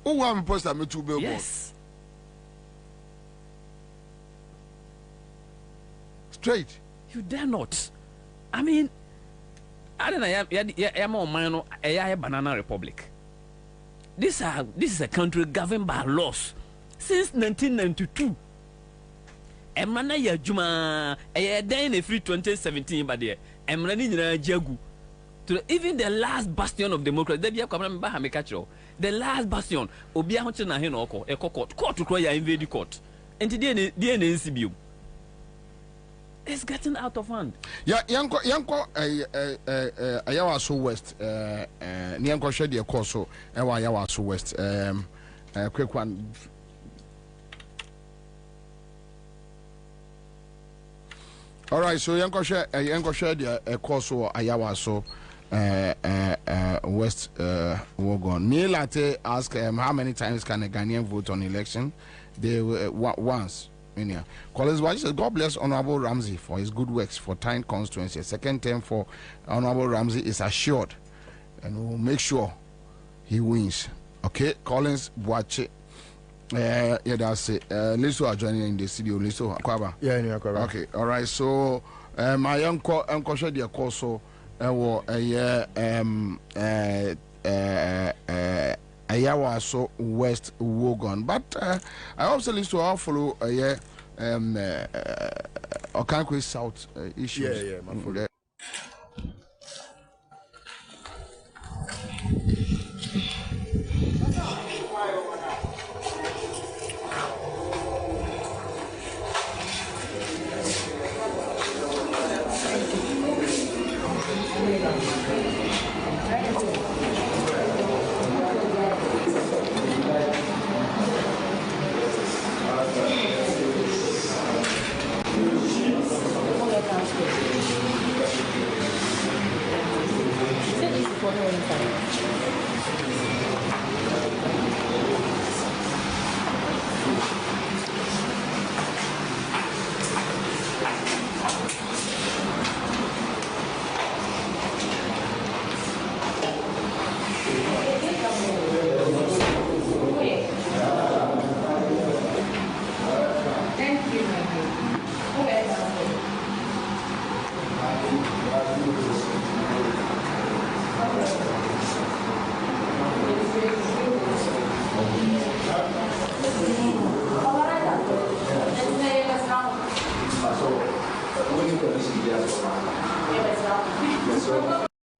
Oh, I'm supposed to me two billboards. Yes. Straight. You dare not. I mean, I don't know. I'm banana republic. This is a country governed by laws since 1992. Emrana ya juma then free 2017 but there emrani nyina jagu to even the last bastion of democracy there be kwamna mba ha me catch the last bastion obi ahonche na he no oko court to ya invade court enti dey na NCBU. It's getting out of hand. Yeah, yanko ayawa so west ni yanko hwe de course so ayawa so west quick one. All right, so yanko share the course so ayawa so west wogon. Nilate ask how many times can a Ghanaian vote on election? They once. Collins White says, God bless Honorable Ramsey for his good works for Tyne constituency. A second term for Honorable Ramsey is assured, and we'll make sure he wins. Okay, Collins Boache. Yeah, that's it. Liso are joining in the studio. Liso, Kwaba. Yeah, Kwaba. Okay, all right. So, my uncle shared the course. So, Ayawa so West Wogon, but I also listen to our follow Okankwe South issues. Yeah, my follow.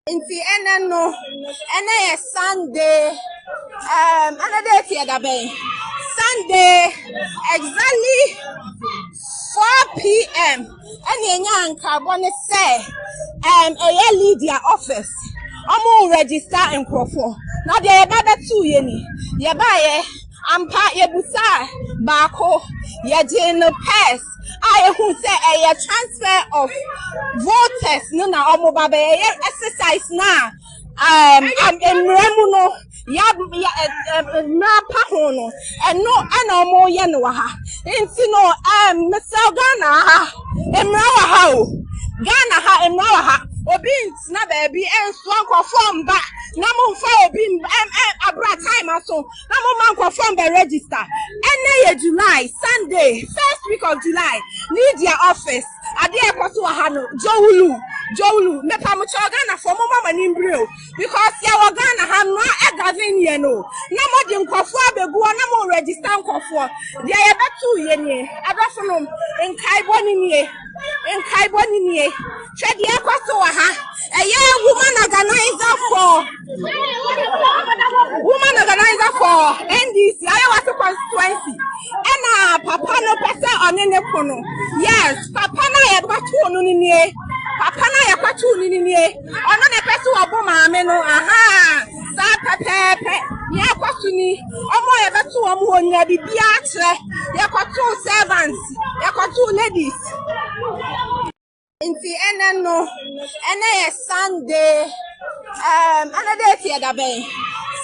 Inti ene Sunday another theater bay Sunday exactly 4 p.m. and yan carbon say a lead their office I'm register in Crawford now they about 2 yeni ye buy ampa ye busa bako ye jeno pass I who say a transfer of voters no na omobabe exercise na I'm in Remuno na pahono and no anomo yenwaha intino Mr. Ghana emrawa ha Ghana ha emrawa ha obi ntina baby enso ankofom ba na mo fa obi abra time aso na mo man confirm the register ene July, Sunday, first week of July, need your office. Adia Kotu Hano, Joulu, Mepamuchogana for Mama Nimbrio, because Yawagana have no Edavin Yeno. No more than Kofua, Begua, no more register Kofua. They are about 2 years, Adafonum, in Kaiboninie, Chedia Kotuaha, a young woman organizer for NDC, Iowa constituency, and Papa no person on any kono. Yes, Papa na yabatu nuniye, Papa na yabatu nuniye, ono ne person oboma ameno, aha, sa pepe, yakwatuni, omo yabatu omo onya bibiatre, yakwatu servants, yakwatu ladies. Inti eneno, ene Sunday, another day the bay.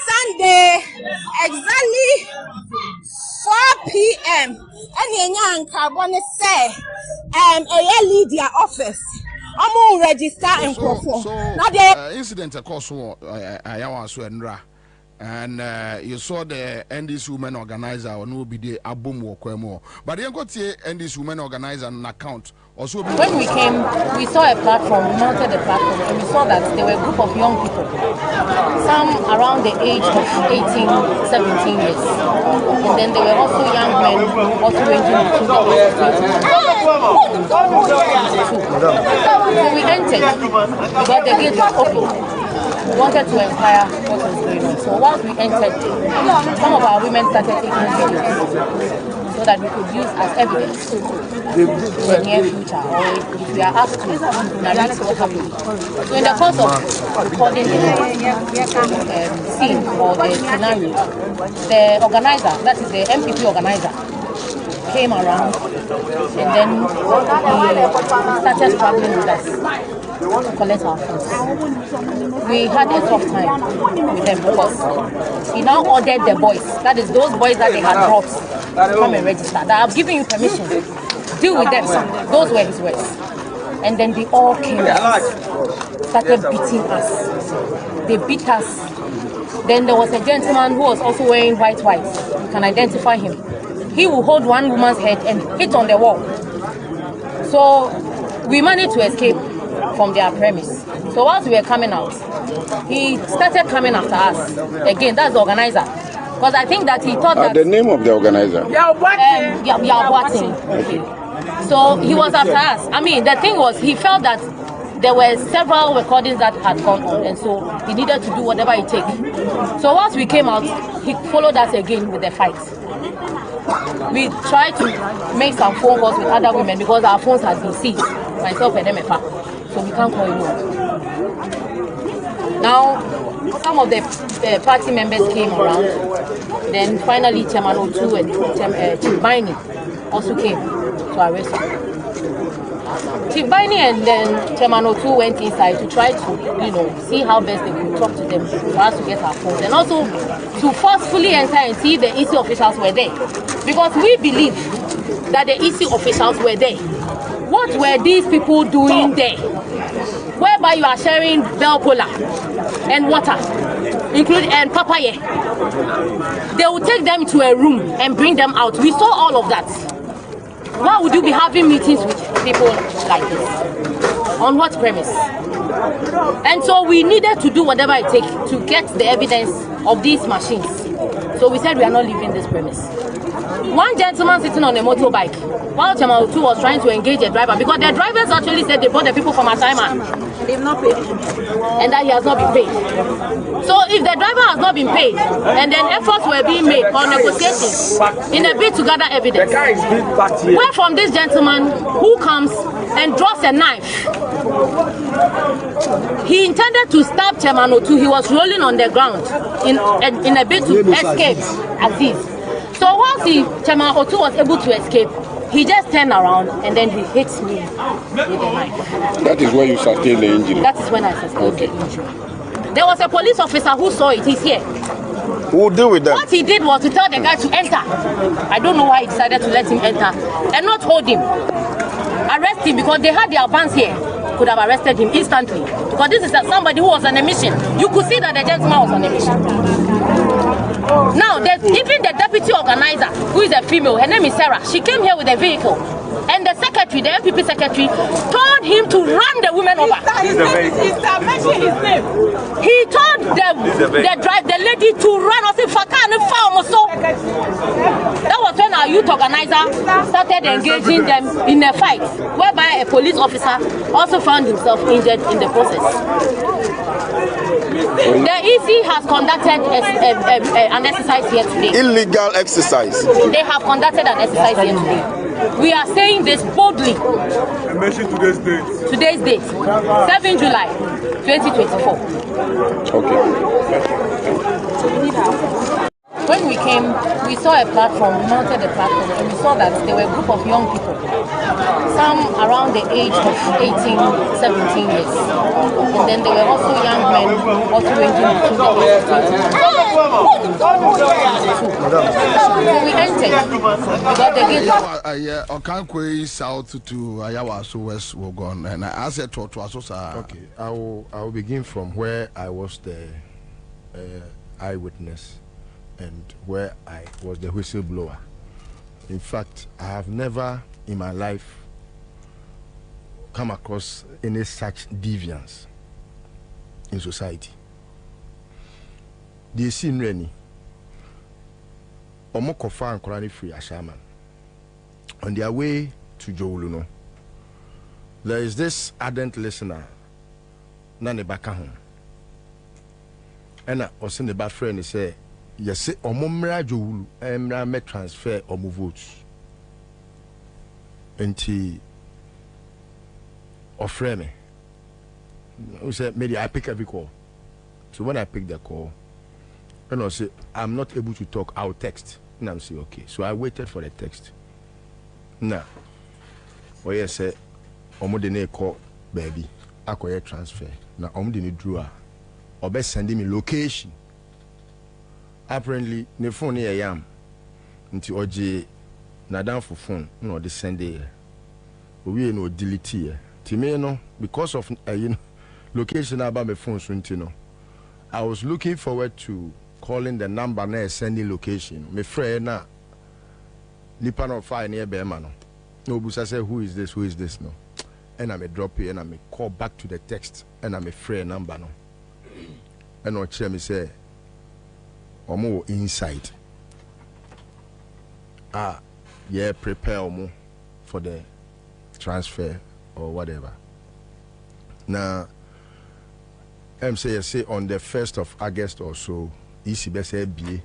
Sunday, exactly 4 p.m. Any young carbon say, lead their office. I'm all register and perform. Now the incident, of course, I was and you saw the NDC women organizer or no be the Abum Wokwemo. But you got the NDC women organizer an account. Also, when we came, we saw a platform, we mounted a platform, and we saw that there were a group of young people, some around the age of 18, 17 years. And then there were also young men, also ranging between the age of 22. So we entered, because the gate was open. We wanted to inquire what was going on. So once we entered, some of our women started taking videos so that we could use as evidence in the near future, or if we are asked to narrate what happened. So in the course of recording the scene or the scenario, the organizer, that is the MPP organizer, came around and then he started struggling with us to collect our phones. We had a tough time with them because he now ordered the boys, that is those boys that they had brought, to come and register. That I've given you permission, deal with them. Those were his words. And then they all came out, started beating us. They beat us. Then there was a gentleman who was also wearing white. You can identify him. He will hold one woman's head and hit on the wall. So we managed to escape from their premise. So whilst we were coming out, he started coming after us. Again, that's the organizer. Because I think that he thought that... the name of the organizer? Yawati. Okay. So he was after us. I mean, the thing was, he felt that there were several recordings that had gone on, and so he needed to do whatever it takes. So once we came out, he followed us again with the fight. We tried to make some phone calls with other women because our phones had been seized, myself and MFA, so we can't call anyone. Now, some of the party members came around. Then finally, Chairman Otu and Chief Baini also came to arrest him. Chief Baini and then Chairman Otu went inside to try to, see how best they could talk to them for us to get our phones, and also to forcefully enter and see if the EC officials were there. Because we believe that the EC officials were there. What were these people doing there? Whereby you are sharing bell cola and water, including and papaya. They will take them to a room and bring them out. We saw all of that. Why would you be having meetings with people like this? On what premise? And so we needed to do whatever it takes to get the evidence of these machines. So we said we are not leaving this premise. One gentleman sitting on a motorbike, while Chairman Otu was trying to engage a driver, because the drivers actually said they brought the people from assignment. They've not paid. And that he has not been paid. So if the driver has not been paid, and then efforts were being made for negotiations in a bid to gather evidence, where from this gentleman who comes and draws a knife, he intended to stab Chairman Otu. He was rolling on the ground in a bid to escape as this. So once Chairman Otu was able to escape, he just turned around and then he hit me with a knife. That is where you sustained the injury? That is when I sustained the injury. There was a police officer who saw it. He's here. Who will deal with that? What he did was to tell the guy to enter. I don't know why he decided to let him enter and not hold him. Arrest him because they had their bands here. Could have arrested him instantly. Because this is somebody who was on a mission. You could see that the gentleman was on a mission. Now, even the deputy organizer, who is a female, her name is Sarah, she came here with a vehicle. And the secretary, the MPP secretary, told him to run the women over. Mention his name. He told the lady to run us in Fakan and farm. So that was when our youth organizer started engaging them in a fight, whereby a police officer also found himself injured in the process. The EC has conducted an exercise here today. Illegal exercise. They have conducted an exercise here today. We are saying this boldly. Mention today's date. Today's date, 7 July 2024. Okay. When we came, we saw a platform, we mounted a platform, and we saw that there were a group of young people, some around the age of 18, 17 years. And then there were also young men, also ranging between the age of 22. So we entered. We got the gate. Okankwe south to Ayawa, so west will go on. And I said to us, okay, I will begin from where I was the eyewitness and where I was the whistleblower. In fact, I have never in my life come across any such deviance in society. They see Reni Omokofa and Korani free Ashaman. On their way to Jowuluno, there is this ardent listener, Nane Bakahon. And I was in the bad friend, he said, yes, Omomra Jowulu, Emra me transfer Omu votes. And he offered me. He said, maybe I pick every call. So when I pick the call, and I say, I'm not able to talk, I'll text. And I'm saying, okay. So I waited for the text. Now, what you say, Omodene call baby, I call transfer. Now, Omodene drew or best sending me location. Apparently, the phone here I am. Until OJ, na down for phone, no, the send here. We no delete here. Timmy, no, because of location about my phone, so I was looking forward to calling the number na sending location. My friend na nipa no fire near Bema no. No busa say who is this no. And I may drop here and I may call back to the text and I may free number no. And no chair me say omo inside. Yeah, prepare omo for the transfer or whatever. Now say on the 1st of August or so, isi be say bie.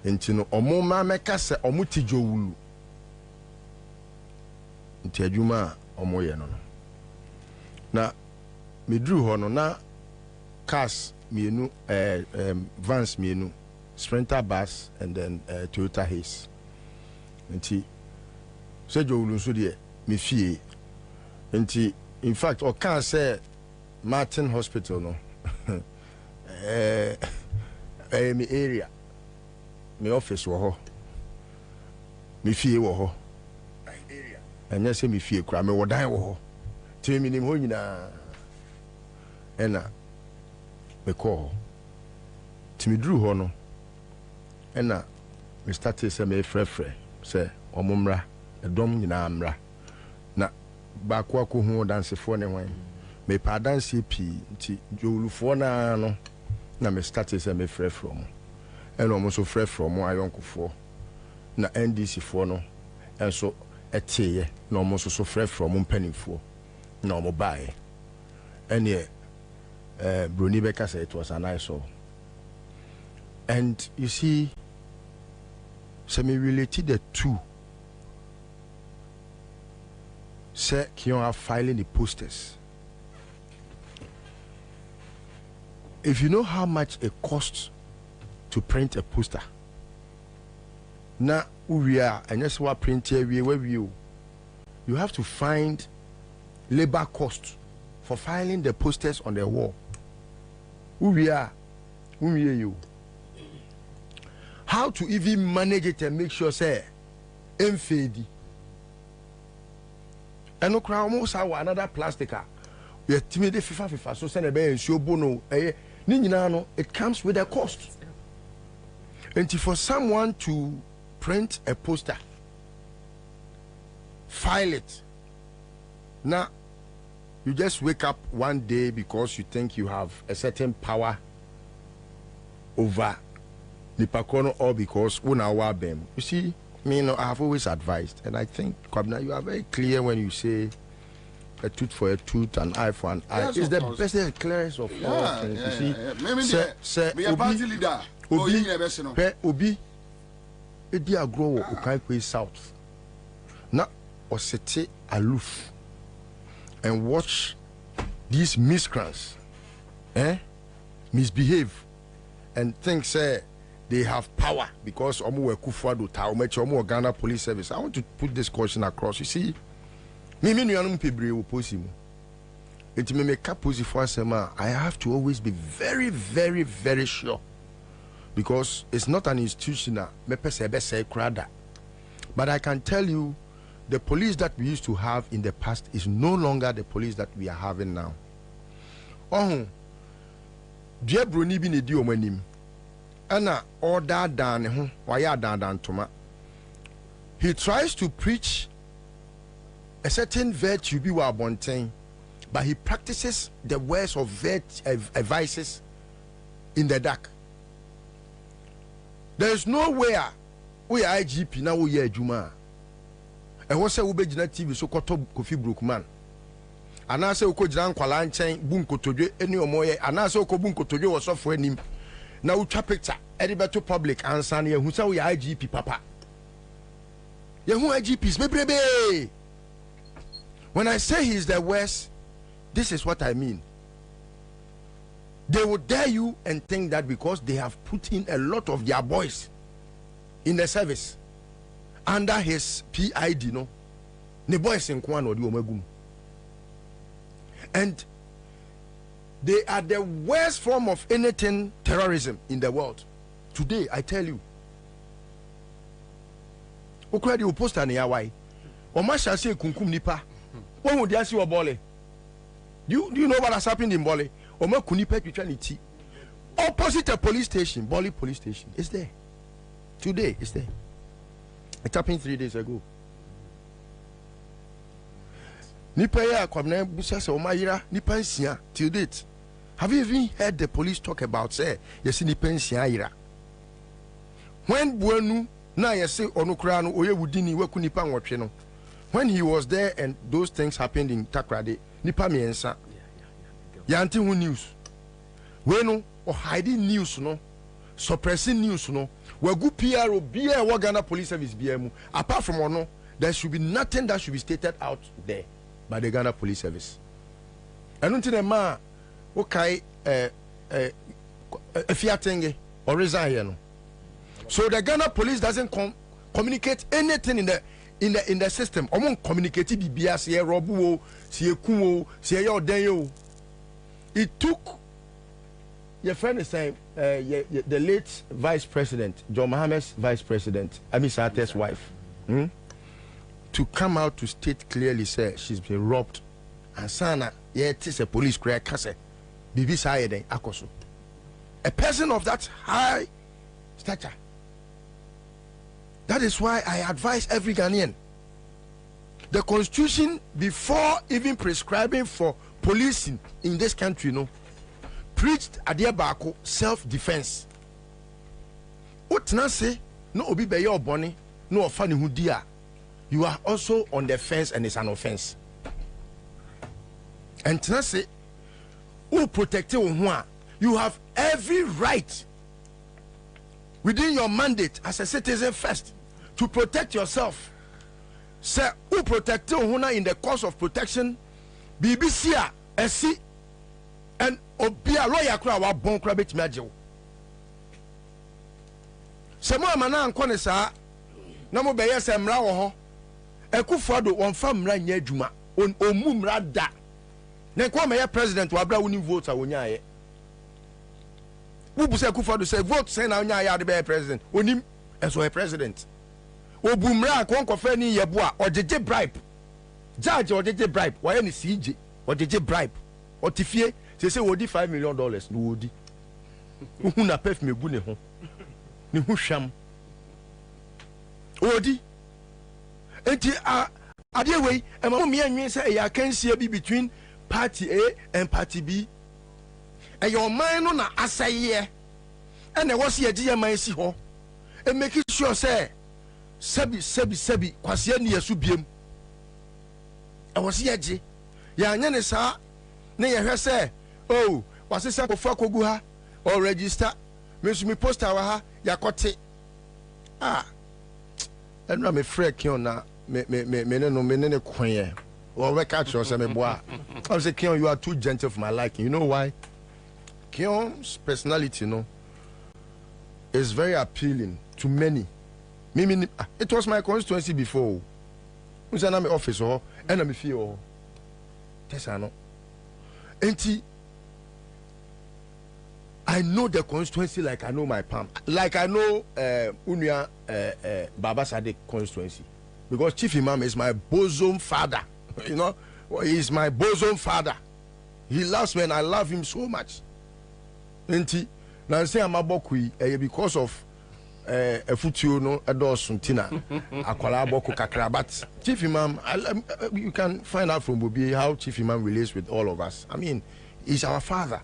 Nti no omo ma meka se omo tijo wulu. Nti adwuma omo ye no. Na me drew ho no na cars mienu vans mienu, Sprinter bus and then Toyota Hiace. Nti se jo wulu so de me fie. Nti in fact o can say Martin Hospital no. Me area, me office wo ho, me fie wo ho, area. And yes, me fie kura me wo dan wo ho. Ti me nim ho nyina. Ena me call. Ti me drew ho no. Ena me started say me frefre, say omumra, edom nyina amra. Na ba kwa ko hu dance fo ne wan. Me pa dance pi nti jowulufo na no. Na me started say me free from and almost so free from ayonkofo na NDC for no and so eteye na almost so free from mpanimfo na omo bae and Bruni Becker said it was an eyesore. And you see, so me related the two. Say Kion are filing the posters. If you know how much it costs to print a poster, now we are and that's what print here you have to find labor cost for filing the posters on the wall. We are you. How to even manage it and make sure say fade. And no crowd almost have another plastic. We are timid FIFA so send a bay and show bono. It comes with a cost. And for someone to print a poster, file it, now you just wake up one day because you think you have a certain power over Nipakono, or because you see, I have always advised, and I think, Kwabena, you are very clear when you say a tooth for a tooth, an eye for an eye. It's the best and clearest of all things. You see, Obi, Edi Agro Okaikwe South. Now, Osete aloof and watch these miscreants misbehave and think they have power because Omu Kufuado Omu Ghana Police Service. I want to put this question across. You see, I have to always be very, very, very sure, because it's not an institution. But I can tell you, the police that we used to have in the past is no longer the police that we are having now. Dear Bruni bin Edi Omanim, Anna order dan waya dan toma. He tries to preach a certain virtue be wa bonten, but he practices the words of vices in the dark. There is nowhere we are IGP now we are Juma. And what say we be TV so koto Kofi Brookman. And I say uko jiran kwala nchen bunko toje eni omoye. And I say uko bunko toje was off when him. Now we picture Edibeto public Ansah ye who say we are IGP papa. Ye who IGPs baby. When I say he is the worst, this is what I mean. They will dare you and think that because they have put in a lot of their boys in the service under his PID, no, the boys in Kwan or the Omegum, and they are the worst form of anything terrorism in the world today. I tell you, Ukraine will post an Yawai or Masha say Kunkum Nipa. When would you see your Bole? Do you know what has happened in Bole? Oma Kunipe Pitaniti. Opposite a police station, Bole police station. It's there. Today, it's there. It happened 3 days ago. Nipa ya Kwabena Busasa Omayira, Nipa Nsia, till date. Have you even heard the police talk about say yes Nipa Nsia ira? When Buenu na yesi Onukrano Oye Wudini Weku Nipa Nwotwe no. When he was there and those things happened in Takrade, Nipa Miensa. Yanti who news. Weno or hiding news no, suppressing news no. We go PRO be a Ghana Police Service BMU. Apart from ono, there should be nothing that should be stated out there by the Ghana Police Service. I don't think a man okay fiatenge or resign here no. So the Ghana Police doesn't communicate anything in the system. Omon communicate bibia se robu se kuo se your den. It took your friend is saying the late Vice President John Mohammed's Vice President Amisa Ate's wife to come out to state clearly say she's been robbed. And sana it is a police crack kase bibi sayeden akoso. A person of that high stature. That is why I advise every Ghanaian. The constitution, before even prescribing for policing in this country, no, preached Adiabako self-defense. What na say? No obi be your bonny, no offani hudia. You are also on the fence and it's an offense. And na say, who protect you? You have every right within your mandate as a citizen first to protect yourself. Say who protect you in the course of protection? BBC SC and Obia lawyer kra wa bon kra betimi agyew. Se mo amana ankone sa na mo beye se mra wo ho. Ekufuado won fa mra nya adwuma. Omu mra da. Na ko meye president wa bra woni vote a wonya aye. Wo bu se Ekufuado say vote say na wonya aye ade be president. Onim enso a president. Obumra konkofa ni yebo a ojeje bribe. Judge ojeje bribe. Why ni CJ ojeje bribe. Otifie say wodi $5 million no wodi. Who na pef me gu ne ho. ni hu hwam odi enti ade wey e ma me anwen say ya kansia bi between party A and party B and your mind no na asaye and e was ye je man si ho e make sure say sebi kwase ni yesu biem e was ye je ya anya ne sa ne ye hwe say oh wase say ko fa kogu ha or register me poster wa ha yakote enra me frɛ kion na me ne kwen or we catch us me boa I say Kion, you are too gentle for my liking. You know why? Kion's personality, is very appealing to many. It was my constituency before. Who's an army officer and I'm feel Tessano. Enti I know the constituency like I know my palm. Like I know Unia Baba Sadiq constituency. Because Chief Imam is my bosom father. You know, he is my bosom father. He loves me and I love him so much. Enti na say am abokui because of futuo no edosuntina akwala aboku kakra, but Chief Imam you can find out from Bobie how Chief Imam relates with all of us. I mean, he's our father.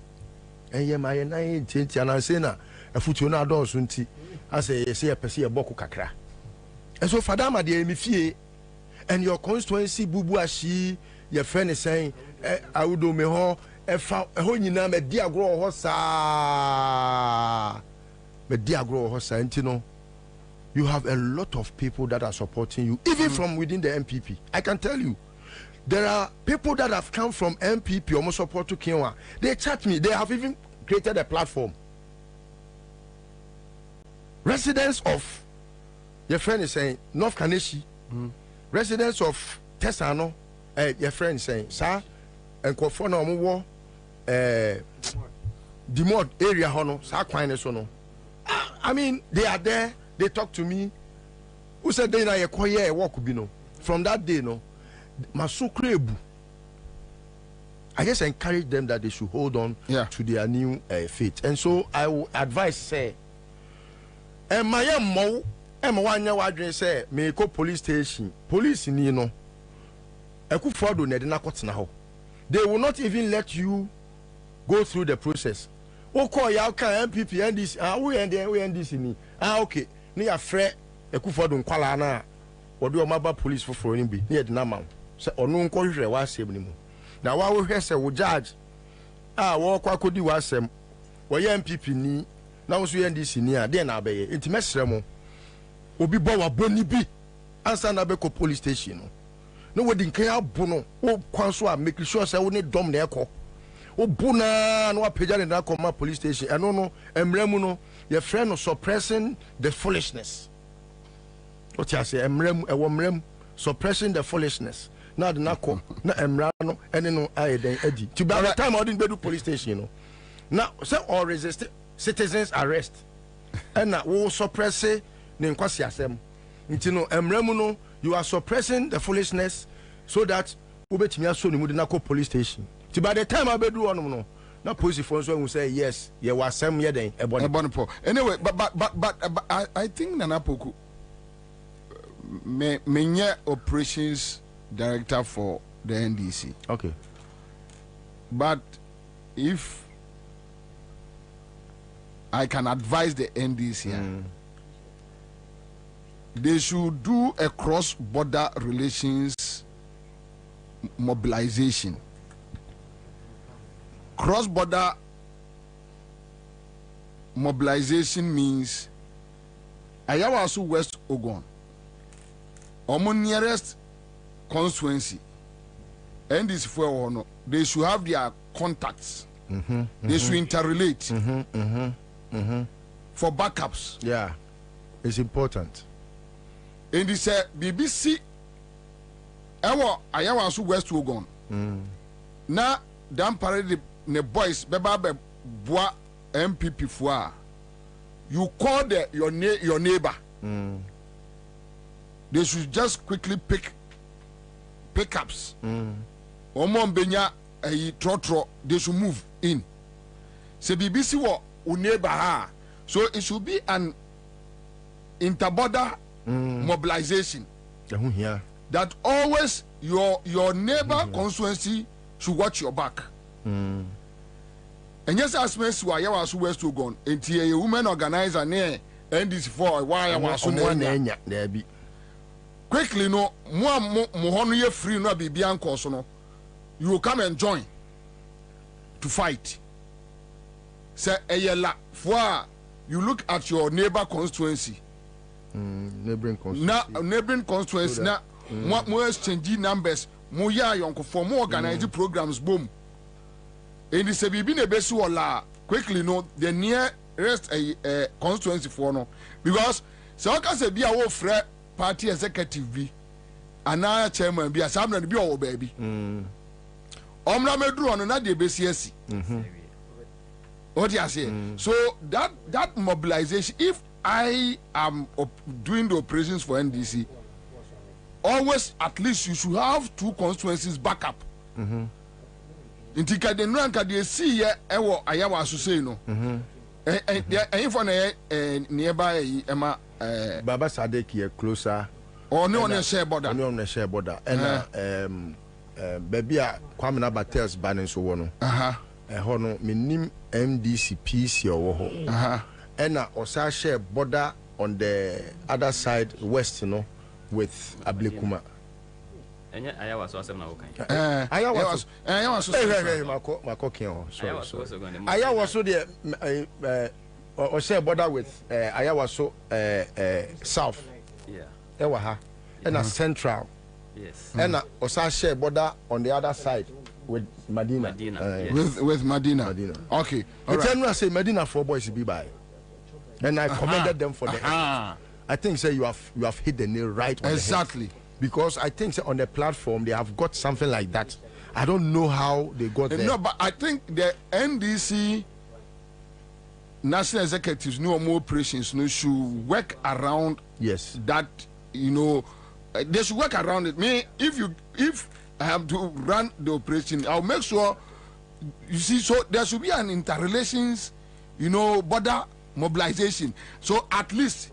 And ye my na enti and I say na futuo no adosunti I say a pese aboku kakra. And so father ma de mi fie and your constituency bubu ashi your friend is saying I would do me ho efa ho nyina me di agro ho sa me di agro ho sa enti you have a lot of people that are supporting you even from within the MPP. I can tell you there are people that have come from MPP almost support to Kinwa. They chat me, they have even created a platform. Residents of your friend is saying North Kaneshi, residents of Tessano, your friend is saying sir and Kofona Omuwo Dimod area hono sa kwine so no. I mean they are there, they talk to me. Who said they na ye koye work bi no. From that day no masukrebu. I just encourage them that they should hold on to their new faith. And so I will advise say my mo wanya wadwen say me ko police station. Police ni no Ekufodo na de na kotena ho. They will not even let you go through the process. Call ya kan MPP NDC we NDC ni okay ni ya frɛ Ekufodo nkwala na wode o maba police for ni bi ni de na ma say onu nko hwehwɛ wa asɛm ni mu na wa wo hwɛ sɛ wo judge wo kwa kodi wa asɛm wo ye MPP ni na wo so NDC ni a de na abɛyɛ enti mesrɛ mo obi bɔ wa boni bi ansa na be ko police station no wodi nkan abo no wo kwan so a make sure say wo ne dom na ekɔ wo buna no apagya ne na kɔma police station ɛno no emremu no your friend no suppressing the foolishness. What you say emremu ɛwɔ mremu suppressing the foolishness. Now the nako na emra no ene no aye den adi to by the time I didn't do police station now say all resist citizens arrest and na wo suppress ne nkwasi asem nti no emremu no you are suppressing the foolishness so that ubetimi aso ne mu de nako police station to by the time I be do on no na police force will say yes ye was asem ye den ebonipo anyway but I think Nana Poku me operations director for the NDC. Okay. But if I can advise the NDC, they should do a cross-border relations mobilization. Cross-border mobilization means Ayawasu West Ogun, or nearest constituency, and this for no, they should have their contacts. They should interrelate for backups. Yeah, it's important. And this BBC, Ayawasu West Ogun. Now, damn parade the boys, beba bois MPP for you call your neighbor. They should just quickly pick ups. Omon benya trotro, they should move in. Se BBC wa neighbor ha. So it should be an interborder mobilization. That always your neighbor constituency should watch your back. And yes, as Miss Waya was West to go, and a woman organizer near NDC for why I was so there be. Quickly, no more Mohonu free no be beyond Consono. You will come and join to fight. Say Ayala for you look at your neighbor constituency. Neighboring constituency. Now neighboring constituency now more exchange numbers, more young for more organized programs boom. And it's a bibi ne besu wala quickly no the nearest constituency for no because so can say be a wo frɛ party executive bi ana chairman bi asam na bi o baby omra medru ono na de besiasi what you say so that mobilization, if I am doing the operations for NDC, always at least you should have 2 constituencies backup. Inti ka de no anka de see ye ewo ayawa aso say no for nearby Emma Baba Sadek here closer or no on share border and baby Kwabena Battles banning so one hono minim MDC PC or and osa share border on the other side west with Ablekuma. Ayawa so asem na wokan. Ayawa so Ayawa so the or share border with Ayawa so south. Yeah. Ewa ha. And a central. Yes. And osa share border on the other side with Medina. Yes. With Medina. Okay. All right. I say Medina 4 boys be by. And I commended them for that. I think say you have hit the nail right on exactly. The head. Because I think say, on the platform they have got something like that. I don't know how they got there. No, but I think the NDC national executives know more operations should work around that, they should work around it. Me, if I have to run the operation, I'll make sure you see, so there should be an interrelations, border mobilization. So at least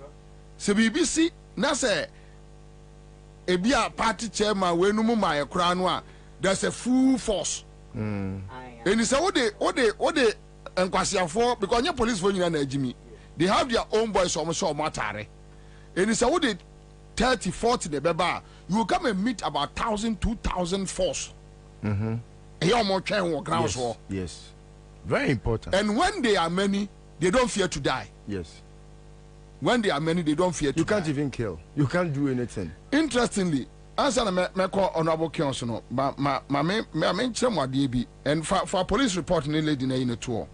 BBC now say a party chairman when no my crown there's a full force. And it's what they and for because your police for Jimmy, they have their own boys almost so matare. And it's what they 30, 40 the beba, you will come and meet about 1,000, 2,000 force. Yes. Very important. And when they are many, they don't fear to die. Yes. When they are many, they don't fear to die. You can't even kill. You can't do anything. Interestingly, Ansah me call honorable counsel no, and for police report in the tour.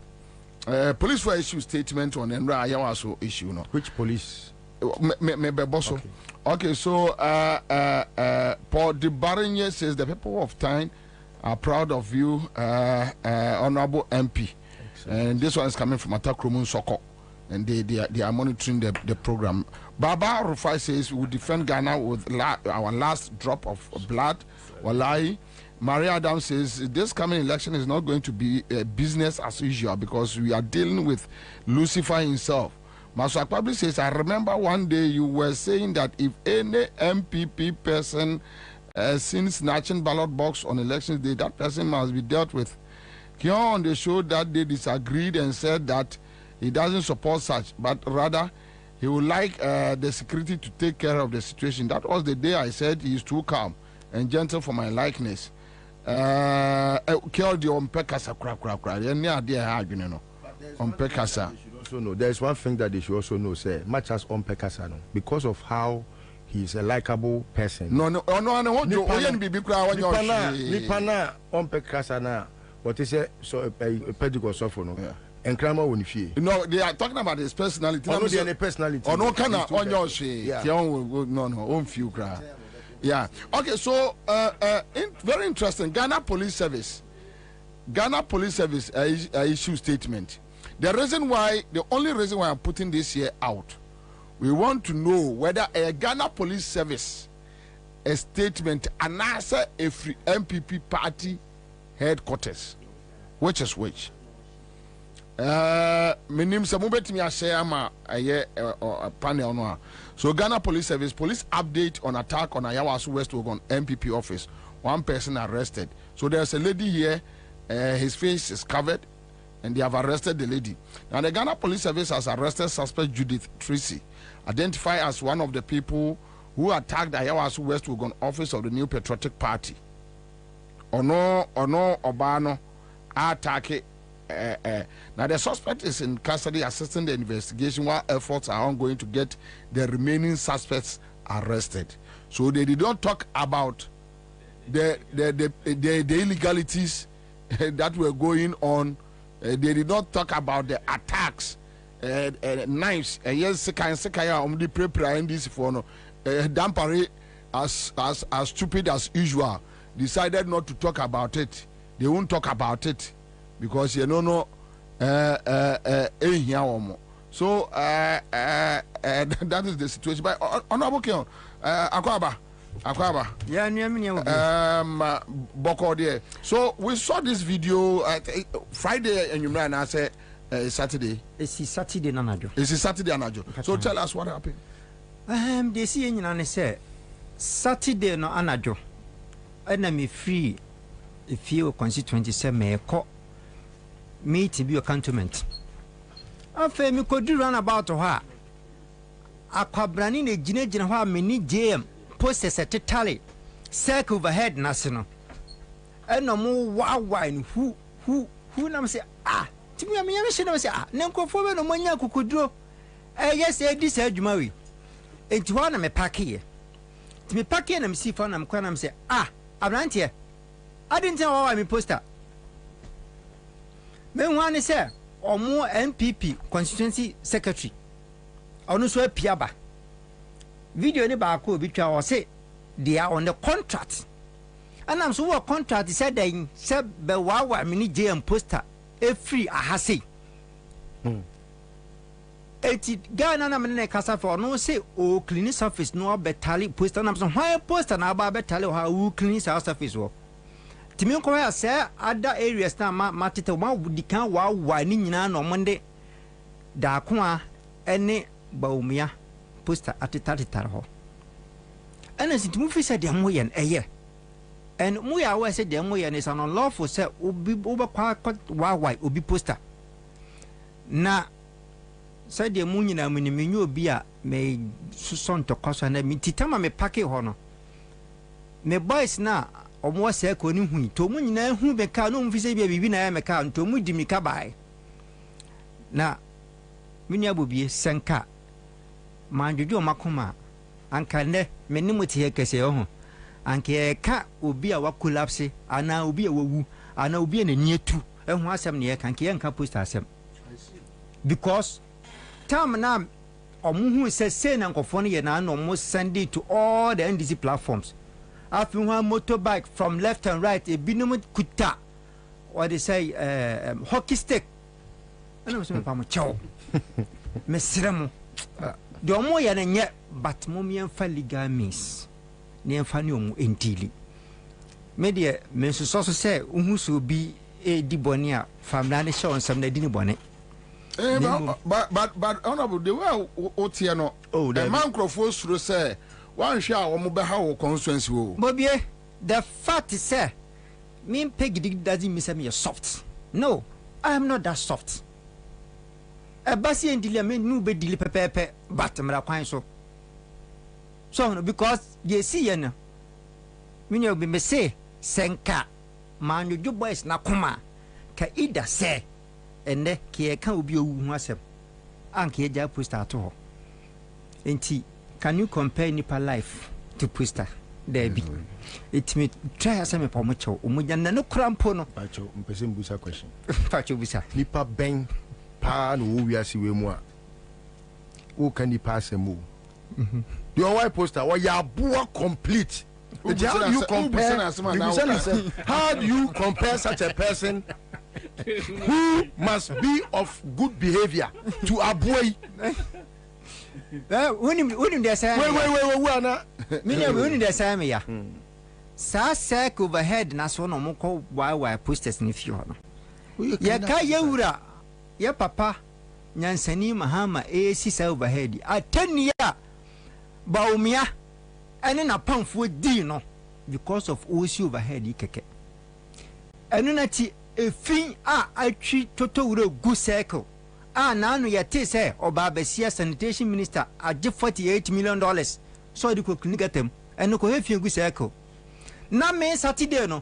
Police for issue statement on and I also issue no. Which police? Me bosso. Okay, so Paul de Barigny says the people of Tyne are proud of you, honorable MP. And this one is coming from Atakromun Soko. And they are monitoring the program. Baba Rufai says we will defend Ghana with our last drop of blood. Wallahi. Maria Adams says this coming election is not going to be business as usual because we are dealing with Lucifer himself. Masu Akpabli says, I remember one day you were saying that if any MPP person seen snatching ballot box on election day, that person must be dealt with. Here on the show that they disagreed and said that he doesn't support such, but rather he would like the security to take care of the situation. That was the day I said he is too calm and gentle for my likeness. Kill the Ompekasa crack. Any idea, Ompekasa. So no, there's one thing that they should also know, say, much as Ompekasa, because of how he's a likable person. No. Nipana Ompekasa na. What is it? So a pedigree suffer no. And Krama won't fear. No, they are talking about his personality. No, any personality. No, kind of on your share. No, few cry. Yeah. Okay, so very interesting. Ghana Police Service issue statement. The only reason why I'm putting this here out, we want to know whether a Ghana Police Service a statement and answer a free MPP party headquarters, which is which. Minim se mubetimi ashare ama panel no. So Ghana Police Service police update on attack on Ayawaso West Ogun MPP office. One person arrested. So there's a lady here, his face is covered, and they have arrested the lady. Now the Ghana Police Service has arrested suspect Judith Tracy, identified as one of the people who attacked the Ayawaso West Ogun office of the New Patriotic Party. Obano attack. Now the suspect is in custody assisting the investigation while efforts are ongoing to get the remaining suspects arrested. So they did not talk about the illegalities that were going on. They did not talk about the attacks, knives. Yes, sekaya prepare this for no. Dampare as stupid as usual decided not to talk about it. They won't talk about it. Because you know so that is the situation. But honorable Kion, Akwaba. Yeah, Boko there. So we saw this video Friday and you ran I said Saturday. It's Saturday Nanajo. It's Saturday Nanajo. So tell us what happened. They see you say Saturday no Anajo. And I'm free if you constituency say me meet to be a cantonment. After me could run about her. Aquabrani ne Gina mini JM posters at tally, circle overhead national. And no more wow wine who nam say to me, I should say Nanko for no mania could draw. Yes, this edge Murray. It's one of me pack here. To me pack in and see fun and quanam say I'm not here. I didn't tell why I'm poster. Men one is here or more MPP constituency secretary. On so Piaba. Video any barco between or say they are on the contract. And I'm so a contract said they said Bewawa mini JM poster a free a say. It Ghana mene kasa for no say o clean surface no betali poster na so why poster na ba betali how clean surface wo. Timi nko say other areas na matete ma di kan wa ni nyina no monde da ko a ene baumia poster atitatar ho. Ena sitimu fi say de mo yen eye. And mu ya we say de mo yen is an unlawful say obi kwa wa obi poster. Na said the moon in a menu beer may son to cost and me titama me pack ho no. Me boys na or more circle ni hu to mu nyina hu be ka no mfi say bibi na me ka to mu di mi ka bai. Na mini abobie senka manjojo makoma anka ne me ni muti he kese ho. Anka ka obi a wa collapse ana obi a wawu ana obi na nietu ehu asem ne ye kan ke nka poster asem. Because time now who says say na nkofo ye na almost send it to all the NDC platforms. After one motorbike from left and right a binum kuta what they say hockey stick. And I was pam chow. Mesremo. The omo ya na but momi enfa legal means. Ne enfa ni omu entili. Media men so say who so be e di boni a family ne show nsam na di ni boni. But honorable, the way Otiano, the microphone through say, one shall or mobile constituency. Bobie, the fact is, sir, me Peggy doesn't miss me soft. No, I am not that soft. A bassy and delay me no be delay pepe, but I'm not so. So, because ye see, and me be say, Senka, man, you boys na kuma, ka ida say. And ne ke ka obi owu asem anke eja poster to enti can you compare nipa life to poster there be it me try asem pa mo chew omuja na no krampo no pacho mpese mbusa question pacho bisa nipa ben pa no wo wiase we mu a wo kan nipa asem o your white poster what ya boa complete how do you compare such a person who must be of good behavior to a boy? When they say, wait, when they say, me, ya, sa sack overhead, na so no more why posters in if you know. Ya ka yura ya papa nyansani mahama AC sa overhead atani ya baumia ene na pamfo di no because of OC overhead keke enu na ti efin a atwi toto wura gu circle a nanu yete se oba besia sanitation minister age $48 million so di ko klinigatem enu ko hefin gu circle na me Saturday no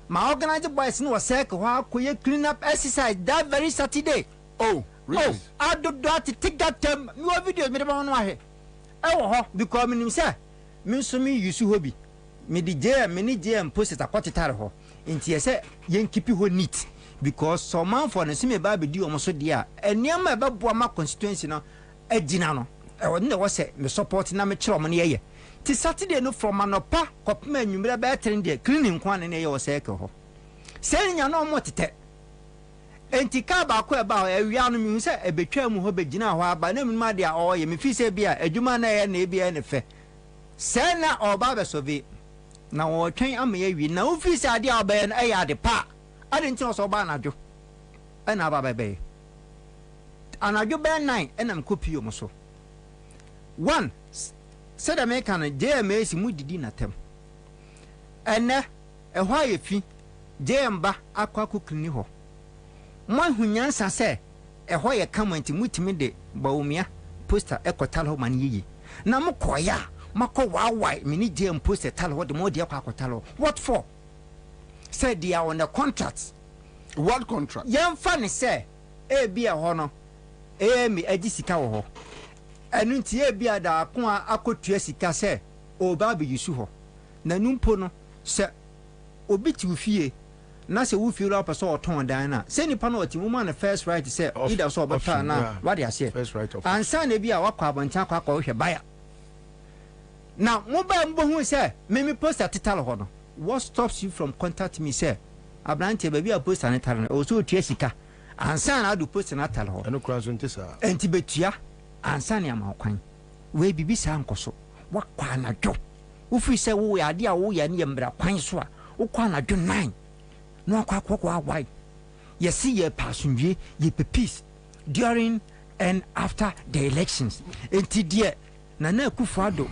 my organizer boys no circle ha ko ye clean up exercise that very Saturday. Oh really? Oh, I do that take that time your videos me dey no ahe ho because me nim say me so me use hobby me di jam me ni jam post it akwatitare ho nti say yen keep ho neat because some man for no me ba be di omo so dia eniam e be boa ma constituency no agina no e wo ne wo say me support na me kire omo ne ye ti Saturday no from anopa kopema anwumre be trend dia cleaning kwan ne ye wo say ke ho say nya no mo tete enti ka ba ko e ba awia no mi say e betwa mu ho begina ho aba na mu ma dia o ye me fi say bia adwuma na ye na e bia ne fe say na oba be so be na wo twen amaye wi na wo fi say ade oba na e ya de pa ade nti so ba na dwo e na aba be anadwo be 9 e na mkopi yo mo so 1 said American JMS mu didi na tem ene e ho ayefi JMba akwaku klini ho mo hunyansa se e ho ye comment mutimi de baumia poster ekotal ho man yiyi na mo koya mako wawai mini JM poster tal ho de mo de akwakotal what for said they are on the contract. What contract? Yam funny say e bia ho no e mi agisika wo ho enu nti e bia da ako akotua sika se o ba be yusu ho na numpo no se obi ti ufie na se wo fie ro apaso oton dan na se nipa na oti mu na first right se either so obata na what they say first right of Ansah na bia wakwa abonta akwa hwe baya na mo ba mbo hu se me post atital ho no what stops you from contact me say abrante ba bia post anital o so otua sika Ansah na do post na atal ho eno kura so ntisa enti betua Ansah ne ama kwan we bibi sa nkoso wakwa na dwo wo fi se wo ya de a wo ya ne mbra kwan so a wo kwa na dwo 9 no akwa why yesi ye pasundwe ye peace during and after the elections enti die na Akufo-Addo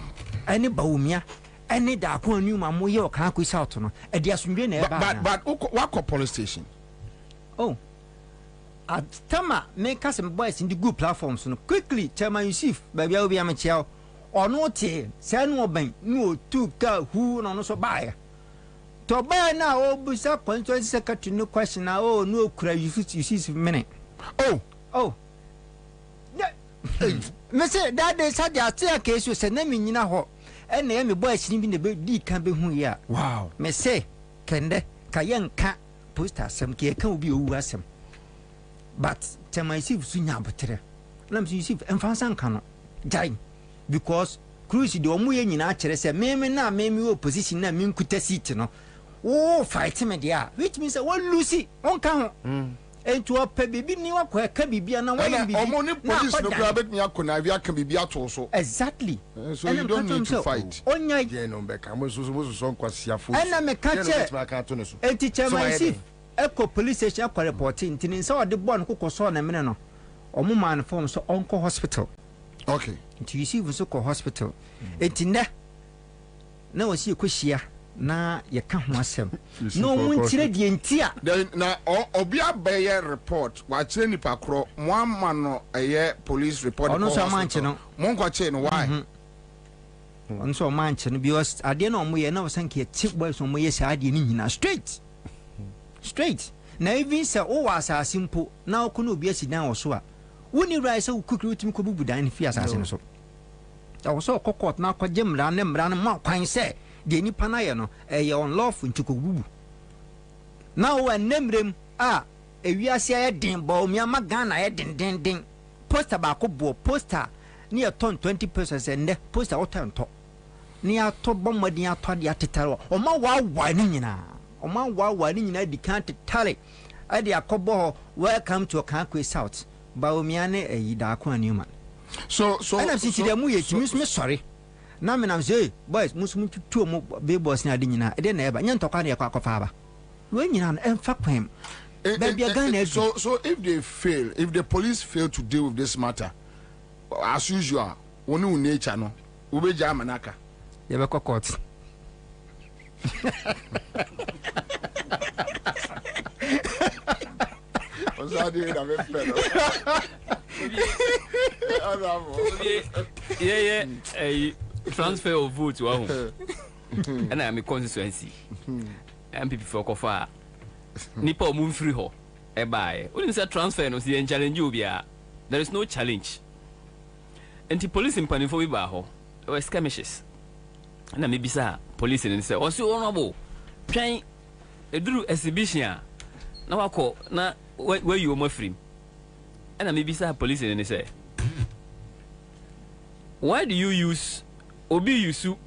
ene baumia ene da akwa anuma mo ye okan akwa south no e dia asundwe na e ba but what police station? Oh at tama make us some boys in the good platforms no quickly Chairman Yusuf baby I will be am chia ono te se no ban no tu ka hu no so bae to bae na o busa constituency secretary no question na o no kura Yusuf minute oh me say that day said ya tia case se na me nyina ho e na me boys ni bi na be di kan be hu ya wow me say kende ka yenka poster sem ke ka obi owu asem but Chairman Yusuf sunya abotre na me Yusuf enfansan kan no jai because cruise de omu ye nyina kire se meme na meme opposition na minkuta seat no oh fight me dia which means one Lucy on kan ho ento opa bibi ni wakwa ka bibia na wan bibi omo ni police no grab me akona avia ka bibia to so exactly so you don't need to fight onya ye no be ka mo so nkwasiafo ena me ka che enti Chairman Yusuf eko police station akwa reporting ntini nsa ode bon kokoso na mene no omo man form so onko hospital. Okay. Nti Yusuf so ko hospital enti na wasi ekohia na ye ka ho asem no muntire die ntia na obi abaye report wa kire nipa kro mo ama no eye police report ono so manche no mo nkwa che no why ono so manche no because ade na omo ye na wasanke cheap boys omo ye sa ade ni nyina straight na even say o wa asase mpo na okono obi asidan wo so a woni rai say ukukuru timi ko bubu dan fi asase no so awo so kokot na kwaje mra ne ma kwan say de nipa na ye no ye on lawful ntiko bubu na wo anemrem a ewiase aye den ba omi amaga na ye den poster ba ko bo poster ni ye ton 20% ende poster o tanto ni ato bomodin ato de atetaro o ma wa ni nyina o ma wa ni nyina di kan tetare ade akobo welcome to Okankwe South ba omi ane eyida akwa newman so and I'm sitting there mu ye timi me sorry na me nam say boys musum tutu mo be boss na ade nyina e de na eba nya ntokwa na yakwa kofa aba we nyina no emfa kwem So if they fail, if the police fail to deal with this matter, as usual, only nature no, ube jamanaka. You have a court. Yeah, a transfer of votes. And I'm a constituency. MPP for Kofa. Nipo move free ho. Ebai. When you say transfer, no see challenge you there is no challenge. And the police in Panifo Baho or skirmishes. And I maybe say police and say, "Oh, so honorable, trying a drew exhibition. Now I call na where you are free." And I maybe say police and say, "Why do you use Obi Yusu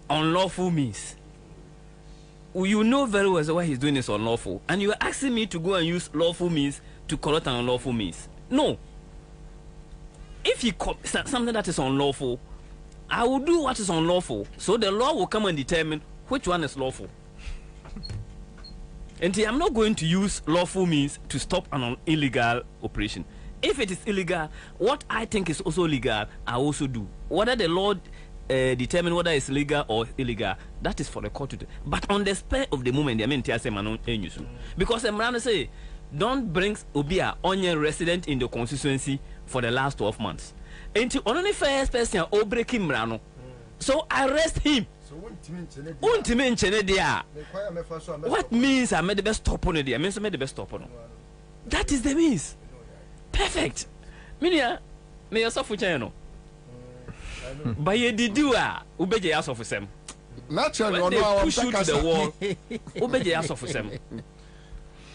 unlawful means? You know very well why he's doing this unlawful, and you are asking me to go and use lawful means to correct an unlawful means. No. If he something that is unlawful, I will do what is unlawful, so the law will come and determine which one is lawful. And I'm not going to use lawful means to stop an illegal operation. If it is illegal, what I think is also legal, I also do. Whether the law determine whether it's legal or illegal, that is for the court to do. But on the spur of the moment, I mean, because the man say, don't bring Obia onion resident in the constituency for the last 12 months. And to only first person or break him rano. So arrest him. What means I made the best stop on it? I mean, I made the best stop on it. That is the means. Perfect. Minia, may I suffer channel? By a didua, Ubeja ass of them. Naturally, when they push you to the wall, Ubeja ass of them.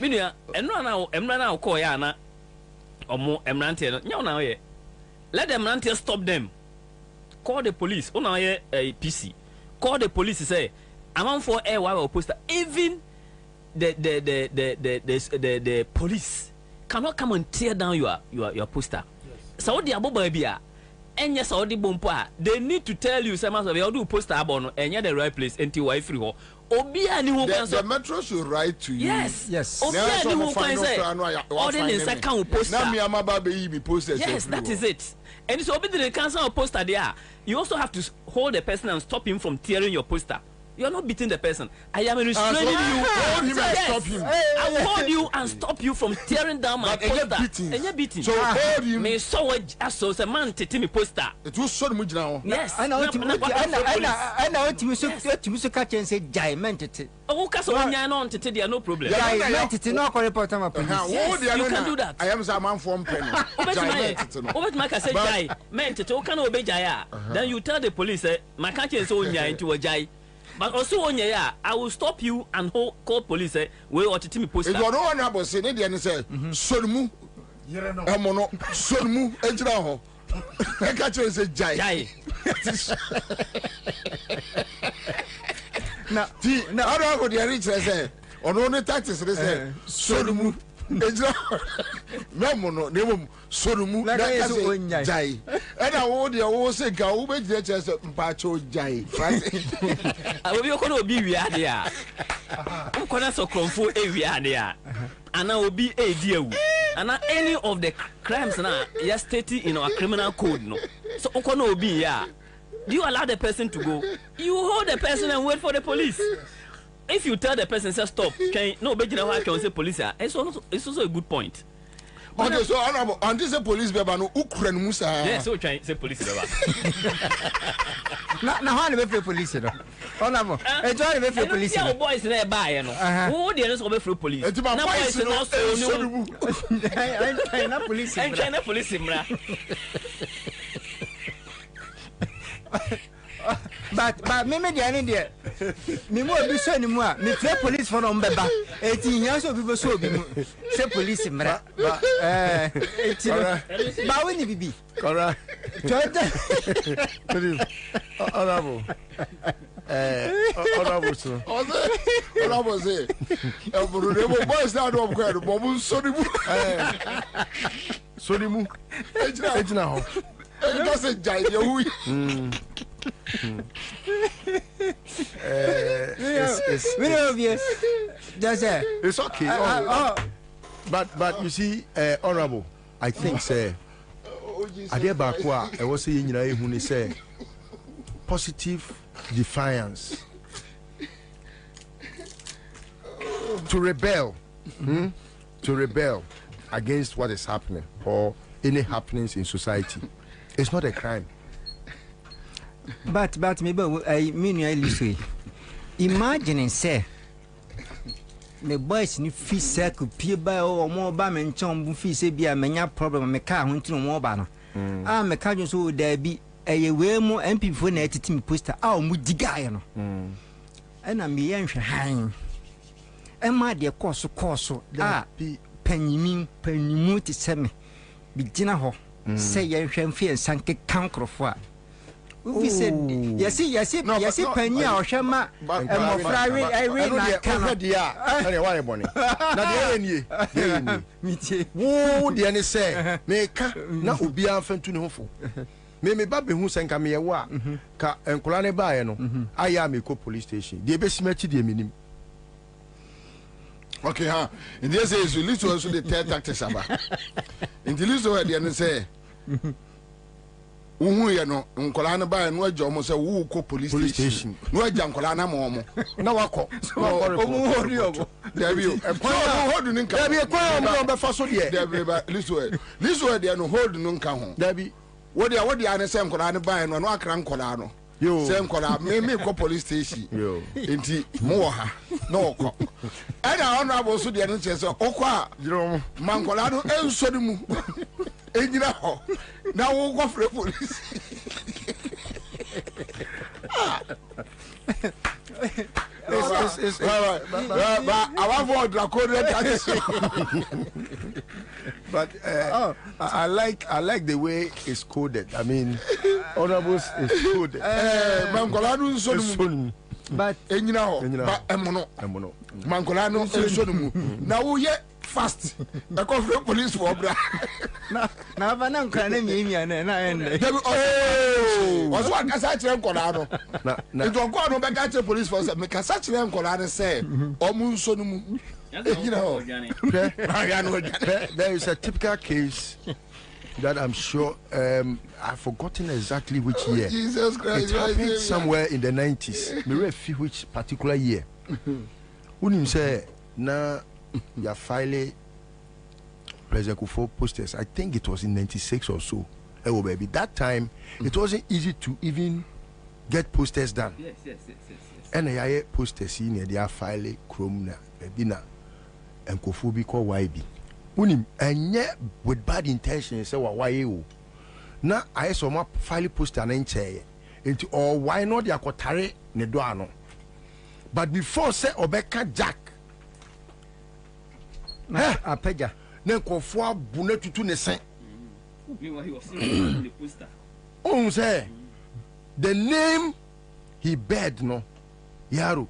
Minia, and now, Emrana Koyana or more Emrantia. No, now, let them Emrantia stop them. Call the police. Oh, now, a PC. Call the police and say, I'm on for air while poster. Even the police cannot come and tear down your poster. So the abobia and yes, all the bumpa, they need to tell you some of your do poster abono and you're the right place until I free ho. The metro should write to you. Yes. Yes, that is it. And so the cancel poster there. You also have to hold the person and stop him from tearing your poster. You are not beating the person. I am restraining you. Hold him and stop him. I will hold you and stop you from tearing down my poster. And you're beating. So hold him. May so as a man to me poster. It was so much now. Yes. I know what you catch and say giant. Oh, because when you're not to no problem. You can do that. I am a man from Penny. Over my say jai, meant to can obey jaya. Then you tell the police, my country is only into a jai. But also on I will stop you and call police. We ought to me post. If you don't know about saying it, and say, Solmu, Amono, Solmu, Edraho. I catch you say jai. Now, I don't know what the rich say. On only taxes, they say, Solmu. No, they Sorumu, Jai. And I would say, go with the chest of Pacho Jai. I will be be we are there. Who can also confirm we are there? And I will be a deal. And any of the crimes now, you're stated in our criminal code. No, so Okono be ya. Do you allow the person to go? You hold the person and wait for the police. If you tell the person, say stop, can no be can say police. It's also a good point. Okay, so honorable, and this is police beba no Ukraine Musa. Yes, so try say police beba. Now how do we police no? Honorable, enjoy the police. Your boys there buy no. Who the others go for police? Now boys no so no. China police. And China police mra. But me the any there. Me mo be so ni mo a me play police for no mbeba. Eti hia so bi so bi mu. Say police mra. Eti ba we ni bibi. Correct. Honorable. Honorable sir. Honorable say. Eburu boys now do go do bobu sonimu. Sonimu. Ejina ho. It doesn't jai you. It's It's okay. But you see, honorable, I think say Ade Bakwa, I was saying when he say positive defiance to rebel against what is happening or any happenings in society. It's not a crime. But maybe I mean you imagine say the boys ni fi circle pie ba o mo ba me nchon bu fi se bia menya problem me ka ho ntino mo ba no me ka jo so da bi eye we mu MP fo na etiti me poster mu digaye no na me yen hwe han ma de course panyimu ti se me bi gina ho se yen hwe mfi ensanke kankrofo a we said yes penny or shama mo frari I read na kan dia na why boni na de ye ni wo de ne say me ka na obi amfantu ne hofo me ba be hu senka me ye wo a ka enkola ne ba ye no aya me ko police station de be simachi de menim. Okay, in this case, you listen to the third tactics about. In the list of the say, you know, Nkolana by and what Jomo say, who call police station. No, Jankolana Momo. No, I call. There you a hold in There be a quiet for so yet. There be this way, they are no hold Nunca. There be what they are what the other same Kolana by and one crank Colano. Yo, same color, me call police station. Yo, inti moha, no call. And I honorable so the answer, Okwa, Mancolano, and Sodimu. Now we'll go for the police. But I like the way it's coded. I mean, honorables is coded. But Mancolano, now we fast. The corporate police for Now, I'm crying. Was what Casachian Colano? It will go on back at police for some Casachian Colano say, Omun you know, there is a typical case that I'm sure I've forgotten exactly which year. Jesus Christ, it happened somewhere in the 90s. Me refer which particular year. When say na ya file President Kufuor posters, I think it was in 96 or so. Oh baby, that time it wasn't easy to even get posters done. Yes. And I posters in the file Chrome na baby na and Kufuor be called YB. Unim and yet with bad intentions say why you na I saw my file poster na nche into or why not ya kotare ne do ano. But before say Obeka Jack apeja na Kufuor buna tutu ne sen. Meanwhile, he was seeing the poster. Oh, say the name he begged no yaro.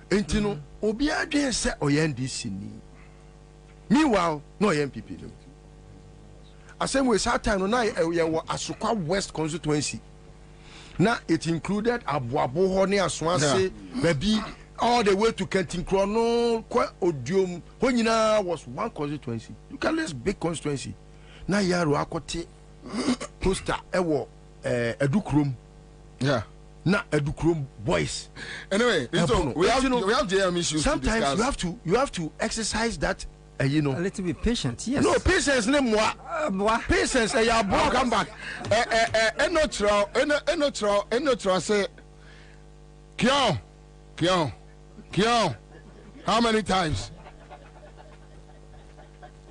Entino obi adwen say ONDC ni. Meanwhile, no MPP no. Asem we that time no na Asukwa West constituency. Na it included Abuabo ho ne Aswanse baby all the way to Kentin no kwa Odiom. Honyina was one constituency. You can list big constituency. Na yaro akote poster ewo Edukrom. Yeah. Na Edukrom boys. Anyway, so we have JM issues. Sometimes you have to exercise that you know a little bit patient. Yes. No patience ne moi. Patience ya bo come back. No say Kion. How many times?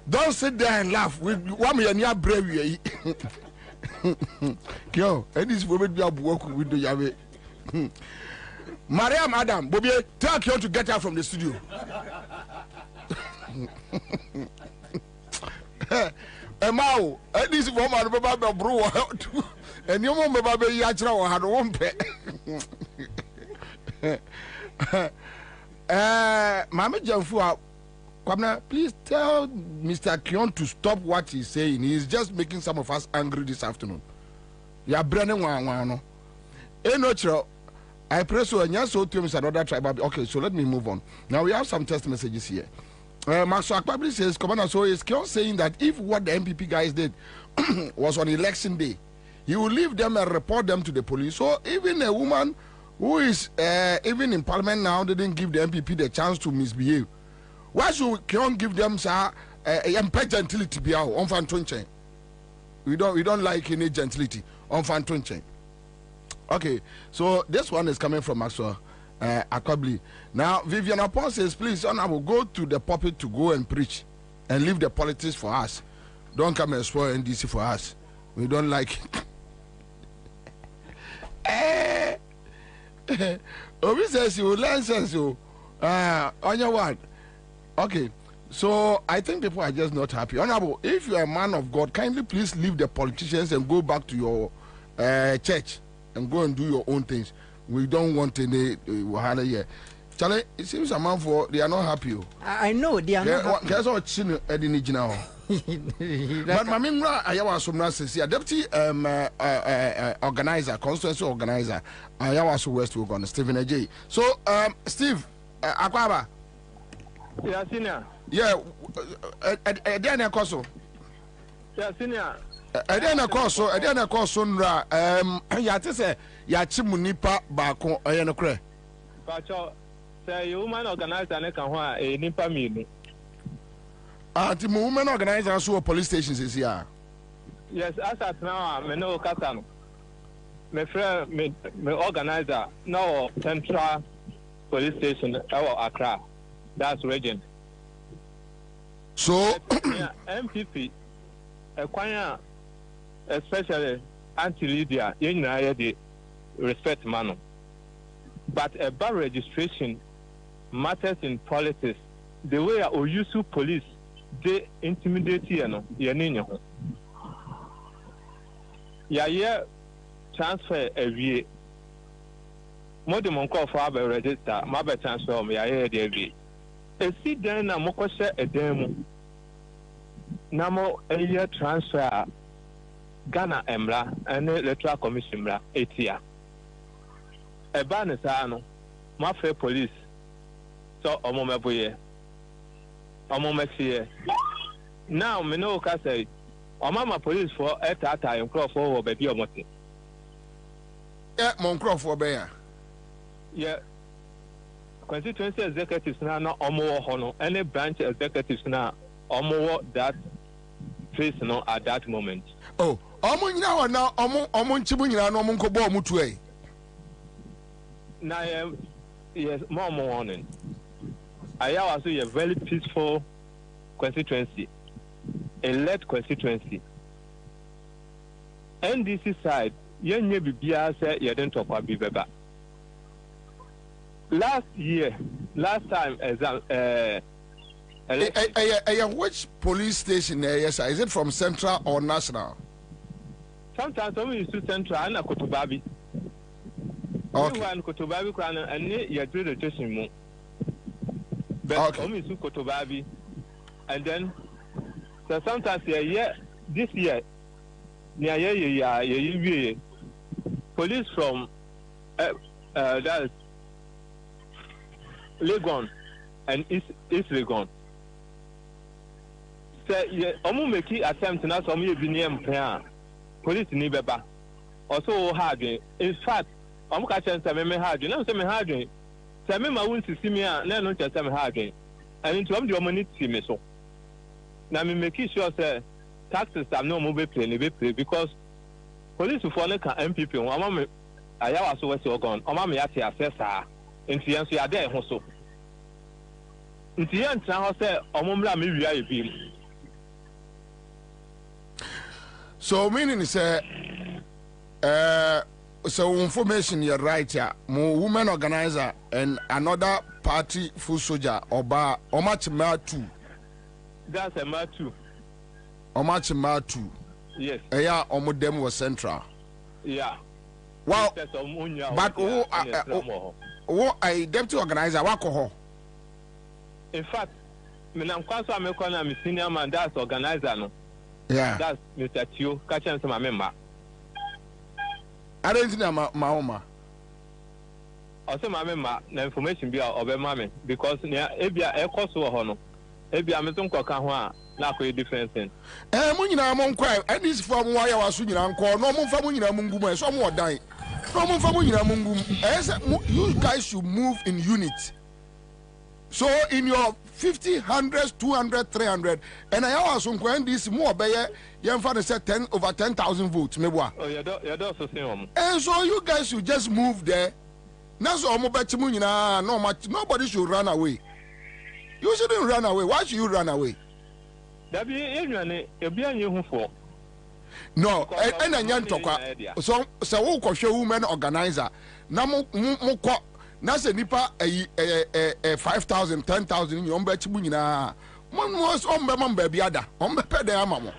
Don't sit there and laugh. We want me near brave. Kyo, and this woman be work with the Yahweh. Mariam Adam, Bobie, tell Kyo to get out from the studio. Emao, and this woman Baba brew and your mom Baba Yachra had one pet. Mama Jamfua. Kwabena, please tell Mr. Kion to stop what he's saying. He's just making some of us angry this afternoon. Ya brene no. Enochro, I pray so. And yes, so to him is another tribe. Okay, so let me move on. Now we have some text messages here. Maxwell Kwabena says, Kwabena, so is saying that if what the MPP guys did was on election day, he will leave them and report them to the police. So even a woman who is even in parliament now didn't give the MPP the chance to misbehave. Why should Kion give them gentility be out on fan chain? We don't like any gentility on fan chain. Okay, so this one is coming from Maxwell Kwabena. Now Vivian Upon says, please, I will go to the pulpit to go and preach and leave the politics for us. Don't come and spoil NDC for us. We don't like it. Obi says you learn sense you on your one. Okay, so I think people are just not happy. Honorable, if you are a man of God, kindly please leave the politicians and go back to your church and go and do your own things. We don't want any wahala here. Charlie, it seems a man for they are not happy. I know they are not happy. Guess what? Chin Edini now. But my member, I was from Nancy, deputy organizer, constituency organizer. I was West Oregon, Stephen AJ. So, Steve, Akwaba. Yeah, senior. Yeah, Adriana Coso. Yeah, senior. Adriana Coso, Adriana Coso, Yatese, Yachimunipa, Bako, Ayanokre. Pacho, say, you woman organizer, and a Nipa meeting. The women organizer so police stations is here. Yes, as at now, I know Katan. My friend, me organizer, now Central Police Station, our Accra. That's region. So, MPP, acquire especially anti-Lydia, in the respect man. But about registration matters in politics. The way our use police, they intimidate you. Yeah, transfer a year. More than one call for register, my transfer me, I hear the a seat then a mokosha a demo. Namo a year transfer Ghana Emra and electoral commission 8 year. A banisano, my fair police. So, Omomabuye. Omomaxie. Now, Minoka say, Omama police for a tata and cross for baby or motive. Yeah, Moncroft for Bear. Yeah. Constituency executives now not almost honor any branch executives now almost that face no at that moment. Oh, now Chibunya no Monkobo Mutue. Now, yes, more morning. I was a very peaceful constituency, a led constituency. NDC side, you never be said you didn't talk about Bibeba. Last time, which police station yes, is it from Central or National? Sometimes when we use Central and Kotobabi. Okay. We Kotobabi and you do the station. But when we use Kotobabi, and then so sometimes this year, police from that's Legon and East Legon. Say, omu make attempt na some you be near police ni beba. Also hard. In fact, omu ka chance me hard. Na say me hard. Say me ma won sisi me a na no chance me hard. And into am the omo need see me so. Na me make sure say taxes am no mo be pay because police for na can MPP omo me ayawa so we say ogon. Omo me yati assessor. Nti yan so ya dey ho so nti yan tran ho say omomra me wia e bi so meaning say so information you're right here mo women organizer and another party full soldier oba omachima 2 that's a ma 2 omachima 2 yes yeah omodem was Central yeah wow but who a deputy organizer wako. In fact, me nam kwaso amekọ na me senior man that's organizer no. Yeah. That's Mr. Tio, catch him my member. I don't think I'm Mahoma. also my information be over mammy because near Abia air cost or honor. Abia Meton Coca, not a different thing. Munina among cry, and this from why I was soon uncle, no more Famunina Mungum, somewhat dying. No more Famunina Mungum. As you guys should move in units. So in your 50, 100, 200, 300, and I was on this more by young father said 10 over 10,000 votes. Oh, you're also saying. And so you guys should just move there. Now, so no much. Nobody should run away. You shouldn't run away. Why should you run away? That be you for. No, and I can't talk. So who can show women organizer? Now, Nasa nipa 5,000, 10,000 in your betchmunina. One was on Babiada, on Pedamamo.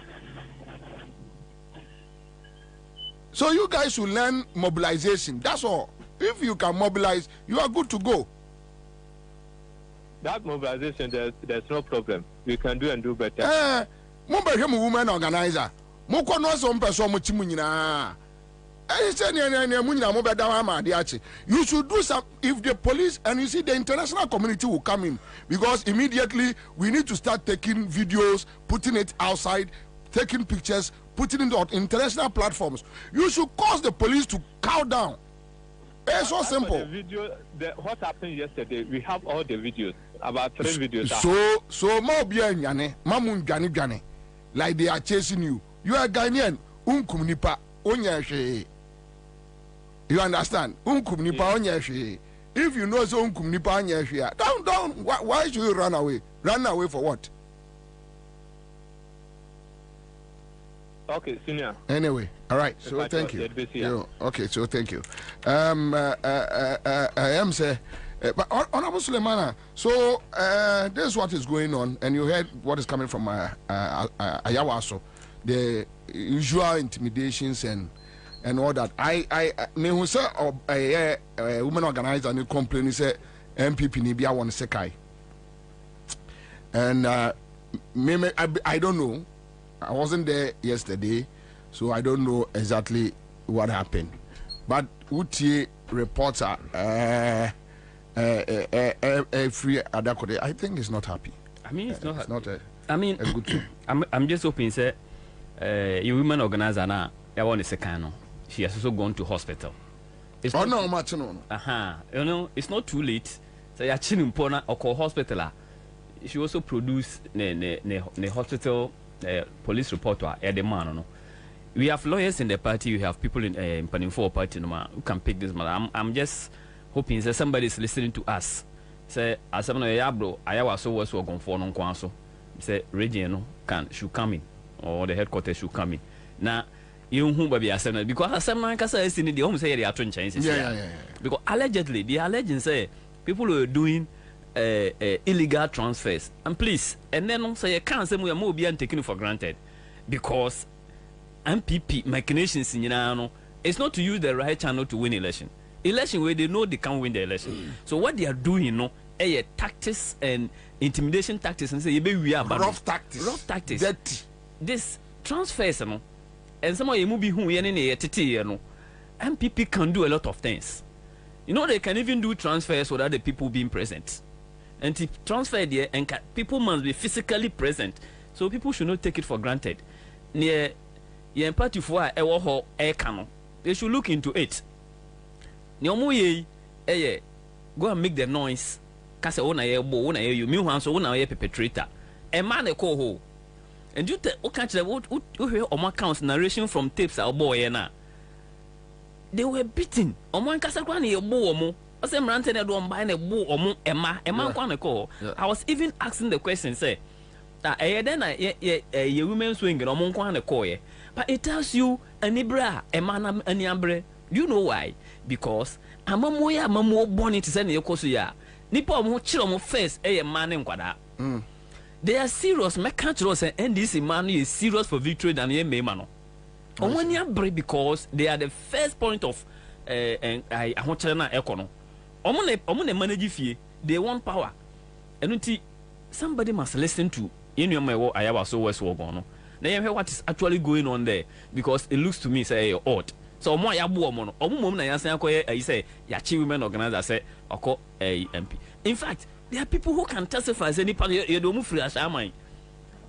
So you guys should learn mobilization. That's all. If you can mobilize, you are good to go. That mobilization, there's no problem. We can do and do better. Mumba woman organizer. Moko no some person muchimunina. You should do some. If the police and you see the international community will come in, because immediately we need to start taking videos, putting it outside, taking pictures, putting it on international platforms. You should cause the police to cow down. It's so simple. The video, what happened yesterday, we have all the videos, about 3 videos. So more bien yane, mamun gani, like they are chasing you. You are Ghanaian, nipa onye. You understand? If you know so down. Why should you run away? Run away for what? Okay, senior. Anyway, all right. So thank you. Okay, so thank you. I am say, but Honorable Sulemana. So this is what is going on, and you heard what is coming from Ayawaso, the usual intimidations and all that. I me who say a woman organizer and complain say MPP ni bia won sekai. And I don't know. I wasn't there yesterday, so I don't know exactly what happened. But Uti reporter free Adakode, I think is not happy. I mean it's not a good thing. I'm just hoping say a woman organizer now I want to say she has also gone to hospital. It's no. You know, it's not too late. So you're chilling pona or call hospital. She also produced the hospital police report at the man. No, we have lawyers in the party. We have people in Paninfo party who can pick this matter. I'm just hoping that somebody is listening to us. Say as someone bro, I was so was going for non kwanso. Say region should come in or the headquarters should come in now. You who be assembly because assembly kasa is in the home say they are trying changes. Yeah. Because allegedly they are alleging say people are doing illegal transfers and please and then say you can't say we are more being taken for granted because MPP machinations in no it's not to use the right channel to win election where they know they can't win the election. So what they are doing tactics and intimidation tactics and say we are rough tactics dirty. This transfers and some of you movie who MPP can do a lot of things. You know they can even do transfers without the people being present. And to transfer there, and people must be physically present. So people should not take it for granted. Near party for they should look into it. Go and make the noise. Cause you perpetrator. A man ho. And you tell hear accounts narration from tapes our boy na. They were beaten. Omo kasa kwa na yebo omo. Ose mrante na do mba na ebo omo ema kwa na call. I was even asking the question say then ye women swing omo kwa na call. But it tells you anibra ema na aniabre. Do you know why? Because amamo born it say na yekoso ya. Nipa omo chiro omo first man nkwada. They are serious. My country and this man is serious for victory than ye may man. When you break because they are the first point of I want China econo. Omone manage fee. They want power. And somebody must listen to in your my I was so west war gone. Now you hear what is actually going on there because it looks to me say odd. So omo ya bo omo no omo mom na yansan akoye ayi say ya chi women organizer say oko MP. In fact, there are people who can testify say nipa ye do mu free ashaman.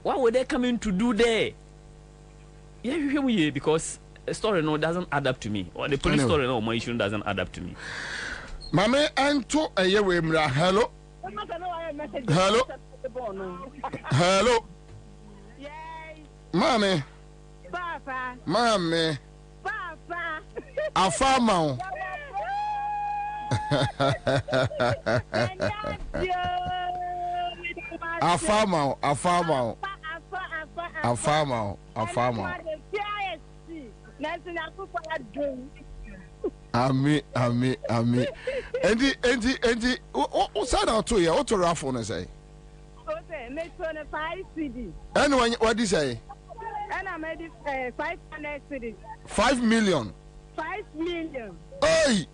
What were they coming to do there? Yeah, because a story no doesn't add up to me. Or the police story no my issue doesn't add up to me. Mame ento eyewe mra. Hello. Hello. Hello. Mame. Papa. Mame. Papa. Afama. Afama. Ami. Endi. O sad out to ya. O to raffle na say. Okay, make 25 CD. Anyone, what do you say? And I made it 500 CD. 5 million. 5 million. Hey.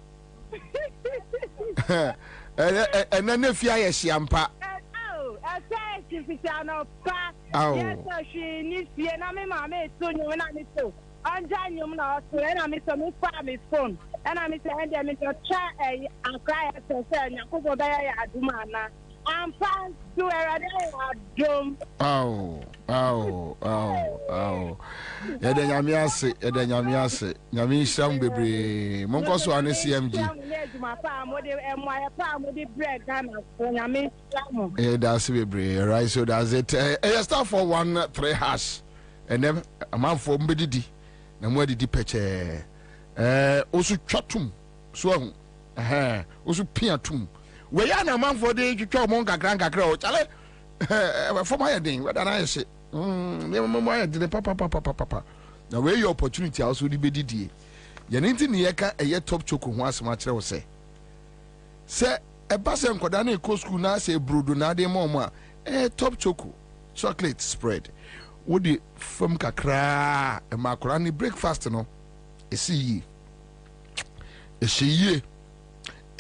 And then if you are a shampa. Oh, I said if it's an pa. Oh. Yes, she needs to. And I'm mamma soon when I miss so. I'm Johnny, and I miss some phone. And I miss a miss a chat and cry at the cell. Yakubo Baya Dumana. I'm fine to a drum. Oh. Eden Yamiase. Yami Sham Baby. Monkoso and CMG. That's baby. Right, so that's it. I start for 1-3 hash. And then a man for Mbedi. And where did he pitch? Also chatum. So, also piatum. We are a man for the Monka Granka Crow. For my thing, what I say. Papa. Now, where your opportunity also be DD. Yaniti Nieka a yet top choco once much I say. Say, a person Kodane Co school now say Brudunade Moma, top choco, chocolate spread. Would the from Kakra and macaroni breakfast no? A see ye. A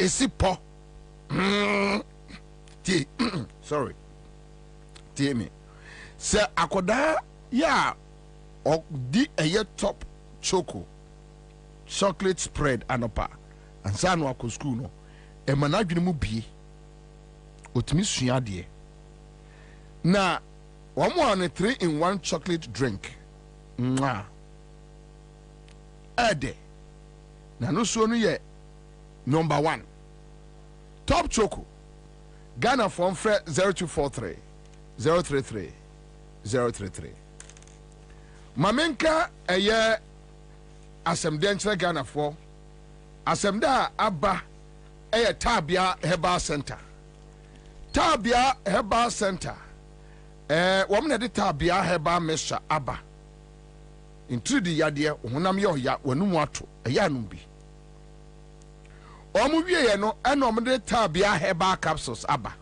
sipo. Sorry. Dear me. Sir Akoda, ya or di a year top choco chocolate spread anopa and San Wako school no. A managino be Utmissia dear. Now, one more on a 3-in-1 chocolate drink. Mwah. Ede. Na no sonu ye number 1. Top choco. Ghana from 0243 033 033. Mamenka eye asemdentre Ghana for asemda aba eye Tabia Herbal Center. Tabia Herbal Center. Woman de Tabia Herbal Mesha aba. Intridi yade honam ye oya wanum ato eya num bi. Omu wie no ena omde Tabia Herbal capsules aba.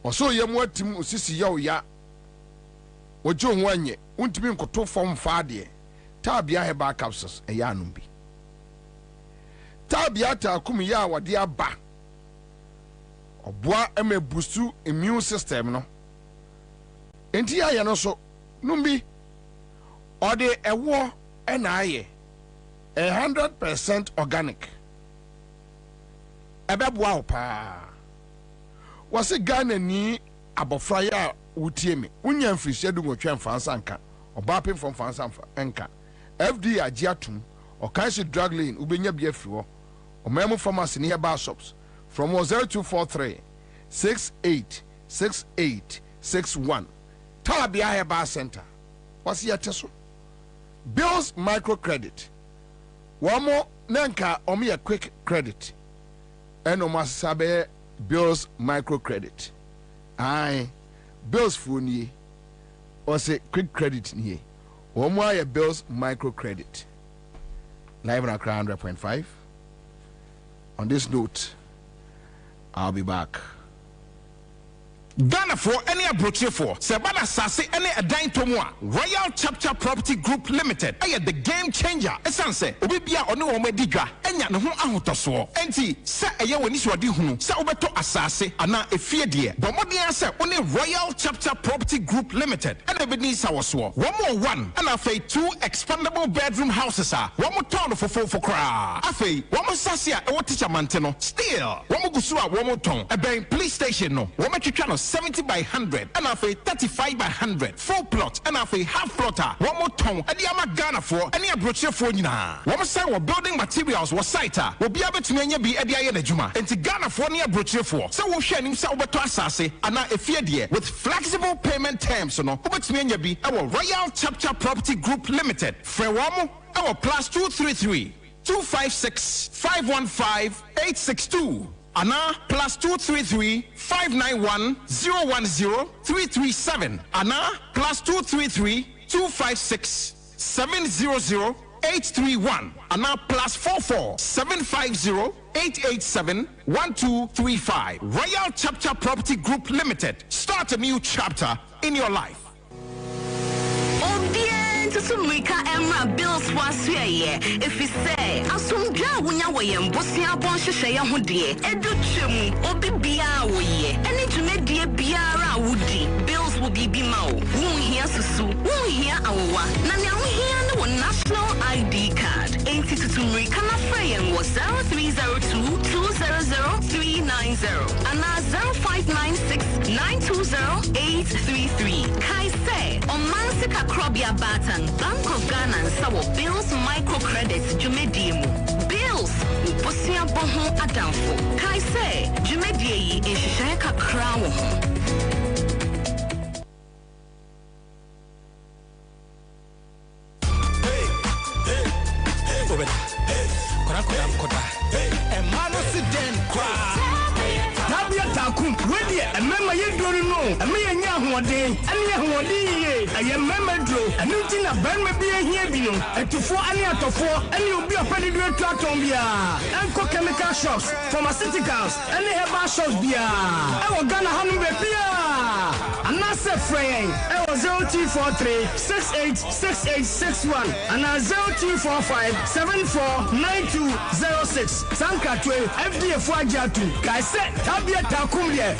Oso ye mu atim osisi ye oya. Ojo ho anye untimi nkoto fom faade. Tabia Herbal capsules eya num bi. Tabia ta kum ya wade aba. Oboa eme boostu immune system no. Enti ya no so numbi ode ewo ena aye 100% organic. Ebeboa opa. Wase Ghana ni abofra ya wutie me. Unya mfirisi edu nwotwe mfansa nka. Oba pem from fansa nka. FD agiatum or kanshi drug lane ubenya bia friwo. Omemo pharmacy ni herbal shops from 0243 686861. Tabia Herbal Center. What's your teso? Bills microcredit. One more nanka omi quick credit. Eno sabe Bills microcredit. Aye. Bills funi. Or say quick credit ni. One more Bills microcredit. Live on Accra 100.5. On this note, I'll be back. Ghana for any abroche for Sebada Sase any a dine tomwa Royal Chapter Property Group Limited. Aye the game changer. Esanse obibia ono wo mediga enya ne ho ahotoso. Enti se eye woni so odi hunu se obeto asase ana efie de. Bomodin se oni Royal Chapter Property Group Limited. And ebedi sawoso. One more one and afi 2 expandable bedroom houses are. One more town for kra. Afi one more sasia e wo teacher manteno. Still one more gusu a one more ton. E ben police station no. One more twitwa 70 by 100 and a 35 by 100 full plot and a half plotter one more ton and the ama Ghana for any abroche for nyina one more say building materials was site will be able to menya be edia ye juma enti Ghana for any abroche for so wo hwe nim say obeto asase ana efie de with flexible payment terms no obetumi enya bi our Royal Chapter Property Group Limited frewamo our +233 256 515 862 Ana +233 591 010 337 Ana +233 256 700 831 Ana +44 750 887 1235 Royal Chapter Property Group Limited. Start a new chapter in your life. Sumrika Emra bills was here. If you say, Asumja Wunya Bosia Bonshaya Hudie, Educhum, Obi Biawe, any to make dear Biara Woody, bills will be Bimao, won't hear Susu, won't hear Awa, Nanya here no national ID card. Ain't it to Sumrika Frayan was 0302 200 390 and 0596 920 833. Kai say, on Mansika Krobia Batan. Bank of Ghana and Sawo Bills Microcredits Jumedimu. Bills Uposia Bohon Adamfo. Kai say Jumedie in Shaka Crown. Remember you don't know. I mean, and you remember Drew. And you think a band may be here, you know. And to 4 and out of 4, and you'll be a pretty great Clatombia. And chemical shops, pharmaceuticals, and they have our shops beer. I was gonna have beer. And that's a friend. I was 0243 686861 and 0245 749206. Sanka 12 FDF Wajatu. I said, Tabia Takumia.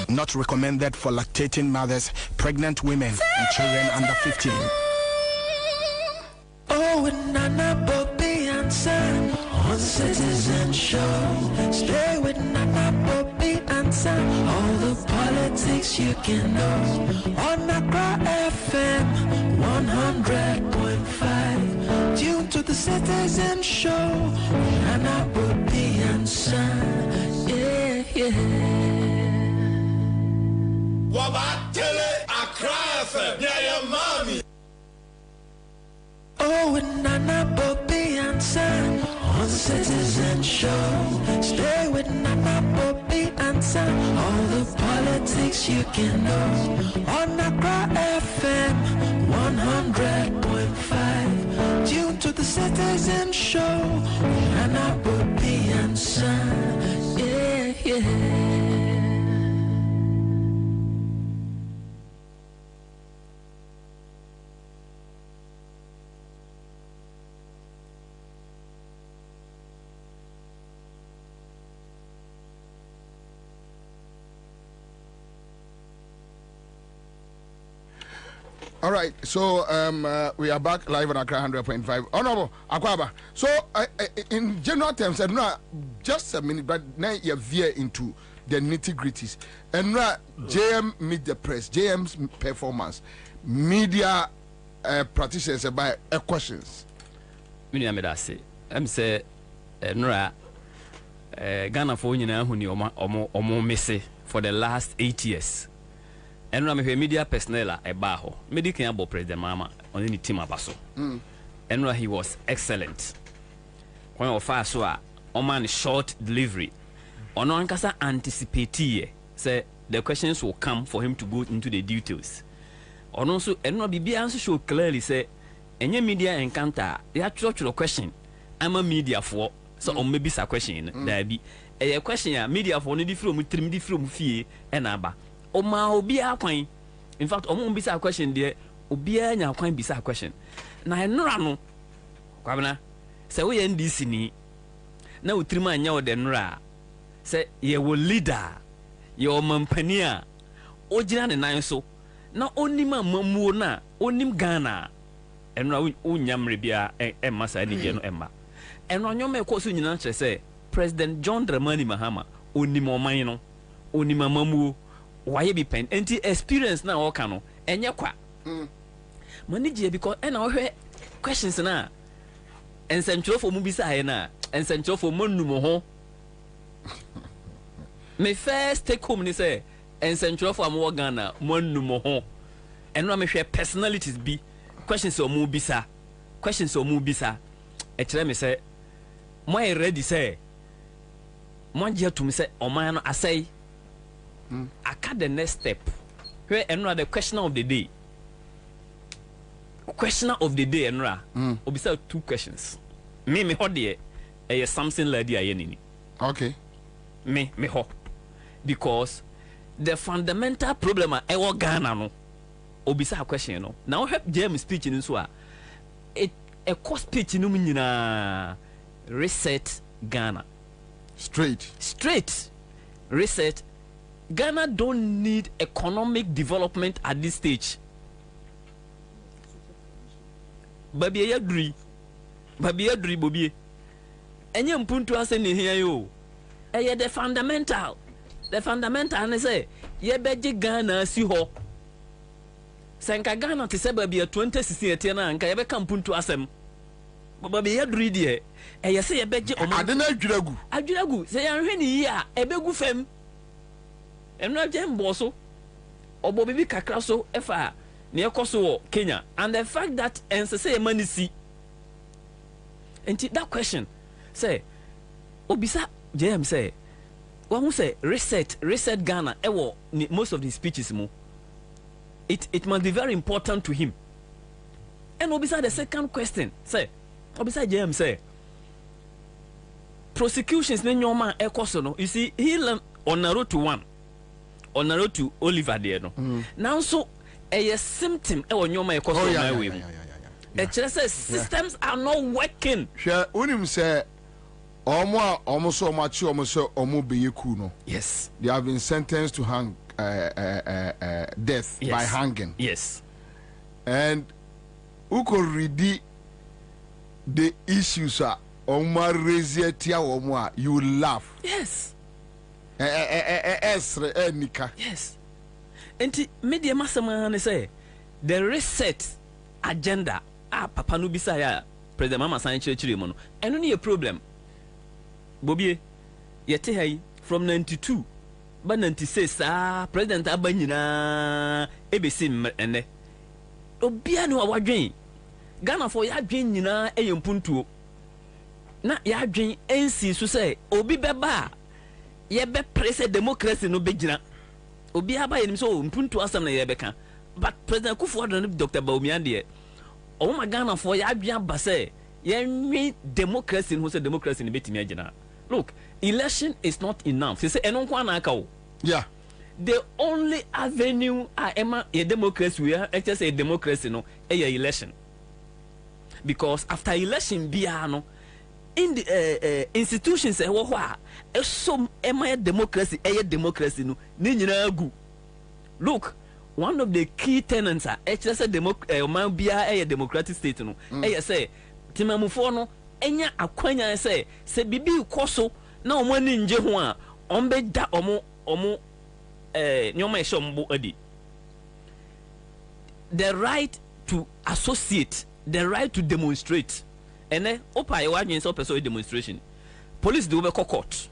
Not recommended for lactating mothers, pregnant women, and children under 15. Oh, and Nana Bobie Ansah on Citizen Show. Stay with Nana Bobie Ansah. All the politics you can know on Accra FM 100.5. Tune to the Citizen Show. Nana Bobie Ansah. Yeah, yeah. Wabatele Accra FM. Yeah, yeah, mommy. Oh, and Nana Bobie Ansah on Citizen Show. Stay with Nana Bobie Ansah. All the politics you can know on Accra FM 100.5. Tune to the Citizen Show. Nana Bobie Ansah. Yeah, yeah. All right, so we are back live on Accra 100.5. Honorable Akwaba. So in general terms, just a minute, but now you veer into the nitty-gritties. And now JM Meet the Press, JM's performance, media practitioners about questions. I'm say Nora Ghana for omo missing for the last 8 years. And I'm a media personnel a baho. Medical about President Mama on any team abaso. And he was excellent. When of far so man short delivery. On one casa anticipate say the questions will come for him to go into the details. On also and no be answer show clearly say Any media encounter, they are a question. I'm a media for so on maybe a question. There be a question media for only from trim from fee and aba. Oma obi a coin. In fact, omo be a question there. Obia nya kwan bisa question na enura no Kwabena se we NDC ni na utrima anya o de nura se ye wo leader ye o mampania ogina ne nan so na onima mamuo na onim Ghana enura unyamre bia emma sa ni je no emma eno anyoma e koso nyina kire se President John Dramani Mahama onim oman no onima mamuo waye bi pen enti experience na o ka no enye kwa manage because and our questions na and central for mubisa na and central for monum ho me first take home ni say and central for mo Ghana monum ho and no me hwe personalities bi questions o mubisa e kire me say mo are ready say mo je to me say o man no asay aka the next step where and the question of the day Enra. Obisa 2 questions. Me hodie something lady ayenini. Okay. Me ho. Because the fundamental problem I wa Ghana no. Obisa a question no. Now help James speech in so a cost speech no nyina reset Ghana. Straight. Reset. Ghana don't need economic development at this stage. Bobie agree Bobie enye mpuntu ase ne hia yo eye the fundamental ne say ye beje Ghana si ho senka Ghana te se Bobie 2016 etie na nka ye be mpuntu asem Bobie agree de eye se ye beje omo ade na adwiragu se yan hwe ni yi a ebegu fam eno aje mboso obo bibi kakra so efa near Kosovo, Kenya, and the fact that Ansah say money see. And that question, say, Obisa JM say, one who say reset Ghana. Most of the speeches mo. It must be very important to him. And Obisa the second question, say, Obisa JM say, prosecutions ne nyoma ekoso. You see, he learned on the road to 1, on the road to Oliver there no. Now so. A symptom on your my way. Systems are not working. Unim say almost so much almost be kuno. Yes. They have been sentenced to hang death by hanging. Yes. And who could read the issues are you will laugh. Yes. Yes. Enti media masama say the reset agenda papa no bisa ya President Mama san chire mo no eno ne problem Bobie yete hai from 92 ba 96 president abanyina ebesi ene obia no awadwen Ghana for ya adwen nyina eyempuntuo na ya adwen ensi so say obi beba ye be press democracy no begina obi aba yenim so mpuntu asam na yebeka but President Kufuor and Dr. Baumian de o ma Ghana for ya adwan ba say ye democracy who say democracy ni betimi agina. Look, election is not enough. They say eno kwa na aka o. Yeah. The only avenue a democracy we are say democracy no election. Because after election bia no in the institutions so democracy democracy no ni nyina agu. Look, one of the key tenets say man bia democratic state no say timamufo no enya akwanya say bibi koso na omo ani nje ho a ombe da omo nyoma e shombo adi. The right to associate, the right to demonstrate. And then opa you want so person demonstration. Police do be court.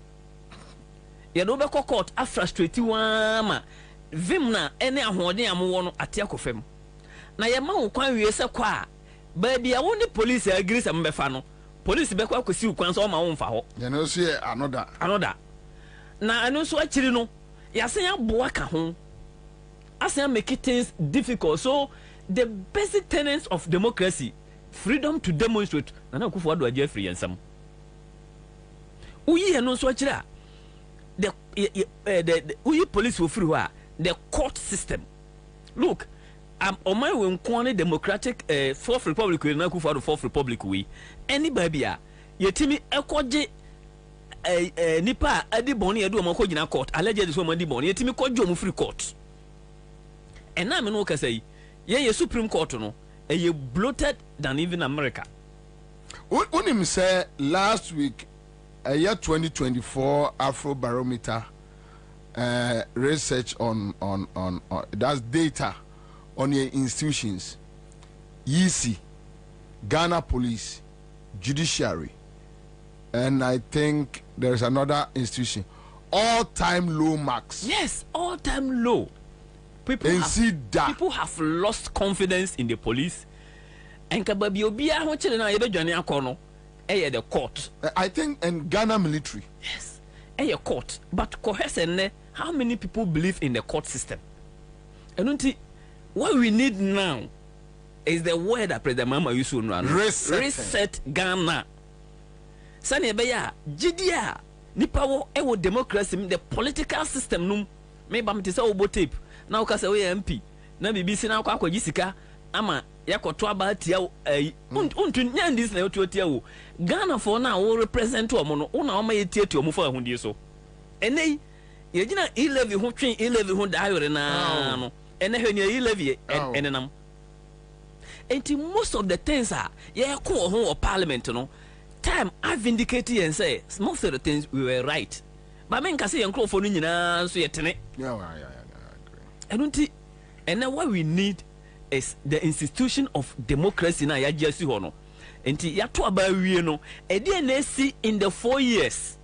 You do be court a frustrate one vim na ene ahoden amwo no ate akofam. Na ye ma wo kwan wie se kwa baby a woni police agree se mbefa no. Police be kwa akosi ukwan so ma wo mfa ho. You know see another. Na anu so akiri no yasen aboa ka ho. Asen make things difficult. So the basic tenets of democracy freedom to demonstrate Nana Akufo-Addo agye free ensam uyi eno so akira the uyi police will free the court system. Look, on my way in democratic Fourth Republic we na Akufo-Addo Fourth Republic we anybody yetimi ekoje nipa adi boni edu o gina court alleged so mandi boni yetimi kojo mu free court. And now me no ka say ye Supreme Court no e bloated than even America. When him say last week a year 2024 Afro Barometer research on that's data on your institutions, YC, Ghana Police, Judiciary, and I think there's another institution, all-time low marks. Yes, all-time low. People have lost confidence in the police. And kababi obia ho chile na yebe dwane akono the court. I think in Ghana military. Yes. Court. But kohesene, how many people believe in the court system? And what we need now is the word that President Mama used to run. Reset Ghana. Sani ebeya jidia nipa wo ewo democracy the political system num me ba mtisa obo tape na ukase we MP na BBC na kwa jisika ama yakoto abatia untu nyandis na yotuatia wo Ghana for na wo represent wo no una o ma yetieti o mu fa ahundie so enei yegina e-levy ho twen e-levy ho daayore na no ene hwani e-levy enenam enti most of the things are ye ko ho parliament no time I've indicated and say most of the things we were right but men can say young for nyina so yetene I don't think and now what we need is the institution of democracy na ya jesi ho no enti ya to aba wie no e dey na si in the 4 years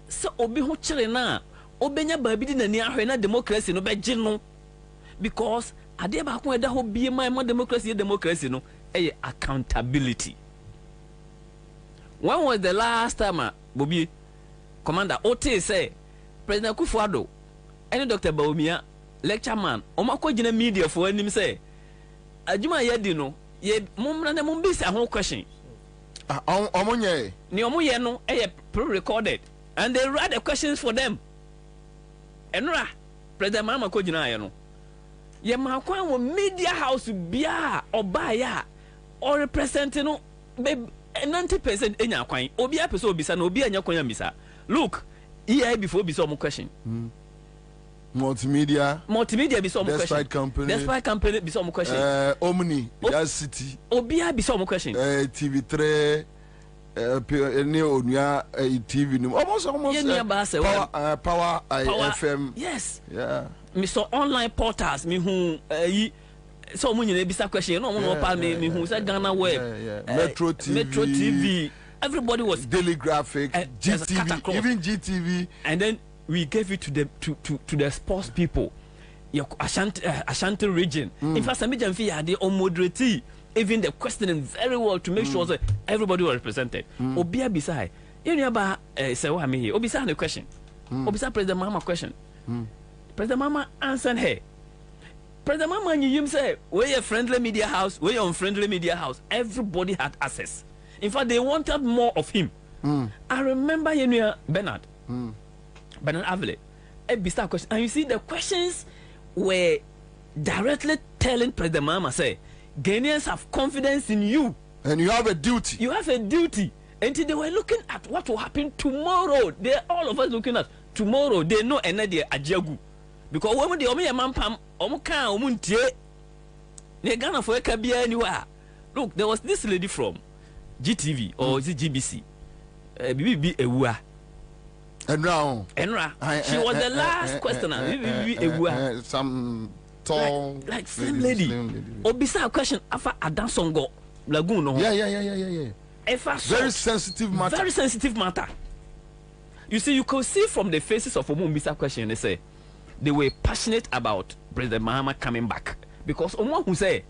so obi ho kire na obenya ba bi di na ni ahwe na democracy no be gye no because ade ba ko eda ho bie ma democracy no e accountability. When was the last time Bobie Commander Ote say President Akufo-Addo and Dr. Baumia lecture man omako gina media for him say adwuma yedi no ye mumra na mumbisa ho question omonye ni omoye no pre-recorded and they write the questions for them enra President Mama ko gina ye no ye ma kwan wo media house bia obaya or representing no 90% enya kwan obi apese obisa na obi anya kwan amisa look EI before bisa omo question multimedia bisa omo question despite company bisa omo question Omni Gas City obi bisa omo question TV3 any onua TV no almost power FM yes yeah me so online portals me hu so many bisa question no one pal me who say Ghana web Metro TV everybody was Daily Graphic GTV even GTV and then we gave it to the to the sports people your Ashanti region in fact some media fee they moderate even the questioning very well to make sure that everybody was represented obia beside you know about say what I mean here obisa the question obisa President Mama question President Mama answered her. President Mama you say we a friendly media house, we unfriendly media house. Everybody had access. In fact, they wanted more of him. I remember Bernard Avile, a bizarre question, and you see the questions were directly telling President Mama say, Ghanaians have confidence in you, and you have a duty. You have a duty. Until they were looking at what will happen tomorrow. They all of us looking at tomorrow. They know another ajagu. Because when the omi mampam omuka omuntie ne Ghana for kabia anywhere. Look, there was this lady from GTV or is it GBC? Bibi Ewua. Enra. She was the last questioner. Bibi Ewua. Some tall like slim lady. Obisa question afa Adansongo Lagoon no. Yeah. Very sensitive matter. Very sensitive matter. You see, you could see from the faces of Omumbisa question they say they were passionate about President Mahama coming back because someone who say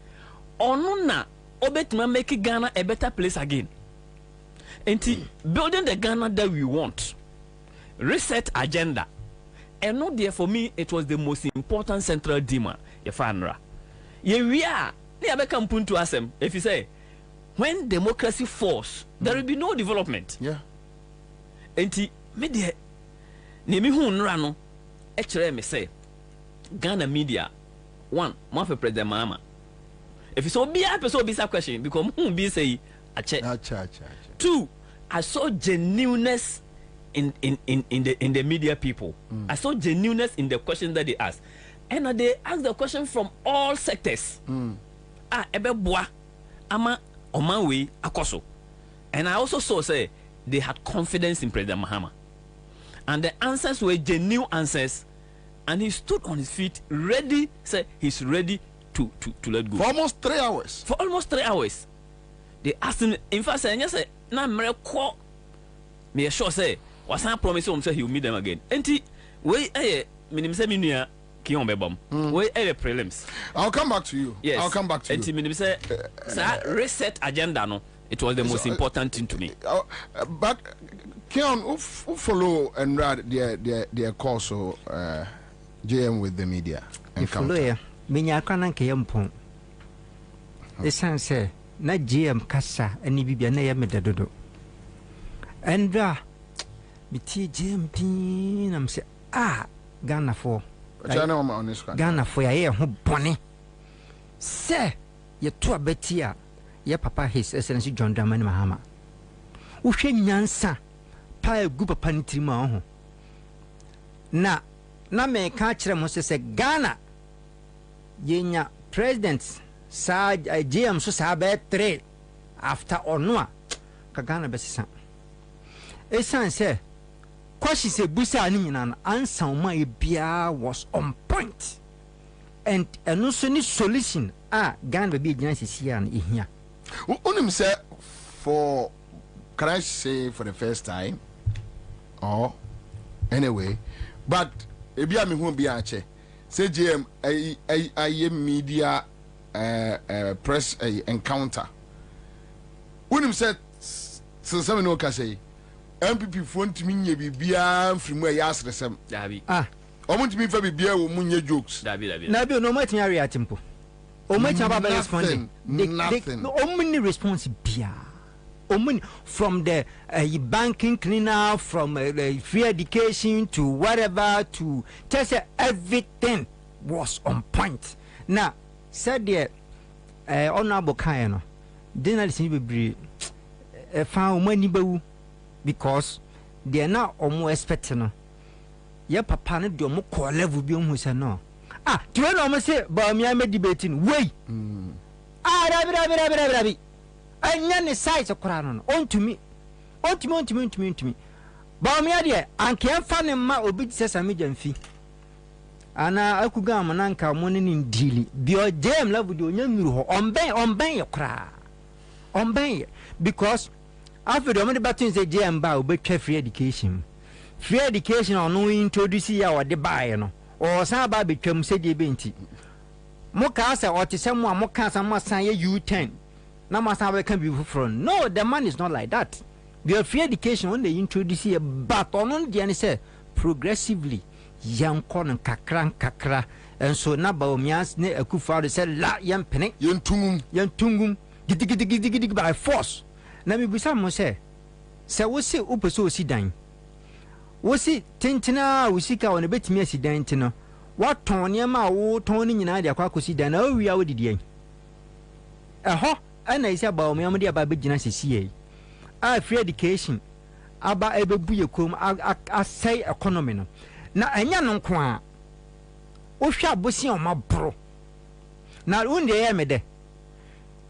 onuna obetima make Ghana a better place again. And building the Ghana that we want, reset agenda, and not there for me it was the most important central demand. Yefanra, we are near become punto asem. If you say when democracy falls, there will be no development. Yeah. Enti me de ne mi hu nra no e kire me say Ghana media one mo for President Mahama. If you so be a person be question because who be say a check. Two, I saw genuineness in the media people. I saw genuineness in the questions that they asked. And they asked the question from all sectors. Ebe boa ama omanwe akoso. And I also saw say they had confidence in President Mahama. And the answers were genuine answers. And he stood on his feet, ready, say he's ready to let go. For almost 3 hours. For almost 3 hours. They asked him, in fact, say, yes, na miracle. Me sure say, was I promise him say he will meet them again. Enti, we minim say minia kion bebom. We prelims. I'll come back to you. Yes. I'll come back to you. Enti minim say, reset agenda no. It was the most important thing to me. But Kion, who follow and read their course so JM with the media? If follow Minya kana ke yampon. Esan say na GM kasa ani bibia na yameda dodo. Andra biti GM pin am say Ghana for Ghana for ya ho bone. Say ye to abetia ye papa His Excellency John Dramani Mahama. Wo hwe nyansa pa egu papa ntirima ho. Na me ka kire mo say Ghana yenya president sa GM so sa be 3 after onua ka Ghana besisa esan say kwashi se busa ni nyina no Ansah ma bia was on point and eno so ni solution Ghana be gyina sisia no ehia unim say for can I say for the first time or anyway but ebia me hu bia che say GM a media press encounter. Unim said some no ka say MPP phone to me bibia from where yas resem. Dabi. Omo to me fa bibia wo munye jokes. Dabi. Na bi no matin area tempo. O matin aba responding. Nothing. O many response bia. From the banking cleaner, from free education to whatever, to just everything was on point. Now, said the honorable Kayano, didn't see be found money because they are not almost expecting. Your papa no do mo call level be who say no. Do you know say but me am debating way. Rabi. Anya ne size okra no on to me ba me ade anke amfa ne ma obi sesa me jamfi ana akuga amananka mo ne ndili bio jam level de onya nuru ho onben okra onben because after the money batin say jam ba obetwa free education ono introduce ya o de bae no o san ba betwam se de benti mo ka say o te se mo amoka san mo san ye U10 na masa can be from. No, the man is not like that. The free education when they introduce here, but on the say progressively young corn and kakra and so na baomias ne akufa say la young penny young tungum gidi by force. Na me bisa mo say we say upeso si dan. We see tintina we sika on a bit me si dan tino. What ton yama wo ton ni nyina de akwa kosi dan na wi awo didi en. And I say about me, I'm the about business CCA. Free education about a baby come, I say economy. Now, I know qua. O shall bussy on my bro. Now, one day I made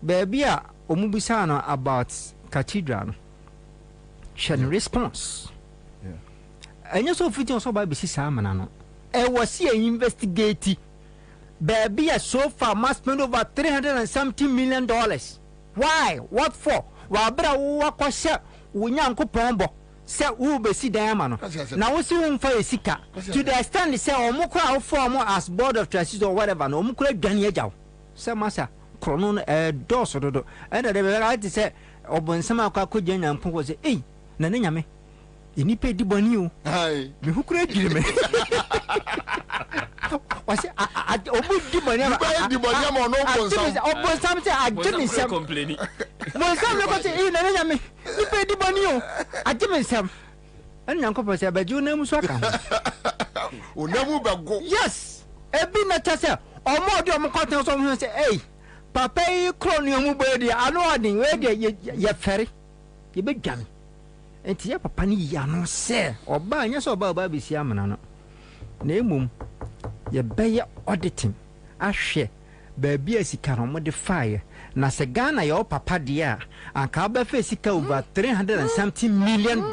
baby, Omubisano about cathedral. Shan response. And you so fit also by Bessie Salmon. I was here investigating. Baby, so far must spend over $370 million. Why? What for? Wabra wakwasha unyanko pombo. Se ube si diamano. Now we see for sika. To the extent they say omukra form as board of trustees or whatever. No omukra danye jaw. Se masa krono doso dodo. And they were right to say obon sama kwa ko jenya mpo say eh na ne nyame. Ini pe di boni o. Ai. Me hukura gire me. Was it? I the money. I give some complaining. Some look at it, and you pay the money. I give me some. And Uncle said, but you know, yes, a bit not yourself. Or more than cotton, someone say, hey, Papa, you clone your mobile. I know I didn't yet ferry. You big gun. And Tia Papa, ya no say, or buy your so about Bobby's yaman. Name ye bear auditing. I share, baby as he can modify. Na se Ghana your papa dear, and Kaba face over $370 million.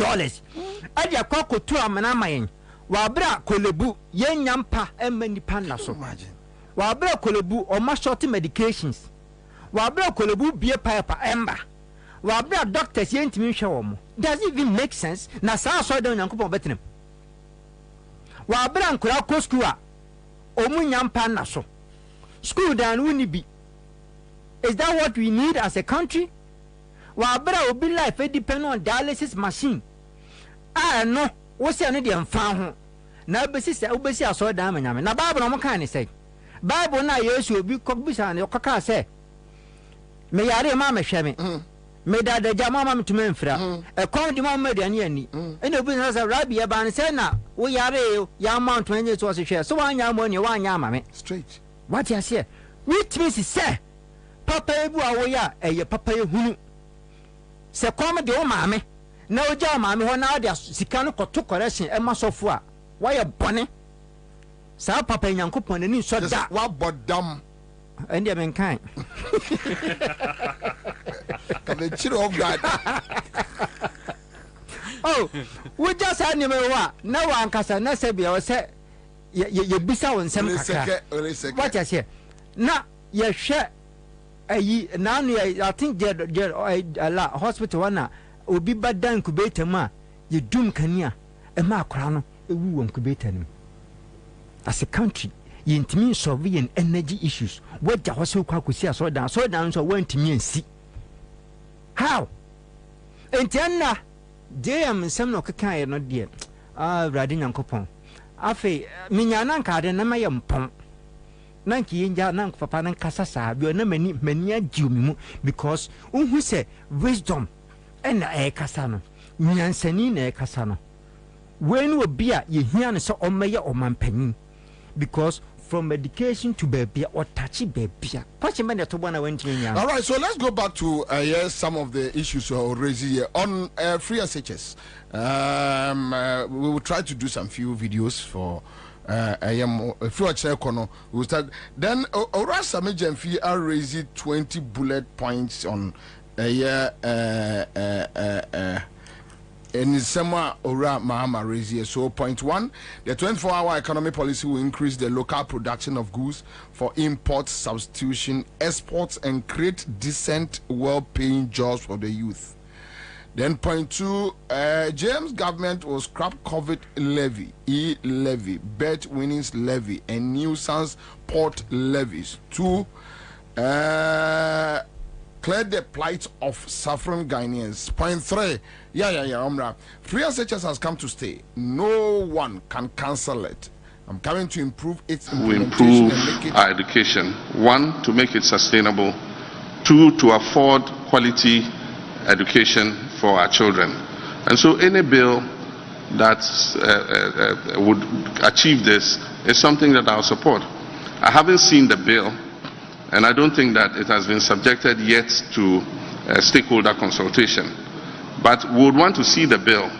Adia Coco to a manamain. Wabra Kolebu, yen yampa, and many pandas. Imagine. Wabra Kolebu or much shorty medications. Wabra Kolebu beer piper ember. Wabra doctors yen to me show. Does it even make sense? Nasa saw down Uncle Bettenham. Wabra and Kurako school. Omunyam panaso. School down wouldn't be. Is that what we need as a country? Wabra will be life depend on dialysis machine. I know what's the need and found. Now, basis, I saw damn and now Bible no kind say. Bible now, yes, you'll be cockbus and your caca say. May I remember shaming? May that the Jamam to Memphra, a county mamma than any. And the business of Rabbi Aban said now, we are a young man 20 years was a share. So one young one, you one yamame. Straight. What you say? Which means is say, Papa Ebuawaya, a papa who say, come the old mammy. No, Jam, mammy, when now there's Sicano to correction and Masofua. Why a bonnet? Sir Papa and Uncle Pon and you saw that what but dumb. And they're mankind. Oh, we just had him no one can say, Nasabi or say, you be so in some what I say. Now, you share a ye now, I think a hospital one will be bad down Kubeta ma, you doom Kanya, a macrano, a woo on Kubeta. As a country, you intimate sovereign energy issues. What the Hosso could see so down, so went to me and see. How? And Tiana, dear, and some no caca not dear. Ah, riding Uncle Pong. Afe, Minyananka, and Namayam Pong. Nanki in Janang Papa and Casasa, you are not many Jumu because who say wisdom and a Casano. Nyansanine Casano. When will be ye hear so on mayor or man penny? Because from education to baby or touchy baby. All right, so let's go back to some of the issues we raised here on free SHS. We will try to do some few videos for we'll start. Then Orasa Mejemfi are raising 20 bullet points on in summer Ora Mahama Razier. So, point one, the 24-hour economy policy will increase the local production of goods for import, substitution, exports, and create decent, well-paying jobs for the youth. Then, point two, James government will scrap COVID levy, e-levy, bet winnings levy, and nuisance port levies. Two, clear the plight of suffering Ghanaians. Point three, free SHS has come to stay. No one can cancel it. I'm coming to improve its implementation. We improve our education. One, to make it sustainable. Two, to afford quality education for our children. And so any bill that would achieve this is something that I'll support. I haven't seen the bill, and I don't think that it has been subjected yet to stakeholder consultation. But we would want to see the bill,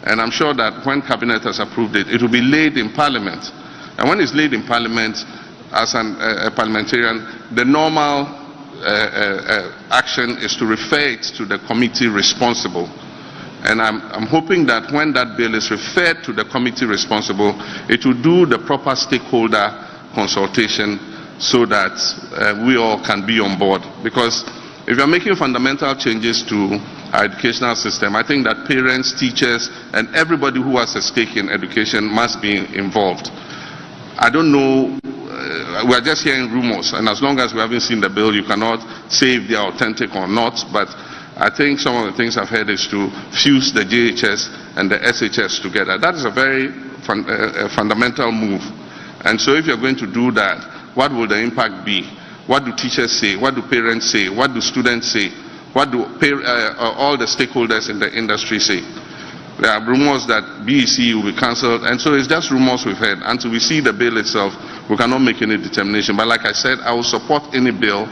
and I'm sure that when Cabinet has approved it, it will be laid in Parliament. And when it's laid in Parliament, as a parliamentarian, the normal action is to refer it to the committee responsible. And I'm hoping that when that bill is referred to the committee responsible, it will do the proper stakeholder consultation so that we all can be on board. Because if you're making fundamental changes to our educational system, I think that parents, teachers, and everybody who has a stake in education must be involved. I don't know, we're just hearing rumors, and as long as we haven't seen the bill, you cannot say if they are authentic or not. But I think some of the things I've heard is to fuse the JHS and the SHS together. That is a very fundamental move. And so if you're going to do that, what will the impact be? What do teachers say? What do parents say? What do students say? What do all the stakeholders in the industry say? There are rumors that BEC will be cancelled, and so it's just rumors we've heard. Until we see the bill itself, we cannot make any determination. But like I said, I will support any bill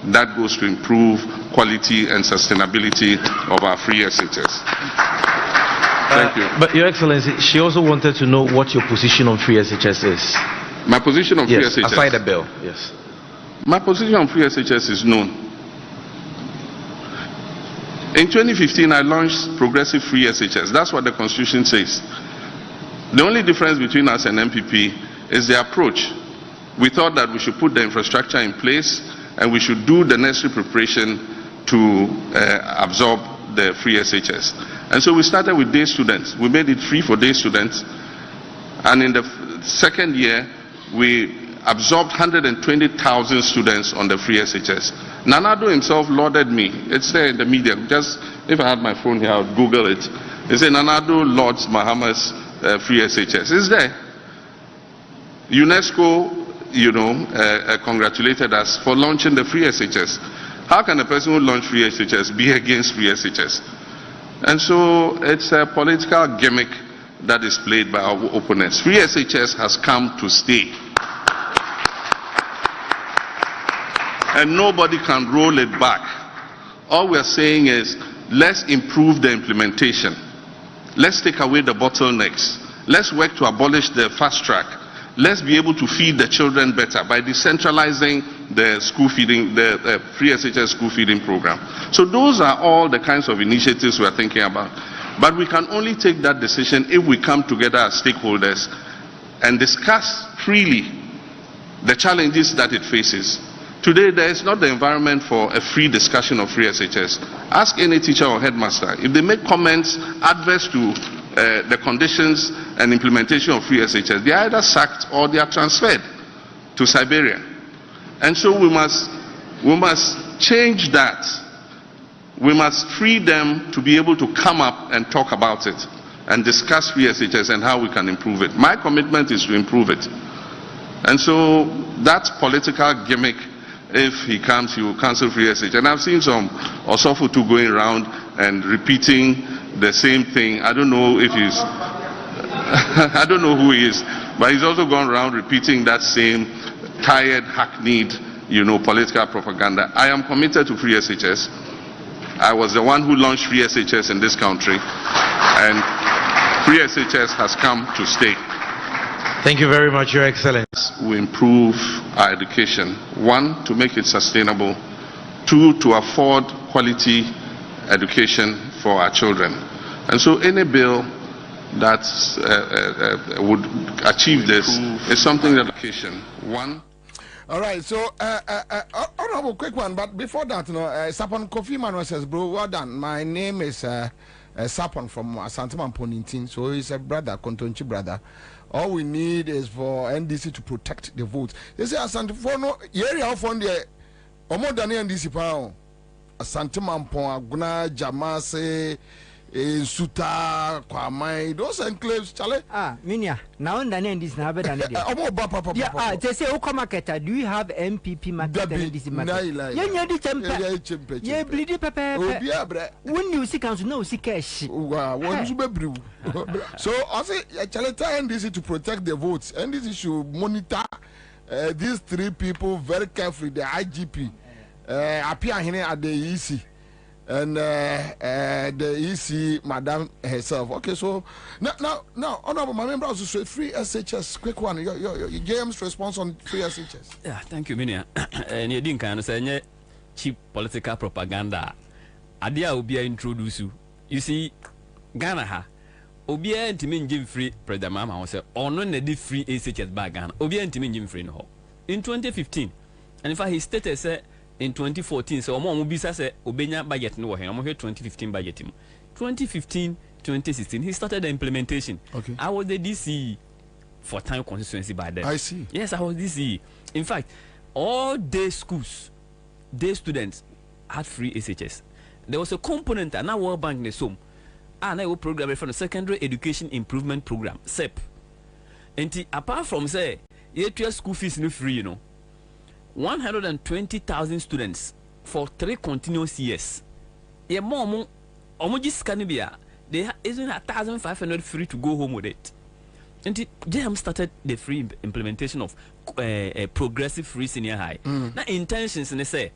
that goes to improve quality and sustainability of our free SHS. Thank you. But Your Excellency, she also wanted to know what your position on free SHS is. My position on free SHS? Aside the bill, yes. My position on free SHS is known. In 2015, I launched progressive free SHS. That's what the Constitution says. The only difference between us and MPP is the approach. We thought that we should put the infrastructure in place and we should do the necessary preparation to absorb the free SHS. And so we started with day students. We made it free for day students. And in the second year, we absorbed 120,000 students on the free SHS. Nanado himself lauded me. It's there in the media. Just if I had my phone here, I would Google it. They say Nanado lauds Mahama's free SHS. It's there. UNESCO, congratulated us for launching the free SHS. How can a person who launched free SHS be against free SHS? And so it's a political gimmick that is played by our opponents. Free SHS has come to stay. And nobody can roll it back. All we are saying is, let's improve the implementation. Let's take away the bottlenecks. Let's work to abolish the fast track. Let's be able to feed the children better by decentralizing the school feeding, the free SHS school feeding program. So those are all the kinds of initiatives we are thinking about. But we can only take that decision if we come together as stakeholders and discuss freely the challenges that it faces. Today, there is not the environment for a free discussion of free SHS. Ask any teacher or headmaster. If they make comments adverse to the conditions and implementation of free SHS, they are either sacked or they are transferred to Siberia. And so we must change that. We must free them to be able to come up and talk about it and discuss free SHS and how we can improve it. My commitment is to improve it. And so that political gimmick, if he comes, he will cancel free SHS. And I've seen some Osofutu going around and repeating the same thing. I don't know if he's, I don't know who he is, but he's also gone around repeating that same tired, hackneyed, political propaganda. I am committed to free SHS. I was the one who launched free SHS in this country, and free SHS has come to stay. Thank you very much, Your Excellency. We improve our education. 1, to make it sustainable. 2, to afford quality education for our children. And so any bill that would achieve this is something that education. 1. All right, so honorable, quick one, but before that, Sapon Kofi Manuel says, bro, well done. My name is Sapon from Asantuma Ponintin, so he's a brother, Kontonchi brother. All we need is for NDC to protect the votes. They say Asantuma, no, area of on the Omo Dani NDC pound. Asantuma Pon, Aguna, Jamase, Suta, Kwamai, those enclaves, Charlie. Minia, now and then this now better than yeah, they say, Oka marketer, do you have MPP market in this market? Yeah, bleedy pepper. When you see council, no, see cash. So I say, Charlie, NDC to protect the votes. NDC should monitor these 3 people very carefully. The IGP appear here at the EC. And the EC madam herself. Okay, so now, honorable, my member also say free SHS. Quick one, your JM's response on free SHS. Yeah, thank you, Minia. And you didn't kind of say cheap political propaganda. Adia Obia introduce you. You see, Ghana ha. Obia intimin Jim free President Mama was or no need free SHS by Ghana. Obia intimin Jim free no. In 2015, and in fact he stated say. In 2014, so Omo Mubisa said Obenya budget no here. I'm here 2015 budget him. 2015-2016, he started the implementation. Okay. I was the DC for time constituency by then. I see. Yes, I was DC. In fact, all day schools, day students had free SHS. There was a component and now World Bank Nesum. And I will program from the Secondary Education Improvement Program, SEP. And apart from say Yetua school fees no free, 120,000 students for 3 continuous years. Ye mom just canibia. They isn't 1,500 free to go home with it. And JM started the free implementation of progressive free senior high. Now intentions in say,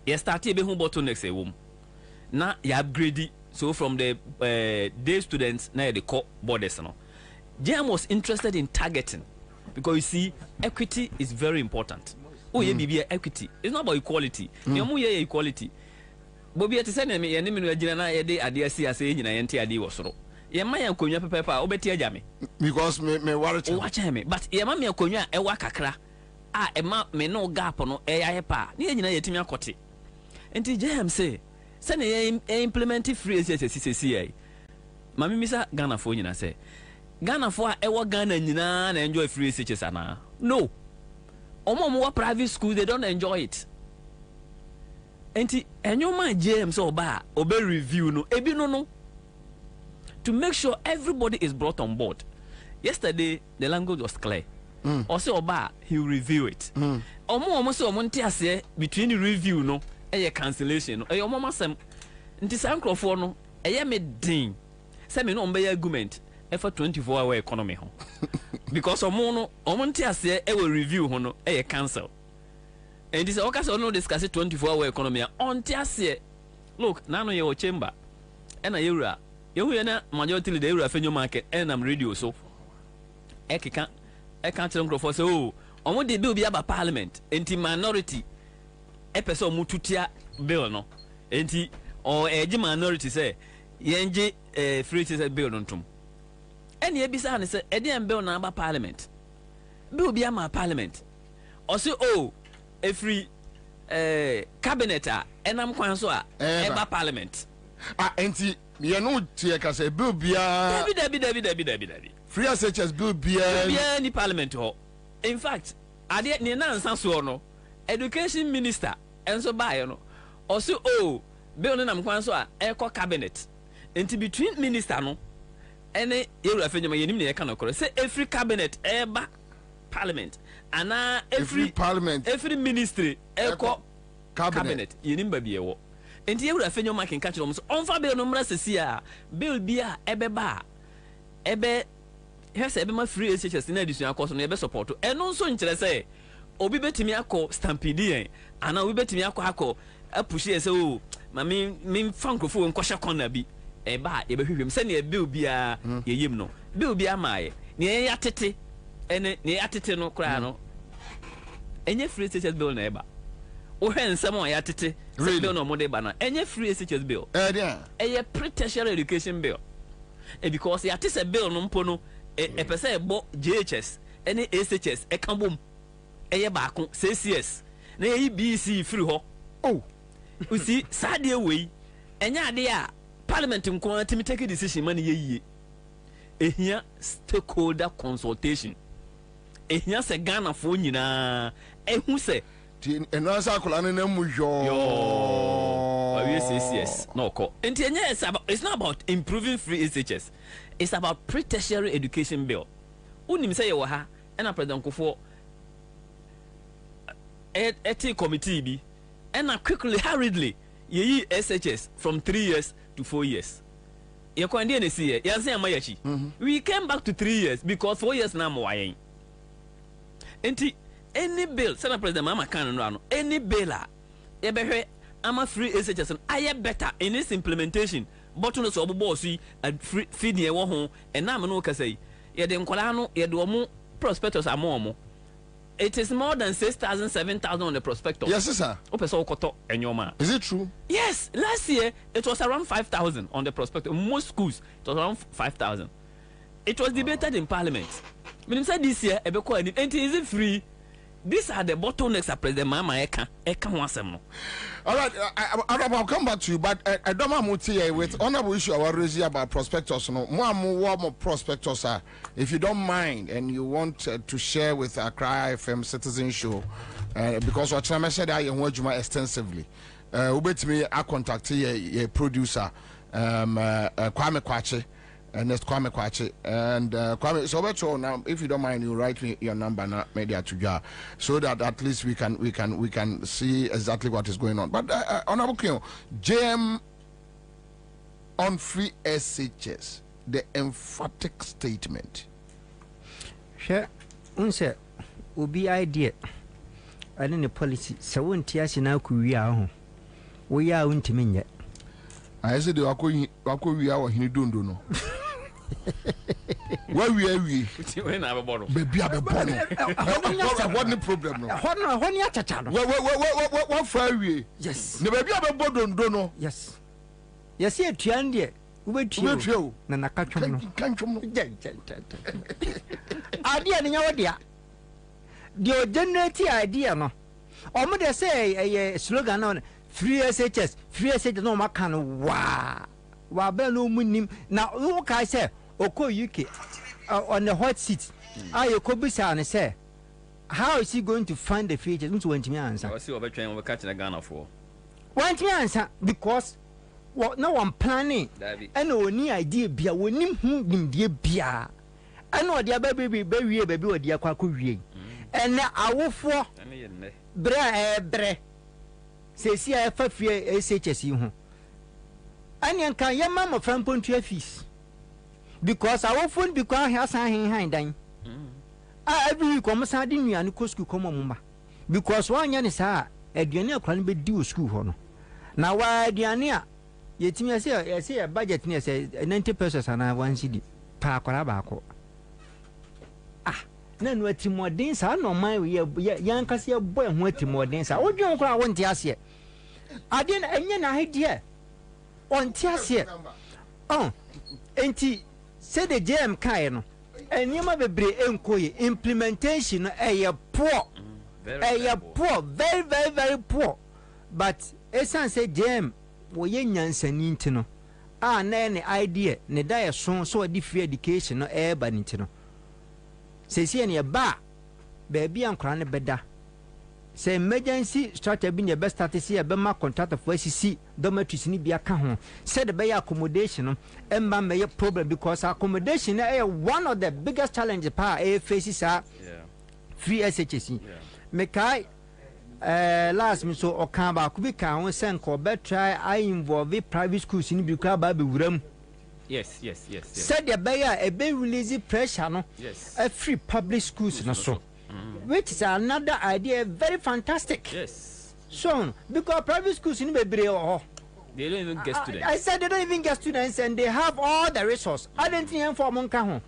you started be home bottlenecks a womb. Now you upgrade so from the day students now the core borders. JM was interested in targeting because you see equity is very important. Oh yeah, BB equity. It's not about equality. Equality. Bobie to send me and me Jana Ede Adia see as agent and Tia was so. Yamaya Konya Papa, Obetia Jammy. Because me worry to watch me, but Yamamia Konya, a wakakra. Ah, a map may no gap on a pa, near Yatimia Cotti. And TJM say, send a implemented free CCCA. Mammy Missa Ghana for you, say. Ghana for a Ghana and enjoy free CCSana. No. Omo private school, they don't enjoy it. And your man James Oba obey review no ebi no to make sure everybody is brought on board. Yesterday the language was clear. Also Oba he will review it. Omo so omo ase between the review no e cancellation no e omo masem nti sankrofo no e me din say me no be argument e for 24-hour economy ho because omo ase e will review ho no e cancel. And this is no discuss 24-hour economy on Tiasia. Look, now you're chamber and a euro. You na majority the euro revenue market and I'm radio so. I can't tell for so. On what they do be about parliament, anti minority. A person mututia bill no. Anti or a minority say Yenji free to bill on tum. And ye be say Eddie bill number parliament. Bill be my parliament. Or say a free cabinet and I'm kwanso eba parliament enti ye no tie ka say bill bia Debbie free SHS bill bia ni parliament ho. In fact ade ni na Ansah so no education minister enso bae no also bill no nam kwanso eko cabinet enti between minister no ene yeru afenjama yenim ne yeka no koro say every cabinet eba parliament and every parliament every ministry echo cabinet yenimba bi ewo enti ye wura fenyo makin catch them so onfa bill no mra sesia bill bia ebeba ebe hese ebe ma free SHS na addition akoso no ebe support eno nso nkire say obi betimi akọ stampede en ana obi betimi akọ apushi say o ma me fankrofo nkọhye kona bi eba ebe hwehwem se na bill bia yeyim no bill bia maaye ne ya tete ene ne atete no kra no enye free SHS bill na eba o hwe nsem o ya tete bill no mo de ba na enye free SHS bill eye pre-tertiary education bill because ya tese bill no mpo no pese ebo JHS ene SHS e kan bom eye ba ko CCS na ye BC free ho you see sade we enye ade a parliament nko atimi take decision man ye yie ehia stakeholder consultation ehia se Ghana fo nyina ehu se eno asa kola ne mu yes no ko enti enye it's not about improving free SHS, it's about pre-tertiary education bill. Unim say ye ha na president Kofo eti committee bi and quickly hurriedly ye SHS from 3 years to 4 years. We came back to 3 years because 4 years now more. Any bill, Senate President Mama Kano, any bill, I'm a free SHS and I am better in its implementation. But on the bossy and feed your home and now no say, Yadem Colano, Yaduomo prospectors are more. It is more than 6,000, 7,000 on the prospectus. Yes, sir. And your man. Is it true? Yes. Last year, it was around 5,000 on the prospectus. Most schools, it was around 5,000. It was debated in Parliament. When said this year, and is it free? These are the bottlenecks at President Mama Eka Wasem. All right, I'll come back to you, but I don't want to with honorable issue I raising about prospectus. No, more prospectus. If you don't mind and you want to share with Accra FM Citizen Show, because what I said I want you extensively. Ubet me I contact a producer, Kwame Kwache. Ernest Kwame Kwachi. And Kwame, so now, if you don't mind, you write me your number now, media to jar, so that at least we can see exactly what is going on. But Honorable King, JM on free SHS, the emphatic statement. Sure, unse ubi idea. I didn't the policy. So won't tiasi now we are untimi yet. I said, we are in Dundo. No. Where we are, when I have a bottle. Baby, I have a bottle. What the problem? What fire we? Yes. The baby have a bottle, don't know. Yes. Yes, here, Tiandia. Wait, you. Nana Catchum. Idea in your idea. The generate idea, no. Or mother say a slogan on free SHS, free SHS, no macan. Wow, Bello Munim. Now, look, I say, Oko UK on the hot seat. I could be and say, how is he going to find the features? Went to me answer. I see over train over catching a gun for. Want me answer because what no one planning and no any idea be a winning whom dear beer. I know dear baby, or dear quack. And I will for bre say, see, I have fear SHS you. And you can your mamma from Pontia fees because I often because I have sign hind. I every commerce I didn't and Cosco Comma because 1 year is a Diana can be due school honor. Now, why Diana? Yet me I say a budget near say 90 pesos and I 1 CD park or abaco. None what more dance. I know my young Cassia boy and what more dance. I would don't want to ask yet. I didn't any idea. On Tiasia. Oh, and he said the jam kind. And you might be implementation a poor, very, very, very poor. But Esan said jam, we yans and intino. Ah, nanny idea, ne die so a different education no air banitino. Says he any a bar, baby and crown better. Say emergency structure being the best to see a Bema contract for SEC dormitories in Biaka. Said the bay accommodation and may a problem because accommodation is one of the biggest challenges faces are free SHS. Mekai last me so Okamba could be count send or better try I involve private schools in Buka Baby Wuram. Yes. Said the bayer a bay release pressure no. Yes. A free public schools no so. Which is another idea, very fantastic. Yes. So, because private schools in Bebre or they don't even get students. I said they don't even get students and they have all the resources. I didn't think for Moncaho.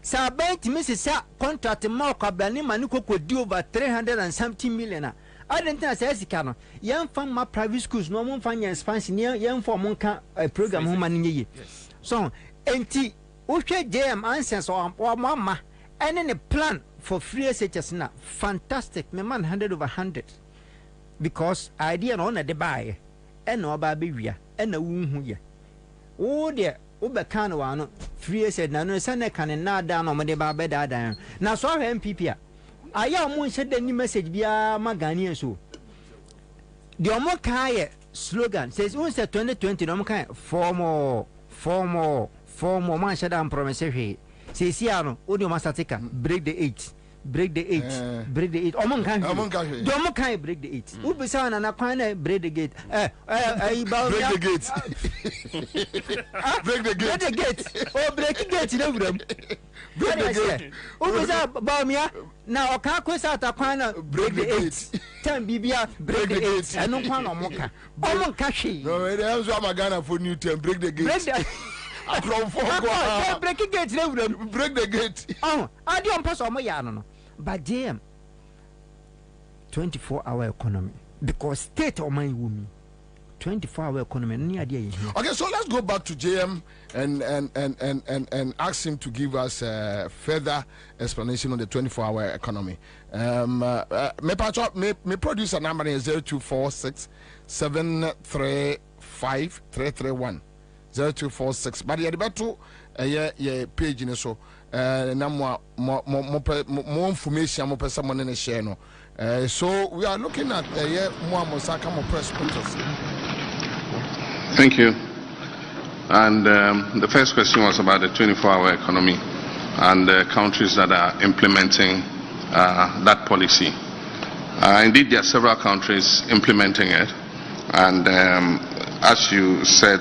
Sabent Mrs. Contract Mark Abani Manuko could do over 370 million. I didn't think I said Cano. Young from my private schools, no one find expansion near young for Monca a program woman. So, NT, Usha JM answers or Mama, and then a plan. For free SHS now, fantastic. My man 100 over 100 because idea on the buy and no baby and a wound here. Oh dear, Ubacano free said no son can not down on my bed down. Now so MPP. I am said the new message be a Magani so. The Omokai slogan says once 2020 no kind 4 more man shut down promise here. Say Siano, Udio Masatika, break the 8. Break the 8. Break the 8. Omon can't break the 8. Ubisan and Aquana break the gate. Break the gate. Break the gate. Break the gate. Oh, break the gate. Break the gate. Ubisa Bamia. Now, I can't quit out Aquana. Break the 8. 10 Bibia. Break the 8. And no Pana Moka. Omon Kashi. No, there's what Magana for Newton. Break the gate. Break the break the gate. Break the gate. Oh, I don't pass on my yarn. But damn 24-hour economy because state of my woman 24-hour economy any idea. Okay, so let's go back to JM and ask him to give us further explanation on the 24-hour economy. Me producer number is 0246 735 331 0246. But the better page in so more information more person in the share no. So we are looking at more Mosaka more press conference. Thank you. And the first question was about the 24-hour economy and the countries that are implementing that policy. Indeed, there are several countries implementing it. And as you said,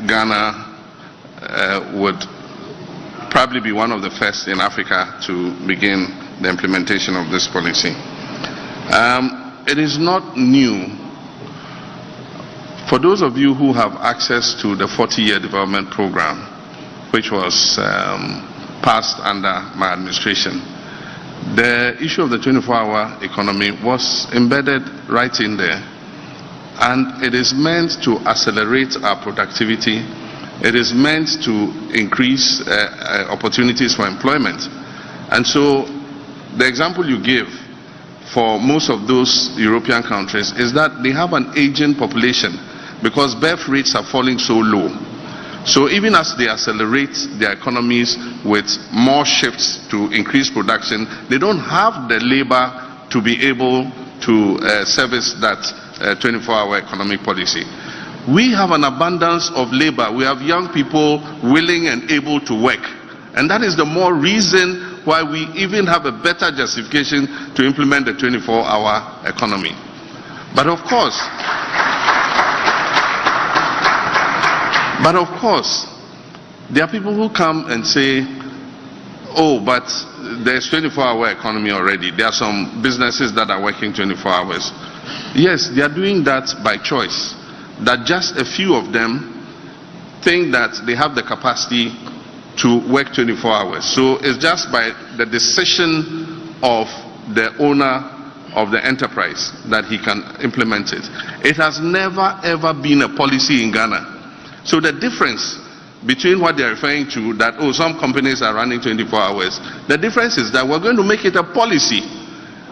Ghana would probably be one of the first in Africa to begin the implementation of this policy. It is not new. For those of you who have access to the 40-year development program, which was passed under my administration, the issue of the 24-hour economy was embedded right in there. And it is meant to accelerate our productivity. It is meant to increase opportunities for employment. And so the example you give for most of those European countries is that they have an aging population because birth rates are falling so low. So even as they accelerate their economies with more shifts to increase production, they don't have the labor to be able to service that 24-hour economic policy. We have an abundance of labor. We have young people willing and able to work. And that is the more reason why we even have a better justification to implement the 24-hour economy. But of course, there are people who come and say, oh, but there's 24-hour economy already. There are some businesses that are working 24 hours. Yes, they are doing that by choice. That just a few of them think that they have the capacity to work 24 hours. So it's just by the decision of the owner of the enterprise that he can implement it. It has never ever been a policy in Ghana. So the difference between what they're referring to, that, oh, some companies are running 24 hours, the difference is that we're going to make it a policy.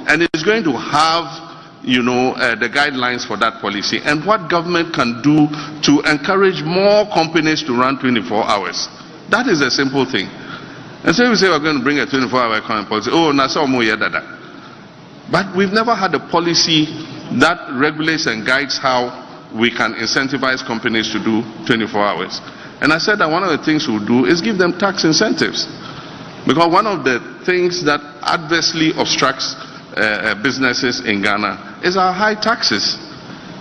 And it's going to have, the guidelines for that policy and what government can do to encourage more companies to run 24 hours. That is a simple thing. And so we say we're going to bring a 24-hour economic policy. Oh, Nasa Omo Yedada. But we've never had a policy that regulates and guides how we can incentivize companies to do 24 hours. And I said that one of the things we'll do is give them tax incentives. Because one of the things that adversely obstructs businesses in Ghana is our high taxes.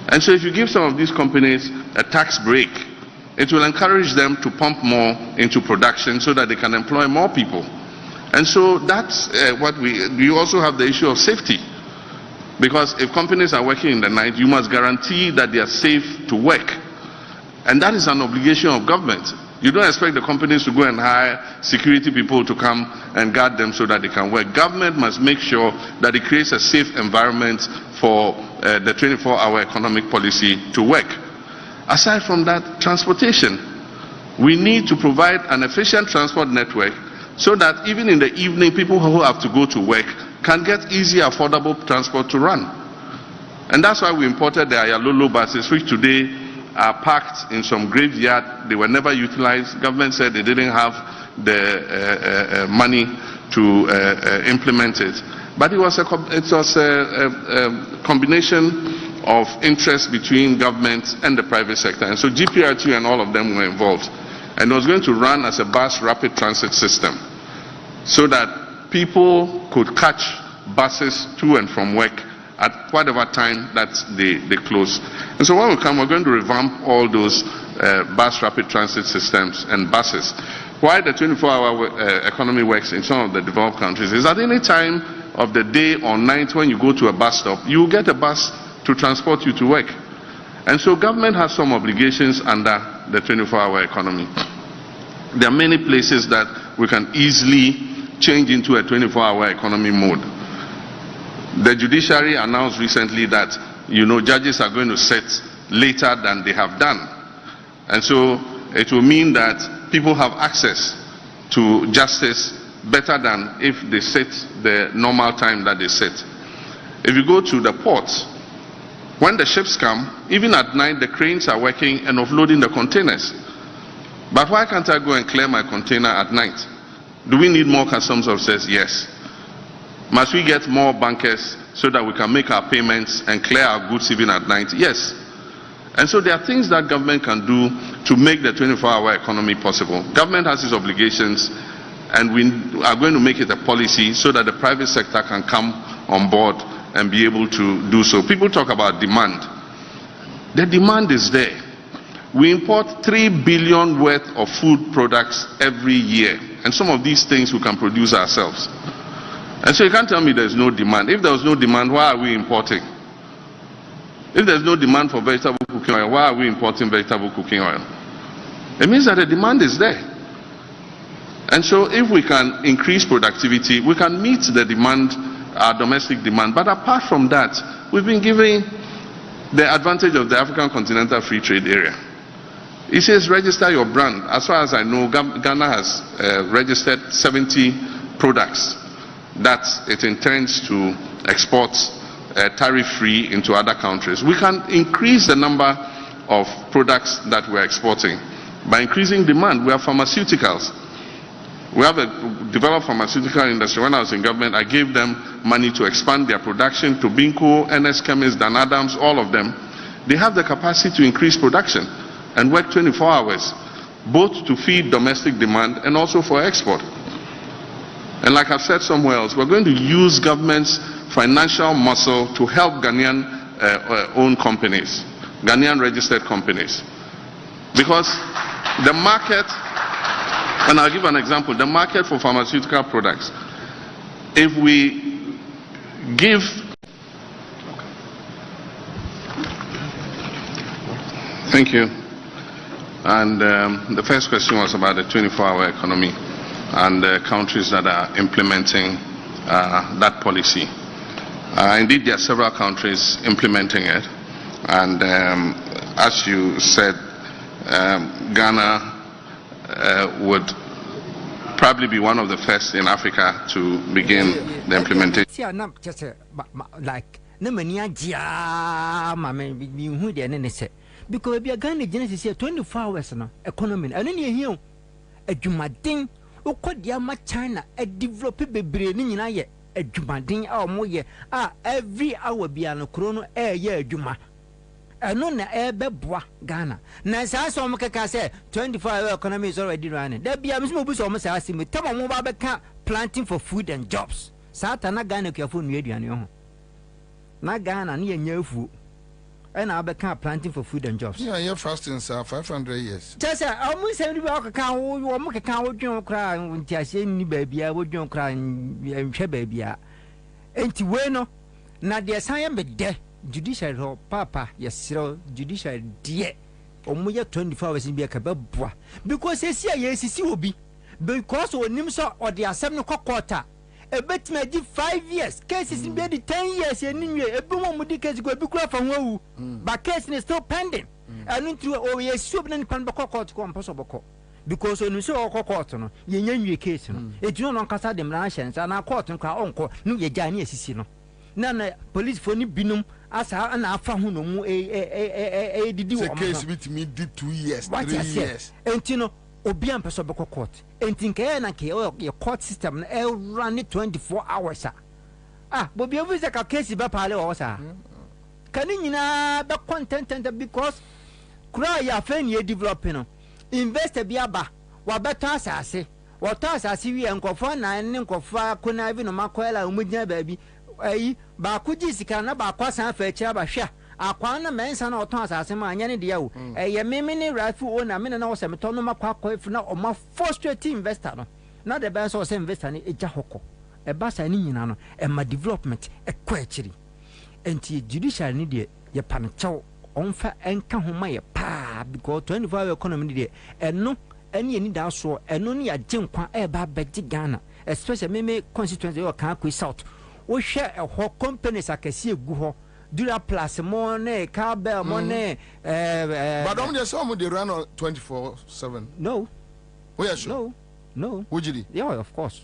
And so if you give some of these companies a tax break, it will encourage them to pump more into production so that they can employ more people. And so that's what you also have the issue of safety. Because if companies are working in the night, you must guarantee that they are safe to work. And that is an obligation of government. You don't expect the companies to go and hire security people to come and guard them so that they can work. Government must make sure that it creates a safe environment for the 24-hour economic policy to work. Aside from that, transportation. We need to provide an efficient transport network so that even in the evening, people who have to go to work can get easy, affordable transport to run. And that's why we imported the Ayalolo buses, which today are parked in some graveyard. They were never utilized. Government said they didn't have the money to implement it. But it was a combination of interest between government and the private sector. And so GPRT and all of them were involved. And it was going to run as a bus rapid transit system so that people could catch buses to and from work at whatever time that they close. And so when we come, we're going to revamp all those bus rapid transit systems and buses. Why the 24-hour economy works in some of the developed countries is at any time of the day or night when you go to a bus stop, you get a bus to transport you to work. And so government has some obligations under the 24-hour economy. There are many places that we can easily change into a 24-hour economy mode. The judiciary announced recently that, judges are going to sit later than they have done. And so it will mean that people have access to justice better than if they sit the normal time that they sit. If you go to the ports, when the ships come, even at night, the cranes are working and offloading the containers. But why can't I go and clear my container at night? Do we need more customs officers? Yes. Must we get more bankers so that we can make our payments and clear our goods even at night? Yes. And so there are things that government can do to make the 24-hour economy possible. Government has its obligations, and we are going to make it a policy so that the private sector can come on board and be able to do so. People talk about demand. The demand is there. We import 3 billion worth of food products every year, and some of these things we can produce ourselves. And so you can't tell me there's no demand. If there was no demand, why are we importing? If there's no demand for vegetable cooking oil, why are we importing vegetable cooking oil? It means that the demand is there. And so if we can increase productivity, we can meet the demand, our domestic demand. But apart from that, we've been giving the advantage of the African Continental Free Trade Area. It says register your brand. As far as I know, Ghana has registered 70 products that it intends to export tariff-free into other countries. We can increase the number of products that we're exporting by increasing demand. We have pharmaceuticals. We have a developed pharmaceutical industry. When I was in government, I gave them money to expand their production. To Binko, NS Chemist, Dan Adams, all of them. They have the capacity to increase production and work 24 hours, both to feed domestic demand and also for export. And like I've said somewhere else, we're going to use government's financial muscle to help Ghanaian owned companies, Ghanaian registered companies. Because the market, and I'll give an example, the market for pharmaceutical products, if we give, thank you. And the first question was about the 24-hour economy and the countries that are implementing that policy. Indeed, there are several countries implementing it. And as you said, Ghana would probably be one of the first in Africa to begin the implementation. Like, because we are Ghana Genesis here 24 hours now, economy. And then you hear a Jumading, who could Yama China, a developed baby, a Jumading, or more year. Every hour be an chrono air year Juma. And no air bebois Ghana. Now, so Maka say 24-hour economy is already running. There be a Miss almost asking me, tell me about planting for food and jobs. Satana Ghana careful radio and your na Ghana near new food. And I'll be planting for food and jobs. Yeah, you're fasting, sir, 500 years. Just almost every walk account, you will make a cow with your cry when I say baby, I would don't cry and share baby. Ain't you bueno? Now, the assignment be there. Judicial papa, yes, sir, judicial dear. Or more 24 hours in be a cabba. Because they say, yes, it will be. Because when Nimsa or the 7 o'clock quarter. A bet may give 5 years. Cases in bed 10 years and a boom with the case go be clear from who. But case is still pending. And into oh yes, soup and panbako court to impossible. Because when you saw a court, you knew case. It's no longer cast them rations and our court and cry uncle, no, ye Jani Sicino. None police for Nibinum as an alpha who no a did you case with me did 2 years, 3 years. And you know. Obian Pesoboko court. And think your court system run it 24 hours. Bobie always like a case about Palo. Can you be content because cry your friend ye developing? Invest a biaba, what better as I say. What as I see and Kofana and Kofa couldn't even a Maquella Umudia baby. Bakuji Sikana Bakwasa Fetcher Basha. Akwana mensa na oton asase ma anya ne de yawo ye memene rifle owner me na wo se meton no makwa if na o ma frustrate investor no na the best so investor ni eja hoko e ba sa ni nyina no e ma development e kwa akiri enti judicial ni de ye panchew onfa enka homa ye pa because 24-hour economy ni de eno eni ni da so eno ni agye nkwa e ba beji Ghana especially me constituency o kan Akwa South wo hwe e ho companies akase egu ho Dura plus money, cowbell money. But don't you some they run on 24/7? No. Oh yeah, sure. No. Would you? Yeah, of course.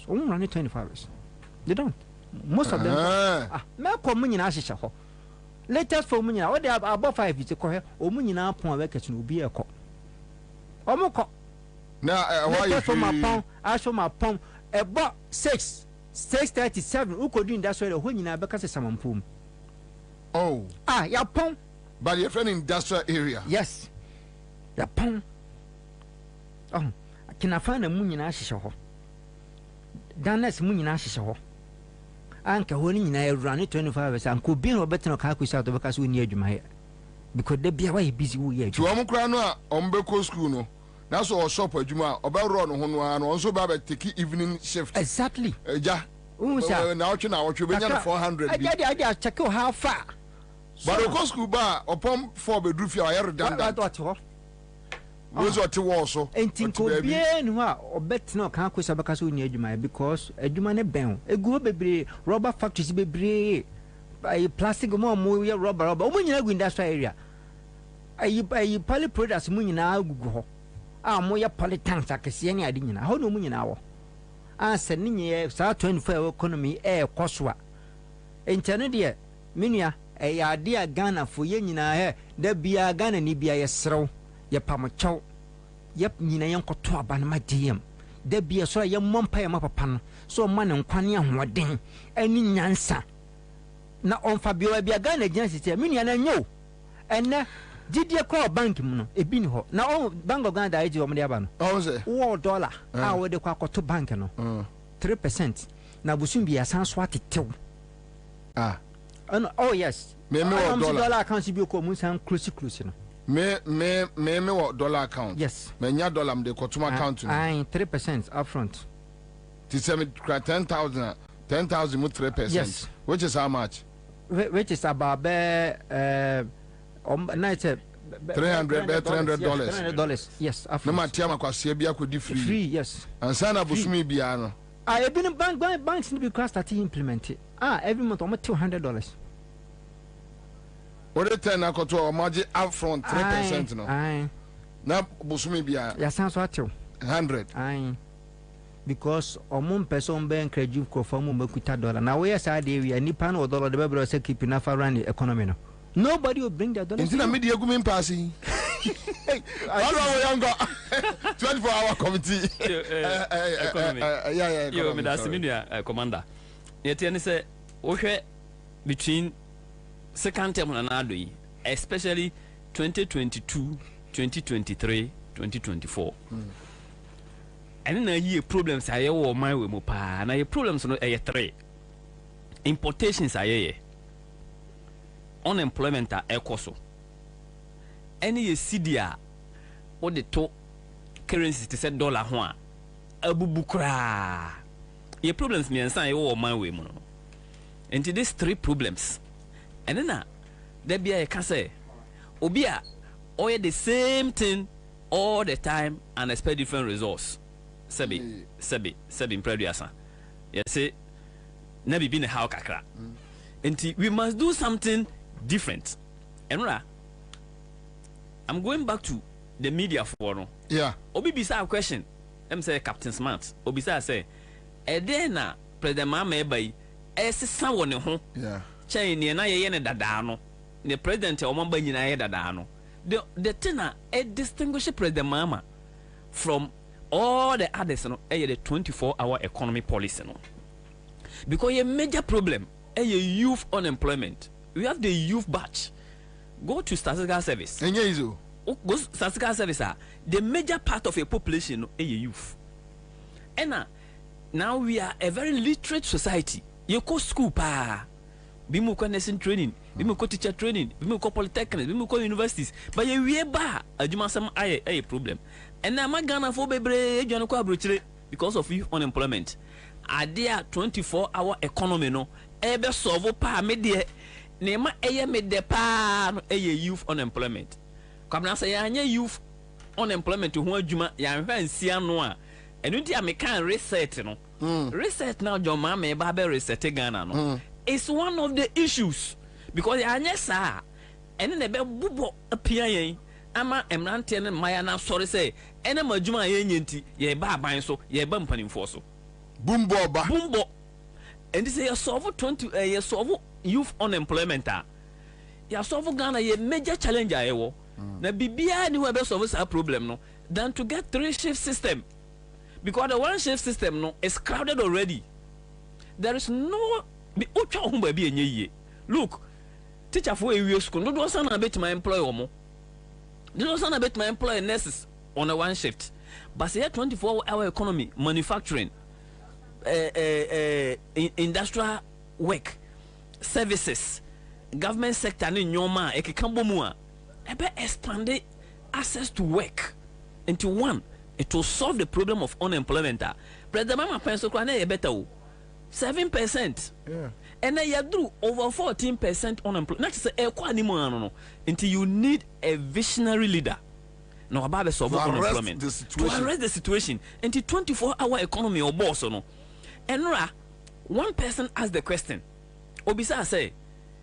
Only run it 24 hours. They don't. Most of them. Me come in ashisha ho. Latest for munya. What they about 5 is ko he. O munya pon work no bi e ko. Omo ko. Now why you for my pound? As for my pound about 6:37. Who could do that so the whole nyina be kase samampum. Oh. Ya pon But your friend industrial area. Yes. Yapon. Oh, can I find a moon in Ashisho? Danas moon in Ashisho. Anka when I run it 25 hours and could be no better no calculus out because we need my because they be away busy. We to Amukrano, Ombeko school. No. That's all shop at Juma about run on and also Baba take evening shift. Exactly. Yeah. Now you know what you been 400. I just check how far. But of course, Kuba upon 4-bedroom, you are redundant. Those what you also. And think of bien or bet no can't quit because we need you, because a human bell, a good baby, rubber factories be by plastic more movie rubber, but when you go in that area, I poly products moon now go. Ah, more poly tanks, I can see any idea. How no moon hour. I said, Nini, South 24 economy air coswa. Internet, Minia. A idea Ghana for yen in our hair, there be a Ghana ni be a srow, ye pamachow, yep, Nina Yanko Twaban, my DM. There be a so young mumpire mapapan, so man and Quania Wading, any Ansah. Now on Fabio be a Ghana against it, Minian and you. And did you call bank a bin ho? Now Bank of Ghana idea of Mediaban. Oh, $1, how the quack to bank no 3%. Now we soon be a sans swatted too. Ah. Oh yes. Me dollar account be ko munsan close. Me what dollar account? Yes. Me nya dollar me de kotuma account. 3% upfront. To say me 10,000 with 3%. Yes. Which is how much? Which is about $300. $300. Yes. No matter ma kwase bia ko di free. Free, yes. Ansah na busumi bia no. I been banks need to be start implement it. Every month almost $200. What the 10 na koto o margin upfront 3% no. Na busumi bia. Ya sounds what you 100. Because omon person be encourage you ko form mo kuta dollar. Now we say dey we any pan or dollar the be say keep enough around the economy no. Nobody will bring their dollar. Intina media gumin passing. Hey, how do I young 24-hour committee? Economy. Yeah. Yo, me that's media commander. Yet any say okay between second term and another, especially 2022, 2023, 2024. And then I problems I owe my way mo pa. Na problems no 3. Importations are unemployment are ekoso. Any CDA what the to currency to set dollar ho abubukra. Your problems me Ansah owe my way mo. And these 3 problems. And then there be a can say obia or the same thing all the time and expect different results. Sebi in Prediasa. Yes, say never been a how kakra. And we must do something different. And I'm going back to the media forum. Yeah. Obi bisa a question. I'm say Captain Smart. Obi say Edena President Mama by someone home. Yeah. China na ye ne dada no. The president o mamba nyina ye dada no. The thing a distinguish President Mama from all the others no the 24-hour economy policy no. Because a major problem a youth unemployment. We have the youth batch. Go to statistical service. Go statistical service the major part of a population a youth. And now we are a very literate society. You go school pa. Bimu ko nursing training, bimu ko teacher training, bimu ko polytechnics, bimu ko universities. But ye we ba adwuma sam a problem. And now my Ghana for bebre adwano ko abrochire because of youth unemployment. Adia 24-hour economy no ebe solve pa me de nema eye me de pa no youth unemployment. Kwabena say anya youth unemployment ho adwuma ya hwa nsia no a enu dia me kan research no. Research now your mama ba be research Ghana no. It's one of the issues because anya sa ene ne be bubo apia yen ama emrante ne maya na sorry say ene madwuma yen nti ye ba aban so ye ba mpanimfo so bumbo and this is solve 20 ye solve youth unemployment ya solve Ghana ye major challenge ayewo na bibia ni we be solve that problem no than to get 3-shift system because the 1-shift system no is crowded already. There is no look, teacher for a year school. No son a bit my employer. No son a bit my employer nurses on a one shift. But say 24-hour economy, manufacturing, industrial work, services, government sector in Yoma, Ekikambomua, ebe expanded access to work into one. It will solve the problem of unemployment. President Mama Penso Kwane better 7%. Yeah. And then you do over 14% unemployment. Next is until you need a visionary leader. No, about the solve unemployment to arrest the situation. Until 24-hour economy or boss or no. And one person asked the question. Obisa say,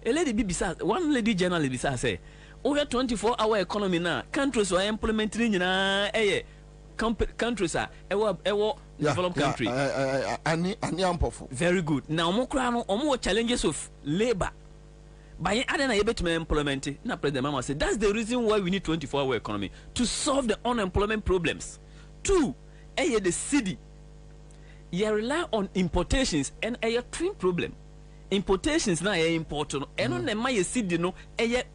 a lady bisa, one lady journalist bisa say, over 24-hour economy now, countries are implementing countries are developed country. Very good. Now more challenges of labor. By adding a bit more employment, now President Mama said that's the reason why we need 24-hour economy to solve the unemployment problems. 2, the city. You rely on importations and a twin problem. Importations now are important. And on the my city no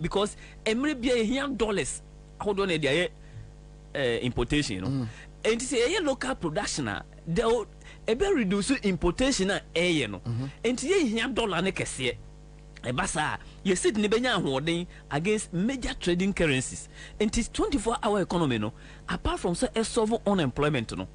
because every year dollars. How do they importation, you know? And say a local production they will reduce importation you know. And here dollar ne kese e basa you sit ne benya holding against major trading currencies. And it is 24-hour economy no, apart from say solve unemployment no,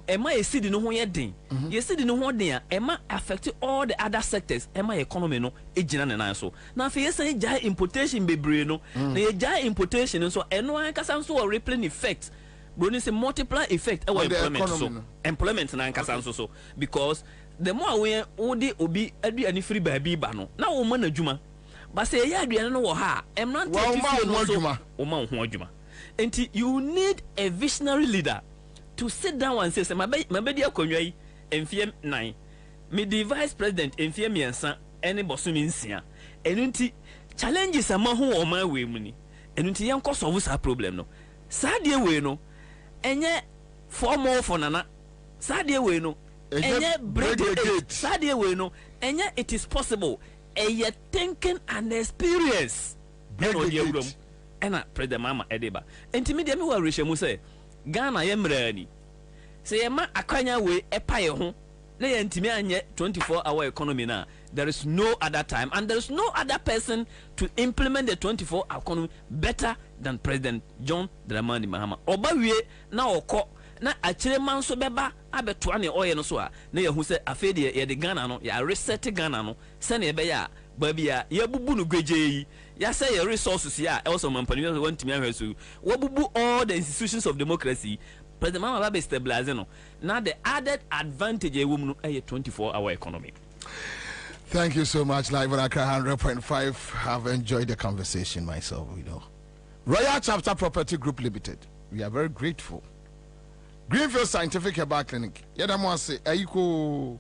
Emma is sitting no one thing. You see no one there. Emma affect all the other sectors. Emma economy no. Ejina na so. Now if you say jai importation be no. Na jai importation so eno ankasa so a rippling effect. Bro ni say multiply effect our employment so. Employment na ankasa so because the more we odi obi aduani free baby ba no. Na wo man adwuma. But say ya aduani no wo ha. Em not take you no so. Wo man ho adwuma. Enti you need a visionary leader to sit down and say, my baby, and fear 9. Me the vice president and fear me and son, any bossum in Sia. And unti challenges a man who on my way money. And unti young cause of us a problem no. Sadia way no. And yet 4 more for Nana. Sadia way no. And yet break the gate. Sadia way no. And yet it is possible. And yet thinking and experience. Break the gate. And I pray the mama Ediba. And to me, the me will say. Ghana yemrani say yema akwanya we epaye ho na yantimi anye 24-hour economy na there is no other time and there is no other person to implement the 24-hour economy better than President John Dramani Mahama oba wie na okọ na akire man so beba abetoa ne oye no so a na yehu se afede ye de Ghana no ya reset Ghana no se na ebe ya babia ya bubu no gwejeyi ya say your resources ya also mampani want me ahwesu wabubu all the institutions of democracy President Mama Baba stabilize no now the added advantage e wom no 24-hour economy. Thank you so much. Live on Accra 100.5. Have enjoyed the conversation myself, you know. Royal Chapter Property Group Limited, we are very grateful. Greenfield Scientific Herbal Clinic, yadamo say ayiko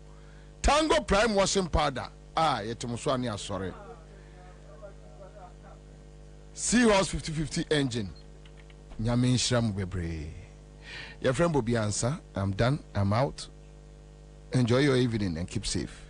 Tango Prime washing powder yetemuswani asore Seahorse 5050 engine nyame nhyiram bebre. Your friend Bobie Ansah, I'm done, I'm out. Enjoy your evening and keep safe.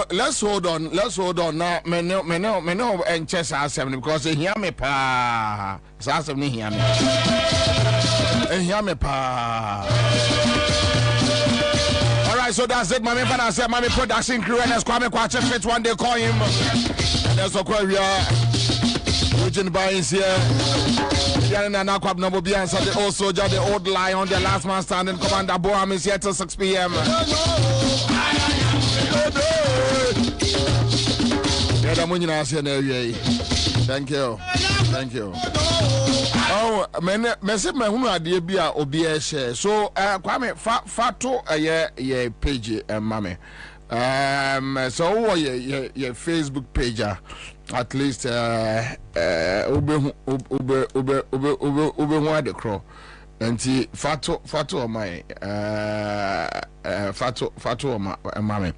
so let's hold on now. Me no and chess asem because he hear me pa. Asem ni hear me. Hear me pa. All right, so that's it. Mami Pana said, Mami production crew and Kwame Kwache fit one day call him. And that's what we are. Eugene Bynes here. Yana Kwab number be answer the old soldier, the old lion, the last man standing. Commander Boam is here till 6 p.m. Thank you. Oh, message me hunu ade bia obi e share. So Kwame fato ye page mame. So your Facebook page at least ube hu ade kro. Nti fato my fato mame.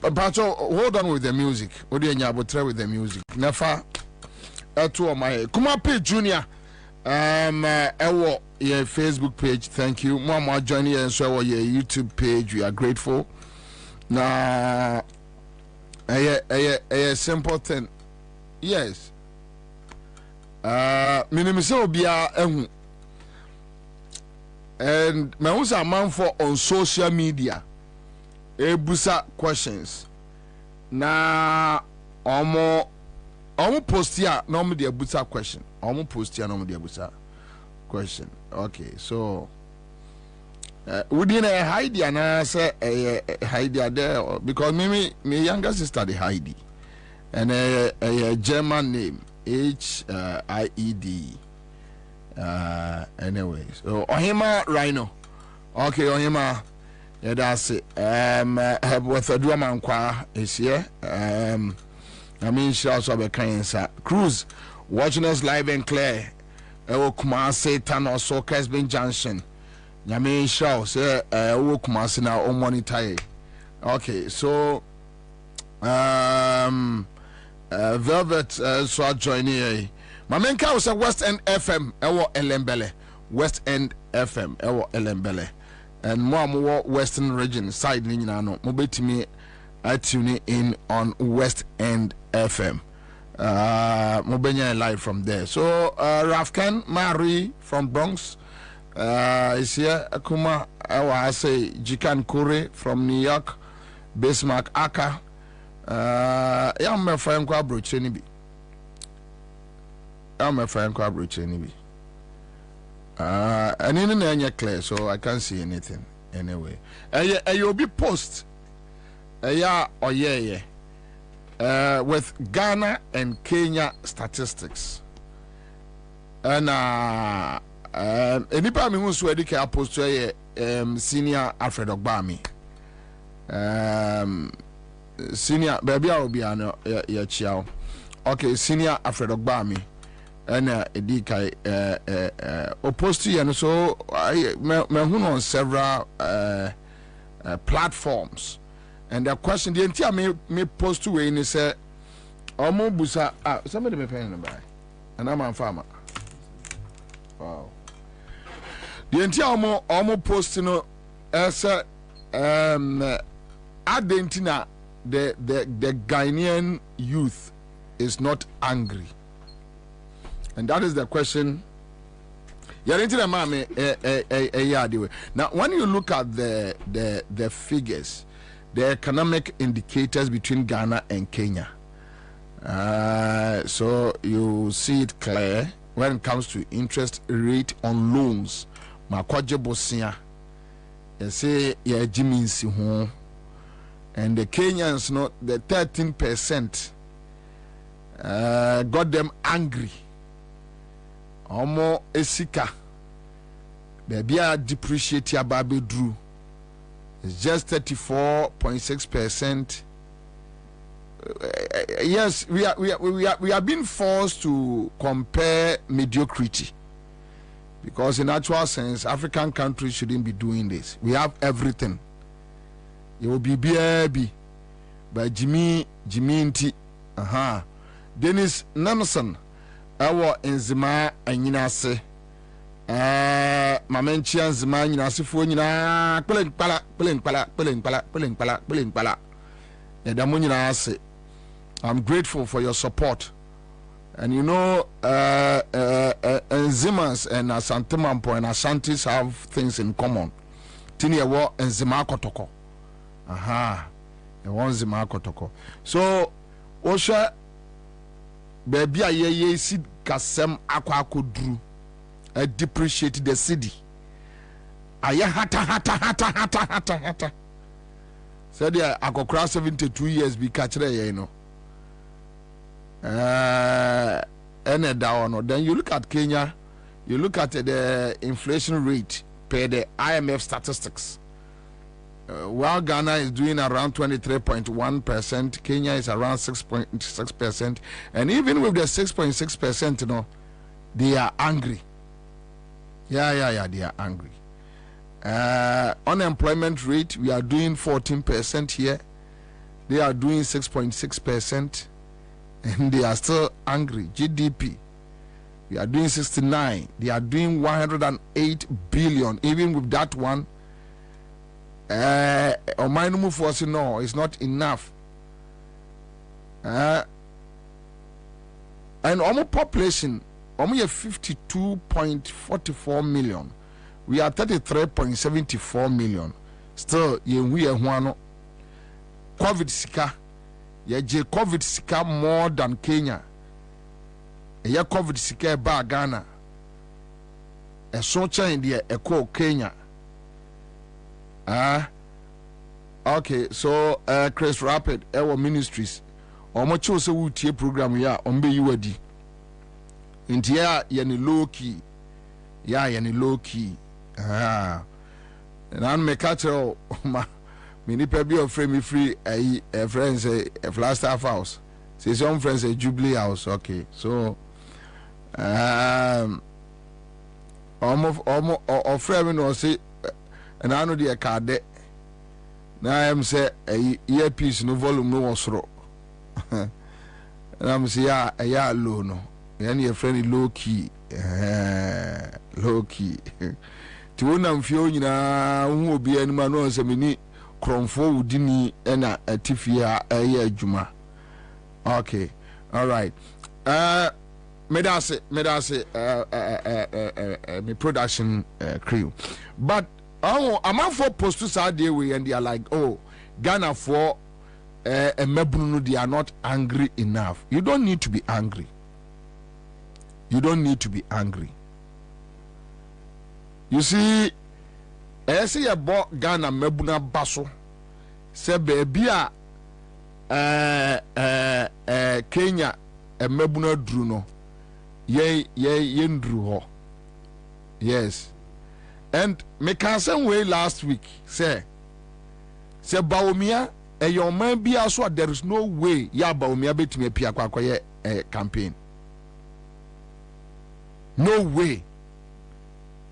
But hold on with the music. Odi enyabotre with the music. Nefa to my Kumape Junior your Facebook page. Thank you. Mama joining and so your YouTube page. We are grateful. Now a simple thing. Yes. Minimiso bia and my own man for on social media. Ebusa questions. Na omo post here normally the abusa question. Omo post here normally the abusa question. Okay, so we didn't hide and I say hide there because me younger sister the Heidi and a German name HIED. Anyways, so Ohima Rhino. Okay, Ohima. Yeah, that's it. With a drama and is here. I mean, she also be Ansah. Cruz watching us live and clear. Kuma Satan or so Casbin Junction. Yamin Shaw say, Kuma Sina or monitor. Okay, so Velvet so joining. My main car was a West End FM, Elembele. West End FM, Elembele. And more Western region side ni nyina no mo betimi tune in on West End FM. Mo benya live from there. So Rafkan Mari from Bronx is here. Akuma I say Jikan Kure from New York. Bismarck Aka. I'm my friend Kwabro Chenibi. And in the clear, so I can't see anything anyway. You'll be post with Ghana and Kenya statistics. And any time who's ready to post senior Alfred Ogbami. Senior baby I'll be on your child. Okay, senior Alfred Ogbami. And Edikai opposed to and so I on several platforms. And the question the entire me post to in is Omo Busa somebody me paying by and I'm a farmer. Wow. The entire Omo post no as Argentina the Ghanaian youth is not angry. And that is the question. Now, when you look at the figures, the economic indicators between Ghana and Kenya, so you see it clear when it comes to interest rate on loans. Makwaje Bosia, you say Jimmy Sihu, and the Kenyans, not the 13%, got them angry. Omo esika baby a depreciate ya baby drew. It's just 34.6%. Yes, we are being forced to compare mediocrity because in actual sense African countries shouldn't be doing this. We have everything. It will be BAB by Jimmy Nti. Dennis Namson. Awo enzima anyina se mamenchi enzima anyina se fo nyina pelenkpala I'm grateful for your support. And you know, Enzimas and Asantemampo and Ashantis have things in common. Tini ewo Enzima Kotoko. Aha. Ewo Enzima Kotoko. So, Osha, baby, ye sid kasem akwa kodru. I depreciate the city. Aya hata. Said yeah, I go cross 72 years be catch there, you know. Then you look at Kenya, you look at the inflation rate per the IMF statistics. While Ghana is doing around 23.1%, Kenya is around 6.6%, and even with the 6.6%, you know, they are angry. Yeah, they are angry. Unemployment rate, we are doing 14% here. They are doing 6.6%. And they are still angry. GDP, we are doing 69. They are doing 108 billion. Even with that one, minimum force, no, it's not enough. And our population, we are 52.44 million. We are 33.74 million. Still, we are one. COVID sika. Ye COVID sika more than Kenya. Ye COVID sika ba Ghana. E so chain there e Kenya. Okay, so Chris Rapid our ministries. Omo chose we tie program ya ombe yiwadi. Nti ya ni low key. Ya ni low key. And me catch ma many people frame me free a friends a Flagstaff house. Say some friends a Jubilee house. Okay, so almost or frame no say and I know the card. Now I'm say a earpiece no volume no osro. And I'm say a low no. Any a friendly low key. Low key. To one am fiona who will be any man no say me Kromfo Udini ena Tifia Juma. Okay, all right. Medase me production crew. But I'm out for post to Saturday way and they are like, oh, Ghana for a mebunu, they are not angry enough. You don't need to be angry. You don't need to be angry. You see, I see about Ghana mebuna baso. Se baby Kenya mebuna druno. Ye ndru ho. Yes. And me can say way last week say Baomia your man be also there is no way ya Baomia betime pia kwakoye campaign. No way.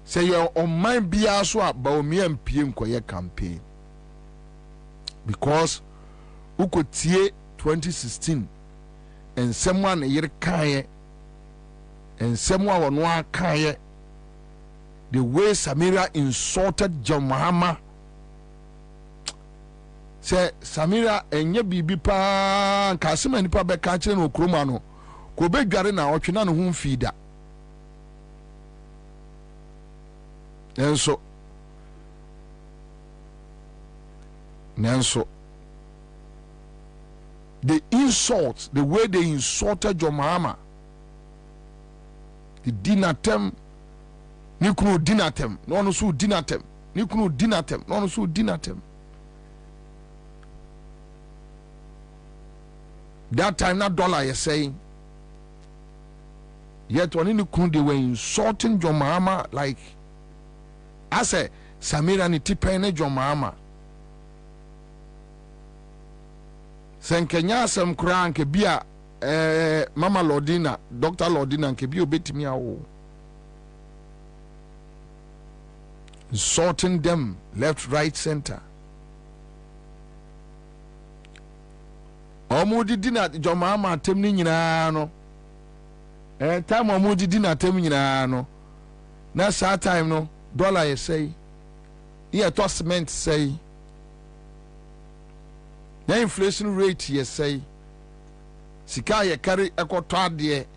Say your mind be also about me and PM Koye campaign. Because who could see 2016 and someone a year kaye and someone on one kaye the way Samira insulted John Mahama. Say Samira and ye bibi pa Kasima nipa be catching no kromano ko be dware na otwe no ho feeder. Nenso the insult, the way they insulted your mama, the dinatem, Nikunu dinatem, no so dinatem, Nikunu dinatem, no so dinatem. That time, that dollar you're saying, yet when in the they were insulting your mama like. I say Samira ni tipene John Mahama. Senkenya sem kura nke bia Mama Lordina, Dr. Lordina nke bia obetimi awo. Sorting them left, right, center. Omudi dina John Mahama temni nyina no. Time omudi dina temni nyina no. Na sa time no dollar you say, yeah, to cement say, na inflation rate ye say sika ye carry ekoto ade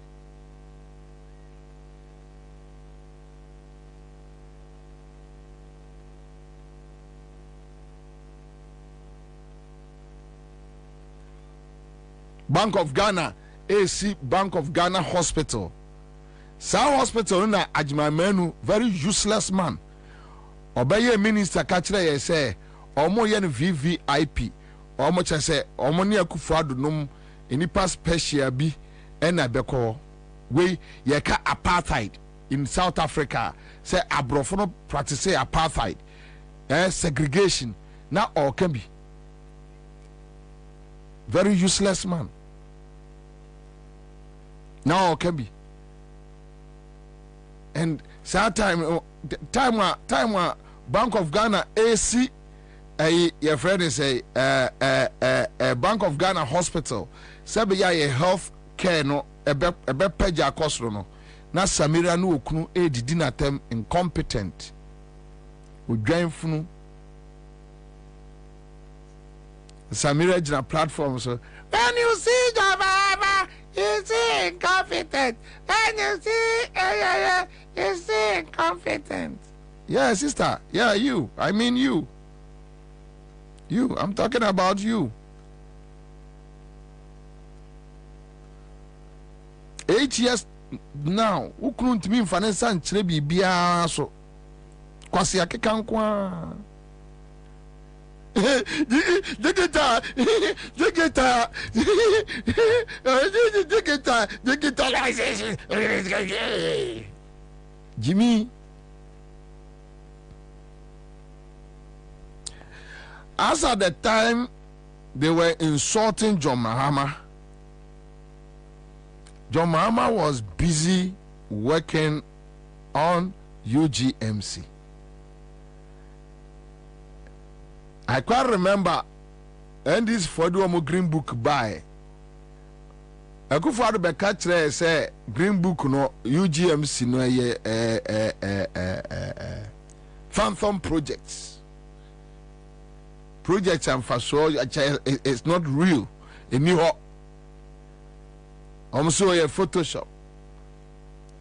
Bank of Ghana AC Bank of Ghana Hospital. Sa hospital na Ajimamenu, very useless man. Obeye minister kachire ye say omo ye no VVIP. Omo che say omo ne Akufo-Addo nom enipa special bi ena beko. We ye ka apartheid in South Africa. Say abrofo no practice apartheid. Segregation na all can be. Very useless man. Now can be, and sad time Bank of Ghana AC your friend is a Bank of Ghana Hospital. Sabi ya health care no ebe peja kosro no na Samira no okunu edidi na tem incompetent odwanfunu Samira jina platform so when you see your mama you see incompetent. When you see, you see incompetent. Yeah, sister. Yeah, you. I mean you. You. I'm talking about you. 8 years now. Who couldn't mean finance and trebi bia so? Kwasi akekankwa. Digita digitalization. Jimmy, as at the time they were insulting John Mahama was busy working on UGMC. I quite remember, and this for the green book by Akufo-Addo be catch say green book no UGMC no ye phantom projects and for so it's not real in New York. So ye Photoshop.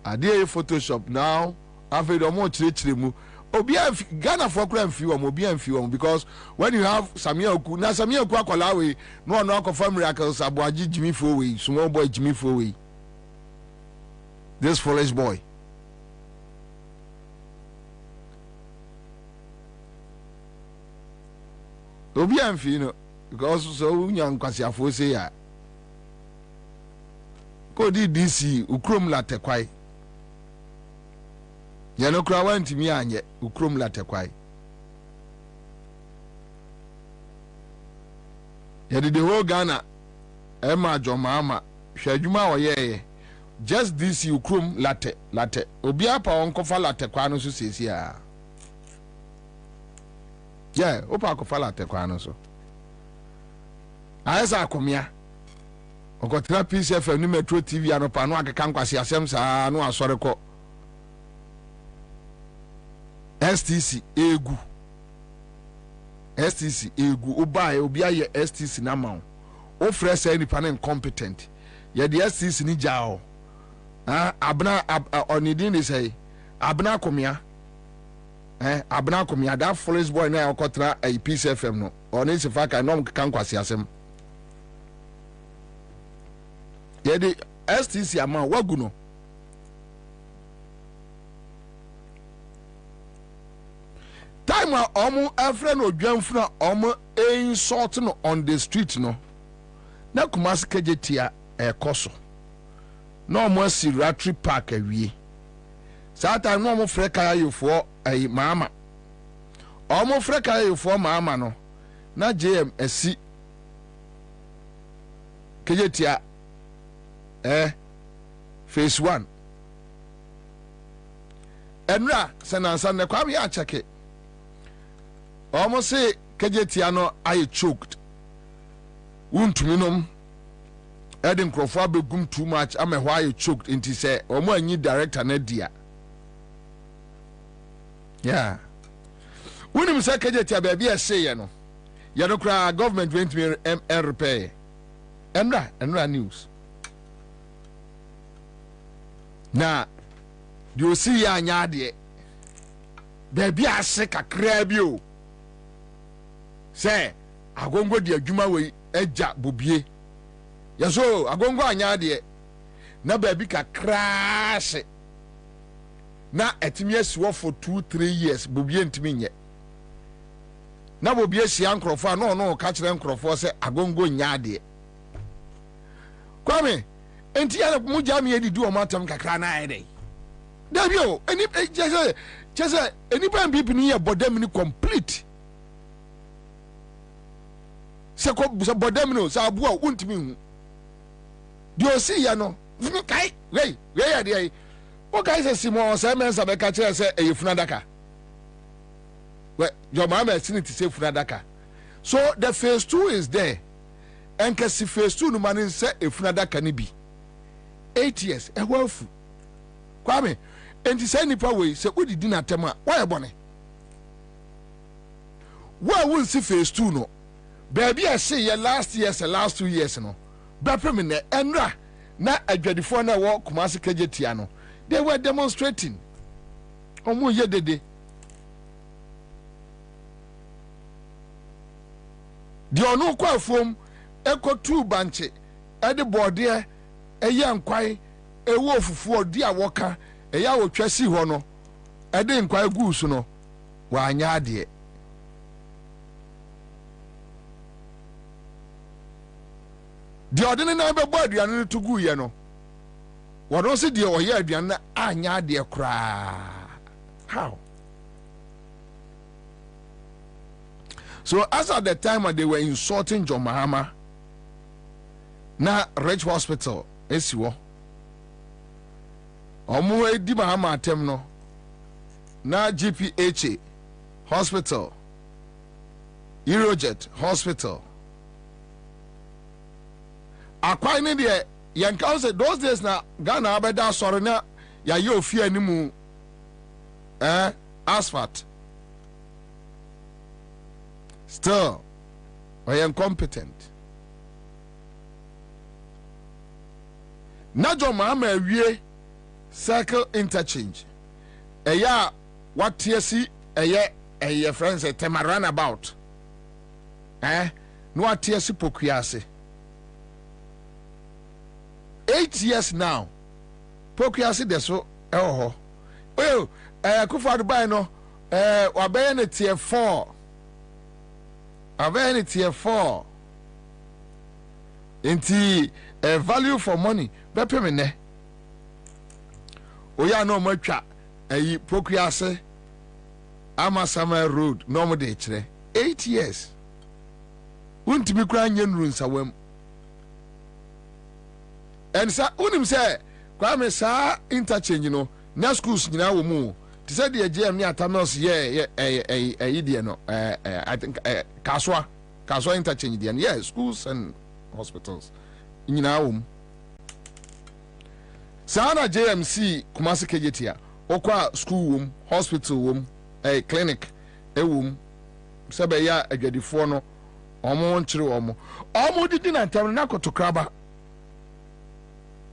I did Photoshop now. I've made more chirimu. Obia Ghana for crime few Obia and few because when you have Samia Oku, now Samia Oku Akwalawe, no confirm miracles, Abuaji Jimmy Fowe, small boy Jimmy Fowe. This foolish boy. Obia and few, because so young Kwasiafo say ya. Go di DC, Ukrum la tekwai. Yano kura ntimi anye ukrom latekwai yadi the whole Ghana ema jomama hwadwuma woyeye just this ukrom late obi apa onkofa latekwa no so sesi a yeah opa kofa latekwa no so ayesa akomia okotra PCFM ni Metro TV anopa no akeka nkwase asem saa no asoreko STC egu obaye obi aye STC na ma o fresh any pan incompetent ye the STC ni jao abna onidin dey say abna komia that foolish boy na okotra a PCFM no oni se fa ka no kan kwase asem ye the STC ama wagu no time omo afre no dwanfuna omo insult no on the street no na Kumasi kejetia ekoso no omo asiratri park awie saa time no omo frɛ kaya yofo mama omo frɛ kaya yofo mama no na JM asi kejetia phase 1 enra senansa ne kwam ya cheke almost say Kejetiano I choked. Untuminum Eden Crawford gum too much. I'm a why you choked into say or more new director Nedia. Yeah. When him say Kejetia baby I say no. Yadokra government went to repair. Enra news. Na you see ya nyade. Baby ase kakra bi o. Say agongo di adwuma we eja Bobie. Yaso agongo anyade. Na baby kakra se. Na etimi asiwo for 2-3 years Bobie ntimi nye. Na Bobie sia nkrofo no ka kire nkrofo se agongo nyade. Kwame enti ya mu jam ye di o matam kakra na ayede. Dabio eni chese eni ban bibi ni ye bodam ni complete. Se ko bodam no sa abu a untimi hu. Di o si ya no kai we ya de o kai se simo se mensa be ka kire se eyefuna daka. We your mama siniti se funa daka. So the phase 2 is there. Enkesi phase 2 no manin se efuna daka ni bi 8 years e wafu Kwame enti se nipa we se odidi na tema why bone wa won si phase 2 no baby I say ya last 2 years no bapem ne enra na adwadifo na wo Kumasi Kejetia no they were demonstrating omo ye dede di onu kwa fom eko tu banche ede bode eye nkwai ewo ofufu odi awoka eya wotwasi ho no ede nkwai guusu no wa anya ade di odene na be bo aduane no to guye no wono se di oye aduane na anya ade kra how. So as at the time when they were insulting John Mahama, na Rich Hospital, esiwo. Omu edi Mahama atem no, na GPHA Hospital, Eurojet Hospital. Akwa ni de yanka say those days na Ghana abeda sorry na ya ye ofie animu asphalt. Still, I am incompetent. Najo Mahama wie circle interchange. Eya what TSC eye friends a tema runabout. No TSC Pokuase. 8 years now. Pokuase deso oh. Well, Kufa Dubai no wabeye tier 4. Aveni tier 4. Inti value for money. Bepe mene. Oya no matwa. Pokuase Amasama Road. No mo de chire. 8 years. Unti mi kura nyenru nsawem. And sa unim say Kwame sa interchange no. Na schools nyina wo mu. Ti say the GM ni Atamels ye no I think Kaswa interchange there. Yeah, schools and hospitals. Nyina wo. Sana JMC Kumasi Kejetia. Okwa school wo, hospital wo, clinic wo. Sebe ya adwadifo no omo nchire omo didi na ntam na kotokraba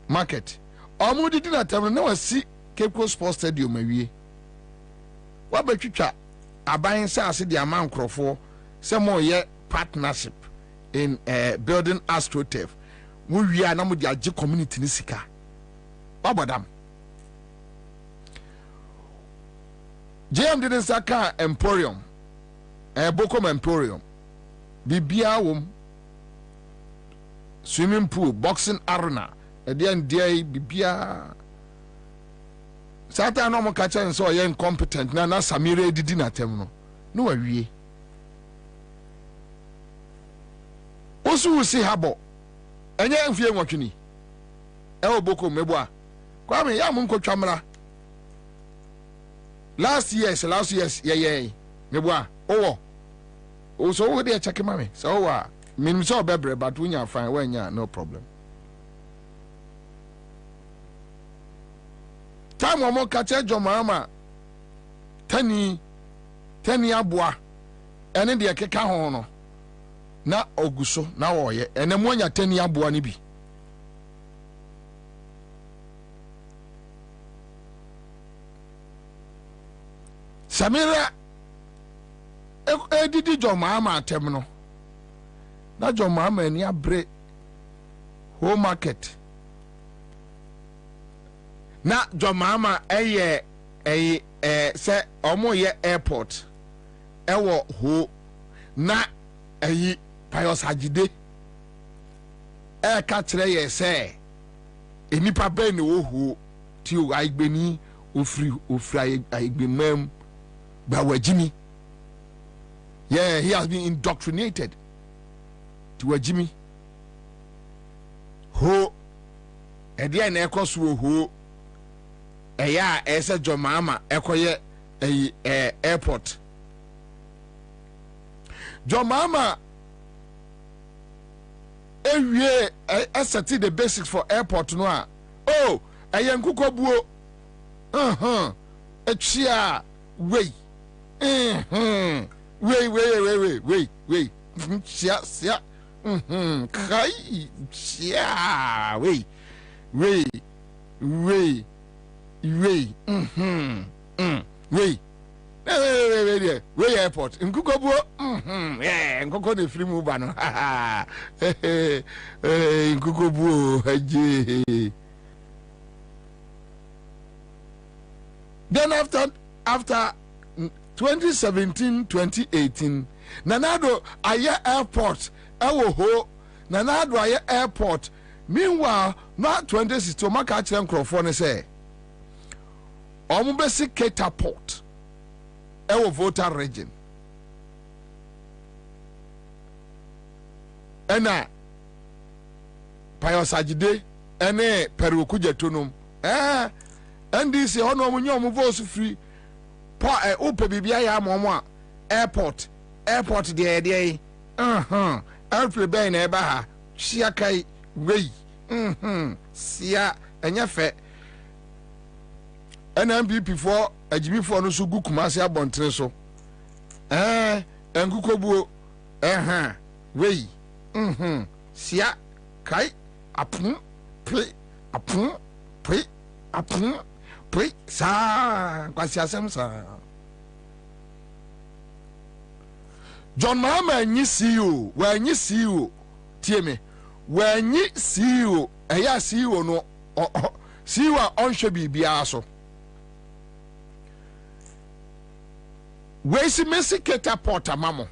market. Omo didi na ntam na wasi Cape Coast Sports Stadium awie. Wabetwitwa aban se ase de ama nkrofo se mo ye partnership in building AstroTurf. Mo wia na mo de age community ni sika. Wabodam. JM didn't saka Emporium. Bokom Emporium. Bibia wom. Swimming pool, boxing arena. Dia bibia Sata no mo kacha nso ye incompetent na Samire didi na tem no wawie osu si habo enye mfie nwotwini Boko mebo Kwame ya mu nkotwamra last years ye mebo owo o so wo de check mame so wa minim so bebre but wunya fine wanya no problem. Time omo kache Jomama tani aboa ene de keka ho no na oguso na woye ene mo nya tani aboa ni bi Samira edidi joma ama atem no na joma ama ni abre home market na joma ama eye se omo ye airport ewo ho na eyi payos agide ka kire ye se enipa be ni wo ho ti o aigbeni ofri aigbemam ba wajimi. Yeah, he has been indoctrinated to wajimi ho ede na ekoso ho eya ese jomama ekoye airport jomama ewie aseti the basics for airport no a oh eyen kukobuo etwia wey wait sia kai sia wait wait airport nkukobuo nkoko de free move no nkukobuo aje. Then after 2017-2018 nanado aye airport ewo ho nanado aye airport meanwhile na 2016 maka kire nkrofo ne say omubesi catapult ewo voter region ena payosagide ene perukuja tunum NDC ono munyo mu vote free upe bibia ya momo airport de airport be na eba ha sia kai wei sia enya fe NMPP for agimi for no so gukumase abontre so enkukobuo wei sia kai apun pre sa kwasi asem sa John Mahama nyi CEO wa nyi CEO tie me wa nyi CEO eya CEO no CEO a onhwe bibia so we si mesi catapult amamo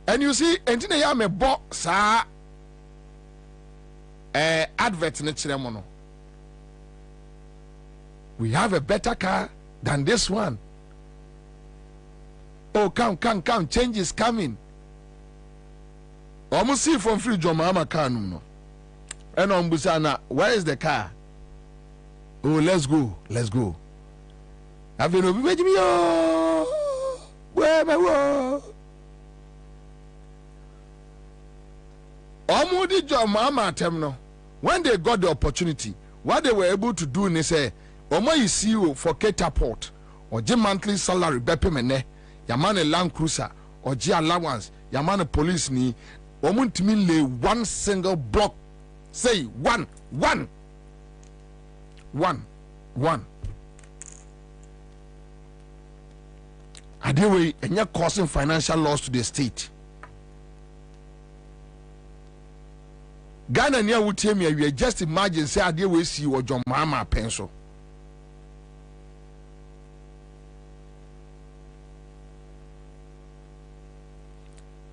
and you see entina ya me bo sa advert ne kire mo no we have a better car than this one. Oh, come, change is coming. Almost see from free John Mahama car no. And on Busana, where is the car? Oh, let's go. Have you no be me? Where my wo? Almost John Mahama temno. When they got the opportunity, what they were able to do is say Omo is CEO for catapult or G monthly salary bepemene yamane Land Cruiser or G allowance yamane police ni omo ntimi lay one single block say one adewe enya causing financial loss to the state. Ghana near Wutemi, we just imagine say adewe see or John Mahama pencil.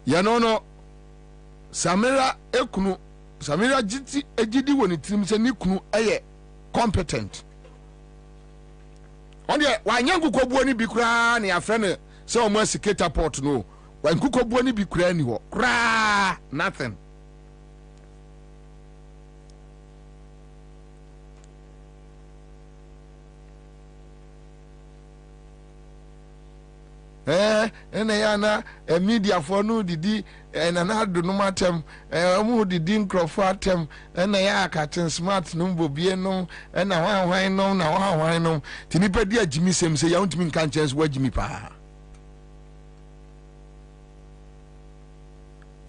Yanono Samira ekunu Samira jiti ejidi woni tim se ni kunu eye competent onde wanyangu kobuo ni bikura ne afre ne se o mo siketa port no wanku kobuo ni bikura ni ho kra nothing ene yana media for no didi na na do no matem omu didi nkrofo atem ene ya akaten smart no bobie no ena hwan no na hwan no tinipa di agimi sem se ya untimi nka chance wagimi pa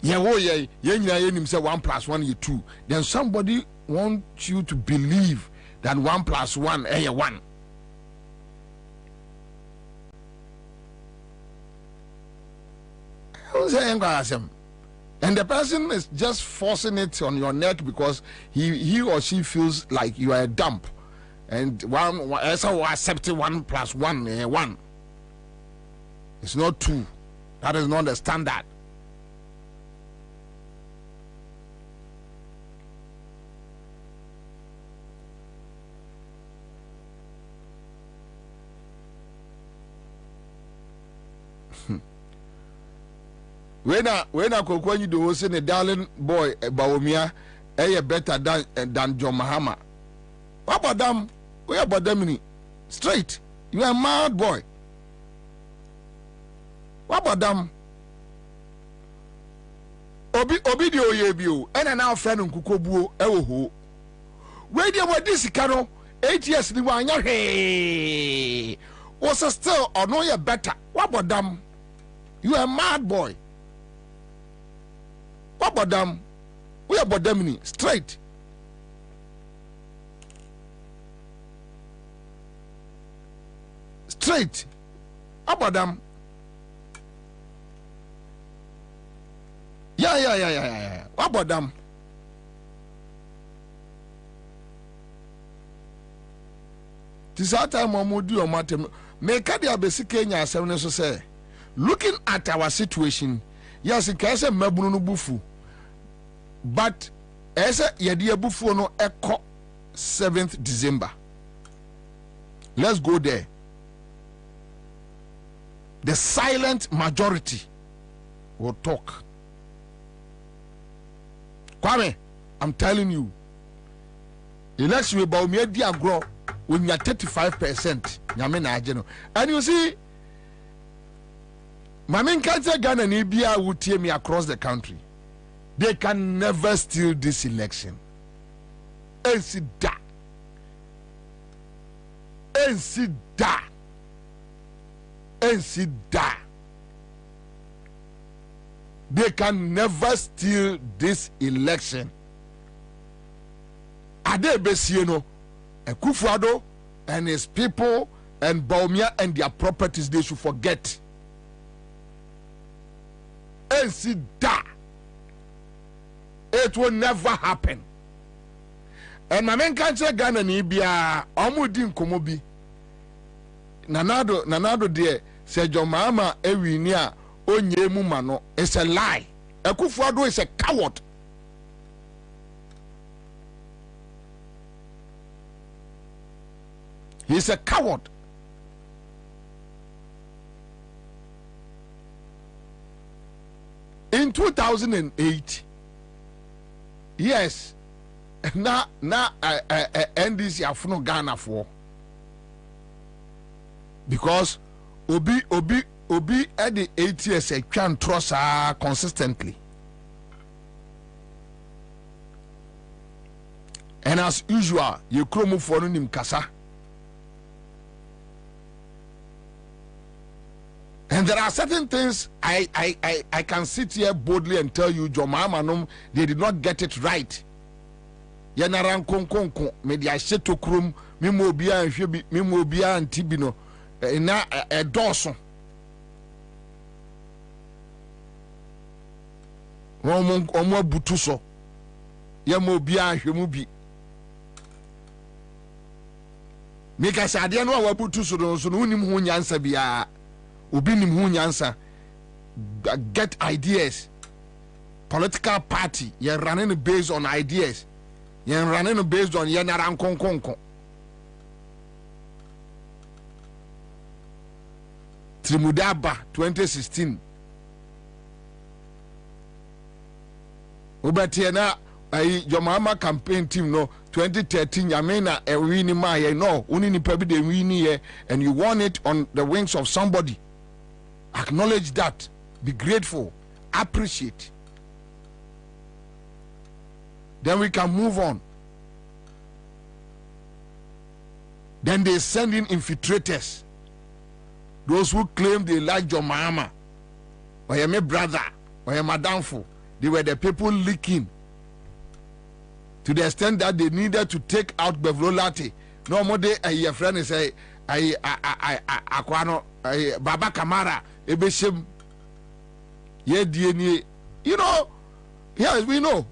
say 1 + 1 is 2. Then somebody wants you to believe that 1 + 1 is 1. And the person is just forcing it on your neck because he or she feels like you are a dump. And one accepting 1 + 1 is 1. It's not 2. That is not the standard. When I you do say the darling boy Baomia better than John Mahama. What about them? Where about them? Straight. You are a mad boy. What about them? Obi di oyebio. And now friend Nkukobuo ewo. Where they were this cano 8 years ni wanya hey. Was still or no you better. What about them? You are a mad boy. What about them? We are about them straight. Straight. What about them? Yeah. What about them? This time we do matter. Make the basic Kenya say, looking at our situation, yes, it can say mebunu bufu. But as a yedia bufu no echo 7th December. Let's go there. The silent majority will talk. Kwame, I'm telling you, election about me dia grow when you're 35%. And you see, my main cancer Ghana and Ibia would tear me across the country. They can never steal this election. Ansah. They can never steal this election. Ade Besieno, Kufuado and his people and Baumia and their properties, they should forget. Ansah. It will never happen. And my main country Ghana ni bia omudi nkomobi. Nanado de se Jomama ewini a onye mu ma no. It's a lie. Ekufuado is a coward. He's a coward. In 2008, yes, na NDC afuno Ghana for because Obi at the 8 years a can trust consistently. And as usual, you kromo for nim kasa. And there are certain things I can sit here boldly and tell you, Jomamanum, they did not get it right. Yanaran konkonko, media sheto krum, mimobia and shebi, mimobia and tibino, na a dawson. Omo butuso, yamobia and shemubi. Mika Sadiano, our butuso, so unim hunyansa bia. Ubinim hunyansa. Get ideas. Political party, you're running based on ideas. You're running based on Yanaran Konkonko. Trimudaba 2016. Ubatiana your mama campaign team no 2013 Yamena a winning my no unini pebi de winnie and you won it on the wings of somebody. Acknowledge that. Be grateful. Appreciate. Then we can move on. Then they send in infiltrators. Those who claim they like your mama or your brother or your madamfo. they were the people leaking to the extent that they needed to take out Bevlolati. No more day a friend is say Aquano Baba Kamara Ebeshim Ye DNA. You know, yes, we know.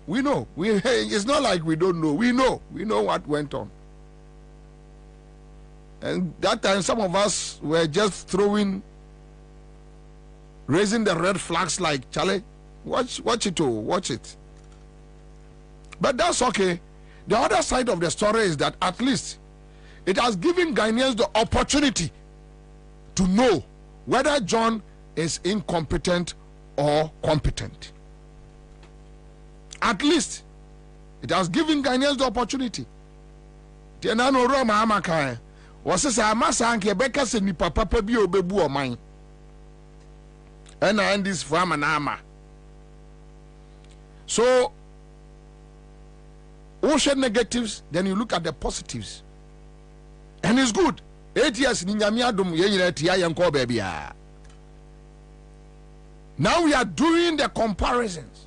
It's not like we don't know. We know what went on. And that time some of us were just raising the red flags like, Charlie, watch it. But that's okay. The other side of the story is that at least it has given Ghanaians the opportunity to know whether John is incompetent or competent. At least it has given Ghanaians the opportunity. Tienano Roma Amaka was a Masanke Becca Seni Papa Bio Bebu or mine. And I end this farm and armor. So ocean negatives, then you look at the positives. And it's good. 8 years now we are doing the comparisons.